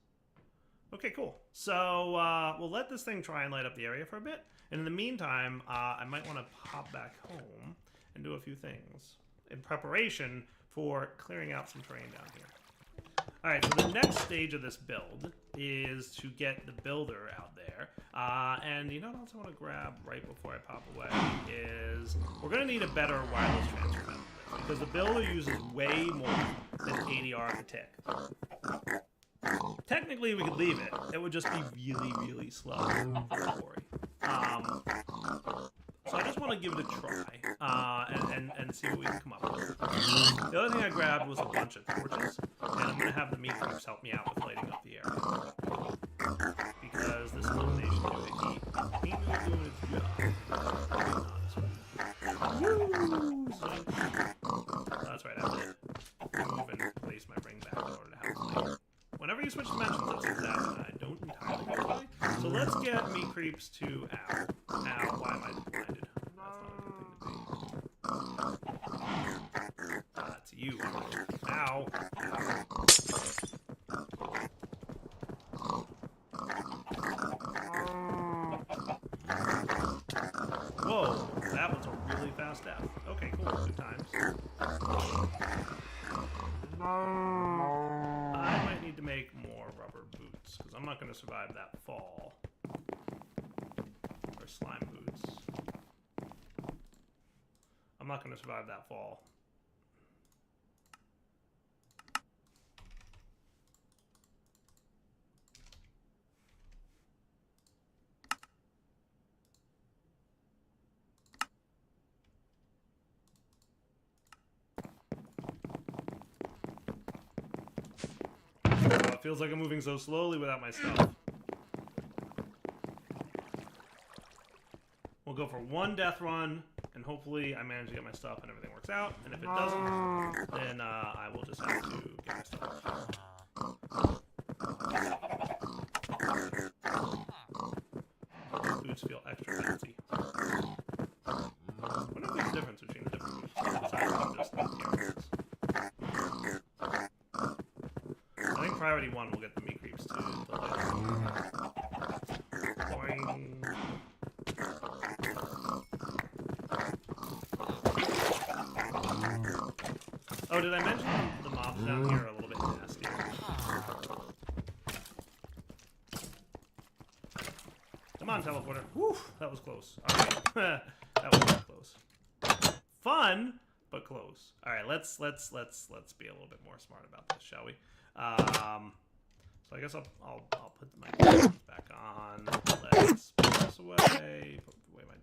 Okay, cool. So we'll let this thing try and light up the area for a bit. And in the meantime, I might want to pop back home and do a few things in preparation for clearing out some terrain down here. Alright, so the next stage of this build is to get the builder out there. And you know what else I want to grab right before I pop away is we're going to need a better wireless transfer method because the builder uses way more than 80 R a tick. Technically, we could leave it. It would just be really, really slow for the quarry. So I just want to give it a try and see what we can come up with. The other thing I grabbed was a bunch of torches, and I'm going to have the meat creeps help me out with lighting up the area. Because this illumination due to heat ain't really doing its job. Woo! That's right, I have to move and place my ring back in order to have light. Whenever you switch dimensions, it seems that I don't entirely go away. So let's get meat creeps to ow. Ow, why am I blinded? That's not a good thing to be. It's you. Ow. Whoa, that was a really fast death. Okay, cool. Good times. I might need to make more rubber boots, because I'm not going to survive that fall. Or slime boots. I'm not going to survive that fall. It feels like I'm moving so slowly without my stuff. We'll go for one death run, and hopefully I manage to get my stuff and everything works out. And if it doesn't, then I will just have to get my stuff. Boots feel extra fancy. I wonder if there's a difference between the different boots, besides from just the characters. I think priority 1 will get the meat creeps to the light. Boing. Oh, did I mention the mobs down here are a little bit nasty? Come on, teleporter. Whew, that was close. Alright. That was really close. Fun, but close. Alright, let's be a little bit more smart about this, shall we? So I guess I'll put my guns back on. Let's put this away. Put away my.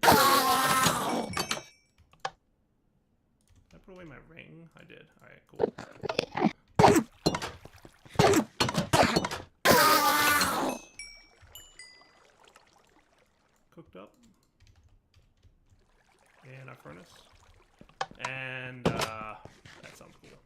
Did I put away my ring? I did. All right, cool. Cooked up. And our furnace. And that sounds cool.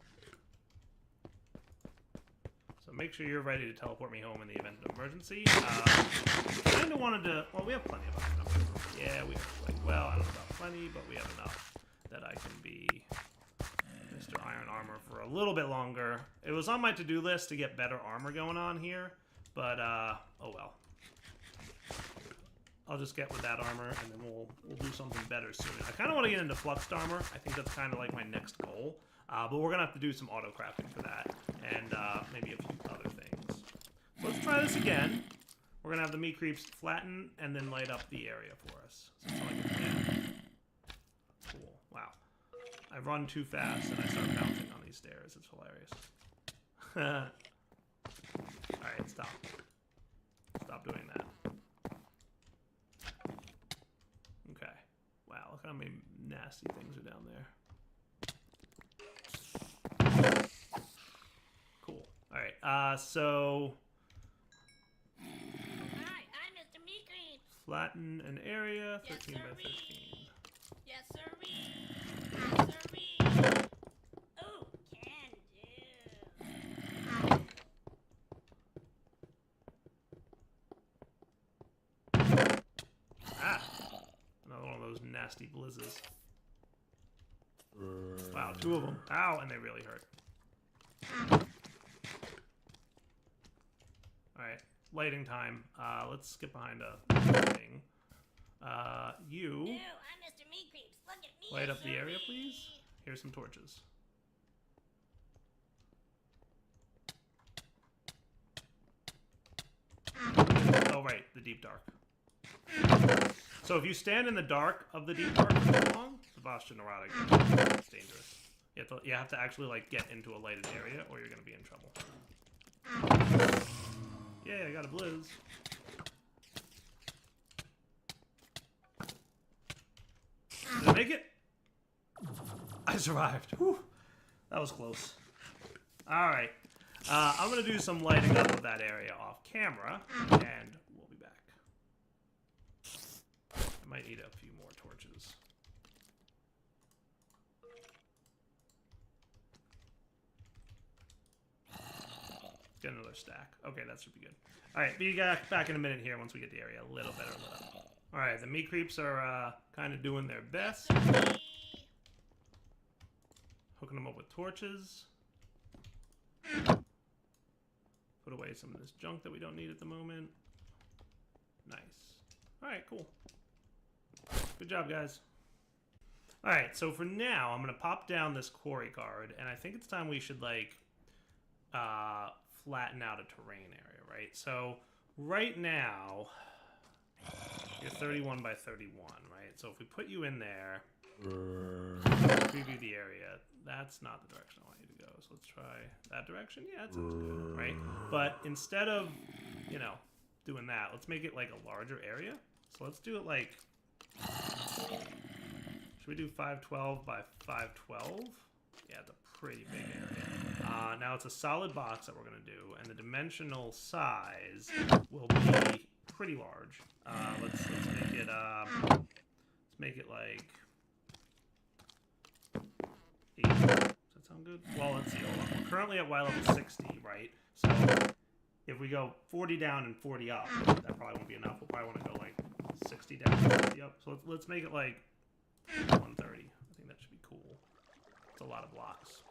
So So make sure you're ready to teleport me home in the event of emergency. Kind of wanted to... Well, we have plenty of items. Yeah, we have, like, well, I don't know about plenty, but we have enough that I can be Mr. Iron Armor for a little bit longer. It was on my to-do list to get better armor going on here, but, oh well. I'll just get with that armor, and then we'll do something better soon. I kind of want to get into fluxed armor. I think that's kind of like my next goal. But we're going to have to do some auto crafting for that, and maybe a few other things. So let's try this again. We're going to have the meat creeps flatten and then light up the area for us. So it's like a plan. Cool. Wow. I run too fast and I start bouncing on these stairs. It's hilarious. Alright, stop. Stop doing that. Okay. Wow, look how many nasty things are down there. Cool. Alright, so... Hi, I'm Mr. Meat Creep. Flatten an area, Yes, 13 by sirree. 13. Yes, sirree. Yes, sirree. Oh, can do. Ah! Another one of those nasty blizzes. Wow, 2 of them. Ow, and they really hurt. Alright, lighting time. Let's get behind a thing. You No, I'm Mr. Meat Creeps. Look at me. light up the area, sirree. please. Here's some torches. Oh, right, the deep dark. So if you stand in the dark of the deep dark for too long, the boss should neurotic. It's dangerous. You have to actually like get into a lighted area, or you're gonna be in trouble. Yeah, I got a blizz. Did I make it? I survived. Whew. That was close. All right. I'm gonna do some lighting up of that area off camera, and we'll be back. I might need a few more torches. Get another stack. Okay, that should be good. All right, be back in a minute here once we get the area a little better lit up. All right, the meat creeps are kind of doing their best. Hooking them up with torches. Put away some of this junk that we don't need at the moment. Nice. Alright, cool. Good job, guys. Alright, so for now, I'm going to pop down this quarry card, and I think it's time we should, like, flatten out a terrain area, right? So, right now, you're 31 by 31, right? So if we put you in there, preview the area, that's not the direction I want you to go. So let's try that direction. Yeah, that sounds good, right? But instead of, you know, doing that, let's make it like a larger area. So let's do it like, should we do 512 by 512? Yeah, it's a pretty big area. Now it's a solid box that we're gonna do, and the dimensional size will be pretty large. Let's make it like 8. Does that sound good? Well, let's see. Hold on. We're currently at Y level 60, right? So if we go 40 down and 40 up, that probably won't be enough. We'll probably want to go like 60 down and 50 up. So let's make it like 130. I think that should be cool. It's a lot of blocks.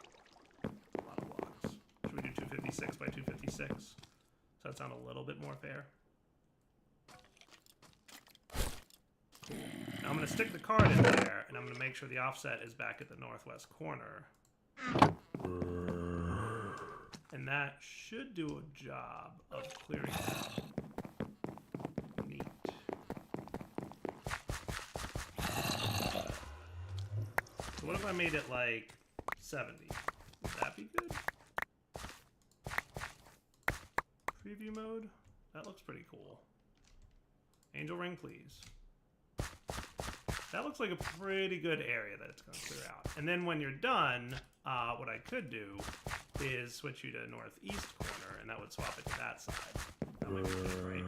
A lot of blocks. Should we do 256 by 256? Does that sound a little bit more fair? Cool. Now I'm going to stick the card in there, and I'm going to make sure the offset is back at the northwest corner. And that should do a job of clearing it out. Neat. So what if I made it like 70? Would that be good? Preview mode? That looks pretty cool. Angel ring, please. That looks like a pretty good area that it's going to clear out. And then when you're done, what I could do is switch you to northeast corner, and that would swap it to that side. That might be good, right?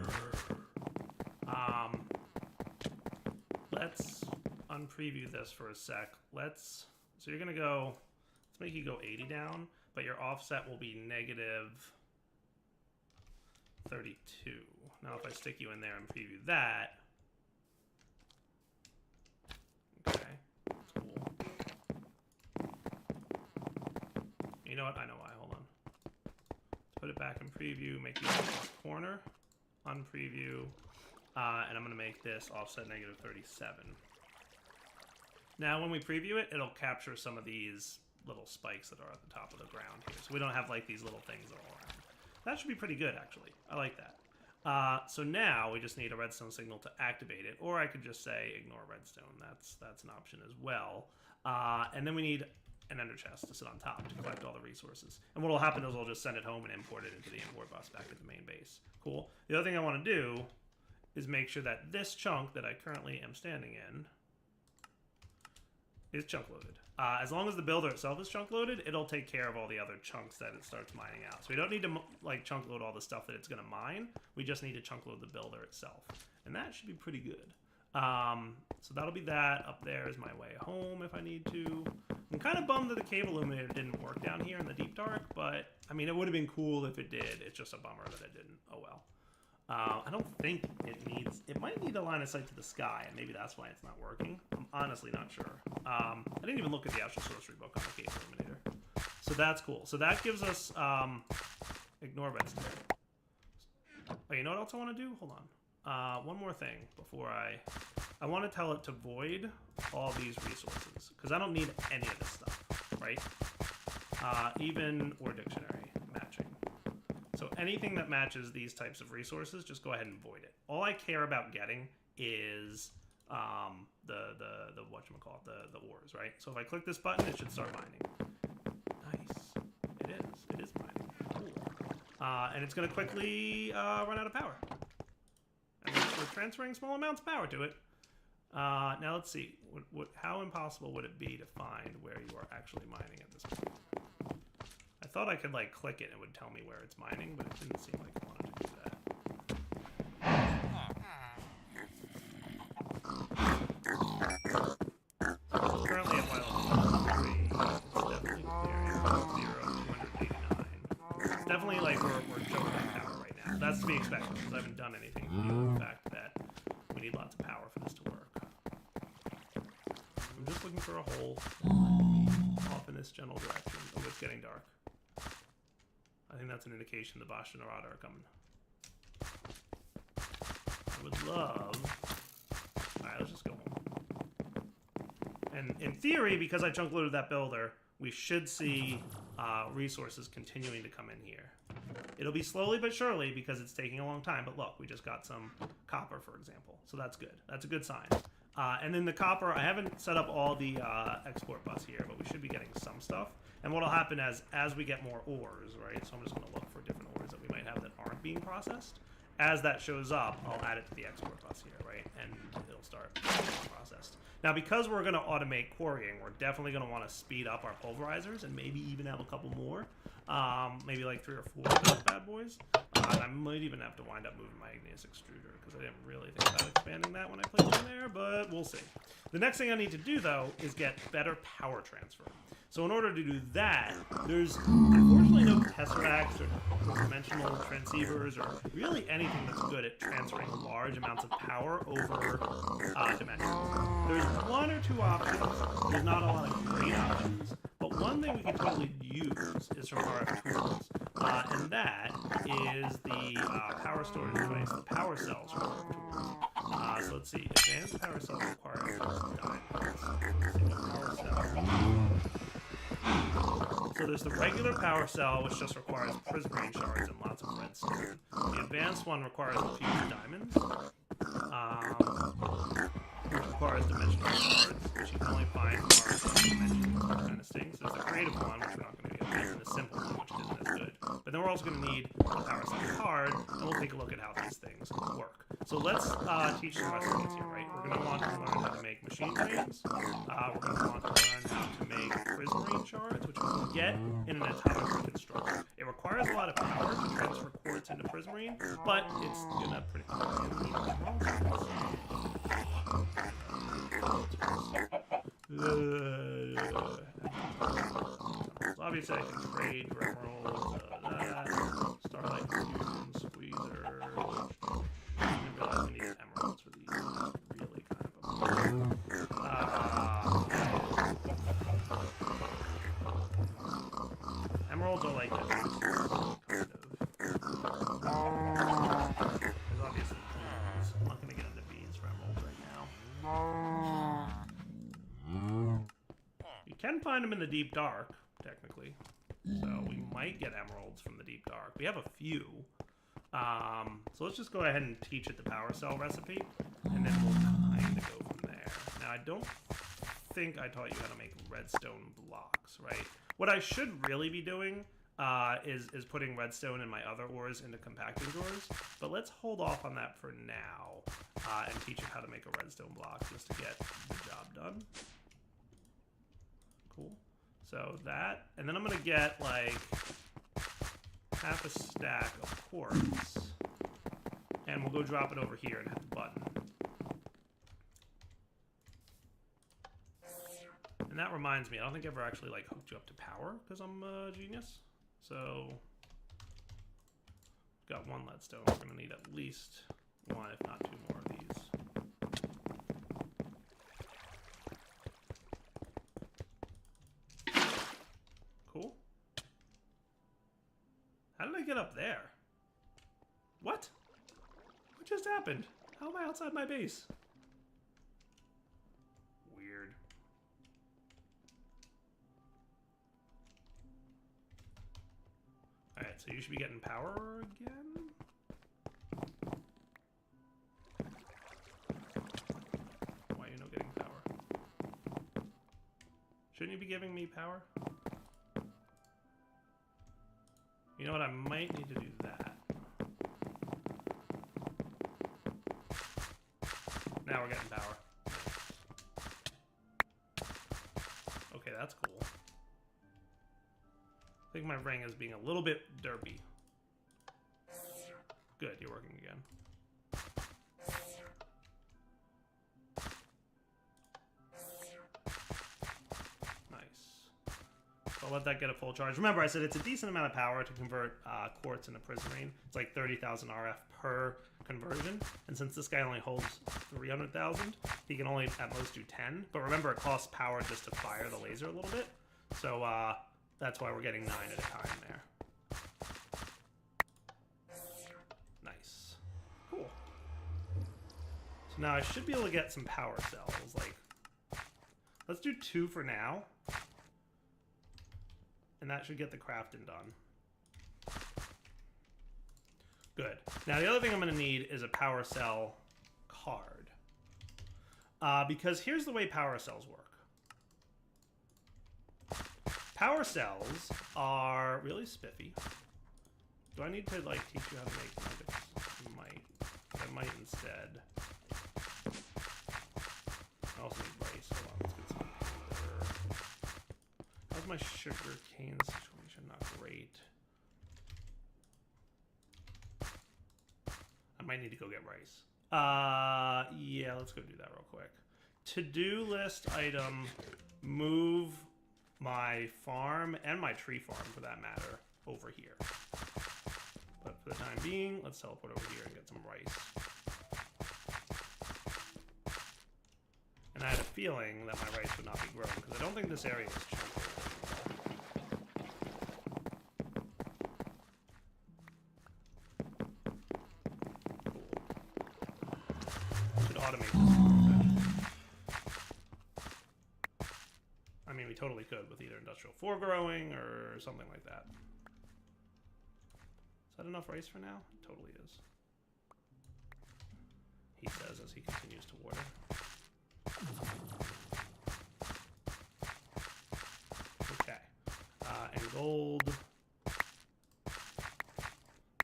Let's unpreview this for a sec. So you're going to go, let's make you go 80 down, but your offset will be negative 32. Now if I stick you in there and preview that, okay, that's cool. You know what? I know why. Hold on. Let's put it back in preview. Make the corner. Unpreview. And I'm going to make this offset negative 37. Now, when we preview it, it'll capture some of these little spikes that are at the top of the ground here. So we don't have like these little things all around. That should be pretty good, actually. I like that. So now we just need a redstone signal to activate it, or I could just say ignore redstone. That's an option as well. And then we need an ender chest to sit on top to collect all the resources. And what will happen is I'll just send it home and import it into the import bus back at the main base. Cool. The other thing I want to do is make sure that this chunk that I currently am standing in is chunk loaded. As long as the builder itself is chunk loaded, it'll take care of all the other chunks that it starts mining out. So we don't need to like chunk load all the stuff that it's going to mine. We just need to chunk load the builder itself. And that should be pretty good. So that'll be that. Up there is my way home if I need to. I'm kind of bummed that the cave illuminator didn't work down here in the deep dark, but I mean, it would have been cool if it did. It's just a bummer that it didn't. Oh well. I don't think it might need a line of sight to the sky, and maybe that's why it's not working. I'm honestly not sure. I didn't even look at the astral sorcery book on the cave illuminator. So that's cool. So that gives us, ignore redstone. Oh, you know what else I want to do? Hold on. One more thing before I want to tell it to void all these resources, because I don't need any of this stuff, right? Even or dictionary matching. So anything that matches these types of resources, just go ahead and void it. All I care about getting is the whatchamacallit, the ores, right? So if I click this button, it should start mining. Nice. It is mining. Cool. And it's going to quickly run out of power. And we're transferring small amounts of power to it. Now let's see. How impossible would it be to find where you are actually mining at this point? I thought I could like click it and it would tell me where it's mining, but it didn't seem like I wanted to do that. So currently at level 3, it's definitely clearing 289. It's definitely like we're choking on power right now. That's to be expected because I haven't done anything to deal with the fact that we need lots of power for this to work. I'm just looking for a hole off in this general direction. Oh, it's getting dark. I think that's an indication the Bosch and Arada are coming. I would love... Alright, let's just go home. And in theory, because I chunk loaded that builder, we should see resources continuing to come in here. It'll be slowly but surely because it's taking a long time. But look, we just got some copper, for example. So that's good. That's a good sign. And then the copper, I haven't set up all the export bus here, but we should be getting some stuff. And what'll happen as we get more ores, right? So I'm just going to look for different ores that we might have that aren't being processed. As that shows up, I'll add it to the export bus here, right? And it'll start being processed. Now, because we're going to automate quarrying, we're definitely going to want to speed up our pulverizers and maybe even have a couple more. Maybe like 3 or 4 of those bad boys. And I might even have to wind up moving my igneous extruder because I didn't really think about expanding that when I placed it in there, but we'll see. The next thing I need to do, though, is get better power transfer. So in order to do that, there's unfortunately no tesseracts or dimensional transceivers or really anything that's good at transferring large amounts of power over dimensions. There's 1 or 2 options. There's not a lot of great options. But one thing we can totally use is from RF tools. And that is the power storage device, the power cells from RF tools. So let's see. Advanced power cells require diamonds. Power cell. So there's the regular power cell, which just requires prismarine shards and lots of redstone. The advanced one requires a few diamonds, which requires dimensional shards, which you can only find from dimensions, which kind of stinks. There's the creative one, which we're not going to get, and the simple one, which isn't as good. But then we're also going to need the power cell card, and we'll take a look at how these things work. So let's teach some recipes here, right? We're going to want to learn how to make machine frames. We're going to want to learn how to make prismarine shards, which we can get in an atomic reconstructor. It requires a lot of power to transfer quartz into prismarine, but it's going to pretty So obviously I can trade gem rolls, starlight fusion, squeezer, find them in the deep dark, technically. So we might get emeralds from the deep dark. We have a few. So let's just go ahead and teach it the power cell recipe, and then we'll kind of go from there. Now, I don't think I taught you how to make redstone blocks, right? What I should really be doing is putting redstone and my other ores into compacting drawers, but let's hold off on that for now and teach you how to make a redstone block just to get the job done. Cool. So that, and then I'm gonna get like half a stack of quartz, and we'll go drop it over here and hit the button. And that reminds me, I don't think I ever actually like hooked you up to power because I'm a genius. So got one leadstone. We're gonna need at least one, if not two more of these. Cool. How did I get up there? What? What just happened? How am I outside my base? Weird. Alright, so you should be getting power again? Why are you not getting power? Shouldn't you be giving me power? You know what, I might need to do that. Now we're getting power. Okay, that's cool. I think my ring is being a little bit derpy. Good, you're working again. I'll let that get a full charge. Remember, I said it's a decent amount of power to convert quartz into prismarine. It's like 30,000 RF per conversion. And since this guy only holds 300,000, he can only at most do 10. But remember, it costs power just to fire the laser a little bit. So that's why we're getting 9 at a time there. Nice. Cool. So now I should be able to get some power cells. Like, let's do 2 for now. And that should get the crafting done. Good. Now the other thing I'm going to need is a power cell card. Because here's the way power cells work. Power cells are really spiffy. Do I need to like teach you how to make nuggets? I might. I might instead. I also need rice. Hold on, let's get some powder. How's my sugar cane situation? Not great. I might need to go get rice. Yeah, let's go do that real quick. To-do list item, move my farm and my tree farm for that matter over here. But for the time being, let's teleport over here and get some rice. And I had a feeling that my rice would not be grown because I don't think this area is chunky. I mean, we totally could with either industrial foregrowing or something like that. Is that enough rice for now? It totally is. He says as he continues to water. Okay. And gold.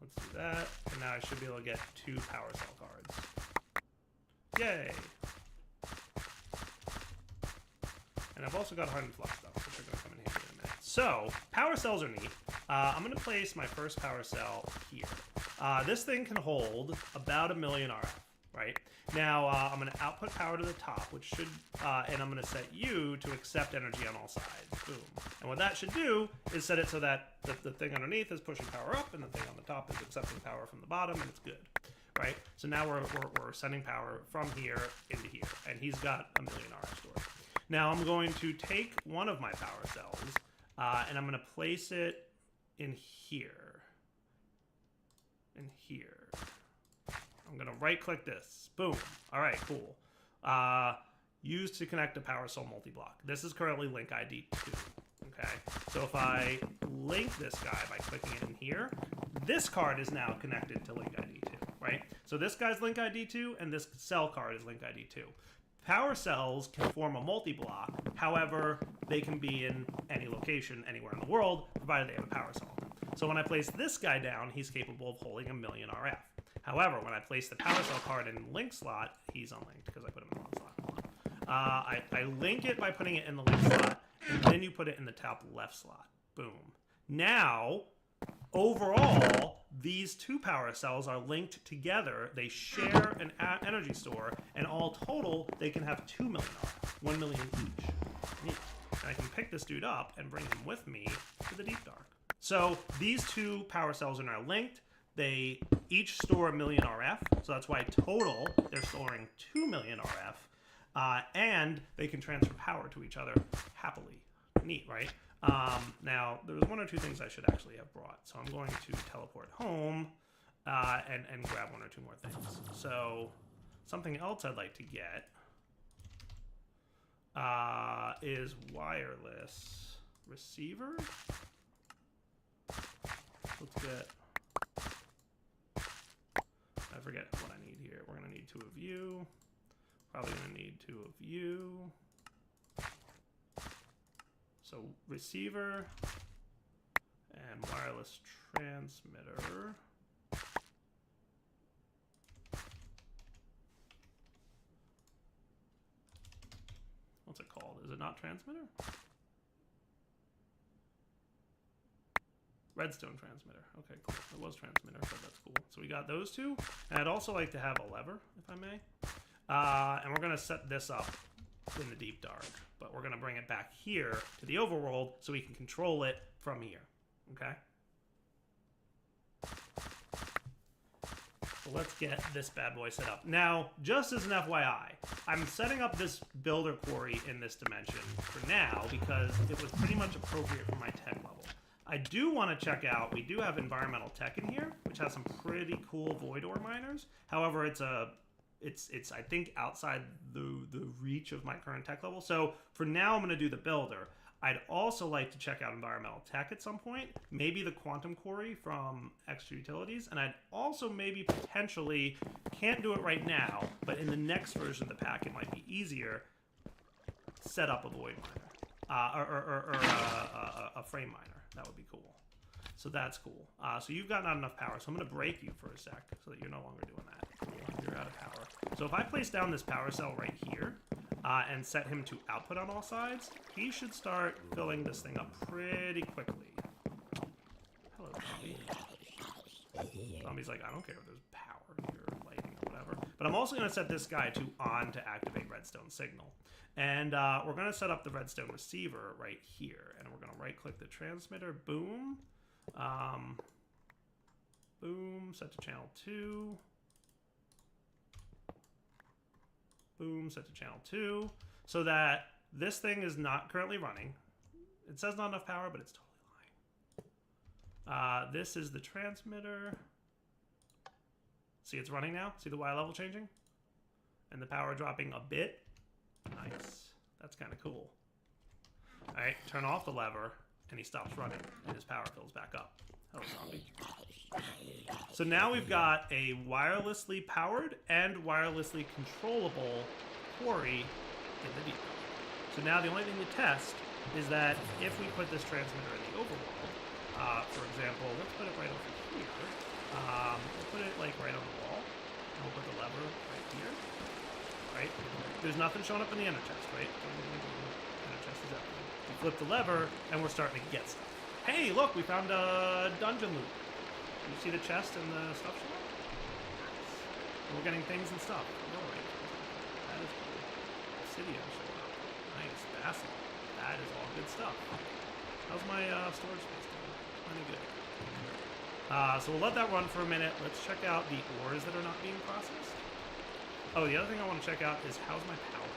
Let's do that. And now I should be able to get 2 power cell cards. Yay! And I've also got hardened flux stuff, which are going to come in handy in a minute. So, power cells are neat. I'm going to place my first power cell here. This thing can hold about 1 million RF, right? Now, I'm going to output power to the top, which should, and I'm going to set you to accept energy on all sides. Boom. And what that should do is set it so that the thing underneath is pushing power up, and the thing on the top is accepting power from the bottom, and it's good. Right? So now we're sending power from here into here, and he's got 1 million RF stored. Now I'm going to take one of my power cells, and I'm going to place it in here. In here. I'm going to right-click this. Boom. All right, cool. used to connect a power cell multi-block. This is currently link ID 2. Okay, so if I link this guy by clicking it in here, this card is now connected to link ID 2, right? So this guy's link ID 2 and this cell card is link ID 2. Power cells can form a multi-block, however, they can be in any location, anywhere in the world, provided they have a power cell on them. So when I place this guy down, he's capable of holding 1,000,000 RF. However, when I place the power cell card in link slot, he's unlinked because I put him in the wrong slot. I link it by putting it in the link slot, and then you put it in the top left slot. Boom. Now, overall, these two power cells are linked together. They share an energy store, and all total, they can have 2,000,000 RF, 1,000,000 each. Neat. And I can pick this dude up and bring him with me to the deep dark. So these two power cells are now linked. They each store 1,000,000 RF, so that's why total they're storing 2,000,000 RF, and they can transfer power to each other happily. Neat, right? Now, there was one or two things I should actually have brought, so I'm going to teleport home and grab one or two more things. So something else I'd like to get is wireless receiver. Let's get... I forget what I need here. We're going to need 2 of you. Probably going to need 2 of you. So receiver and wireless transmitter. What's it called? Is it not transmitter? Redstone transmitter. Okay, cool. It was transmitter, so that's cool. So we got those two. And I'd also like to have a lever, if I may. And we're going to set this up in the deep dark. But we're going to bring it back here to the overworld so we can control it from here. Okay? So let's get this bad boy set up. Now, just as an FYI, I'm setting up this builder quarry in this dimension for now because it was pretty much appropriate for my tech level. I do want to check out, we do have environmental tech in here, which has some pretty cool void ore miners. However, it's I think outside the reach of my current tech level. So for now, I'm going to do the builder. I'd also like to check out environmental tech at some point, maybe the quantum quarry from extra utilities, and I'd also maybe potentially, can't do it right now, but in the next version of the pack, it might be easier, set up a void miner, or a frame miner. That would be cool. So that's cool. So you've got not enough power, so I'm going to break you for a sec so that you're no longer doing that. Cool. You're out of power. So if I place down this power cell right here and set him to output on all sides, he should start filling this thing up pretty quickly. Hello, zombie. Zombie's like, I don't care if there's power here, lighting or whatever. But I'm also going to set this guy to on to activate redstone signal. And we're going to set up the redstone receiver right here. And we're going to right-click the transmitter. Boom. Boom. Set to channel 2. Boom. Set to channel 2. So that this thing is not currently running. It says not enough power, but it's totally lying. This is the transmitter. See, it's running now. See the Y level changing? And the power dropping a bit. Nice. That's kind of cool. All right, turn off the lever, and he stops running, and his power fills back up. Hello, zombie. So now we've got a wirelessly powered and wirelessly controllable quarry in the deep. So now the only thing to test is that if we put this transmitter in the overworld, for example, let's put it right over here. We'll put it like right on the wall, and we'll put the lever right here. Right? There's nothing showing up in the inner chest, right? Inner chest is empty. We flip the lever, and we're starting to get stuff. Hey, look, we found a dungeon loot. You see the chest and the stuff showing up? Nice. We're getting things and stuff. All right. That is cool. Obsidian showing up. Nice. Basalt. That is all good stuff. How's my storage space doing? Pretty good. So we'll let that run for a minute. Let's check out the ores that are not being processed. Oh, the other thing I want to check out is how's my power?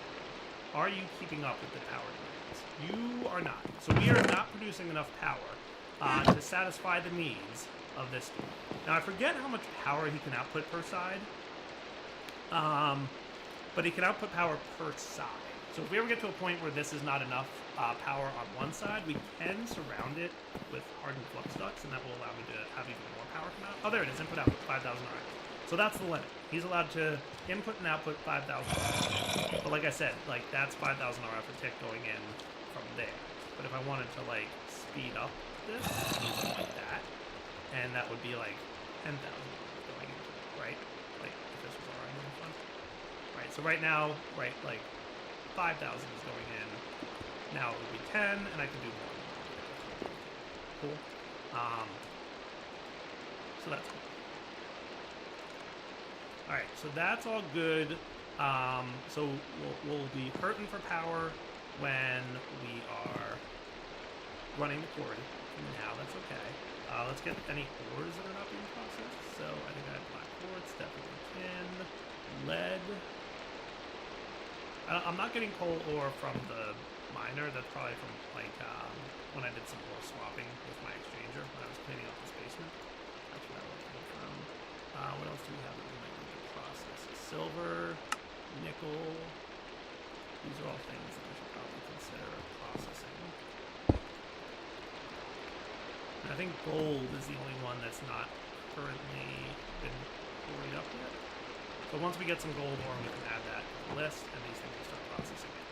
Are you keeping up with the power demands? You are not. So we are not producing enough power to satisfy the needs of this dude. Now, I forget how much power he can output per side, but he can output power per side. So if we ever get to a point where this is not enough power on one side, we can surround it with hardened flux ducts, and that will allow me to have even more power come out. Oh, there it is, input output, 5,000 RF. So that's the limit. He's allowed to input and output 5,000 RF. But like I said, like that's 5,000 RF a tick going in from there. But if I wanted to like speed up this, like that, and that would be like 10,000 going into it, right? Like if this was already in front. Right, so right now, right, like 5,000 is going in. Now it would be 10, and I can do more. Cool. So that's cool. Alright, so that's all good. So we'll be hurting for power when we are running the cord. Now that's okay. Let's get any ores that are not being processed. So I think I have black quartz, definitely tin, lead. I'm not getting coal ore from the miner. That's probably from like when I did some ore swapping with my exchanger when I was cleaning up this basement. That's where that one came from. What else do we have that we might need to process? Silver, nickel. These are all things that we should probably consider processing. And I think gold is the only one that's not currently been quarried up yet. So once we get some gold ore, we can add that to the list, and these things will start processing it.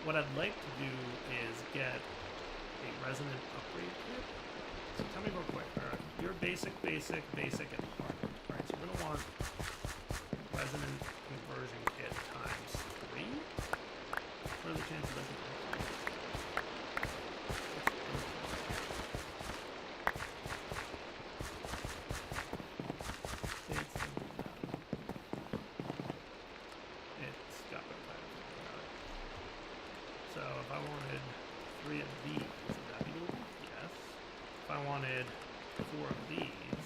What I'd like to do is get a resonant upgrade kit. So tell me real quick, you're basic, and hard. Alright, so we're going to want resonant conversion kit times 3. What are the chances I can do? So if I wanted 3 of these, would that be doable? Yes. If I wanted 4 of these,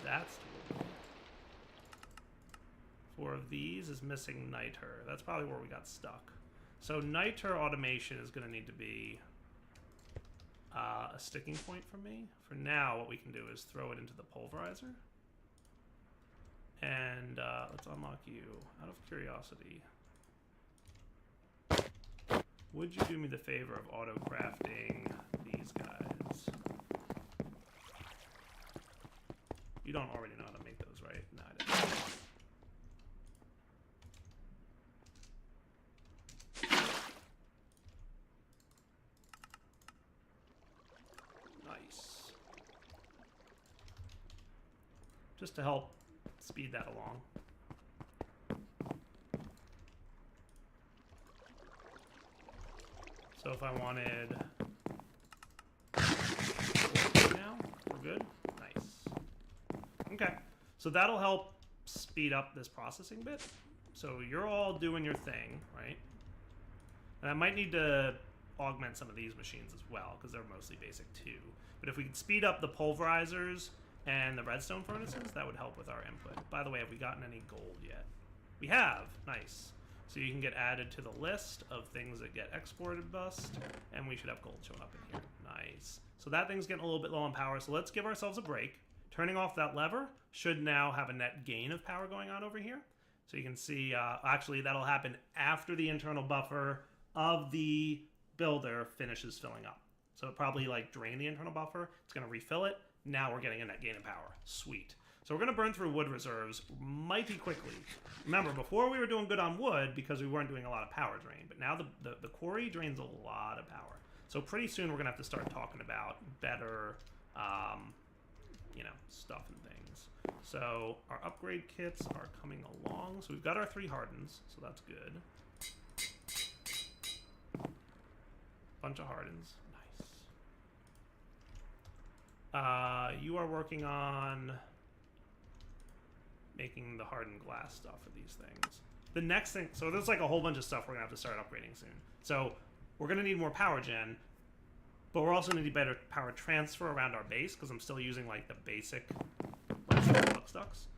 that's doable. 4 of these is missing niter. That's probably where we got stuck. So niter automation is going to need to be a sticking point for me. For now, what we can do is throw it into the pulverizer. And let's unlock you out of curiosity. Would you do me the favor of auto-crafting these guys? You don't already know how to make those, right? No, I didn't. Nice. Just to help speed that along. So if I wanted now, we're good. Nice. Okay, so that'll help speed up this processing bit. So you're all doing your thing, right? And I might need to augment some of these machines as well, because they're mostly basic too. But if we could speed up the pulverizers and the redstone furnaces, that would help with our input. By the way, have we gotten any gold yet? We have. Nice. So you can get added to the list of things that get exported bust, and we should have gold showing up in here. Nice. So that thing's getting a little bit low on power, so let's give ourselves a break. Turning off that lever should now have a net gain of power going on over here. So you can see, actually that'll happen after the internal buffer of the builder finishes filling up. So it probably like drained the internal buffer, it's gonna refill it. Now we're getting a net gain of power. Sweet. So we're going to burn through wood reserves mighty quickly. Remember, before we were doing good on wood because we weren't doing a lot of power drain, but now the quarry drains a lot of power. So pretty soon we're going to have to start talking about better, you know, stuff and things. So our upgrade kits are coming along. So we've got our 3 hardens, so that's good. Bunch of hardens. Nice. You are working on making the hardened glass stuff for these things. The next thing, so there's like a whole bunch of stuff we're gonna have to start upgrading soon. So we're gonna need more power gen, but we're also gonna need better power transfer around our base, because I'm still using like the basic flux ducts,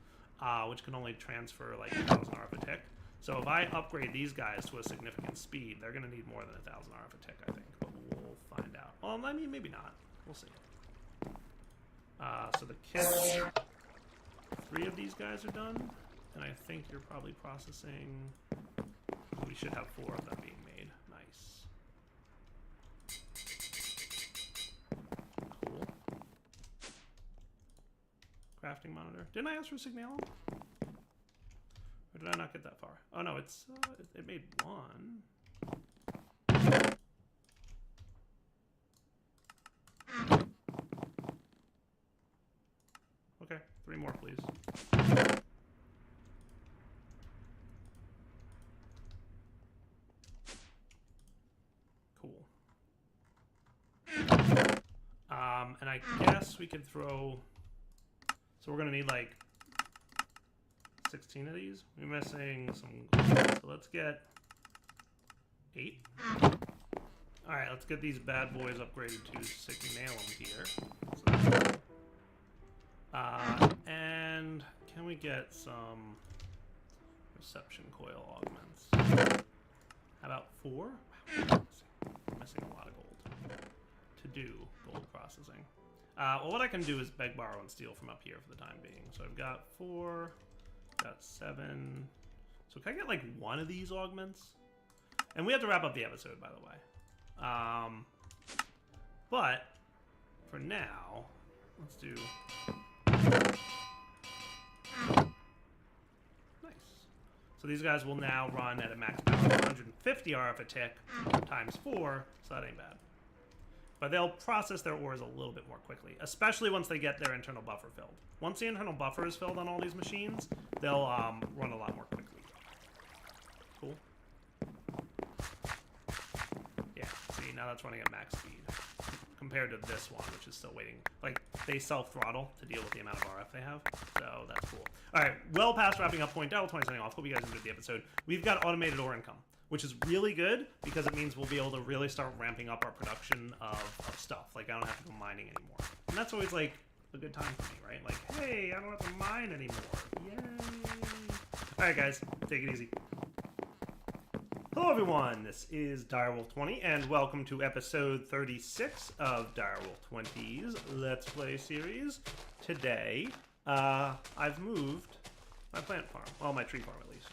which can only transfer like 1,000 RF a tick. So if I upgrade these guys to a significant speed, they're gonna need more than 1,000 RF a tick, I think, but we'll find out. Well, I mean, maybe not. We'll see. So the kits, 3 of these guys are done, and I think you're probably processing We should have 4 of them being made. Nice. Cool. Crafting monitor. Didn't I ask for signal? Or did I not get that far? Oh no, it's it made 1. Okay, 3 more, please. Cool. And I guess we could throw. So we're gonna need like 16 of these. We're missing some. So let's get 8. All right, let's get these bad boys upgraded to signal them here. So and can we get some reception coil augments? How about 4? Wow, missing a lot of gold to do gold processing. Well, what I can do is beg, borrow, and steal from up here for the time being. So I've got 4, got 7. So can I get like 1 of these augments? And we have to wrap up the episode, by the way. But for now, let's do. Nice. So these guys will now run at a max power of 150 RF a tick times 4, so that ain't bad. But they'll process their ores a little bit more quickly, especially once they get their internal buffer filled. Once the internal buffer is filled on all these machines, they'll run a lot more quickly. Cool. Yeah, see, now that's running at max speed. Compared to this one, which is still waiting. Like, they self-throttle to deal with the amount of RF they have, so that's cool. Alright, well past wrapping up point, Darryl20 signing off. Hope you guys enjoyed the episode. We've got automated ore income, which is really good because it means we'll be able to really start ramping up our production of stuff. Like, I don't have to go mining anymore. And that's always, like, a good time for me, right? Like, hey, I don't have to mine anymore. Yay! Alright, guys, take it easy. Hello, everyone. This is Direwolf20, and welcome to episode 36 of Direwolf20's Let's Play series. Today, I've moved my plant farm. Well, my tree farm, at least.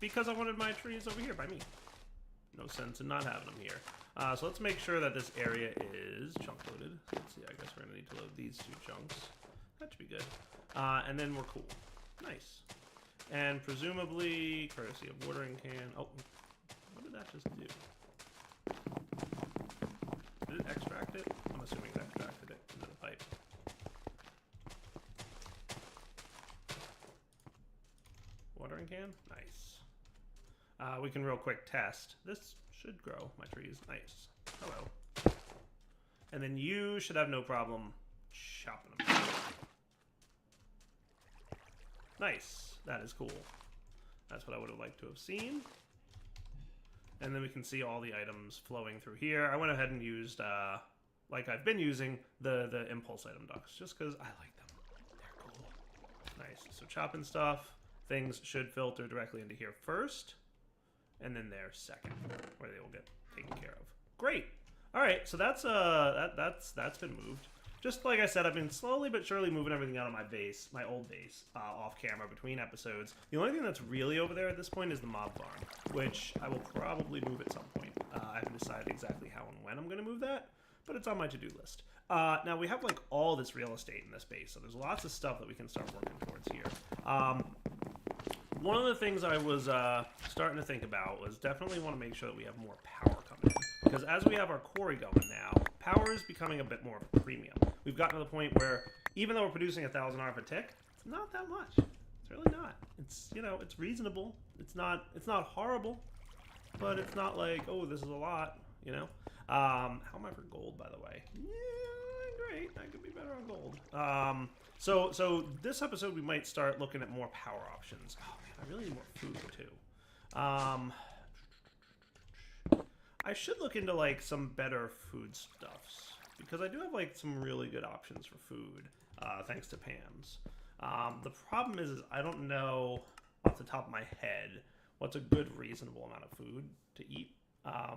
Because I wanted my trees over here by me. No sense in not having them here. So let's make sure that this area is chunk loaded. Let's see, I guess we're going to need to load these 2 chunks. That should be good. And then we're cool. Nice. And presumably, courtesy of watering can. Oh, what did that just do? Did it extract it? I'm assuming it extracted it into the pipe. Watering can? Nice. We can real quick test. This should grow my trees. Nice. Hello. And then you should have no problem chopping them. Nice. That is cool. That's what I would have liked to have seen. And then we can see all the items flowing through here. I went ahead and used, like I've been using, the impulse item ducts, just because I like them. They're cool. Nice. So chopping stuff, things should filter directly into here first, and then there second, where they will get taken care of. Great. All right, so that's been moved. Just like I said, I've been slowly but surely moving everything out of my base, my old base, off camera between episodes. The only thing that's really over there at this point is the mob farm, which I will probably move at some point. I haven't decided exactly how and when I'm going to move that, but it's on my to-do list. Now, we have like all this real estate in this base, so there's lots of stuff that we can start working towards here. One of the things I was starting to think about was definitely want to make sure that we have more power coming in. Because as we have our quarry going now, power is becoming a bit more of a premium. We've gotten to the point where even though we're producing 1,000 RF a tick, it's not that much. It's really not. It's, you know, it's reasonable. It's not horrible, but it's not like, oh, this is a lot, you know? How am I for gold, by the way? Yeah, great. I could be better on gold. So this episode we might start looking at more power options. Oh man, I really need more food too. I should look into like some better foodstuffs because I do have like some really good options for food, thanks to Pam's. The problem is I don't know off the top of my head what's a good reasonable amount of food to eat.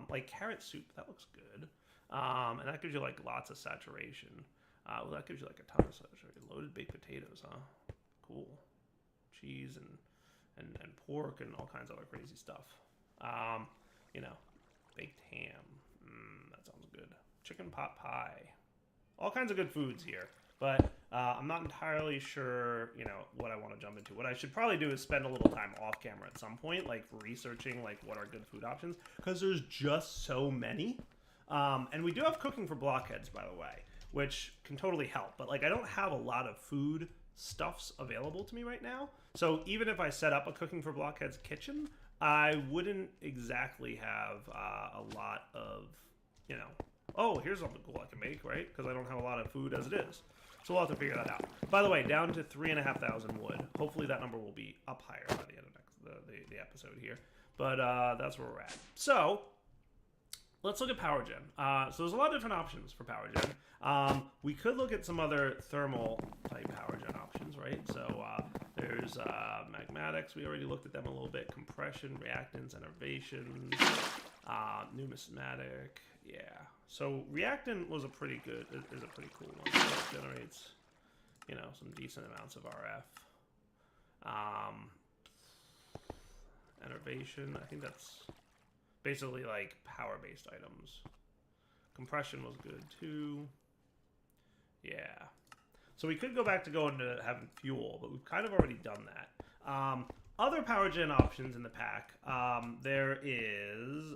Like carrot soup, that looks good, and that gives you like lots of saturation. Well, that gives you like a ton of saturation. Loaded baked potatoes, huh? Cool. Cheese and pork and all kinds of other crazy stuff. You know, baked ham. That sounds good. Chicken pot pie. All kinds of good foods here. But I'm not entirely sure, you know, what I want to jump into. What I should probably do is spend a little time off camera at some point, like researching like what are good food options, because there's just so many. And we do have cooking for blockheads, by the way, which can totally help. But like I don't have a lot of food stuffs available to me right now. So even if I set up a cooking for blockheads kitchen, I wouldn't exactly have a lot of, you know, oh, here's something cool I can make, right? Because I don't have a lot of food as it is. So we'll have to figure that out. By the way, down to 3,500 wood. Hopefully that number will be up higher by the end of the episode here. But that's where we're at. So let's look at power gen. So there's a lot of different options for power gen. We could look at some other thermal type power gen options, right? So there's magmatics. We already looked at them a little bit. Compression, reactants, enervations, numismatic. Yeah. So reactant was a pretty good, is a pretty cool one. It generates, you know, some decent amounts of RF. Enervation, I think that's basically like power-based items. Compression was good too. Yeah. So we could go back to going to having fuel, but we've kind of already done that. Other power gen options in the pack. There is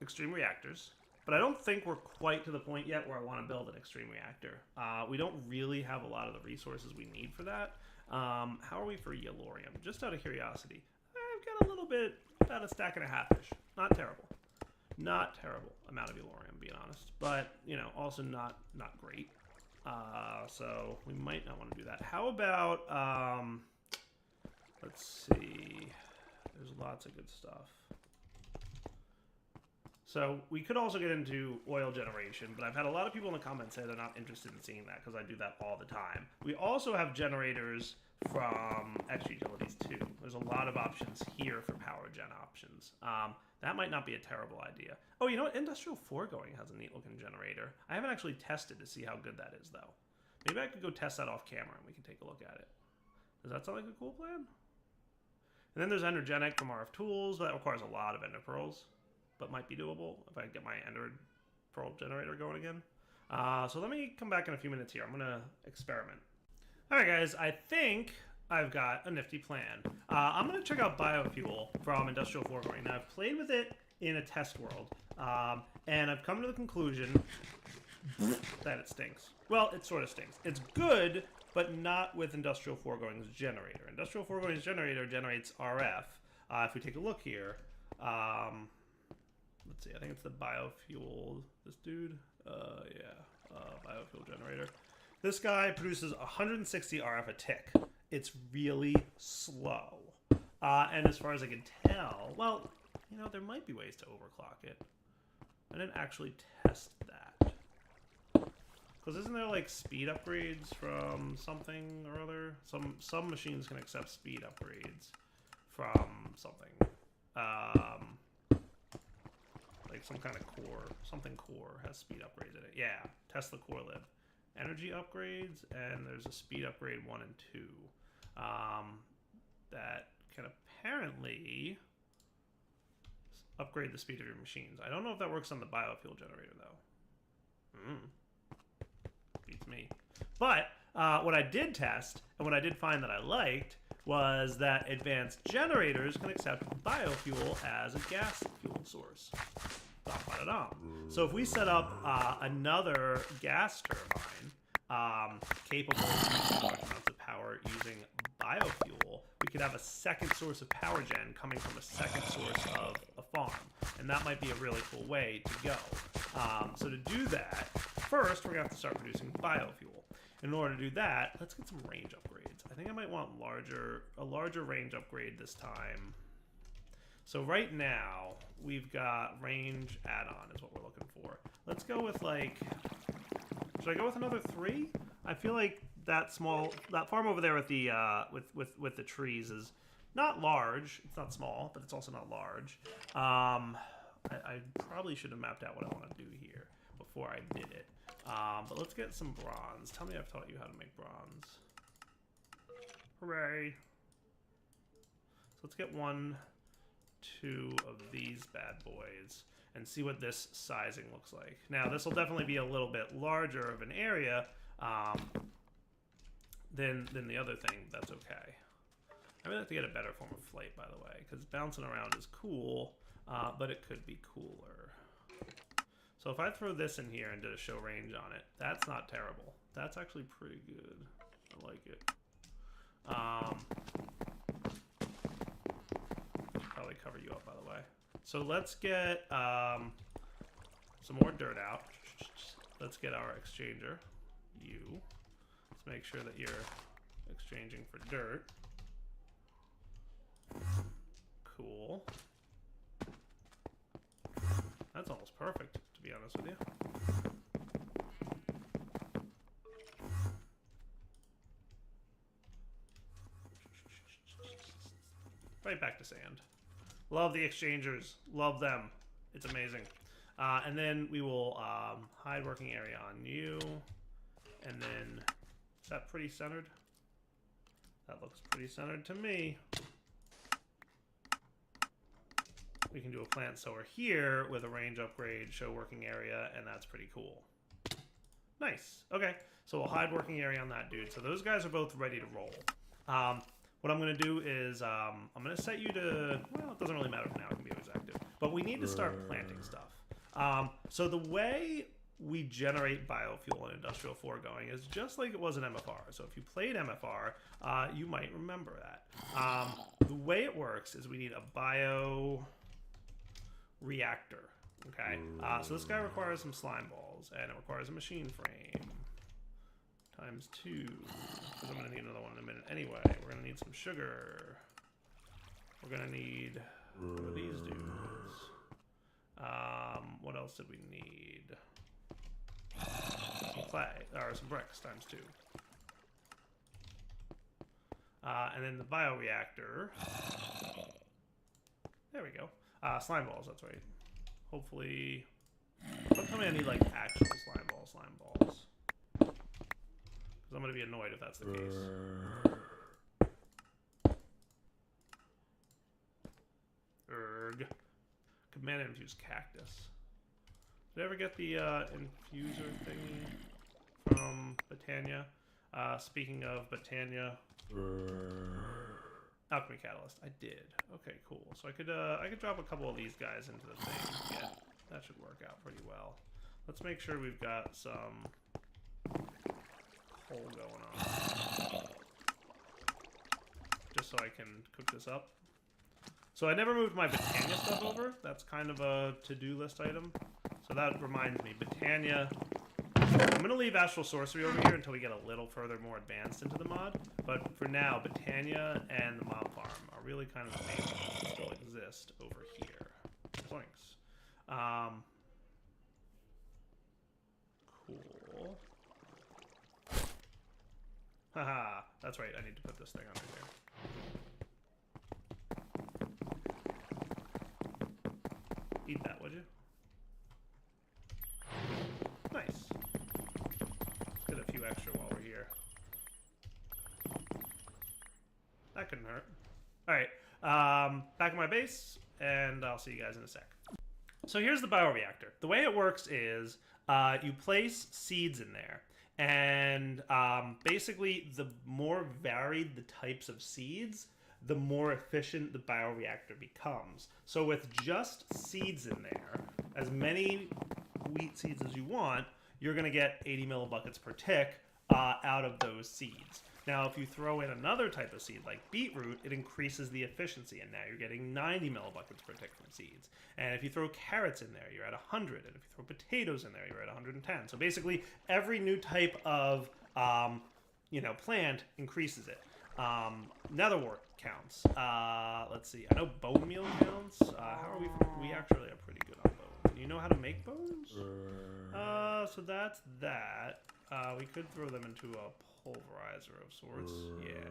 extreme reactors, but I don't think we're quite to the point yet where I want to build an extreme reactor. We don't really have a lot of the resources we need for that. How are we for yellorium? Just out of curiosity. I've got a little bit, about a stack and a half-ish. Not terrible. Not terrible amount of yellorium, being honest. But, you know, also not great. So we might not want to do that. How about, let's see. There's lots of good stuff. So we could also get into oil generation, but I've had a lot of people in the comments say they're not interested in seeing that because I do that all the time. We also have generators from X utilities too. There's a lot of options here for power gen options. That might not be a terrible idea. Oh, you know what? Industrial foregoing has a neat looking generator. I haven't actually tested to see how good that is though. Maybe I could go test that off camera and we can take a look at it. Does that sound like a cool plan? And then there's energetic from RF tools, but that requires a lot of ender pearls. But might be doable if I get my ender pearl generator going again. So let me come back in a few minutes here. I'm going to experiment. All right, guys. I think I've got a nifty plan. I'm going to check out biofuel from Industrial Foregoing. Now, I've played with it in a test world, and I've come to the conclusion that it stinks. Well, it sort of stinks. It's good, but not with Industrial Foregoing's generator. Industrial Foregoing's generator generates RF. If we take a look here, let's see, I think it's the biofuel, this dude, biofuel generator. This guy produces 160 RF a tick. It's really slow. And as far as I can tell, well, you know, there might be ways to overclock it. I didn't actually test that. Because isn't there like speed upgrades from something or other? Some machines can accept speed upgrades from something. Like some kind of core, something core has speed upgrades in it. Yeah, Tesla core lib. Energy upgrades, and there's a speed upgrade 1 and 2 that can apparently upgrade the speed of your machines. I don't know if that works on the biofuel generator though. Beats me. But what I did test, and what I did find that I liked, was that advanced generators can accept biofuel as a gas fuel source. So if we set up another gas turbine capable of large amounts of power using biofuel, we could have a second source of power gen coming from a second source of a farm. And that might be a really cool way to go. So to do that, first we're going to have to start producing biofuel. In order to do that, let's get some range upgrades. I think I might want a larger range upgrade this time. So right now, we've got range add-on is what we're looking for. Let's go with like, should I go with another 3? I feel like that farm over there with the with the trees is not large. It's not small, but it's also not large. I probably should have mapped out what I want to do here before I did it. But let's get some bronze. Tell me I've taught you how to make bronze. Hooray. So let's get 1, 2 of these bad boys and see what this sizing looks like. Now, this will definitely be a little bit larger of an area than the other thing. That's okay. I really have to get a better form of flight, by the way, because bouncing around is cool, but it could be cooler. So if I throw this in here and did a show range on it, that's not terrible. That's actually pretty good. I like it. Probably cover you up, by the way. So let's get some more dirt out. Let's get our exchanger. Let's make sure that you're exchanging for dirt. Cool. That's almost perfect, to be honest with you. Right back to sand. Love the exchangers. Love them. It's amazing. And then we will hide working area on you. And then, is that pretty centered? That looks pretty centered to me. We can do a plant sower here with a range upgrade, show working area, and that's pretty cool. Nice. Okay, so we'll hide working area on that dude. So those guys are both ready to roll. What I'm going to do is I'm going to set you to, well, it doesn't really matter for now. It can be always active. But we need to start planting stuff. So the way we generate biofuel in Industrial 4 going is just like it was in MFR. So if you played MFR, you might remember that. The way it works is we need a bio reactor. Okay, so this guy requires some slime balls, and it requires a machine frame. Times 2, because I'm going to need another one in a minute anyway. We're going to need some sugar. We're going to need one of these dudes. What else did we need? Some clay, or some bricks, times 2. And then the bioreactor. There we go. Slime balls, that's right. Hopefully... Don't tell me I need, like, actual slime balls. Because I'm going to be annoyed if that's the case. Erg. Command infuse cactus. Did I ever get the infuser thingy from Botania? Speaking of Botania... Alchemy catalyst. I did. Okay, cool. So I could drop a couple of these guys into the thing. Yeah, that should work out pretty well. Let's make sure we've got some coal going on, just so I can cook this up. So I never moved my Botania stuff over. That's kind of a to-do list item. So that reminds me, Botania. I'm going to leave Astral Sorcery over here until we get a little further more advanced into the mod. But for now, Botania and the mob farm are really kind of the main ones that still exist over here. Thanks. Cool. Haha, that's right. I need to put this thing under here. Eat that, would you? Nice. Get a few extra while we're here. That couldn't hurt. Alright, back at my base, and I'll see you guys in a sec. So here's the bioreactor. The way it works is you place seeds in there, and basically the more varied the types of seeds, the more efficient the bioreactor becomes. So with just seeds in there, as many wheat seeds as you want, you're going to get 80 millibuckets per tick out of those seeds. Now, if you throw in another type of seed, like beetroot, it increases the efficiency, and now you're getting 90 millibuckets per tick from seeds. And if you throw carrots in there, you're at 100, and if you throw potatoes in there, you're at 110. So basically, every new type of plant increases it. Netherwort counts. Let's see. I know bone meal counts. How are we? We actually are pretty good on bones. You know how to make bones? So that's that. We could throw them into a pulverizer of sorts. Yeah.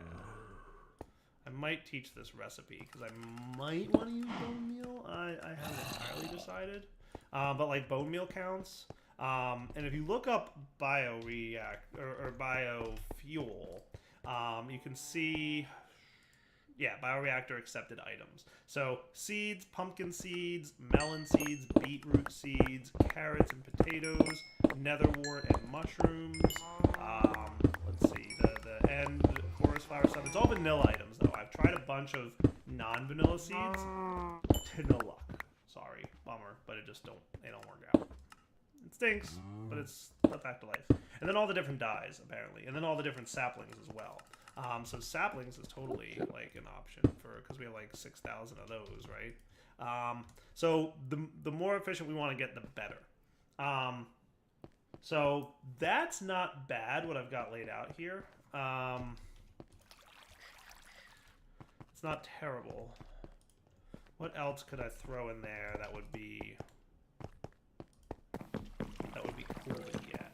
I might teach this recipe because I might want to use bone meal. I haven't entirely decided. But like bone meal counts. And if you look up bioreact or biofuel, You can see, yeah, bioreactor accepted items. So seeds, pumpkin seeds, melon seeds, beetroot seeds, carrots and potatoes, netherwort and mushrooms. Let's see, the end chorus flower stuff. It's all vanilla items though. I've tried a bunch of non-vanilla seeds to no luck. Sorry, bummer, but they don't work out. It stinks, but it's put back to life. And then all the different dyes, apparently, and then all the different saplings as well. So saplings is totally like an option because we have like 6,000 of those, right? So the more efficient we want to get, the better. So that's not bad what I've got laid out here. It's not terrible. What else could I throw in there that would be cool to get?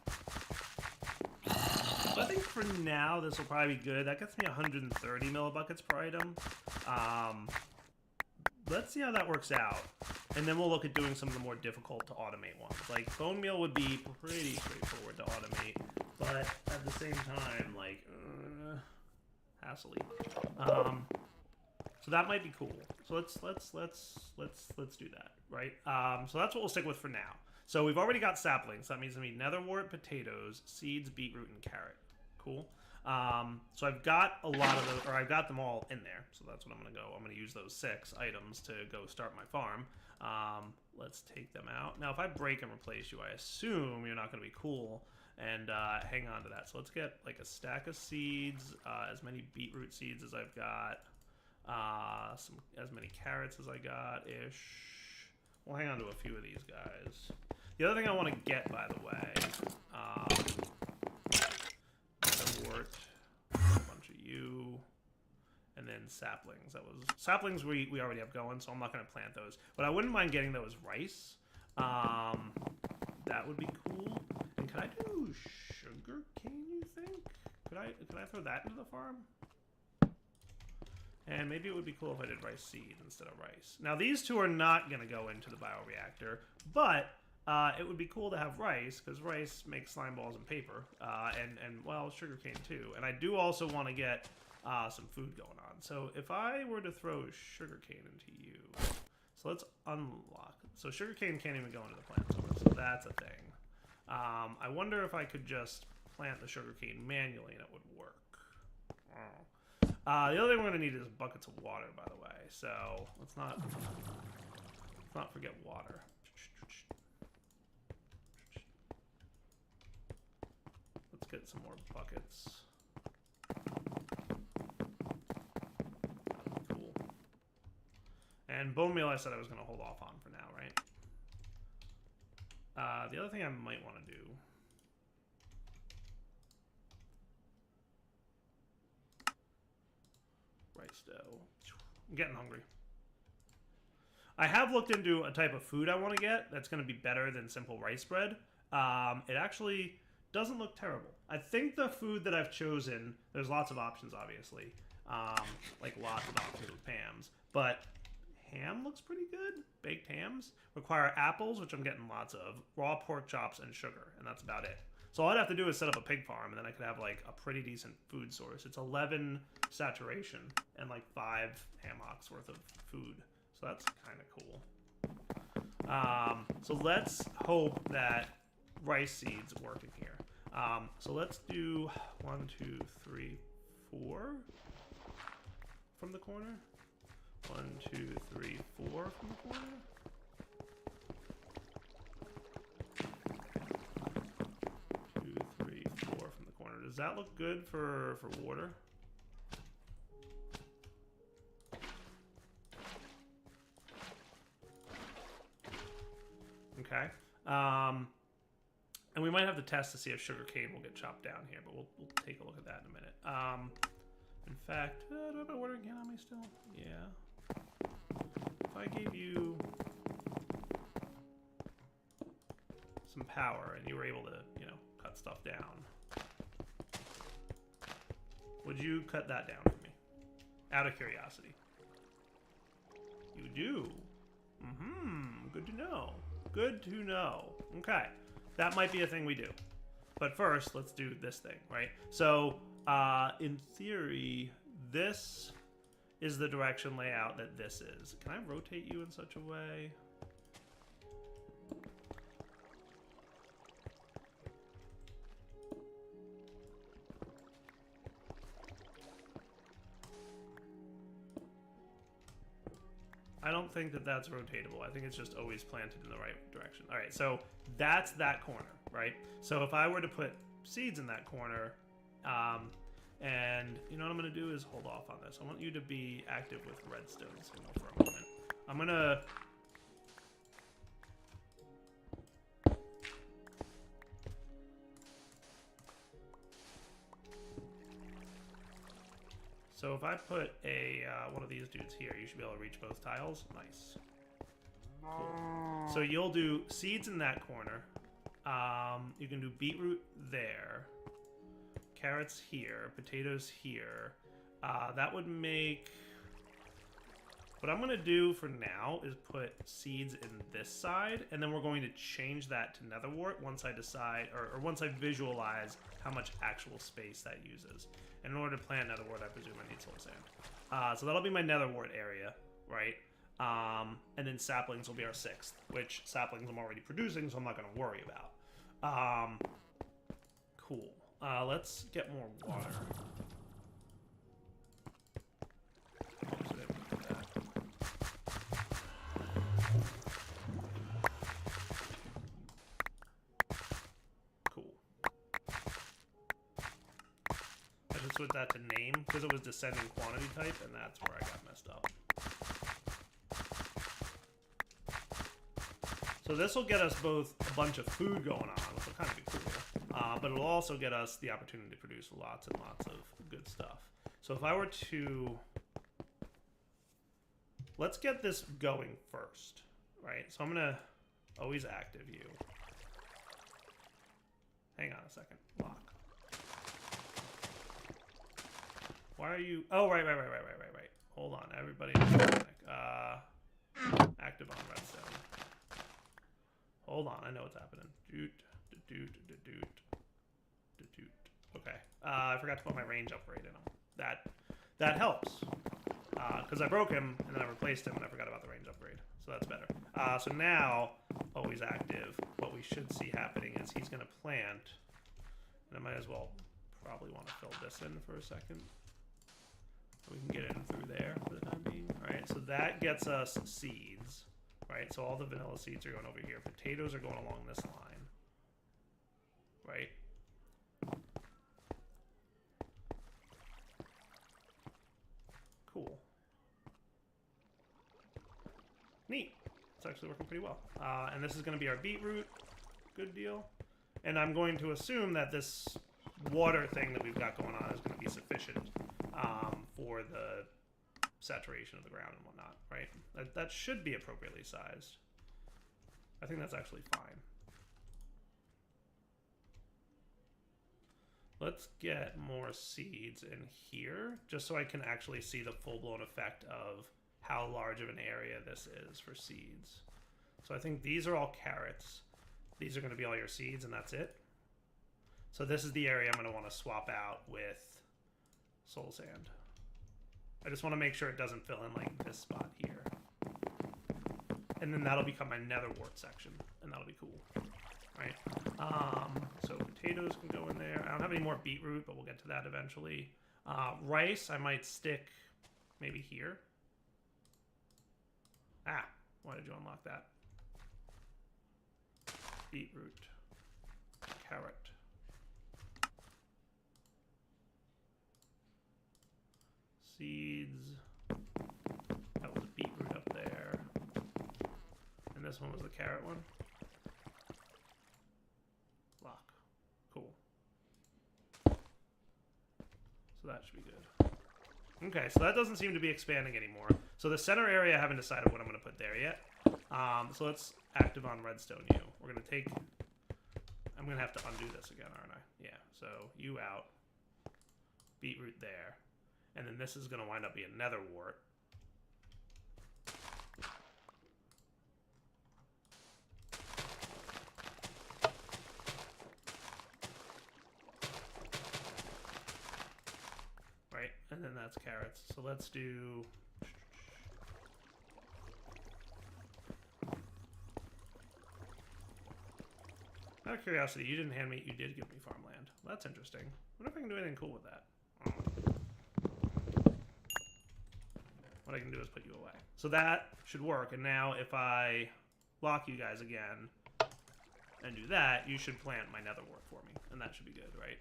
So I think for now this will probably be good. That gets me 130 millibuckets per item. Let's see how that works out, and then we'll look at doing some of the more difficult to automate ones. Like bone meal would be pretty straightforward to automate, but at the same time, like hassly. So that might be cool. So let's do that, right? So that's what we'll stick with for now. So we've already got saplings. That means I need netherwort, potatoes, seeds, beetroot, and carrot. Cool. So I've got a lot of those, or I've got them all in there. So that's what I'm gonna go. I'm gonna use those 6 items to go start my farm. Let's take them out. Now, if I break and replace you, I assume you're not gonna be cool and hang on to that. So let's get like a stack of seeds, as many beetroot seeds as I've got. As many carrots as I got ish. We'll hang on to a few of these guys. The other thing I want to get, by the way, wort, a bunch of you, and then saplings. Saplings we already have going, so I'm not going to plant those. But I wouldn't mind getting those rice. That would be cool. And can I do sugar cane? You think? Could I throw that into the farm? And maybe it would be cool if I did rice seed instead of rice. Now, these two are not going to go into the bioreactor, but it would be cool to have rice, because rice makes slime balls and paper, and well, sugarcane too. And I do also want to get some food going on. So if I were to throw sugarcane into you, so let's unlock. So sugarcane can't even go into the plant source, so that's a thing. I wonder if I could just plant the sugarcane manually and it would work. Oh. The other thing we're going to need is buckets of water, by the way. So let's not forget water. Let's get some more buckets. That'd be cool. And bone meal I said I was going to hold off on for now, right? The other thing I might want to do... rice dough. I'm getting hungry. I have looked into a type of food I want to get that's going to be better than simple rice bread. It actually doesn't look terrible. I think the food that I've chosen, there's lots of options, obviously. Like lots of options with Pam's. But ham looks pretty good. Baked hams require apples, which I'm getting lots of, raw pork chops, and sugar. And that's about it. So all I'd have to do is set up a pig farm, and then I could have like a pretty decent food source. It's 11 saturation and like 5 ham hocks worth of food. So that's kind of cool. So let's hope that rice seeds work in here. So let's do 1, 2, 3, 4 from the corner. 1, 2, 3, 4 from the corner. 2, 3, 4 from the corner. Does that look good for water? Okay. And we might have to test to see if sugarcane will get chopped down here, but we'll take a look at that in a minute. In fact, do I have my watering can on me still? Yeah. If I gave you some power and you were able to, you know, cut stuff down, would you cut that down for me? Out of curiosity. You do? Mm-hmm. Good to know. Good to know. Okay. That might be a thing we do. But first, let's do this thing, right? So, in theory, this is the direction layout that this is. Can I rotate you in such a way? I don't think that that's rotatable. I think it's just always planted in the right direction. All right, so that's that corner, right? So if I were to put seeds in that corner, and you know what I'm gonna do is hold off on this. I want you to be active with redstone signal for a moment. I'm gonna... So if I put a one of these dudes here, you should be able to reach both tiles. Nice. Cool. So you'll do seeds in that corner. You can do beetroot there. Carrots here. Potatoes here. That would make... What I'm going to do for now is put seeds in this side, and then we're going to change that to netherwort once I decide, or once I visualize how much actual space that uses. And in order to plant netherwort, I presume I need soul sand. So that'll be my netherwort area, right? And then saplings will be our 6th, which saplings I'm already producing, so I'm not going to worry about. Cool. Let's get more water. Switch that to name because it was descending quantity type, and that's where I got messed up. So this will get us both a bunch of food going on, which will kind of be cool, but it'll also get us the opportunity to produce lots and lots of good stuff. So if I were to... Let's get this going first, right? So I'm going to always active you. Hang on a second. Lock. Why are you... Oh, right. Hold on, everybody. Active on redstone. Hold on, I know what's happening. Okay. I forgot to put my range upgrade in him. That helps. Because I broke him, and then I replaced him, and I forgot about the range upgrade. So that's better. So now, always active, what we should see happening is he's going to plant. And I might as well probably want to fill this in for a second. We can get in through there for the time being. All right, so that gets us seeds, right? So all the vanilla seeds are going over here. Potatoes are going along this line, right? Cool. Neat. It's actually working pretty well. And this is going to be our beetroot. Good deal. And I'm going to assume that this water thing that we've got going on is going to be sufficient for the saturation of the ground and whatnot, right? That should be appropriately sized. I think that's actually fine. Let's get more seeds in here, just so I can actually see the full-blown effect of how large of an area this is for seeds. So I think these are all carrots. These are going to be all your seeds, and that's it. So this is the area I'm going to want to swap out with soul sand. I just want to make sure it doesn't fill in like this spot here. And then that'll become my netherwort section, and that'll be cool. Right? So potatoes can go in there. I don't have any more beetroot, but we'll get to that eventually. Rice, I might stick maybe here. Ah, why did you unlock that? Beetroot. Carrot. Seeds. That was a beetroot up there. And this one was the carrot one. Lock. Cool. So that should be good. Okay, so that doesn't seem to be expanding anymore. So the center area, I haven't decided what I'm going to put there yet. So let's active on redstone you. We're going to take... I'm going to have to undo this again, aren't I? Yeah, so you out. Beetroot there. And then this is going to wind up being netherwort. right? And then that's carrots. So let's do... Out of curiosity, you didn't hand me... You did give me farmland. Well, that's interesting. I wonder if I can do anything cool with that. What I can do is put you away. So that should work. And now if I lock you guys again and do that, you should plant my nether wart for me. And that should be good, right?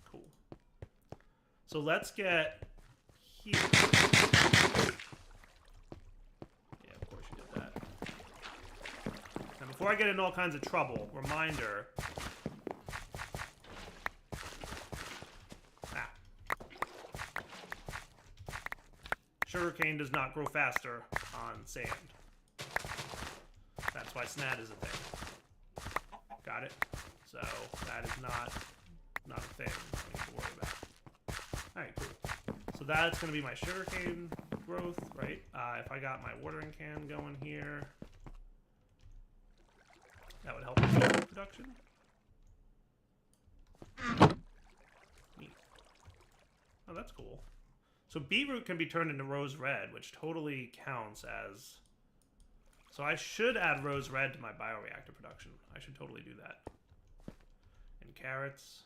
Cool. So let's get here. Yeah, of course you did that. And before I get in all kinds of trouble, reminder. Sugarcane does not grow faster on sand. That's why snad is a thing. Got it? So that is not a thing I need to worry about. Alright, cool. So that's going to be my sugarcane growth, right? If I got my watering can going here, that would help with production. Neat. Oh, that's cool. So beetroot can be turned into rose red, which totally counts as... So I should add rose red to my bioreactor production. I should totally do that. And carrots.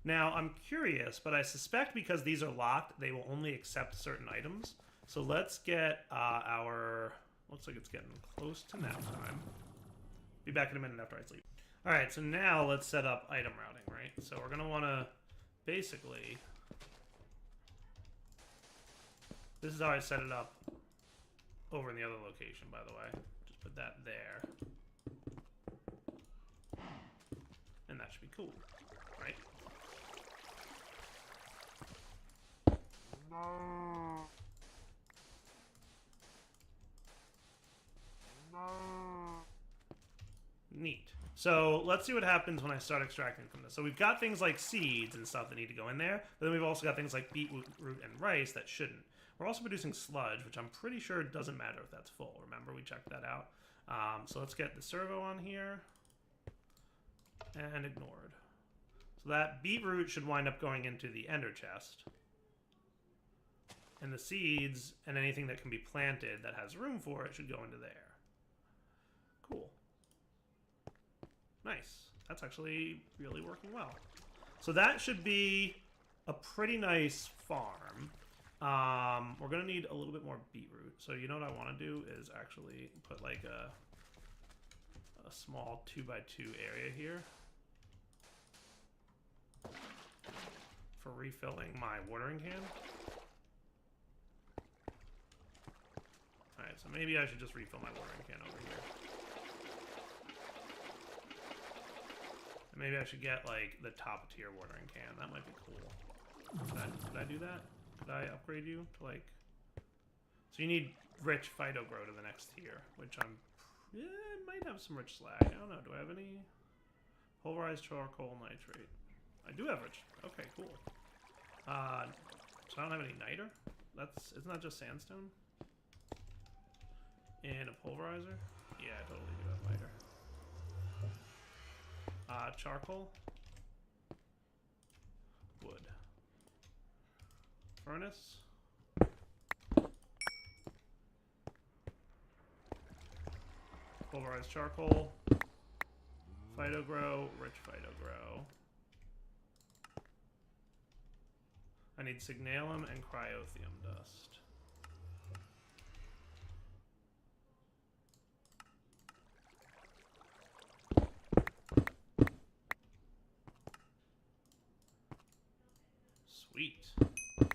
Now, I'm curious, but I suspect because these are locked, they will only accept certain items. So let's get our... Looks like it's getting close to nap time. Be back in a minute after I sleep. Alright, so now let's set up item routing, right? So we're going to want to basically... This is how I set it up over in the other location, by the way. Just put that there. And that should be cool, right? Neat. So let's see what happens when I start extracting from this. So we've got things like seeds and stuff that need to go in there, but then we've also got things like beetroot and rice that shouldn't. We're also producing sludge, which I'm pretty sure doesn't matter if that's full. Remember, we checked that out. So let's get the servo on here. And ignored. So that beetroot should wind up going into the ender chest. And the seeds and anything that can be planted that has room for it should go into there. Cool. Nice. That's actually really working well. So that should be a pretty nice farm. We're going to need a little bit more beetroot. So you know what I want to do is actually put like a small 2x2 area here for refilling my watering can. Alright, so maybe I should just refill my watering can over here. And maybe I should get like the top tier watering can. That might be cool. Could I do that? Could I upgrade you to like... So you need rich phytogrow to the next tier, which I'm... Yeah, I might have some rich slag. I don't know. Do I have any pulverized charcoal nitrate? I do have rich... Okay, cool. So I don't have any niter? Isn't that just sandstone? And a pulverizer? Yeah, I totally do have niter. Charcoal? Wood. Furnace. Pulverized charcoal. Phytogrow, rich phytogrow. I need signalum and cryothium dust. Sweet.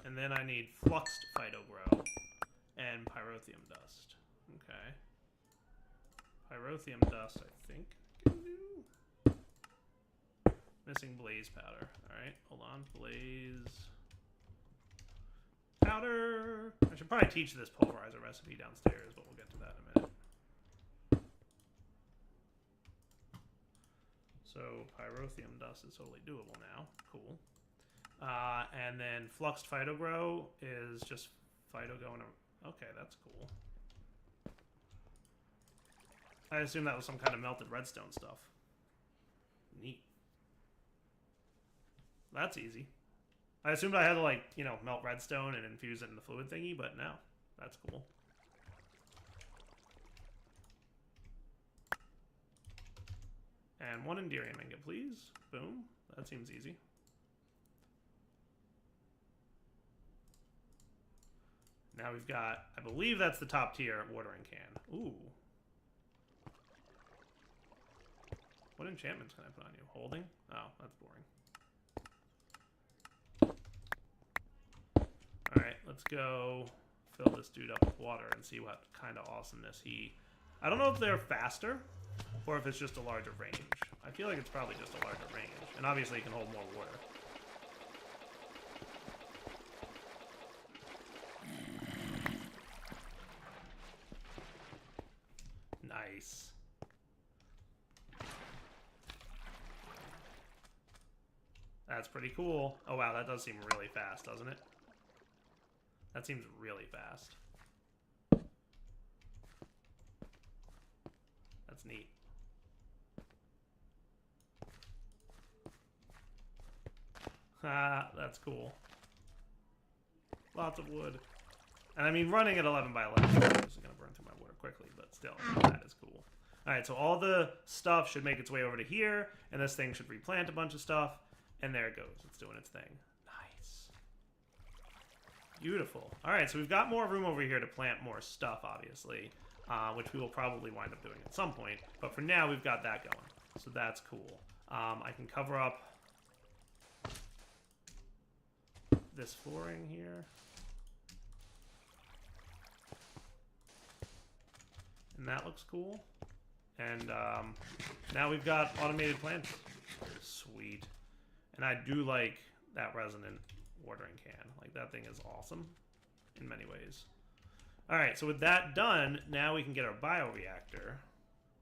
And then I need fluxed phytogrow and pyrotheum dust. Okay. Pyrotheum dust, I think I can do. Missing blaze powder. Alright, hold on. Blaze powder. I should probably teach this pulverizer recipe downstairs, but we'll get to that in a minute. So pyrotheum dust is totally doable now. Cool. And then fluxed phytogrow is just phyto going... Okay, that's cool. I assume that was some kind of melted redstone stuff. Neat. That's easy. I assumed I had to, like, you know, melt redstone and infuse it in the fluid thingy, but no. That's cool. And 1 Enderium ingot, please. Boom. That seems easy. Now we've got, I believe that's the top tier watering can. Ooh. What enchantments can I put on you? Holding? Oh, that's boring. Alright, let's go fill this dude up with water and see what kind of awesomeness he... I don't know if they're faster or if it's just a larger range. I feel like it's probably just a larger range. And obviously it can hold more water. Nice. That's pretty cool. Oh wow, that does seem really fast, doesn't it? That seems really fast. That's neat. Ah, that's cool. Lots of wood. And I mean, running at 11 by 11 is going to burn through my water quickly, but still, that is cool. Alright, so all the stuff should make its way over to here, and this thing should replant a bunch of stuff, and there it goes. It's doing its thing. Nice. Beautiful. Alright, so we've got more room over here to plant more stuff, obviously, which we will probably wind up doing at some point, but for now, we've got that going. So that's cool. I can cover up this flooring here. And that looks cool. And now we've got automated plants. Sweet. And I do like that resonant watering can. Like, that thing is awesome in many ways. Alright, so with that done, now we can get our bioreactor,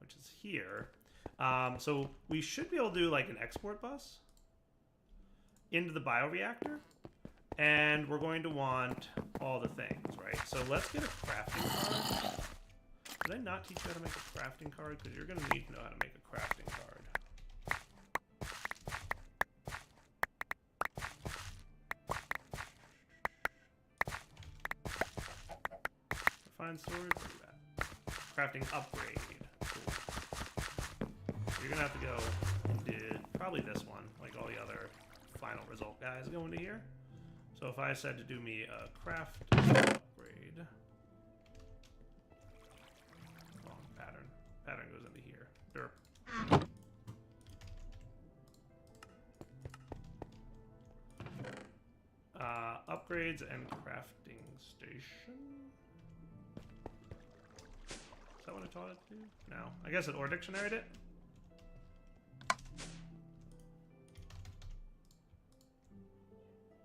which is here. So we should be able to do like an export bus into the bioreactor. And we're going to want all the things, right? So let's get a crafting card. Did I not teach you how to make a crafting card? Because you're going to need to know how to make a crafting card. Refined storage, what is that? Crafting upgrade. Cool. You're going to have to go into probably this one, like all the other final result guys go into here. So if I said to do me a craft upgrade, wrong pattern. Pattern goes into here. Derp. Upgrades and crafting station. Is that what I taught it to do? No. I guess it or dictionaried it.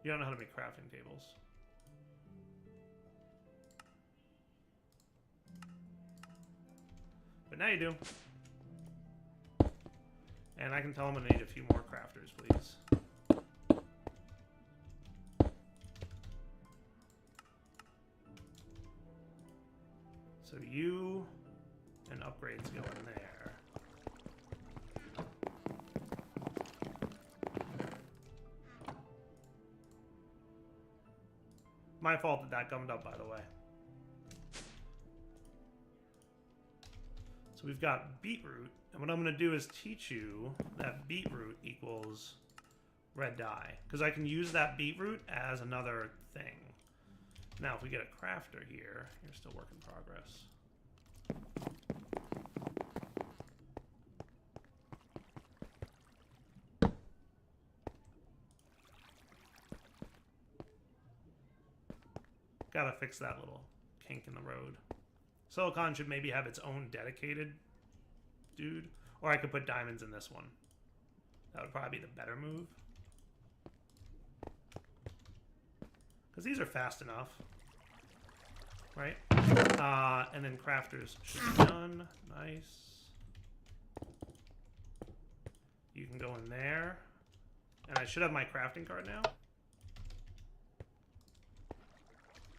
You don't know how to make crafting tables. But now you do. And I can tell them I need a few more crafters, please. So you and upgrades go in there. My fault that that gummed up, by the way. So we've got beetroot, and what I'm going to do is teach you that beetroot equals red dye, because I can use that beetroot as another thing. Now, if we get a crafter here, you're still work in progress. Gotta fix that little kink in the road. Silicon should maybe have its own dedicated dude. Or I could put diamonds in this one. That would probably be the better move. Because these are fast enough. Right? And then crafters should be done. Nice. You can go in there. And I should have my crafting card now.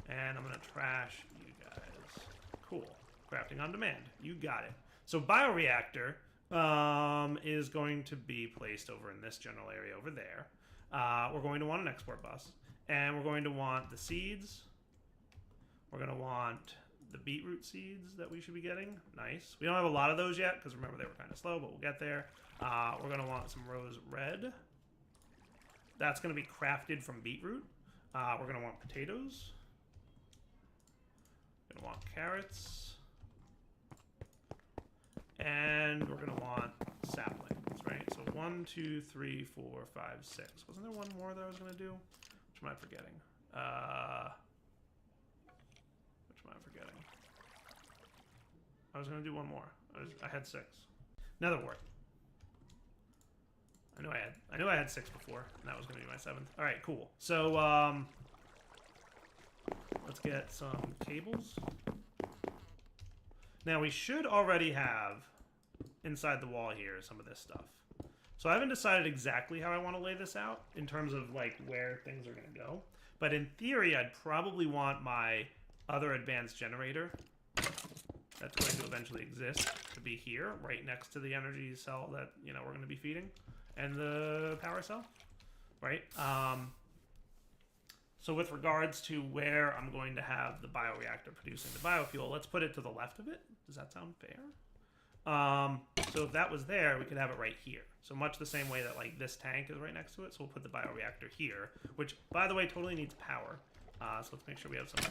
And I'm going to trash you guys. Cool. Crafting on demand. You got it. So bioreactor is going to be placed over in this general area over there. we're going to want an export bus. And we're going to want the seeds. We're going to want the beetroot seeds that we should be getting. Nice. We don't have a lot of those yet because remember they were kind of slow, but we'll get there. We're going to want some rose red. That's going to be crafted from beetroot. We're going to want potatoes. We're going to want carrots. And we're going to want saplings, right? So 1, 2, 3, 4, 5, 6. Wasn't there one more that I was going to do? Which am I forgetting? Which am I forgetting? I was going to do one more. I had 6. Netherwort. I knew I had 6 before, and that was going to be my 7th. All right, cool. So let's get some cables. Now we should already have inside the wall here some of this stuff. So I haven't decided exactly how I want to lay this out in terms of like where things are going to go. But in theory, I'd probably want my other advanced generator that's going to eventually exist to be here, right next to the energy cell that, you know, we're going to be feeding, and the power cell, right? So with regards to where I'm going to have the bioreactor producing the biofuel, let's put it to the left of it. Does that sound fair? So if that was there, we could have it right here. So much the same way that like this tank is right next to it. So we'll put the bioreactor here, which by the way, totally needs power. So let's make sure we have some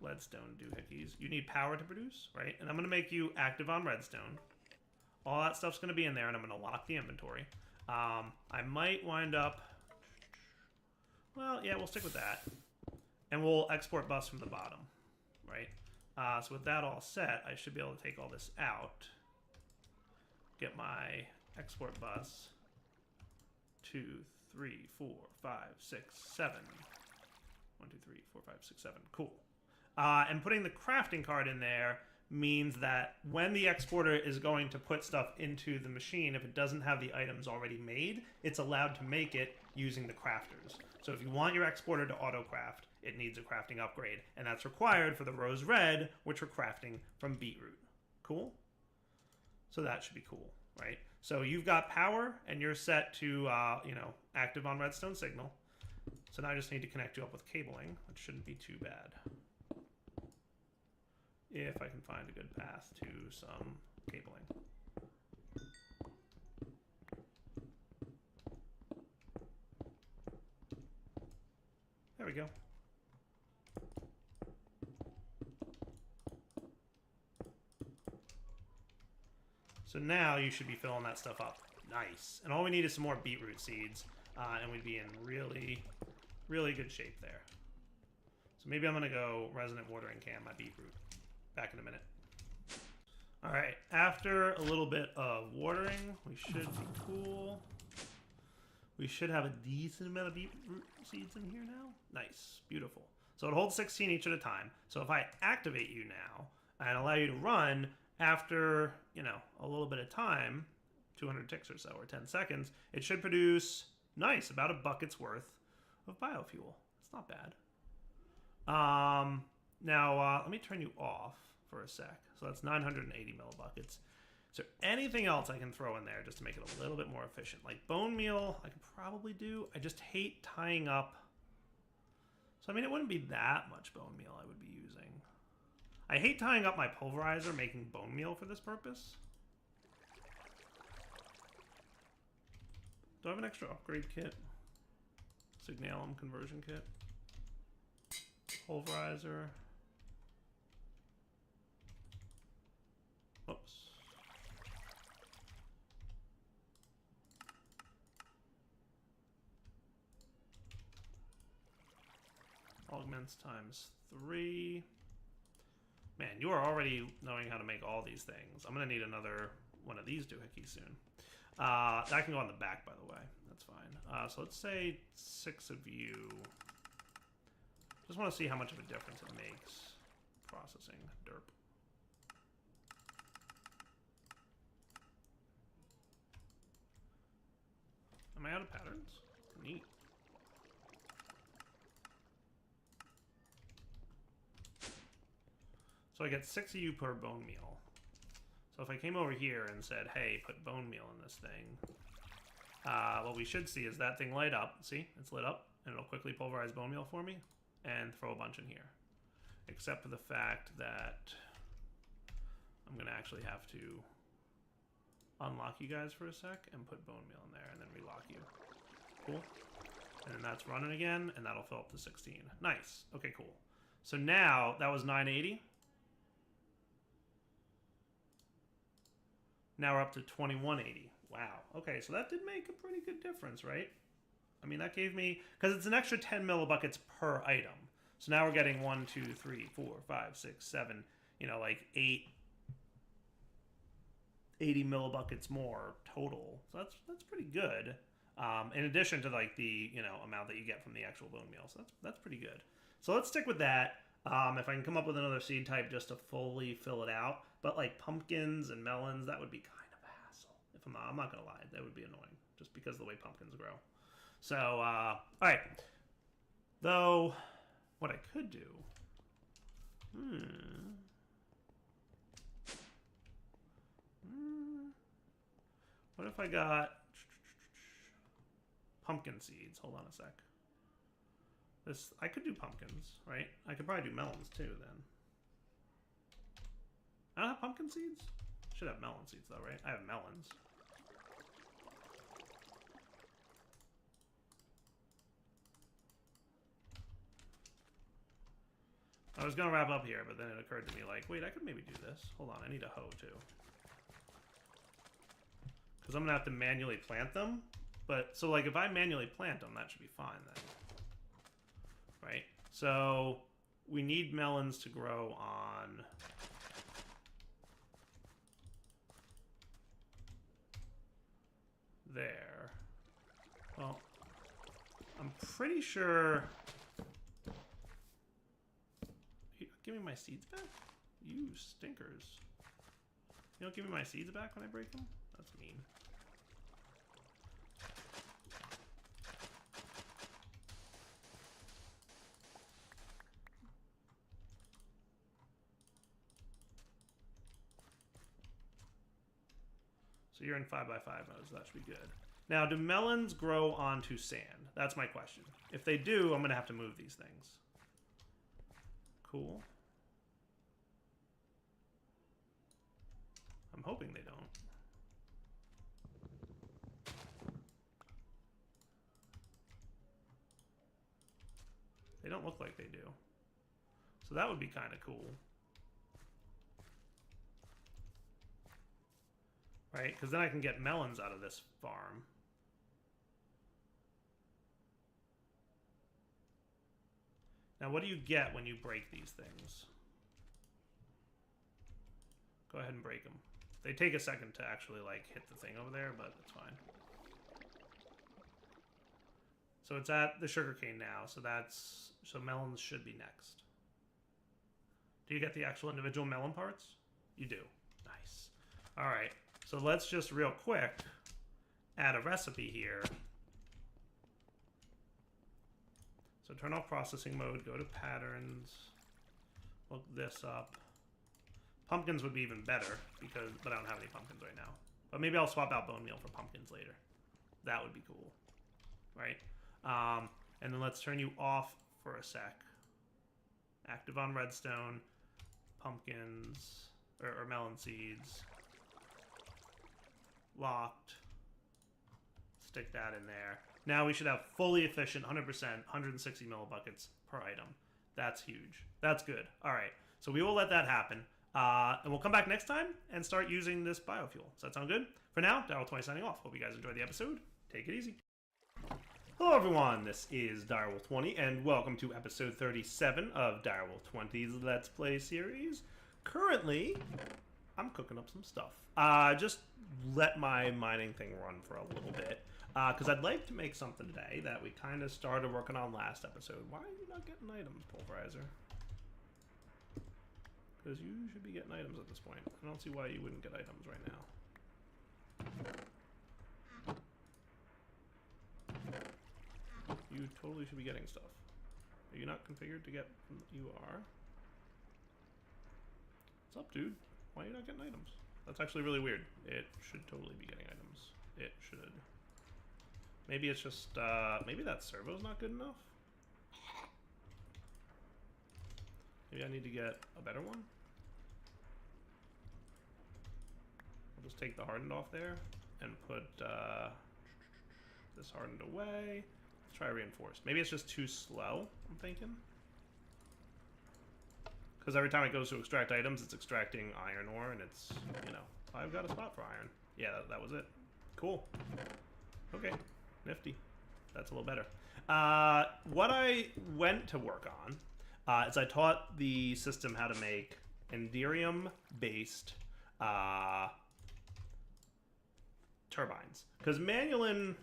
leadstone doohickeys. You need power to produce, right? And I'm going to make you active on redstone. All that stuff's going to be in there, and I'm going to lock the inventory. I might wind up... Well, yeah, we'll stick with that. And we'll export bus from the bottom, right? So with that all set, I should be able to take all this out. Get my export bus. 2, 3, 4, 5, 6, 7. 1, 2, 3, 4, 5, 6, 7. Cool. And putting the crafting card in there means that when the exporter is going to put stuff into the machine, if it doesn't have the items already made, it's allowed to make it using the crafters. So if you want your exporter to auto-craft, it needs a crafting upgrade, and that's required for the rose red, which we're crafting from beetroot. Cool? So that should be cool, right? So you've got power, and you're set to, you know, active on redstone signal. So now I just need to connect you up with cabling, which shouldn't be too bad. If I can find a good path to some cabling. There we go. So now you should be filling that stuff up. Nice. And all we need is some more beetroot seeds, and we'd be in really, really good shape there. So maybe I'm going to go resonant watering can my beetroot. Back in a minute. All right, after a little bit of watering, we should be cool. We should have a decent amount of beetroot seeds in here now. Nice, beautiful. So it holds 16 each at a time. So if I activate you now and allow you to run after, you know, a little bit of time, 200 ticks or so, or 10 seconds, it should produce, nice, about a bucket's worth of biofuel. It's not bad. Now, let me turn you off for a sec. So that's 980 millibuckets. Is there anything else I can throw in there just to make it a little bit more efficient? Like bone meal, I could probably do. I just hate tying up. So, I mean, it wouldn't be that much bone meal I would be using. I hate tying up my pulverizer making bone meal for this purpose. Do I have an extra upgrade kit? Signalum conversion kit. Pulverizer. Oops. Augments times 3. Man, you are already knowing how to make all these things. I'm going to need another one of these doohickeys soon. That can go on the back, by the way. That's fine. So let's say 6 of you. Just want to see how much of a difference it makes. Processing. Derp. Am I out of patterns? Neat. So I get 6 of you per bone meal. So if I came over here and said, hey, put bone meal in this thing, what we should see is that thing light up. See, it's lit up, and it'll quickly pulverize bone meal for me and throw a bunch in here. Except for the fact that I'm gonna actually have to unlock you guys for a sec and put bone meal in there and then relock you. Cool. And then that's running again, and that'll fill up to 16. Nice. Okay, cool. So now, that was 980. Now we're up to 2180. Wow. Okay, so that did make a pretty good difference, right? I mean, that gave me... Because it's an extra 10 millibuckets per item. So now we're getting 1, 2, 3, 4, 5, 6, 7, you know, like 80 millibuckets more total. So that's pretty good. In addition to like the, you know, amount that you get from the actual bone meal. So that's pretty good. So let's stick with that. If I can come up with another seed type just to fully fill it out. But like pumpkins and melons, that would be kind of a hassle. If I'm not gonna lie, that would be annoying just because of the way pumpkins grow. So all right. Though what I could do, what if I got pumpkin seeds? Hold on a sec. This, I could do pumpkins, right? I could probably do melons too then. I don't have pumpkin seeds? Should have melon seeds though, right? I have melons. I was gonna wrap up here, but then it occurred to me like, wait, I could maybe do this. Hold on, I need a hoe too. Because I'm gonna have to manually plant them. But, so like if I manually plant them, that should be fine then. Right? So, we need melons to grow on... there. Well, I'm pretty sure... Give me my seeds back? You stinkers. You don't give me my seeds back when I break them? That's mean. So you're in 5x5 mode, so that should be good. Now, do melons grow onto sand? That's my question. If they do, I'm going to have to move these things. Cool. I'm hoping they don't. They don't look like they do. So that would be kind of cool. Right? Because then I can get melons out of this farm. Now, what do you get when you break these things? Go ahead and break them. They take a second to actually, like, hit the thing over there, but it's fine. So it's at the sugarcane now, so that's... So melons should be next. Do you get the actual individual melon parts? You do. Nice. Alright, so let's just real quick add a recipe here. So turn off processing mode, go to patterns, look this up. Pumpkins would be even better, but I don't have any pumpkins right now. But maybe I'll swap out bone meal for pumpkins later. That would be cool, right? And then let's turn you off for a sec. Active on redstone, pumpkins, or melon seeds. Locked. Stick that in there. Now we should have fully efficient, 100%, 160 millibuckets per item. That's huge. That's good. All right, so we will let that happen. And we'll come back next time and start using this biofuel. Does that sound good? For now, Direwolf20 signing off. Hope you guys enjoyed the episode. Take it easy. Hello everyone, this is Direwolf20 and welcome to episode 37 of Direwolf20's Let's Play series. Currently, I'm cooking up some stuff. Just let my mining thing run for a little bit. Because I'd like to make something today that we kind of started working on last episode. Why are you not getting items, Pulverizer? Because you should be getting items at this point. I don't see why you wouldn't get items right now. You totally should be getting stuff. Are you not configured to get... You are? What's up, dude? Why are you not getting items? That's actually really weird. It should totally be getting items. It should. Maybe it's just, maybe that servo's not good enough? Maybe I need to get a better one? I'll just take the hardened off there and put this hardened away. Let's try reinforced. Maybe it's just too slow, I'm thinking. Because every time it goes to extract items, it's extracting iron ore, and it's, you know, I've got a spot for iron. Yeah, that was it. Cool. Okay, nifty. That's a little better. What I went to work on is I taught the system how to make Enderium-based turbines. Because Manulin,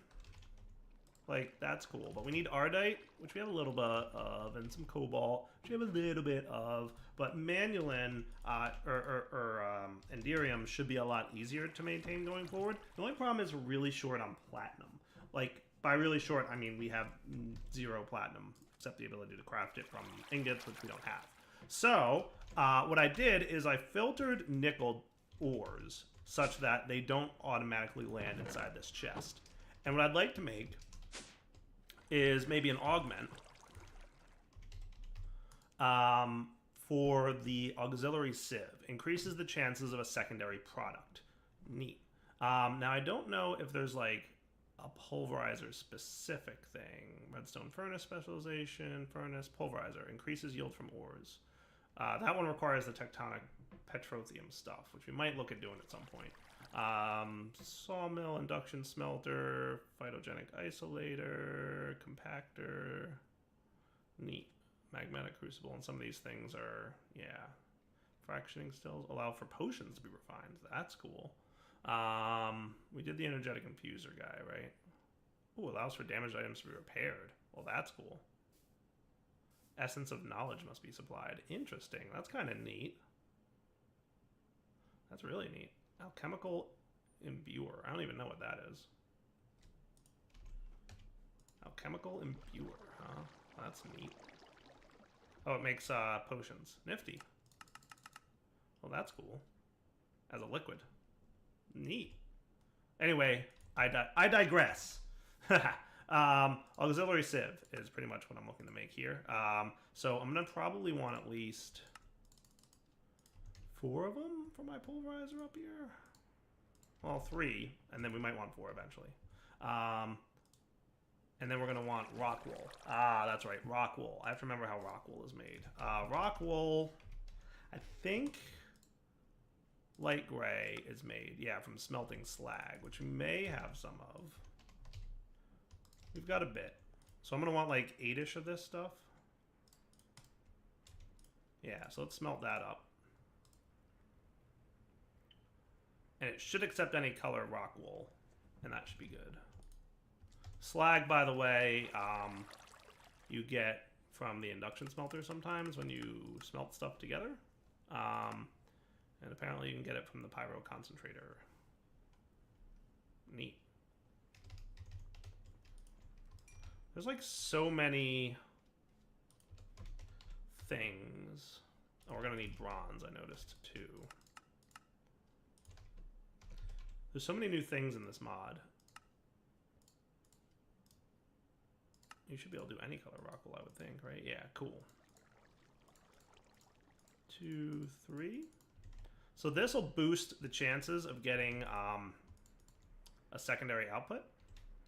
like, that's cool. But we need Ardite, which we have a little bit of, and some Cobalt, which we have a little bit of. But Manulin Enderium should be a lot easier to maintain going forward. The only problem is we're really short on platinum. Like, by really short, I mean we have 0 platinum, except the ability to craft it from ingots, which we don't have. So, what I did is I filtered nickel ores such that they don't automatically land inside this chest. And what I'd like to make is maybe an augment for the auxiliary sieve. Increases the chances of a secondary product. Neat. Now, I don't know if there's like a pulverizer specific thing. Redstone furnace specialization, furnace, pulverizer. Increases yield from ores. That one requires the tectonic petroleum stuff, which we might look at doing at some point. Sawmill, induction smelter, phytogenic isolator, compactor. Neat. Magmatic crucible, and some of these things are, yeah. Fractioning stills allow for potions to be refined. That's cool. We did the energetic infuser guy, right? Ooh, allows for damaged items to be repaired. Well, that's cool. Essence of knowledge must be supplied. Interesting. That's kind of neat. That's really neat. Alchemical imbuer. I don't even know what that is. Alchemical imbuer, huh? That's neat. Oh, it makes potions. Nifty. Well, that's cool. As a liquid. Neat. Anyway, I digress. Auxiliary sieve is pretty much what I'm looking to make here. So I'm going to probably want at least 4 of them for my pulverizer up here. Well, 3, and then we might want 4 eventually. And then we're going to want rock wool. Ah, that's right, rock wool. I have to remember how rock wool is made. Rock wool, I think light gray is made, yeah, from smelting slag, which we may have some of. We've got a bit. So I'm going to want like 8-ish of this stuff. Yeah, so let's smelt that up. And it should accept any color rock wool, and that should be good. Slag, by the way, you get from the induction smelter sometimes when you smelt stuff together. And apparently you can get it from the pyro concentrator. Neat. There's like so many things. Oh, we're gonna need bronze, I noticed, too. There's so many new things in this mod. You should be able to do any color rock wool, I would think, right? Yeah, cool. 2, 3. So this will boost the chances of getting a secondary output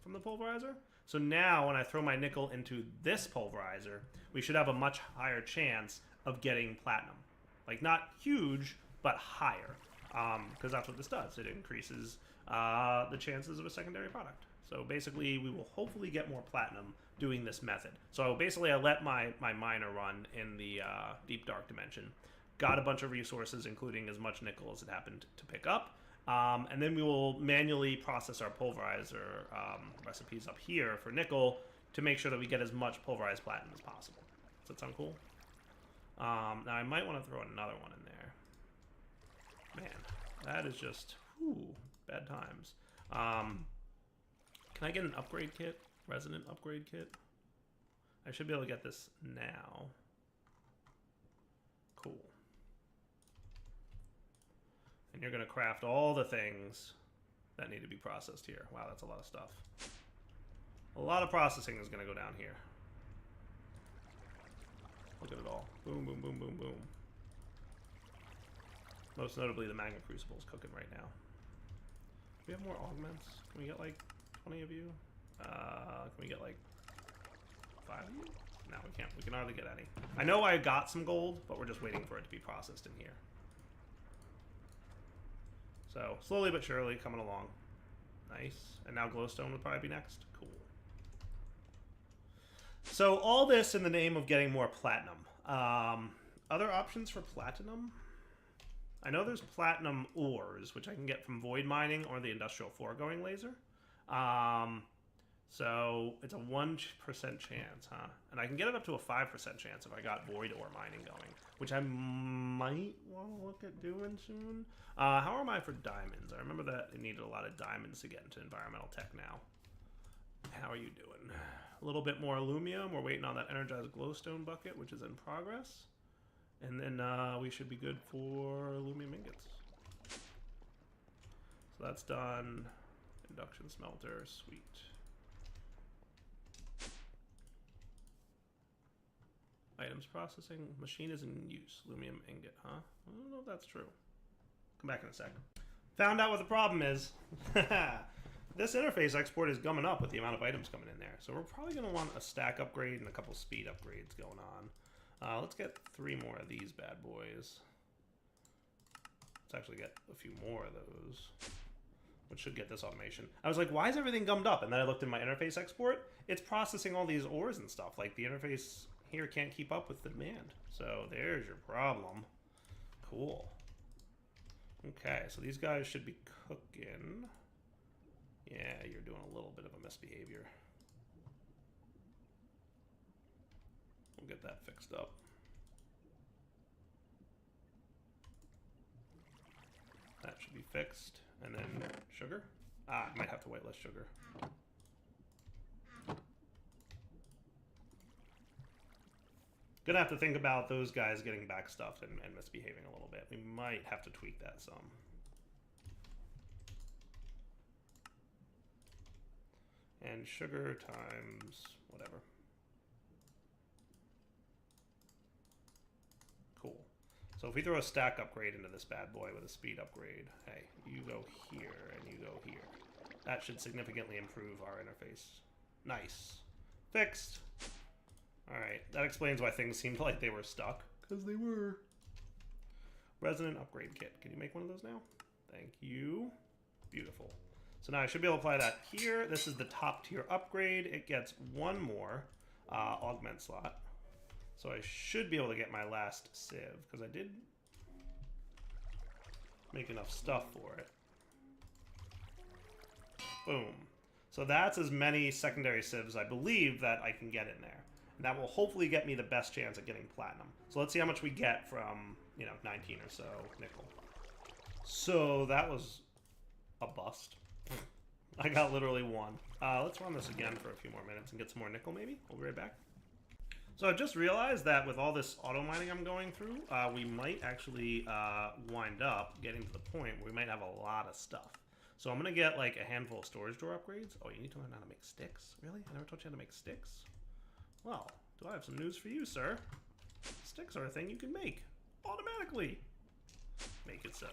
from the pulverizer. So now when I throw my nickel into this pulverizer, we should have a much higher chance of getting platinum. Like not huge, but higher. Because that's what this does. It increases the chances of a secondary product. So basically, we will hopefully get more platinum doing this method. So basically, I let my miner run in the deep dark dimension. Got a bunch of resources, including as much nickel as it happened to pick up. And then we will manually process our pulverizer recipes up here for nickel to make sure that we get as much pulverized platinum as possible. Does that sound cool? Now, I might want to throw another one in there. Man, that is just, whew, bad times. Can I get an upgrade kit? Resonant upgrade kit? I should be able to get this now. Cool. And you're going to craft all the things that need to be processed here. Wow, that's a lot of stuff. A lot of processing is going to go down here. Look at it all. Boom, boom, boom, boom, boom. Most notably, the magma crucible is cooking right now. Do we have more augments? Can we get like 20 of you? Can we get like 5 of you? No, we can't. We can hardly get any. I know I got some gold, but we're just waiting for it to be processed in here. So, slowly but surely, coming along. Nice. And now glowstone would probably be next. Cool. So, all this in the name of getting more platinum. Other options for platinum? I know there's platinum ores, which I can get from void mining or the industrial foregoing laser. So it's a 1% chance, huh? And I can get it up to a 5% chance if I got void ore mining going, which I might want to look at doing soon. How am I for diamonds? I remember that it needed a lot of diamonds to get into environmental tech now. How are you doing? A little bit more aluminum. We're waiting on that energized glowstone bucket, which is in progress. And then we should be good for aluminum ingots. So that's done. Induction smelter, sweet. Items processing, machine is in use. Aluminum ingot, huh? I don't know if that's true. Come back in a sec. Found out what the problem is. This interface export is gumming up with the amount of items coming in there. So we're probably going to want a stack upgrade and a couple speed upgrades going on. Let's get 3 more of these bad boys. Let's actually get a few more of those, which should get this automation. I was like, why is everything gummed up? And then I looked in my interface export. It's processing all these ores and stuff. Like, the interface here can't keep up with the demand. So there's your problem. Cool. Okay, so these guys should be cooking. Yeah, you're doing a little bit of a misbehavior. We'll get that fixed up. That should be fixed. And then sugar. I might have to whitelist sugar. Gonna have to think about those guys getting backstuffed and misbehaving a little bit. We might have to tweak that some. And sugar times whatever. Cool. So if we throw a stack upgrade into this bad boy with a speed upgrade, hey, you go here and you go here. That should significantly improve our interface. Nice. Fixed. Alright, that explains why things seemed like they were stuck. Because they were. Resonant upgrade kit. Can you make one of those now? Thank you. Beautiful. So now I should be able to apply that here. This is the top tier upgrade. It gets 1 more augment slot. So I should be able to get my last sieve, because I did make enough stuff for it. Boom. So that's as many secondary sieves, I believe, that I can get in there. And that will hopefully get me the best chance at getting platinum. So let's see how much we get from, 19 or so nickel. So that was a bust. I got literally 1. Let's run this again for a few more minutes and get some more nickel, maybe. We'll be right back. So I've just realized that with all this auto mining I'm going through, we might actually wind up getting to the point where we might have a lot of stuff. So I'm going to get like a handful of storage door upgrades. Oh, you need to learn how to make sticks? Really? I never taught you how to make sticks? Well, do I have some news for you, sir? Sticks are a thing you can make automatically. Make it so.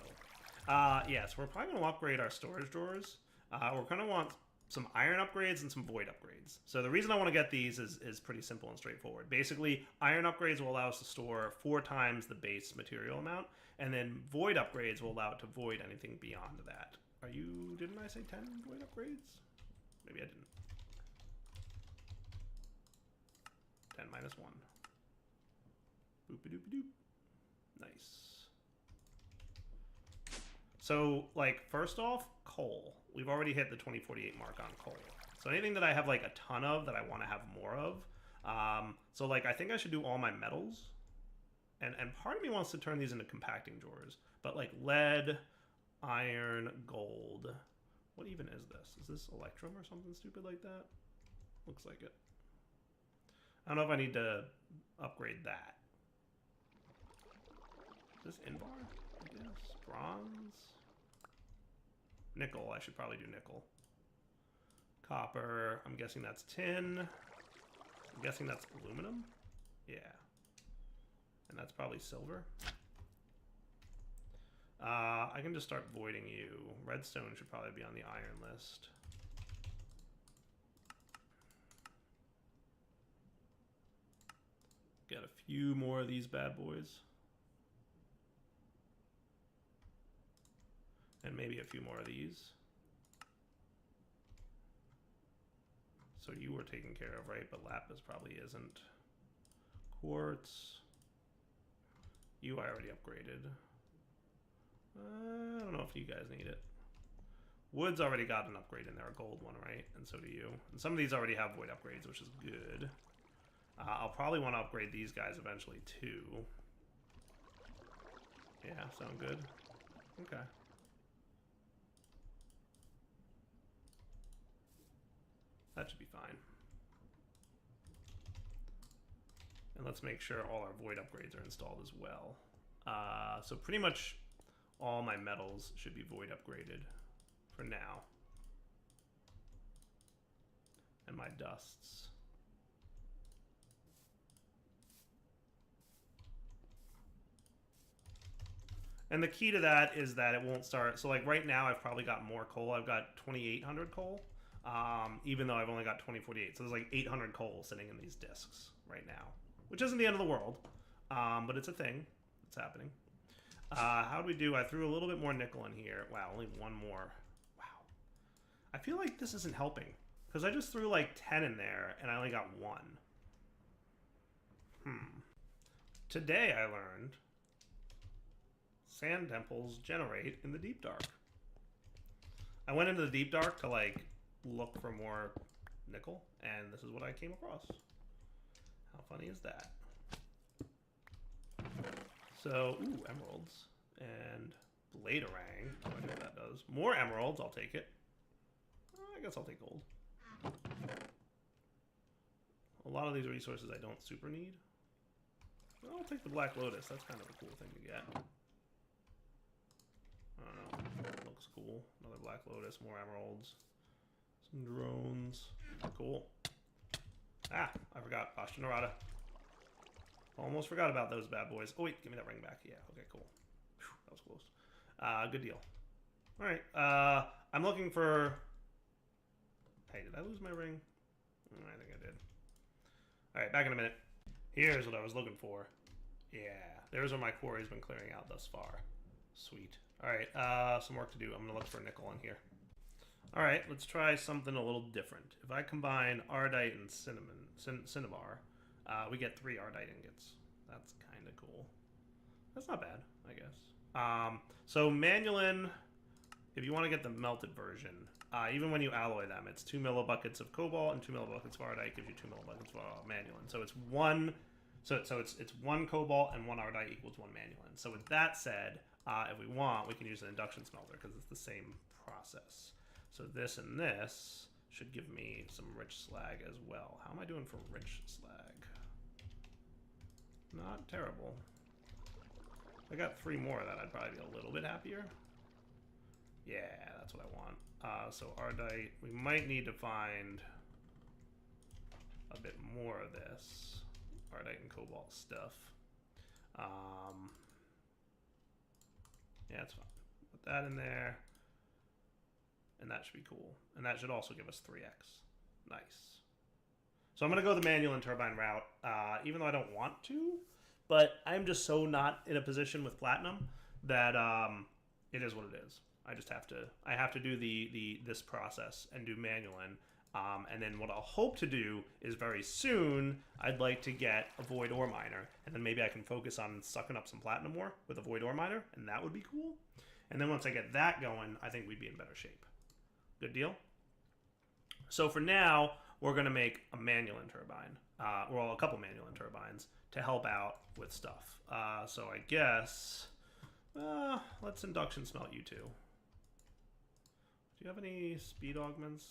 Yes, we're probably going to upgrade our storage drawers. We're going to want some iron upgrades and some void upgrades. So the reason I want to get these is pretty simple and straightforward. Basically, iron upgrades will allow us to store 4 times the base material amount, and then void upgrades will allow it to void anything beyond that. Didn't I say 10 void upgrades? Maybe I didn't. 10 minus 1. Boop-a-doop-a-doop. Nice. So, like, first off, coal. We've already hit the 2048 mark on coal. So anything that I have, like, a ton of that I want to have more of. So, like, I think I should do all my metals. And part of me wants to turn these into compacting drawers. But, like, lead, iron, gold. What even is this? Is this electrum or something stupid like that? Looks like it. I don't know if I need to upgrade that. Is this Invar? I guess. Bronze? Nickel. I should probably do nickel. Copper, I'm guessing that's tin. I'm guessing that's aluminum. Yeah. And that's probably silver. I can just start voiding you. Redstone should probably be on the iron list. Got a few more of these bad boys. And maybe a few more of these. So you were taken care of, right? But lapis probably isn't. Quartz. You I already upgraded. I don't know if you guys need it. Wood's already got an upgrade in there, a gold one, right? And so do you. And some of these already have void upgrades, which is good. I'll probably want to upgrade these guys eventually, too. Yeah, sound good? Okay. That should be fine. And let's make sure all our void upgrades are installed as well. So pretty much all my metals should be void upgraded for now. And my dusts. And the key to that is that it won't start. So like right now I've probably got more coal. I've got 2,800 coal. Even though I've only got 2048. So there's like 800 coal sitting in these discs right now. Which isn't the end of the world. But it's a thing. It's happening. How do we do? I threw a little bit more nickel in here. Wow, only one more. Wow. I feel like this isn't helping. Because I just threw like 10 in there and I only got 1. Today I learned sand temples generate in the deep dark. I went into the deep dark to like look for more nickel, and this is what I came across. How funny is that? So, ooh, emeralds and bladerang. I wonder what that does. More emeralds, I'll take it. I guess I'll take gold. A lot of these resources I don't super need. I'll take the Black Lotus. That's kind of a cool thing to get. I don't know. It looks cool. Another Black Lotus, more emeralds. Some drones. Cool. Ah, I forgot. Ashtanarada. Almost forgot about those bad boys. Oh, wait. Give me that ring back. Yeah. Okay, cool. Whew, that was close. Good deal. All right. I'm looking for... Hey, did I lose my ring? I think I did. All right, back in a minute. Here's what I was looking for. Yeah. There's where my quarry's been clearing out thus far. Sweet. All right, some work to do. I'm going to look for nickel in here. All right, let's try something a little different. If I combine ardite and cinnabar, we get 3 ardite ingots. That's kind of cool. That's not bad, I guess. So manulin, if you want to get the melted version, even when you alloy them, it's 2 millibuckets of cobalt and 2 millibuckets of ardite gives you 2 millibuckets of manulin. So it's one. So it's 1 cobalt and 1 ardite equals 1 manulin. So with that said, if we want, we can use an induction smelter because it's the same process. So this and this should give me some rich slag as well. How am I doing for rich slag? Not terrible. If I got 3 more of that, I'd probably be a little bit happier. Yeah, that's what I want. So ardite, we might need to find a bit more of this ardite and cobalt stuff. Yeah, that's fine. Put that in there. And that should be cool. And that should also give us 3x. Nice. So I'm going to go the manulin turbine route, even though I don't want to. But I'm just so not in a position with platinum that it is what it is. I just have to do this process and do manulin. And then what I'll hope to do is very soon, I'd like to get a void ore miner. And then maybe I can focus on sucking up some platinum ore with a void ore miner. And that would be cool. And then once I get that going, I think we'd be in better shape. Good deal? So for now, we're going to make a manulin turbine. Well, a couple manulin turbines to help out with stuff. So I guess, let's induction smelt you two. Do you have any speed augments?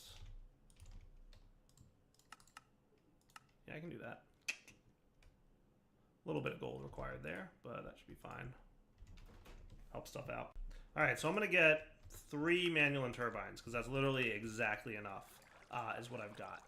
Yeah, I can do that. A little bit of gold required there, but that should be fine. Help stuff out. All right, so I'm going to get 3 manulin turbines because that's literally exactly enough. is what I've got.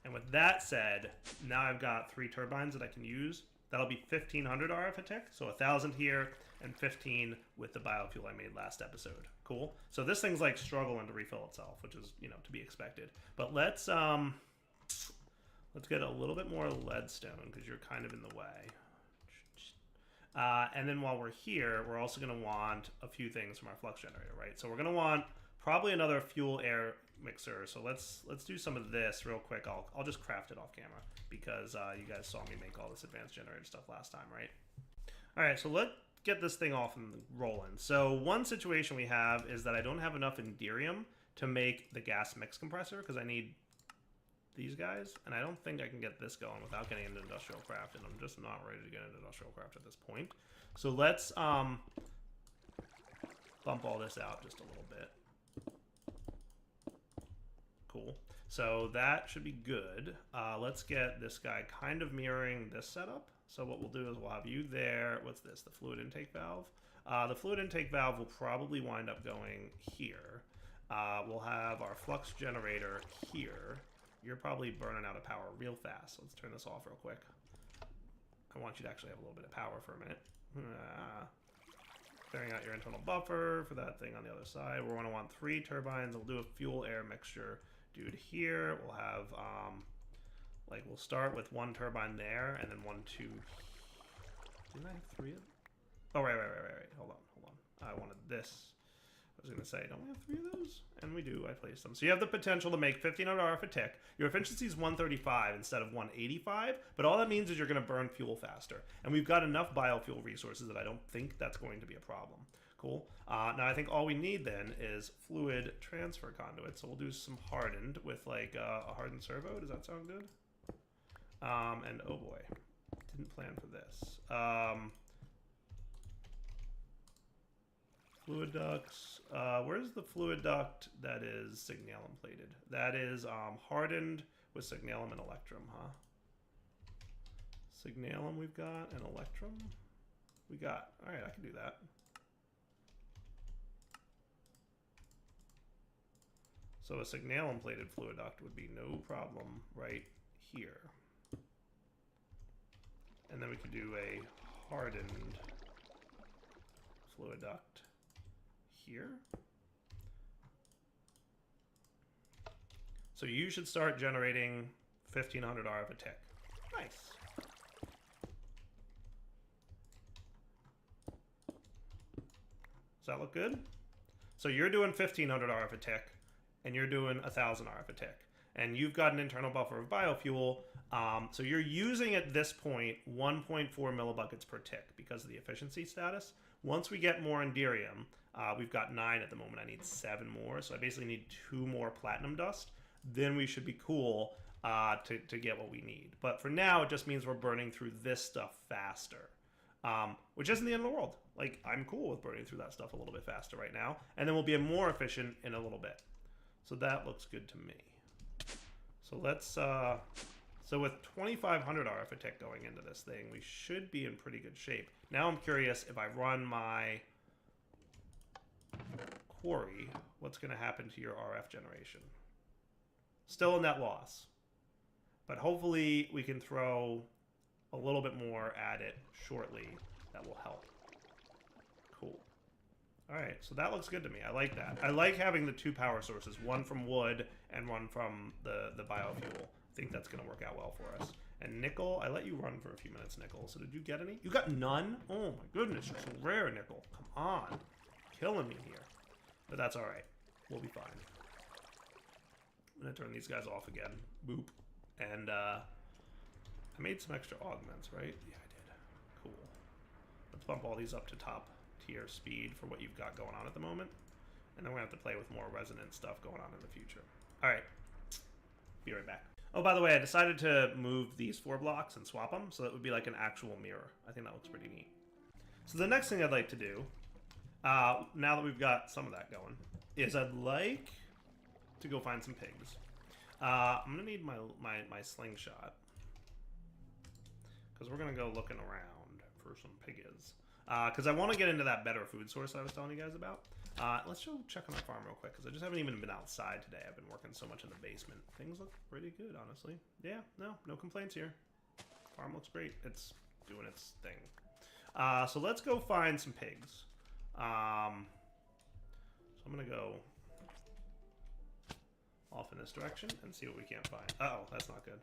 And with that said, now I've got 3 turbines that I can use. That'll be 1,500 RF a tick, so 1,000 here and 15 with the biofuel I made last episode. Cool. So this thing's like struggling to refill itself, which is, you know, to be expected. But let's get a little bit more leadstone because you're kind of in the way. And then while we're here, we're also going to want a few things from our flux generator, right? So we're going to want probably another fuel air mixer. So let's do some of this real quick. I'll just craft it off camera because you guys saw me make all this advanced generator stuff last time, right? All right, so let's get this thing off and rolling. So one situation we have is that I don't have enough Enderium to make the gas mix compressor because I need these guys, and I don't think I can get this going without getting into industrial craft, and I'm just not ready to get into industrial craft at this point. So let's bump all this out just a little bit. Cool. So that should be good. Let's get this guy kind of mirroring this setup. So what we'll do is we'll have you there. What's this? The fluid intake valve. The fluid intake valve will probably wind up going here. We'll have our flux generator here. You're probably burning out of power real fast. So let's turn this off real quick. I want you to actually have a little bit of power for a minute. Clearing out your internal buffer for that thing on the other side. We're going to want 3 turbines. We'll do a fuel air mixture dude here. We'll have like we'll start with 1 turbine there and then 1, 2. Didn't I have 3 of them? Oh, right. Hold on. I wanted this. I was going to say, don't we have 3 of those? And we do. I placed them. So you have the potential to make 1,500 RF a tick. Your efficiency is 135 instead of 185, but all that means is you're going to burn fuel faster. And we've got enough biofuel resources that I don't think that's going to be a problem. Cool. Now I think all we need then is fluid transfer conduit. So we'll do some hardened with like a hardened servo. Does that sound good? And oh boy, didn't plan for this. Fluid ducts. Where's the fluid duct that is signalum plated? That is hardened with signalum and electrum, huh? Signalum we've got, and electrum we got. All right, I can do that. So a signalum plated fluid duct would be no problem right here. And then we could do a hardened fluid duct here. So you should start generating 1,500 RF a tick. Nice. Does that look good? So you're doing 1,500 RF a tick, and you're doing 1,000 RF a tick. And you've got an internal buffer of biofuel, so you're using at this point 1.4 millibuckets per tick because of the efficiency status. Once we get more Enderium, we've got 9 at the moment. I need 7 more, so I basically need 2 more platinum dust. Then we should be cool to get what we need. But for now, it just means we're burning through this stuff faster, which isn't the end of the world. Like, I'm cool with burning through that stuff a little bit faster right now, and then we'll be more efficient in a little bit. So that looks good to me. So let's, so with 2,500 RF a tick going into this thing, we should be in pretty good shape. Now I'm curious, if I run my quarry, what's going to happen to your RF generation? Still a net loss. But hopefully we can throw a little bit more at it shortly. That will help. Cool. All right, so that looks good to me. I like that. I like having the 2 power sources, one from wood and one from the biofuel. I think that's going to work out well for us. And Nickel, I let you run for a few minutes, Nickel. So did you get any? You got none? Oh my goodness, you're so rare, Nickel. Come on. Killing me here. But that's all right. We'll be fine. I'm going to turn these guys off again. Boop. And I made some extra augments, right? Yeah, I did. Cool. Let's bump all these up to top tier speed for what you've got going on at the moment. And then we're going to have to play with more resonant stuff going on in the future. All right. Be right back. Oh, by the way, I decided to move these 4 blocks and swap them, so that would be like an actual mirror. I think that looks pretty neat. So the next thing I'd like to do, now that we've got some of that going, is I'd like to go find some pigs. I'm going to need my slingshot, because we're going to go looking around for some piggies. Because I want to get into that better food source I was telling you guys about. Let's go check on our farm real quick, because I just haven't even been outside today. I've been working so much in the basement. Things look pretty good, honestly. Yeah, no complaints here. Farm looks great. It's doing its thing. So let's go find some pigs. So I'm going to go off in this direction and see what we can't find. Uh-oh, that's not good.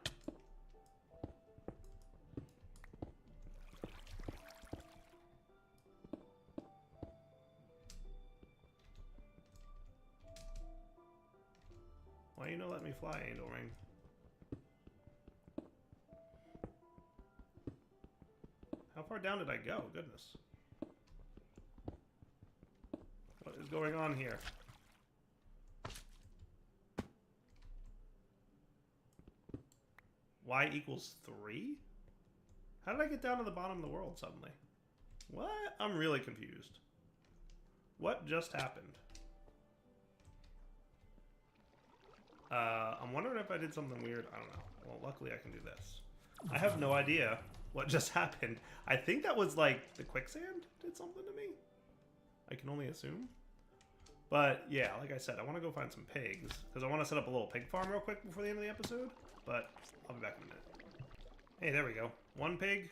Why you no let me fly, Angel Ring? How far down did I go? Goodness. What is going on here? Y equals 3? How did I get down to the bottom of the world suddenly? What? I'm really confused. What just happened? I'm wondering if I did something weird. I don't know. Well, luckily I can do this. I have no idea what just happened. I think that was like the quicksand did something to me. I can only assume. But yeah, like I said, I want to go find some pigs because I want to set up a little pig farm real quick before the end of the episode. But I'll be back in a minute. Hey, there we go. 1 pig.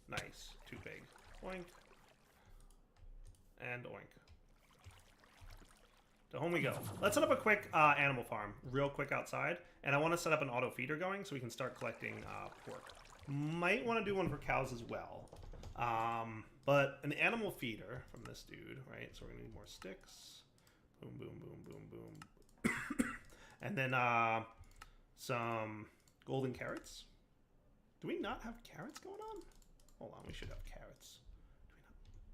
Nice. 2 pig. Oink. And oink. So home we go. Let's set up a quick animal farm real quick outside. And I want to set up an auto feeder going so we can start collecting pork. Might want to do one for cows as well. But an animal feeder from this dude, right? So we're going to need more sticks. Boom, boom, boom, boom, boom. And then some golden carrots. Do we not have carrots going on? Hold on, we should have carrots.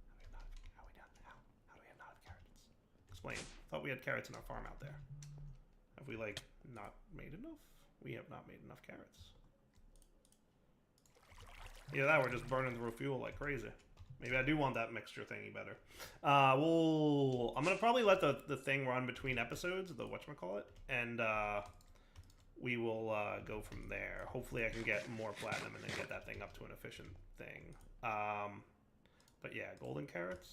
Do we not? How do we not have carrots? Explain. Thought we had carrots in our farm out there. Have we, like, not made enough? We have not made enough carrots. Either that, we're just burning through fuel like crazy. Maybe I do want that mixture thingy better. I'm going to probably let the thing run between episodes, the whatchamacallit, and we will go from there. Hopefully I can get more platinum and then get that thing up to an efficient thing. But yeah, golden carrots.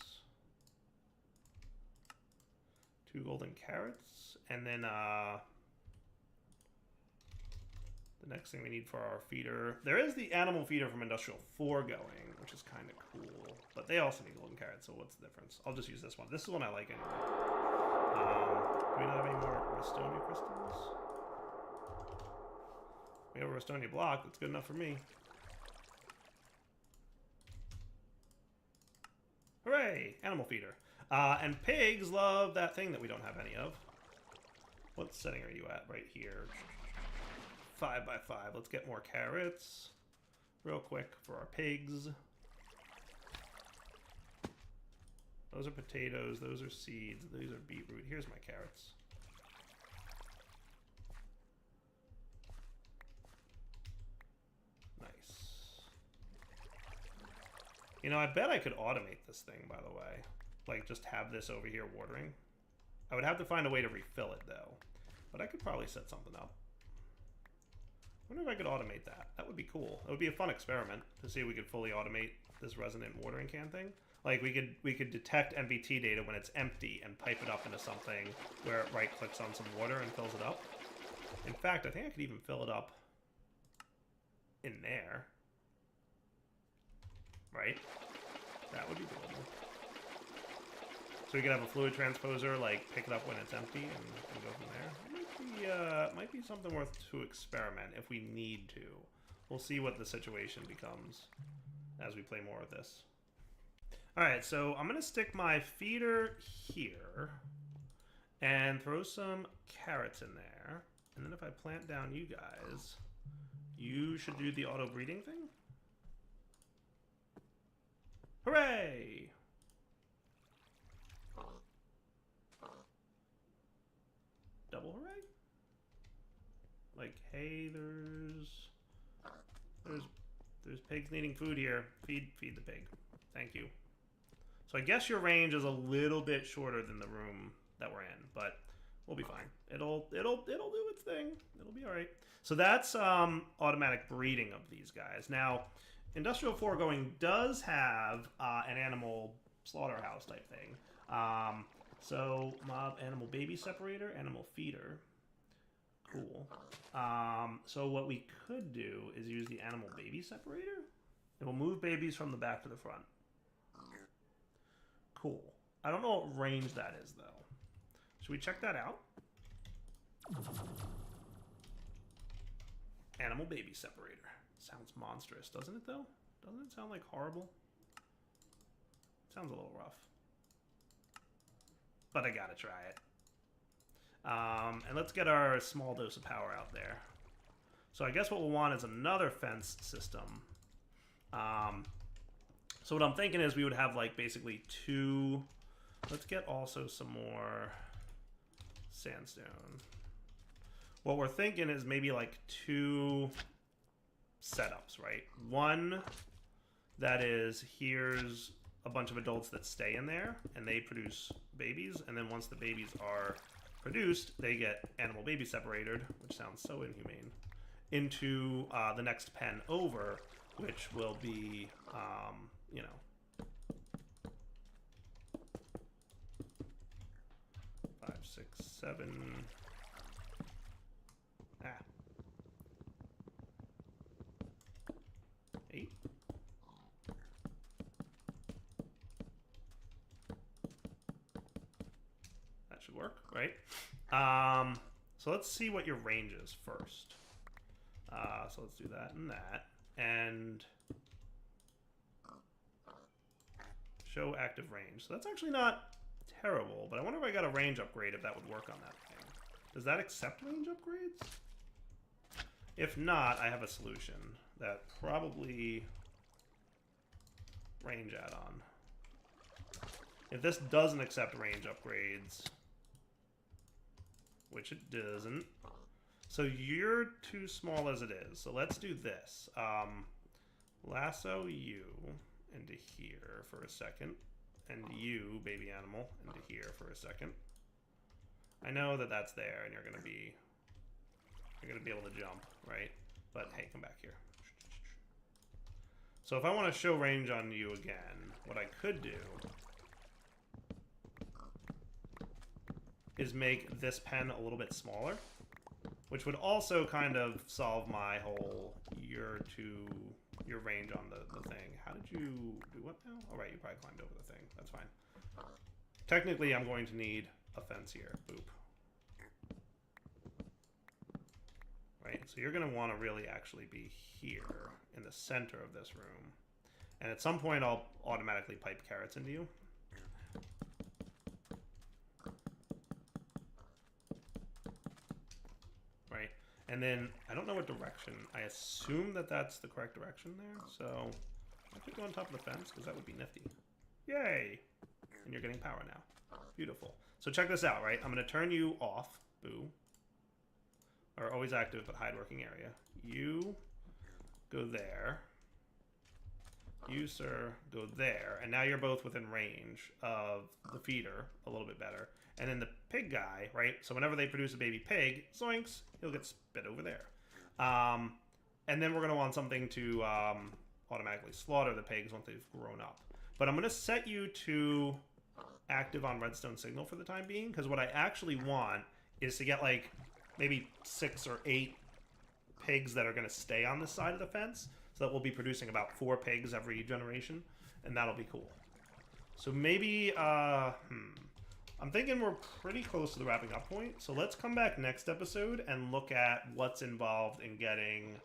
2 golden carrots. And then the next thing we need for our feeder. There is the animal feeder from Industrial 4 going, which is kind of cool. But they also need golden carrots, so what's the difference? I'll just use this one. This is one I like anyway. Do we not have any more Restonia crystals? We have a Restonia block. That's good enough for me. Hooray! Animal feeder. And pigs love that thing that we don't have any of. What setting are you at? Right here. 5x5. Let's get more carrots real quick for our pigs. Those are potatoes. Those are seeds. These are beetroot. Here's my carrots. Nice. You know, I bet I could automate this thing, by the way. Like, just have this over here watering. I would have to find a way to refill it, though. But I could probably set something up. I wonder if I could automate that. That would be cool. It would be a fun experiment to see if we could fully automate this resonant watering can thing. Like, we could detect MBT data when it's empty and pipe it up into something where it right-clicks on some water and fills it up. In fact, I think I could even fill it up in there. Right? That would be doable. So we could have a fluid transposer, like, pick it up when it's empty and go from there. Might be something worth to experiment if we need to. We'll see what the situation becomes as we play more with this. Alright, so I'm going to stick my feeder here and throw some carrots in there. And then if I plant down you guys, you should do the auto breeding thing. Hooray! Double hooray? Like, hey, there's pigs needing food here. Feed the pig. Thank you. So I guess your range is a little bit shorter than the room that we're in, but we'll be fine. It'll do its thing. It'll be all right. So that's automatic breeding of these guys. Now, Industrial 4 going does have an animal slaughterhouse type thing. So, mob, animal baby separator, animal feeder. Cool. So what we could do is use the animal baby separator. It will move babies from the back to the front. Cool. I don't know what range that is, though. Should we check that out? Animal baby separator. Sounds monstrous, doesn't it, though? Doesn't it sound like horrible? Sounds a little rough. But I gotta try it. And let's get our small dose of power out there. So I guess what we'll want is another fence system. So what I'm thinking is we would have like basically two. Let's get also some more sandstone. What we're thinking is maybe like two setups, right? One that is, here's a bunch of adults that stay in there and they produce babies, and then once the babies are produced, they get animal baby separated, which sounds so inhumane, into the next pen over, which will be, you know, 5, 6, 7. Ah. 8. That should work, right? So let's see what your range is first. So let's do that and that. And show active range. So that's actually not terrible, but I wonder if I got a range upgrade, if that would work on that thing. Does that accept range upgrades? If not, I have a solution that probably range add-on. If this doesn't accept range upgrades, which it doesn't, so you're too small as it is. So let's do this. Lasso you into here for a second, and you, baby animal, into here for a second. I know that that's there, and you're gonna be able to jump, right? But hey, come back here. So if I want to show range on you again, what I could do is make this pen a little bit smaller, which would also kind of solve my whole your range on the thing. How did you do what now? All right, you probably climbed over the thing. That's fine. Technically, I'm going to need a fence here. Boop. Right, so you're going to want to really actually be here in the center of this room. And at some point, I'll automatically pipe carrots into you. Right, and then I don't know what direction. I assume that that's the correct direction there. So I could go on top of the fence because that would be nifty. Yay! And you're getting power now. Beautiful. So check this out, right? I'm going to turn you off. Boo. Or always active, but hide working area. You go there. You, sir, go there. And now you're both within range of the feeder a little bit better. And then the pig guy, right? So whenever they produce a baby pig, zoinks, he'll get spit over there. And then we're going to want something to automatically slaughter the pigs once they've grown up. But I'm going to set you to active on redstone signal for the time being, because what I actually want is to get like maybe 6 or 8 pigs that are going to stay on this side of the fence, so that we'll be producing about 4 pigs every generation, and that'll be cool. So maybe, I'm thinking we're pretty close to the wrapping up point, so let's come back next episode and look at what's involved in getting,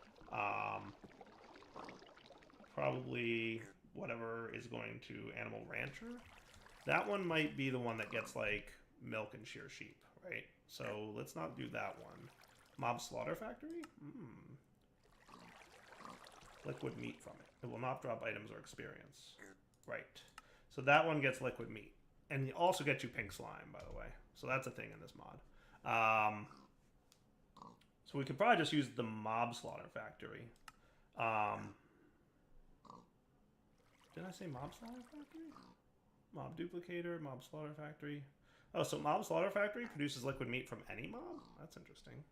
probably whatever is going to Animal Rancher. That one might be the one that gets, like, milk and shear sheep, right? So let's not do that one. Mob Slaughter Factory? Liquid meat from it. It will not drop items or experience. Right. So that one gets liquid meat. And it also gets you pink slime, by the way. So that's a thing in this mod. So we could probably just use the Mob Slaughter Factory. Did I say Mob Slaughter Factory? Mob Duplicator, Mob Slaughter Factory. Oh, so Mob Slaughter Factory produces liquid meat from any mob? That's interesting.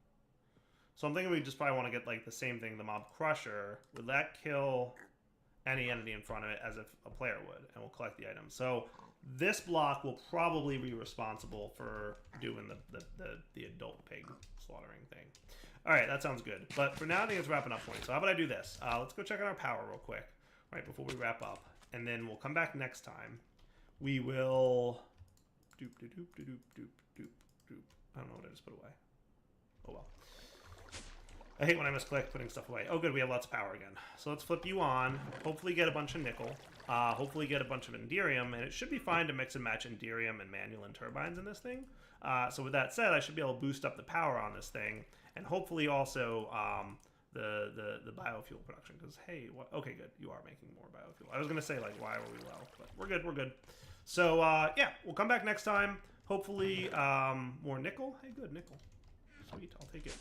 So I'm thinking we just probably want to get like the same thing, the Mob Crusher. Would that kill any entity in front of it as if a player would? And we'll collect the items. So This block will probably be responsible for doing the adult pig slaughtering thing. All right, that sounds good. But for now, I think it's wrapping up point. So how about I do this? Let's go check on our power real quick, right before we wrap up, and then we'll come back next time. We will doop doop doop doop doop doop doop. I don't know what I just put away. Oh well. I hate when I misclick putting stuff away. Oh good, we have lots of power again. So let's flip you on. Hopefully get a bunch of nickel. Hopefully get a bunch of Enderium, and it should be fine to mix and match Enderium and Manulin turbines in this thing. So with that said, I should be able to boost up the power on this thing, and hopefully also the biofuel production. Because hey, what? Okay, good, you are making more biofuel. I was gonna say like why were we low, but we're good. We're good. So yeah, we'll come back next time. Hopefully more nickel. Hey, good nickel. Sweet, I'll take it.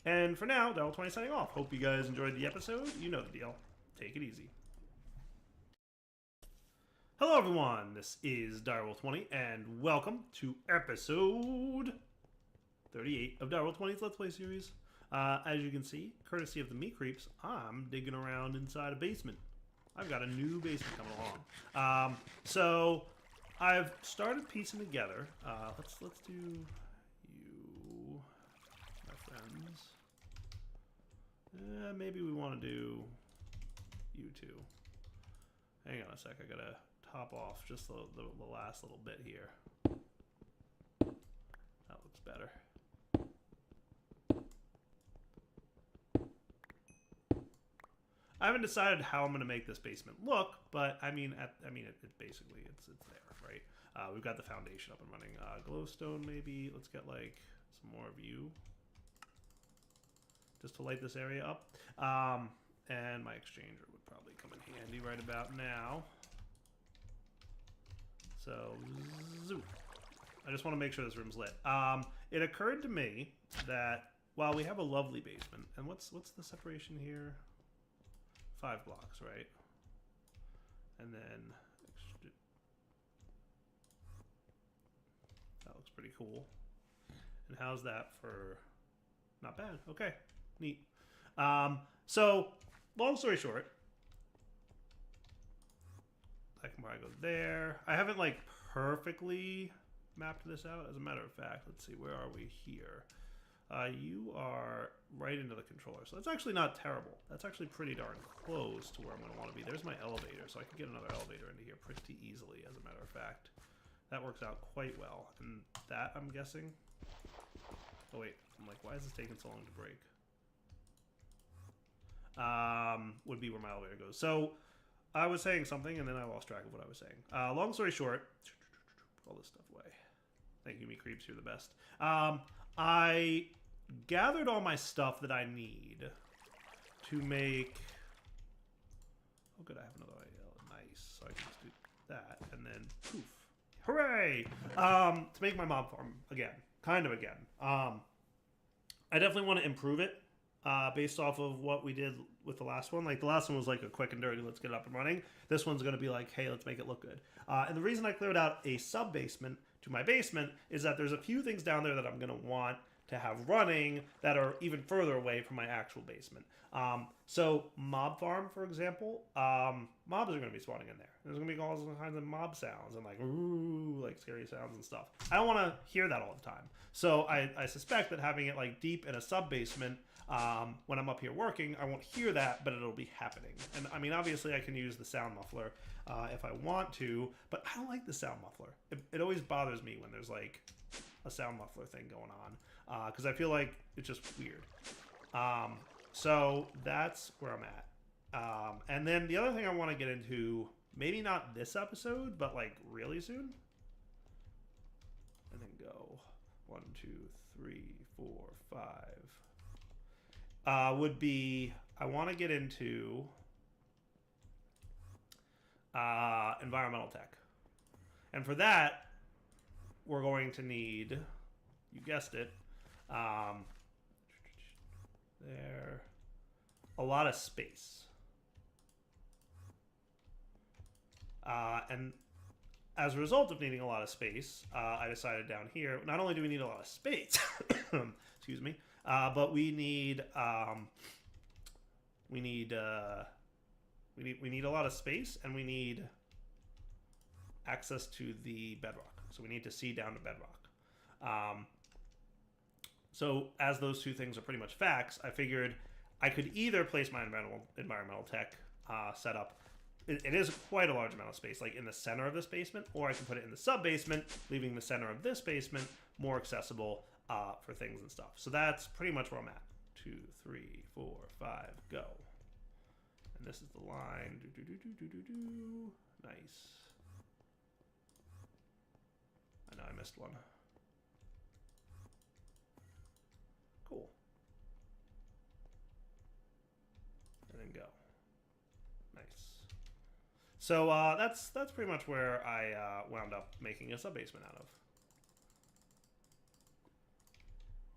And for now, Darryl 20 signing off. Hope you guys enjoyed the episode. You know the deal. Take it easy. Hello everyone, this is Darryl 20, and welcome to episode 38 of Darryl 20's Let's Play series. As you can see, courtesy of the meat creeps, I'm digging around inside a basement. I've got a new basement coming along. So I've started piecing together. Let's do you, my friends. Maybe we want to do you two. Hang on a sec, I gotta top off just the last little bit here. That looks better. I haven't decided how I'm going to make this basement look, but it basically it's there, right? We've got the foundation up and running. Glowstone maybe. Let's get like some more of you, just to light this area up. And my exchanger would probably come in handy right about now. So, zoop. I just want to make sure this room's lit. It occurred to me that while we have a lovely basement, and what's the separation here? 5 blocks, right? And then that looks pretty cool. And how's that for? Not bad. Okay, neat. So long story short, that can probably go there. I haven't like perfectly mapped this out. As a matter of fact, let's see, where are we here? You are right into the controller, so that's actually not terrible. That's actually pretty darn close to where I'm going to want to be. There's my elevator, so I can get another elevator into here pretty easily, as a matter of fact. That works out quite well. And that, I'm guessing... Oh wait, I'm like, why is this taking so long to break? Would be where my elevator goes. So, I was saying something, and then I lost track of what I was saying. Long story short... Put all this stuff away. Thank you, me creeps, you're the best. I gathered all my stuff that I need to make... Oh good, I have another idea. Nice. So I can just do that, and then poof. Hooray! To make my mob farm again. Kind of again. I definitely want to improve it based off of what we did with the last one. Like, the last one was like a quick and dirty, let's get it up and running. This one's going to be like, hey, let's make it look good. And the reason I cleared out a sub-basement to my basement is that there's a few things down there that I'm going to want to have running that are even further away from my actual basement. So mob farm, for example, mobs are going to be spawning in there. There's going to be all kinds of mob sounds and like, ooh, like scary sounds and stuff. I don't want to hear that all the time. So I suspect that having it like deep in a sub-basement, when I'm up here working, I won't hear that, but it'll be happening. And I mean, obviously I can use the sound muffler if I want to, but I don't like the sound muffler. It always bothers me when there's like a sound muffler thing going on, because I feel like it's just weird. So that's where I'm at. And then the other thing I want to get into, maybe not this episode, but like really soon, and then go 1, 2, 3, 4, 5. Would be, I want to get into environmental tech. And for that, we're going to need, you guessed it, there, a lot of space. And as a result of needing a lot of space, I decided down here, not only do we need a lot of space, excuse me, but we need a lot of space, and we need access to the bedrock. So we need to see down to bedrock. So as those two things are pretty much facts, I figured I could either place my environmental tech setup. It is quite a large amount of space, like in the center of this basement, or I can put it in the sub-basement, leaving the center of this basement more accessible for things and stuff. So that's pretty much where I'm at. 2, 3, 4, 5, go. And this is the line. Nice. I know I missed one. Cool. And then go. Nice. So that's pretty much where I wound up making a sub-basement out of.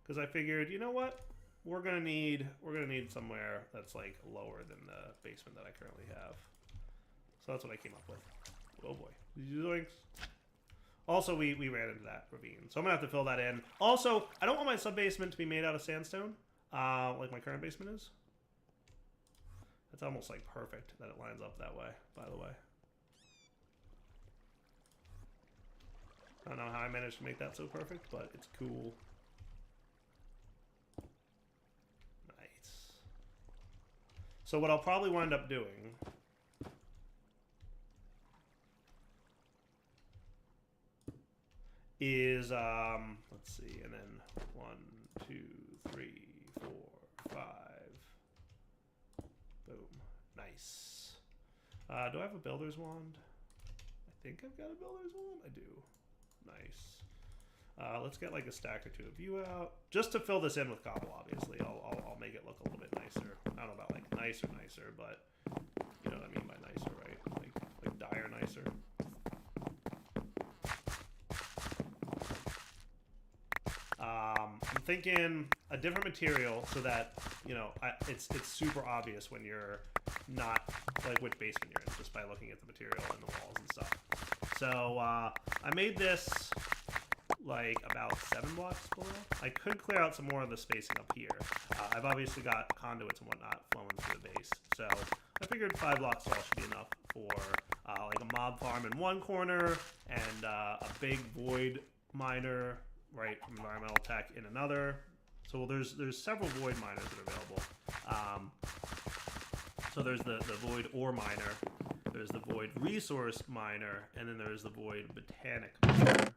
Because I figured, you know what? We're gonna need somewhere that's like lower than the basement that I currently have. So that's what I came up with. Oh boy. Zoinks. Also, we ran into that ravine. So I'm gonna have to fill that in. Also, I don't want my sub-basement to be made out of sandstone, like my current basement is. It's almost like perfect that it lines up that way, by the way. I don't know how I managed to make that so perfect, but it's cool. Nice. So what I'll probably wind up doing is, let's see, and then 1, 2, 3, 4, 5. Boom. Nice. Do I have a builder's wand? I think I've got a builder's wand. I do. Nice. Let's get like a stack or two of you out. Just to fill this in with cobble, obviously. I'll make it look a little bit nicer. I don't know about like nicer, but you know what I mean by nicer, right? Like dire nicer. I'm thinking a different material so that, you know, it's super obvious when you're not, like, which basement you're in, just by looking at the material and the walls and stuff. So, I made this, like, about 7 blocks below. I could clear out some more of the spacing up here. I've obviously got conduits and whatnot flowing through the base, so I figured 5 blocks tall should be enough for, like, a mob farm in one corner and a big void miner, right, from environmental tech in another. So there's several void miners that are available. So there's the void ore miner, there's the void resource miner, and then there's the void botanic miner.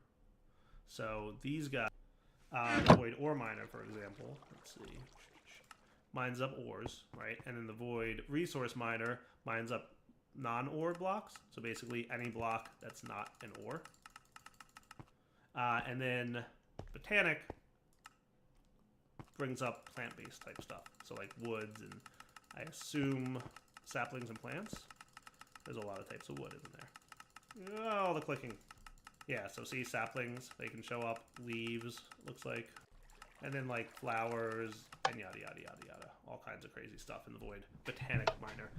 So these guys, the void ore miner, for example, let's see, mines up ores, right? And then the void resource miner mines up non-ore blocks. So basically any block that's not an ore. And then botanic brings up plant-based type stuff. So like woods and I assume saplings and plants. There's a lot of types of wood, isn't there? Oh, the clicking. Yeah, so see saplings, they can show up, leaves, looks like. And then like flowers and yada yada yada yada. All kinds of crazy stuff in the void botanic miner.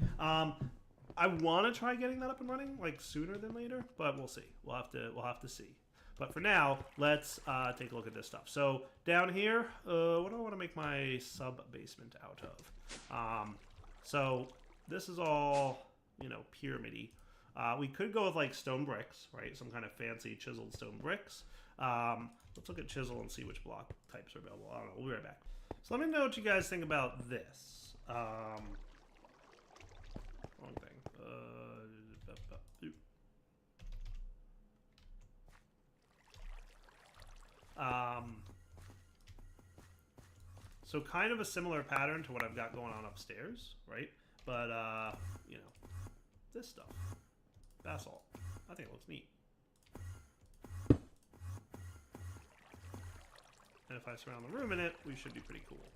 I want to try getting that up and running like sooner than later, but we'll see. We'll have to see. But for now, let's take a look at this stuff. So down here, what do I want to make my sub-basement out of? So this is all, you know, pyramid-y. We could go with like stone bricks, right? Some kind of fancy chiseled stone bricks. Let's look at chisel and see which block types are available. I don't know. We'll be right back. So let me know what you guys think about this. Wrong thing. So kind of a similar pattern to what I've got going on upstairs, right? But, you know, this stuff. Basalt. I think it looks neat. And if I surround the room in it, we should be pretty cool.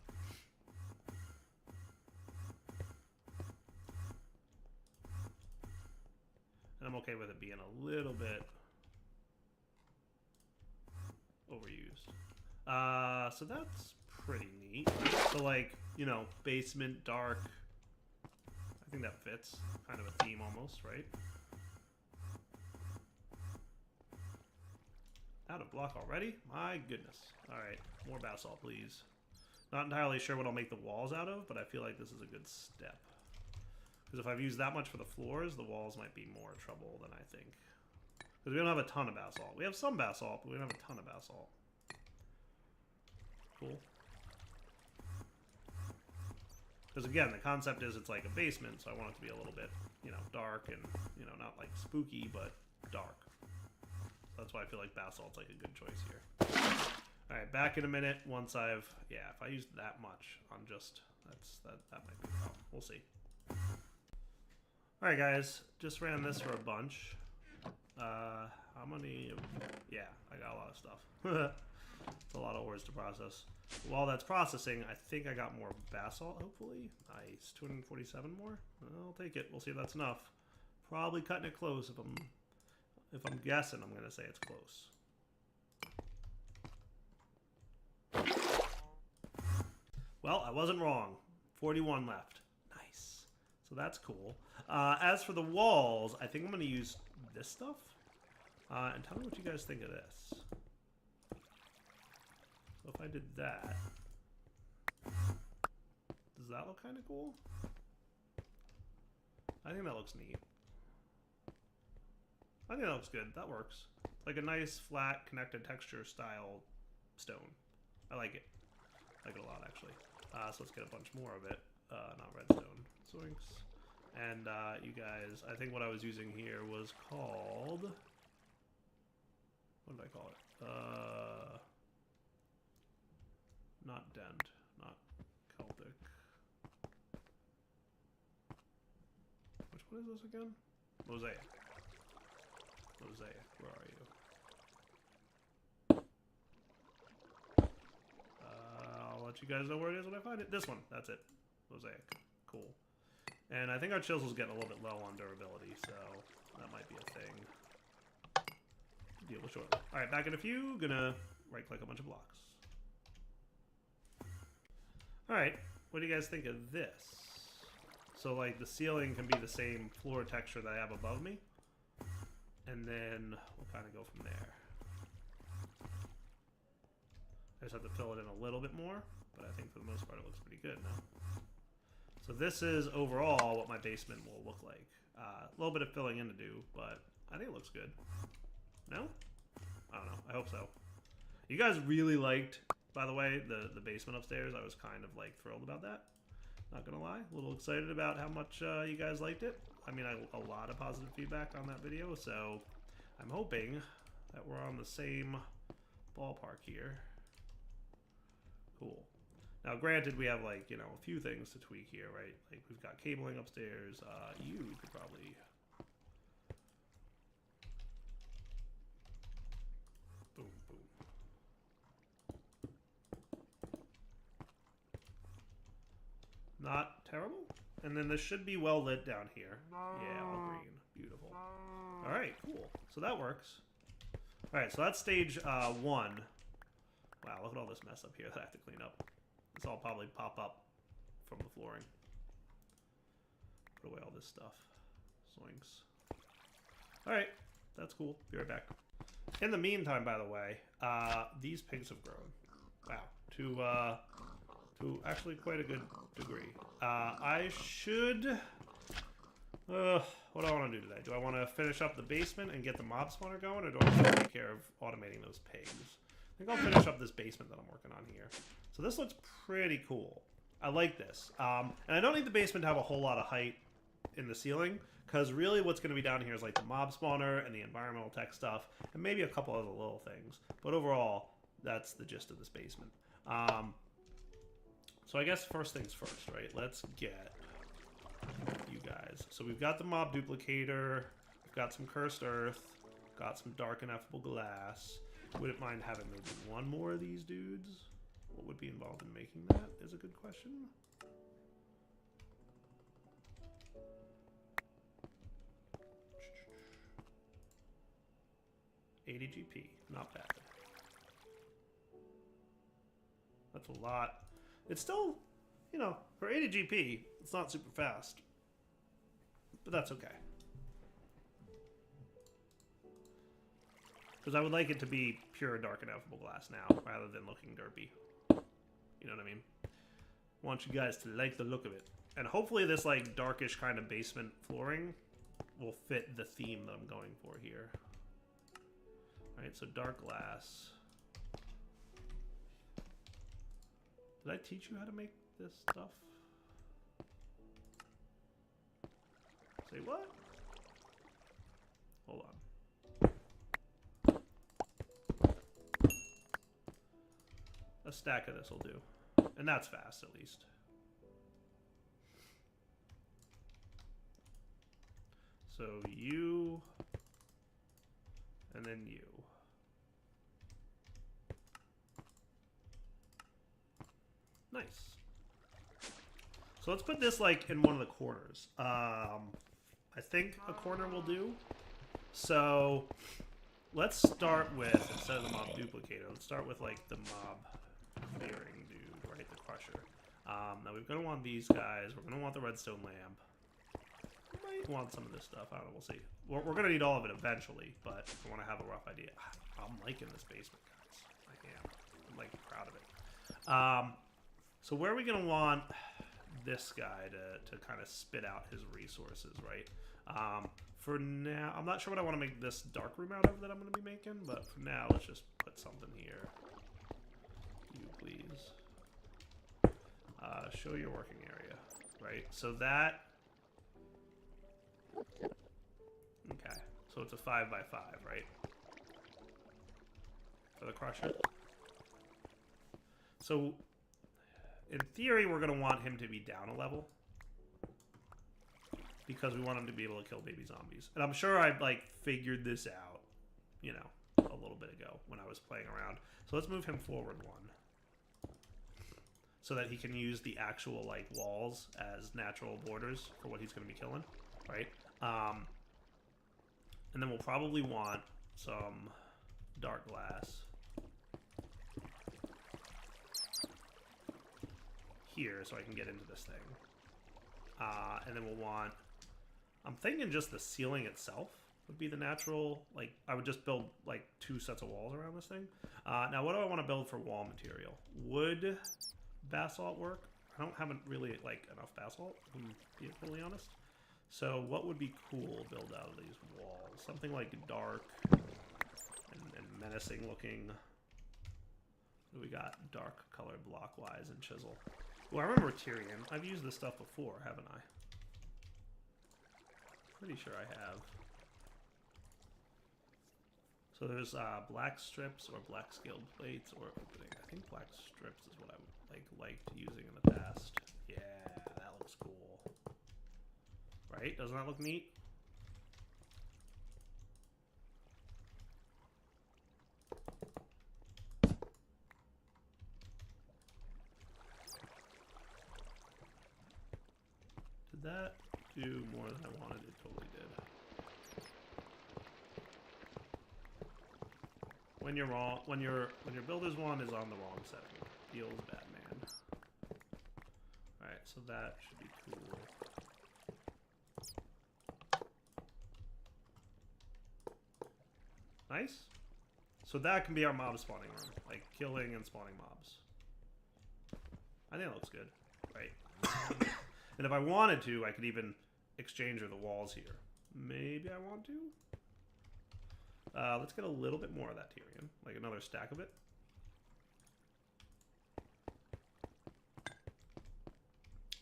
And I'm okay with it being a little bit overused. So that's pretty neat. So like, you know, basement, dark. I think that fits. Kind of a theme almost, right? Out of block already? My goodness. Alright, more basalt, please. Not entirely sure what I'll make the walls out of, but I feel like this is a good step. Because if I've used that much for the floors, the walls might be more trouble than I think. Because we don't have a ton of basalt. We have some basalt, but we don't have a ton of basalt. Cool. Because again, the concept is it's like a basement, so I want it to be a little bit, you know, dark and, you know, not like spooky, but dark. So that's why I feel like basalt's like a good choice here. Alright, back in a minute once I've... Yeah, if I used that much on just... that might be a problem. We'll see. Alright guys, just ran this for a bunch. How many... Yeah, I got a lot of stuff. It's a lot of ores to process. While that's processing, I think I got more basalt, hopefully. Nice. 247 more? I'll take it. We'll see if that's enough. Probably cutting it close. If I'm guessing, I'm going to say it's close. Well, I wasn't wrong. 41 left. Nice. So that's cool. As for the walls, I think I'm going to use this stuff. And tell me what you guys think of this. So if I did that, does that look kind of cool? I think that looks neat. I think that looks good. That works. Like a nice, flat, connected texture style stone. I like it. I like it a lot, actually. So let's get a bunch more of it. Not redstone. Zoinks. And you guys, I think what I was using here was called... What did I call it? Not dent, not Celtic. Which one is this again? Mosaic. Mosaic, where are you? I'll let you guys know where it is when I find it. This one, that's it. Mosaic. Cool. And I think our chisel's getting a little bit low on durability, so that might be a thing. Deal with shortly. Alright, back in a few. Gonna right-click a bunch of blocks. Alright, what do you guys think of this? So, like, the ceiling can be the same floor texture that I have above me. And then we'll kind of go from there. I just have to fill it in a little bit more, but I think for the most part it looks pretty good now. So this is overall what my basement will look like. A little bit of filling in to do, but I think it looks good. No? I don't know. I hope so. You guys really liked, by the way, the basement upstairs. I was kind of like thrilled about that. Not gonna lie. A little excited about how much you guys liked it. I mean, a lot of positive feedback on that video, so I'm hoping that we're on the same ballpark here. Cool. Now, granted, we have, like, you know, a few things to tweak here, right? Like, we've got cabling upstairs. You could probably... Boom, boom. Not terrible. And then this should be well lit down here. Yeah, all green. Beautiful. All right, cool. So that works. All right, so that's stage 1. Wow, look at all this mess up here that I have to clean up. This all probably pop up from the flooring. Put away all this stuff. Zoinks. All right, that's cool. Be right back. In the meantime, by the way, these pigs have grown. Wow, to actually quite a good degree. I should... what do I want to do today? Do I want to finish up the basement and get the mob spawner going, or do I want to take care of automating those pigs? I think I'll finish up this basement that I'm working on here. So this looks pretty cool. I like this. And I don't need the basement to have a whole lot of height in the ceiling, because really what's going to be down here is like the mob spawner and the environmental tech stuff, and maybe a couple other little things. But overall, that's the gist of this basement. So I guess first things first, right? Let's get you guys. So we've got the mob duplicator, we've got some cursed earth, got some dark ineffable glass. Wouldn't mind having maybe one more of these dudes. What would be involved in making that is a good question. $80 GP, not bad. That's a lot. It's still, you know, for 80 GP, it's not super fast. But that's okay. Because I would like it to be pure dark ineffable glass now, rather than looking derpy. You know what I mean? I want you guys to like the look of it. And hopefully this, like, darkish kind of basement flooring will fit the theme that I'm going for here. Right, so dark glass. Did I teach you how to make this stuff? Say what? Hold on. A stack of this will do. And that's fast, at least. So you, and then you. Nice. So let's put this like in one of the corners. I think a corner will do. So let's start with, instead of the mob duplicator, let's start with like the mob fearing dude, right? The crusher. Now we're going to want these guys. We're going to want the redstone lamp. We might want some of this stuff. I don't know. We'll see. We're going to need all of it eventually, but I want to have a rough idea. I'm liking this basement, guys. I am. I'm like proud of it. So where are we going to want this guy to kind of spit out his resources, right? For now, I'm not sure what I want to make this dark room out of that I'm going to be making, but for now, let's just put something here. You, please. Show your working area, right? So that... Okay, so it's a 5 by 5, right? For the crusher. So, in theory, we're going to want him to be down a level. Because we want him to be able to kill baby zombies. And I'm sure I, like, figured this out, you know, a little bit ago when I was playing around. So let's move him forward one. So that he can use the actual, like, walls as natural borders for what he's going to be killing, right? And then we'll probably want some dark glass here so I can get into this thing. And then we'll want... I'm thinking just the ceiling itself would be the natural... Like, I would just build, like, 2 sets of walls around this thing. Now, what do I want to build for wall material? Would basalt work? I don't have really, like, enough basalt, to be totally honest. So what would be cool to build out of these walls? Something like dark and menacing looking. We got dark colored blockwise and chisel. Well, I remember Tyrion. I've used this stuff before, haven't I? Pretty sure I have. So there's black strips or black scaled plates or opening. I think black strips is what I liked using in the past. Yeah, that looks cool. Right? Doesn't that look neat? Did that do more than I wanted? It totally did. When you're wrong, when your builder's one is on the wrong setting, feels bad, man. All right, so that should be cool. Nice. So that can be our mob spawning room, like killing and spawning mobs. I think it looks good, right? And if I wanted to, I could even exchange the walls here. Maybe I want to. Let's get a little bit more of that Tyrion, like another stack of it.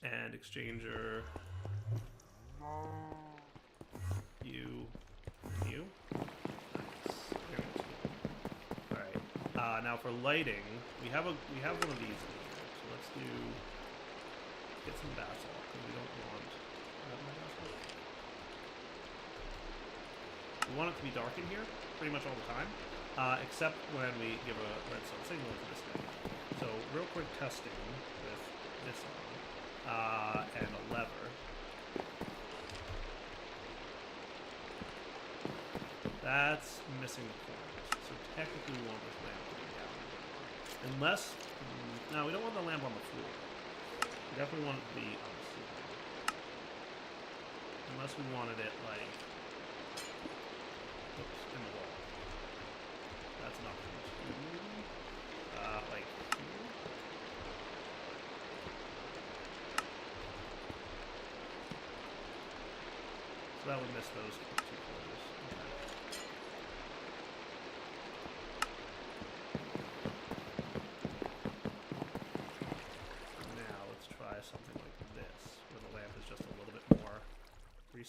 And exchanger. You. Nice. Alright. Now for lighting, we have one of these in here. So let's get some basalt, because we don't want basalt. We want it to be dark in here pretty much all the time, except when we give a redstone signal to this thing. So real quick testing with this on, and a lever. That's missing the corners. So technically we want this lamp to be down. Unless, no, we don't want the lamp on the floor. We definitely want it to be on the ceiling. Unless we wanted it like... Oops, in the wall. That's not too much. Maybe? Like here? So that would miss those 2 corners. Okay.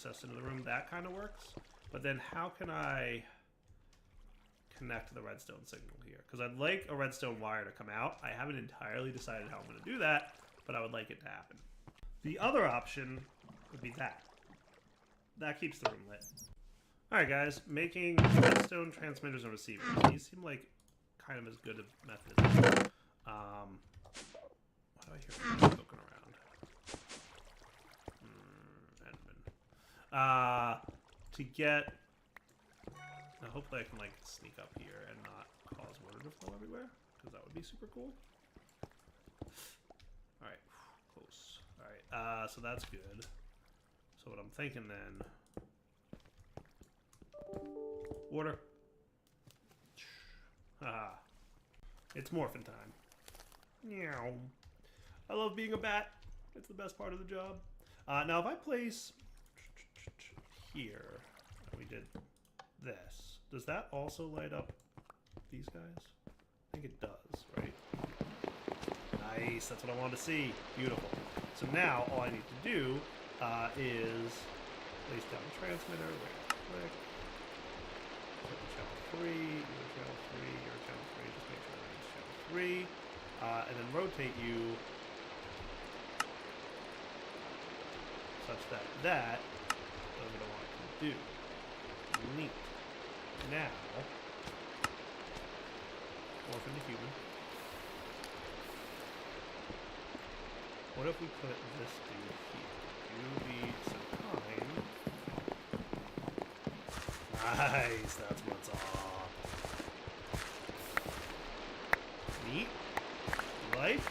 recessed into the room. That kind of works. But then how can I connect the redstone signal here? Because I'd like a redstone wire to come out. I haven't entirely decided how I'm going to do that, but I would like it to happen. The other option would be that. That keeps the room lit. Alright guys, making redstone transmitters and receivers. These seem like kind of as good a method as this. Why do I hear people poking around? Edmund. To get... Now hopefully I can like sneak up here and not cause water to flow everywhere, because that would be super cool. Alright, close. Alright, so that's good. So what I'm thinking then... Water. Haha. It's morphin' time. Meow. I love being a bat. It's the best part of the job. Now if I place here, we did this. Does that also light up these guys? I think it does, right? Nice, that's what I wanted to see. Beautiful. So now all I need to do is place down the transmitter, right click, put the channel 3, your channel 3, your channel 3, just make sure it's channel 3, and then rotate you such that that does what I want it to do. Neat. Now, morph into human. What if we put this dude here? You be so kind. Nice, that's what's up. Neat. Life.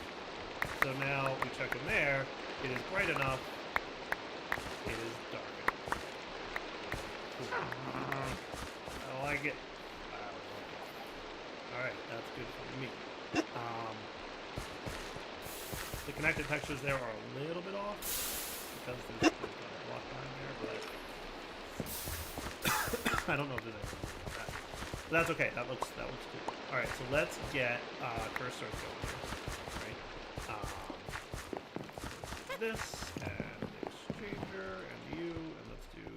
So now we check in there. It is bright enough. It is dark enough. I like it. Alright, that's good for me. The connected textures there are a little bit off because there's a block behind there, but I don't know if there's anything about that. But that's okay. That looks good. All right, so let's get cursor going. Right. This and exchanger and you, and let's do.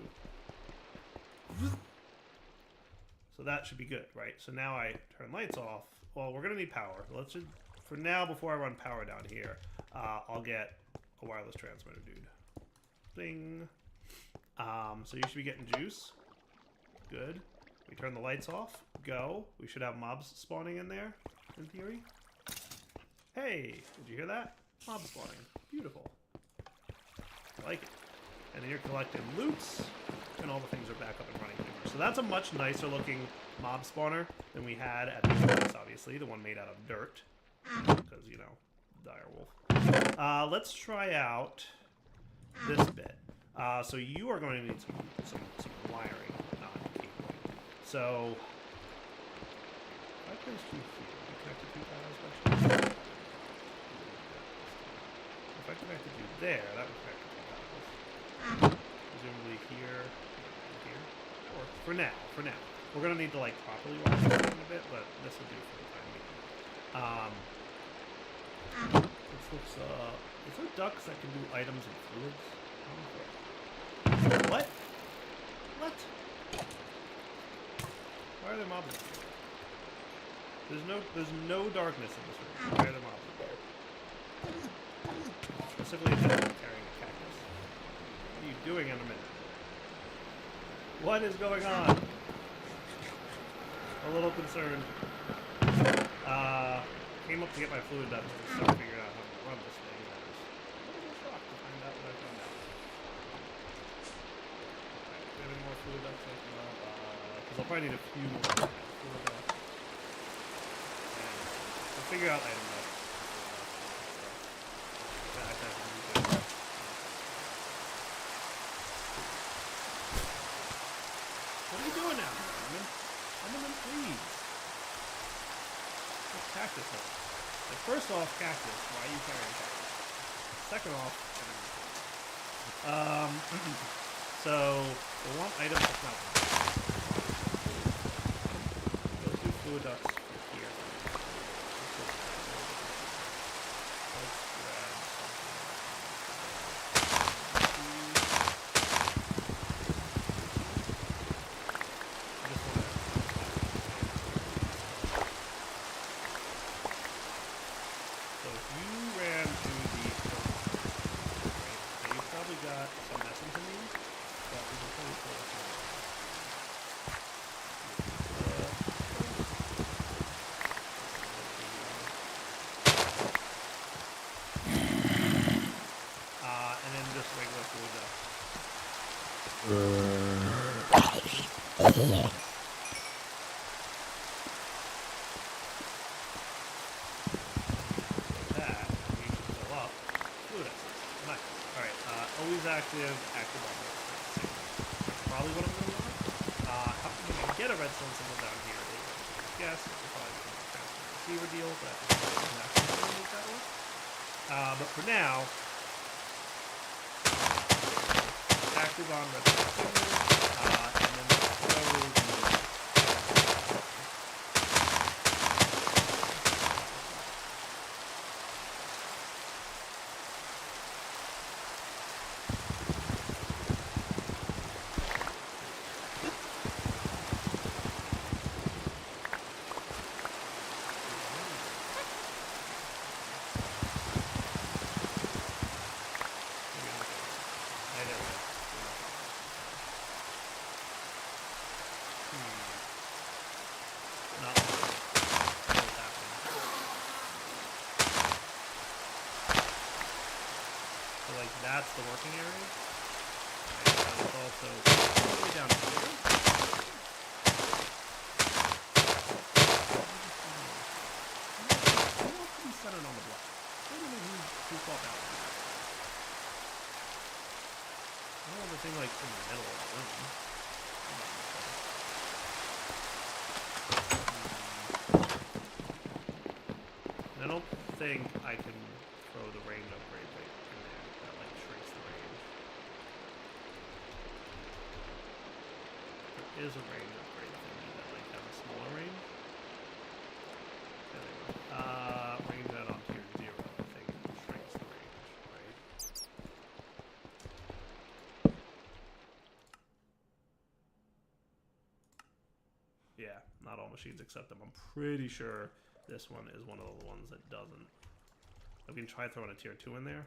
So that should be good, right? So now I turn lights off. Well, we're gonna need power. Let's just, for now, before I run power down here, I'll get a wireless transmitter, dude. Bing. So you should be getting juice. Good. We turn the lights off. Go. We should have mobs spawning in there, in theory. Hey, did you hear that? Mob spawning. Beautiful. I like it. And then you're collecting loots, and all the things are back up and running. So that's a much nicer looking mob spawner than we had at the place, obviously. The one made out of dirt. Because, you know, direwolf. Let's try out this bit. So you are going to need some wiring, not cabling. So if I place you here, you connected two tiles actually. If I connected you there, that would connect two tiles. Presumably here, and here. Or for now. We're gonna need to like properly wire this in a bit, but this will do for the time being. This looks is there ducts that can do items and fluids? What? What? Why are there mobs in here? There's no darkness in this room. Why are there mobs in here? Specifically carrying a cactus. What are you doing in a minute? What is going on? A little concerned. Came up to get my fluid ducts to start figuring out how to run this thing. I was a little shocked to find out what I found out. Alright, do we have any more fluid ducts I can because I'll probably need a few more fluid ducts. And we'll figure out item ducts. What are you doing now, Norman? I'm in the trees. What's cactus hole? Like, first off, cactus. Why are you carrying cactus? Second off, so we want items that's not there. Let's do fluid ducts for here. Let's grab something. That we should fill up fluid excess. Nice. Alright, always active, active on redstone. That's probably what I'm going to want. How can I get a redstone symbol down here? Yes, it's probably a transfer receiver deal, but I think I'm actually going to make that work. But for now, active on redstone symbol, and then throw the not what's happening. So like that's the working area. And it's also all the way down here. Who centered on the block? I don't know who swapped out. I don't want the thing like in the middle of the room. I don't think I can throw the range upgrade right in there. That like shrinks the range. There is a range upgrade thingy that like has a smaller range. There we go. Range that on tier 0, I think shrinks the range, right? Yeah, not all machines accept them. I'm pretty sure this one is one of the ones that doesn't. We can try throwing a tier 2 in there.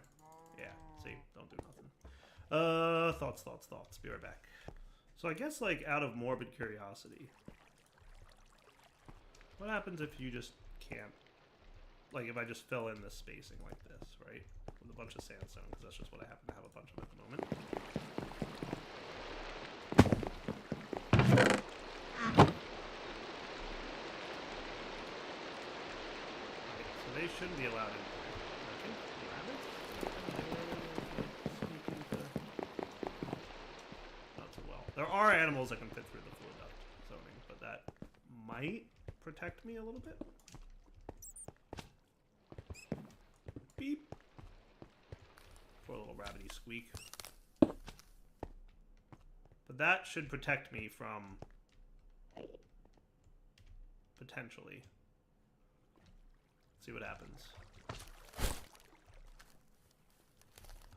Yeah, see, don't do nothing. Thoughts. Be right back. So I guess, like, out of morbid curiosity, what happens if you just can't, like, if I just fill in this spacing like this, right? With a bunch of sandstone, because that's just what I happen to have a bunch of at the moment. They shouldn't be allowed in there. I think rabbits? Not so well. There are animals that can fit through the fluid duct zoning, but that might protect me a little bit. Beep. Poor little rabbity squeak. But that should protect me from potentially. See what happens.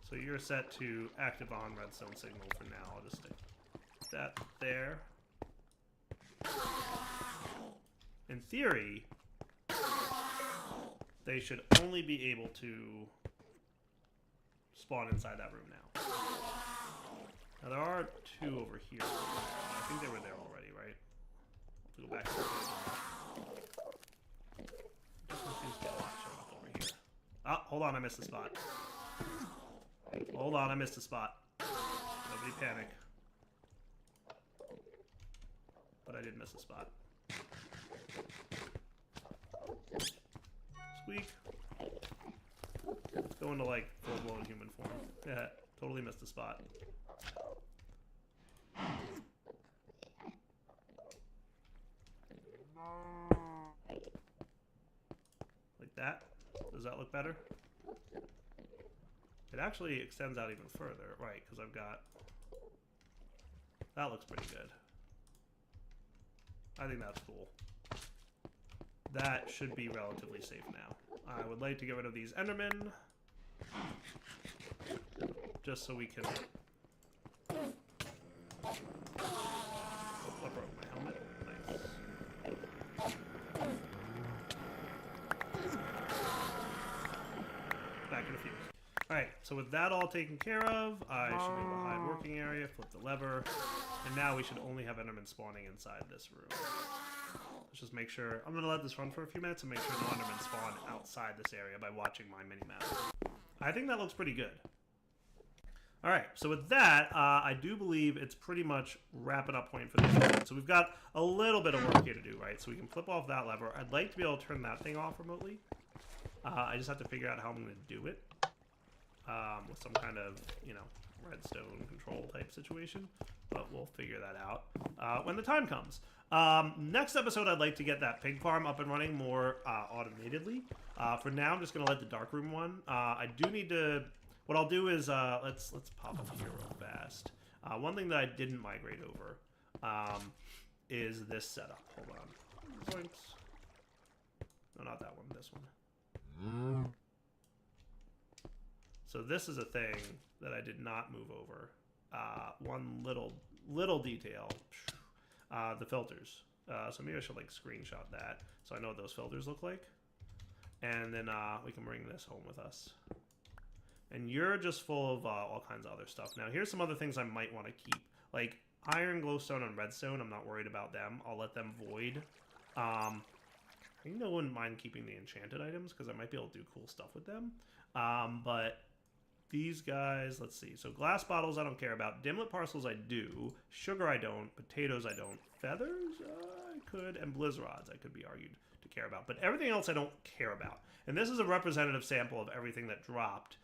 So you're set to active on redstone signal for now. I'll just stick that there. In theory, they should only be able to spawn inside that room now. Now there are 2 over here. I think they were there already, right? I'll have to go back to the Oh, hold on, I missed a spot. Hold on, I missed a spot. Nobody panic. But I did miss a spot. Squeak. Let's go into, like, full-blown human form. Yeah, totally missed a spot. Like that. Does that look better? It actually extends out even further, right, because I've got... That looks pretty good. I think that's cool. That should be relatively safe now. I would like to get rid of these Endermen. Just so we can... Oh, I broke my helmet. Nice. Back in a few. Alright, so with that all taken care of, I should be able to hide working area, flip the lever, and now we should only have Endermen spawning inside this room. Let's just make sure... I'm going to let this run for a few minutes and make sure no Endermen spawn outside this area by watching my mini-map. I think that looks pretty good. All right, so with that, I do believe it's pretty much wrapping up point for this episode. So we've got a little bit of work here to do, right? So we can flip off that lever. I'd like to be able to turn that thing off remotely. I just have to figure out how I'm going to do it with some kind of, you know, redstone control type situation. But we'll figure that out when the time comes. Next episode, I'd like to get that pig farm up and running more automatedly. For now, I'm just going to let the darkroom one. I do need to... What I'll do is, let's pop up here real fast. One thing that I didn't migrate over is this setup. Hold on. Zoinks. No, not that one. This one. So this is a thing that I did not move over. One little detail. The filters. So maybe I should like screenshot that so I know what those filters look like. And then we can bring this home with us. And you're just full of all kinds of other stuff. Now, here's some other things I might want to keep. Like iron, glowstone, and redstone. I'm not worried about them. I'll let them void. I wouldn't mind keeping the enchanted items because I might be able to do cool stuff with them. But these guys, let's see. So glass bottles I don't care about. Dimlet parcels I do. Sugar I don't. Potatoes I don't. Feathers I could. And blizz rods I could be argued to care about. But everything else I don't care about. And this is a representative sample of everything that dropped.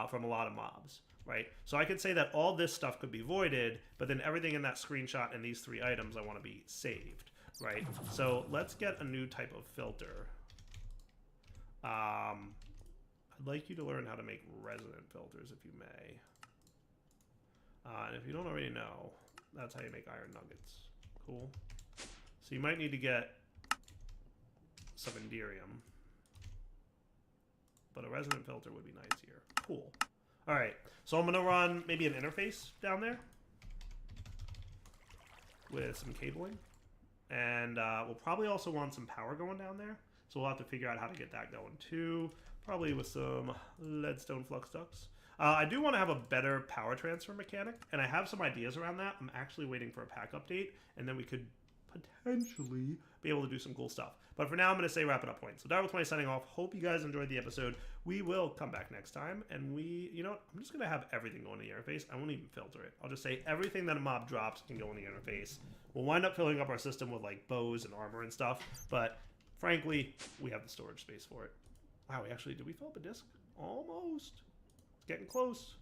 From a lot of mobs, right? So I could say that all this stuff could be voided, but then everything in that screenshot and these 3 items I want to be saved, right? So let's get a new type of filter. I'd like you to learn how to make resonant filters if you may. And if you don't already know, that's how you make iron nuggets. Cool. So you might need to get some Enderium. But a resonant filter would be nice here. Cool. All right. So I'm going to run maybe an interface down there with some cabling. And we'll probably also want some power going down there. So we'll have to figure out how to get that going too. Probably with some leadstone flux ducts. I do want to have a better power transfer mechanic. And I have some ideas around that. I'm actually waiting for a pack update. And then we could potentially be able to do some cool stuff. But for now, I'm going to say wrap it up point. So Darwell20 signing off. Hope you guys enjoyed the episode. We will come back next time. And you know what? I'm just going to have everything go in the interface. I won't even filter it. I'll just say everything that a mob drops can go in the interface. We'll wind up filling up our system with like bows and armor and stuff. But frankly, we have the storage space for it. Wow, did we fill up a disc? Almost. It's getting close.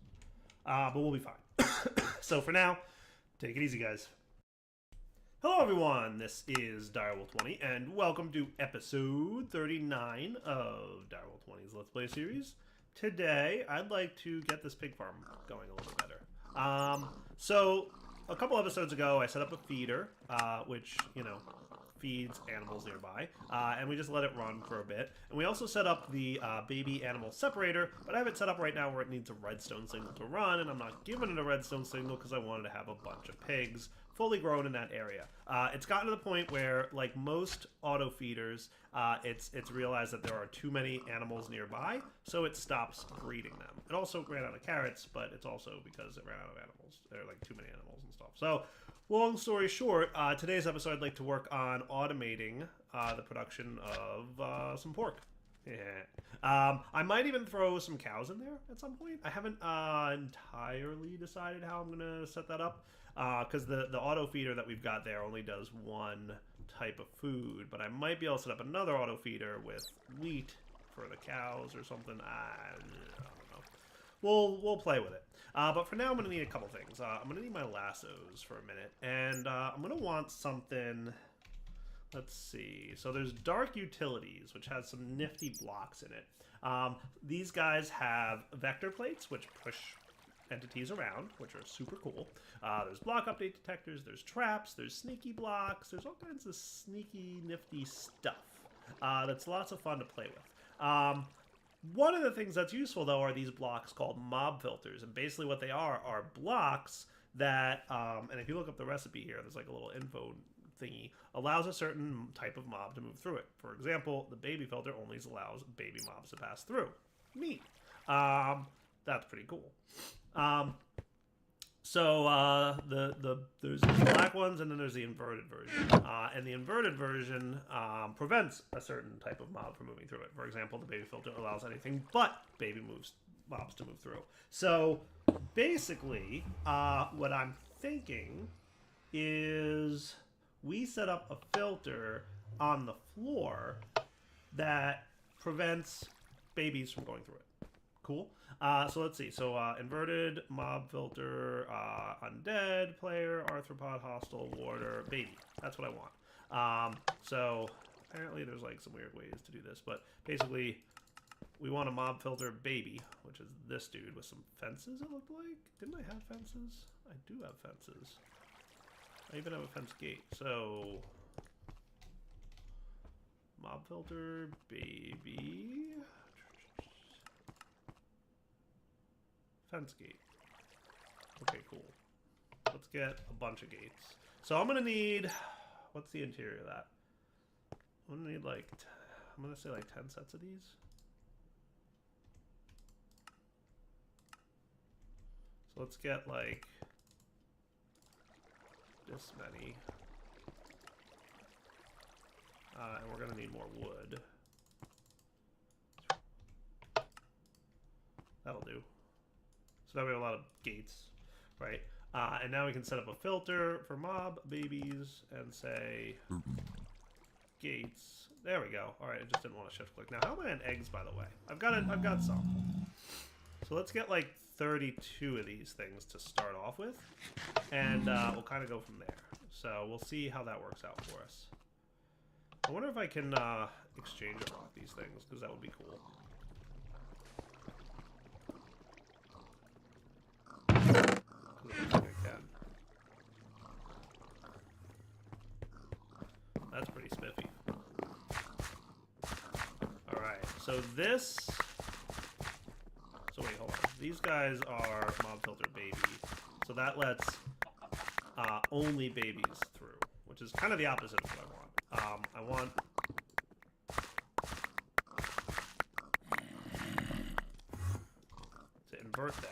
But we'll be fine. So for now, take it easy, guys. Hello everyone, this is Darwell20, and welcome to episode 39 of Darwell20's Let's Play series. Today, I'd like to get this pig farm going a little bit better. So, a couple episodes ago, I set up a feeder, which, you know, feeds animals nearby, and we just let it run for a bit. And we also set up the baby animal separator, but I have it set up right now where it needs a redstone signal to run, and I'm not giving it a redstone signal because I wanted to have a bunch of pigs fully grown in that area. It's gotten to the point where, like most auto feeders, it's realized that there are too many animals nearby, so it stops breeding them. It also ran out of carrots, but it's also because it ran out of animals. There are like too many animals and stuff. So, long story short, today's episode I'd like to work on automating the production of some pork. Yeah. I might even throw some cows in there at some point. I haven't entirely decided how I'm going to set that up. Because the auto feeder that we've got there only does one type of food, but I might be able to set up another auto feeder with wheat for the cows or something. I don't know. We'll play with it. But for now, I'm going to need a couple things. I'm going to need my lassos for a minute, and I'm going to want something. Let's see. So there's Dark Utilities, which has some nifty blocks in it. These guys have vector plates, which push entities around, which are super cool. There's block update detectors, there's traps, there's sneaky blocks, there's all kinds of sneaky, nifty stuff that's lots of fun to play with. One of the things that's useful, though, are these blocks called mob filters, and basically what they are blocks that, and if you look up the recipe here, there's like a little info thingy, allows a certain type of mob to move through it. For example, the baby filter only allows baby mobs to pass through. Neat. That's pretty cool. So there's the black ones, and then there's the inverted version. And the inverted version prevents a certain type of mob from moving through it. For example, the baby filter allows anything but baby moves mobs to move through. So basically, what I'm thinking is we set up a filter on the floor that prevents babies from going through it. Cool. So let's see. So inverted, mob filter, undead, player, arthropod, hostile, warder, baby. That's what I want. So apparently there's like some weird ways to do this, but basically we want a mob filter baby, which is this dude with some fences, it looked like. Didn't I have fences? I do have fences. I even have a fence gate. So mob filter baby. Fence gate. Okay, cool. Let's get a bunch of gates. So I'm gonna need, what's the interior of that? I'm gonna need like, I'm gonna say like 10 sets of these. So let's get like this many. And we're gonna need more wood. That'll do. So now we have a lot of gates, right? And now we can set up a filter for mob babies and say gates. There we go. All right, I just didn't want to shift click. Now, how am I on eggs, by the way? I've got some. So let's get like 32 of these things to start off with, and we'll kind of go from there. So we'll see how that works out for us. I wonder if I can exchange or rock these things, because that would be cool. I can. That's pretty spiffy. Alright, so this... So wait, hold on. These guys are mob filter baby. So that lets only babies through, which is kind of the opposite of what I want. I want... to invert them.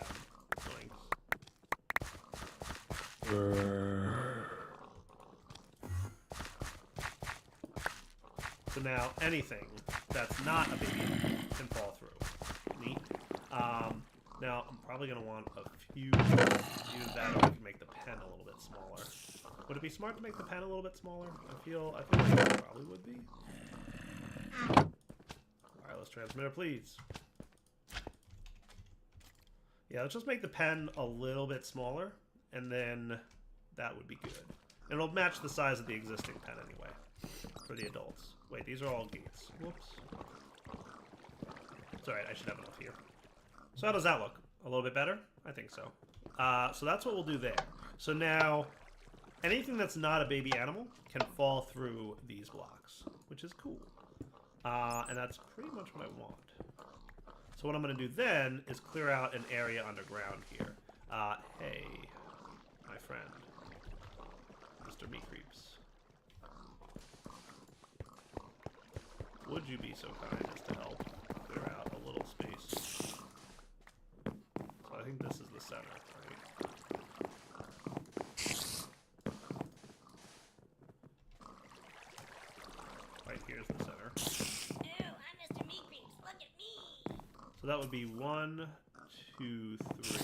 So now anything that's not a baby can fall through. Neat. Now I'm probably gonna want a few use that, or we can make the pen a little bit smaller. Would it be smart to make the pen a little bit smaller? I feel like it probably would be. Wireless transmitter, please. Yeah, let's just make the pen a little bit smaller, and then that would be good. And it'll match the size of the existing pen anyway, for the adults. Wait, these are all gates. Whoops. It's alright, I should have enough here. So how does that look? A little bit better? I think so. So that's what we'll do there. So now, anything that's not a baby animal can fall through these blocks, which is cool. And that's pretty much what I want. So what I'm going to do then is clear out an area underground here. Hey, my friend, Mr. Meat Creeps. Would you be so kind as to help clear out a little space? So I think this is the center, right? Right here's the center. Ew, I'm Mr. Meat Creeps. Look at me. So that would be 1, 2, 3.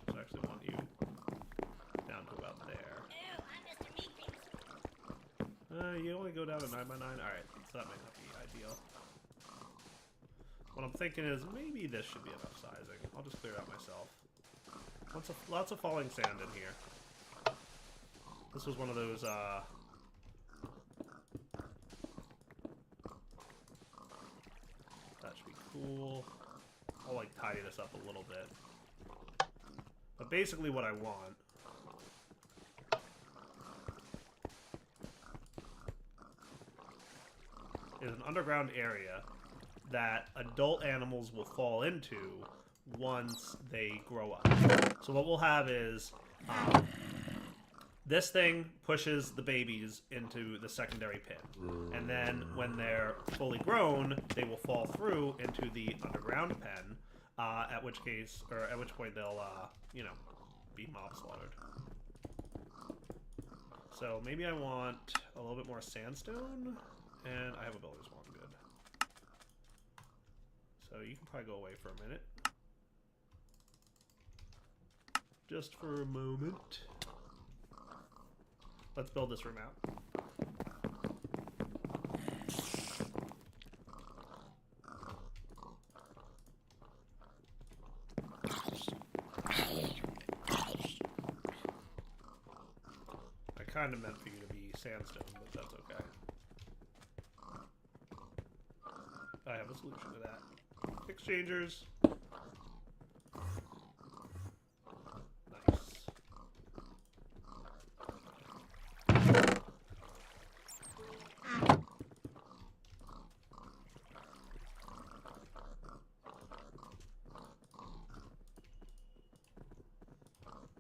So I actually want you down to about there. Ew, I'm Mr. Meat Creeps. You only go down to 9 by 9? Alright, so that might not be ideal. What I'm thinking is maybe this should be enough sizing. I'll just clear it out myself. Lots of falling sand in here. This was one of those, that should be cool. I'll, like, tidy this up a little bit. But basically what I want is an underground area that adult animals will fall into once they grow up. So what we'll have is this thing pushes the babies into the secondary pit, and then when they're fully grown, they will fall through into the underground pen. At which point they'll, you know, be mob slaughtered. So maybe I want a little bit more sandstone, and I have a builder's wand, good. So you can probably go away for a minute. just for a moment. Let's build this room out. I kind of meant for you to be sandstone, but that's okay. I have a solution to that. Exchangers. Nice.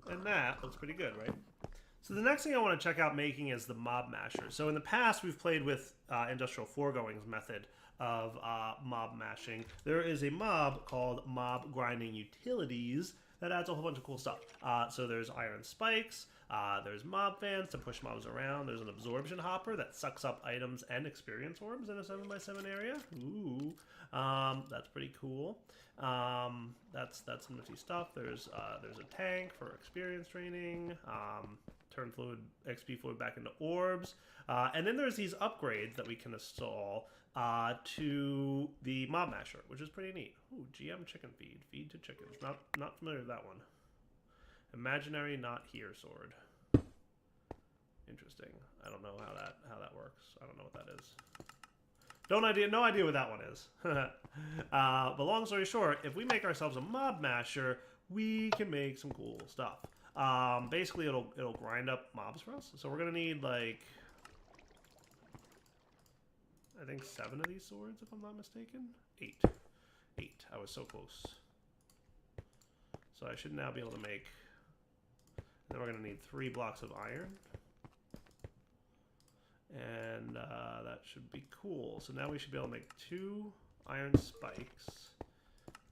And that looks pretty good, right? So the next thing I want to check out making is the mob masher. So in the past, we've played with industrial foregoings method of mob mashing. There is a mob called mob grinding utilities that adds a whole bunch of cool stuff. So there's iron spikes, there's mob fans to push mobs around, there's an absorption hopper that sucks up items and experience orbs in a 7x7 area. Ooh, that's pretty cool. That's some nifty stuff. There's a tank for experience training. Turn fluid, XP fluid back into orbs. And then there's these upgrades that we can install to the mob masher, which is pretty neat. Ooh, GM chicken feed. Feed to chickens. Not familiar with that one. Imaginary not here sword. Interesting. I don't know how that works. I don't know what that is. No idea what that one is. But long story short, if we make ourselves a mob masher, we can make some cool stuff. Basically, it'll grind up mobs for us. So we're gonna need like, I think 7 of these swords, if I'm not mistaken. 8. I was so close. So I should now be able to make. Then we're gonna need 3 blocks of iron. And that should be cool. So now we should be able to make 2 iron spikes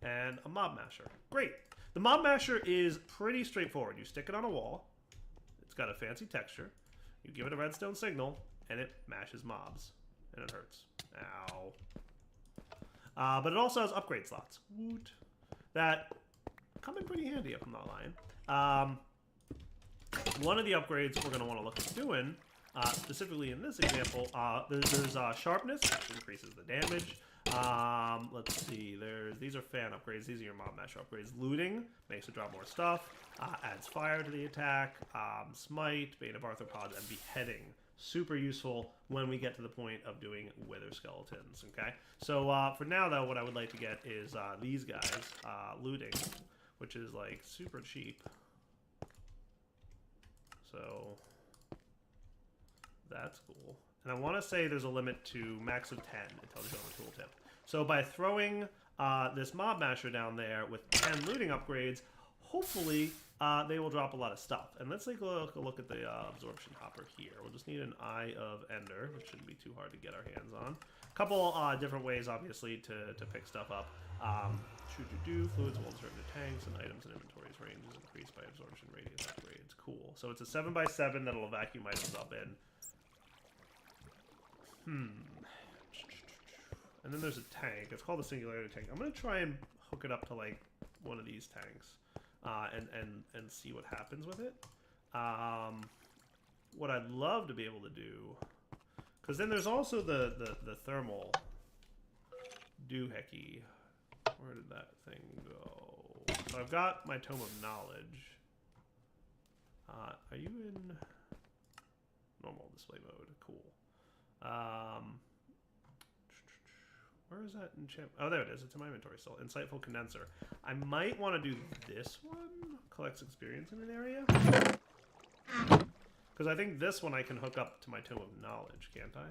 and a mob masher. Great. The mob masher is pretty straightforward. You stick it on a wall. It's got a fancy texture. You give it a redstone signal, and it mashes mobs. And it hurts. Ow. But it also has upgrade slots. Woot. That come in pretty handy, if I'm not lying. One of the upgrades we're going to want to look at doing, specifically in this example, there's sharpness, which increases the damage. Let's see, these are fan upgrades, these are your mob masher upgrades. Looting makes it drop more stuff, adds fire to the attack, smite, bane of arthropods, and beheading. Super useful when we get to the point of doing wither skeletons, okay? So for now though, what I would like to get is these guys, looting, which is like super cheap. So that's cool. And I want to say there's a limit to max of 10. It tells you on the tooltip. So by throwing this mob masher down there with 10 looting upgrades, hopefully they will drop a lot of stuff. And let's take a look at the absorption hopper here. We'll just need an Eye of Ender, which shouldn't be too hard to get our hands on. A couple different ways, obviously, to pick stuff up. Fluids will insert into tanks and items and inventories range is increased by absorption radius upgrades. Cool. So it's a 7x7 that'll vacuum items up in. And then there's a tank. It's called a singularity tank. I'm gonna try and hook it up to like one of these tanks, and see what happens with it. What I'd love to be able to do, because then there's also the thermal doohickey. Where did that thing go? So I've got my Tome of Knowledge. Are you in normal display mode? Cool. Where is that enchant? Oh, there it is. It's in my inventory still. Insightful Condenser. I might want to do this one. Collects experience in an area. Because I think this one I can hook up to my Tome of Knowledge, can't I?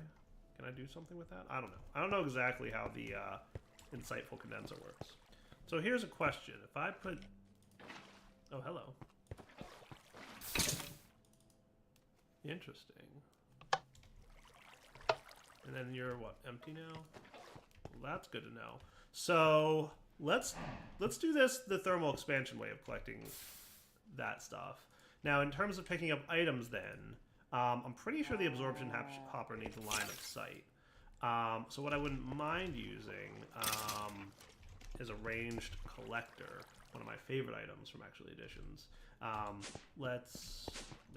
Can I do something with that? I don't know. I don't know exactly how the Insightful Condenser works. So here's a question. If I put... Oh, hello. Interesting. And then you're, what, empty now? Well, that's good to know. So let's do this the thermal expansion way of collecting that stuff. Now, in terms of picking up items then, I'm pretty sure the absorption hopper needs a line of sight. So what I wouldn't mind using is a ranged collector, one of my favorite items from Actual Editions. Let's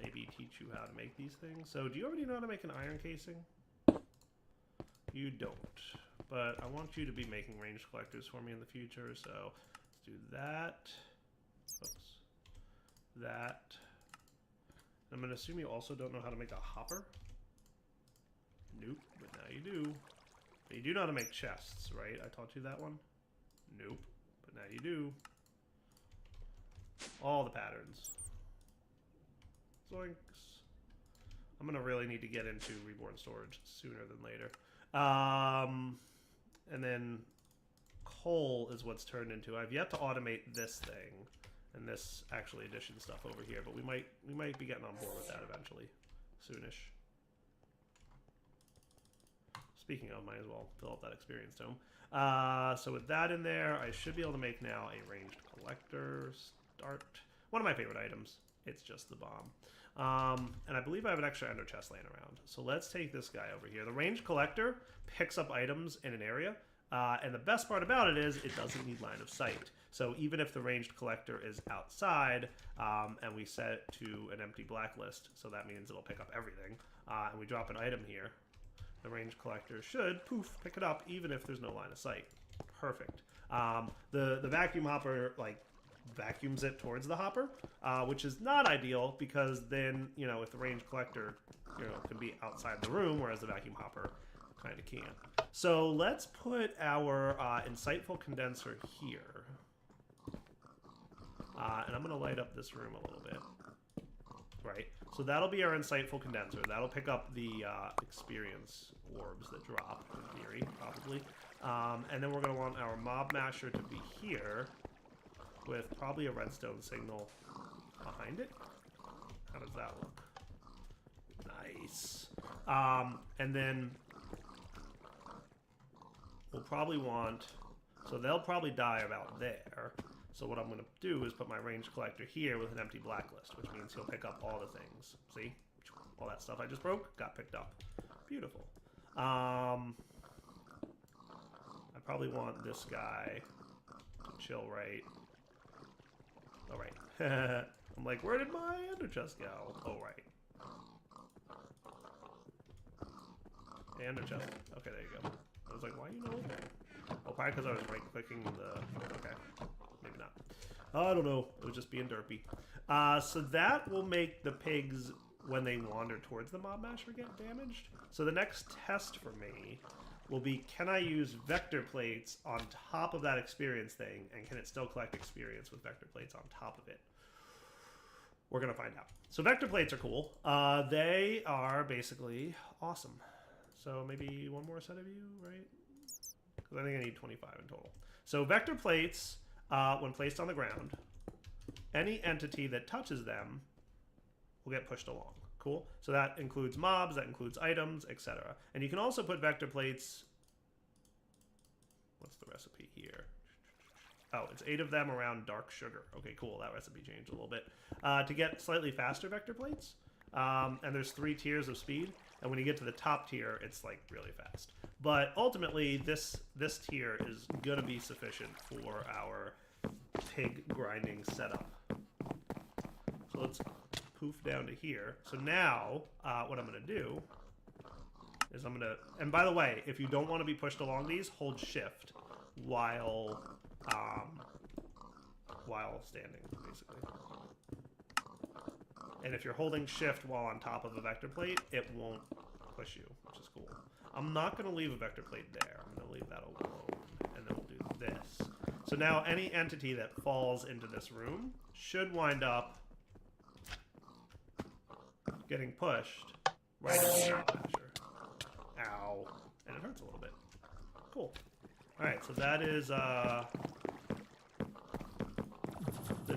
maybe teach you how to make these things. So do you already know how to make an iron casing? You don't. But I want you to be making ranged collectors for me in the future, so let's do that. Oops. That. I'm going to assume you also don't know how to make a hopper. Nope, but now you do. But you do know how to make chests, right? I taught you that one? Nope, but now you do. All the patterns. Zoinks. I'm going to really need to get into reborn storage sooner than later. And then coal is what's turned into. I've yet to automate this thing and this actually addition stuff over here, but we might be getting on board with that eventually, soonish. Speaking of, might as well fill up that experience tome. So with that in there, I should be able to make now a ranged collector start. One of my favorite items. It's just the bomb. And I believe I have an extra ender chest laying around. So let's take this guy over here. The ranged collector picks up items in an area. And the best part about it is it doesn't need line of sight. So even if the ranged collector is outside and we set it to an empty blacklist, so that means it'll pick up everything, and we drop an item here, the ranged collector should, poof, pick it up even if there's no line of sight. Perfect. The vacuum hopper, like, vacuums it towards the hopper, which is not ideal because then, you know, if the ranged collector, you know, can be outside the room, whereas the vacuum hopper kind of can't. So let's put our insightful condenser here. And I'm going to light up this room a little bit. Right, so that'll be our insightful condenser. That'll pick up the experience orbs that drop, in theory, probably. And then we're going to want our mob masher to be here with probably a redstone signal behind it. How does that look? Nice. And then we'll probably want... So they'll probably die about there. So what I'm going to do is put my ranged collector here with an empty blacklist, which means he'll pick up all the things. See? All that stuff I just broke got picked up. Beautiful. I probably want this guy to chill right. All right. I'm like, where did my ender chest go? Oh, right. Hey, ender chest. Okay, there you go. I was like, why are you not open? Oh, probably because I was right-clicking the... Okay. Maybe not. I don't know. It was just being derpy. So that will make the pigs, when they wander towards the mob masher, get damaged. So the next test for me will be, can I use vector plates on top of that experience thing, and can it still collect experience with vector plates on top of it? We're going to find out. So vector plates are cool. They are basically awesome. So maybe one more set of you, right? Because I think I need 25 in total. So vector plates... when placed on the ground, any entity that touches them will get pushed along. Cool? So that includes mobs, that includes items, etc. And you can also put vector plates... What's the recipe here? Oh, it's 8 of them around dark sugar. Okay, cool. That recipe changed a little bit. To get slightly faster vector plates, and there's 3 tiers of speed. And when you get to the top tier, it's like really fast. But ultimately, this tier is going to be sufficient for our pig grinding setup. So let's poof down to here. So now, what I'm going to do is I'm going to... And by the way, if you don't want to be pushed along these, hold shift while standing, basically. And if you're holding shift while on top of a vector plate, it won't push you, which is cool. I'm not going to leave a vector plate there. I'm going to leave that alone. And then we'll do this. So now any entity that falls into this room should wind up getting pushed right into the mob masher. Ow. And it hurts a little bit. Cool. Alright, so that is the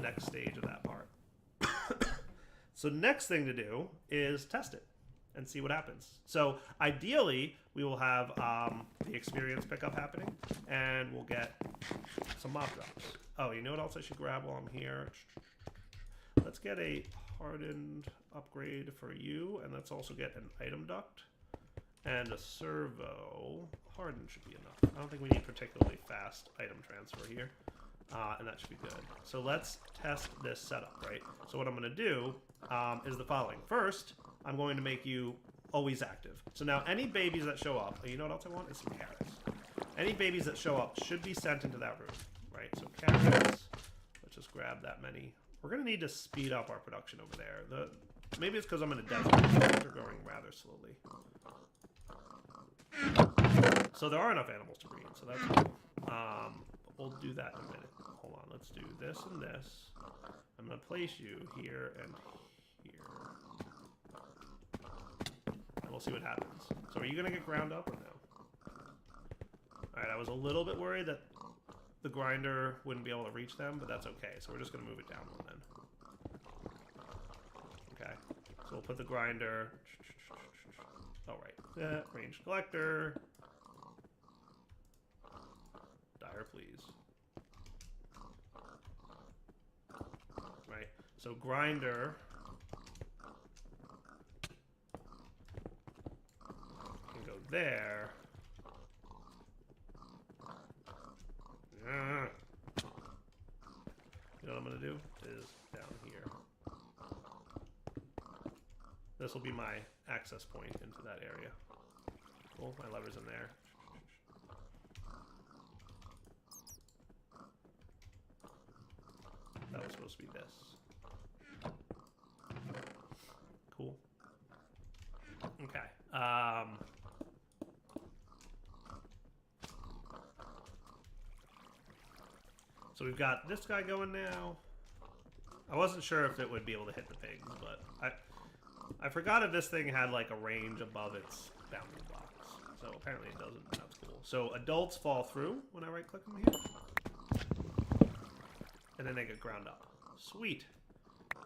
next stage of that part. So next thing to do is test it and see what happens. So ideally, we will have the experience pickup happening, and we'll get some mob drops. Oh, you know what else I should grab while I'm here? Let's get a hardened upgrade for you, and let's also get an item duct and a servo. Hardened should be enough. I don't think we need particularly fast item transfer here. And that should be good. So let's test this setup, right? So what I'm going to do is the following. First, I'm going to make you always active. So now any babies that show up, you know what else I want? Is some carrots. Any babies that show up should be sent into that room, right? So carrots, let's just grab that many. We're going to need to speed up our production over there. Maybe it's because I'm in a desert. They're growing rather slowly. So there are enough animals to breed, so that's cool. We'll do that in a minute. Hold on, let's do this and this. I'm going to place you here and here. And we'll see what happens. So are you going to get ground up or no? Alright, I was a little bit worried that the grinder wouldn't be able to reach them, but that's okay. So we're just going to move it down one then. Okay, so we'll put the grinder... Alright, range collector. Dire, please. Right, so grinder can go there. You know what I'm going to do? Is down here. This will be my access point into that area. Cool, my lever's in there. That was supposed to be this. Cool. Okay. So we've got this guy going now. I wasn't sure if it would be able to hit the pigs, but I forgot if this thing had like a range above its bounding box. So apparently it doesn't. That's cool. So adults fall through when I right click them here. And then they get ground up. Sweet.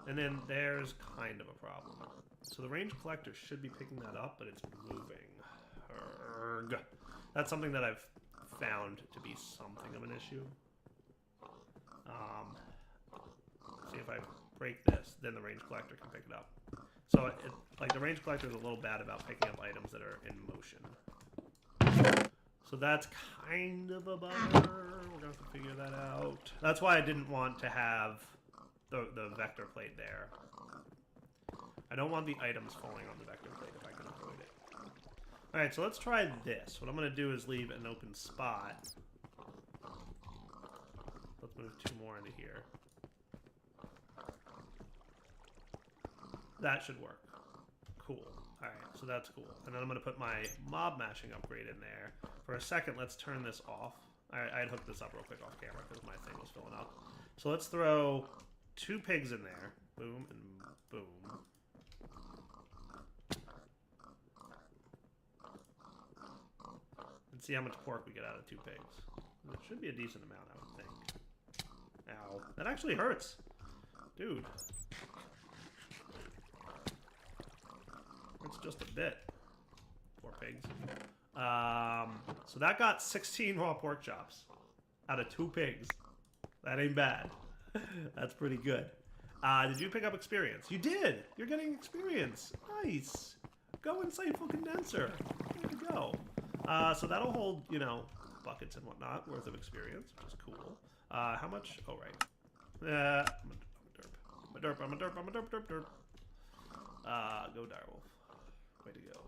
And then there's kind of a problem. So the range collector should be picking that up, but it's moving. Urgh. That's something that I've found to be something of an issue. See if I break this, then the range collector can pick it up. So, like, the range collector is a little bad about picking up items that are in motion. So that's kind of a bummer. We're going to have to figure that out. That's why I didn't want to have the vector plate there. I don't want the items falling on the vector plate if I can avoid it. Alright, so let's try this. What I'm going to do is leave an open spot. Let's move two more into here. That should work. Cool. Alright, so that's cool. And then I'm going to put my mob mashing upgrade in there. For a second, let's turn this off. I had hooked this up real quick off camera because my thing was filling up. So let's throw 2 pigs in there. Boom and boom. And see how much pork we get out of 2 pigs. It should be a decent amount, I would think. Ow. That actually hurts. Dude. It's just a bit. 4 pigs. So that got 16 raw pork chops out of 2 pigs. That ain't bad. That's pretty good. Did you pick up experience? You did! You're getting experience. Nice. Go insightful condenser. There you go. So that'll hold, you know, buckets and whatnot worth of experience, which is cool. How much? Oh, right. I'm a derp. Go direwolf. Way to go.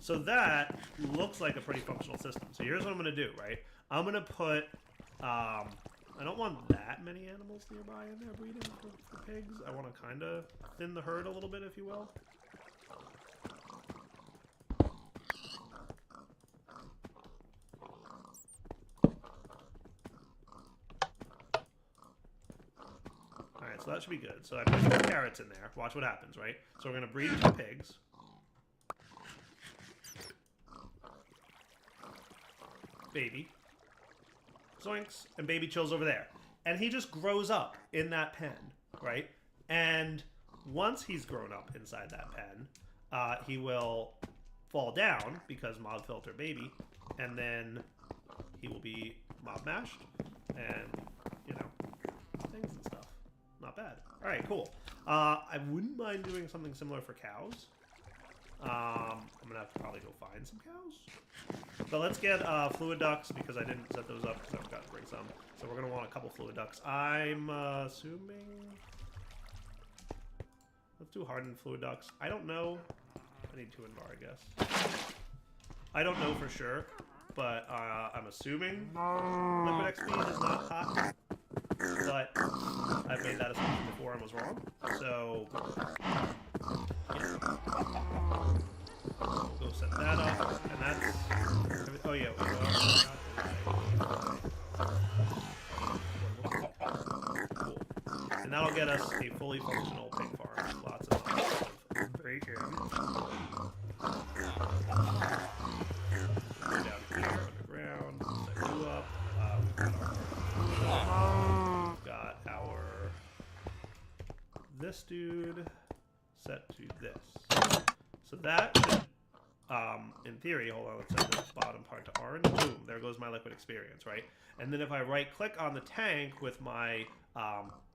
So that looks like a pretty functional system. So here's what I'm going to do, right? I'm going to put... I don't want that many animals nearby in there breeding for pigs. I want to kind of thin the herd a little bit, if you will. Alright, so that should be good. So I put some carrots in there. Watch what happens, right? So we're going to breed 2 pigs. Baby. Zoinks. And baby chills over there. And he just grows up in that pen, right? And once he's grown up inside that pen, he will fall down because mob filter baby. And then he will be mob mashed. And, you know, things and stuff. Not bad. Alright, cool. I wouldn't mind doing something similar for cows. I'm gonna have to probably go find some cows. But let's get fluid ducts because I didn't set those up because I forgot to bring some. So we're gonna want a couple fluid ducts. I'm assuming. Let's do hardened fluid ducts. I don't know. I need 2 in bar, I guess. I don't know for sure, but I'm assuming liquid XP is not hot. But I've made that assumption before and was wrong. So yeah. We'll go set that up, and that's. Oh yeah. Cool. And that'll get us a fully functional pig farm. Lots of bacon. Go down here underground. Set you up. We've got our this dude set to this. So that should, in theory, hold on, let's set this bottom part to orange. Boom, there goes my liquid experience, right? And then if I right-click on the tank with my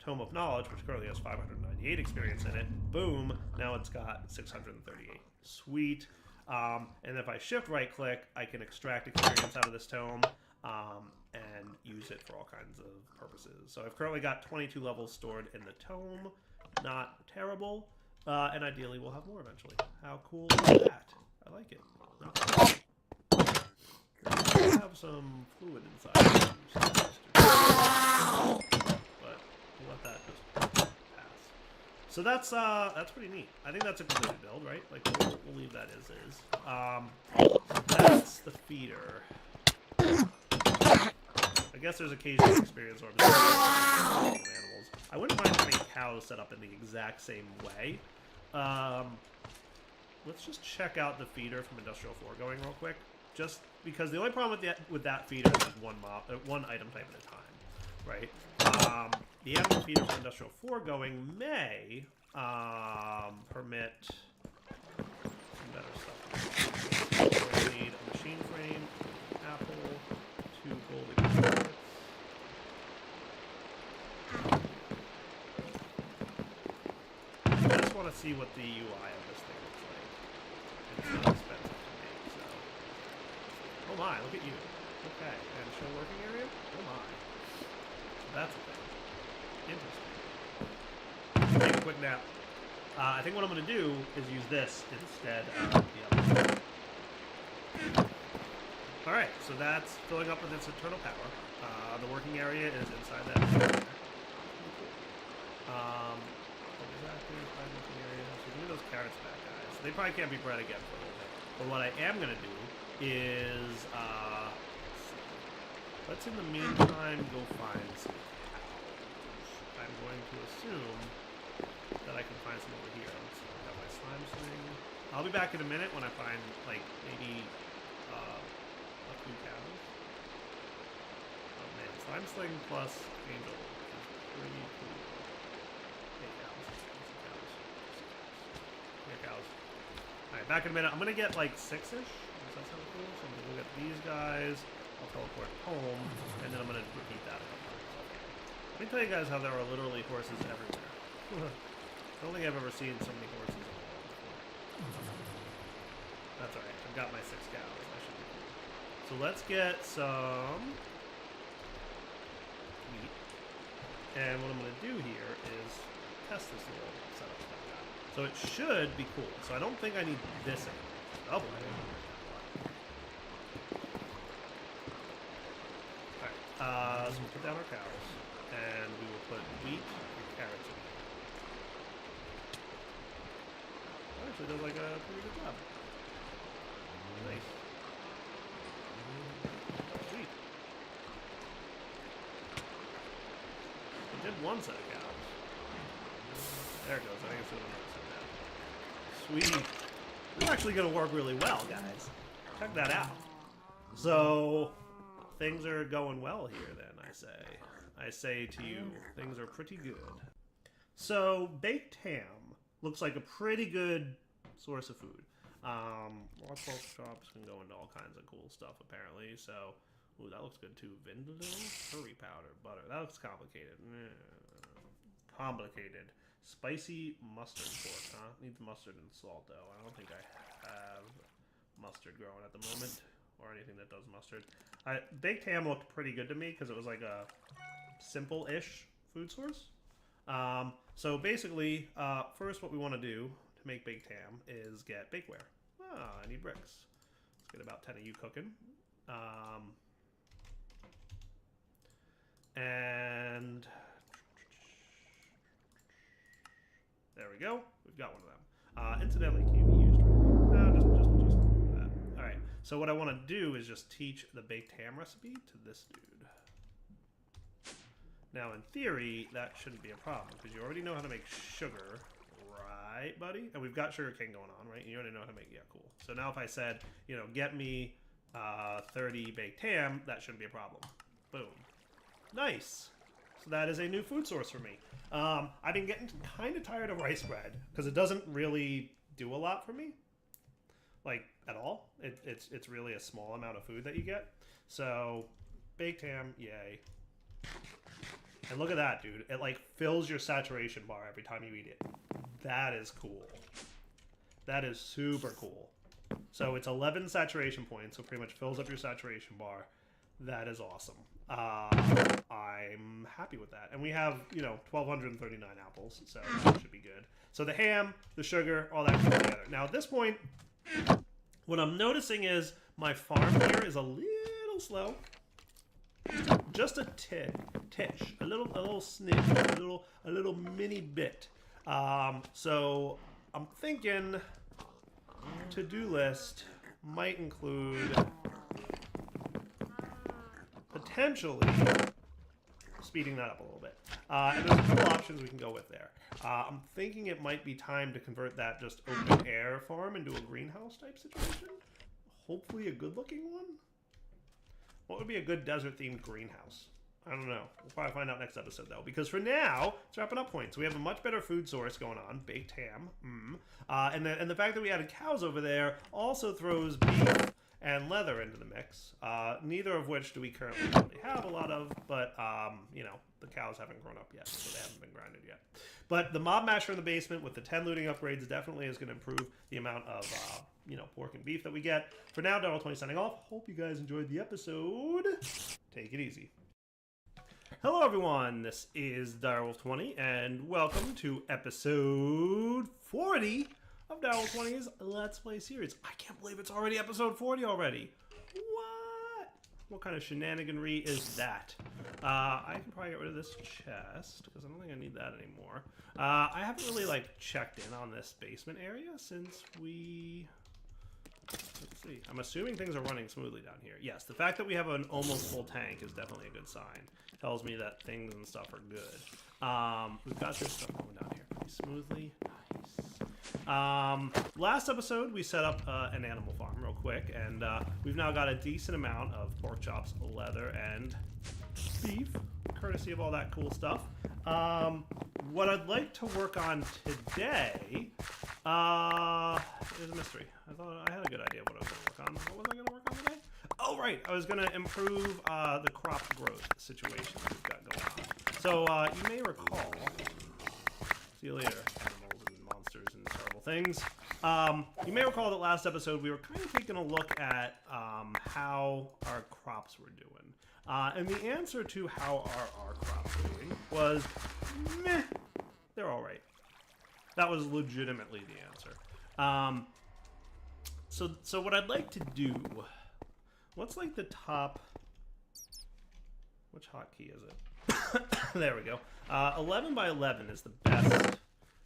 Tome of Knowledge, which currently has 598 experience in it, boom, now it's got 638. Sweet. And if I shift right-click, I can extract experience out of this tome and use it for all kinds of purposes. So I've currently got 22 levels stored in the tome. Not terrible. And ideally we'll have more eventually. How cool is that? I like it. I have some fluid inside. But we'll let that just pass. So that's pretty neat. I think that's a completed build, right? Like we'll leave that as is. That's the feeder. I guess there's occasional experience orbs with animals. I wouldn't mind having cows set up in the exact same way. Let's just check out the feeder from Industrial 4 going real quick. Just because the only problem with that feeder is one item type at a time, right? The animal feeder from Industrial 4 going may permit some better stuff. We'll need a machine frame, an apple, 2 golden carrots. I just want to see what the UI of this thing looks like. It's not expensive to make, so. Oh my, look at you. Okay, and show working area? Oh my. So that's a thing. Interesting. Take a quick nap. I think what I'm going to do is use this instead of the other. Alright, so that's filling up with its internal power. The working area is inside that. Working area. So give me those carrots back, guys. They probably can't be bred again for a little bit. But what I am going to do is, let's in the meantime go find some cows. I'm going to assume that I can find some over here. Let's see, I got my slime sling. I'll be back in a minute when I find, like, maybe a few cows. Oh man, slime sling plus angel is pretty cool. Hey, cows. Here, cows. Alright, back in a minute. I'm gonna get like 6-ish. Does that sound cool? So I'm gonna go get these guys. I'll teleport home, and then I'm gonna repeat that a couple times. Let me tell you guys how there are literally horses everywhere. I don't think I've ever seen so many horses in a wall before. That's alright. I've got my 6 cows. That should be cool. So let's get some meat. And what I'm gonna do here is test this little setup that I've got. So it should be cool. So I don't think I need this anymore. Oh, I didn't know that. Alright, so we'll put down our cows. And we will put wheat and carrots in here. Actually does like a pretty good job. Nice. Sweet. We did one set of cows. There it goes. I think it's doing another set now. Sweet. This is actually going to work really well, guys. Check that out. So, things are going well here then, I say. I say to you, things are pretty good. So, baked ham looks like a pretty good source of food. Lots of shops can go into all kinds of cool stuff, apparently. So, ooh, that looks good too. Vindaloo, curry powder, butter. That looks complicated. Complicated. Spicy mustard pork, huh? Needs mustard and salt, though. I don't think I have mustard growing at the moment, or anything that does mustard. Baked ham looked pretty good to me because it was like a simple-ish food source. So basically, first what we want to do to make baked ham is get bakeware. I need bricks. Let's get about 10 of you cooking. And there we go. We've got one of them. Incidentally, can you be used for anything? No, just that. All right. So what I want to do is just teach the baked ham recipe to this dude. Now, in theory, that shouldn't be a problem because you already know how to make sugar, right, buddy? And we've got sugarcane going on, right? And you already know how to make. Yeah, cool. So now, if I said, get me 30 baked ham, that shouldn't be a problem. Boom. Nice. So that is a new food source for me. I've been getting kind of tired of rice bread because it doesn't really do a lot for me, like at all. It's really a small amount of food that you get. So baked ham, yay. And look at that, dude. It like fills your saturation bar every time you eat it. That is cool. That is super cool. So it's 11 saturation points, so pretty much fills up your saturation bar. That is awesome. I'm happy with that. And we have, 1,239 apples, so that should be good. So the ham, the sugar, all that comes together. Now at this point, what I'm noticing is my farm here is a little slow. Just a tish, a little snitch, a little mini bit. So I'm thinking to-do list might include potentially speeding that up a little bit. And there's a couple options we can go with there. I'm thinking it might be time to convert that just open air farm into a greenhouse type situation. Hopefully a good looking one. What would be a good desert themed greenhouse? I don't know. We'll probably find out next episode though, because for now, it's wrapping up points. We have a much better food source going on, baked ham, and the fact that we added cows over there also throws beef and leather into the mix. Neither of which do we currently really have a lot of, but the cows haven't grown up yet, so they haven't been grinded yet. But the mob masher in the basement with the 10 looting upgrades definitely is going to improve the amount of pork and beef that we get. For now, Darrell20 signing off. Hope you guys enjoyed the episode. Take it easy. Hello everyone, this is Direwolf20, and welcome to episode 40 of Direwolf20's Let's Play series. I can't believe it's already episode 40 already. What? What kind of shenaniganry is that? I can probably get rid of this chest, because I don't think I need that anymore. I haven't really, checked in on this basement area since we... Let's see. I'm assuming things are running smoothly down here. Yes, the fact that we have an almost full tank is definitely a good sign. Tells me that things and stuff are good. We've got this stuff going down here pretty smoothly. Nice. Last episode, we set up an animal farm real quick, and we've now got a decent amount of pork chops, leather, and beef, courtesy of all that cool stuff. What I'd like to work on today is a mystery. I thought I had a good idea of what I was going to work on. What was I going to work on today? Oh, right. I was going to improve the crop growth situation we've got going on. So you may recall... See you later, animals and monsters and terrible things. You may recall that last episode we were kind of taking a look at how our crops were doing. And the answer to how are our crops doing was, meh, they're all right. That was legitimately the answer. So what I'd like to do, what's like the top, which hotkey is it? There we go. 11 by 11 is the best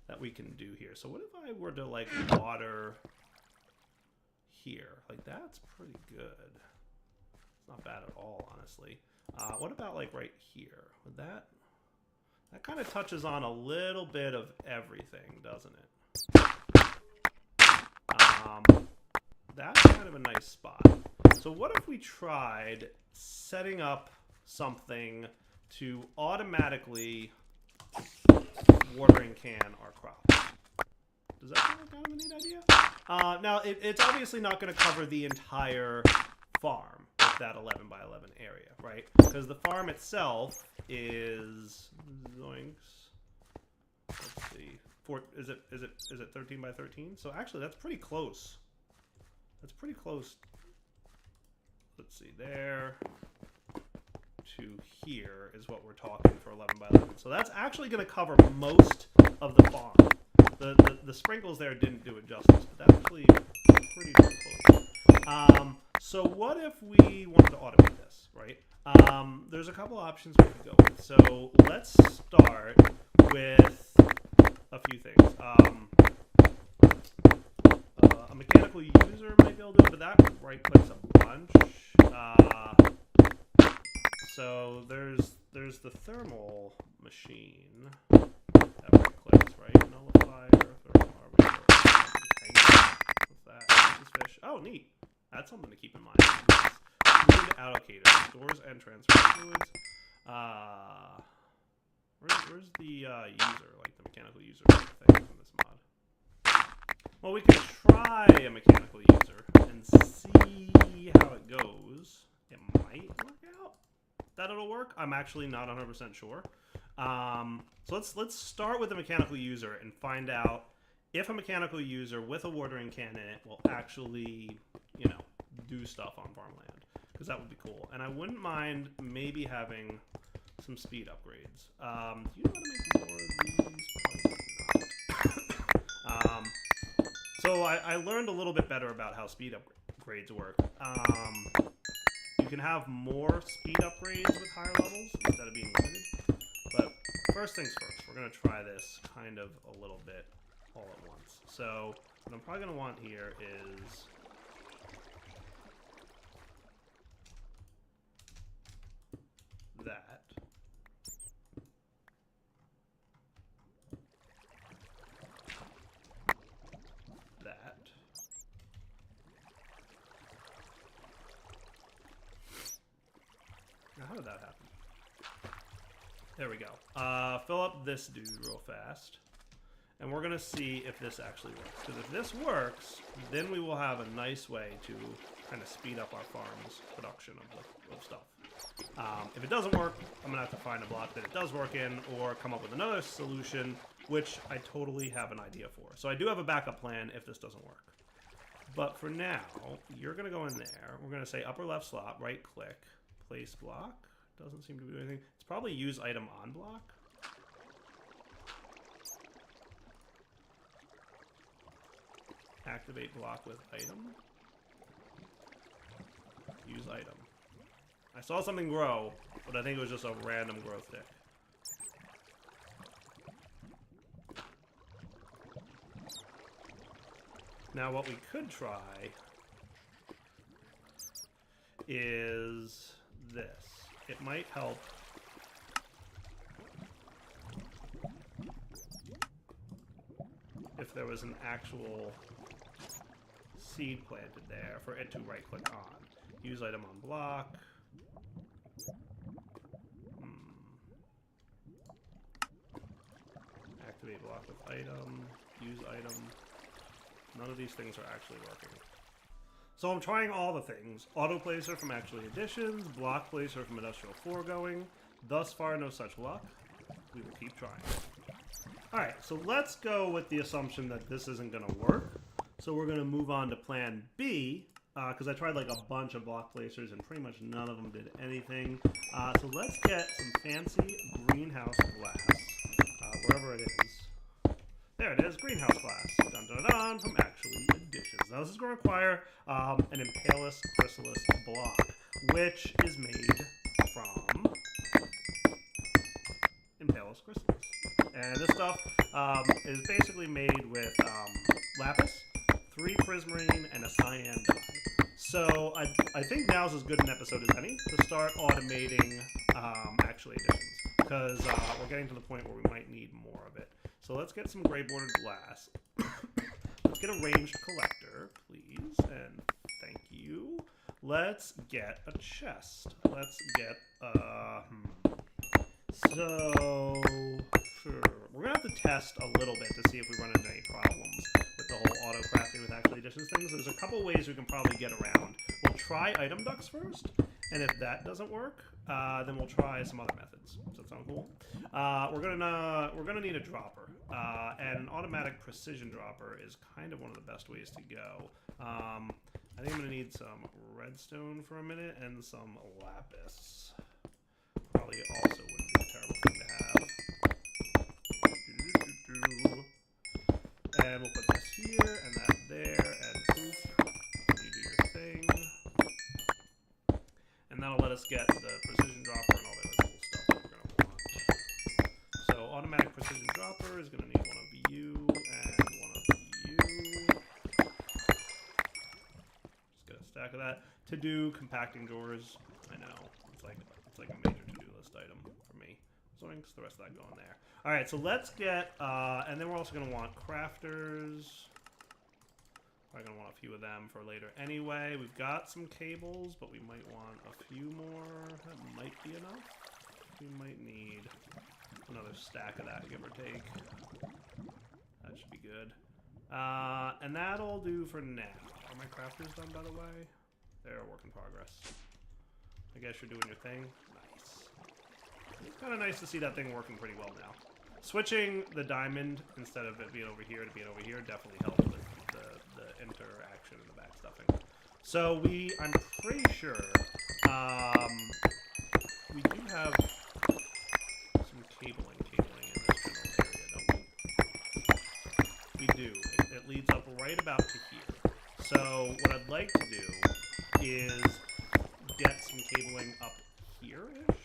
that we can do here. So what if I were to water here? That's pretty good. It's not bad at all, honestly. What about right here? Would that kind of touches on a little bit of everything, doesn't it? That's kind of a nice spot. So what if we tried setting up something to automatically watering can our crops? Does that sound like kind of a neat idea? Now, it's obviously not going to cover the entire farm with that 11 by 11 area, right? Because the farm itself is, zoinks, let's see. Is it 13 by 13? So actually, that's pretty close. That's pretty close. Let's see, there to here is what we're talking for 11 by 11. So that's actually going to cover most of the farm. The sprinkles there didn't do it justice, but that's actually pretty close. So what if we wanted to automate this, right? There's a couple options we could go with. So let's start with a few things. A mechanical user might be able to do it, but that right-clicks a bunch. So there's the thermal machine that right-clicks, right? Nullifier, thermal arbitrator. What's that? This fish. Oh, neat. That's something to keep in mind. Fluid allocator stores and transfers fluids. Where's the user, like the mechanical user thing in this mod? Well, we can try a mechanical user and see how it goes. It might work out. That it'll work. I'm actually not 100% sure. So let's start with the mechanical user and find out if a mechanical user with a watering can in it will actually, do stuff on farmland, because that would be cool. And I wouldn't mind maybe having some speed upgrades. Do you know how to make more of these? Probably not. So I learned a little bit better about how speed upgrades work. You can have more speed upgrades with higher levels instead of being limited. But first things first, we're going to try this kind of a little bit all at once. So what I'm probably going to want here is that. That. Now, how did that happen? There we go. Fill up this dude real fast. And we're going to see if this actually works. Because if this works, then we will have a nice way to kind of speed up our farm's production of stuff. If it doesn't work, I'm going to have to find a block that it does work in or come up with another solution, which I totally have an idea for. So I do have a backup plan if this doesn't work. But for now, you're going to go in there. We're going to say upper left slot, right click, place block. Doesn't seem to do anything. It's probably use item on block. Activate block with item. Use item. I saw something grow, but I think it was just a random growth tick. Now what we could try is this. It might help if there was an actual seed planted there for it to right click on. Use item on block. Activate block with item. Use item. None of these things are actually working. So I'm trying all the things. Auto placer from Actually Additions, block placer from Industrial Foregoing. Thus far, no such luck. We will keep trying. Alright, so let's go with the assumption that this isn't going to work. So we're going to move on to plan B, because I tried like a bunch of block placers and pretty much none of them did anything. So let's get some fancy greenhouse glass, wherever it is. There it is, greenhouse glass. Dun dun dun, from Actually Additions. Now this is going to require an Impalus chrysalis block, which is made from Impalus chrysalis. And this stuff is basically made with lapis, 3 prismarine, and a cyan dye. So I think now's as good an episode as any to start automating Actually Additions, because we're getting to the point where we might need more of it. So let's get some gray bordered glass. Let's get a ranged collector, please, and thank you. Let's get a chest. Let's get So sure, we're gonna have to test a little bit to see if we run into any problems with the whole auto crafting with Actually Additions things. There's a couple ways we can probably get around. We'll try item ducks first, and if that doesn't work, then we'll try some other methods. So it's sound cool? We're gonna need a dropper, and an automatic precision dropper is kind of one of the best ways to go. I think I'm gonna need some redstone for a minute and some lapis. Probably also wouldn't be a terrible thing to have. And we'll put this here and that there, and poof, you do your thing. And that'll let us get the precision dropper and all the other cool stuff that we're going to want. So automatic precision dropper is going to need one of you and one of you. Just get a stack of that. To do compacting drawers, I know, it's like a major to-do list item for me. Zoinks, the rest of that going there. All right, so let's get, and then we're also going to want crafters. Probably going to want a few of them for later anyway. We've got some cables, but we might want a few more. That might be enough. We might need another stack of that, give or take. That should be good. And that'll do for now. Are my crafters done, by the way? They're a work in progress. I guess you're doing your thing. Nice. It's kind of nice to see that thing working pretty well now. Switching the diamond instead of it being over here to being over here definitely helped with the interaction and the backstuffing. So I'm pretty sure, we do have some cabling in this general area, don't we? We do. It leads up right about to here. So what I'd like to do is get some cabling up here-ish,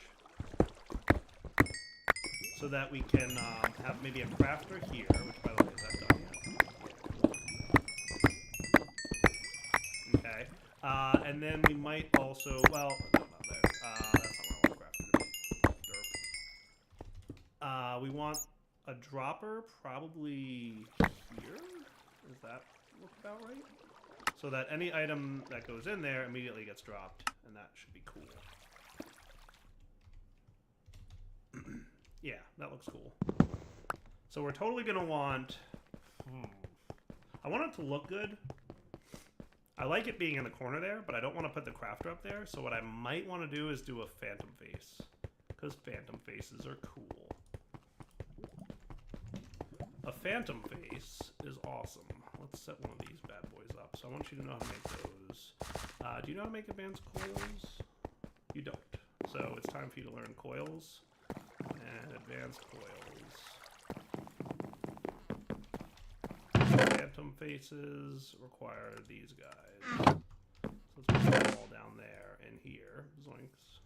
so that we can have maybe a crafter here, which, by the way, is that done yet? Okay. And then we might also, well, no, not there. That's not what I want a crafter to be. Derp. We want a dropper probably here. Does that look about right? So that any item that goes in there immediately gets dropped, and that should be cool. Yeah, that looks cool. So we're totally going to want... I want it to look good. I like it being in the corner there, but I don't want to put the crafter up there. So what I might want to do is do a phantom face, because phantom faces are cool. A phantom face is awesome. Let's set one of these bad boys up. So I want you to know how to make those. Do you know how to make advanced coils? You don't. So it's time for you to learn coils. And advanced coils. Phantom faces require these guys. So let's put them all down there and here. Zoinks.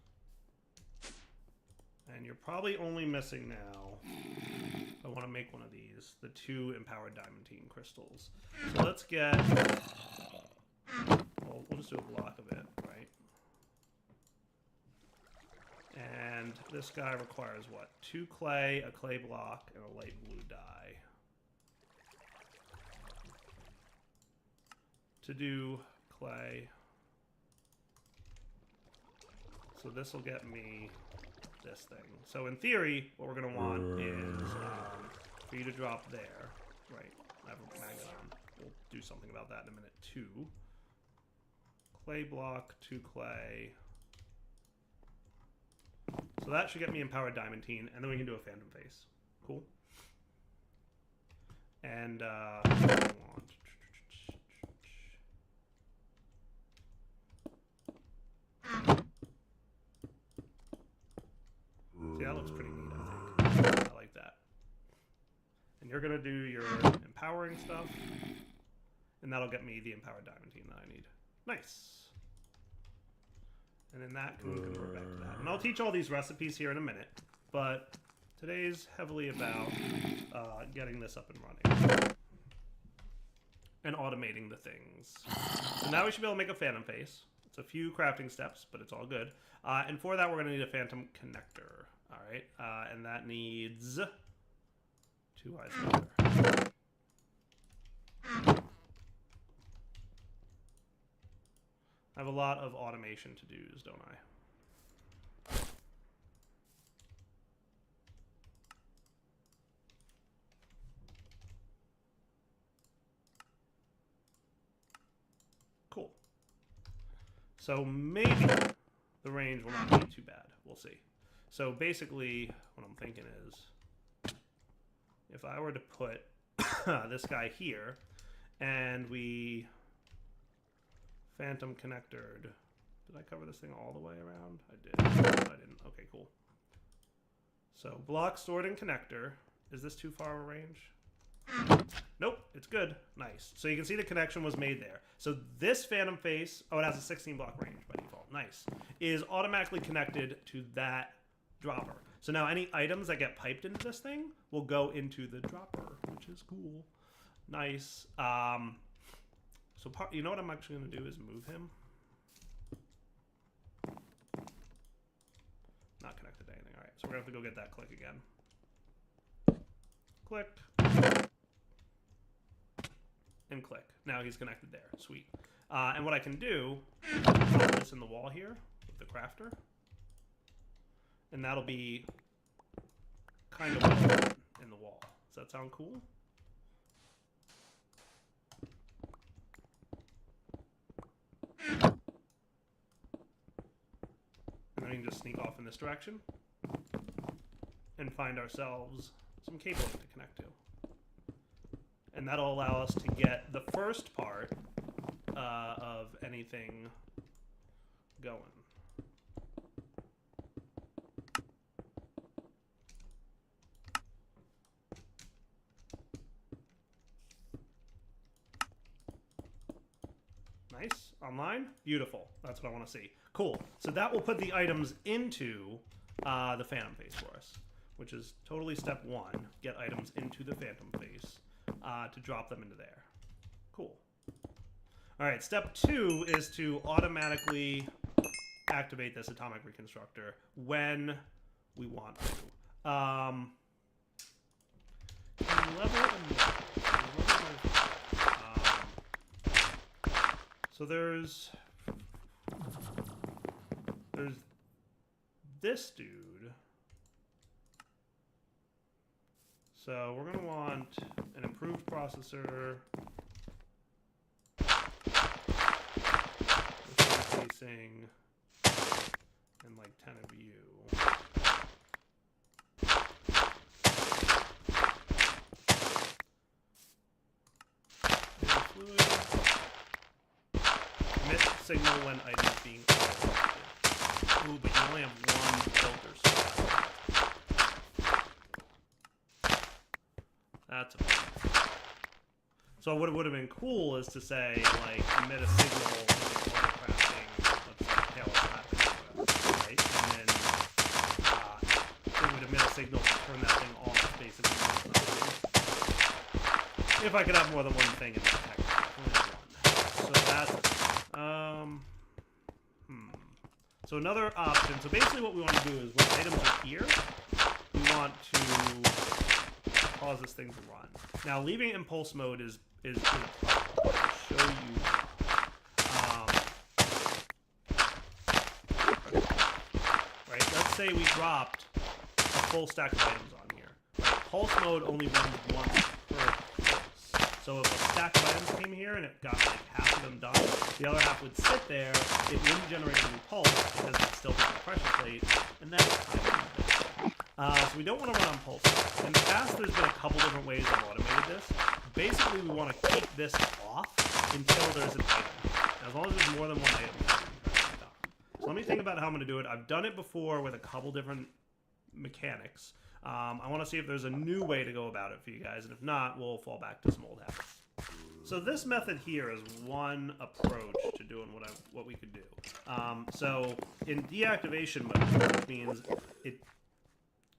And you're probably only missing now. I want to make one of these. The 2 empowered diamantine crystals. So let's get... Well, we'll just do a block of it, right? And this guy requires what? 2 clay, a clay block, and a light blue dye. To do clay. So this will get me this thing. So in theory, what we're going to want is for you to drop there. Right. I have a magnet on. We'll do something about that in a minute. 2. Clay block, 2 clay. So that should get me empowered diamantine, and then we can do a phantom face. Cool. And see, that looks pretty neat, I think. I like that. And you're gonna do your empowering stuff, and that'll get me the empowered diamantine that I need. Nice. And then that can convert back to that. And I'll teach all these recipes here in a minute, but today's heavily about getting this up and running. And automating the things. So now we should be able to make a phantom face. It's a few crafting steps, but it's all good. And for that, we're going to need a phantom connector. All right. And that needs 2 isolator. I have a lot of automation to-dos, don't I? Cool. So maybe the range will not be too bad. We'll see. So basically, what I'm thinking is, if I were to put this guy here, and we phantom connectored. Did I cover this thing all the way around? I did. I didn't. Okay, cool. So block stored in connector. Is this too far of a range? Nope, it's good. Nice. So you can see the connection was made there. So this phantom face, oh, it has a 16 block range by default. Nice. Is automatically connected to that dropper. So now any items that get piped into this thing will go into the dropper, which is cool. Nice. So you know what I'm actually going to do is move him. Not connected to anything. All right, so we're going to have to go get that click again. Click. And click. Now he's connected there. Sweet. And what I can do is put this in the wall here with the crafter. And that'll be kind of in the wall. Does that sound cool? And then we can just sneak off in this direction and find ourselves some cabling to connect to. And that'll allow us to get the first part of anything going. Nice. Online? Beautiful. That's what I want to see. Cool. So that will put the items into the phantom face for us, which is totally step one. Get items into the phantom face to drop them into there. Cool. All right. Step two is to automatically activate this atomic reconstructor when we want to. So there's this dude. So we're going to want an improved processor. Facing and like 10 of you. Fluid. Emit signal when items being collected. Ooh, but you only have one filter slot. That's a problem. So what would have been cool is to say, like, emit a signal when you're crafting, let's say, tail crafting, right? And then it would emit a signal to turn that thing off, basically. If I could have more than one thing in the text. So that's So another option. So basically what we want to do is when items are here, we want to cause this thing to run. Now leaving impulse mode is a problem. I'll show you. Right, let's say we dropped a full stack of items on here. Right? Pulse mode only runs once per pulse. So if a stack of items came here and it got like half of them done, the other half would sit there, it wouldn't generate a new pulse because it's still hitting the pressure plate, and that's kind of bad. So we don't want to run on pulse. In the past, there's been a couple different ways I've automated this. Basically, we want to keep this off until there's an item. And as long as there's more than one item, we can turn it on. So let me think about how I'm going to do it. I've done it before with a couple different mechanics. I want to see if there's a new way to go about it for you guys, and if not, we'll fall back to some old habits. So this method here is one approach to doing what we could do. So in deactivation mode, which means it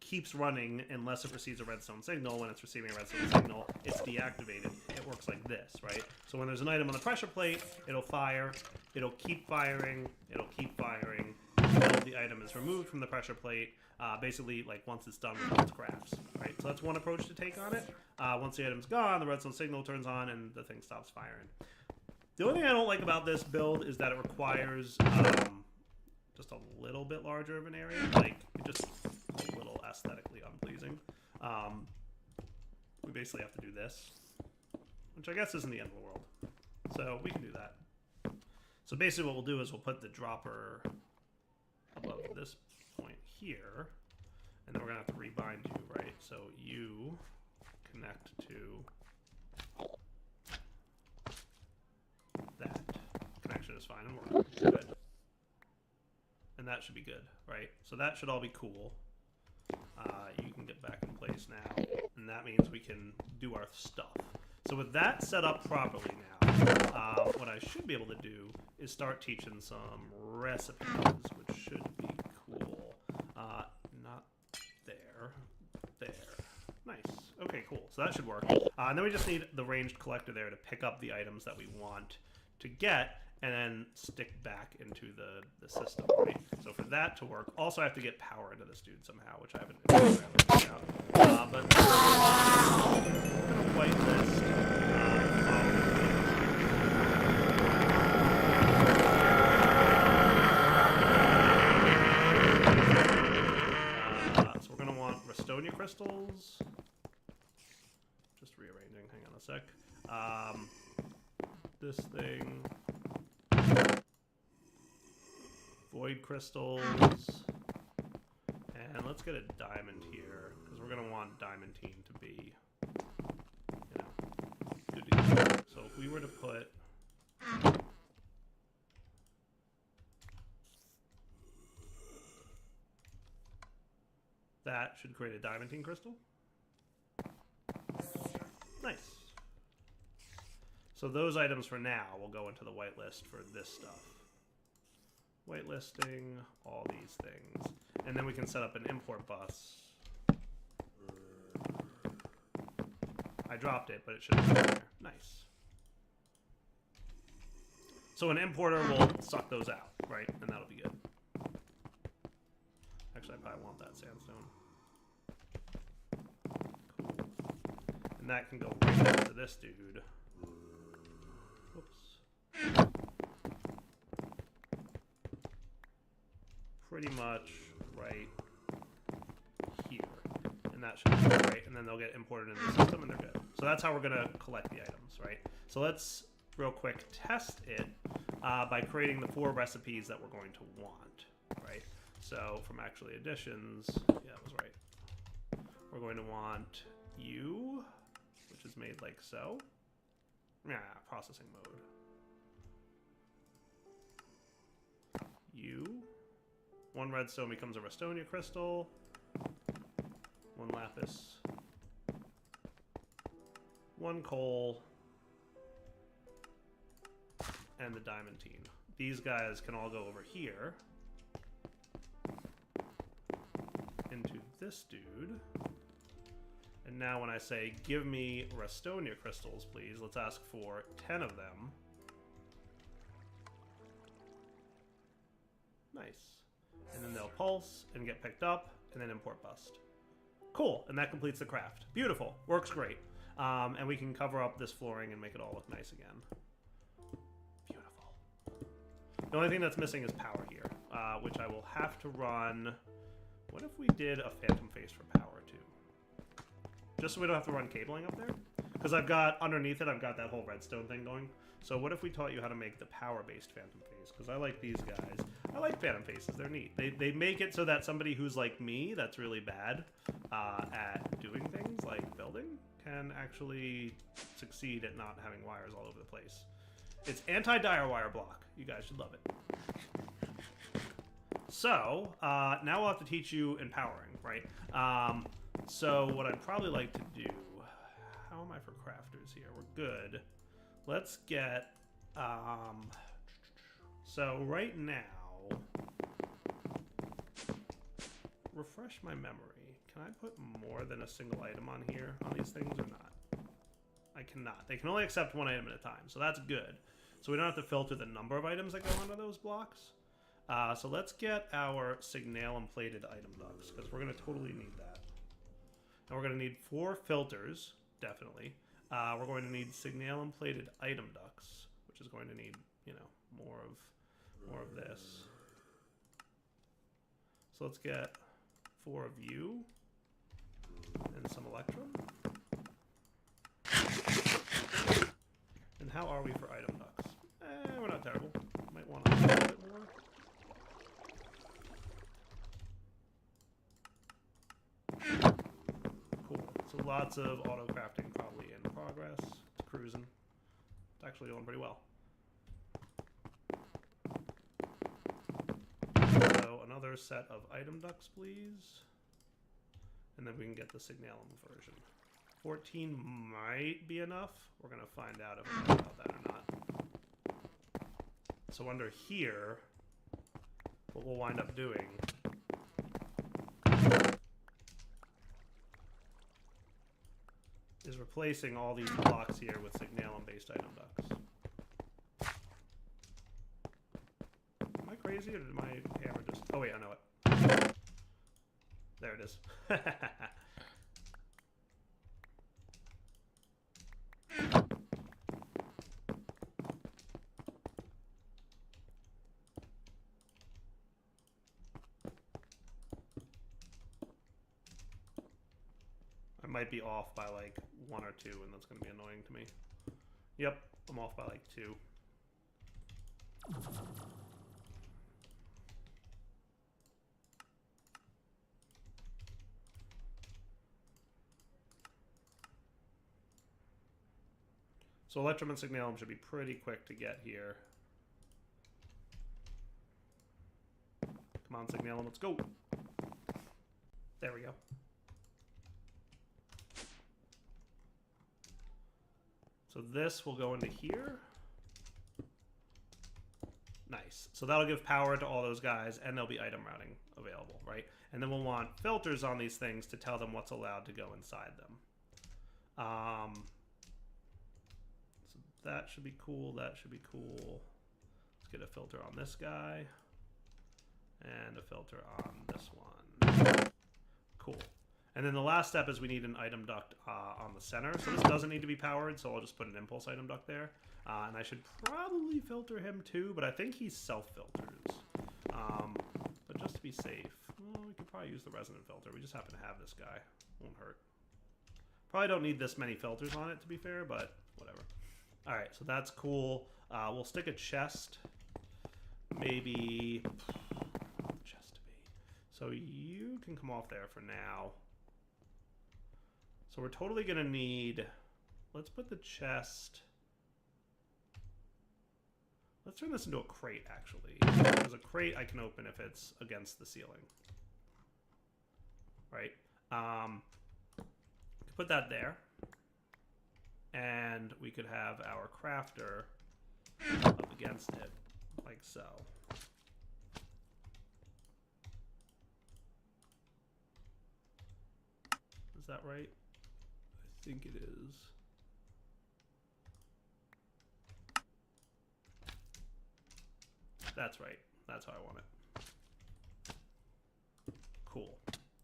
keeps running unless it receives a redstone signal. When it's receiving a redstone signal, it's deactivated. It works like this, right? So when there's an item on the pressure plate, it'll fire, it'll keep firing, until the item is removed from the pressure plate, basically like once it's done with its crafts, right? So that's one approach to take on it. Once the item's gone, the redstone signal turns on and the thing stops firing. The only thing I don't like about this build is that it requires just a little bit larger of an area, like it just a little aesthetically unpleasing. We basically have to do this, which I guess isn't the end of the world. So we can do that. So basically what we'll do is we'll put the dropper above this point here. And then we're going to have to rebind you, right? So you connect to that. Connection is fine and we're good. And that should be good, right? So that should all be cool. You can get back in place now. And that means we can do our stuff. So with that set up properly now, what I should be able to do is start teaching some recipes, which should be cool. Not there. There. Nice. Okay, cool. So that should work. And then we just need the ranged collector there to pick up the items that we want to get and then stick back into the system, right? So for that to work, also I have to get power into this dude somehow, which I haven't really figured out. But we're going to whitelist. So we're going to want Restonia crystals. Just rearranging. Hang on a sec. This thing. Void crystals. And let's get a diamond here, because we're going to want diamantine to be, you know, good to go. So if we were to put that, should create a diamantine crystal. Nice. So those items for now will go into the whitelist for this stuff. Whitelisting, all these things. And then we can set up an import bus. I dropped it, but it should be there. Nice. So an importer will suck those out, right? And that'll be good. Actually, I probably want that sandstone. Cool. And that can go right next to this dude. Whoops. Pretty much right here. And that should be good, right? And then they'll get imported into the system and they're good. So that's how we're going to collect the items, right? So let's real quick test it by creating the 4 recipes that we're going to want, right? So from actually additions, yeah, that was right. We're going to want U, which is made like so. Yeah, processing mode. U. 1 redstone becomes a Restonia crystal. 1 lapis. 1 coal. And the diamantine. These guys can all go over here. Into this dude. And now when I say, give me Restonia crystals, please, let's ask for 10 of them. Nice. And then they'll pulse and get picked up, and then import bust. Cool, and that completes the craft. Beautiful, works great. And we can cover up this flooring and make it all look nice again. Beautiful. The only thing that's missing is power here, which I will have to run. What if we did a phantom face for power too? Just so we don't have to run cabling up there? Because I've got, underneath it, I've got that whole redstone thing going. So what if we taught you how to make the power-based phantom face? Because I like these guys. I like phantom faces. They're neat. They make it so that somebody who's like me, that's really bad at doing things like building, can actually succeed at not having wires all over the place. It's anti-dire wire block. You guys should love it. So now we'll have to teach you empowering, right? So what I'd probably like to do, how am I for crafters here? We're good. Let's get, so right now, refresh my memory. Can I put more than a single item on here, on these things, or not? I cannot. They can only accept 1 item at a time, so that's good. So we don't have to filter the number of items that go onto those blocks. So let's get our signalum plated item ducts, because we're going to totally need that. And we're going to need 4 filters, definitely. We're going to need signalum plated item ducts, which is going to need, you know, more of this. So let's get 4 of you and some electrum. And how are we for item ducts? We're not terrible. Might want a little bit more. Lots of auto crafting probably in progress. It's cruising. It's actually going pretty well. So another set of item ducts, please. And then we can get the signalum version. 14 might be enough. We're going to find out if we know about that or not. So under here, what we'll wind up doing is replacing all these blocks here with signalum-based item ducts. Am I crazy, or did my hammer just... Oh wait, I know it. There it is. I might be off by like 1 or 2, and that's going to be annoying to me. Yep, I'm off by like 2. So Electrum and Signalum should be pretty quick to get here. Come on, Signalum, let's go. There we go. So this will go into here. Nice. So that'll give power to all those guys, and there'll be item routing available, right? And then we'll want filters on these things to tell them what's allowed to go inside them. So that should be cool. That should be cool. Let's get a filter on this guy. And a filter on this one. Cool. And then the last step is we need an item duct on the center. So this doesn't need to be powered, so I'll just put an impulse item duct there. And I should probably filter him too, but I think he self-filters. But just to be safe, well, we could probably use the resonant filter. We just happen to have this guy. Won't hurt. Probably don't need this many filters on it, to be fair, but whatever. All right, so that's cool. We'll stick a chest. Maybe... chest to be. So you can come off there for now. So we're totally going to need... Let's put the chest... Let's turn this into a crate, actually. Because a crate I can open if it's against the ceiling. Right? Put that there. And we could have our crafter up against it, like so. Is that right? I think it is. That's right. That's how I want it. Cool.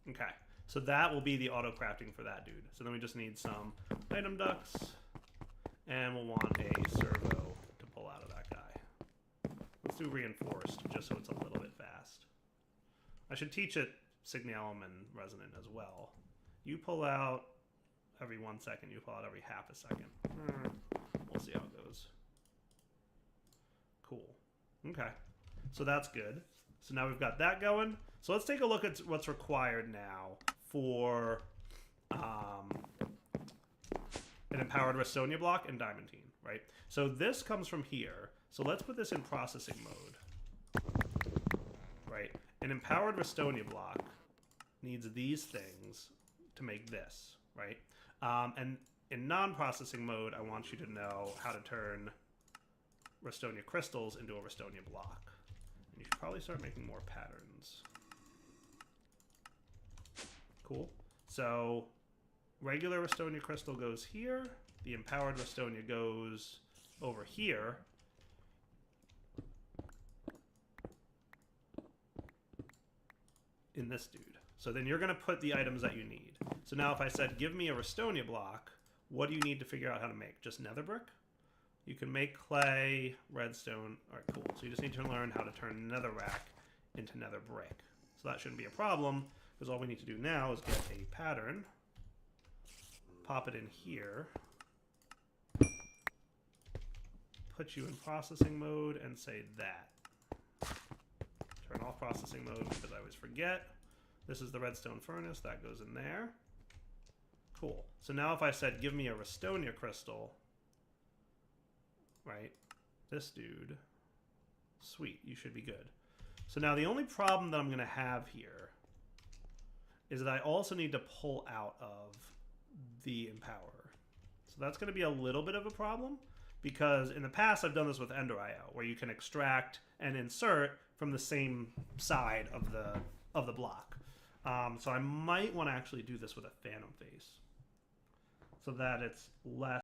Okay. So that will be the auto crafting for that dude. So then we just need some item ducts, and we'll want a servo to pull out of that guy. Let's do reinforced, just so it's a little bit fast. I should teach it signalum and resonant as well. You pull out every 1 second, you pull out every half a second. We'll see how it goes. Cool. Okay. So that's good. So now we've got that going. So let's take a look at what's required now for an empowered Restonia block and Diamantine, right? So this comes from here. So let's put this in processing mode, right? An empowered Restonia block needs these things to make this, right? And in non-processing mode, I want you to know how to turn Restonia crystals into a Restonia block. And you should probably start making more patterns. Cool. So regular Restonia crystal goes here. The empowered Restonia goes over here. In this dude. So then you're going to put the items that you need. So now if I said, give me a Restonia block, what do you need to figure out how to make? Just nether brick? You can make clay, redstone. All right, cool. So you just need to learn how to turn netherrack into nether brick. So that shouldn't be a problem, because all we need to do now is get a pattern, pop it in here, put you in processing mode, and say that. Turn off processing mode because I always forget. This is the redstone furnace. That goes in there. Cool. So now if I said, give me a Restonia crystal, right? This dude. Sweet, you should be good. So now the only problem that I'm going to have here is that I also need to pull out of the Empower. So that's going to be a little bit of a problem, because in the past I've done this with Ender.io, where you can extract and insert from the same side of the block. So I might want to actually do this with a Phantom Face, so that it's less